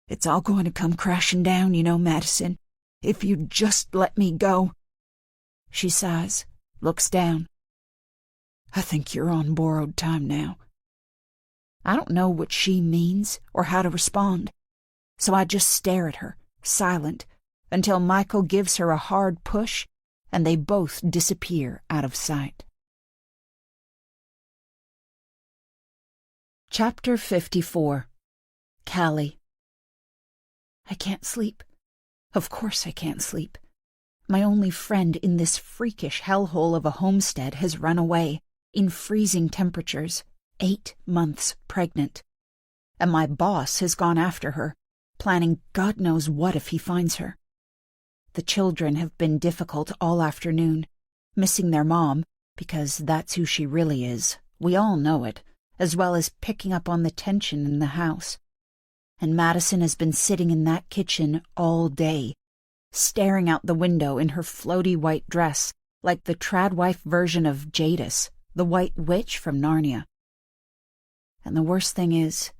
"It's all going to come crashing down, you know, Madison, if you'd just let me go." She sighs, looks down. "I think you're on borrowed time now." I don't know what she means or how to respond, so I just stare at her, silent, until Michael gives her a hard push and they both disappear out of sight. Chapter 54. Callie. I can't sleep. Of course I can't sleep. My only friend in this freakish hellhole of a homestead has run away, in freezing temperatures, 8 months pregnant. And my boss has gone after her, planning God knows what if he finds her. the children have been difficult all afternoon, missing their mom, because that's who she really is. We all know it, as well as picking up on the tension in the house. And Madison has been sitting in that kitchen all day, staring out the window in her floaty white dress, like the Tradwife version of Jadis, the White Witch from Narnia. And the worst thing is,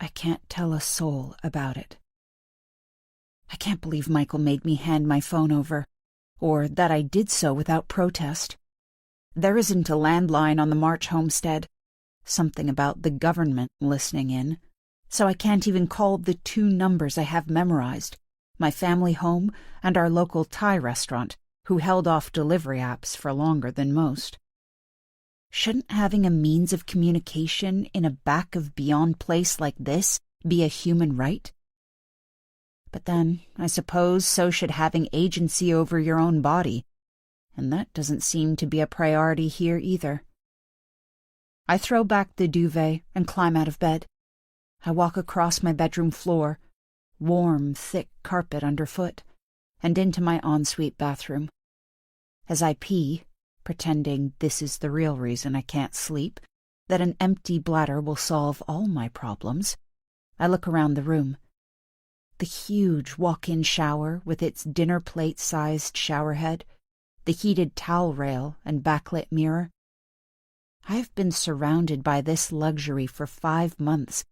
I can't tell a soul about it. I can't believe Michael made me hand my phone over, or that I did so without protest. There isn't a landline on the March homestead, something about the government listening in, so I can't even call the 2 numbers I have memorized, my family home and our local Thai restaurant, who held off delivery apps for longer than most. Shouldn't having a means of communication in a back-of-beyond place like this be a human right? But then, I suppose so should having agency over your own body, and that doesn't seem to be a priority here either. I throw back the duvet and climb out of bed. I walk across my bedroom floor, warm, thick carpet underfoot, and into my ensuite bathroom. As I pee, pretending this is the real reason I can't sleep, that an empty bladder will solve all my problems, I look around the room. The huge walk-in shower with its dinner plate-sized showerhead, the heated towel rail and backlit mirror. I've been surrounded by this luxury for 5 months,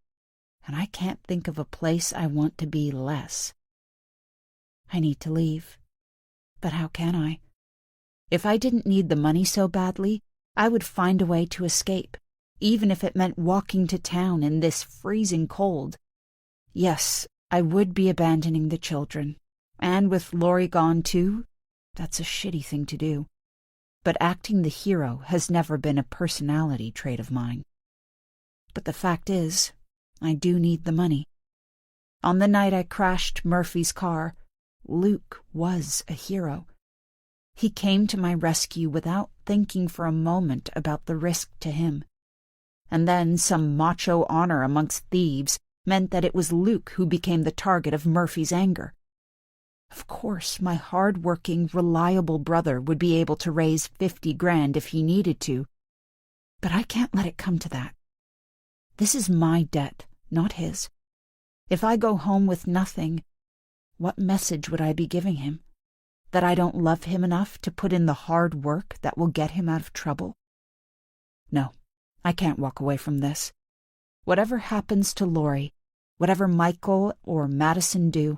and I can't think of a place I want to be less. I need to leave. But how can I? If I didn't need the money so badly, I would find a way to escape, even if it meant walking to town in this freezing cold. Yes, I would be abandoning the children, and with Laurie gone too, that's a shitty thing to do. But acting the hero has never been a personality trait of mine. But the fact is, I do need the money. On the night I crashed Murphy's car, Luke was a hero. He came to my rescue without thinking for a moment about the risk to him. And then some macho honor amongst thieves meant that it was Luke who became the target of Murphy's anger. Of course, my hard-working, reliable brother would be able to raise 50 grand if he needed to, but I can't let it come to that. This is my debt, not his. If I go home with nothing, what message would I be giving him? That I don't love him enough to put in the hard work that will get him out of trouble? No, I can't walk away from this. Whatever happens to Laurie, whatever Michael or Madison do,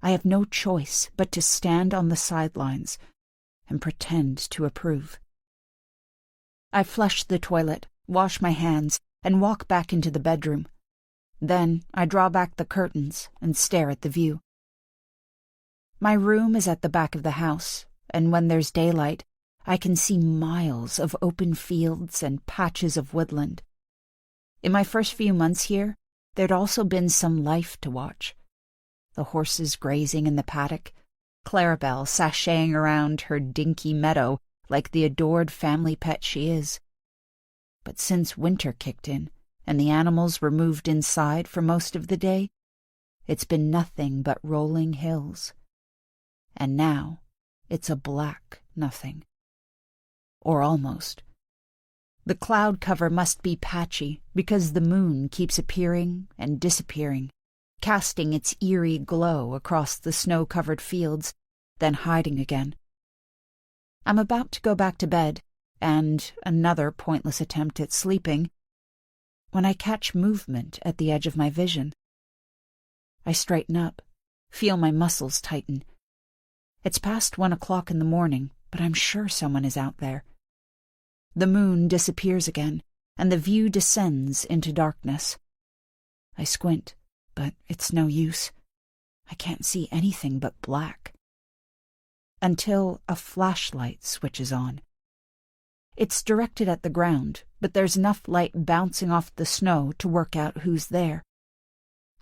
I have no choice but to stand on the sidelines and pretend to approve. I flush the toilet, wash my hands, and walk back into the bedroom. Then I draw back the curtains and stare at the view. My room is at the back of the house, and when there's daylight, I can see miles of open fields and patches of woodland. In my first few months here, there'd also been some life to watch. The horses grazing in the paddock, Clarabelle sashaying around her dinky meadow like the adored family pet she is. But since winter kicked in, and the animals were moved inside for most of the day, it's been nothing but rolling hills. And now it's a black nothing. Or almost. The cloud cover must be patchy because the moon keeps appearing and disappearing, casting its eerie glow across the snow-covered fields, then hiding again. I'm about to go back to bed, and another pointless attempt at sleeping, when I catch movement at the edge of my vision. I straighten up, feel my muscles tighten. It's past 1 o'clock in the morning, but I'm sure someone is out there. The moon disappears again, and the view descends into darkness. I squint, but it's no use. I can't see anything but black. Until a flashlight switches on. It's directed at the ground, but there's enough light bouncing off the snow to work out who's there.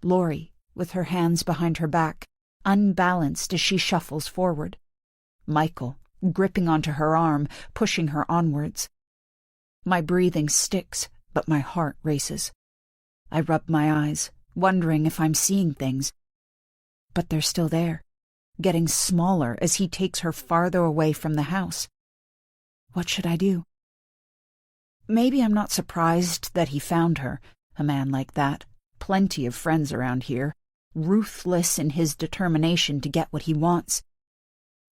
Laurie, with her hands behind her back, unbalanced as she shuffles forward. Michael, gripping onto her arm, pushing her onwards. My breathing sticks, but my heart races. I rub my eyes, wondering if I'm seeing things. But they're still there. getting smaller as he takes her farther away from the house. What should I do? Maybe I'm not surprised that he found her, a man like that. Plenty of friends around here, ruthless in his determination to get what he wants.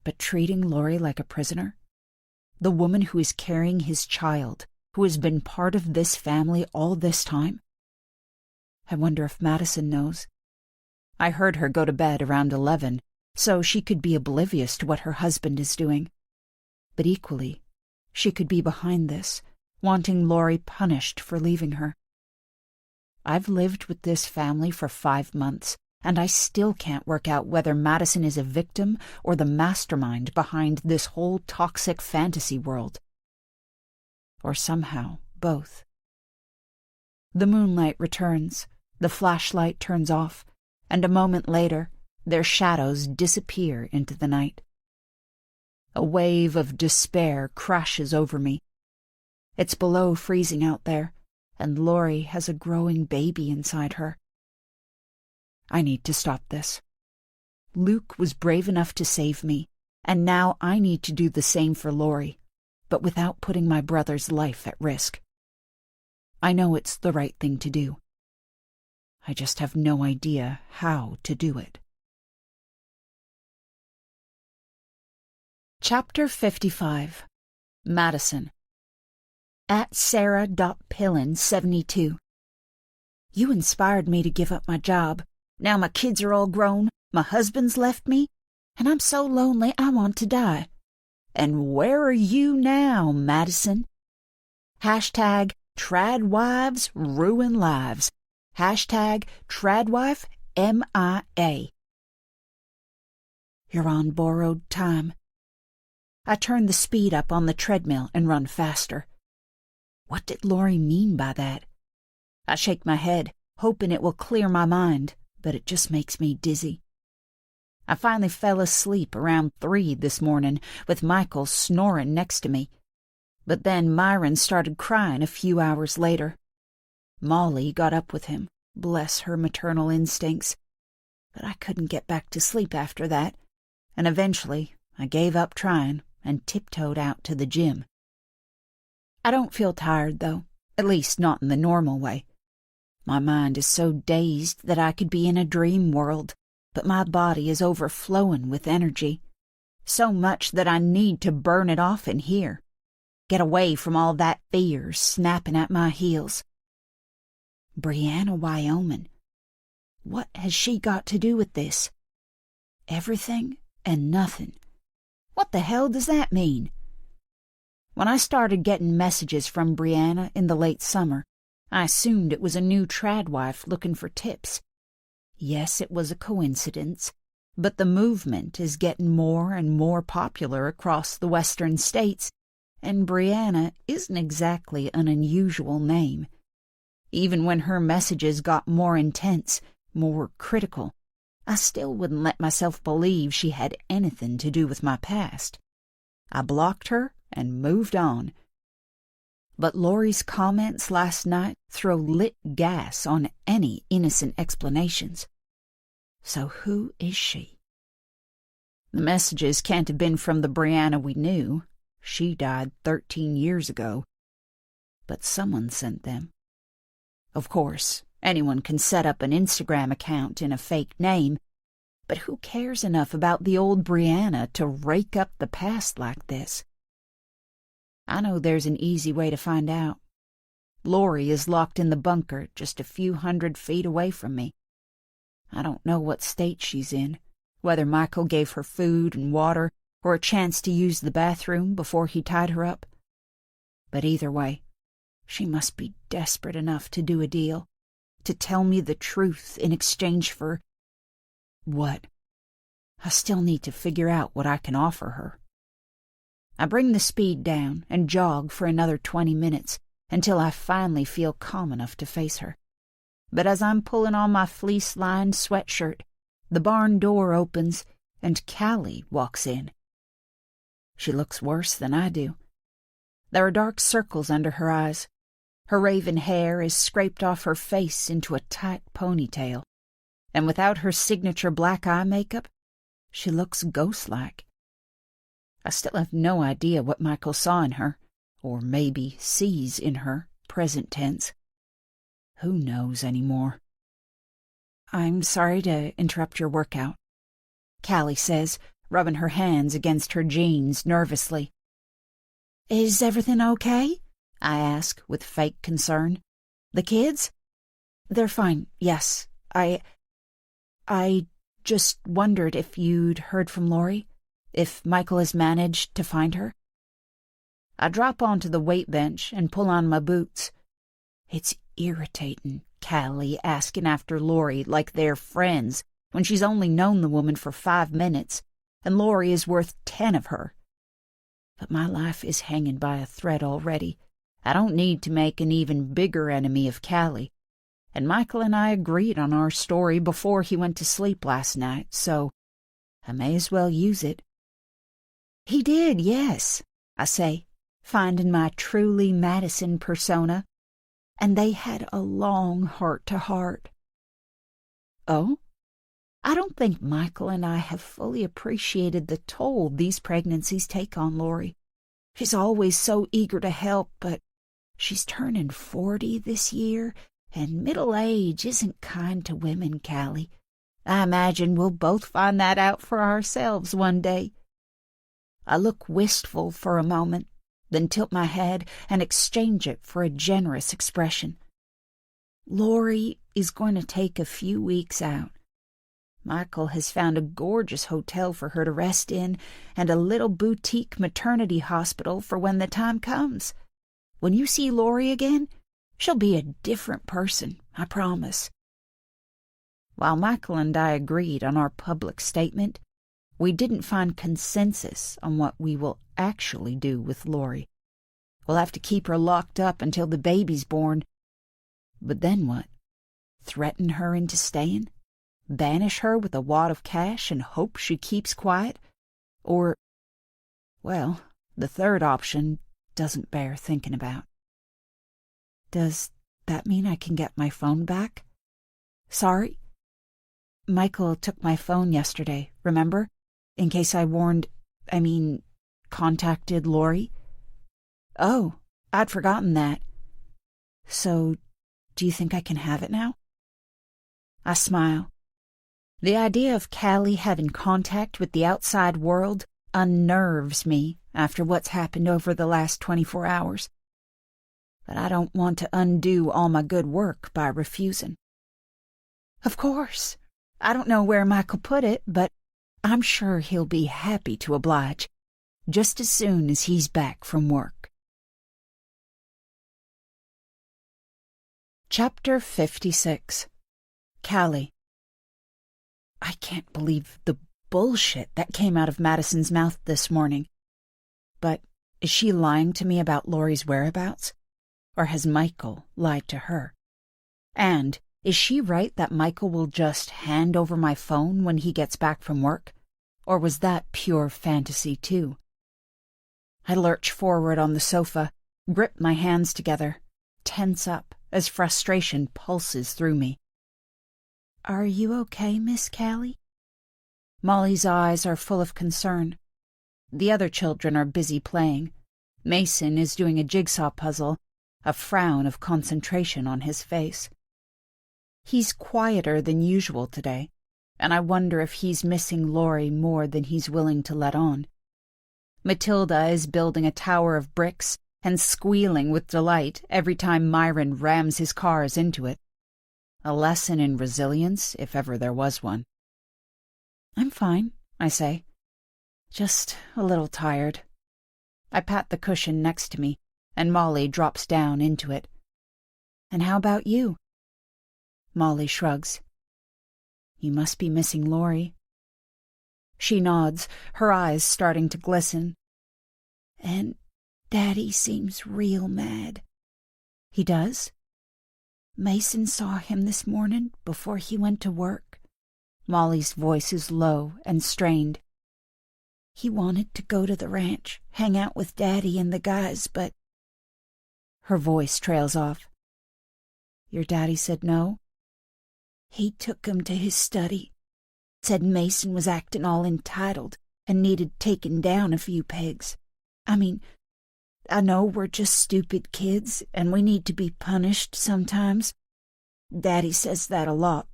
But treating Lori like a prisoner? The woman who is carrying his child, who has been part of this family all this time? I wonder if Madison knows. I heard her go to bed around 11, so she could be oblivious to what her husband is doing. But equally, she could be behind this, wanting Lori punished for leaving her. I've lived with this family for 5 months, and I still can't work out whether Madison is a victim or the mastermind behind this whole toxic fantasy world. Or somehow, both. The moonlight returns, the flashlight turns off, and a moment later, their shadows disappear into the night. A wave of despair crashes over me. It's below freezing out there, and Lori has a growing baby inside her. I need to stop this. Luke was brave enough to save me, and now I need to do the same for Lori, but without putting my brother's life at risk. I know it's the right thing to do. I just have no idea how to do it. Chapter 55. Madison. At Sarah.Pillin72. You inspired me to give up my job. Now my kids are all grown, my husband's left me, and I'm so lonely I want to die. And where are you now, Madison? Hashtag Tradwives ruin lives. Hashtag Tradwife MIA. You're on borrowed time. I turn the speed up on the treadmill and run faster. What did Lori mean by that? I shake my head, hoping it will clear my mind, but it just makes me dizzy. I finally fell asleep around 3 this morning, with Michael snoring next to me. But then Myron started crying a few hours later. Molly got up with him, bless her maternal instincts. But I couldn't get back to sleep after that, and eventually I gave up trying and tiptoed out to the gym. I don't feel tired, though, at least not in the normal way. My mind is so dazed that I could be in a dream world, but my body is overflowing with energy. So much that I need to burn it off in here. Get away from all that fear snapping at my heels. Brianna, Wyoming. What has she got to do with this? Everything and nothing. What the hell does that mean? When I started getting messages from Brianna in the late summer, I assumed it was a new Tradwife looking for tips. Yes, it was a coincidence, but the movement is getting more and more popular across the western states, and Brianna isn't exactly an unusual name. Even when her messages got more intense, more critical, I still wouldn't let myself believe she had anything to do with my past. I blocked her and moved on. But Lori's comments last night throw lit gas on any innocent explanations. So who is she? The messages can't have been from the Brianna we knew. She died 13 years ago. But someone sent them. Of course, anyone can set up an Instagram account in a fake name, but who cares enough about the old Brianna to rake up the past like this? I know there's an easy way to find out. Lori is locked in the bunker just a few 100 feet away from me. I don't know what state she's in, whether Michael gave her food and water or a chance to use the bathroom before he tied her up. But either way, she must be desperate enough to do a deal, to tell me the truth in exchange for... what? I still need to figure out what I can offer her. I bring the speed down and jog for another 20 minutes until I finally feel calm enough to face her. But as I'm pulling on my fleece-lined sweatshirt, the barn door opens and Callie walks in. She looks worse than I do. There are dark circles under her eyes. Her raven hair is scraped off her face into a tight ponytail, and without her signature black eye makeup, She looks ghost-like. I still have no idea what Michael saw in her, or maybe sees in her, present tense. Who knows anymore? I'm sorry to interrupt your workout, Callie says, rubbing her hands against her jeans nervously. Is everything okay? I ask with fake concern. The kids? They're fine, yes. I just wondered if you'd heard from Lori, if Michael has managed to find her. I drop onto the weight bench and pull on my boots. It's irritating, Callie asking after Lori like they're friends when she's only known the woman for 5 minutes, and Lori is worth 10 of her. But my life is hanging by a thread already. I don't need to make an even bigger enemy of Callie. And Michael and I agreed on our story before he went to sleep last night, so I may as well use it. He did, yes, I say, finding my truly Madison persona, and they had a long heart-to-heart. Oh? I don't think Michael and I have fully appreciated the toll these pregnancies take on Lori. She's always so eager to help, but she's turning 40 this year, and middle age isn't kind to women, Callie. I imagine we'll both find that out for ourselves one day. I look wistful for a moment, then tilt my head and exchange it for a generous expression. Lori is going to take a few weeks out. Michael has found a gorgeous hotel for her to rest in and a little boutique maternity hospital for when the time comes. When you see Lori again, she'll be a different person, I promise. While Michael and I agreed on our public statement, we didn't find consensus on what we will actually do with Lori. We'll have to keep her locked up until the baby's born. But then what? Threaten her into staying? Banish her with a wad of cash and hope she keeps quiet? Or, well, the third option doesn't bear thinking about. Does that mean I can get my phone back? Sorry? Michael took my phone yesterday, remember? In case I contacted Lori. Oh, I'd forgotten that. So, do you think I can have it now? I smile. The idea of Callie having contact with the outside world unnerves me after what's happened over the last 24 hours. But I don't want to undo all my good work by refusing. Of course. I don't know where Michael put it, but I'm sure he'll be happy to oblige, just as soon as he's back from work. Chapter 56. Callie. I can't believe the bullshit that came out of Madison's mouth this morning. But is she lying to me about Lori's whereabouts? Or has Michael lied to her? And is she right that Michael will just hand over my phone when he gets back from work? Or was that pure fantasy too? I lurch forward on the sofa, grip my hands together, tense up as frustration pulses through me. Are you okay, Miss Callie? Molly's eyes are full of concern. The other children are busy playing. Mason is doing a jigsaw puzzle, a frown of concentration on his face. He's quieter than usual today, and I wonder if he's missing Lori more than he's willing to let on. Matilda is building a tower of bricks and squealing with delight every time Myron rams his cars into it. A lesson in resilience, if ever there was one. I'm fine, I say. Just a little tired. I pat the cushion next to me, and Molly drops down into it. And how about you? Molly shrugs. You must be missing Lori. She nods, her eyes starting to glisten. And Daddy seems real mad. He does? Mason saw him this morning before he went to work. Molly's voice is low and strained. He wanted to go to the ranch, hang out with Daddy and the guys, but... Her voice trails off. Your daddy said no? He took him to his study. Said Mason was acting all entitled and needed taking down a few pegs. I mean, I know we're just stupid kids and we need to be punished sometimes. Daddy says that a lot.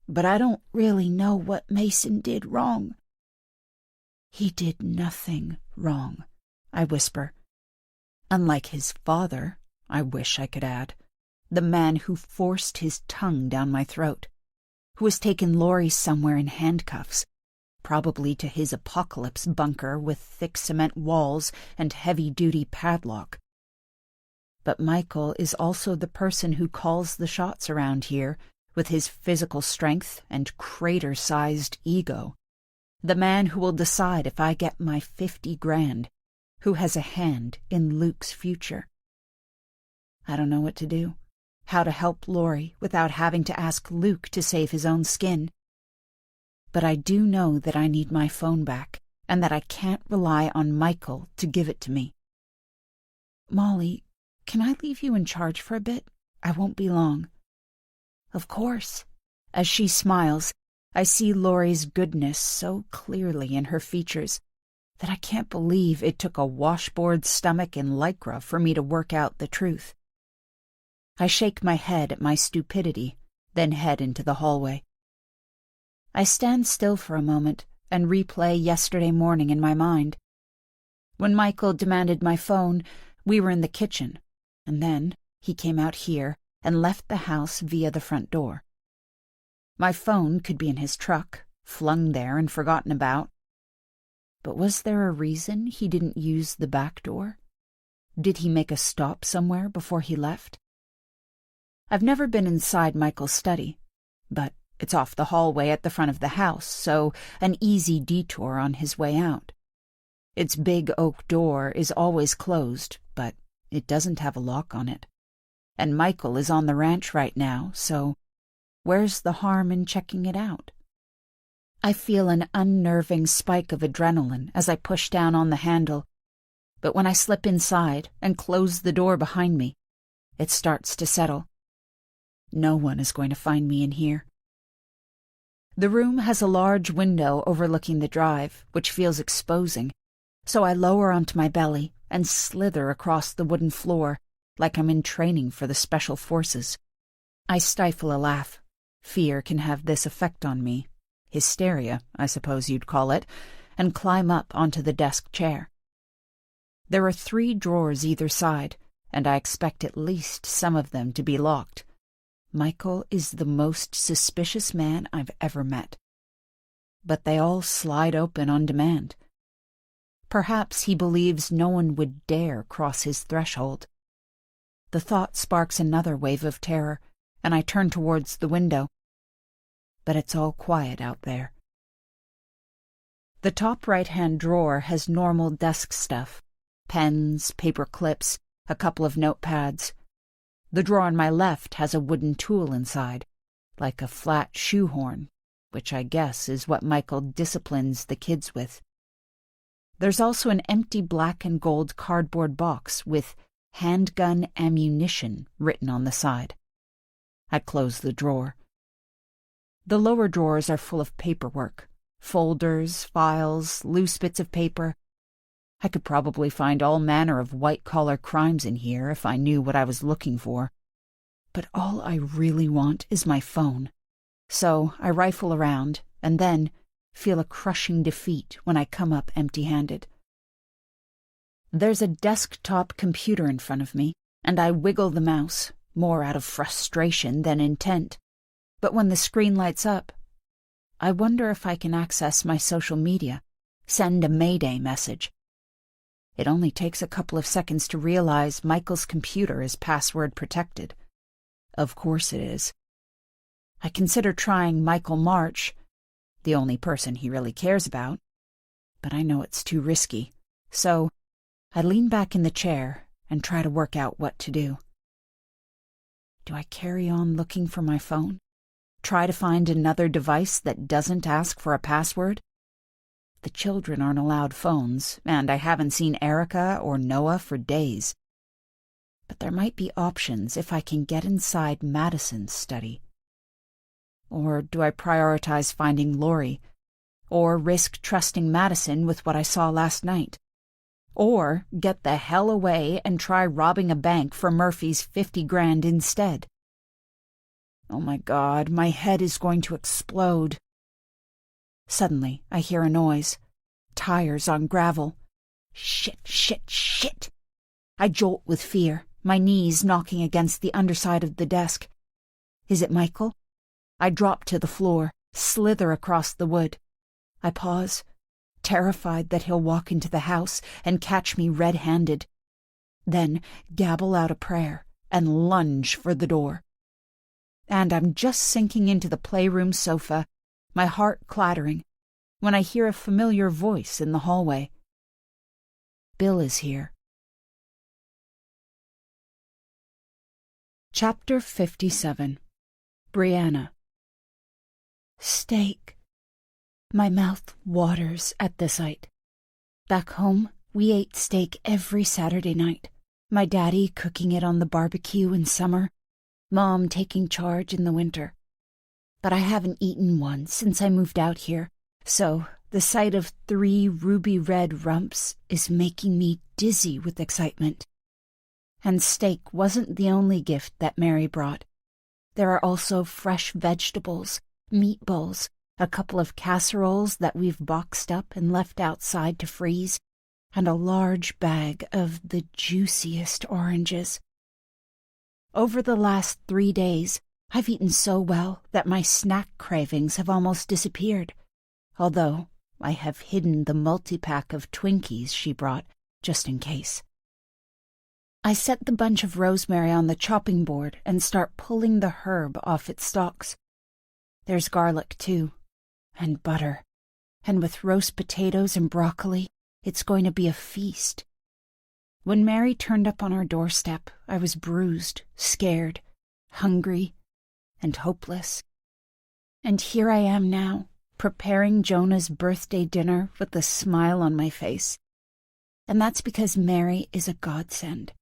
But I don't really know what Mason did wrong. He did nothing wrong, I whisper. Unlike his father, I wish I could add, the man who forced his tongue down my throat, who has taken Laurie somewhere in handcuffs, probably to his apocalypse bunker with thick cement walls and heavy-duty padlock. But Michael is also the person who calls the shots around here with his physical strength and crater-sized ego. The man who will decide if I get my 50 grand, who has a hand in Luke's future. I don't know what to do, how to help Laurie without having to ask Luke to save his own skin. But I do know that I need my phone back, and that I can't rely on Michael to give it to me. Molly, can I leave you in charge for a bit? I won't be long. Of course. As she smiles, I see Laurie's goodness so clearly in her features that I can't believe it took a washboard stomach and lycra for me to work out the truth. I shake my head at my stupidity, then head into the hallway. I stand still for a moment and replay yesterday morning in my mind. When Michael demanded my phone, we were in the kitchen, and then he came out here and left the house via the front door. My phone could be in his truck, flung there and forgotten about. But was there a reason he didn't use the back door? Did he make a stop somewhere before he left? I've never been inside Michael's study, but it's off the hallway at the front of the house, so an easy detour on his way out. Its big oak door is always closed, but it doesn't have a lock on it. And Michael is on the ranch right now, so where's the harm in checking it out? I feel an unnerving spike of adrenaline as I push down on the handle, but when I slip inside and close the door behind me, it starts to settle. No one is going to find me in here. The room has a large window overlooking the drive, which feels exposing, so I lower onto my belly and slither across the wooden floor like I'm in training for the Special Forces. I stifle a laugh. Fear can have this effect on me. Hysteria, I suppose you'd call it, and climb up onto the desk chair. There are 3 drawers either side, and I expect at least some of them to be locked. Michael is the most suspicious man I've ever met. But they all slide open on demand. Perhaps he believes no one would dare cross his threshold. The thought sparks another wave of terror, and I turn towards the window. But it's all quiet out there. The top right-hand drawer has normal desk stuff. Pens, paper clips, a couple of notepads. The drawer on my left has a wooden tool inside, like a flat shoehorn, which I guess is what Michael disciplines the kids with. There's also an empty black and gold cardboard box with handgun ammunition written on the side. I close the drawer. The lower drawers are full of paperwork, folders, files, loose bits of paper. I could probably find all manner of white-collar crimes in here if I knew what I was looking for. But all I really want is my phone. So I rifle around and then feel a crushing defeat when I come up empty-handed. There's a desktop computer in front of me, and I wiggle the mouse, more out of frustration than intent. But when the screen lights up, I wonder if I can access my social media, send a Mayday message. It only takes a couple of seconds to realize Michael's computer is password protected. Of course it is. I consider trying Michael March, the only person he really cares about, but I know it's too risky, so I lean back in the chair and try to work out what to do. Do I carry on looking for my phone? Try to find another device that doesn't ask for a password? The children aren't allowed phones, and I haven't seen Erica or Noah for days. But there might be options if I can get inside Madison's study. Or do I prioritize finding Lori? Or risk trusting Madison with what I saw last night? Or get the hell away and try robbing a bank for Murphy's 50 grand instead? Oh my God, my head is going to explode. Suddenly, I hear a noise. Tires on gravel. Shit, shit, shit. I jolt with fear, my knees knocking against the underside of the desk. Is it Michael? I drop to the floor, slither across the wood. I pause, terrified that he'll walk into the house and catch me red-handed. Then gabble out a prayer and lunge for the door. And I'm just sinking into the playroom sofa, my heart clattering, when I hear a familiar voice in the hallway. Bill is here. Chapter 57. Brianna. Steak. My mouth waters at the sight. Back home, we ate steak every Saturday night. My daddy cooking it on the barbecue in summer, Mom taking charge in the winter. But I haven't eaten one since I moved out here, so the sight of 3 ruby-red rumps is making me dizzy with excitement. And steak wasn't the only gift that Mary brought. There are also fresh vegetables, meatballs, a couple of casseroles that we've boxed up and left outside to freeze, and a large bag of the juiciest oranges. Over the last 3 days, I've eaten so well that my snack cravings have almost disappeared, although I have hidden the multi-pack of Twinkies she brought, just in case. I set the bunch of rosemary on the chopping board and start pulling the herb off its stalks. There's garlic, too, and butter, and with roast potatoes and broccoli, it's going to be a feast. When Mary turned up on our doorstep, I was bruised, scared, hungry, and hopeless. And here I am now, preparing Jonah's birthday dinner with a smile on my face. And that's because Mary is a godsend.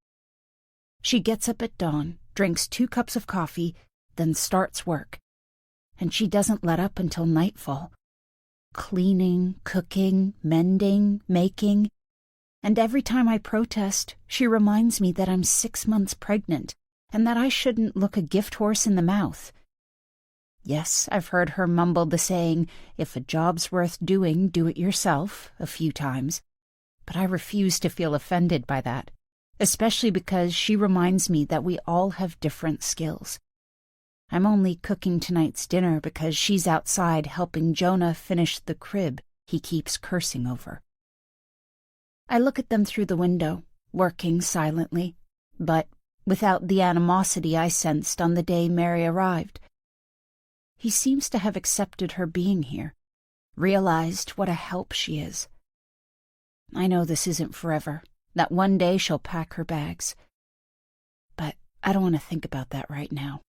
She gets up at dawn, drinks 2 cups of coffee, then starts work. And she doesn't let up until nightfall. Cleaning, cooking, mending, making. And every time I protest, she reminds me that I'm 6 months pregnant and that I shouldn't look a gift horse in the mouth. Yes, I've heard her mumble the saying, "If a job's worth doing, do it yourself," a few times. But I refuse to feel offended by that, especially because she reminds me that we all have different skills. I'm only cooking tonight's dinner because she's outside helping Jonah finish the crib he keeps cursing over. I look at them through the window, working silently, but without the animosity I sensed on the day Mary arrived. He seems to have accepted her being here, realized what a help she is. I know this isn't forever, that one day she'll pack her bags. But I don't want to think about that right now.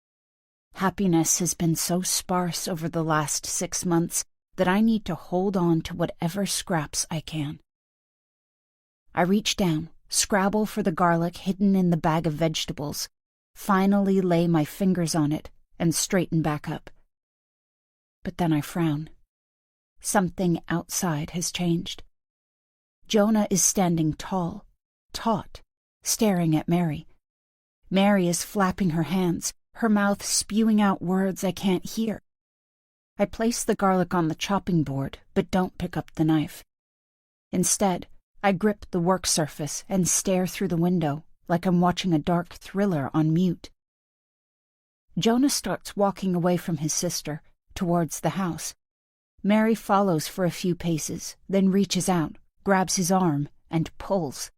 Happiness has been so sparse over the last 6 months that I need to hold on to whatever scraps I can. I reach down, scrabble for the garlic hidden in the bag of vegetables, finally lay my fingers on it, and straighten back up. But then I frown. Something outside has changed. Jonah is standing tall, taut, staring at Mary. Mary is flapping her hands, her mouth spewing out words I can't hear. I place the garlic on the chopping board, but don't pick up the knife. Instead, I grip the work surface and stare through the window like I'm watching a dark thriller on mute. Jonah starts walking away from his sister, towards the house. Mary follows for a few paces, then reaches out, grabs his arm, and pulls.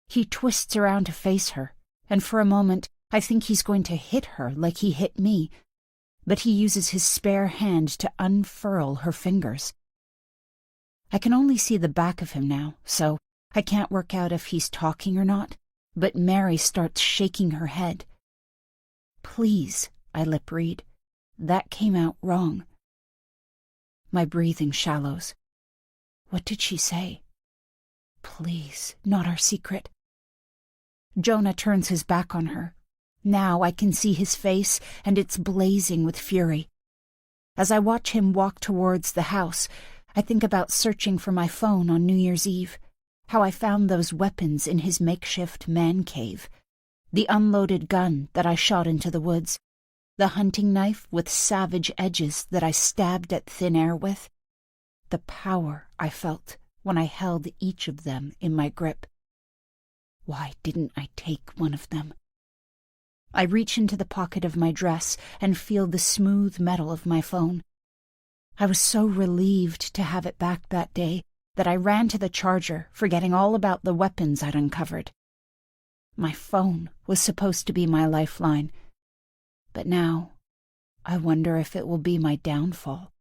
He twists around to face her, and for a moment I think he's going to hit her like he hit me, but he uses his spare hand to unfurl her fingers. I can only see the back of him now, so I can't work out if he's talking or not, but Mary starts shaking her head. "Please," I lip read. "That came out wrong." My breathing shallows. What did she say? Please, not our secret. Jonah turns his back on her. Now I can see his face, and it's blazing with fury. As I watch him walk towards the house, I think about searching for my phone on New Year's Eve, how I found those weapons in his makeshift man cave, the unloaded gun that I shot into the woods, the hunting knife with savage edges that I stabbed at thin air with, the power I felt when I held each of them in my grip. Why didn't I take one of them? I reach into the pocket of my dress and feel the smooth metal of my phone. I was so relieved to have it back that day that I ran to the charger, forgetting all about the weapons I'd uncovered. My phone was supposed to be my lifeline, but now I wonder if it will be my downfall,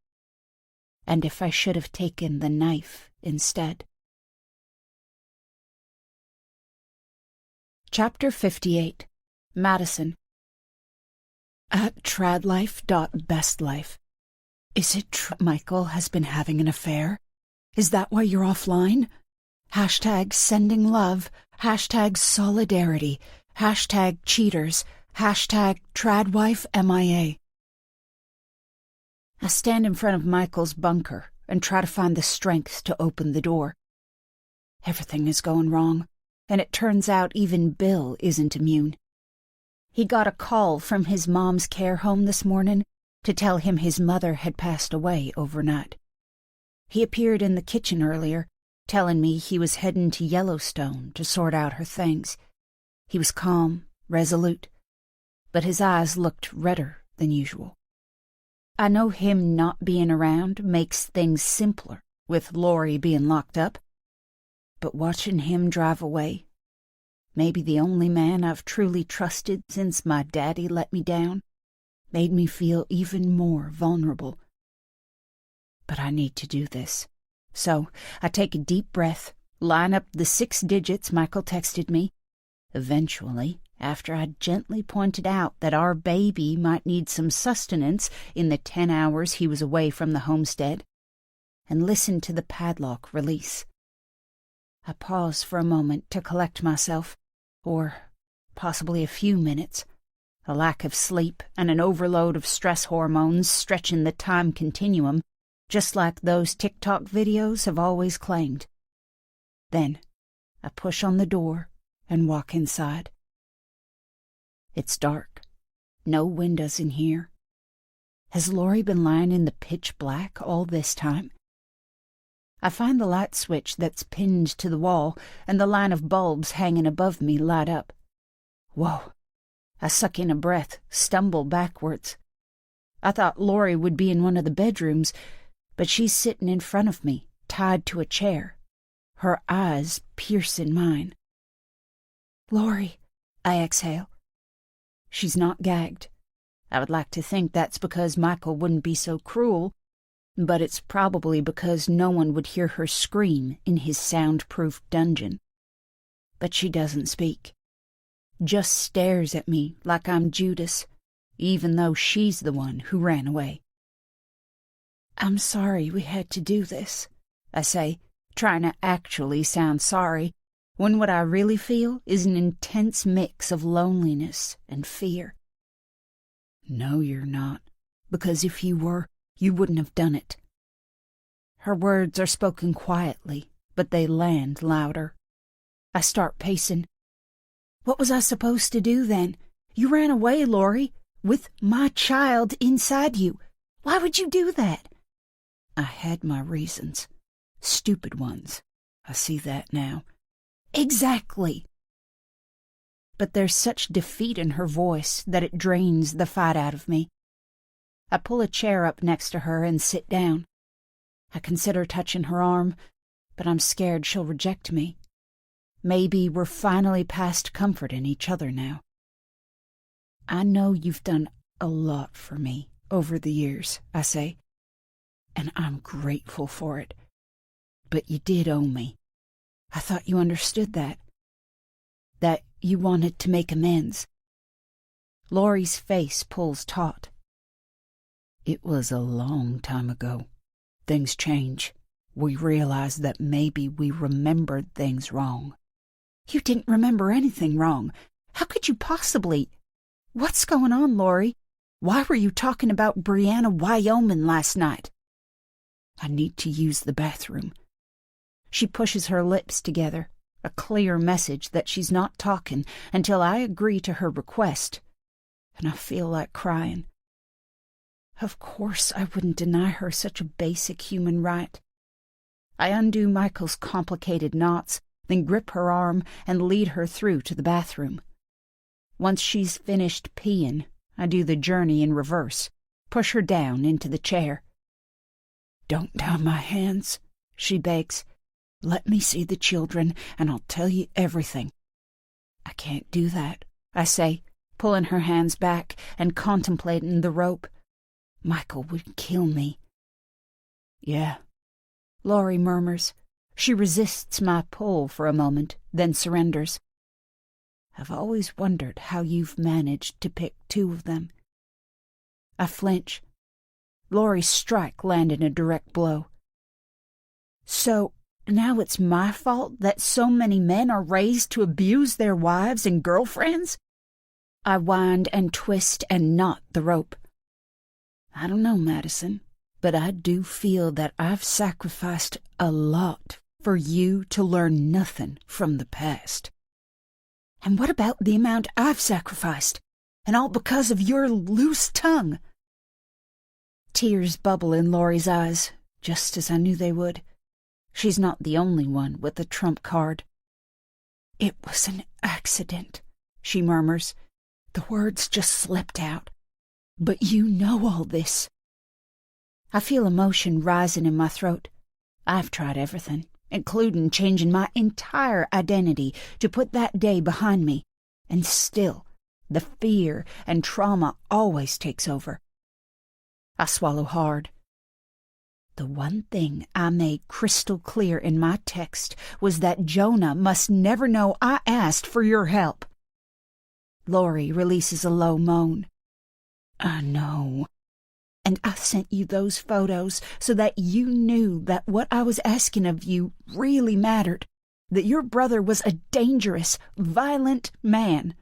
and if I should have taken the knife instead. Chapter 58. Madison. At Tradwife.bestlife. Is it true Michael has been having an affair? Is that why you're offline? Hashtag sending love, hashtag solidarity, hashtag cheaters, hashtag Tradwife MIA. I stand in front of Michael's bunker and try to find the strength to open the door. Everything is going wrong, and it turns out even Bill isn't immune. He got a call from his mom's care home this morning to tell him his mother had passed away overnight. He appeared in the kitchen earlier, telling me he was heading to Yellowstone to sort out her things. He was calm, resolute, but his eyes looked redder than usual. I know him not being around makes things simpler, with Lori being locked up, but watching him drive away, maybe the only man I've truly trusted since my daddy let me down, made me feel even more vulnerable. But I need to do this. So I take a deep breath, line up the 6 digits Michael texted me. Eventually, after I gently pointed out that our baby might need some sustenance in the 10 hours he was away from the homestead, and listened to the padlock release. I pause for a moment to collect myself, or possibly a few minutes. A lack of sleep and an overload of stress hormones stretching the time continuum, just like those TikTok videos have always claimed. Then I push on the door and walk inside. It's dark. No windows in here. Has Lori been lying in the pitch black all this time? I find the light switch that's pinned to the wall and the line of bulbs hanging above me light up. Whoa. I suck in a breath, stumble backwards. I thought Lori would be in one of the bedrooms, but she's sitting in front of me, tied to a chair, her eyes piercing mine. Lori, I exhale. She's not gagged. I would like to think that's because Michael wouldn't be so cruel, but it's probably because no one would hear her scream in his soundproof dungeon. But she doesn't speak. Just stares at me like I'm Judas, even though she's the one who ran away. I'm sorry we had to do this, I say, trying to actually sound sorry, when what I really feel is an intense mix of loneliness and fear. No, you're not, because if you were, you wouldn't have done it. Her words are spoken quietly, but they land louder. I start pacing. What was I supposed to do then? You ran away, Lori, with my child inside you. Why would you do that? I had my reasons. Stupid ones. I see that now. Exactly. But there's such defeat in her voice that it drains the fight out of me. I pull a chair up next to her and sit down. I consider touching her arm, but I'm scared she'll reject me. Maybe we're finally past comforting each other now. I know you've done a lot for me over the years, I say, and I'm grateful for it. But you did owe me. I thought you understood that. That you wanted to make amends. Lori's face pulls taut. It was a long time ago. Things change. We realized that maybe we remembered things wrong. You didn't remember anything wrong. How could you possibly? What's going on, Lori? Why were you talking about Brianna, Wyoming last night? I need to use the bathroom. She pushes her lips together, a clear message that she's not talking until I agree to her request, and I feel like crying. Of course I wouldn't deny her such a basic human right. I undo Michael's complicated knots, then grip her arm and lead her through to the bathroom. Once she's finished peeing, I do the journey in reverse, push her down into the chair. Don't tie my hands, she begs. Let me see the children, and I'll tell you everything. I can't do that, I say, pulling her hands back and contemplating the rope. Michael would kill me. Yeah, Laurie murmurs. She resists my pull for a moment, then surrenders. I've always wondered how you've managed to pick two of them. I flinch. Laurie's strike landed a direct blow. So, now it's my fault that so many men are raised to abuse their wives and girlfriends? I wind and twist and knot the rope. I don't know, Madison, but I do feel that I've sacrificed a lot for you to learn nothing from the past. And what about the amount I've sacrificed? And all because of your loose tongue? Tears bubble in Laurie's eyes, just as I knew they would. She's not the only one with a trump card. It was an accident, she murmurs. The words just slipped out. But you know all this. I feel emotion rising in my throat. I've tried everything, including changing my entire identity to put that day behind me, and still, the fear and trauma always takes over. I swallow hard. The one thing I made crystal clear in my text was that Jonah must never know I asked for your help. Laurie releases a low moan. I know. And I sent you those photos so that you knew that what I was asking of you really mattered, that your brother was a dangerous, violent man.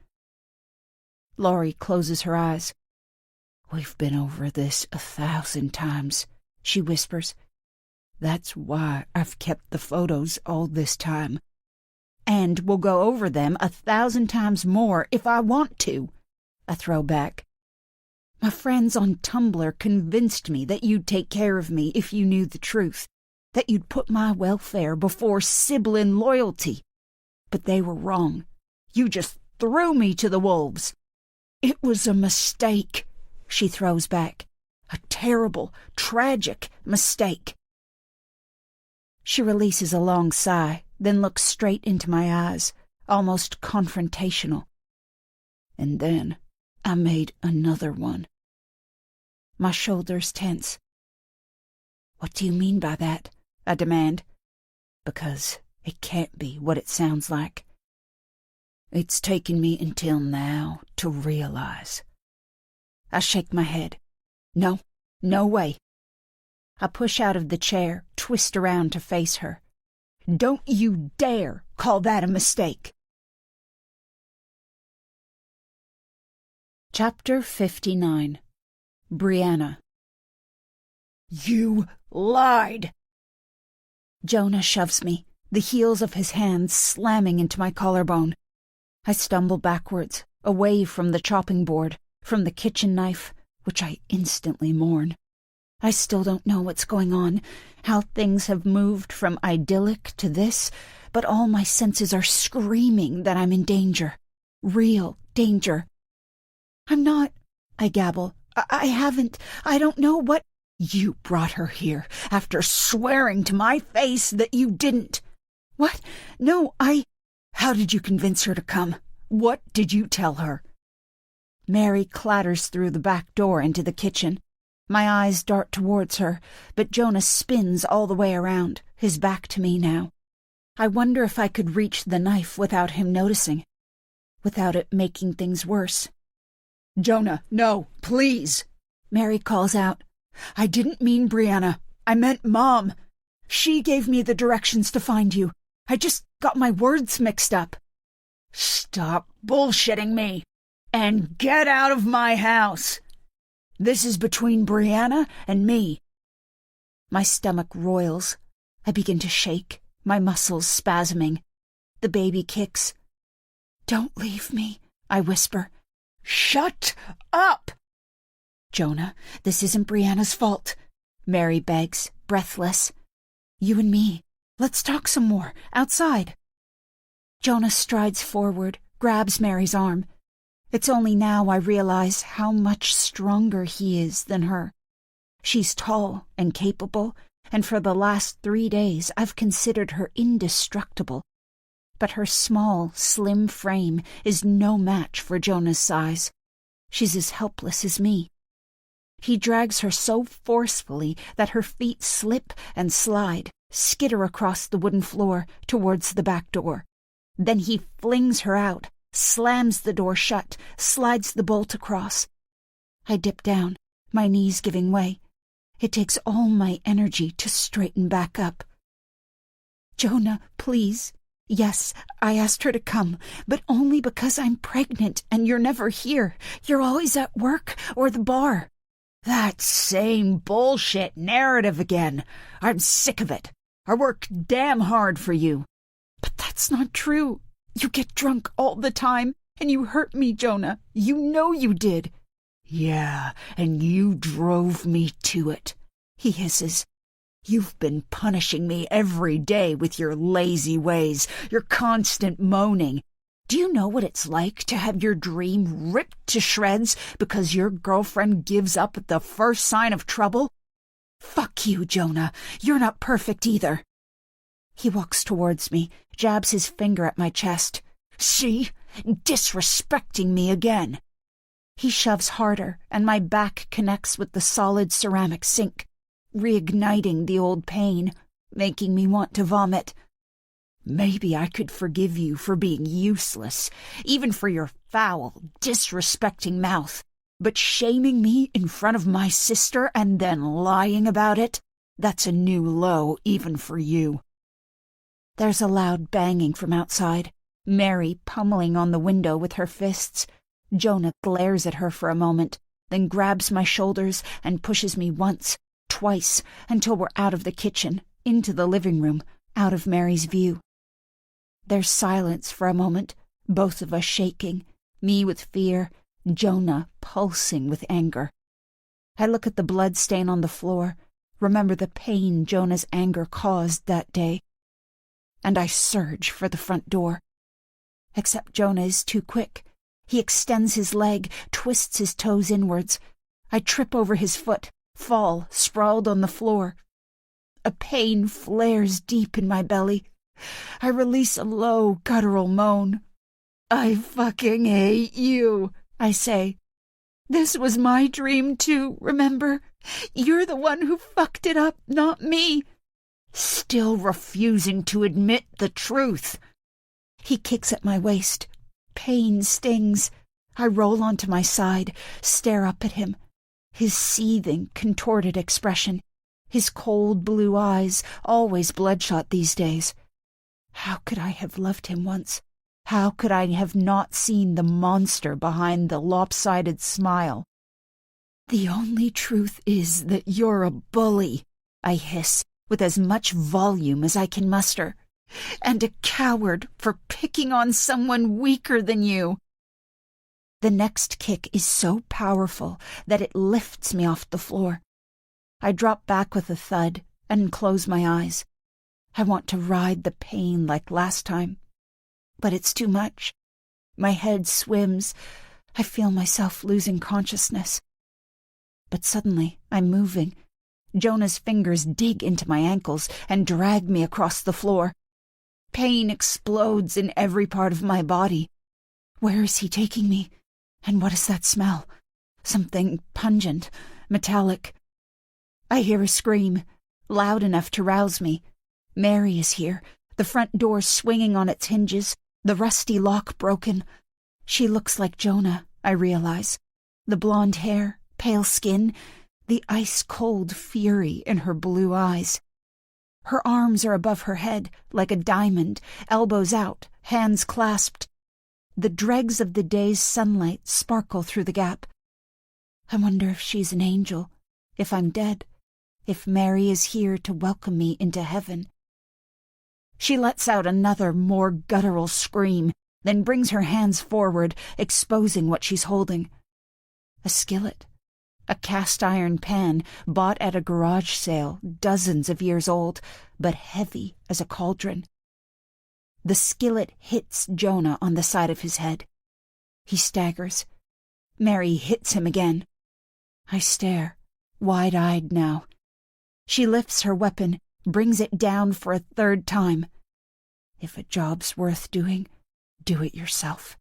Laurie closes her eyes. We've been over this 1,000 times, she whispers. That's why I've kept the photos all this time. And we'll go over them 1,000 times more if I want to, I throw back. My friends on Tumblr convinced me that you'd take care of me if you knew the truth, that you'd put my welfare before sibling loyalty. But they were wrong. You just threw me to the wolves. It was a mistake, she throws back. A terrible, tragic mistake. She releases a long sigh, then looks straight into my eyes, almost confrontational. And then I made another one. My shoulders tense. What do you mean by that? I demand. Because it can't be what it sounds like. It's taken me until now to realize. I shake my head. No, no way. I push out of the chair, twist around to face her. Don't you dare call that a mistake. Chapter 59. Brianna. You lied! Jonah shoves me, the heels of his hands slamming into my collarbone. I stumble backwards, away from the chopping board, from the kitchen knife, which I instantly mourn. I still don't know what's going on, how things have moved from idyllic to this, but all my senses are screaming that I'm in danger. Real danger. I'm not, I gabble. I haven't. I don't know what. You brought her here after swearing to my face that you didn't. What? No, How did you convince her to come? What did you tell her? Mary clatters through the back door into the kitchen. My eyes dart towards her, but Jonah spins all the way around, his back to me now. I wonder if I could reach the knife without him noticing, without it making things worse. Jonah, no, please, Mary calls out. I didn't mean Brianna. I meant Mom. She gave me the directions to find you. I just got my words mixed up. Stop bullshitting me and get out of my house. This is between Brianna and me." My stomach roils. I begin to shake, my muscles spasming. The baby kicks. "Don't leave me," I whisper. "Shut up!" "Jonah, this isn't Brianna's fault," Mary begs, breathless. "You and me. Let's talk some more, outside." Jonah strides forward, grabs Mary's arm. It's only now I realize how much stronger he is than her. She's tall and capable, and for the last 3 days I've considered her indestructible. But her small, slim frame is no match for Jonah's size. She's as helpless as me. He drags her so forcefully that her feet slip and slide, skitter across the wooden floor towards the back door. Then he flings her out, slams the door shut, slides the bolt across. I dip down, my knees giving way. It takes all my energy to straighten back up. "Jonah, please. Yes, I asked her to come, but only because I'm pregnant and you're never here. You're always at work or the bar." "That same bullshit narrative again. I'm sick of it. I work damn hard for you." "But that's not true. You get drunk all the time, and you hurt me, Jonah. You know you did." "Yeah, and you drove me to it," he hisses. "You've been punishing me every day with your lazy ways, your constant moaning. Do you know what it's like to have your dream ripped to shreds because your girlfriend gives up at the first sign of trouble? Fuck you, Jonah. You're not perfect either." He walks towards me, jabs his finger at my chest. "See? Disrespecting me again." He shoves harder, and my back connects with the solid ceramic sink, reigniting the old pain, making me want to vomit. "Maybe I could forgive you for being useless, even for your foul, disrespecting mouth. But shaming me in front of my sister and then lying about it, that's a new low even for you." There's a loud banging from outside, Mary pummeling on the window with her fists. Jonah glares at her for a moment, then grabs my shoulders and pushes me once, twice, until we're out of the kitchen, into the living room, out of Mary's view. There's silence for a moment, both of us shaking, me with fear, Jonah pulsing with anger. I look at the blood stain on the floor, remember the pain Jonah's anger caused that day, and I surge for the front door. Except Jonah is too quick. He extends his leg, twists his toes inwards. I trip over his foot, fall, sprawled on the floor. A pain flares deep in my belly. I release a low, guttural moan. "I fucking hate you," I say. "This was my dream too, remember? You're the one who fucked it up, not me." Still refusing to admit the truth. He kicks at my waist. Pain stings. I roll onto my side, stare up at him. His seething, contorted expression. His cold blue eyes, always bloodshot these days. How could I have loved him once? How could I have not seen the monster behind the lopsided smile? "The only truth is that you're a bully," I hiss, with as much volume as I can muster, "and a coward for picking on someone weaker than you." The next kick is so powerful that it lifts me off the floor. I drop back with a thud and close my eyes. I want to ride the pain like last time, but it's too much. My head swims. I feel myself losing consciousness. But suddenly, I'm moving. Jonah's fingers dig into my ankles and drag me across the floor. Pain explodes in every part of my body. Where is he taking me? And what is that smell? Something pungent, metallic. I hear a scream, loud enough to rouse me. Mary is here, the front door swinging on its hinges, the rusty lock broken. She looks like Jonah, I realize. The blonde hair, pale skin, the ice-cold fury in her blue eyes. Her arms are above her head, like a diamond, elbows out, hands clasped. The dregs of the day's sunlight sparkle through the gap. I wonder if she's an angel, if I'm dead, if Mary is here to welcome me into heaven. She lets out another, more guttural scream, then brings her hands forward, exposing what she's holding. A skillet. A cast-iron pan bought at a garage sale, dozens of years old, but heavy as a cauldron. The skillet hits Jonah on the side of his head. He staggers. Mary hits him again. I stare, wide-eyed now. She lifts her weapon, brings it down for a third time. If a job's worth doing, do it yourself.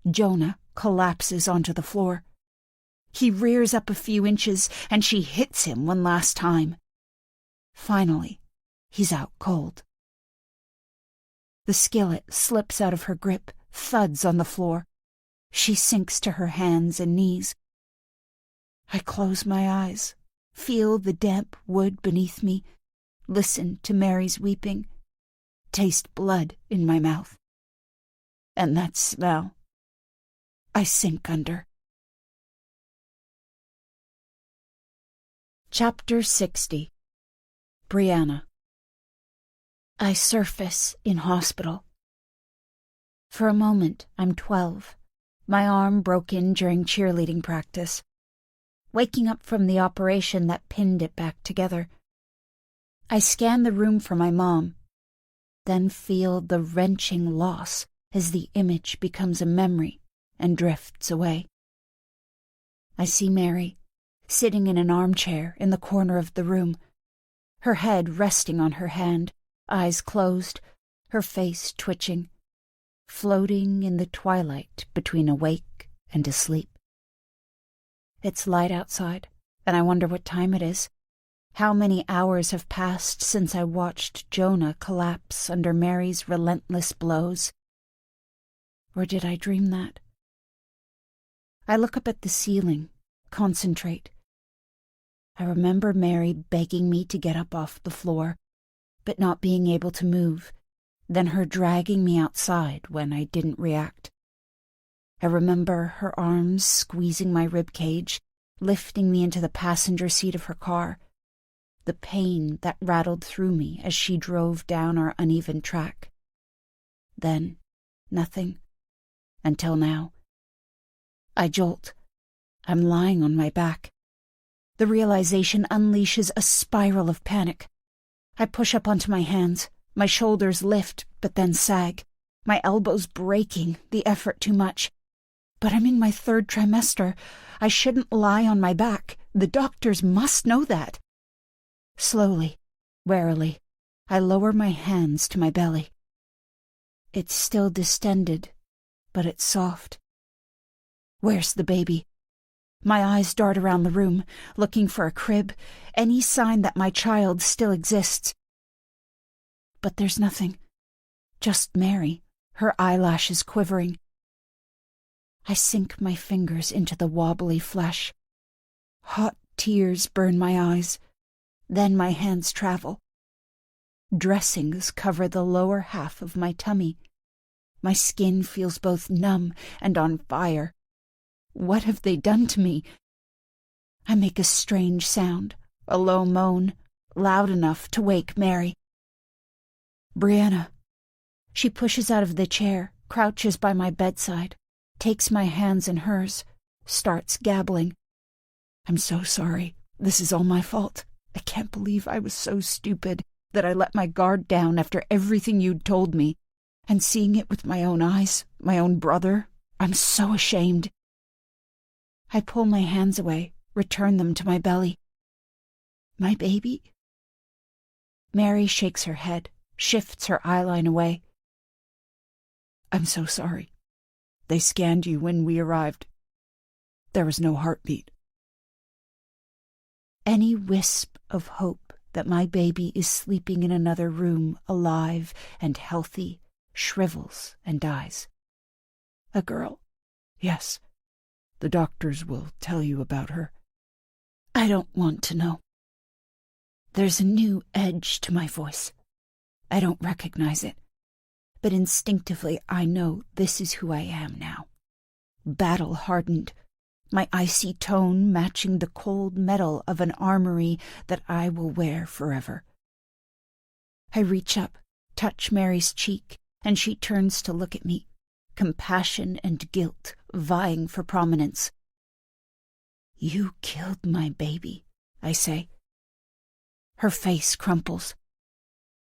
Jonah collapses onto the floor. He rears up a few inches, and she hits him one last time. Finally, he's out cold. The skillet slips out of her grip, thuds on the floor. She sinks to her hands and knees. I close my eyes, feel the damp wood beneath me, listen to Mary's weeping, taste blood in my mouth. And that smell. I sink under. Chapter 60. Brianna. I surface in hospital. For a moment, I'm 12. My arm broken during cheerleading practice. Waking up from the operation that pinned it back together. I scan the room for my mom, then feel the wrenching loss as the image becomes a memory and drifts away. I see Mary, sitting in an armchair in the corner of the room, her head resting on her hand, eyes closed, her face twitching, floating in the twilight between awake and asleep. It's light outside, and I wonder what time it is. How many hours have passed since I watched Jonah collapse under Mary's relentless blows? Or did I dream that? I look up at the ceiling, concentrate. I remember Mary begging me to get up off the floor, but not being able to move, then her dragging me outside when I didn't react. I remember her arms squeezing my ribcage, lifting me into the passenger seat of her car, the pain that rattled through me as she drove down our uneven track. Then, nothing. Until now. I jolt. I'm lying on my back. The realization unleashes a spiral of panic. I push up onto my hands. My shoulders lift, but then sag. My elbows breaking, the effort too much. But I'm in my 3rd trimester. I shouldn't lie on my back. The doctors must know that. Slowly, warily, I lower my hands to my belly. It's still distended, but it's soft. Where's the baby? My eyes dart around the room, looking for a crib, any sign that my child still exists. But there's nothing. Just Mary, her eyelashes quivering. I sink my fingers into the wobbly flesh. Hot tears burn my eyes. Then my hands travel. Dressings cover the lower half of my tummy. My skin feels both numb and on fire. What have they done to me? I make a strange sound, a low moan, loud enough to wake Mary. Brianna. She pushes out of the chair, crouches by my bedside, takes my hands in hers, starts gabbling. I'm so sorry. This is all my fault. I can't believe I was so stupid that I let my guard down after everything you'd told me. And seeing it with my own eyes, my own brother, I'm so ashamed. I pull my hands away, return them to my belly. My baby? Mary shakes her head, shifts her eyeline away. I'm so sorry. They scanned you when we arrived. There was no heartbeat. Any wisp of hope that my baby is sleeping in another room, alive and healthy, shrivels and dies. A girl? Yes. The doctors will tell you about her. I don't want to know. There's a new edge to my voice. I don't recognize it, but instinctively I know this is who I am now. Battle-hardened, my icy tone matching the cold metal of an armory that I will wear forever. I reach up, touch Mary's cheek, and she turns to look at me, compassion and guilt vying for prominence. "You killed my baby," I say. Her face crumples.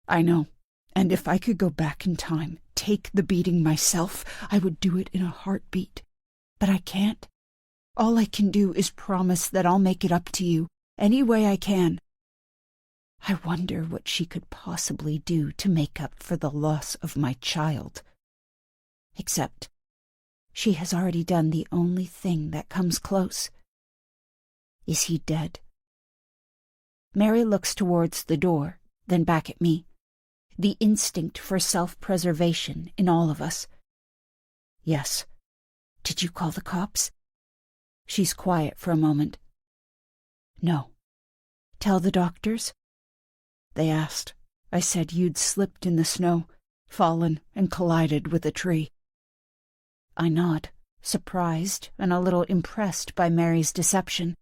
"I know, and if I could go back in time, take the beating myself, I would do it in a heartbeat. But I can't. All I can do is promise that I'll make it up to you, any way I can." I wonder what she could possibly do to make up for the loss of my child. Except, she has already done the only thing that comes close. Is he dead? Mary looks towards the door, then back at me. The instinct for self-preservation in all of us. "Yes." "Did you call the cops?" She's quiet for a moment. "No." "Tell the doctors?" "They asked. I said you'd slipped in the snow, fallen and collided with a tree." I nod, surprised and a little impressed by Mary's deception.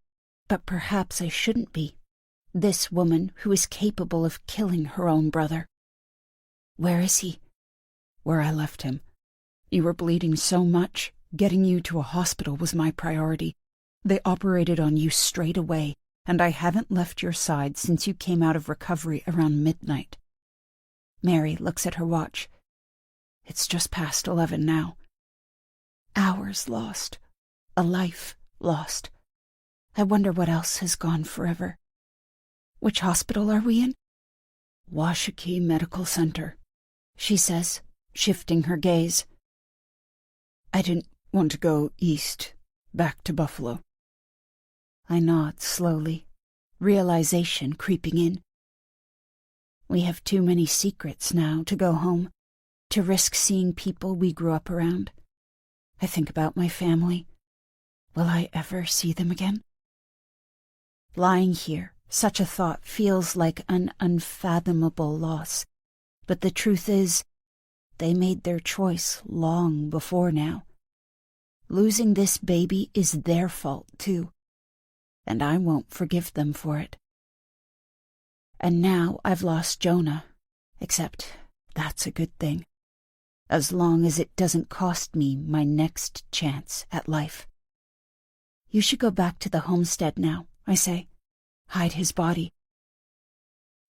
But perhaps I shouldn't be. This woman who is capable of killing her own brother. "Where is he?" "Where I left him. You were bleeding so much, getting you to a hospital was my priority. They operated on you straight away, and I haven't left your side since you came out of recovery around midnight." Mary looks at her watch. "It's just past 11 now." Hours lost. A life lost. I wonder what else has gone forever. "Which hospital are we in?" "Washakie Medical Center," she says, shifting her gaze. "I didn't want to go east, back to Buffalo." I nod slowly, realization creeping in. We have too many secrets now to go home, to risk seeing people we grew up around. I think about my family. Will I ever see them again? Lying here, such a thought feels like an unfathomable loss. But the truth is, they made their choice long before now. Losing this baby is their fault, too. And I won't forgive them for it. And now I've lost Jonah, except that's a good thing, as long as it doesn't cost me my next chance at life. "You should go back to the homestead now," I say. "Hide his body."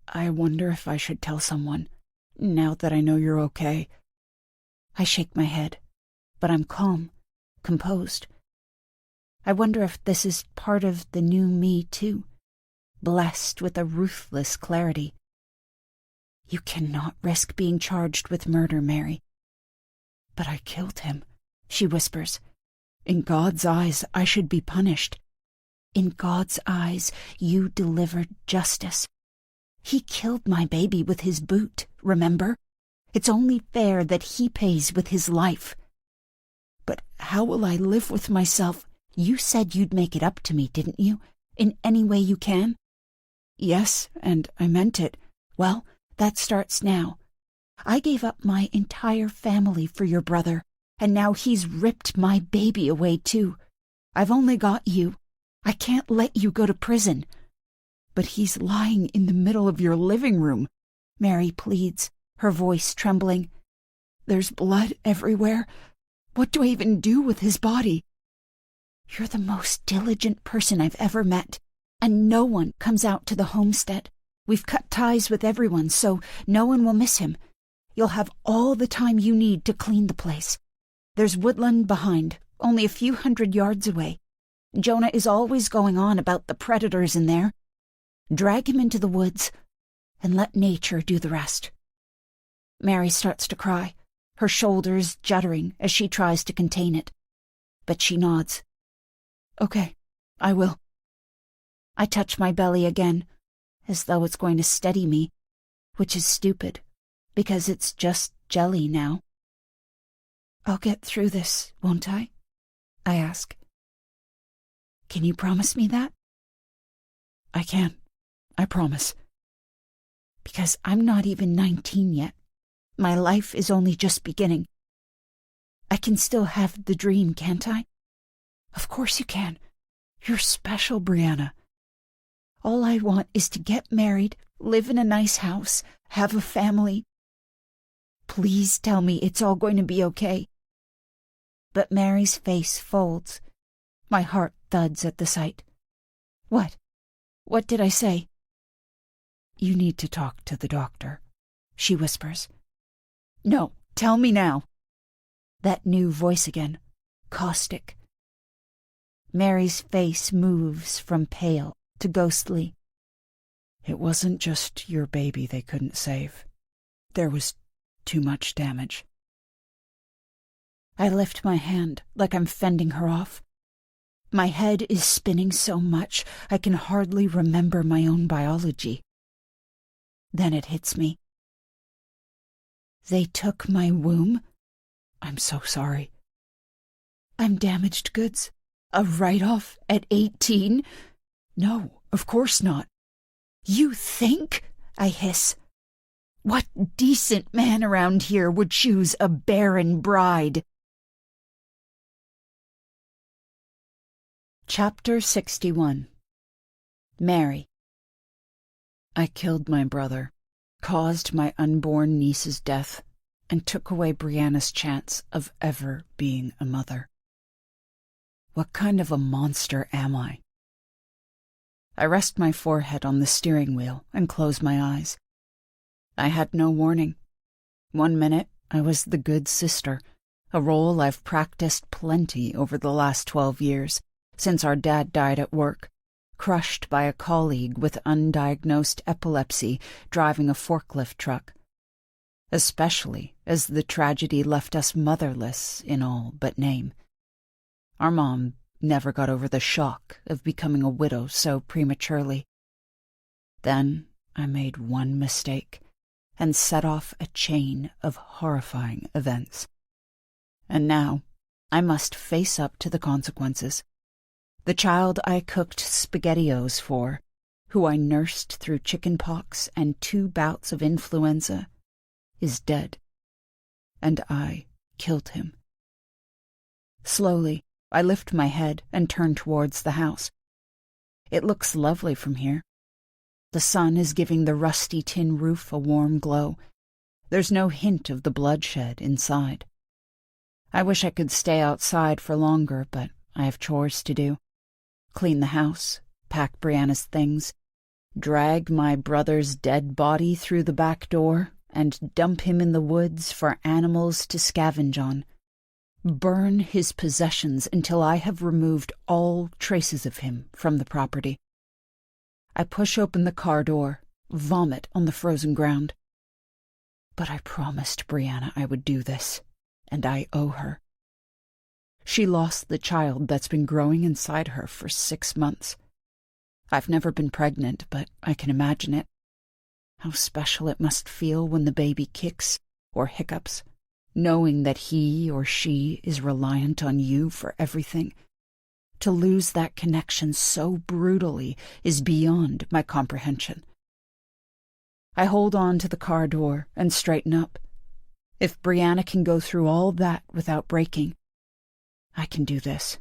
"I wonder if I should tell someone, now that I know you're okay." I shake my head, but I'm calm, composed. I wonder if this is part of the new me, too, blessed with a ruthless clarity. "You cannot risk being charged with murder, Mary." "But I killed him," she whispers. "In God's eyes, I should be punished." "In God's eyes, you delivered justice. He killed my baby with his boot, remember? It's only fair that he pays with his life." "But how will I live with myself?" "You said you'd make it up to me, didn't you? In any way you can?" "Yes, and I meant it." "Well, that starts now. I gave up my entire family for your brother, and now he's ripped my baby away, too. I've only got you. I can't let you go to prison." "But he's lying in the middle of your living room," Mary pleads, her voice trembling. "There's blood everywhere. What do I even do with his body?" "You're the most diligent person I've ever met, and no one comes out to the homestead. We've cut ties with everyone, so no one will miss him. You'll have all the time you need to clean the place. There's woodland behind, only a few hundred yards away. Jonah is always going on about the predators in there. Drag him into the woods, and let nature do the rest." Mary starts to cry, her shoulders juddering as she tries to contain it. But she nods. "Okay, I will." I touch my belly again, as though it's going to steady me, which is stupid, because it's just jelly now. "I'll get through this, won't I?" I ask. "Can you promise me that?" "I can. I promise." Because I'm not even 19 yet. My life is only just beginning. I can still have the dream, can't I? Of course you can. You're special, Brianna. All I want is to get married, live in a nice house, have a family. Please tell me it's all going to be okay. But Mary's face folds. My heart thuds at the sight. What? What did I say? You need to talk to the doctor, she whispers. No, tell me now. That new voice again, caustic. Mary's face moves from pale to ghostly. It wasn't just your baby they couldn't save. There was too much damage. I lift my hand like I'm fending her off. My head is spinning so much I can hardly remember my own biology. Then it hits me. They took my womb? I'm so sorry. I'm damaged goods. A write-off at 18? No, of course not. You think? I hiss. What decent man around here would choose a barren bride? Chapter 61. Mary. I killed my brother, caused my unborn niece's death, and took away Brianna's chance of ever being a mother. What kind of a monster am I? I rest my forehead on the steering wheel and close my eyes. I had no warning. 1 minute, I was the good sister, a role I've practiced plenty over the last 12 years, since our dad died at work, crushed by a colleague with undiagnosed epilepsy driving a forklift truck. Especially as the tragedy left us motherless in all but name. Our mom never got over the shock of becoming a widow so prematurely. Then I made one mistake and set off a chain of horrifying events. And now I must face up to the consequences. The child I cooked SpaghettiOs for, who I nursed through chicken pox and 2 bouts of influenza, is dead. And I killed him. Slowly, I lift my head and turn towards the house. It looks lovely from here. The sun is giving the rusty tin roof a warm glow. There's no hint of the bloodshed inside. I wish I could stay outside for longer, but I have chores to do. Clean the house, pack Brianna's things, drag my brother's dead body through the back door, and dump him in the woods for animals to scavenge on. Burn his possessions until I have removed all traces of him from the property. I push open the car door, vomit on the frozen ground. But I promised Brianna I would do this, and I owe her. She lost the child that's been growing inside her for 6 months. I've never been pregnant, but I can imagine it. How special it must feel when the baby kicks or hiccups, knowing that he or she is reliant on you for everything. To lose that connection so brutally is beyond my comprehension. I hold on to the car door and straighten up. If Brianna can go through all that without breaking, I can do this.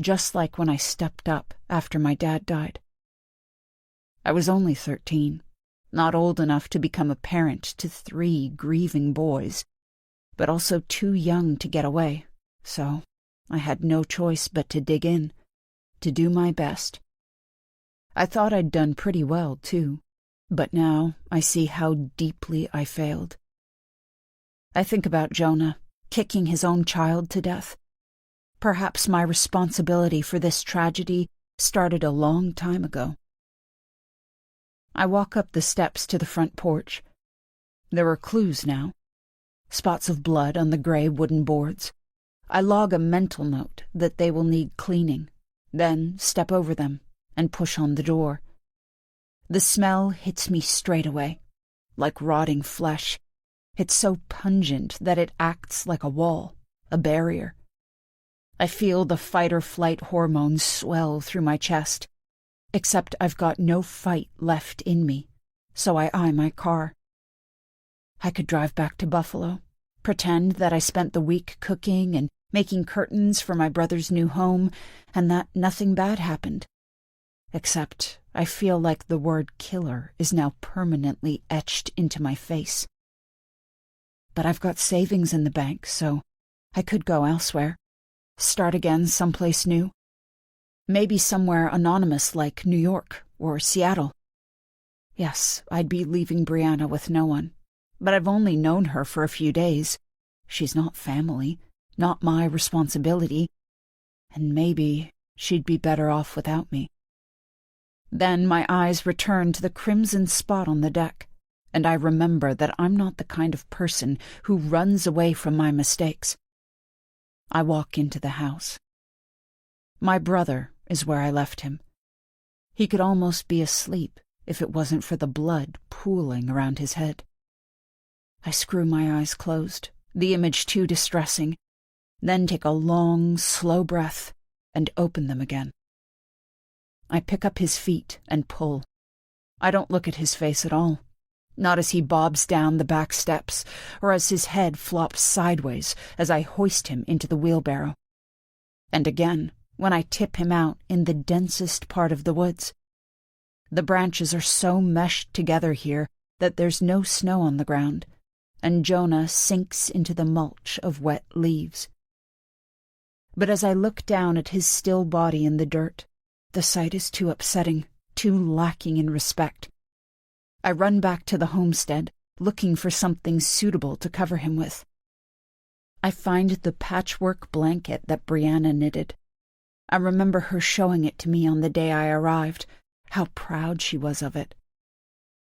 Just like when I stepped up after my dad died. I was only 13, not old enough to become a parent to 3 grieving boys, but also too young to get away, so I had no choice but to dig in, to do my best. I thought I'd done pretty well, too, but now I see how deeply I failed. I think about Jonah kicking his own child to death. Perhaps my responsibility for this tragedy started a long time ago. I walk up the steps to the front porch. There are clues now. Spots of blood on the gray wooden boards. I log a mental note that they will need cleaning, then step over them and push on the door. The smell hits me straight away, like rotting flesh. It's so pungent that it acts like a wall, a barrier. I feel the fight-or-flight hormones swell through my chest, except I've got no fight left in me, so I eye my car. I could drive back to Buffalo, pretend that I spent the week cooking and making curtains for my brother's new home, and that nothing bad happened. Except I feel like the word killer is now permanently etched into my face. But I've got savings in the bank, so I could go elsewhere. Start again someplace new. Maybe somewhere anonymous like New York or Seattle. Yes, I'd be leaving Brianna with no one, but I've only known her for a few days. She's not family, not my responsibility, and maybe she'd be better off without me. Then my eyes return to the crimson spot on the deck, and I remember that I'm not the kind of person who runs away from my mistakes. I walk into the house. My brother is where I left him. He could almost be asleep if it wasn't for the blood pooling around his head. I screw my eyes closed, the image too distressing, then take a long, slow breath and open them again. I pick up his feet and pull. I don't look at his face at all, not as he bobs down the back steps or as his head flops sideways as I hoist him into the wheelbarrow. And again, when I tip him out in the densest part of the woods. The branches are so meshed together here that there's no snow on the ground, and Jonah sinks into the mulch of wet leaves. But as I look down at his still body in the dirt, the sight is too upsetting, too lacking in respect. I run back to the homestead, looking for something suitable to cover him with. I find the patchwork blanket that Brianna knitted. I remember her showing it to me on the day I arrived, how proud she was of it.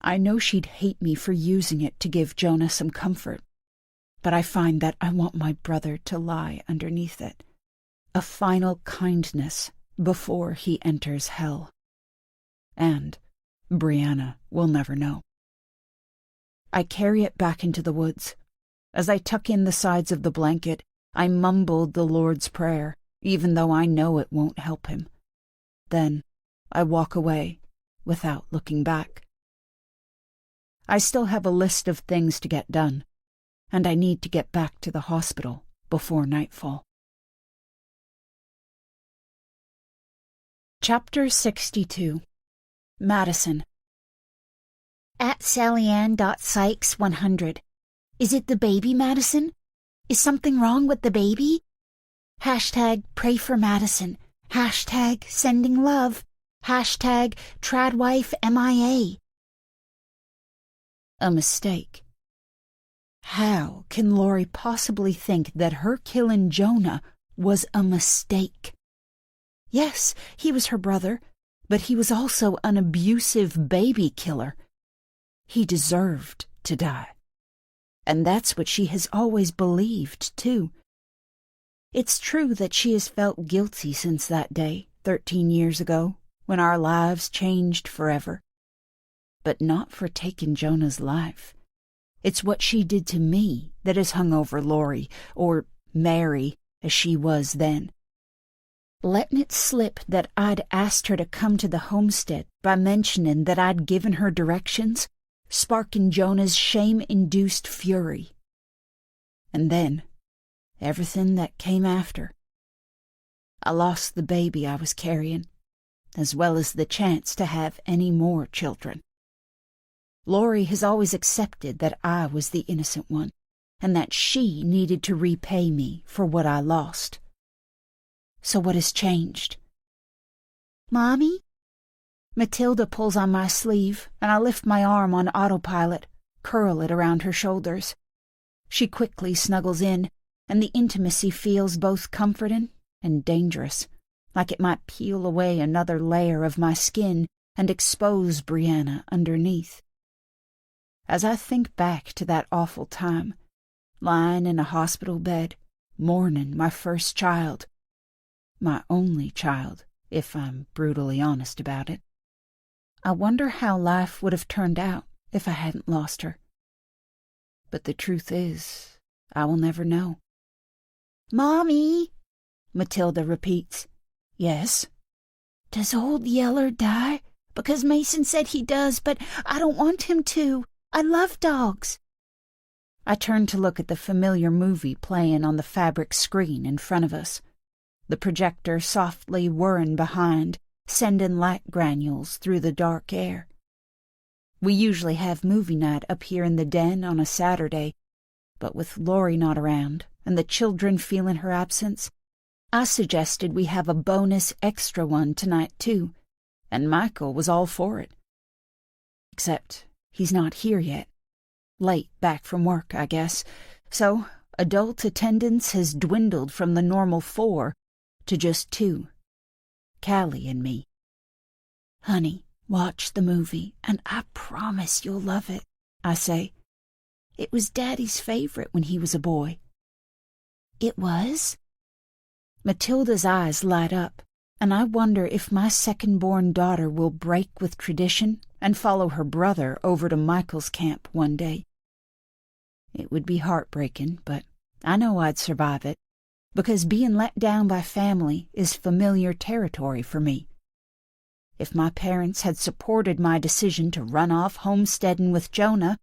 I know she'd hate me for using it to give Jonah some comfort, but I find that I want my brother to lie underneath it. A final kindness before he enters hell. And Brianna will never know. I carry it back into the woods. As I tuck in the sides of the blanket, I mumble the Lord's Prayer, even though I know it won't help him. Then I walk away without looking back. I still have a list of things to get done, and I need to get back to the hospital before nightfall. Chapter 62. Madison. At SallyAnn.Sykes100. Is it the baby, Madison? Is something wrong with the baby? Hashtag pray for Madison. Hashtag sending love. Hashtag Tradwife MIA. A mistake. How can Lori possibly think that her killing Jonah was a mistake? Yes, he was her brother, but he was also an abusive baby killer. He deserved to die. And that's what she has always believed, too. It's true that she has felt guilty since that day, 13 years ago, when our lives changed forever. But not for taking Jonah's life. It's what she did to me that has hung over Lori, or Mary, as she was then. Letting it slip that I'd asked her to come to the homestead by mentioning that I'd given her directions, sparking Jonah's shame-induced fury. And then, everything that came after. I lost the baby I was carrying, as well as the chance to have any more children. Lori has always accepted that I was the innocent one, and that she needed to repay me for what I lost. So what has changed? Mommy? Matilda pulls on my sleeve, and I lift my arm on autopilot, curl it around her shoulders. She quickly snuggles in, and the intimacy feels both comforting and dangerous, like it might peel away another layer of my skin and expose Brianna underneath. As I think back to that awful time, lying in a hospital bed, mourning my first child, my only child, if I'm brutally honest about it, I wonder how life would have turned out if I hadn't lost her. But the truth is, I will never know. Mommy, Matilda repeats. Yes? Does old Yeller die? Because Mason said he does, but I don't want him to. I love dogs. I turned to look at the familiar movie playing on the fabric screen in front of us, the projector softly whirring behind, sending light granules through the dark air. We usually have movie night up here in the den on a Saturday, but with Laurie not around and the children feeling her absence, I suggested we have a bonus extra one tonight too, and Michael was all for it. Except he's not here yet. Late back from work, I guess, so adult attendance has dwindled from the normal 4 to just 2. Callie and me. Honey, watch the movie, and I promise you'll love it, I say. It was Daddy's favorite when he was a boy. It was? Matilda's eyes light up, and I wonder if my second-born daughter will break with tradition and follow her brother over to Michael's camp one day. It would be heartbreaking, but I know I'd survive it, because being let down by family is familiar territory for me. If my parents had supported my decision to run off homesteading with Jonah,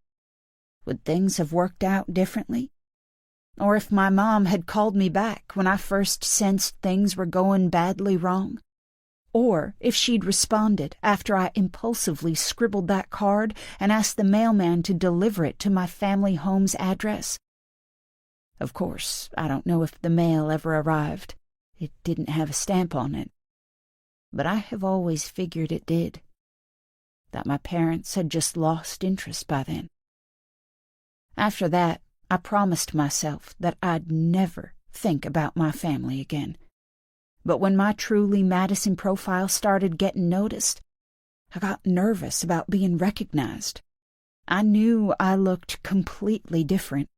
would things have worked out differently? Or if my mom had called me back when I first sensed things were going badly wrong? Or if she'd responded after I impulsively scribbled that card and asked the mailman to deliver it to my family home's address? Of course, I don't know if the mail ever arrived. It didn't have a stamp on it. But I have always figured it did. That my parents had just lost interest by then. After that, I promised myself that I'd never think about my family again. But when my Truly Madison profile started getting noticed, I got nervous about being recognized. I knew I looked completely different.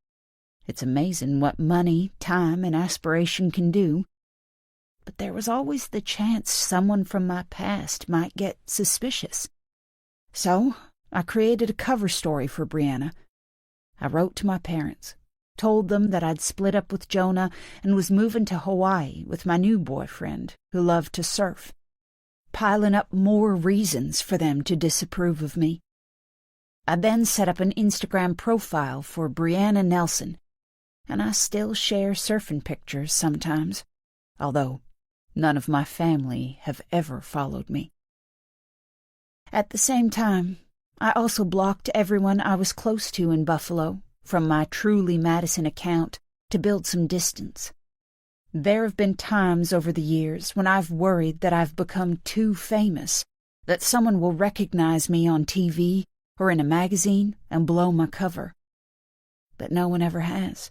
It's amazing what money, time, and aspiration can do. But there was always the chance someone from my past might get suspicious. So I created a cover story for Brianna. I wrote to my parents, told them that I'd split up with Jonah and was moving to Hawaii with my new boyfriend, who loved to surf, piling up more reasons for them to disapprove of me. I then set up an Instagram profile for Brianna Nelson, and I still share surfing pictures sometimes, although none of my family have ever followed me. At the same time, I also blocked everyone I was close to in Buffalo from my Truly Madison account to build some distance. There have been times over the years when I've worried that I've become too famous, that someone will recognize me on TV or in a magazine and blow my cover. But no one ever has.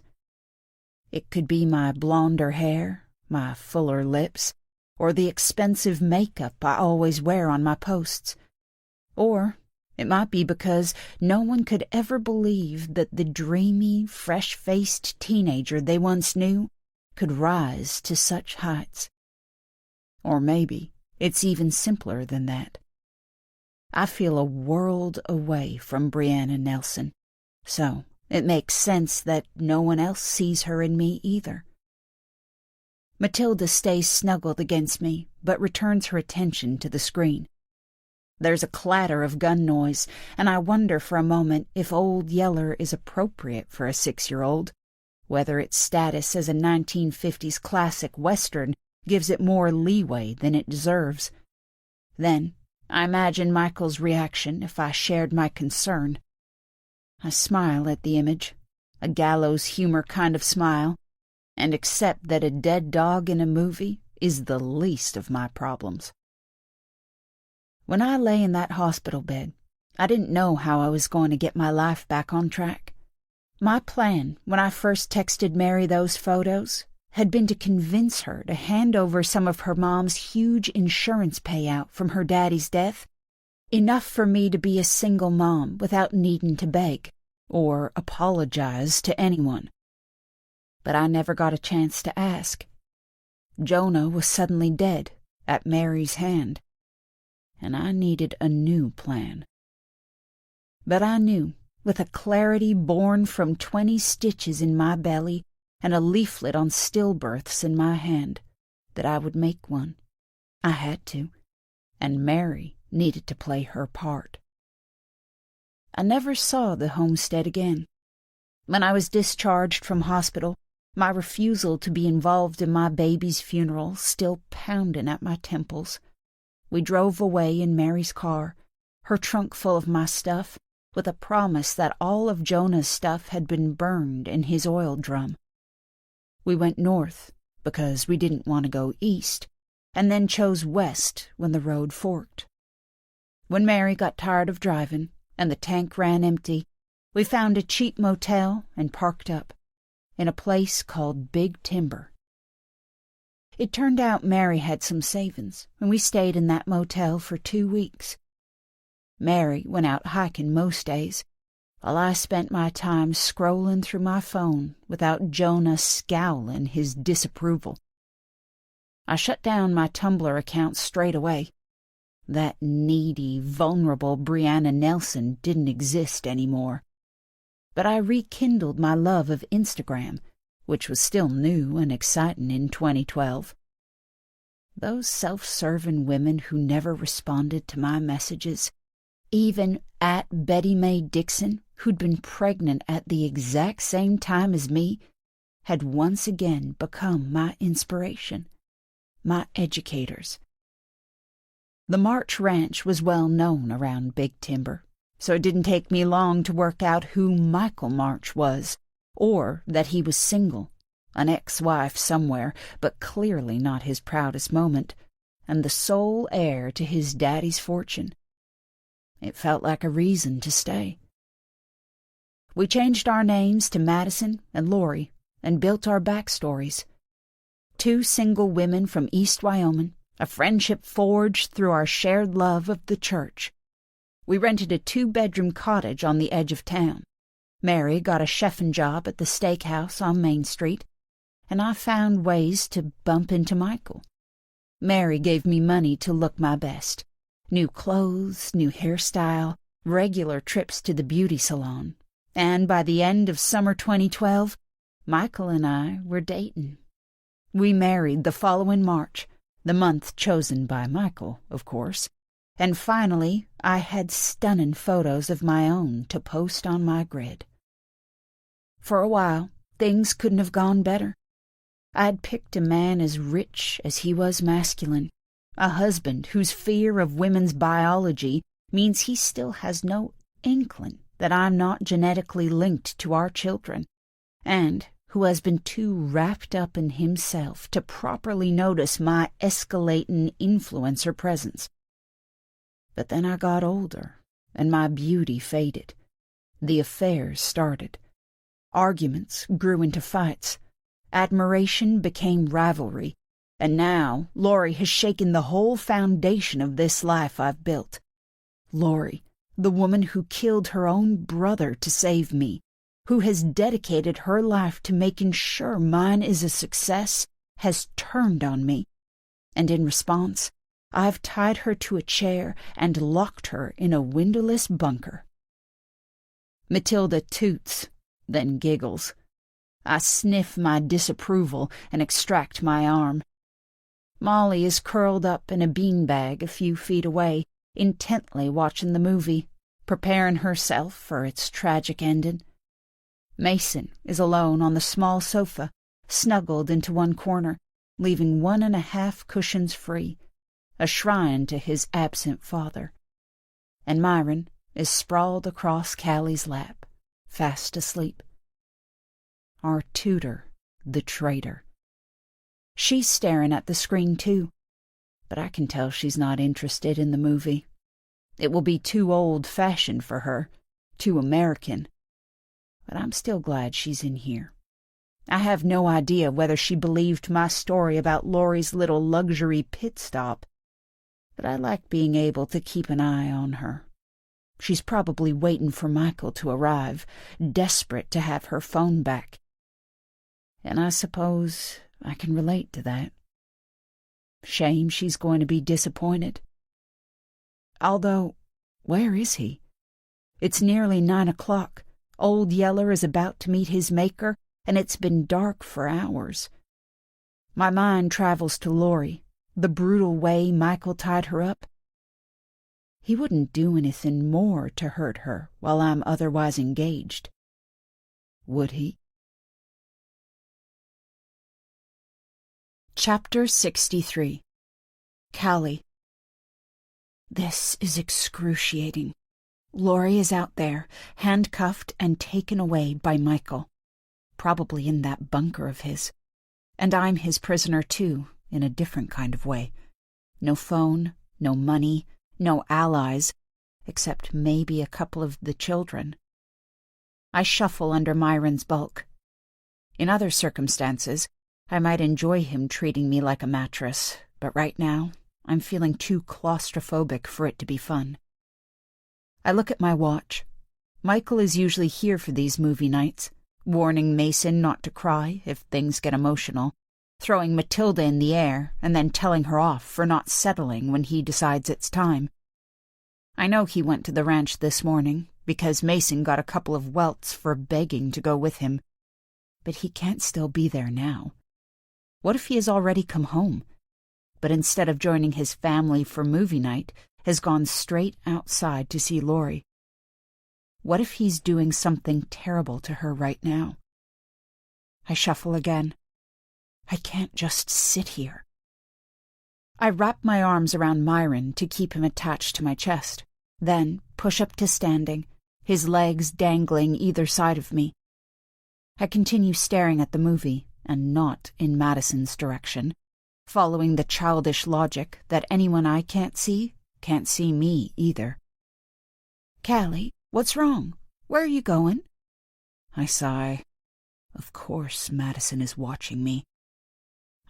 It could be my blonder hair, my fuller lips, or the expensive makeup I always wear on my posts. Or it might be because no one could ever believe that the dreamy, fresh-faced teenager they once knew could rise to such heights. Or maybe it's even simpler than that. I feel a world away from Brianna Nelson, so it makes sense that no one else sees her in me either. Matilda stays snuggled against me, but returns her attention to the screen. There's a clatter of gun noise, and I wonder for a moment if Old Yeller is appropriate for a 6-year-old, whether its status as a 1950s classic Western gives it more leeway than it deserves. Then I imagine Michael's reaction if I shared my concern. I smile at the image, a gallows humor kind of smile, and accept that a dead dog in a movie is the least of my problems. When I lay in that hospital bed, I didn't know how I was going to get my life back on track. My plan, when I first texted Mary those photos, had been to convince her to hand over some of her mom's huge insurance payout from her daddy's death, enough for me to be a single mom without needing to beg or apologize to anyone. But I never got a chance to ask. Jonah was suddenly dead at Mary's hand, and I needed a new plan. But I knew, with a clarity born from 20 stitches in my belly and a leaflet on stillbirths in my hand, that I would make one. I had to, and Mary needed to play her part. I never saw the homestead again. When I was discharged from hospital, my refusal to be involved in my baby's funeral still pounding at my temples. We drove away in Mary's car, her trunk full of my stuff, with a promise that all of Jonah's stuff had been burned in his oil drum. We went north because we didn't want to go east, and then chose west when the road forked. When Mary got tired of driving and the tank ran empty, we found a cheap motel and parked up in a place called Big Timber. It turned out Mary had some savings, and we stayed in that motel for 2 weeks. Mary went out hiking most days, while I spent my time scrolling through my phone without Jonah scowling his disapproval. I shut down my Tumblr account straight away. That needy, vulnerable Brianna Nelson didn't exist anymore. But I rekindled my love of Instagram, which was still new and exciting in 2012. Those self-serving women who never responded to my messages, even at Betty Mae Dixon, who'd been pregnant at the exact same time as me, had once again become my inspiration, my educators. The March Ranch was well known around Big Timber, so it didn't take me long to work out who Michael March was, or that he was single, an ex-wife somewhere, but clearly not his proudest moment, and the sole heir to his daddy's fortune. It felt like a reason to stay. We changed our names to Madison and Lori and built our backstories. 2 single women from East Wyoming, a friendship forged through our shared love of the church. We rented a 2-bedroom cottage on the edge of town. Mary got a chefing job at the steakhouse on Main Street, and I found ways to bump into Michael. Mary gave me money to look my best. New clothes, new hairstyle, regular trips to the beauty salon. And by the end of summer 2012, Michael and I were dating. We married the following March, the month chosen by Michael, of course. And finally, I had stunning photos of my own to post on my grid. For a while, things couldn't have gone better. I'd picked a man as rich as he was masculine, a husband whose fear of women's biology means he still has no inkling that I'm not genetically linked to our children, and who has been too wrapped up in himself to properly notice my escalating influencer presence. But then I got older, and my beauty faded. The affairs started. Arguments grew into fights. Admiration became rivalry. And now Lori has shaken the whole foundation of this life I've built. Lori, the woman who killed her own brother to save me, who has dedicated her life to making sure mine is a success, has turned on me. And in response, I've tied her to a chair and locked her in a windowless bunker. Matilda toots, then giggles. I sniff my disapproval and extract my arm. Molly is curled up in a beanbag a few feet away, intently watching the movie, preparing herself for its tragic ending. Mason is alone on the small sofa, snuggled into one corner, leaving 1.5 cushions free, a shrine to his absent father. And Myron is sprawled across Callie's lap, fast asleep. Our tutor, the traitor. She's staring at the screen too, but I can tell she's not interested in the movie. It will be too old-fashioned for her, too American. But I'm still glad she's in here. I have no idea whether she believed my story about Lori's little luxury pit stop, but I like being able to keep an eye on her. She's probably waiting for Michael to arrive, desperate to have her phone back. And I suppose I can relate to that. Shame she's going to be disappointed. Although, where is he? It's nearly 9 o'clock. Old Yeller is about to meet his maker, and it's been dark for hours. My mind travels to Lori, the brutal way Michael tied her up. He wouldn't do anything more to hurt her while I'm otherwise engaged. would he? Chapter 63. Callie. This is excruciating. Laurie is out there, handcuffed and taken away by Michael, probably in that bunker of his. And I'm his prisoner too, in a different kind of way. No phone, no money, no allies, except maybe a couple of the children. I shuffle under Myron's bulk. In other circumstances, I might enjoy him treating me like a mattress, but right now, I'm feeling too claustrophobic for it to be fun. I look at my watch. Michael is usually here for these movie nights, warning Mason not to cry if things get emotional, throwing Matilda in the air and then telling her off for not settling when he decides it's time. I know he went to the ranch this morning because Mason got a couple of welts for begging to go with him, but he can't still be there now. What if he has already come home, but instead of joining his family for movie night, has gone straight outside to see Laurie? What if he's doing something terrible to her right now? I shuffle again. I can't just sit here. I wrap my arms around Myron to keep him attached to my chest, then push up to standing, his legs dangling either side of me. I continue staring at the movie, and not in Madison's direction, following the childish logic that anyone I can't see me either. Callie, what's wrong? Where are you going? I sigh. Of course Madison is watching me.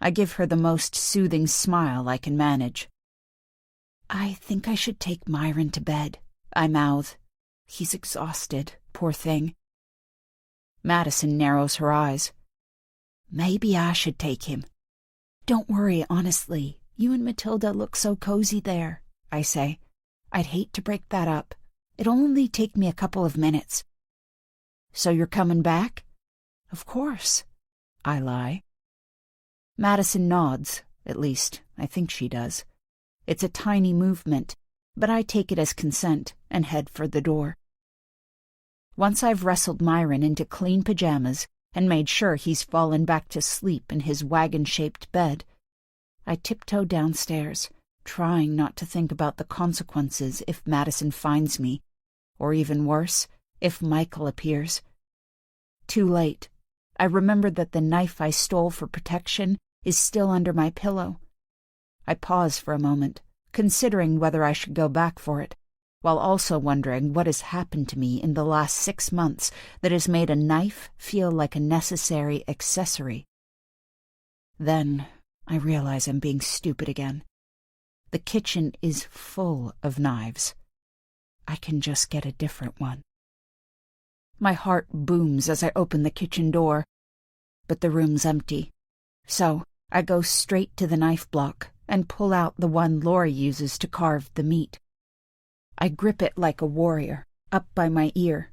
I give her the most soothing smile I can manage. I think I should take Myron to bed, I mouth. He's exhausted, poor thing. Madison narrows her eyes. Maybe I should take him. Don't worry, honestly. You and Matilda look so cozy there, I say. I'd hate to break that up. It'll only take me a couple of minutes. So you're coming back? Of course, I lie. Madison nods, at least I think she does. It's a tiny movement, but I take it as consent and head for the door. Once I've wrestled Myron into clean pajamas and made sure he's fallen back to sleep in his wagon-shaped bed, I tiptoe downstairs, trying not to think about the consequences if Madison finds me, or even worse, if Michael appears. Too late. I remember that the knife I stole for protection is still under my pillow. I pause for a moment, considering whether I should go back for it, while also wondering what has happened to me in the last 6 months that has made a knife feel like a necessary accessory. Then I realize I'm being stupid again. The kitchen is full of knives. I can just get a different one. My heart booms as I open the kitchen door, but the room's empty. So I go straight to the knife block and pull out the one Laurie uses to carve the meat. I grip it like a warrior, up by my ear,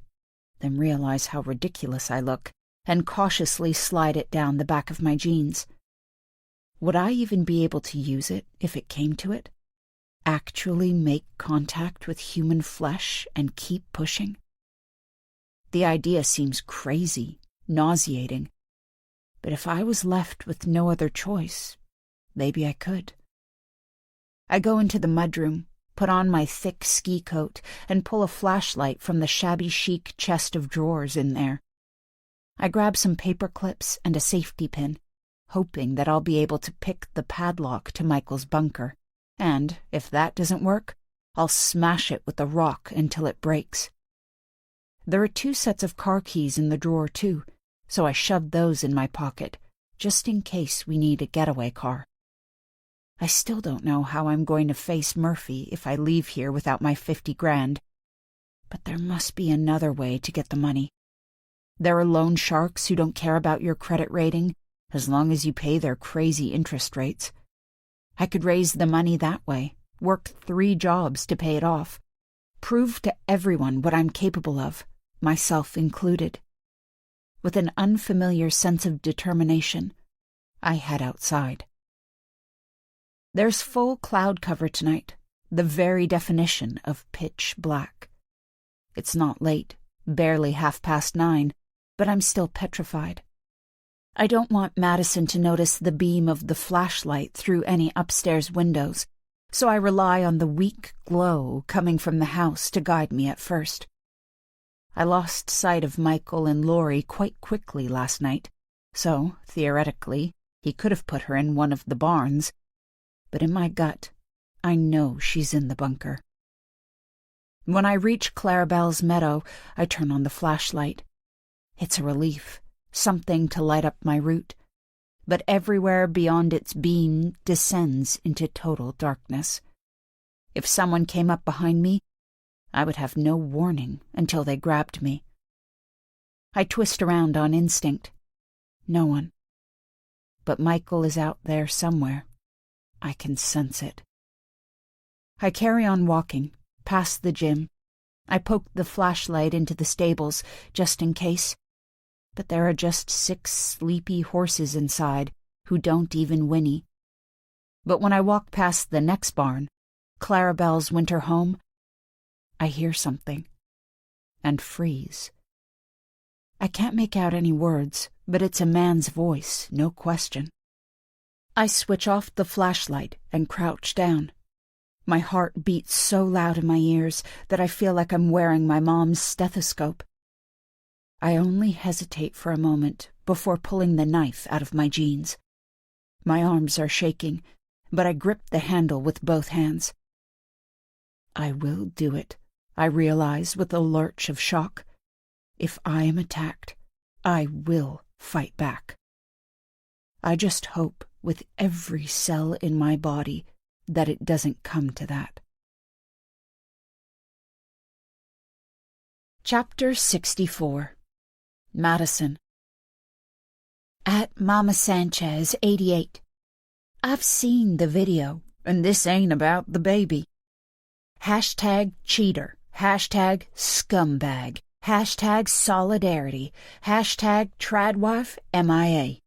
then realize how ridiculous I look, and cautiously slide it down the back of my jeans. Would I even be able to use it if it came to it? Actually make contact with human flesh and keep pushing? The idea seems crazy, nauseating, but if I was left with no other choice, maybe I could. I go into the mudroom, put on my thick ski coat, and pull a flashlight from the shabby chic chest of drawers in there. I grab some paper clips and a safety pin, hoping that I'll be able to pick the padlock to Michael's bunker, and, if that doesn't work, I'll smash it with a rock until it breaks. There are 2 sets of car keys in the drawer, too, so I shove those in my pocket, just in case we need a getaway car. I still don't know how I'm going to face Murphy if I leave here without my 50 grand, but there must be another way to get the money. There are loan sharks who don't care about your credit rating as long as you pay their crazy interest rates. I could raise the money that way, work 3 jobs to pay it off, prove to everyone what I'm capable of, myself included. With an unfamiliar sense of determination, I head outside. There's full cloud cover tonight, the very definition of pitch black. It's not late, barely 9:30, but I'm still petrified. I don't want Madison to notice the beam of the flashlight through any upstairs windows, so I rely on the weak glow coming from the house to guide me at first. I lost sight of Michael and Laurie quite quickly last night, so, theoretically, he could have put her in one of the barns, but in my gut, I know she's in the bunker. When I reach Clarabelle's meadow, I turn on the flashlight. It's a relief, something to light up my route, but everywhere beyond its beam descends into total darkness. If someone came up behind me, I would have no warning until they grabbed me. I twist around on instinct. No one. But Michael is out there somewhere. I can sense it. I carry on walking, past the gym. I poke the flashlight into the stables, just in case. But there are just 6 sleepy horses inside who don't even whinny. But when I walk past the next barn, Clarabelle's winter home, I hear something, and freeze. I can't make out any words, but it's a man's voice, no question. I switch off the flashlight and crouch down. My heart beats so loud in my ears that I feel like I'm wearing my mom's stethoscope. I only hesitate for a moment before pulling the knife out of my jeans. My arms are shaking, but I grip the handle with both hands. I will do it, I realize with a lurch of shock. If I am attacked, I will fight back. I just hope with every cell in my body that it doesn't come to that. Chapter 64. Madison. At Mama Sanchez, 88. I've seen the video, and this ain't about the baby. Hashtag cheater. Hashtag scumbag. Hashtag solidarity. Hashtag Tradwife MIA.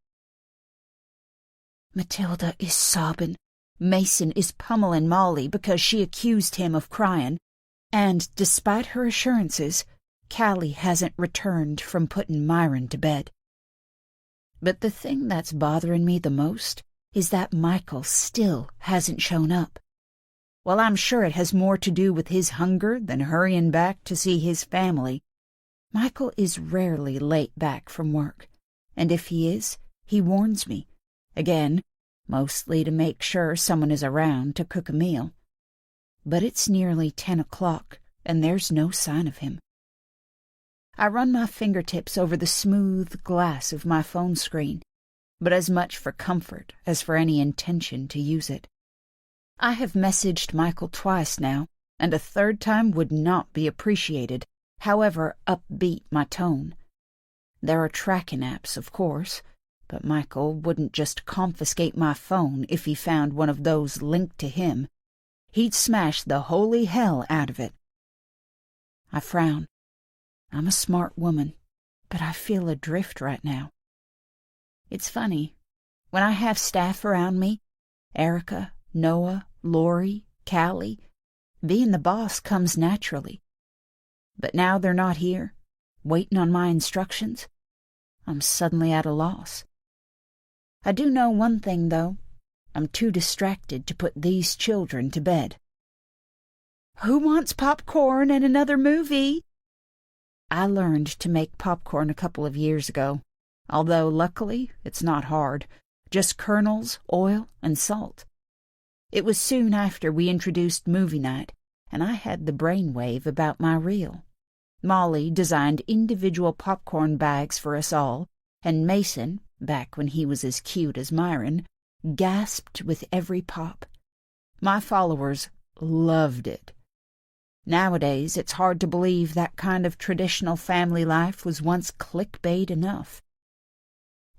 Matilda is sobbing. Mason is pummeling Molly because she accused him of crying, and despite her assurances, Callie hasn't returned from putting Myron to bed. But the thing that's bothering me the most is that Michael still hasn't shown up. While I'm sure it has more to do with his hunger than hurrying back to see his family, Michael is rarely late back from work, and if he is, he warns me. Again, mostly to make sure someone is around to cook a meal. But it's nearly 10 o'clock, and there's no sign of him. I run my fingertips over the smooth glass of my phone screen, but as much for comfort as for any intention to use it. I have messaged Michael twice now, and a third time would not be appreciated, however upbeat my tone. There are tracking apps, of course, but Michael wouldn't just confiscate my phone if he found one of those linked to him. He'd smash the holy hell out of it. I frown. I'm a smart woman, but I feel adrift right now. It's funny. When I have staff around me, Erica, Noah, Laurie, Callie, being the boss comes naturally. But now they're not here, waiting on my instructions. I'm suddenly at a loss. I do know one thing, though. I'm too distracted to put these children to bed. Who wants popcorn and another movie? I learned to make popcorn a couple of years ago, although luckily it's not hard, just kernels, oil, and salt. It was soon after we introduced movie night, and I had the brainwave about my reel. Molly designed individual popcorn bags for us all, and Mason, back when he was as cute as Myron, gasped with every pop. My followers loved it. Nowadays, it's hard to believe that kind of traditional family life was once clickbait enough.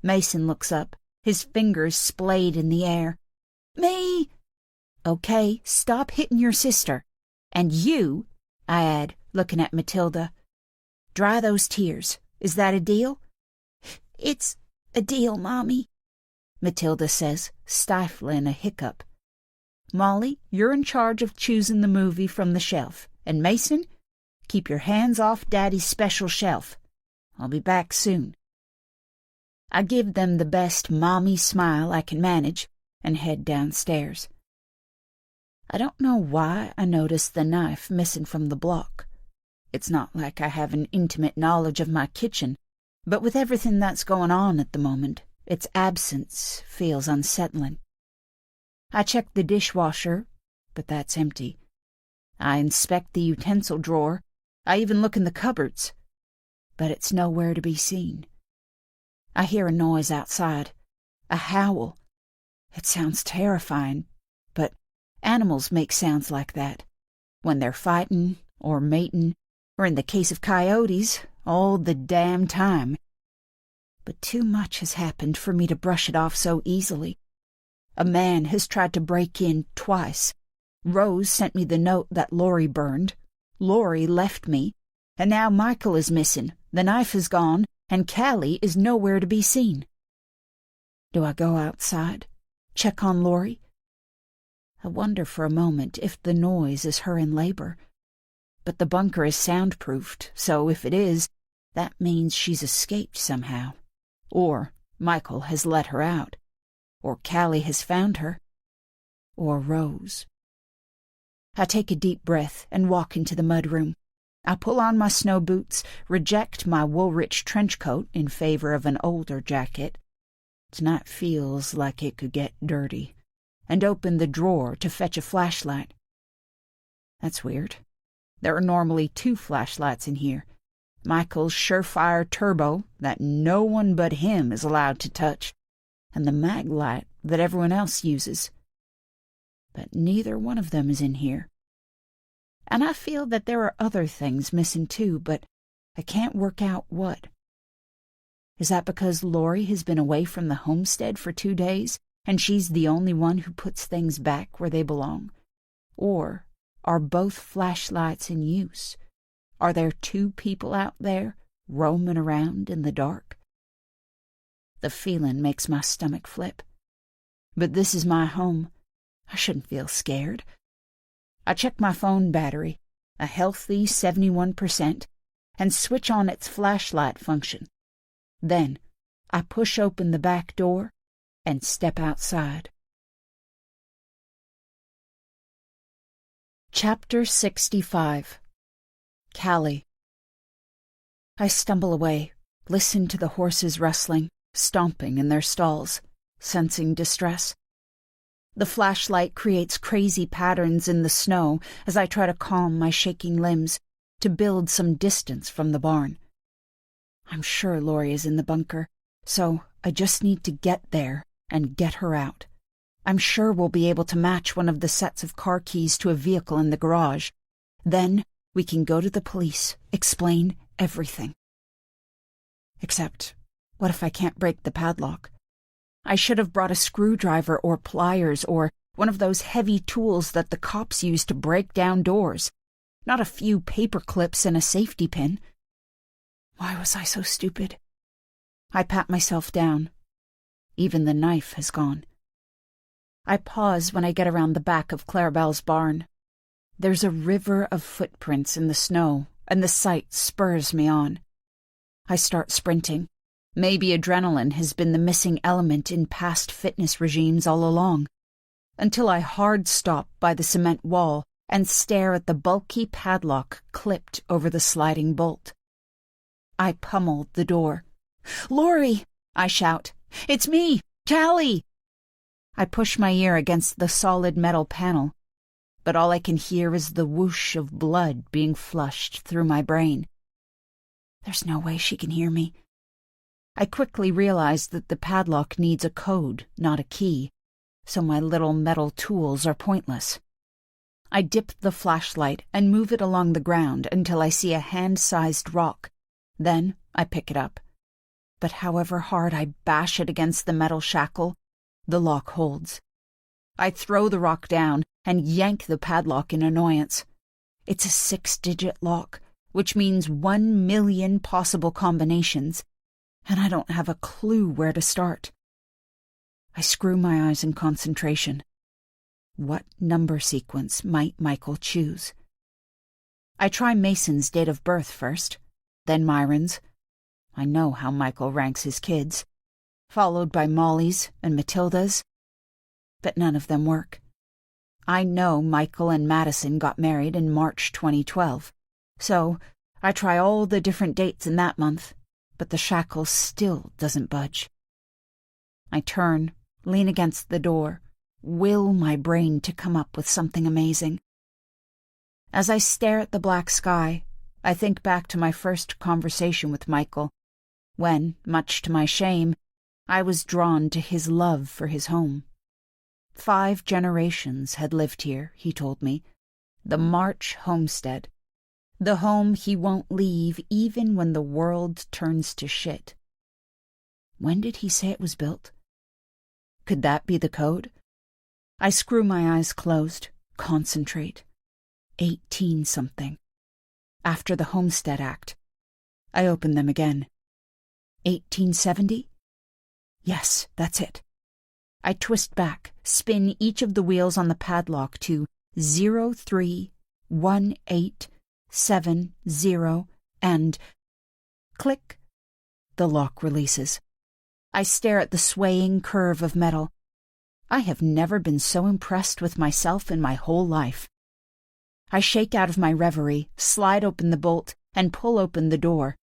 Mason looks up, his fingers splayed in the air. Me! Okay, stop hitting your sister. And you, I add, looking at Matilda. Dry those tears. Is that a deal? It's a deal, Mommy, Matilda says, stifling a hiccup. Molly, you're in charge of choosing the movie from the shelf. And Mason, keep your hands off Daddy's special shelf. I'll be back soon. I give them the best mommy smile I can manage and head downstairs. I don't know why I noticed the knife missing from the block. It's not like I have an intimate knowledge of my kitchen, but with everything that's going on at the moment, its absence feels unsettling. I check the dishwasher, but that's empty. I inspect the utensil drawer. I even look in the cupboards, but it's nowhere to be seen. I hear a noise outside, a howl. It sounds terrifying, but animals make sounds like that when they're fighting or mating, or in the case of coyotes, all the damn time. But too much has happened for me to brush it off so easily. A man has tried to break in twice. Rose sent me the note that Lori burned. Lori left me. And now Michael is missing, the knife is gone, and Callie is nowhere to be seen. Do I go outside? Check on Lori? I wonder for a moment if the noise is her in labor. But the bunker is soundproofed, so if it is, that means she's escaped somehow. Or Michael has let her out. Or Callie has found her. Or Rose. I take a deep breath and walk into the mudroom. I pull on my snow boots, reject my Woolrich trench coat in favor of an older jacket. Tonight feels like it could get dirty, and open the drawer to fetch a flashlight. That's weird. There are normally 2 flashlights in here. Michael's Surefire Turbo that no one but him is allowed to touch, and the mag light that everyone else uses. But neither one of them is in here. And I feel that there are other things missing too, but I can't work out what. Is that because Lori has been away from the homestead for 2 days, and she's the only one who puts things back where they belong? Or are both flashlights in use? Are there 2 people out there roaming around in the dark? The feeling makes my stomach flip. But this is my home. I shouldn't feel scared. I check my phone battery, a healthy 71%, and switch on its flashlight function. Then I push open the back door and step outside. Chapter 65. Callie. I stumble away, listen to the horses rustling, stomping in their stalls, sensing distress. The flashlight creates crazy patterns in the snow as I try to calm my shaking limbs, to build some distance from the barn. I'm sure Lori is in the bunker, so I just need to get there and get her out. I'm sure we'll be able to match one of the sets of car keys to a vehicle in the garage. Then we can go to the police, explain everything. Except, what if I can't break the padlock? I should have brought a screwdriver or pliers or one of those heavy tools that the cops use to break down doors, not a few paper clips and a safety pin. Why was I so stupid? I pat myself down. Even the knife has gone. I pause when I get around the back of Clarabelle's barn. There's a river of footprints in the snow, and the sight spurs me on. I start sprinting. Maybe adrenaline has been the missing element in past fitness regimes all along, until I hard stop by the cement wall and stare at the bulky padlock clipped over the sliding bolt. I pummel the door. "Lori!" I shout. "It's me, Callie!" I push my ear against the solid metal panel, but all I can hear is the whoosh of blood being flushed through my brain. There's no way she can hear me. I quickly realize that the padlock needs a code, not a key, so my little metal tools are pointless. I dip the flashlight and move it along the ground until I see a hand-sized rock. Then I pick it up. But however hard I bash it against the metal shackle, the lock holds. I throw the rock down and yank the padlock in annoyance. It's a 6-digit lock, which means 1 million possible combinations, and I don't have a clue where to start. I screw my eyes in concentration. What number sequence might Michael choose? I try Mason's date of birth first, then Myron's. I know how Michael ranks his kids, followed by Molly's and Matilda's. But none of them work. I know Michael and Madison got married in March 2012, so I try all the different dates in that month, but the shackle still doesn't budge. I turn, lean against the door, will my brain to come up with something amazing. As I stare at the black sky, I think back to my first conversation with Michael, when, much to my shame, I was drawn to his love for his home. 5 generations had lived here, he told me. The March homestead. The home he won't leave even when the world turns to shit. When did he say it was built? Could that be the code? I screw my eyes closed, concentrate. 18-something. After the Homestead Act. I open them again. 1870? Yes, that's it. I twist back, spin each of the wheels on the padlock to 031870, and click. The lock releases. I stare at the swaying curve of metal. I have never been so impressed with myself in my whole life. I shake out of my reverie, slide open the bolt, and pull open the door.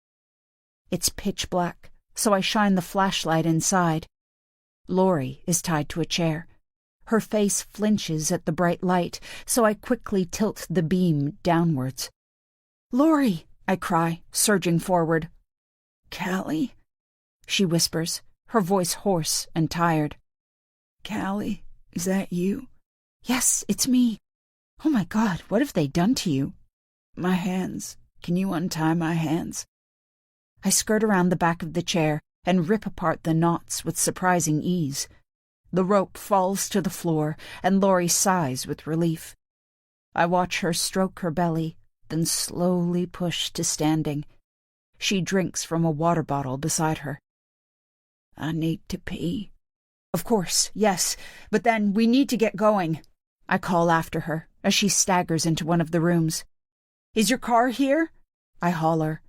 It's pitch black, so I shine the flashlight inside. Laurie is tied to a chair. Her face flinches at the bright light, so I quickly tilt the beam downwards. "Laurie!" I cry, surging forward. "Callie," she whispers, her voice hoarse and tired. "Callie, is that you?" "Yes, it's me. Oh my God, what have they done to you?" "My hands. Can you untie my hands?" I skirt around the back of the chair and rip apart the knots with surprising ease. The rope falls to the floor, and Laurie sighs with relief. I watch her stroke her belly, then slowly push to standing. She drinks from a water bottle beside her. "I need to pee." "Of course, yes, but then we need to get going," I call after her as she staggers into one of the rooms. "Is your car here?" I holler.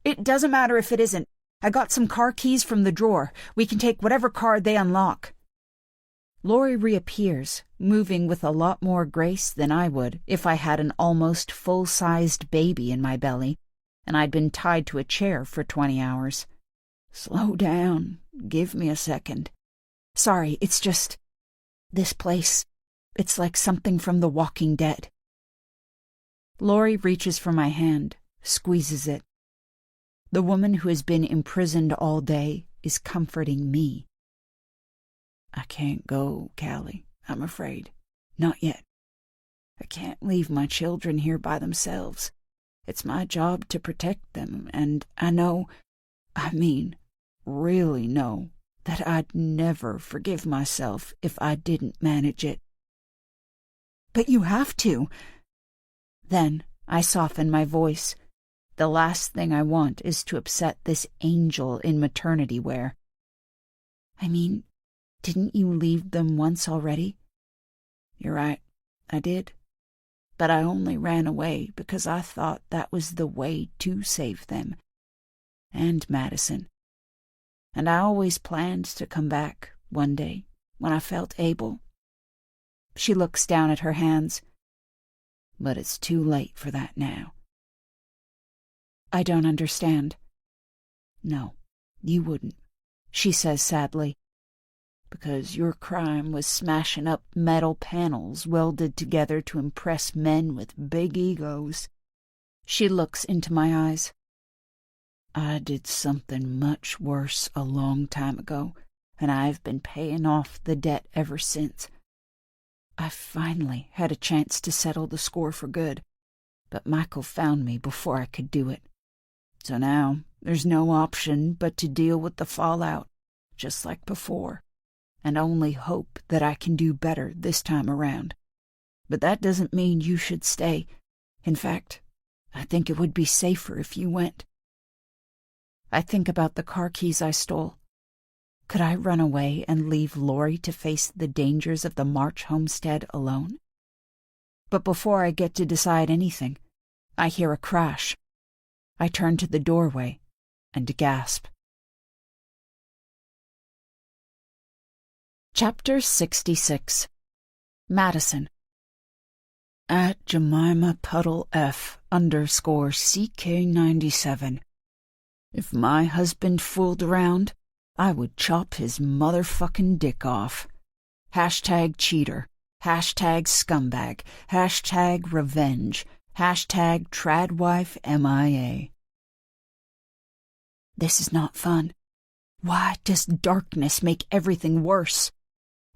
"It doesn't matter if it isn't. I got some car keys from the drawer. We can take whatever car they unlock." Laurie reappears, moving with a lot more grace than I would if I had an almost full-sized baby in my belly, and I'd been tied to a chair for 20 hours. "Slow down. Give me a second." "Sorry, it's just... this place. It's like something from The Walking Dead." Laurie reaches for my hand, squeezes it. The woman who has been imprisoned all day is comforting me. "I can't go, Callie, I'm afraid. Not yet. I can't leave my children here by themselves. It's my job to protect them, and I know, really know, that I'd never forgive myself if I didn't manage it." "But you have to." Then I soften my voice. The last thing I want is to upset this angel in maternity wear. Didn't you leave them once already?" "You're right, I did. But I only ran away because I thought that was the way to save them. And Madison. And I always planned to come back one day when I felt able." She looks down at her hands. "But it's too late for that now." "I don't understand." "No, you wouldn't," she says sadly. "Because your crime was smashing up metal panels welded together to impress men with big egos." She looks into my eyes. "I did something much worse a long time ago, and I've been paying off the debt ever since. I finally had a chance to settle the score for good, but Michael found me before I could do it. So now there's no option but to deal with the fallout, just like before, and only hope that I can do better this time around. But that doesn't mean you should stay. In fact, I think it would be safer if you went." I think about the car keys I stole. Could I run away and leave Laurie to face the dangers of the March homestead alone? But before I get to decide anything, I hear a crash. I turn to the doorway and gasp. Chapter 66. Madison. At Jemima Puddle F _CK97. If my husband fooled around, I would chop his motherfucking dick off. Hashtag cheater. Hashtag scumbag. Hashtag revenge. Hashtag Tradwife MIA. This is not fun. Why does darkness make everything worse?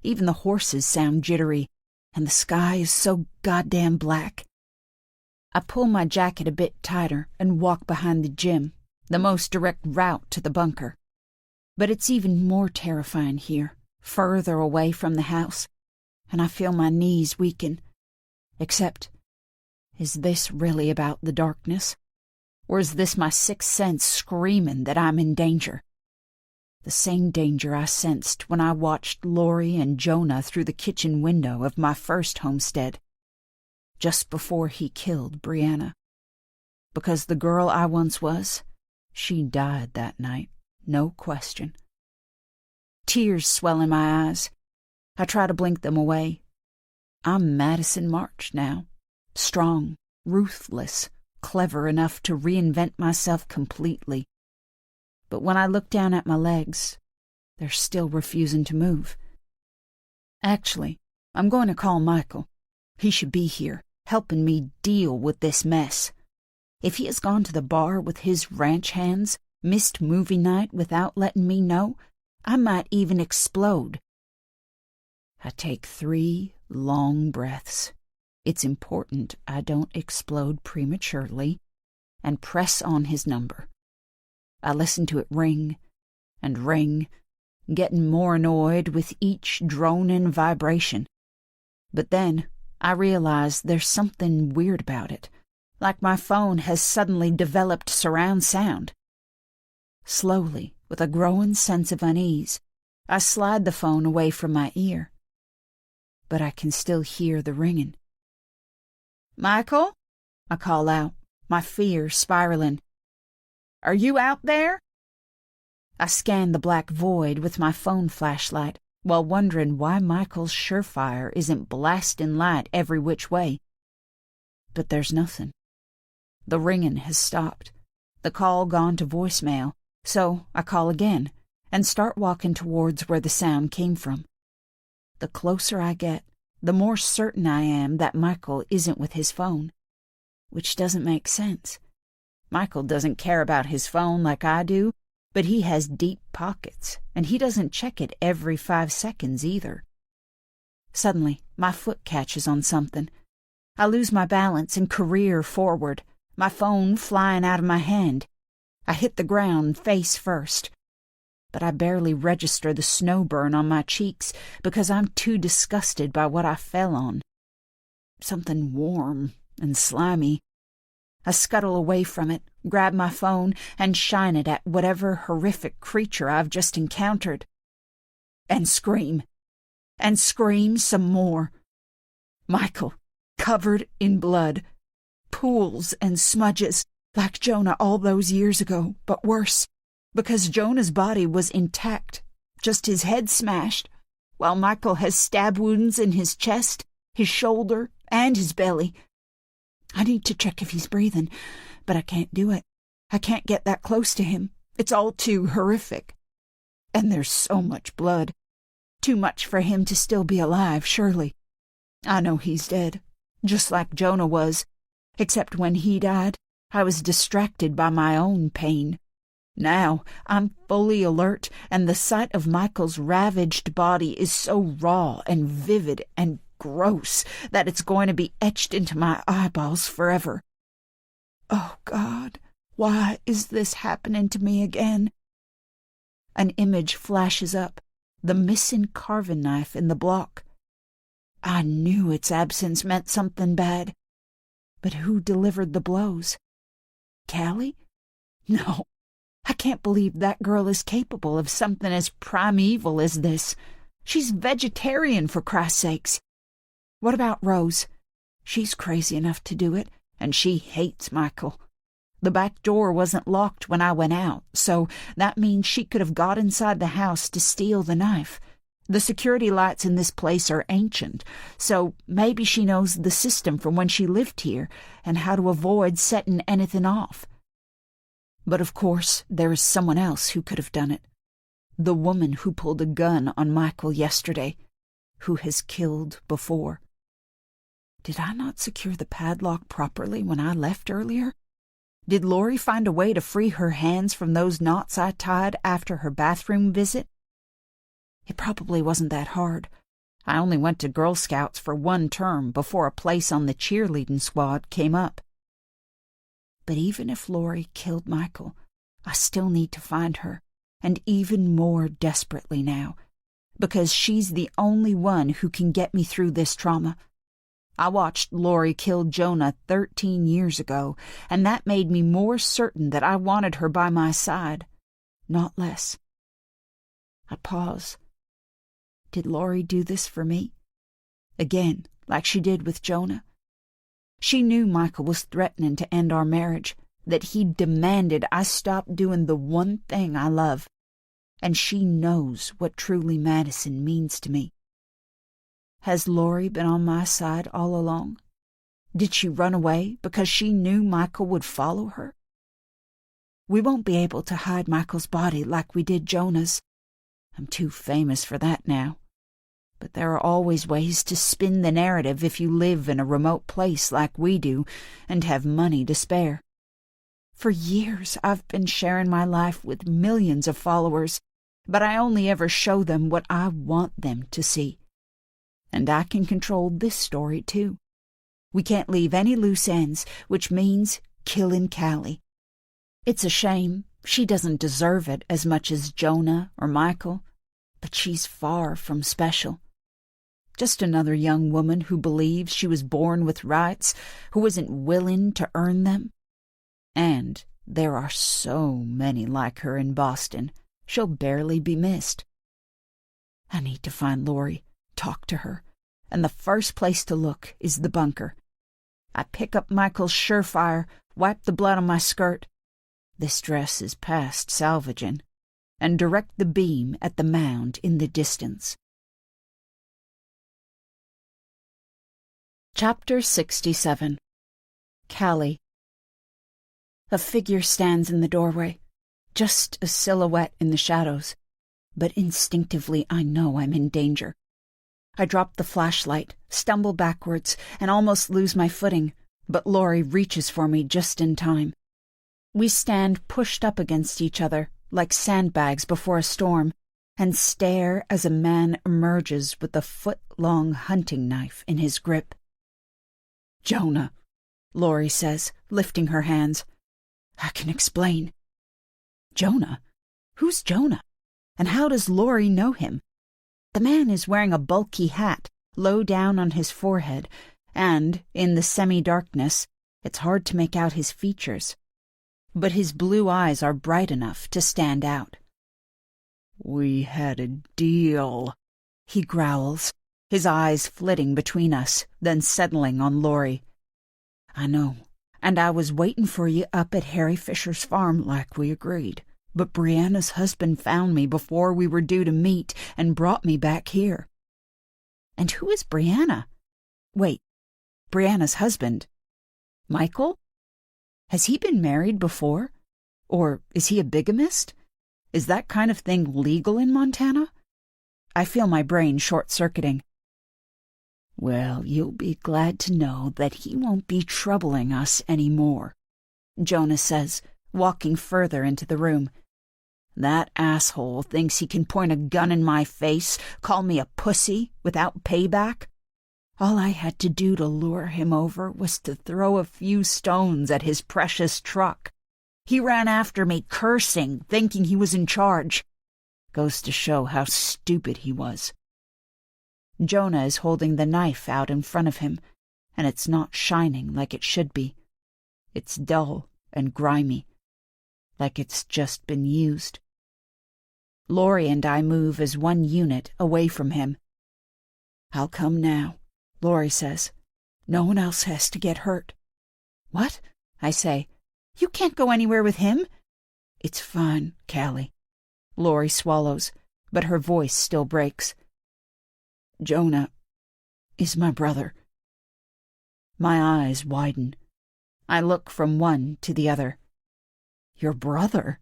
Even the horses sound jittery, and the sky is so goddamn black. I pull my jacket a bit tighter and walk behind the gym, the most direct route to the bunker. But it's even more terrifying here, further away from the house, and I feel my knees weaken. Except, is this really about the darkness? Or is this my sixth sense screaming that I'm in danger? The same danger I sensed when I watched Lori and Jonah through the kitchen window of my first homestead, just before he killed Brianna. Because the girl I once was, she died that night, no question. Tears swell in my eyes. I try to blink them away. I'm Madison March now, strong, ruthless, clever enough to reinvent myself completely. But when I look down at my legs, they're still refusing to move. Actually, I'm going to call Michael. He should be here, helping me deal with this mess. If he has gone to the bar with his ranch hands, missed movie night without letting me know, I might even explode. I take 3 long breaths. It's important I don't explode prematurely, and press on his number. I listen to it ring and ring, getting more annoyed with each droning vibration. But then I realize there's something weird about it, like my phone has suddenly developed surround sound. Slowly, with a growing sense of unease, I slide the phone away from my ear. But I can still hear the ringing. "Michael?" I call out, my fear spiraling. "Are you out there?" I scan the black void with my phone flashlight while wondering why Michael's Surefire isn't blasting light every which way. But there's nothing. The ringing has stopped, the call gone to voicemail, so I call again and start walking towards where the sound came from. The closer I get, the more certain I am that Michael isn't with his phone, which doesn't make sense. Michael doesn't care about his phone like I do, but he has deep pockets, and he doesn't check it every 5 seconds either. Suddenly, my foot catches on something. I lose my balance and career forward, my phone flying out of my hand. I hit the ground face first, but I barely register the snow burn on my cheeks because I'm too disgusted by what I fell on. Something warm and slimy. I scuttle away from it, grab my phone, and shine it at whatever horrific creature I've just encountered. And scream. And scream some more. Michael, covered in blood. Pools and smudges, like Jonah all those years ago, but worse, because Jonah's body was intact, just his head smashed, while Michael has stab wounds in his chest, his shoulder, and his belly. I need to check if he's breathing, but I can't do it. I can't get that close to him. It's all too horrific. And there's so much blood. Too much for him to still be alive, surely. I know he's dead, just like Jonah was, except when he died, I was distracted by my own pain. Now I'm fully alert, and the sight of Michael's ravaged body is so raw and vivid and gross that it's going to be etched into my eyeballs forever. Oh, God, why is this happening to me again? An image flashes up, the missing carving knife in the block. I knew its absence meant something bad. But who delivered the blows? Callie? No, I can't believe that girl is capable of something as primeval as this. She's vegetarian, for Christ's sakes. What about Rose? She's crazy enough to do it, and she hates Michael. The back door wasn't locked when I went out, so that means she could have got inside the house to steal the knife. The security lights in this place are ancient, so maybe she knows the system from when she lived here and how to avoid setting anything off. But of course, there is someone else who could have done it. The woman who pulled a gun on Michael yesterday, who has killed before. Did I not secure the padlock properly when I left earlier? Did Laurie find a way to free her hands from those knots I tied after her bathroom visit? It probably wasn't that hard. I only went to Girl Scouts for one term before a place on the cheerleading squad came up. But even if Laurie killed Michael, I still need to find her, and even more desperately now, because she's the only one who can get me through this trauma. I watched Laurie kill Jonah 13 years ago, and that made me more certain that I wanted her by my side, not less. I pause. Did Laurie do this for me? Again, like she did with Jonah? She knew Michael was threatening to end our marriage, that he demanded I stop doing the one thing I love, and she knows what truly Madison means to me. Has Laurie been on my side all along? Did she run away because she knew Michael would follow her? We won't be able to hide Michael's body like we did Jonah's. I'm too famous for that now. But there are always ways to spin the narrative if you live in a remote place like we do and have money to spare. For years I've been sharing my life with millions of followers, but I only ever show them what I want them to see. And I can control this story too. We can't leave any loose ends, which means killing Callie. It's a shame. She doesn't deserve it as much as Jonah or Michael, but she's far from special. Just another young woman who believes she was born with rights, who isn't willing to earn them. And there are so many like her in Boston, she'll barely be missed. I need to find Laurie, talk to her, and the first place to look is the bunker. I pick up Michael's Surefire, wipe the blood on my skirt. This dress is past salvaging, and direct the beam at the mound in the distance. Chapter 67. Callie. A figure stands in the doorway, just a silhouette in the shadows, but instinctively I know I'm in danger. I drop the flashlight, stumble backwards, and almost lose my footing, but Laurie reaches for me just in time. We stand pushed up against each other, like sandbags before a storm, and stare as a man emerges with a foot-long hunting knife in his grip. "Jonah," Laurie says, lifting her hands. "I can explain." Jonah? Who's Jonah? And how does Laurie know him? The man is wearing a bulky hat, low down on his forehead, and, in the semi-darkness, it's hard to make out his features. But his blue eyes are bright enough to stand out. "We had a deal," he growls, his eyes flitting between us, then settling on Laurie. "I know, and I was waiting for you up at Harry Fisher's farm like we agreed. But Brianna's husband found me before we were due to meet and brought me back here." "And who is Brianna?" "Wait, Brianna's husband? Michael? Has he been married before? Or is he a bigamist? Is that kind of thing legal in Montana?" I feel my brain short-circuiting. "Well, you'll be glad to know that he won't be troubling us anymore," Jonah says, walking further into the room. "That asshole thinks he can point a gun in my face, call me a pussy, without payback. All I had to do to lure him over was to throw a few stones at his precious truck. He ran after me, cursing, thinking he was in charge. Goes to show how stupid he was." Jonah is holding the knife out in front of him, and it's not shining like it should be. It's dull and grimy, like it's just been used. Laurie and I move as one unit away from him. "I'll come now," Laurie says. "No one else has to get hurt." "What?" I say. "You can't go anywhere with him." "It's fine, Callie." Laurie swallows, but her voice still breaks. Jonah is my brother. My eyes widen. I look from one to the other. Your brother?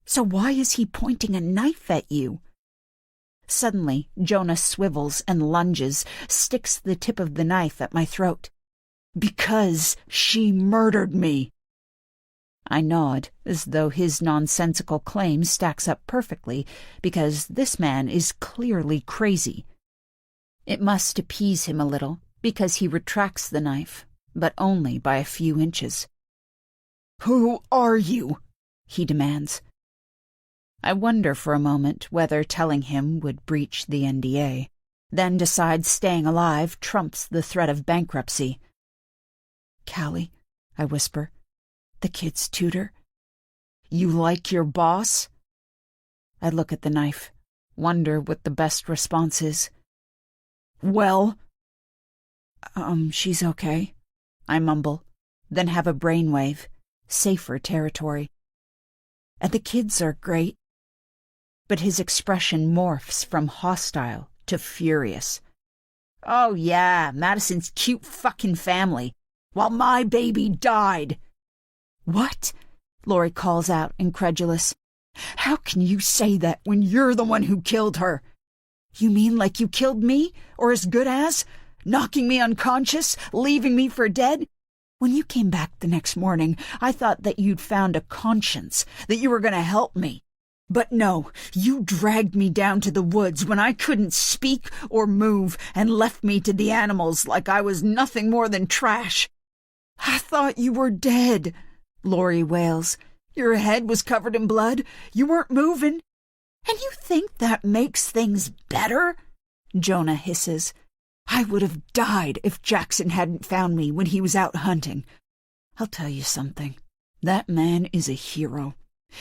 So why is he pointing a knife at you? Suddenly, Jonah swivels and lunges, sticks the tip of the knife at my throat. Because she murdered me. I nod, as though his nonsensical claim stacks up perfectly, because this man is clearly crazy. It must appease him a little, because he retracts the knife, but only by a few inches. "Who are you?" he demands. I wonder for a moment whether telling him would breach the NDA, then decide staying alive trumps the threat of bankruptcy. "Callie," I whisper, "the kid's tutor. You like your boss?" I look at the knife, wonder what the best response is. "Well?" She's okay," I mumble, then have a brainwave, safer territory. "And the kids are great." But his expression morphs from hostile to furious. "Oh yeah, Madison's cute fucking family, while my baby died." "What?" Lori calls out, incredulous. "How can you say that when you're the one who killed her? You mean like you killed me, or as good as? Knocking me unconscious, leaving me for dead? When you came back the next morning, I thought that you'd found a conscience, that you were going to help me. But no, you dragged me down to the woods when I couldn't speak or move and left me to the animals like I was nothing more than trash." "I thought you were dead," Lori wails. "Your head was covered in blood. You weren't moving." "And you think that makes things better?" Jonah hisses. "I would have died if Jackson hadn't found me when he was out hunting. I'll tell you something. That man is a hero.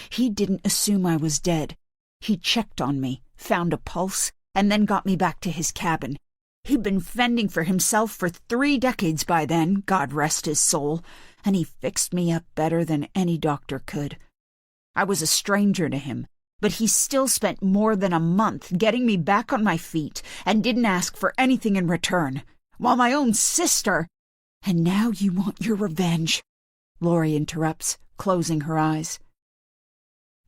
He didn't assume I was dead. He checked on me, found a pulse, and then got me back to his cabin. He'd been fending for himself for 3 decades by then, God rest his soul, and he fixed me up better than any doctor could. I was a stranger to him, but he still spent more than a month getting me back on my feet and didn't ask for anything in return, while my own sister—" "And now you want your revenge," Lori interrupts, closing her eyes.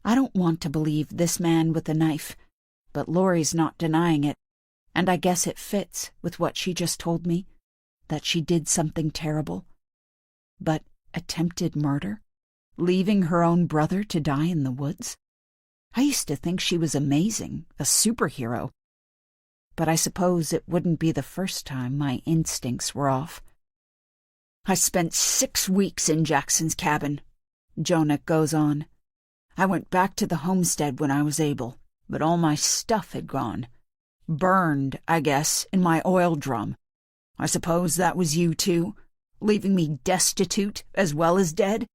I don't want to believe this man with the knife, but Lori's not denying it, and I guess it fits with what she just told me, that she did something terrible. But attempted murder? Leaving her own brother to die in the woods? I used to think she was amazing, a superhero. But I suppose it wouldn't be the first time my instincts were off. "I spent 6 weeks in Jackson's cabin," Jonah goes on. "I went back to the homestead when I was able, but all my stuff had gone. Burned, I guess, in my oil drum. I suppose that was you, too, leaving me destitute as well as dead?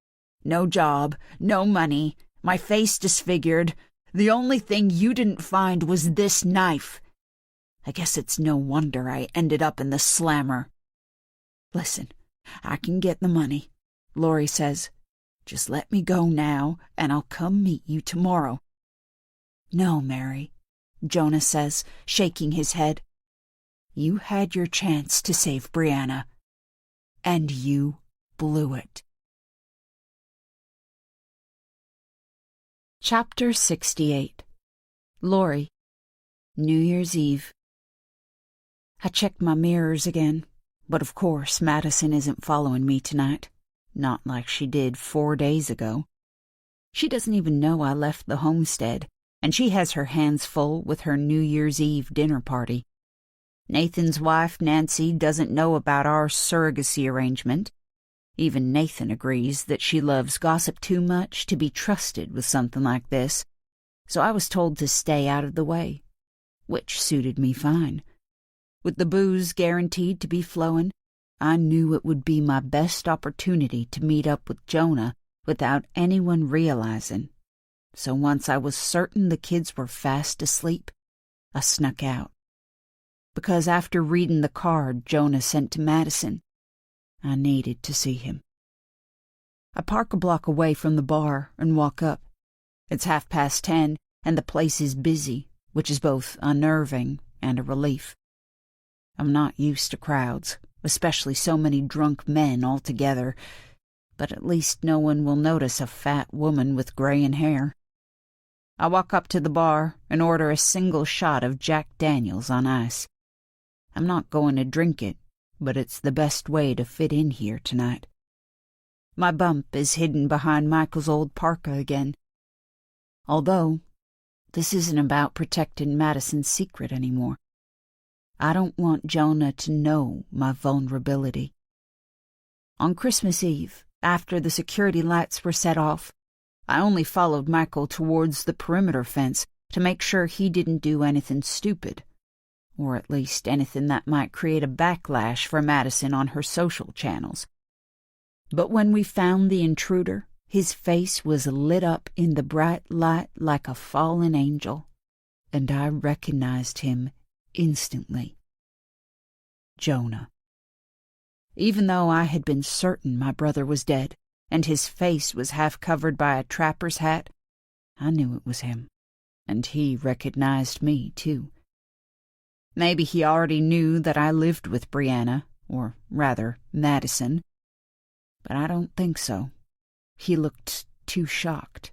No job, no money, my face disfigured. The only thing you didn't find was this knife. I guess it's no wonder I ended up in the slammer." "Listen, I can get the money," Lori says. "Just let me go now, and I'll come meet you tomorrow." "No, Mary," Jonah says, shaking his head. "You had your chance to save Brianna, and you blew it." Chapter 68. Lori. New Year's Eve. I checked my mirrors again, but of course Madison isn't following me tonight. Not like she did 4 days ago. She doesn't even know I left the homestead, and she has her hands full with her New Year's Eve dinner party. Nathan's wife, Nancy, doesn't know about our surrogacy arrangement. Even Nathan agrees that she loves gossip too much to be trusted with something like this, so I was told to stay out of the way, which suited me fine. With the booze guaranteed to be flowing, I knew it would be my best opportunity to meet up with Jonah without anyone realizing. So once I was certain the kids were fast asleep, I snuck out. Because after reading the card Jonah sent to Madison, I needed to see him. I park a block away from the bar and walk up. It's 10:30, and the place is busy, which is both unnerving and a relief. I'm not used to crowds, especially so many drunk men all together, but at least no one will notice a fat woman with grayin' hair. I walk up to the bar and order a single shot of Jack Daniels on ice. I'm not going to drink it, but it's the best way to fit in here tonight. My bump is hidden behind Michael's old parka again. Although, this isn't about protecting Madison's secret anymore. I don't want Jonah to know my vulnerability. On Christmas Eve, after the security lights were set off, I only followed Michael towards the perimeter fence to make sure he didn't do anything stupid, or at least anything that might create a backlash for Madison on her social channels. But when we found the intruder, his face was lit up in the bright light like a fallen angel, and I recognized him instantly. Jonah. Even though I had been certain my brother was dead, and his face was half covered by a trapper's hat, I knew it was him, and he recognized me, too. Maybe he already knew that I lived with Brianna, or rather, Madison, but I don't think so. He looked too shocked.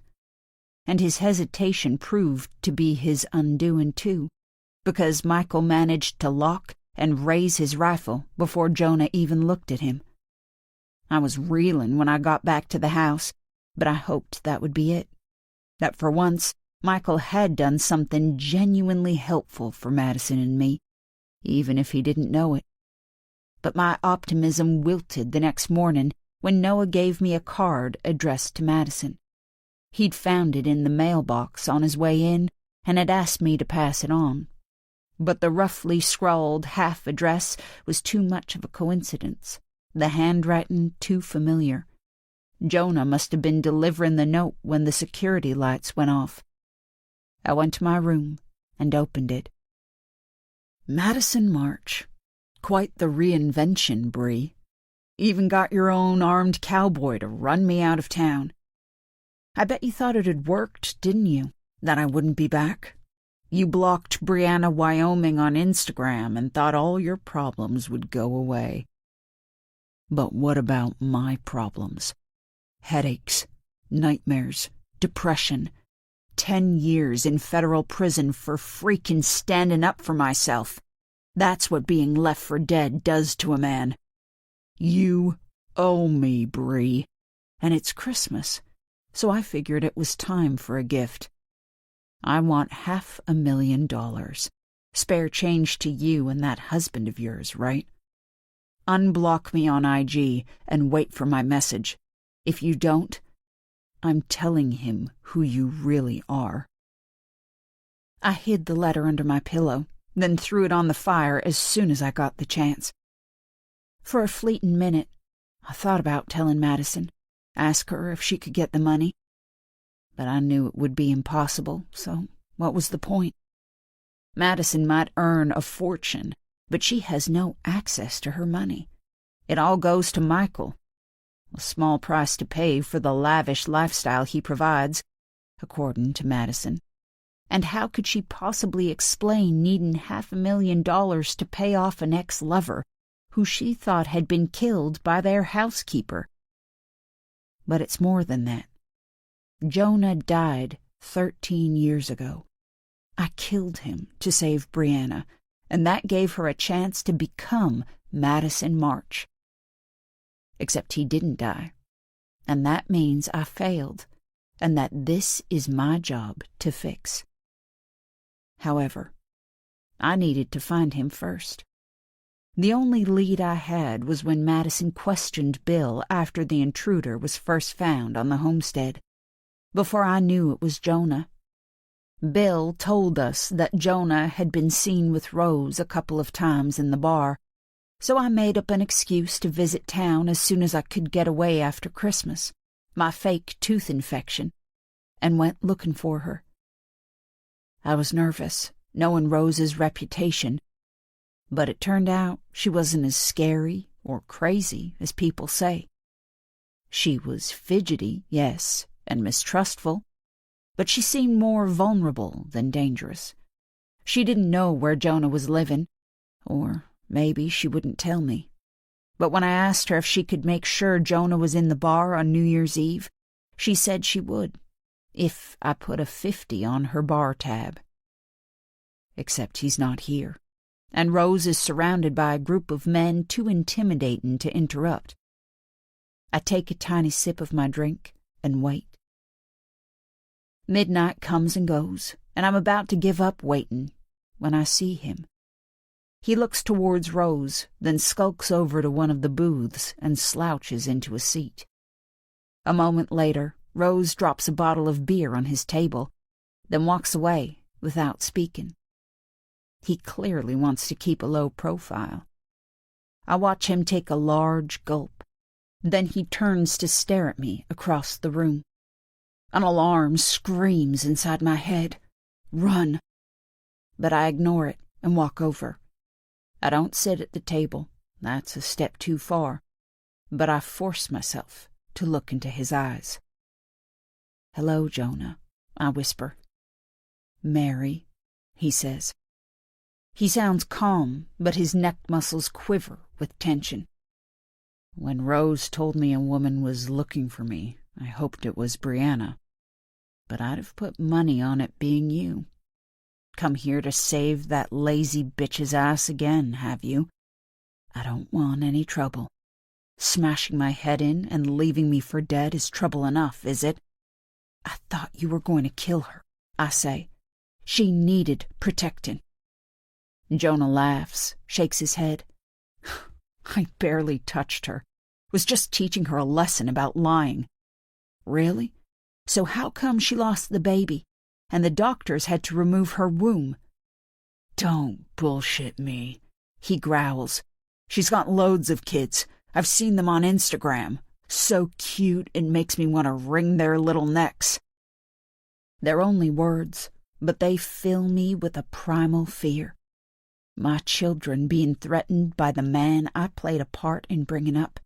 And his hesitation proved to be his undoing, too, because Michael managed to lock and raise his rifle before Jonah even looked at him. I was reeling when I got back to the house, but I hoped that would be it. That for once, Michael had done something genuinely helpful for Madison and me, even if he didn't know it. But my optimism wilted the next morning when Noah gave me a card addressed to Madison. He'd found it in the mailbox on his way in and had asked me to pass it on. But the roughly scrawled half-address was too much of a coincidence, the handwriting too familiar. Jonah must have been delivering the note when the security lights went off. I went to my room and opened it. Madison March. Quite the reinvention, Bree. Even got your own armed cowboy to run me out of town. I bet you thought it had worked, didn't you? That I wouldn't be back? You blocked Brianna, Wyoming on Instagram and thought all your problems would go away. But what about my problems? Headaches, nightmares, depression, 10 years in federal prison for freaking standing up for myself. That's what being left for dead does to a man. You owe me, Bree. And it's Christmas, so I figured it was time for a gift. I want $500,000. Spare change to you and that husband of yours, right? Unblock me on IG and wait for my message. If you don't, I'm telling him who you really are. I hid the letter under my pillow, then threw it on the fire as soon as I got the chance. For a fleeting minute, I thought about telling Madison, ask her if she could get the money. But I knew it would be impossible, so what was the point? Madison might earn a fortune, but she has no access to her money. It all goes to Michael. A small price to pay for the lavish lifestyle he provides, according to Madison. And how could she possibly explain needing $500,000 to pay off an ex-lover who she thought had been killed by their housekeeper? But it's more than that. Jonah died 13 years ago. I killed him to save Brianna, and that gave her a chance to become Madison March. Except he didn't die, and that means I failed, and that this is my job to fix. However, I needed to find him first. The only lead I had was when Madison questioned Bill after the intruder was first found on the homestead. Before I knew it was Jonah. Bill told us that Jonah had been seen with Rose a couple of times in the bar, so I made up an excuse to visit town as soon as I could get away after Christmas, my fake tooth infection, and went looking for her. I was nervous, knowing Rose's reputation, but it turned out she wasn't as scary or crazy as people say. She was fidgety, yes, and mistrustful, but she seemed more vulnerable than dangerous. She didn't know where Jonah was living, or Maybe she wouldn't tell me. But when I asked her if she could make sure Jonah was in the bar on New Year's Eve, she said she would, if I put a 50 on her bar tab. Except he's not here, and Rose is surrounded by a group of men too intimidating to interrupt. I take a tiny sip of my drink and wait. Midnight comes and goes, and I'm about to give up waiting when I see him. He looks towards Rose, then skulks over to one of the booths and slouches into a seat. A moment later, Rose drops a bottle of beer on his table, then walks away without speaking. He clearly wants to keep a low profile. I watch him take a large gulp. Then he turns to stare at me across the room. An alarm screams inside my head. Run! But I ignore it and walk over. I don't sit at the table. That's a step too far. But I force myself to look into his eyes. "Hello, Jonah," I whisper. "Mary," he says. He sounds calm, but his neck muscles quiver with tension. "When Rose told me a woman was looking for me, I hoped it was Brianna. But I'd have put money on it being you. Come here to save that lazy bitch's ass again, have you? I don't want any trouble. Smashing my head in and leaving me for dead is trouble enough, is it? I thought you were going to kill her," I say. "She needed protecting." Jonah laughs, shakes his head. "I barely touched her. Was just teaching her a lesson about lying." "Really? So how come she lost the baby, and the doctors had to remove her womb?" "Don't bullshit me," he growls. "She's got loads of kids. I've seen them on Instagram. So cute it makes me want to wring their little necks." They're only words, but they fill me with a primal fear. My children being threatened by the man I played a part in bringing up.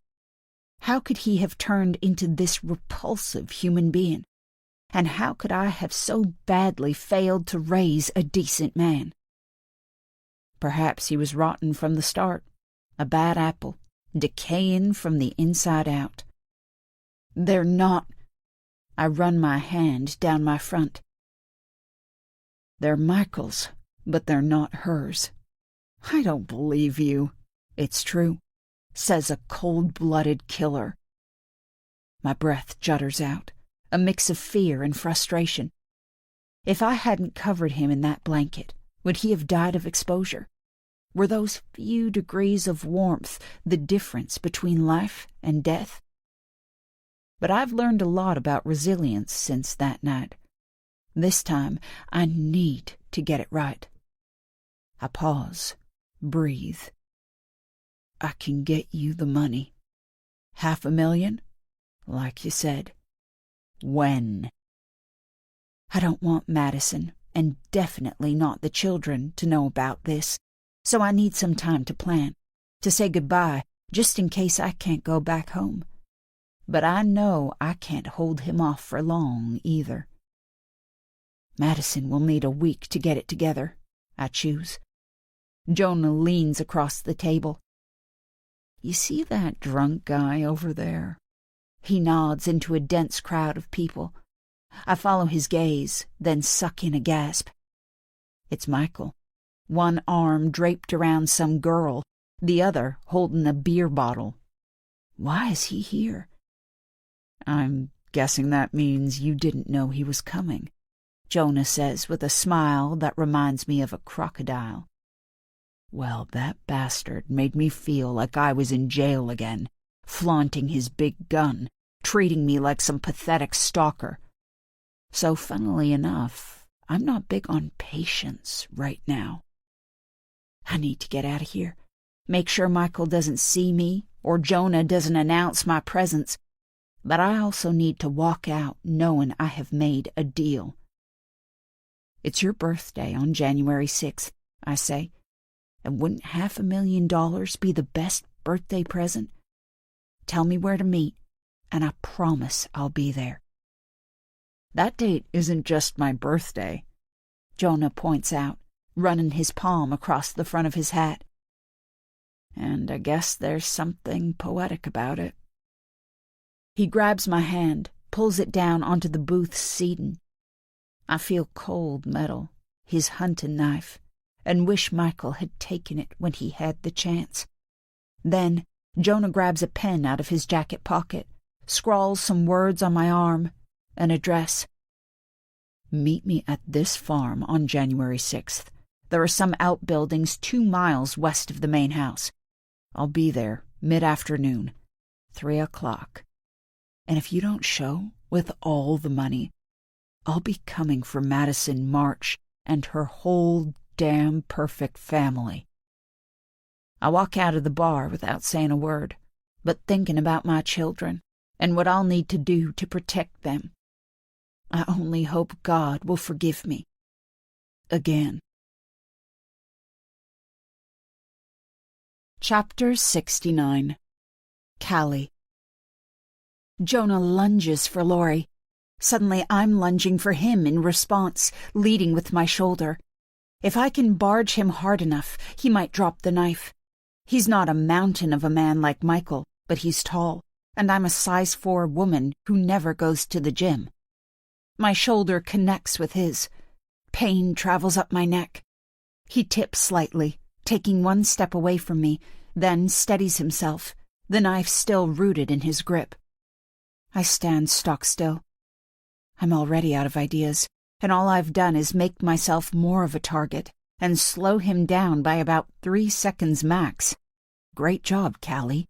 How could he have turned into this repulsive human being? And how could I have so badly failed to raise a decent man? Perhaps he was rotten from the start, a bad apple, decaying from the inside out. They're not. I run my hand down my front. They're Michael's, but they're not hers. "I don't believe you." "It's true," says a cold-blooded killer. My breath judders out, a mix of fear and frustration. If I hadn't covered him in that blanket, would he have died of exposure? Were those few degrees of warmth the difference between life and death? But I've learned a lot about resilience since that night. This time, I need to get it right. I pause, breathe. "I can get you the money. $500,000? Like you said. When?" I don't want Madison, and definitely not the children, to know about this, so I need some time to plan, to say goodbye, just in case I can't go back home. But I know I can't hold him off for long, either. Madison will need a week to get it together, I choose. Jonah leans across the table. "You see that drunk guy over there?" He nods into a dense crowd of people. I follow his gaze, then suck in a gasp. It's Michael, one arm draped around some girl, the other holding a beer bottle. Why is he here? "I'm guessing that means you didn't know he was coming," Jonah says with a smile that reminds me of a crocodile. Well, that bastard made me feel like I was in jail again, flaunting his big gun, treating me like some pathetic stalker. So funnily enough, I'm not big on patience right now. I need to get out of here, make sure Michael doesn't see me or Jonah doesn't announce my presence, but I also need to walk out knowing I have made a deal. "It's your birthday on January 6th, I say. And wouldn't $500,000 be the best birthday present? Tell me where to meet, and I promise I'll be there." "That date isn't just my birthday," Jonah points out, running his palm across the front of his hat. and I guess there's something poetic about it. He grabs my hand, pulls it down onto the booth's seating. I feel cold metal, his hunting knife, and wish Michael had taken it when he had the chance. Then Jonah grabs a pen out of his jacket pocket, scrawls some words on my arm, an address. Meet me at this farm on January 6th. There are some outbuildings 2 miles west of the main house. I'll be there mid-afternoon, 3 o'clock. And if you don't show with all the money, I'll be coming for Madison March and her whole damn perfect family. I walk out of the bar without saying a word, but thinking about my children and what I'll need to do to protect them. I only hope God will forgive me. Again. Chapter 69. Callie. Jonah lunges for Laurie. Suddenly I'm lunging for him in response, leading with my shoulder. If I can barge him hard enough, he might drop the knife. He's not a mountain of a man like Michael, but he's tall, and I'm a size 4 woman who never goes to the gym. My shoulder connects with his. Pain travels up my neck. He tips slightly, taking 1 step away from me, then steadies himself, the knife still rooted in his grip. I stand stock still. I'm already out of ideas, and all I've done is make myself more of a target and slow him down by about 3 seconds max. Great job, Callie.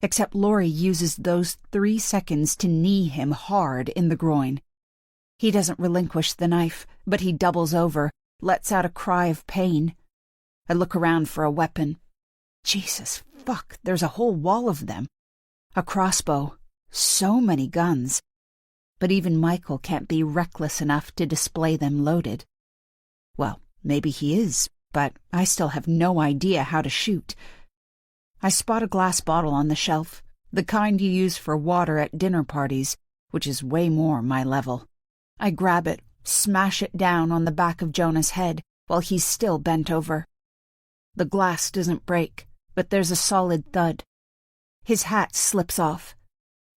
Except Laurie uses those 3 seconds to knee him hard in the groin. He doesn't relinquish the knife, but he doubles over, lets out a cry of pain. I look around for a weapon. Jesus, fuck, there's a whole wall of them. A crossbow. So many guns. But even Michael can't be reckless enough to display them loaded. Well, maybe he is, but I still have no idea how to shoot. I spot a glass bottle on the shelf, the kind you use for water at dinner parties, which is way more my level. I grab it, smash it down on the back of Jonah's head while he's still bent over. The glass doesn't break, but there's a solid thud. His hat slips off.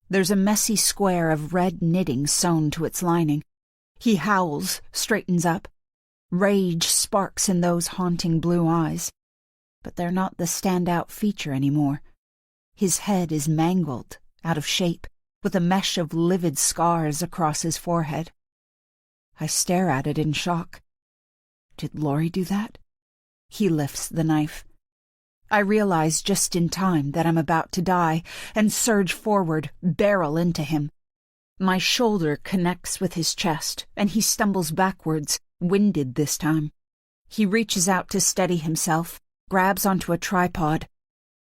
There's a messy square of red knitting sewn to its lining. He howls, straightens up. Rage sparks in those haunting blue eyes. But they're not the standout feature anymore. His head is mangled, out of shape, with a mesh of livid scars across his forehead. I stare at it in shock. Did Laurie do that? He lifts the knife. I realize just in time that I'm about to die and surge forward, barrel into him. My shoulder connects with his chest, and he stumbles backwards, winded this time. He reaches out to steady himself, grabs onto a tripod.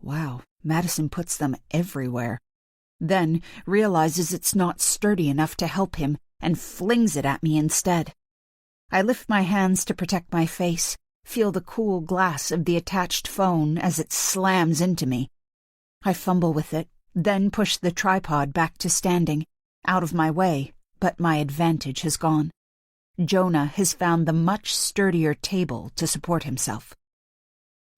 Wow, Madison puts them everywhere. Then realizes it's not sturdy enough to help him and flings it at me instead. I lift my hands to protect my face, feel the cool glass of the attached phone as it slams into me. I fumble with it, then push the tripod back to standing, out of my way, but my advantage has gone. Jonah has found the much sturdier table to support himself.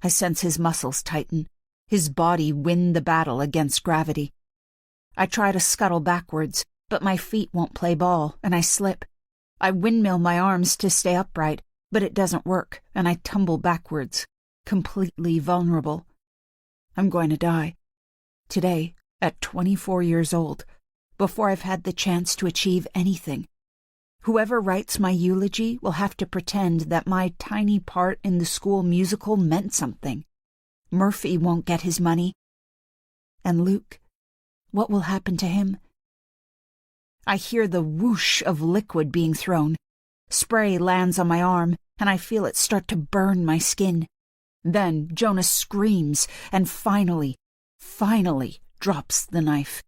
I sense his muscles tighten, his body win the battle against gravity. I try to scuttle backwards, but my feet won't play ball, and I slip. I windmill my arms to stay upright, but it doesn't work, and I tumble backwards, completely vulnerable. I'm going to die. Today, at 24 years old, before I've had the chance to achieve anything. Whoever writes my eulogy will have to pretend that my tiny part in the school musical meant something. Murphy won't get his money. And Luke, what will happen to him? I hear the whoosh of liquid being thrown. Spray lands on my arm, and I feel it start to burn my skin. Then Jonah screams and finally drops the knife.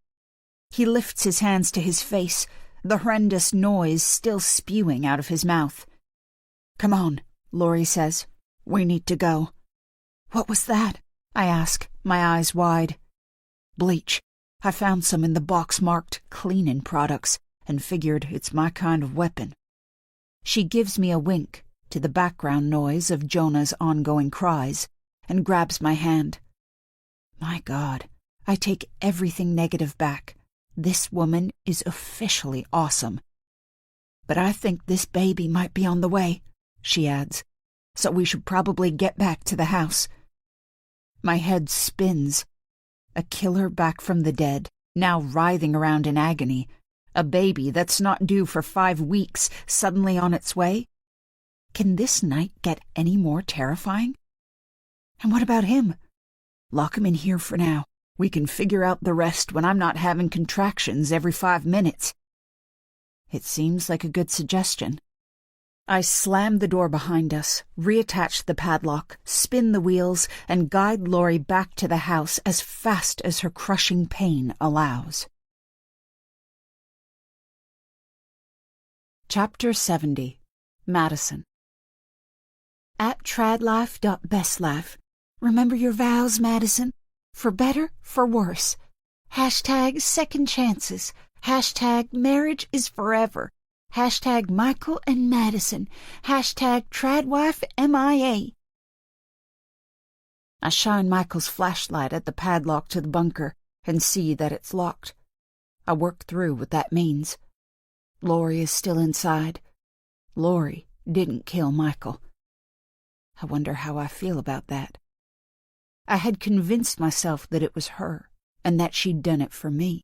He lifts his hands to his face, the horrendous noise still spewing out of his mouth. "Come on," Laurie says. "We need to go." "What was that?" I ask, my eyes wide. "Bleach. I found some in the box marked cleaning products and figured it's my kind of weapon." She gives me a wink to the background noise of Jonah's ongoing cries and grabs my hand, My God, I take everything negative back. This woman is officially awesome. But I think this baby might be on the way, she adds, so we should probably get back to the house. My head spins. A killer back from the dead, now writhing around in agony. A baby that's not due for 5 weeks, suddenly on its way? Can this night get any more terrifying? And what about him? Lock him in here for now. We can figure out the rest when I'm not having contractions every 5 minutes. It seems like a good suggestion. I slam the door behind us, reattach the padlock, spin the wheels, and guide Laurie back to the house as fast as her crushing pain allows. Chapter 70. Madison. At Tradwife.bestlife. Remember your vows, Madison. For better, for worse. Hashtag second chances. Hashtag marriage is forever. Hashtag Michael and Madison. Hashtag Tradwife MIA. I shine Michael's flashlight at the padlock to the bunker and see that it's locked. I work through what that means. Laurie is still inside. Laurie didn't kill Michael. I wonder how I feel about that. I had convinced myself that it was her, and that she'd done it for me.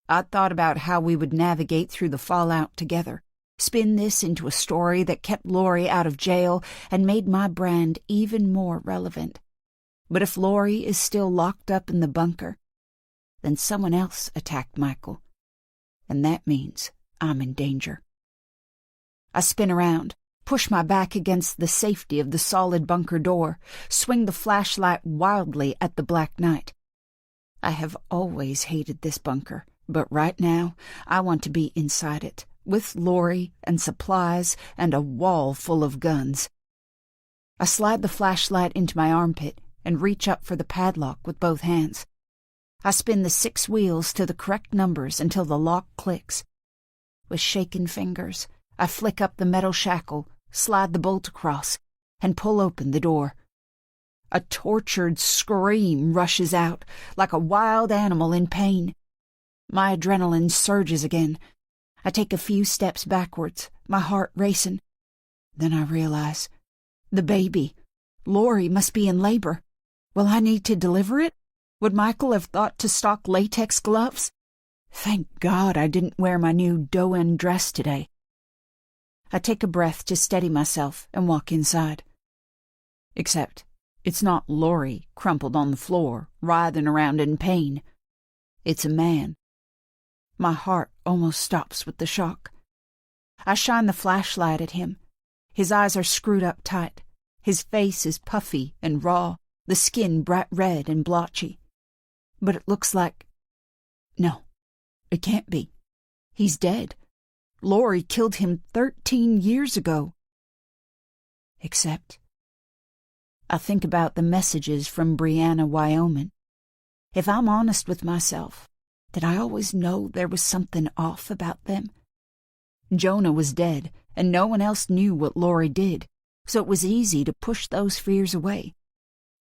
I'd thought about how we would navigate through the fallout together, spin this into a story that kept Laurie out of jail and made my brand even more relevant. But if Laurie is still locked up in the bunker, then someone else attacked Michael, and that means I'm in danger. I spin around, push my back against the safety of the solid bunker door, swing the flashlight wildly at the black night. I have always hated this bunker, but right now I want to be inside it, with Laurie and supplies and a wall full of guns. I slide the flashlight into my armpit and reach up for the padlock with both hands. I spin the 6 wheels to the correct numbers until the lock clicks. With shaking fingers, I flick up the metal shackle, slide the bolt across, and pull open the door. A tortured scream rushes out, like a wild animal in pain. My adrenaline surges again. I take a few steps backwards, my heart racing. Then I realize, the baby. Laurie must be in labor. Will I need to deliver it? Would Michael have thought to stock latex gloves? Thank God I didn't wear my new doe-in dress today. I take a breath to steady myself and walk inside. Except it's not Laurie crumpled on the floor, writhing around in pain. It's a man. My heart almost stops with the shock. I shine the flashlight at him. His eyes are screwed up tight. His face is puffy and raw, the skin bright red and blotchy. But it looks like... No, it can't be. He's dead. Laurie killed him 13 years ago. Except... I think about the messages from Brianna, Wyoming. If I'm honest with myself, did I always know there was something off about them? Jonah was dead, and no one else knew what Laurie did, so it was easy to push those fears away.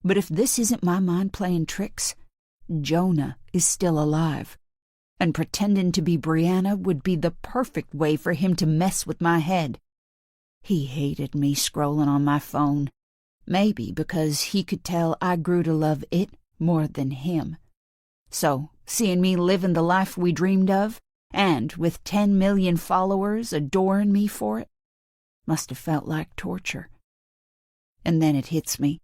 But if this isn't my mind playing tricks, Jonah is still alive, and pretending to be Brianna would be the perfect way for him to mess with my head. He hated me scrolling on my phone, maybe because he could tell I grew to love it more than him. So, seeing me living the life we dreamed of, and with 10 million followers adoring me for it, must have felt like torture. And then it hits me.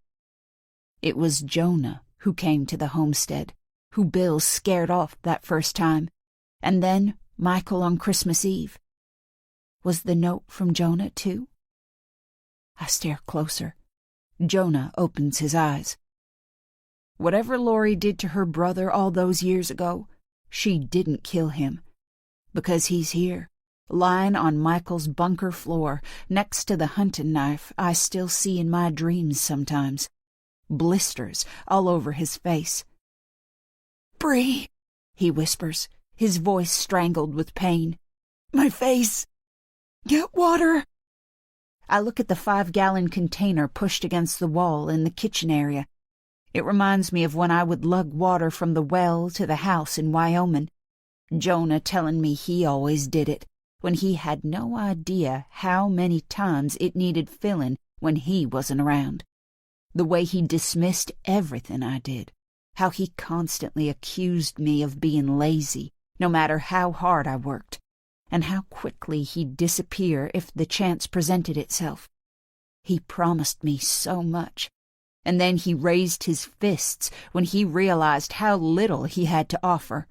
It was Jonah who came to the homestead, who Bill scared off that first time, and then Michael on Christmas Eve. Was the note from Jonah, too? I stare closer. Jonah opens his eyes. Whatever Laurie did to her brother all those years ago, she didn't kill him. Because he's here, lying on Michael's bunker floor, next to the hunting knife I still see in my dreams sometimes. Blisters all over his face. "Bree," he whispers, his voice strangled with pain. "My face! Get water!" I look at the 5-gallon container pushed against the wall in the kitchen area. It reminds me of when I would lug water from the well to the house in Wyoming. Jonah telling me he always did it, when he had no idea how many times it needed filling when he wasn't around. The way he dismissed everything I did, how he constantly accused me of being lazy, no matter how hard I worked, and how quickly he'd disappear if the chance presented itself. He promised me so much, and then he raised his fists when he realized how little he had to offer.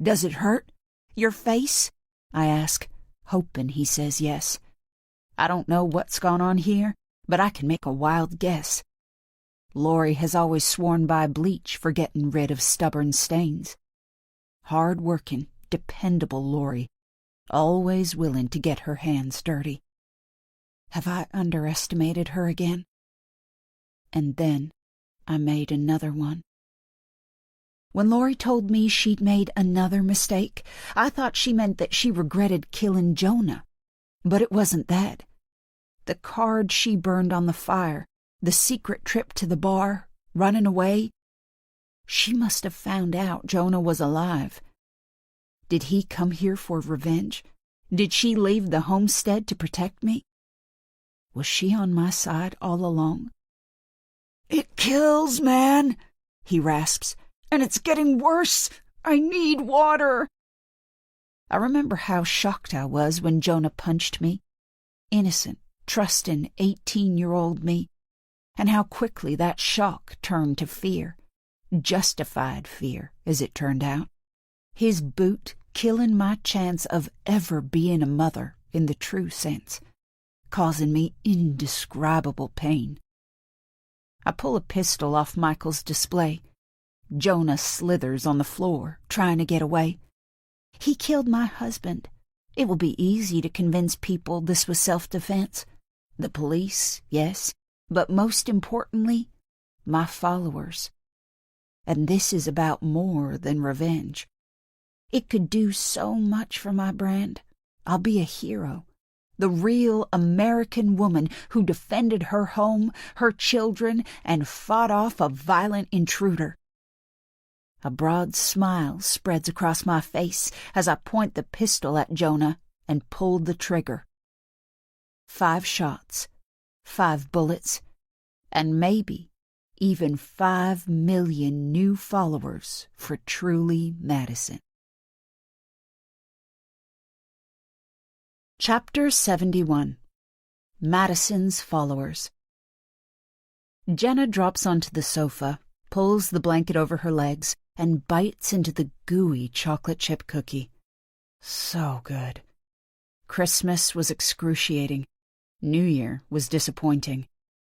"Does it hurt? Your face?" I ask, hoping he says yes. I don't know what's gone on here, but I can make a wild guess. Lori has always sworn by bleach for getting rid of stubborn stains. Hard-working, dependable Lori, always willing to get her hands dirty. Have I underestimated her again? And then I made another one. When Lori told me she'd made another mistake, I thought she meant that she regretted killing Jonah. But it wasn't that. The card she burned on the fire, the secret trip to the bar, running away. She must have found out Jonah was alive. Did he come here for revenge? Did she leave the homestead to protect me? Was she on my side all along? "It kills, man," he rasps. "And it's getting worse. I need water." I remember how shocked I was when Jonah punched me. Innocent, trusting 18-year-old me. And how quickly that shock turned to fear. Justified fear, as it turned out. His boot killing my chance of ever being a mother in the true sense, causing me indescribable pain. I pull a pistol off Michael's display. Jonah slithers on the floor, trying to get away. He killed my husband. It will be easy to convince people this was self-defense. The police, yes, but most importantly, my followers. And this is about more than revenge. It could do so much for my brand. I'll be a hero. The real American woman who defended her home, her children, and fought off a violent intruder. A broad smile spreads across my face as I point the pistol at Jonah and pull the trigger. 5 shots, 5 bullets, and maybe even 5 million new followers for Truly Madison. Chapter 71. Madison's Followers. Jenna drops onto the sofa, pulls the blanket over her legs, and bites into the gooey chocolate chip cookie. So good. Christmas was excruciating. New Year was disappointing.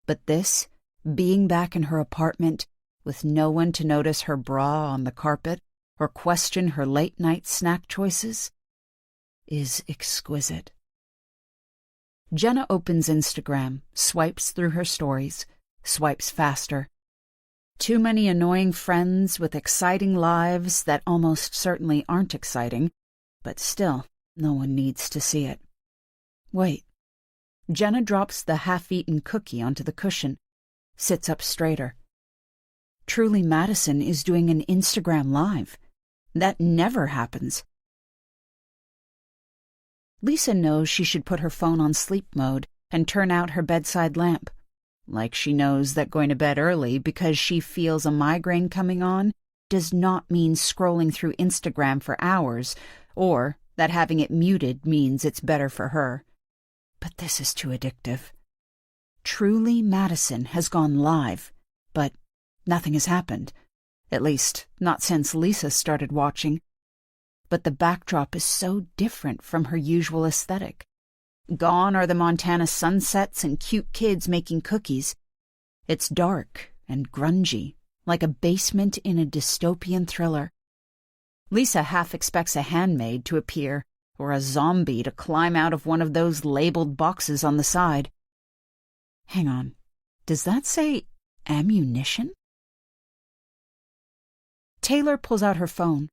But this, being back in her apartment, with no one to notice her bra on the carpet or question her late-night snack choices, is exquisite. Jenna opens Instagram, swipes through her stories, swipes faster. Too many annoying friends with exciting lives that almost certainly aren't exciting, but still, no one needs to see it. Wait. Jenna drops the half-eaten cookie onto the cushion, sits up straighter. Truly Madison is doing an Instagram Live. That never happens. Lisa knows she should put her phone on sleep mode and turn out her bedside lamp. Like she knows that going to bed early because she feels a migraine coming on does not mean scrolling through Instagram for hours, or that having it muted means it's better for her. But this is too addictive. Truly Madison has gone live, but nothing has happened. At least, not since Lisa started watching. But the backdrop is so different from her usual aesthetic. Gone are the Montana sunsets and cute kids making cookies. It's dark and grungy, like a basement in a dystopian thriller. Lisa half expects a handmaid to appear, or a zombie to climb out of one of those labeled boxes on the side. Hang on, does that say ammunition? Taylor pulls out her phone.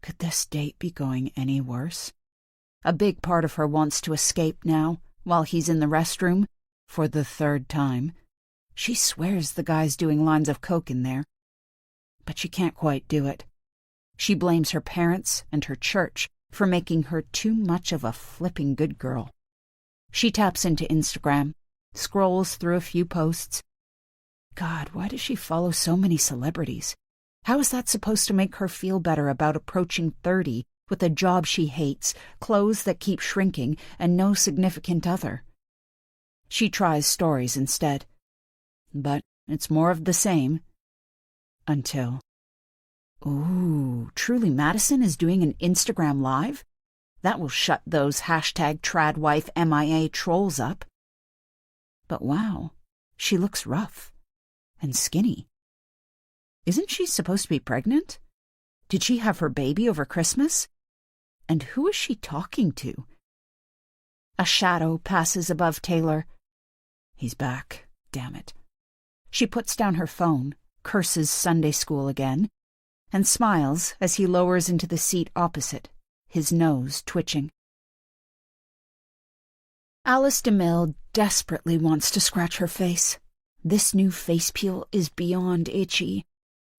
Could this date be going any worse? A big part of her wants to escape now, while he's in the restroom, for the 3rd time. She swears the guy's doing lines of coke in there. But she can't quite do it. She blames her parents and her church for making her too much of a flipping good girl. She taps into Instagram, scrolls through a few posts. God, why does she follow so many celebrities? How is that supposed to make her feel better about approaching 30 with a job she hates, clothes that keep shrinking, and no significant other? She tries stories instead. But it's more of the same. Until... Ooh, Truly Madison is doing an Instagram Live? That will shut those #Tradwife MIA trolls up. But wow, she looks rough and skinny. Isn't she supposed to be pregnant? Did she have her baby over Christmas? And who is she talking to? A shadow passes above Taylor. He's back, damn it. She puts down her phone, curses Sunday school again, and smiles as he lowers into the seat opposite, his nose twitching. Alice DeMille desperately wants to scratch her face. This new face peel is beyond itchy.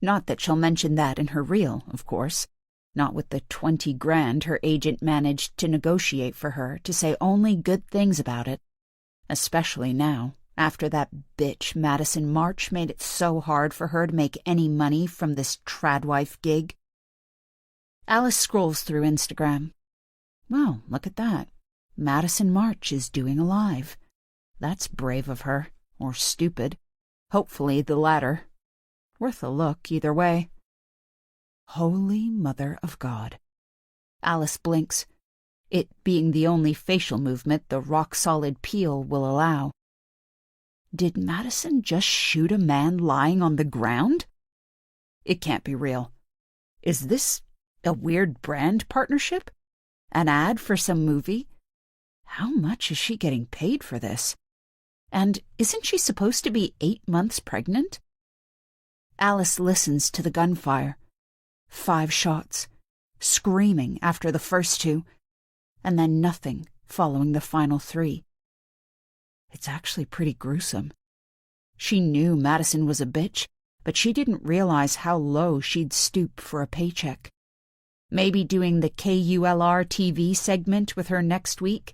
Not that she'll mention that in her reel, of course. Not with the 20 grand her agent managed to negotiate for her to say only good things about it. Especially now, after that bitch Madison March made it so hard for her to make any money from this Tradwife gig. Alice scrolls through Instagram. Well, look at that. Madison March is doing a live. That's brave of her, or stupid. Hopefully the latter. Worth a look either way. Holy Mother of God. Alice blinks, it being the only facial movement the rock-solid peel will allow. Did Madison just shoot a man lying on the ground? It can't be real. Is this a weird brand partnership? An ad for some movie? How much is she getting paid for this? And isn't she supposed to be 8 months pregnant? Alice listens to the gunfire. 5 shots, screaming after the first 2, and then nothing following the final 3. It's actually pretty gruesome. She knew Madison was a bitch, but she didn't realize how low she'd stoop for a paycheck. Maybe doing the KULR TV segment with her next week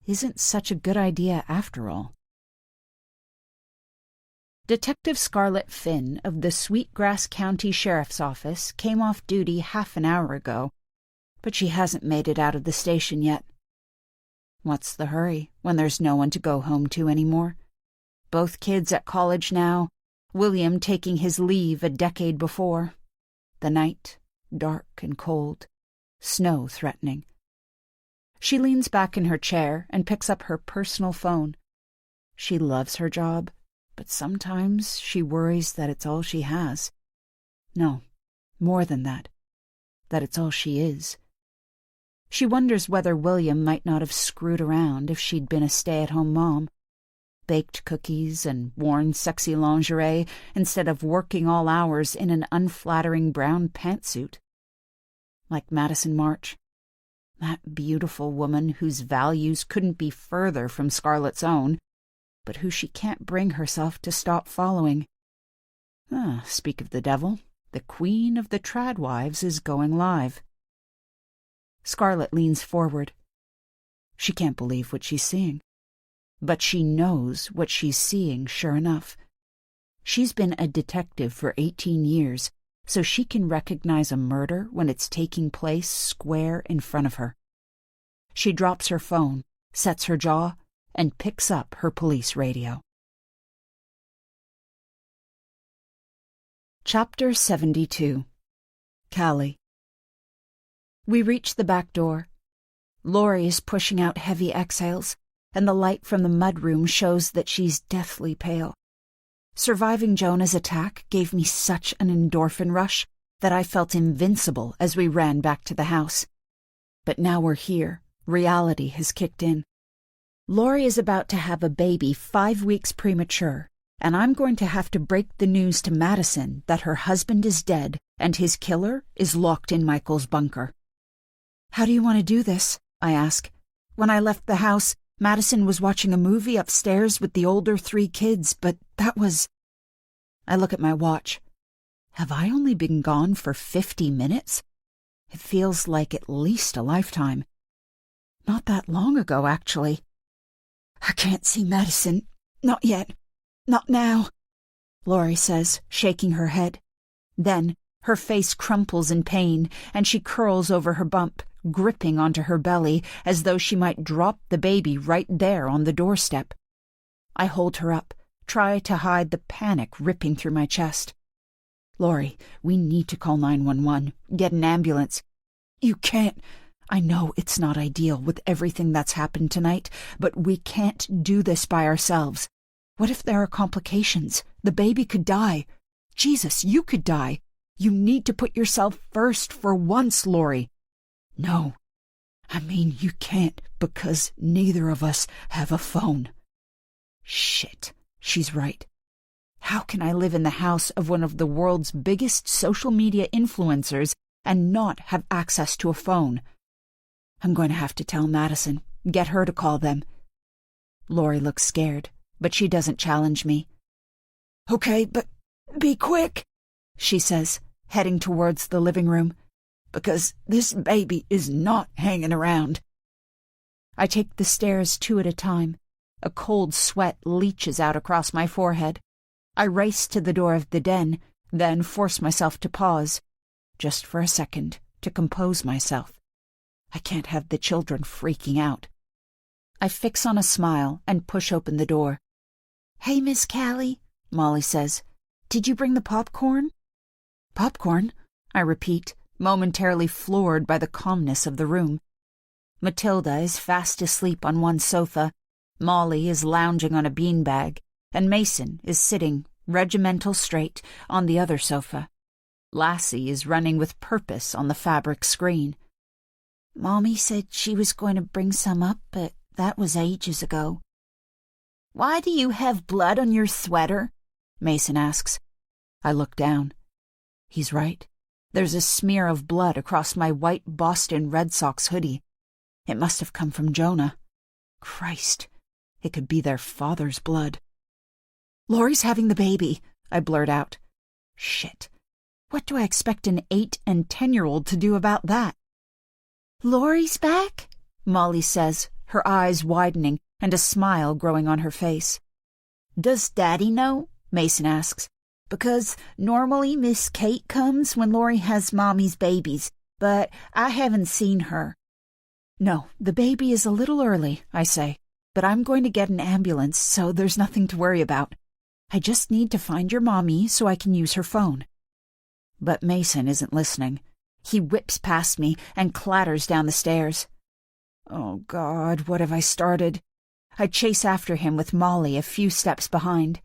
isn't such a good idea after all. Detective Scarlett Finn of the Sweetgrass County Sheriff's Office came off duty half an hour ago, but she hasn't made it out of the station yet. What's the hurry when there's no one to go home to anymore? Both kids at college now, William taking his leave a decade before. The night, dark and cold, snow threatening. She leans back in her chair and picks up her personal phone. She loves her job, but sometimes she worries that it's all she has. No, more than that it's all she is. She wonders whether William might not have screwed around if she'd been a stay-at-home mom. Baked cookies and worn sexy lingerie instead of working all hours in an unflattering brown pantsuit. Like Madison March, that beautiful woman whose values couldn't be further from Scarlett's own, but who she can't bring herself to stop following. Speak of the devil, the Queen of the Tradwives is going live. Scarlett leans forward. She can't believe what she's seeing. But she knows what she's seeing, sure enough. She's been a detective for 18 years, so she can recognize a murder when it's taking place square in front of her. She drops her phone, sets her jaw, and picks up her police radio. Chapter 72. Callie. We reach the back door. Lori is pushing out heavy exhales, and the light from the mudroom shows that she's deathly pale. Surviving Jonah's attack gave me such an endorphin rush that I felt invincible as we ran back to the house. But now we're here. Reality has kicked in. Lori is about to have a baby 5 weeks premature, and I'm going to have to break the news to Madison that her husband is dead and his killer is locked in Michael's bunker. How do you want to do this? I ask. When I left the house, Madison was watching a movie upstairs with the older 3 kids, but that was... I look at my watch. Have I only been gone for 50 minutes? It feels like at least a lifetime. Not that long ago, actually. I can't see Madison. Not yet. Not now, Laurie says, shaking her head. Then her face crumples in pain, and she curls over her bump, gripping onto her belly as though she might drop the baby right there on the doorstep. I hold her up, try to hide the panic ripping through my chest. Laurie, we need to call 911, get an ambulance. You can't. I know it's not ideal with everything that's happened tonight, but we can't do this by ourselves. What if there are complications? The baby could die. Jesus, you could die. You need to put yourself first for once, Laurie. No. I mean, you can't because neither of us have a phone. Shit. She's right. How can I live in the house of one of the world's biggest social media influencers and not have access to a phone? I'm going to have to tell Madison, get her to call them. Laurie looks scared, but she doesn't challenge me. Okay, but be quick, she says, heading towards the living room, because this baby is not hanging around. I take the stairs 2 at a time. A cold sweat leaches out across my forehead. I race to the door of the den, then force myself to pause, just for a second, to compose myself. I can't have the children freaking out. I fix on a smile and push open the door. Hey, Miss Callie, Molly says. Did you bring the popcorn? Popcorn? I repeat, momentarily floored by the calmness of the room. Matilda is fast asleep on one sofa, Molly is lounging on a beanbag, and Mason is sitting, regimental straight, on the other sofa. Lassie is running with purpose on the fabric screen. Mommy said she was going to bring some up, but that was ages ago. Why do you have blood on your sweater? Mason asks. I look down. He's right. There's a smear of blood across my white Boston Red Sox hoodie. It must have come from Jonah. Christ, it could be their father's blood. Laurie's having the baby, I blurt out. Shit. What do I expect an 8- and 10-year-old to do about that? Laurie's back? Molly says, her eyes widening and a smile growing on her face. Does Daddy know? Mason asks. Because normally Miss Kate comes when Laurie has Mommy's babies, but I haven't seen her. No, the baby is a little early, I say, but I'm going to get an ambulance, so there's nothing to worry about. I just need to find your mommy so I can use her phone. But Mason isn't listening. He whips past me and clatters down the stairs. Oh, God, what have I started? I chase after him with Molly a few steps behind.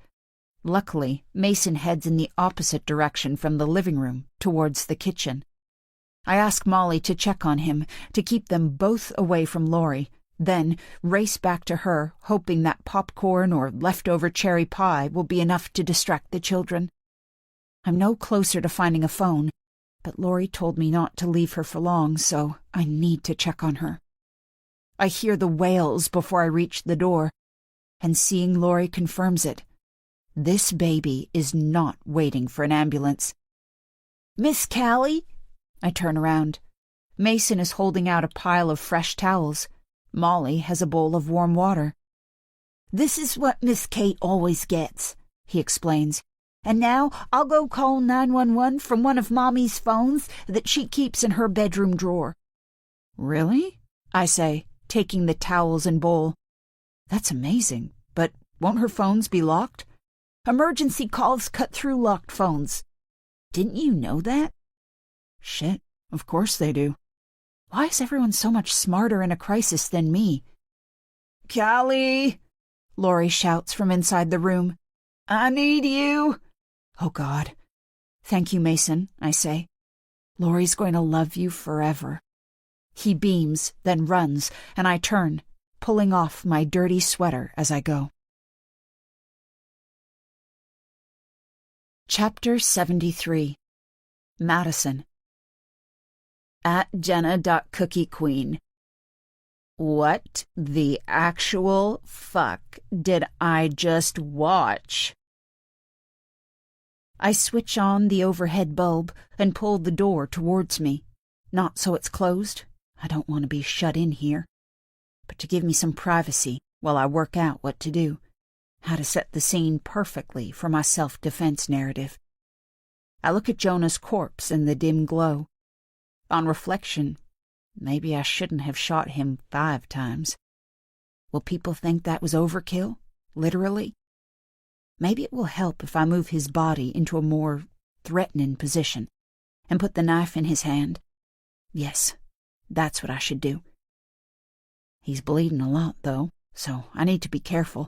Luckily, Mason heads in the opposite direction from the living room, towards the kitchen. I ask Molly to check on him, to keep them both away from Laurie, then race back to her, hoping that popcorn or leftover cherry pie will be enough to distract the children. I'm no closer to finding a phone, but Laurie told me not to leave her for long, so I need to check on her. I hear the wails before I reach the door, and seeing Laurie confirms it. This baby is not waiting for an ambulance. Miss Callie? I turn around. Mason is holding out a pile of fresh towels. Molly has a bowl of warm water. This is what Miss Kate always gets, he explains. And now I'll go call 911 from one of Mommy's phones that she keeps in her bedroom drawer. Really? I say, taking the towels and bowl. That's amazing, but won't her phones be locked? Emergency calls cut through locked phones. Didn't you know that? Shit, of course they do. Why is everyone so much smarter in a crisis than me? Callie, Laurie shouts from inside the room. I need you. Oh, God. Thank you, Mason, I say. Laurie's going to love you forever. He beams, then runs, and I turn, pulling off my dirty sweater as I go. Chapter 73. Madison. @Jenna.cookiequeen. What the actual fuck did I just watch? I switch on the overhead bulb and pull the door towards me. Not so it's closed. I don't want to be shut in here. But to give me some privacy while I work out what to do. How to set the scene perfectly for my self-defense narrative. I look at Jonah's corpse in the dim glow. On reflection, maybe I shouldn't have shot him 5 times. Will people think that was overkill? Literally? Maybe it will help if I move his body into a more threatening position and put the knife in his hand. Yes, that's what I should do. He's bleeding a lot, though, so I need to be careful.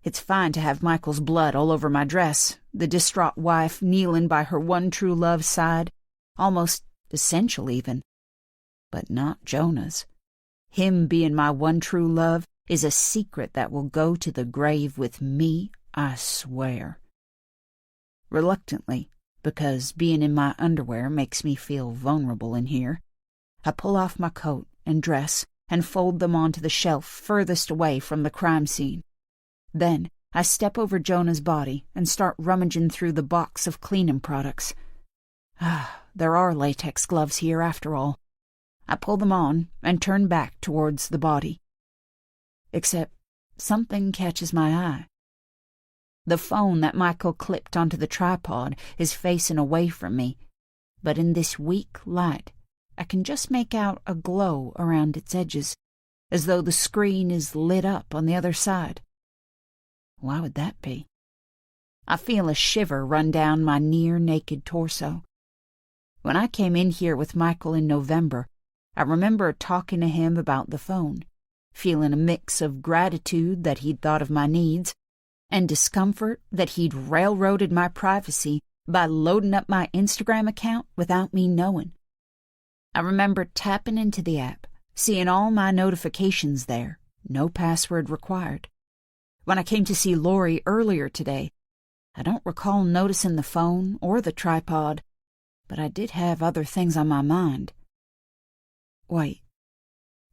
It's fine to have Michael's blood all over my dress, the distraught wife kneeling by her one true love's side, almost essential even. But not Jonah's. Him being my one true love is a secret that will go to the grave with me, I swear. Reluctantly, because being in my underwear makes me feel vulnerable in here, I pull off my coat and dress and fold them onto the shelf furthest away from the crime scene. Then I step over Jonah's body and start rummaging through the box of cleaning products. There are latex gloves here after all. I pull them on and turn back towards the body. Except something catches my eye. The phone that Michael clipped onto the tripod is facing away from me, but in this weak light, I can just make out a glow around its edges, as though the screen is lit up on the other side. Why would that be? I feel a shiver run down my near-naked torso. When I came in here with Michael in November, I remember talking to him about the phone, feeling a mix of gratitude that he'd thought of my needs and discomfort that he'd railroaded my privacy by loading up my Instagram account without me knowing. I remember tapping into the app, seeing all my notifications there, no password required. When I came to see Lori earlier today, I don't recall noticing the phone or the tripod, but I did have other things on my mind. Wait,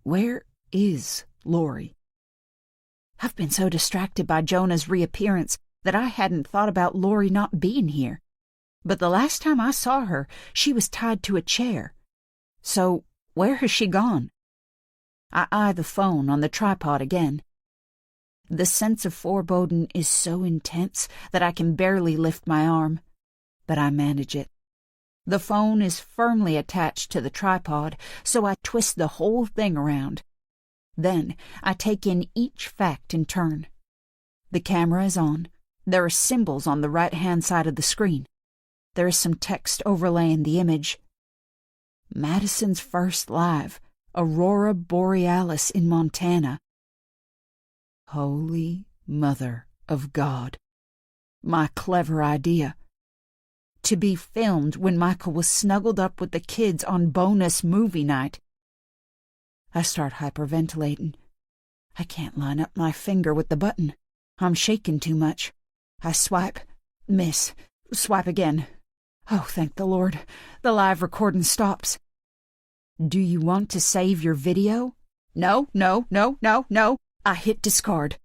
where is Lori? I've been so distracted by Jonah's reappearance that I hadn't thought about Lori not being here. But the last time I saw her, she was tied to a chair. So where has she gone? I eye the phone on the tripod again. The sense of foreboding is so intense that I can barely lift my arm, but I manage it. The phone is firmly attached to the tripod, so I twist the whole thing around. Then I take in each fact in turn. The camera is on. There are symbols on the right-hand side of the screen. There is some text overlaying the image. Madison's first live, Aurora Borealis in Montana. Holy Mother of God. My clever idea. To be filmed when Michael was snuggled up with the kids on bonus movie night. I start hyperventilating. I can't line up my finger with the button. I'm shaking too much. I swipe, miss, swipe again. Oh, thank the Lord. The live recording stops. Do you want to save your video? No. I hit discard.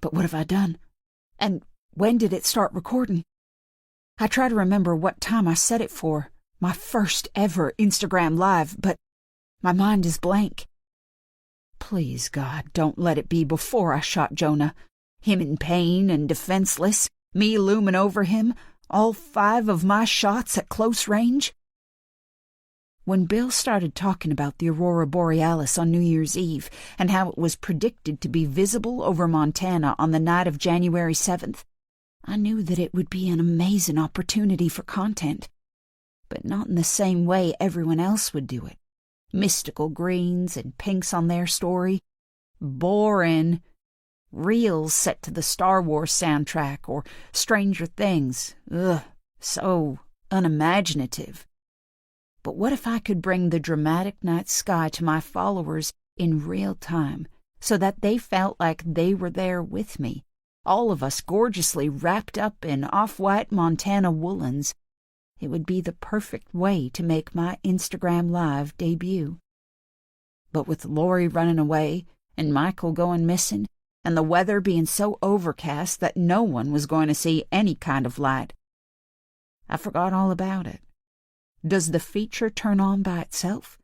But what have I done? And when did it start recording? I try to remember what time I set it for, my first ever Instagram Live, but my mind is blank. Please, God, don't let it be before I shot Jonah. Him in pain and defenseless, me looming over him, all 5 of my shots at close range. When Bill started talking about the Aurora Borealis on New Year's Eve and how it was predicted to be visible over Montana on the night of January 7th, I knew that it would be an amazing opportunity for content, but not in the same way everyone else would do it. Mystical greens and pinks on their story. Boring. Reels set to the Star Wars soundtrack or Stranger Things. Ugh, so unimaginative. But what if I could bring the dramatic night sky to my followers in real time, so that they felt like they were there with me, all of us gorgeously wrapped up in off-white Montana woolens? It would be the perfect way to make my Instagram Live debut. But with Lori running away and Michael going missing and the weather being so overcast that no one was going to see any kind of light, I forgot all about it. Does the feature turn on by itself?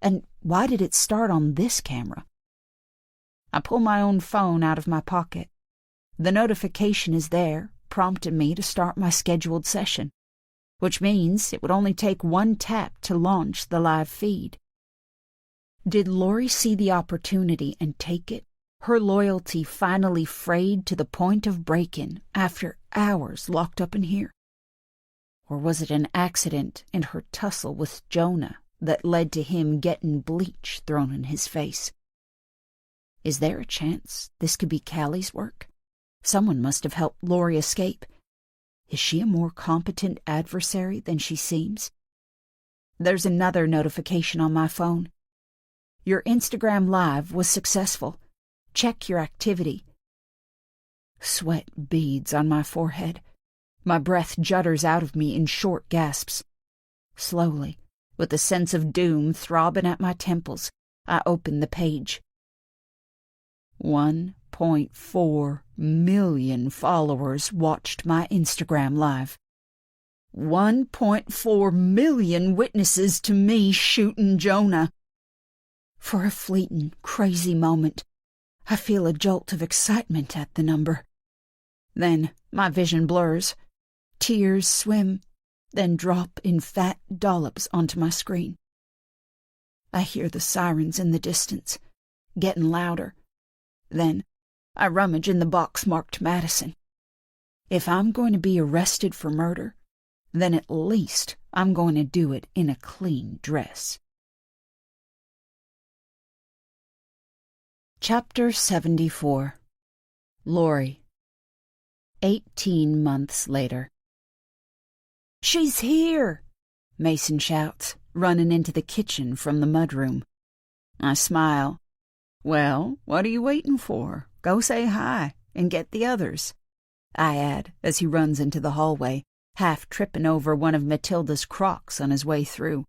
And why did it start on this camera? I pull my own phone out of my pocket. The notification is there, prompting me to start my scheduled session, which means it would only take one tap to launch the live feed. Did Lori see the opportunity and take it? Her loyalty finally frayed to the point of break-in after hours locked up in here? Or was it an accident in her tussle with Jonah that led to him getting bleach thrown in his face? Is there a chance this could be Callie's work? Someone must have helped Lori escape. Is she a more competent adversary than she seems? There's another notification on my phone. Your Instagram Live was successful. Check your activity. Sweat beads on my forehead. My breath judders out of me in short gasps. Slowly, with a sense of doom throbbing at my temples, I open the page. 1.4 million followers watched my Instagram Live. 1.4 million witnesses to me shooting Jonah. For a fleeting, crazy moment, I feel a jolt of excitement at the number. Then my vision blurs. Tears swim, then drop in fat dollops onto my screen. I hear the sirens in the distance, getting louder. Then I rummage in the box marked Madison. If I'm going to be arrested for murder, then at least I'm going to do it in a clean dress. Chapter 74. Lori. 18 months later. "She's here!" Mason shouts, running into the kitchen from the mudroom. I smile. "Well, what are you waiting for? Go say hi and get the others," I add as he runs into the hallway, half tripping over one of Matilda's Crocs on his way through.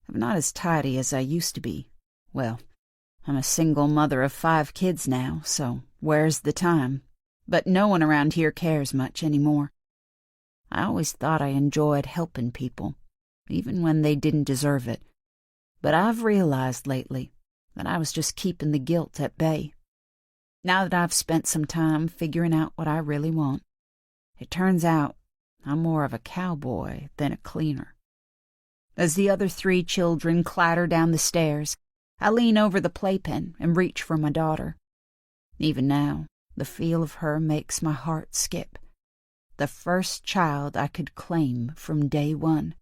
I'm not as tidy as I used to be. Well, I'm a single mother of 5 kids now, so where's the time? But no one around here cares much anymore. I always thought I enjoyed helping people, even when they didn't deserve it. But I've realized lately that I was just keeping the guilt at bay. Now that I've spent some time figuring out what I really want, it turns out I'm more of a cowboy than a cleaner. As the other 3 children clatter down the stairs, I lean over the playpen and reach for my daughter. Even now, the feel of her makes my heart skip. The first child I could claim from day one.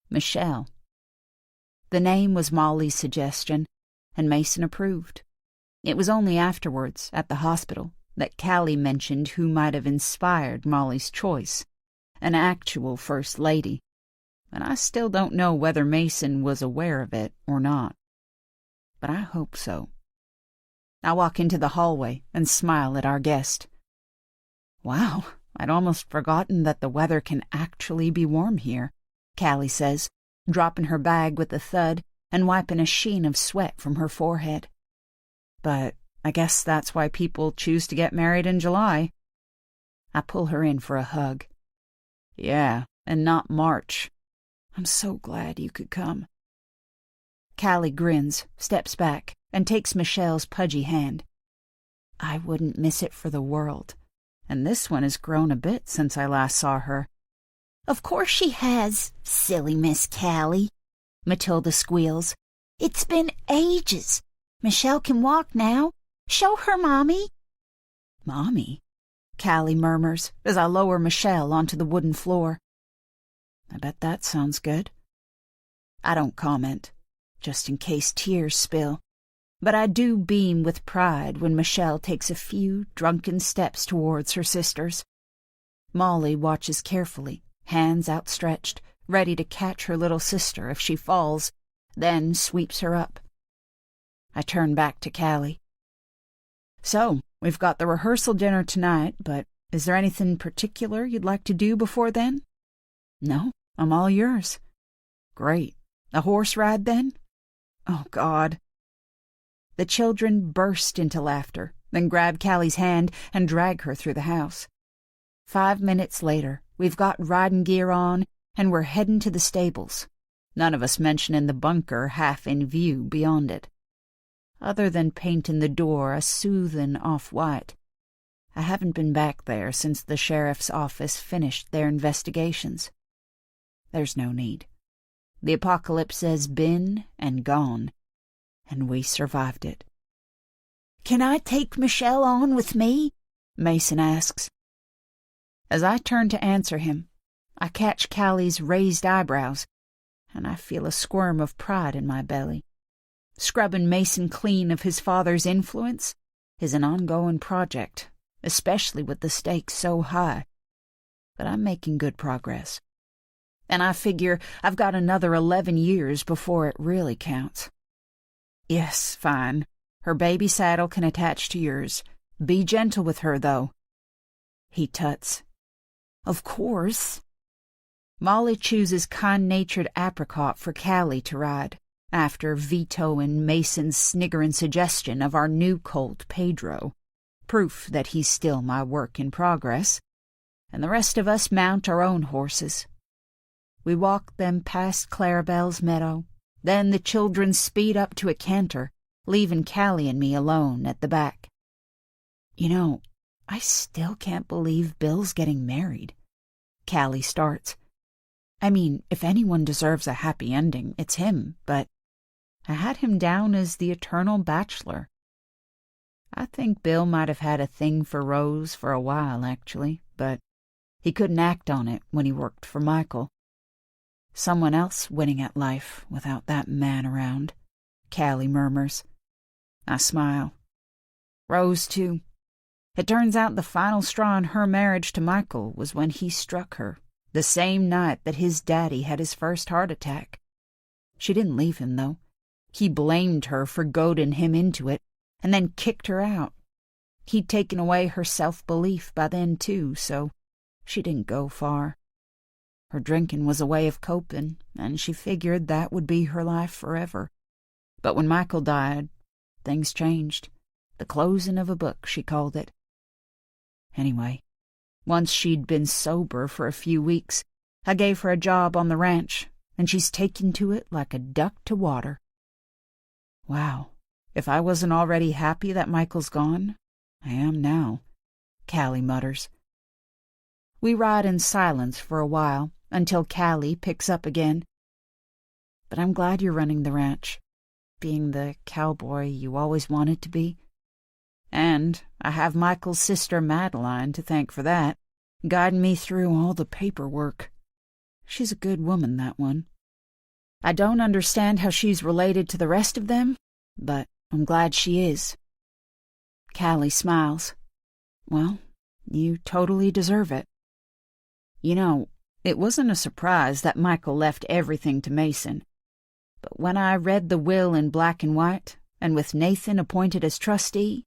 Michelle. The name was Molly's suggestion, and Mason approved. It was only afterwards, at the hospital, that Callie mentioned who might have inspired Molly's choice, an actual first lady, and I still don't know whether Mason was aware of it or not. But I hope so. I walk into the hallway and smile at our guest. "Wow, I'd almost forgotten that the weather can actually be warm here," Callie says, dropping her bag with a thud and wiping a sheen of sweat from her forehead. "But I guess that's why people choose to get married in July." I pull her in for a hug. "Yeah, and not March. I'm so glad you could come." Callie grins, steps back, and takes Michelle's pudgy hand. I wouldn't miss it for the world, and this one has grown a bit since I last saw her. "Of course she has, silly Miss Callie," Matilda squeals. "It's been ages. Michelle can walk now. Show her, Mommy." "Mommy?" Callie murmurs as I lower Michelle onto the wooden floor. I bet that sounds good. I don't comment, just in case tears spill, but I do beam with pride when Michelle takes a few drunken steps towards her sisters. Molly watches carefully, hands outstretched, ready to catch her little sister if she falls, then sweeps her up. I turn back to Callie. "So, we've got the rehearsal dinner tonight, but is there anything particular you'd like to do before then?" "No, I'm all yours." "Great. A horse ride, then?" Oh, God. The children burst into laughter, then grab Callie's hand and drag her through the house. 5 minutes later, we've got riding gear on, and we're heading to the stables, none of us mentioning the bunker half in view beyond it. Other than painting the door a soothing off-white, I haven't been back there since the sheriff's office finished their investigations. There's no need. The apocalypse has been and gone, and we survived it. "Can I take Michelle on with me?" Mason asks. As I turn to answer him, I catch Callie's raised eyebrows, and I feel a squirm of pride in my belly. Scrubbing Mason clean of his father's influence is an ongoing project, especially with the stakes so high. But I'm making good progress. And I figure I've got another 11 years before it really counts. Yes, fine. Her baby saddle can attach to yours. Be gentle with her, though. He tuts. "Of course." Molly chooses kind-natured Apricot for Callie to ride, after vetoing Mason's sniggering suggestion of our new colt, Pedro, proof that he's still my work in progress, and the rest of us mount our own horses. We walk them past Clarabelle's meadow, then the children speed up to a canter, leaving Callie and me alone at the back. "You know, I still can't believe Bill's getting married." Callie starts. I mean, if anyone deserves a happy ending, it's him, but I had him down as the eternal bachelor. I think Bill might have had a thing for Rose for a while, actually, but he couldn't act on it when he worked for Michael. Someone else winning at life without that man around, Callie murmurs. I smile. Rose, too. It turns out the final straw in her marriage to Michael was when he struck her, the same night that his daddy had his first heart attack. She didn't leave him, though. He blamed her for goading him into it, and then kicked her out. He'd taken away her self-belief by then, too, so she didn't go far. Her drinking was a way of coping, and she figured that would be her life forever. But when Michael died, things changed. The closing of a book, she called it. Anyway, once she'd been sober for a few weeks, I gave her a job on the ranch, and she's taken to it like a duck to water. Wow, if I wasn't already happy that Michael's gone, I am now, Callie mutters. We ride in silence for a while, until Callie picks up again. But I'm glad you're running the ranch, being the cowboy you always wanted to be. And I have Michael's sister Madeline to thank for that, guiding me through all the paperwork. She's a good woman, that one. I don't understand how she's related to the rest of them, but I'm glad she is. Callie smiles. Well, you totally deserve it. You know, it wasn't a surprise that Michael left everything to Mason. But when I read the will in black and white, and with Nathan appointed as trustee,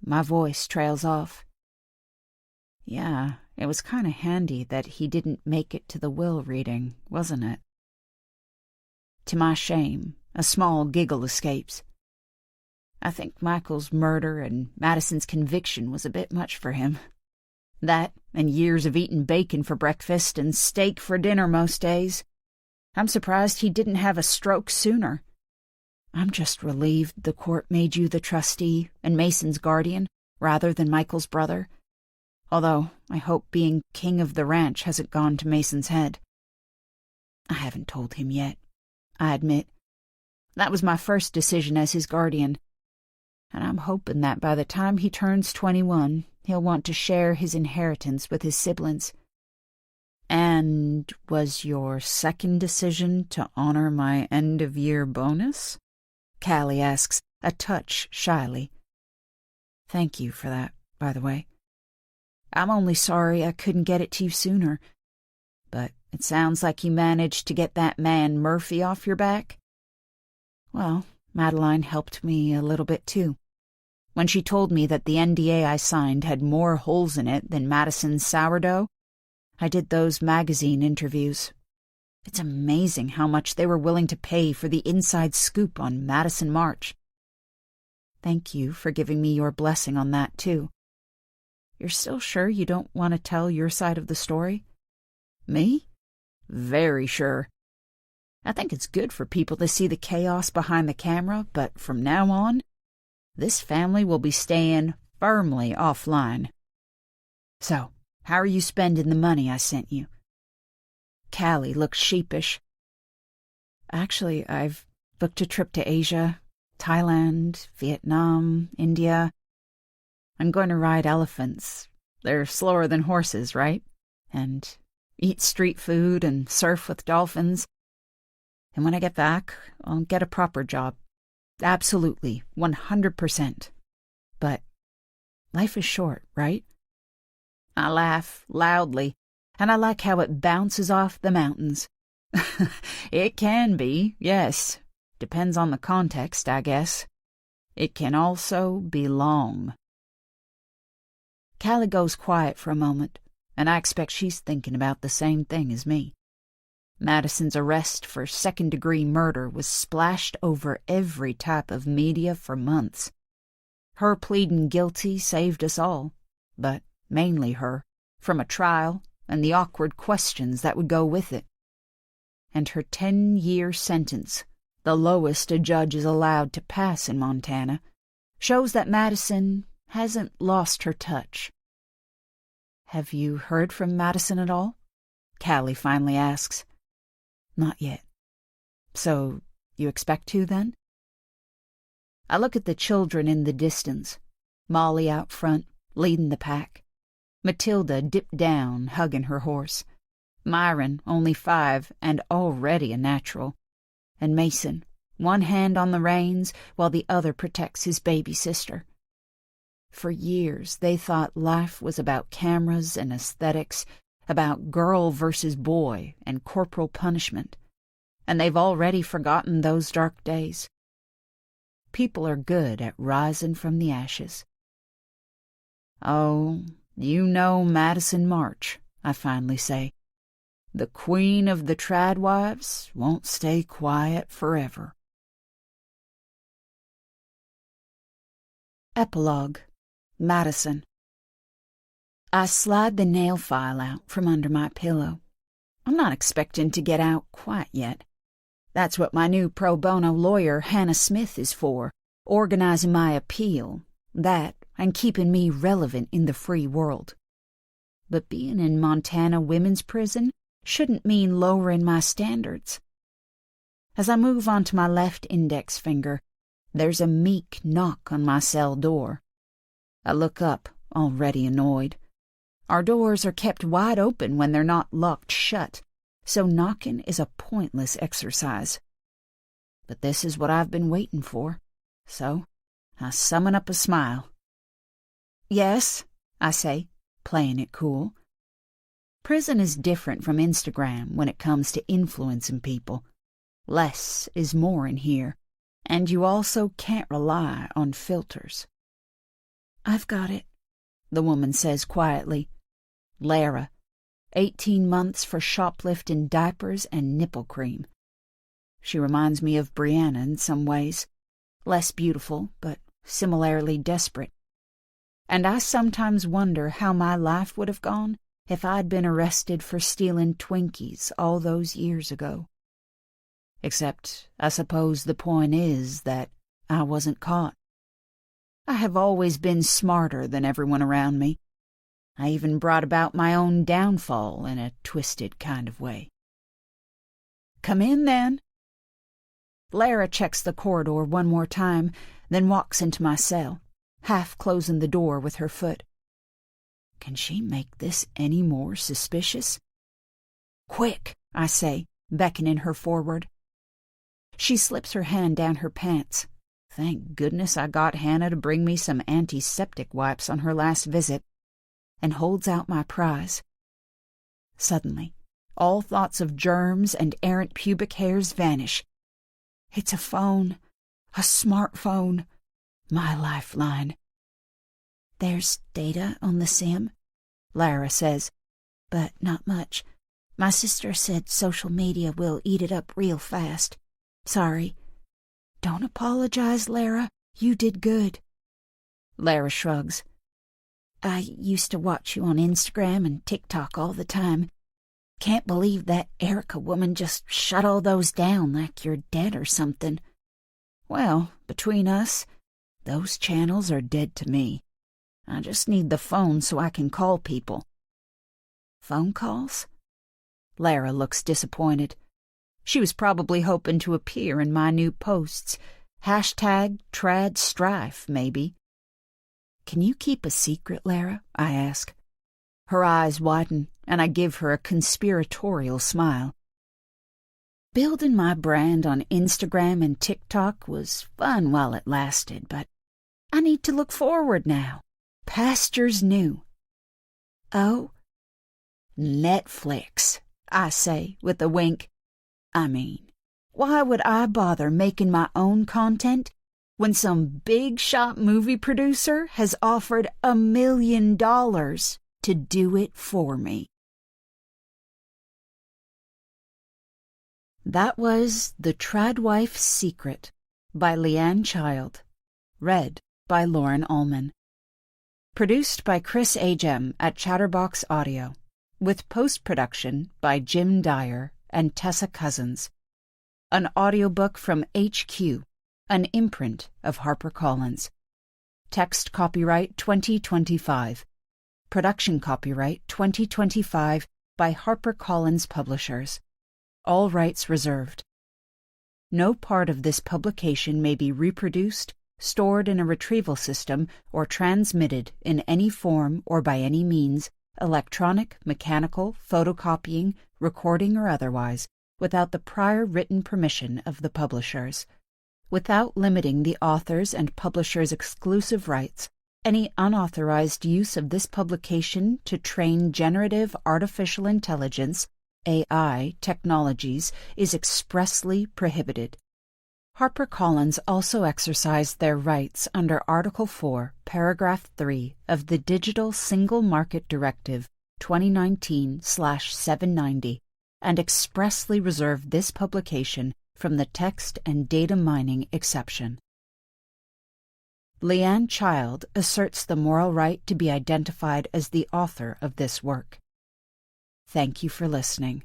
my voice trails off. Yeah, it was kind of handy that he didn't make it to the will reading, wasn't it? To my shame, a small giggle escapes. I think Michael's murder and Madison's conviction was a bit much for him. That, and years of eating bacon for breakfast and steak for dinner most days. I'm surprised he didn't have a stroke sooner. I'm just relieved the court made you the trustee and Mason's guardian, rather than Michael's brother. Although, I hope being king of the ranch hasn't gone to Mason's head. I haven't told him yet, I admit. That was my first decision as his guardian. And I'm hoping that by the time he turns 21, he'll want to share his inheritance with his siblings. And was your second decision to honor my end-of-year bonus? Callie asks, a touch shyly. Thank you for that, by the way. I'm only sorry I couldn't get it to you sooner. But it sounds like you managed to get that man Murphy off your back. Well, Madeline helped me a little bit, too. When she told me that the NDA I signed had more holes in it than Madison's sourdough, I did those magazine interviews. It's amazing how much they were willing to pay for the inside scoop on Madison March. Thank you for giving me your blessing on that, too. You're still sure you don't want to tell your side of the story? Me? Very sure. I think it's good for people to see the chaos behind the camera, but from now on, this family will be staying firmly offline. So, how are you spending the money I sent you? Callie looked sheepish. Actually, I've booked a trip to Asia, Thailand, Vietnam, India. I'm going to ride elephants. They're slower than horses, right? And eat street food and surf with dolphins. And when I get back, I'll get a proper job. Absolutely, 100%. But life is short, right? I laugh loudly, and I like how it bounces off the mountains. It can be, yes. Depends on the context, I guess. It can also be long. Callie goes quiet for a moment, and I expect she's thinking about the same thing as me. Madison's arrest for second-degree murder was splashed over every type of media for months. Her pleading guilty saved us all, but mainly her, from a trial and the awkward questions that would go with it. And her 10-year sentence, the lowest a judge is allowed to pass in Montana, shows that Madison hasn't lost her touch. Have you heard from Madison at all? Callie finally asks. Not yet. So, you expect to, then? I look at the children in the distance. Molly out front, leading the pack. Matilda dipped down, hugging her horse. Myron, only 5, and already a natural. And Mason, one hand on the reins while the other protects his baby sister. For years, they thought life was about cameras and aesthetics, about girl versus boy and corporal punishment. And they've already forgotten those dark days. People are good at rising from the ashes. Oh, you know Madison March, I finally say. The queen of the Tradwives won't stay quiet forever. Epilogue. Madison. I slide the nail file out from under my pillow. I'm not expecting to get out quite yet. That's what my new pro bono lawyer, Hannah Smith, is for, organizing my appeal, that, and keeping me relevant in the free world. But being in Montana women's prison shouldn't mean lowering my standards. As I move on to my left index finger, there's a meek knock on my cell door. I look up, already annoyed. Our doors are kept wide open when they're not locked shut, so knocking is a pointless exercise. But this is what I've been waiting for, so I summon up a smile. Yes, I say, playing it cool. Prison is different from Instagram when it comes to influencing people. Less is more in here, and you also can't rely on filters. I've got it, the woman says quietly. Lara, 18 months for shoplifting diapers and nipple cream. She reminds me of Brianna in some ways. Less beautiful, but similarly desperate. And I sometimes wonder how my life would have gone if I'd been arrested for stealing Twinkies all those years ago. Except, I suppose the point is that I wasn't caught. I have always been smarter than everyone around me. I even brought about my own downfall in a twisted kind of way. Come in, then. Lara checks the corridor one more time, then walks into my cell, half closing the door with her foot. Can she make this any more suspicious? Quick, I say, beckoning her forward. She slips her hand down her pants. Thank goodness I got Hannah to bring me some antiseptic wipes on her last visit, and holds out my prize. Suddenly, all thoughts of germs and errant pubic hairs vanish. It's a phone, a smartphone, my lifeline. There's data on the SIM, Lara says, but not much. My sister said social media will eat it up real fast. Sorry. Don't apologize, Lara. You did good. Lara shrugs. I used to watch you on Instagram and TikTok all the time. Can't believe that Erica woman just shut all those down like you're dead or something. Well, between us, those channels are dead to me. I just need the phone so I can call people. Phone calls? Lara looks disappointed. She was probably hoping to appear in my new posts. #Tradstrife, maybe. Can you keep a secret, Lara? I ask. Her eyes widen, and I give her a conspiratorial smile. Building my brand on Instagram and TikTok was fun while it lasted, but I need to look forward now. Pastures new. Oh? Netflix, I say with a wink. I mean, why would I bother making my own content when some big-shot movie producer has offered $1 million to do it for me? That was The Tradwife's Secret by Liane Child, read by Lauren Ullman. Produced by Chris Agem at Chatterbox Audio, with post-production by Jim Dyer and Tessa Cousins. An audiobook from HQ, an imprint of HarperCollins. Text copyright 2025. Production copyright 2025 by HarperCollins Publishers. All rights reserved. No part of this publication may be reproduced, stored in a retrieval system, or transmitted in any form or by any means, electronic, mechanical, photocopying, recording, or otherwise, without the prior written permission of the publishers. Without limiting the author's and publisher's exclusive rights, any unauthorized use of this publication to train generative artificial intelligence AI technologies is expressly prohibited. HarperCollins also exercised their rights under Article 4, Paragraph 3 of the Digital Single Market Directive 2019/790 and expressly reserved this publication from the text and data mining exception. Liane Child asserts the moral right to be identified as the author of this work. Thank you for listening.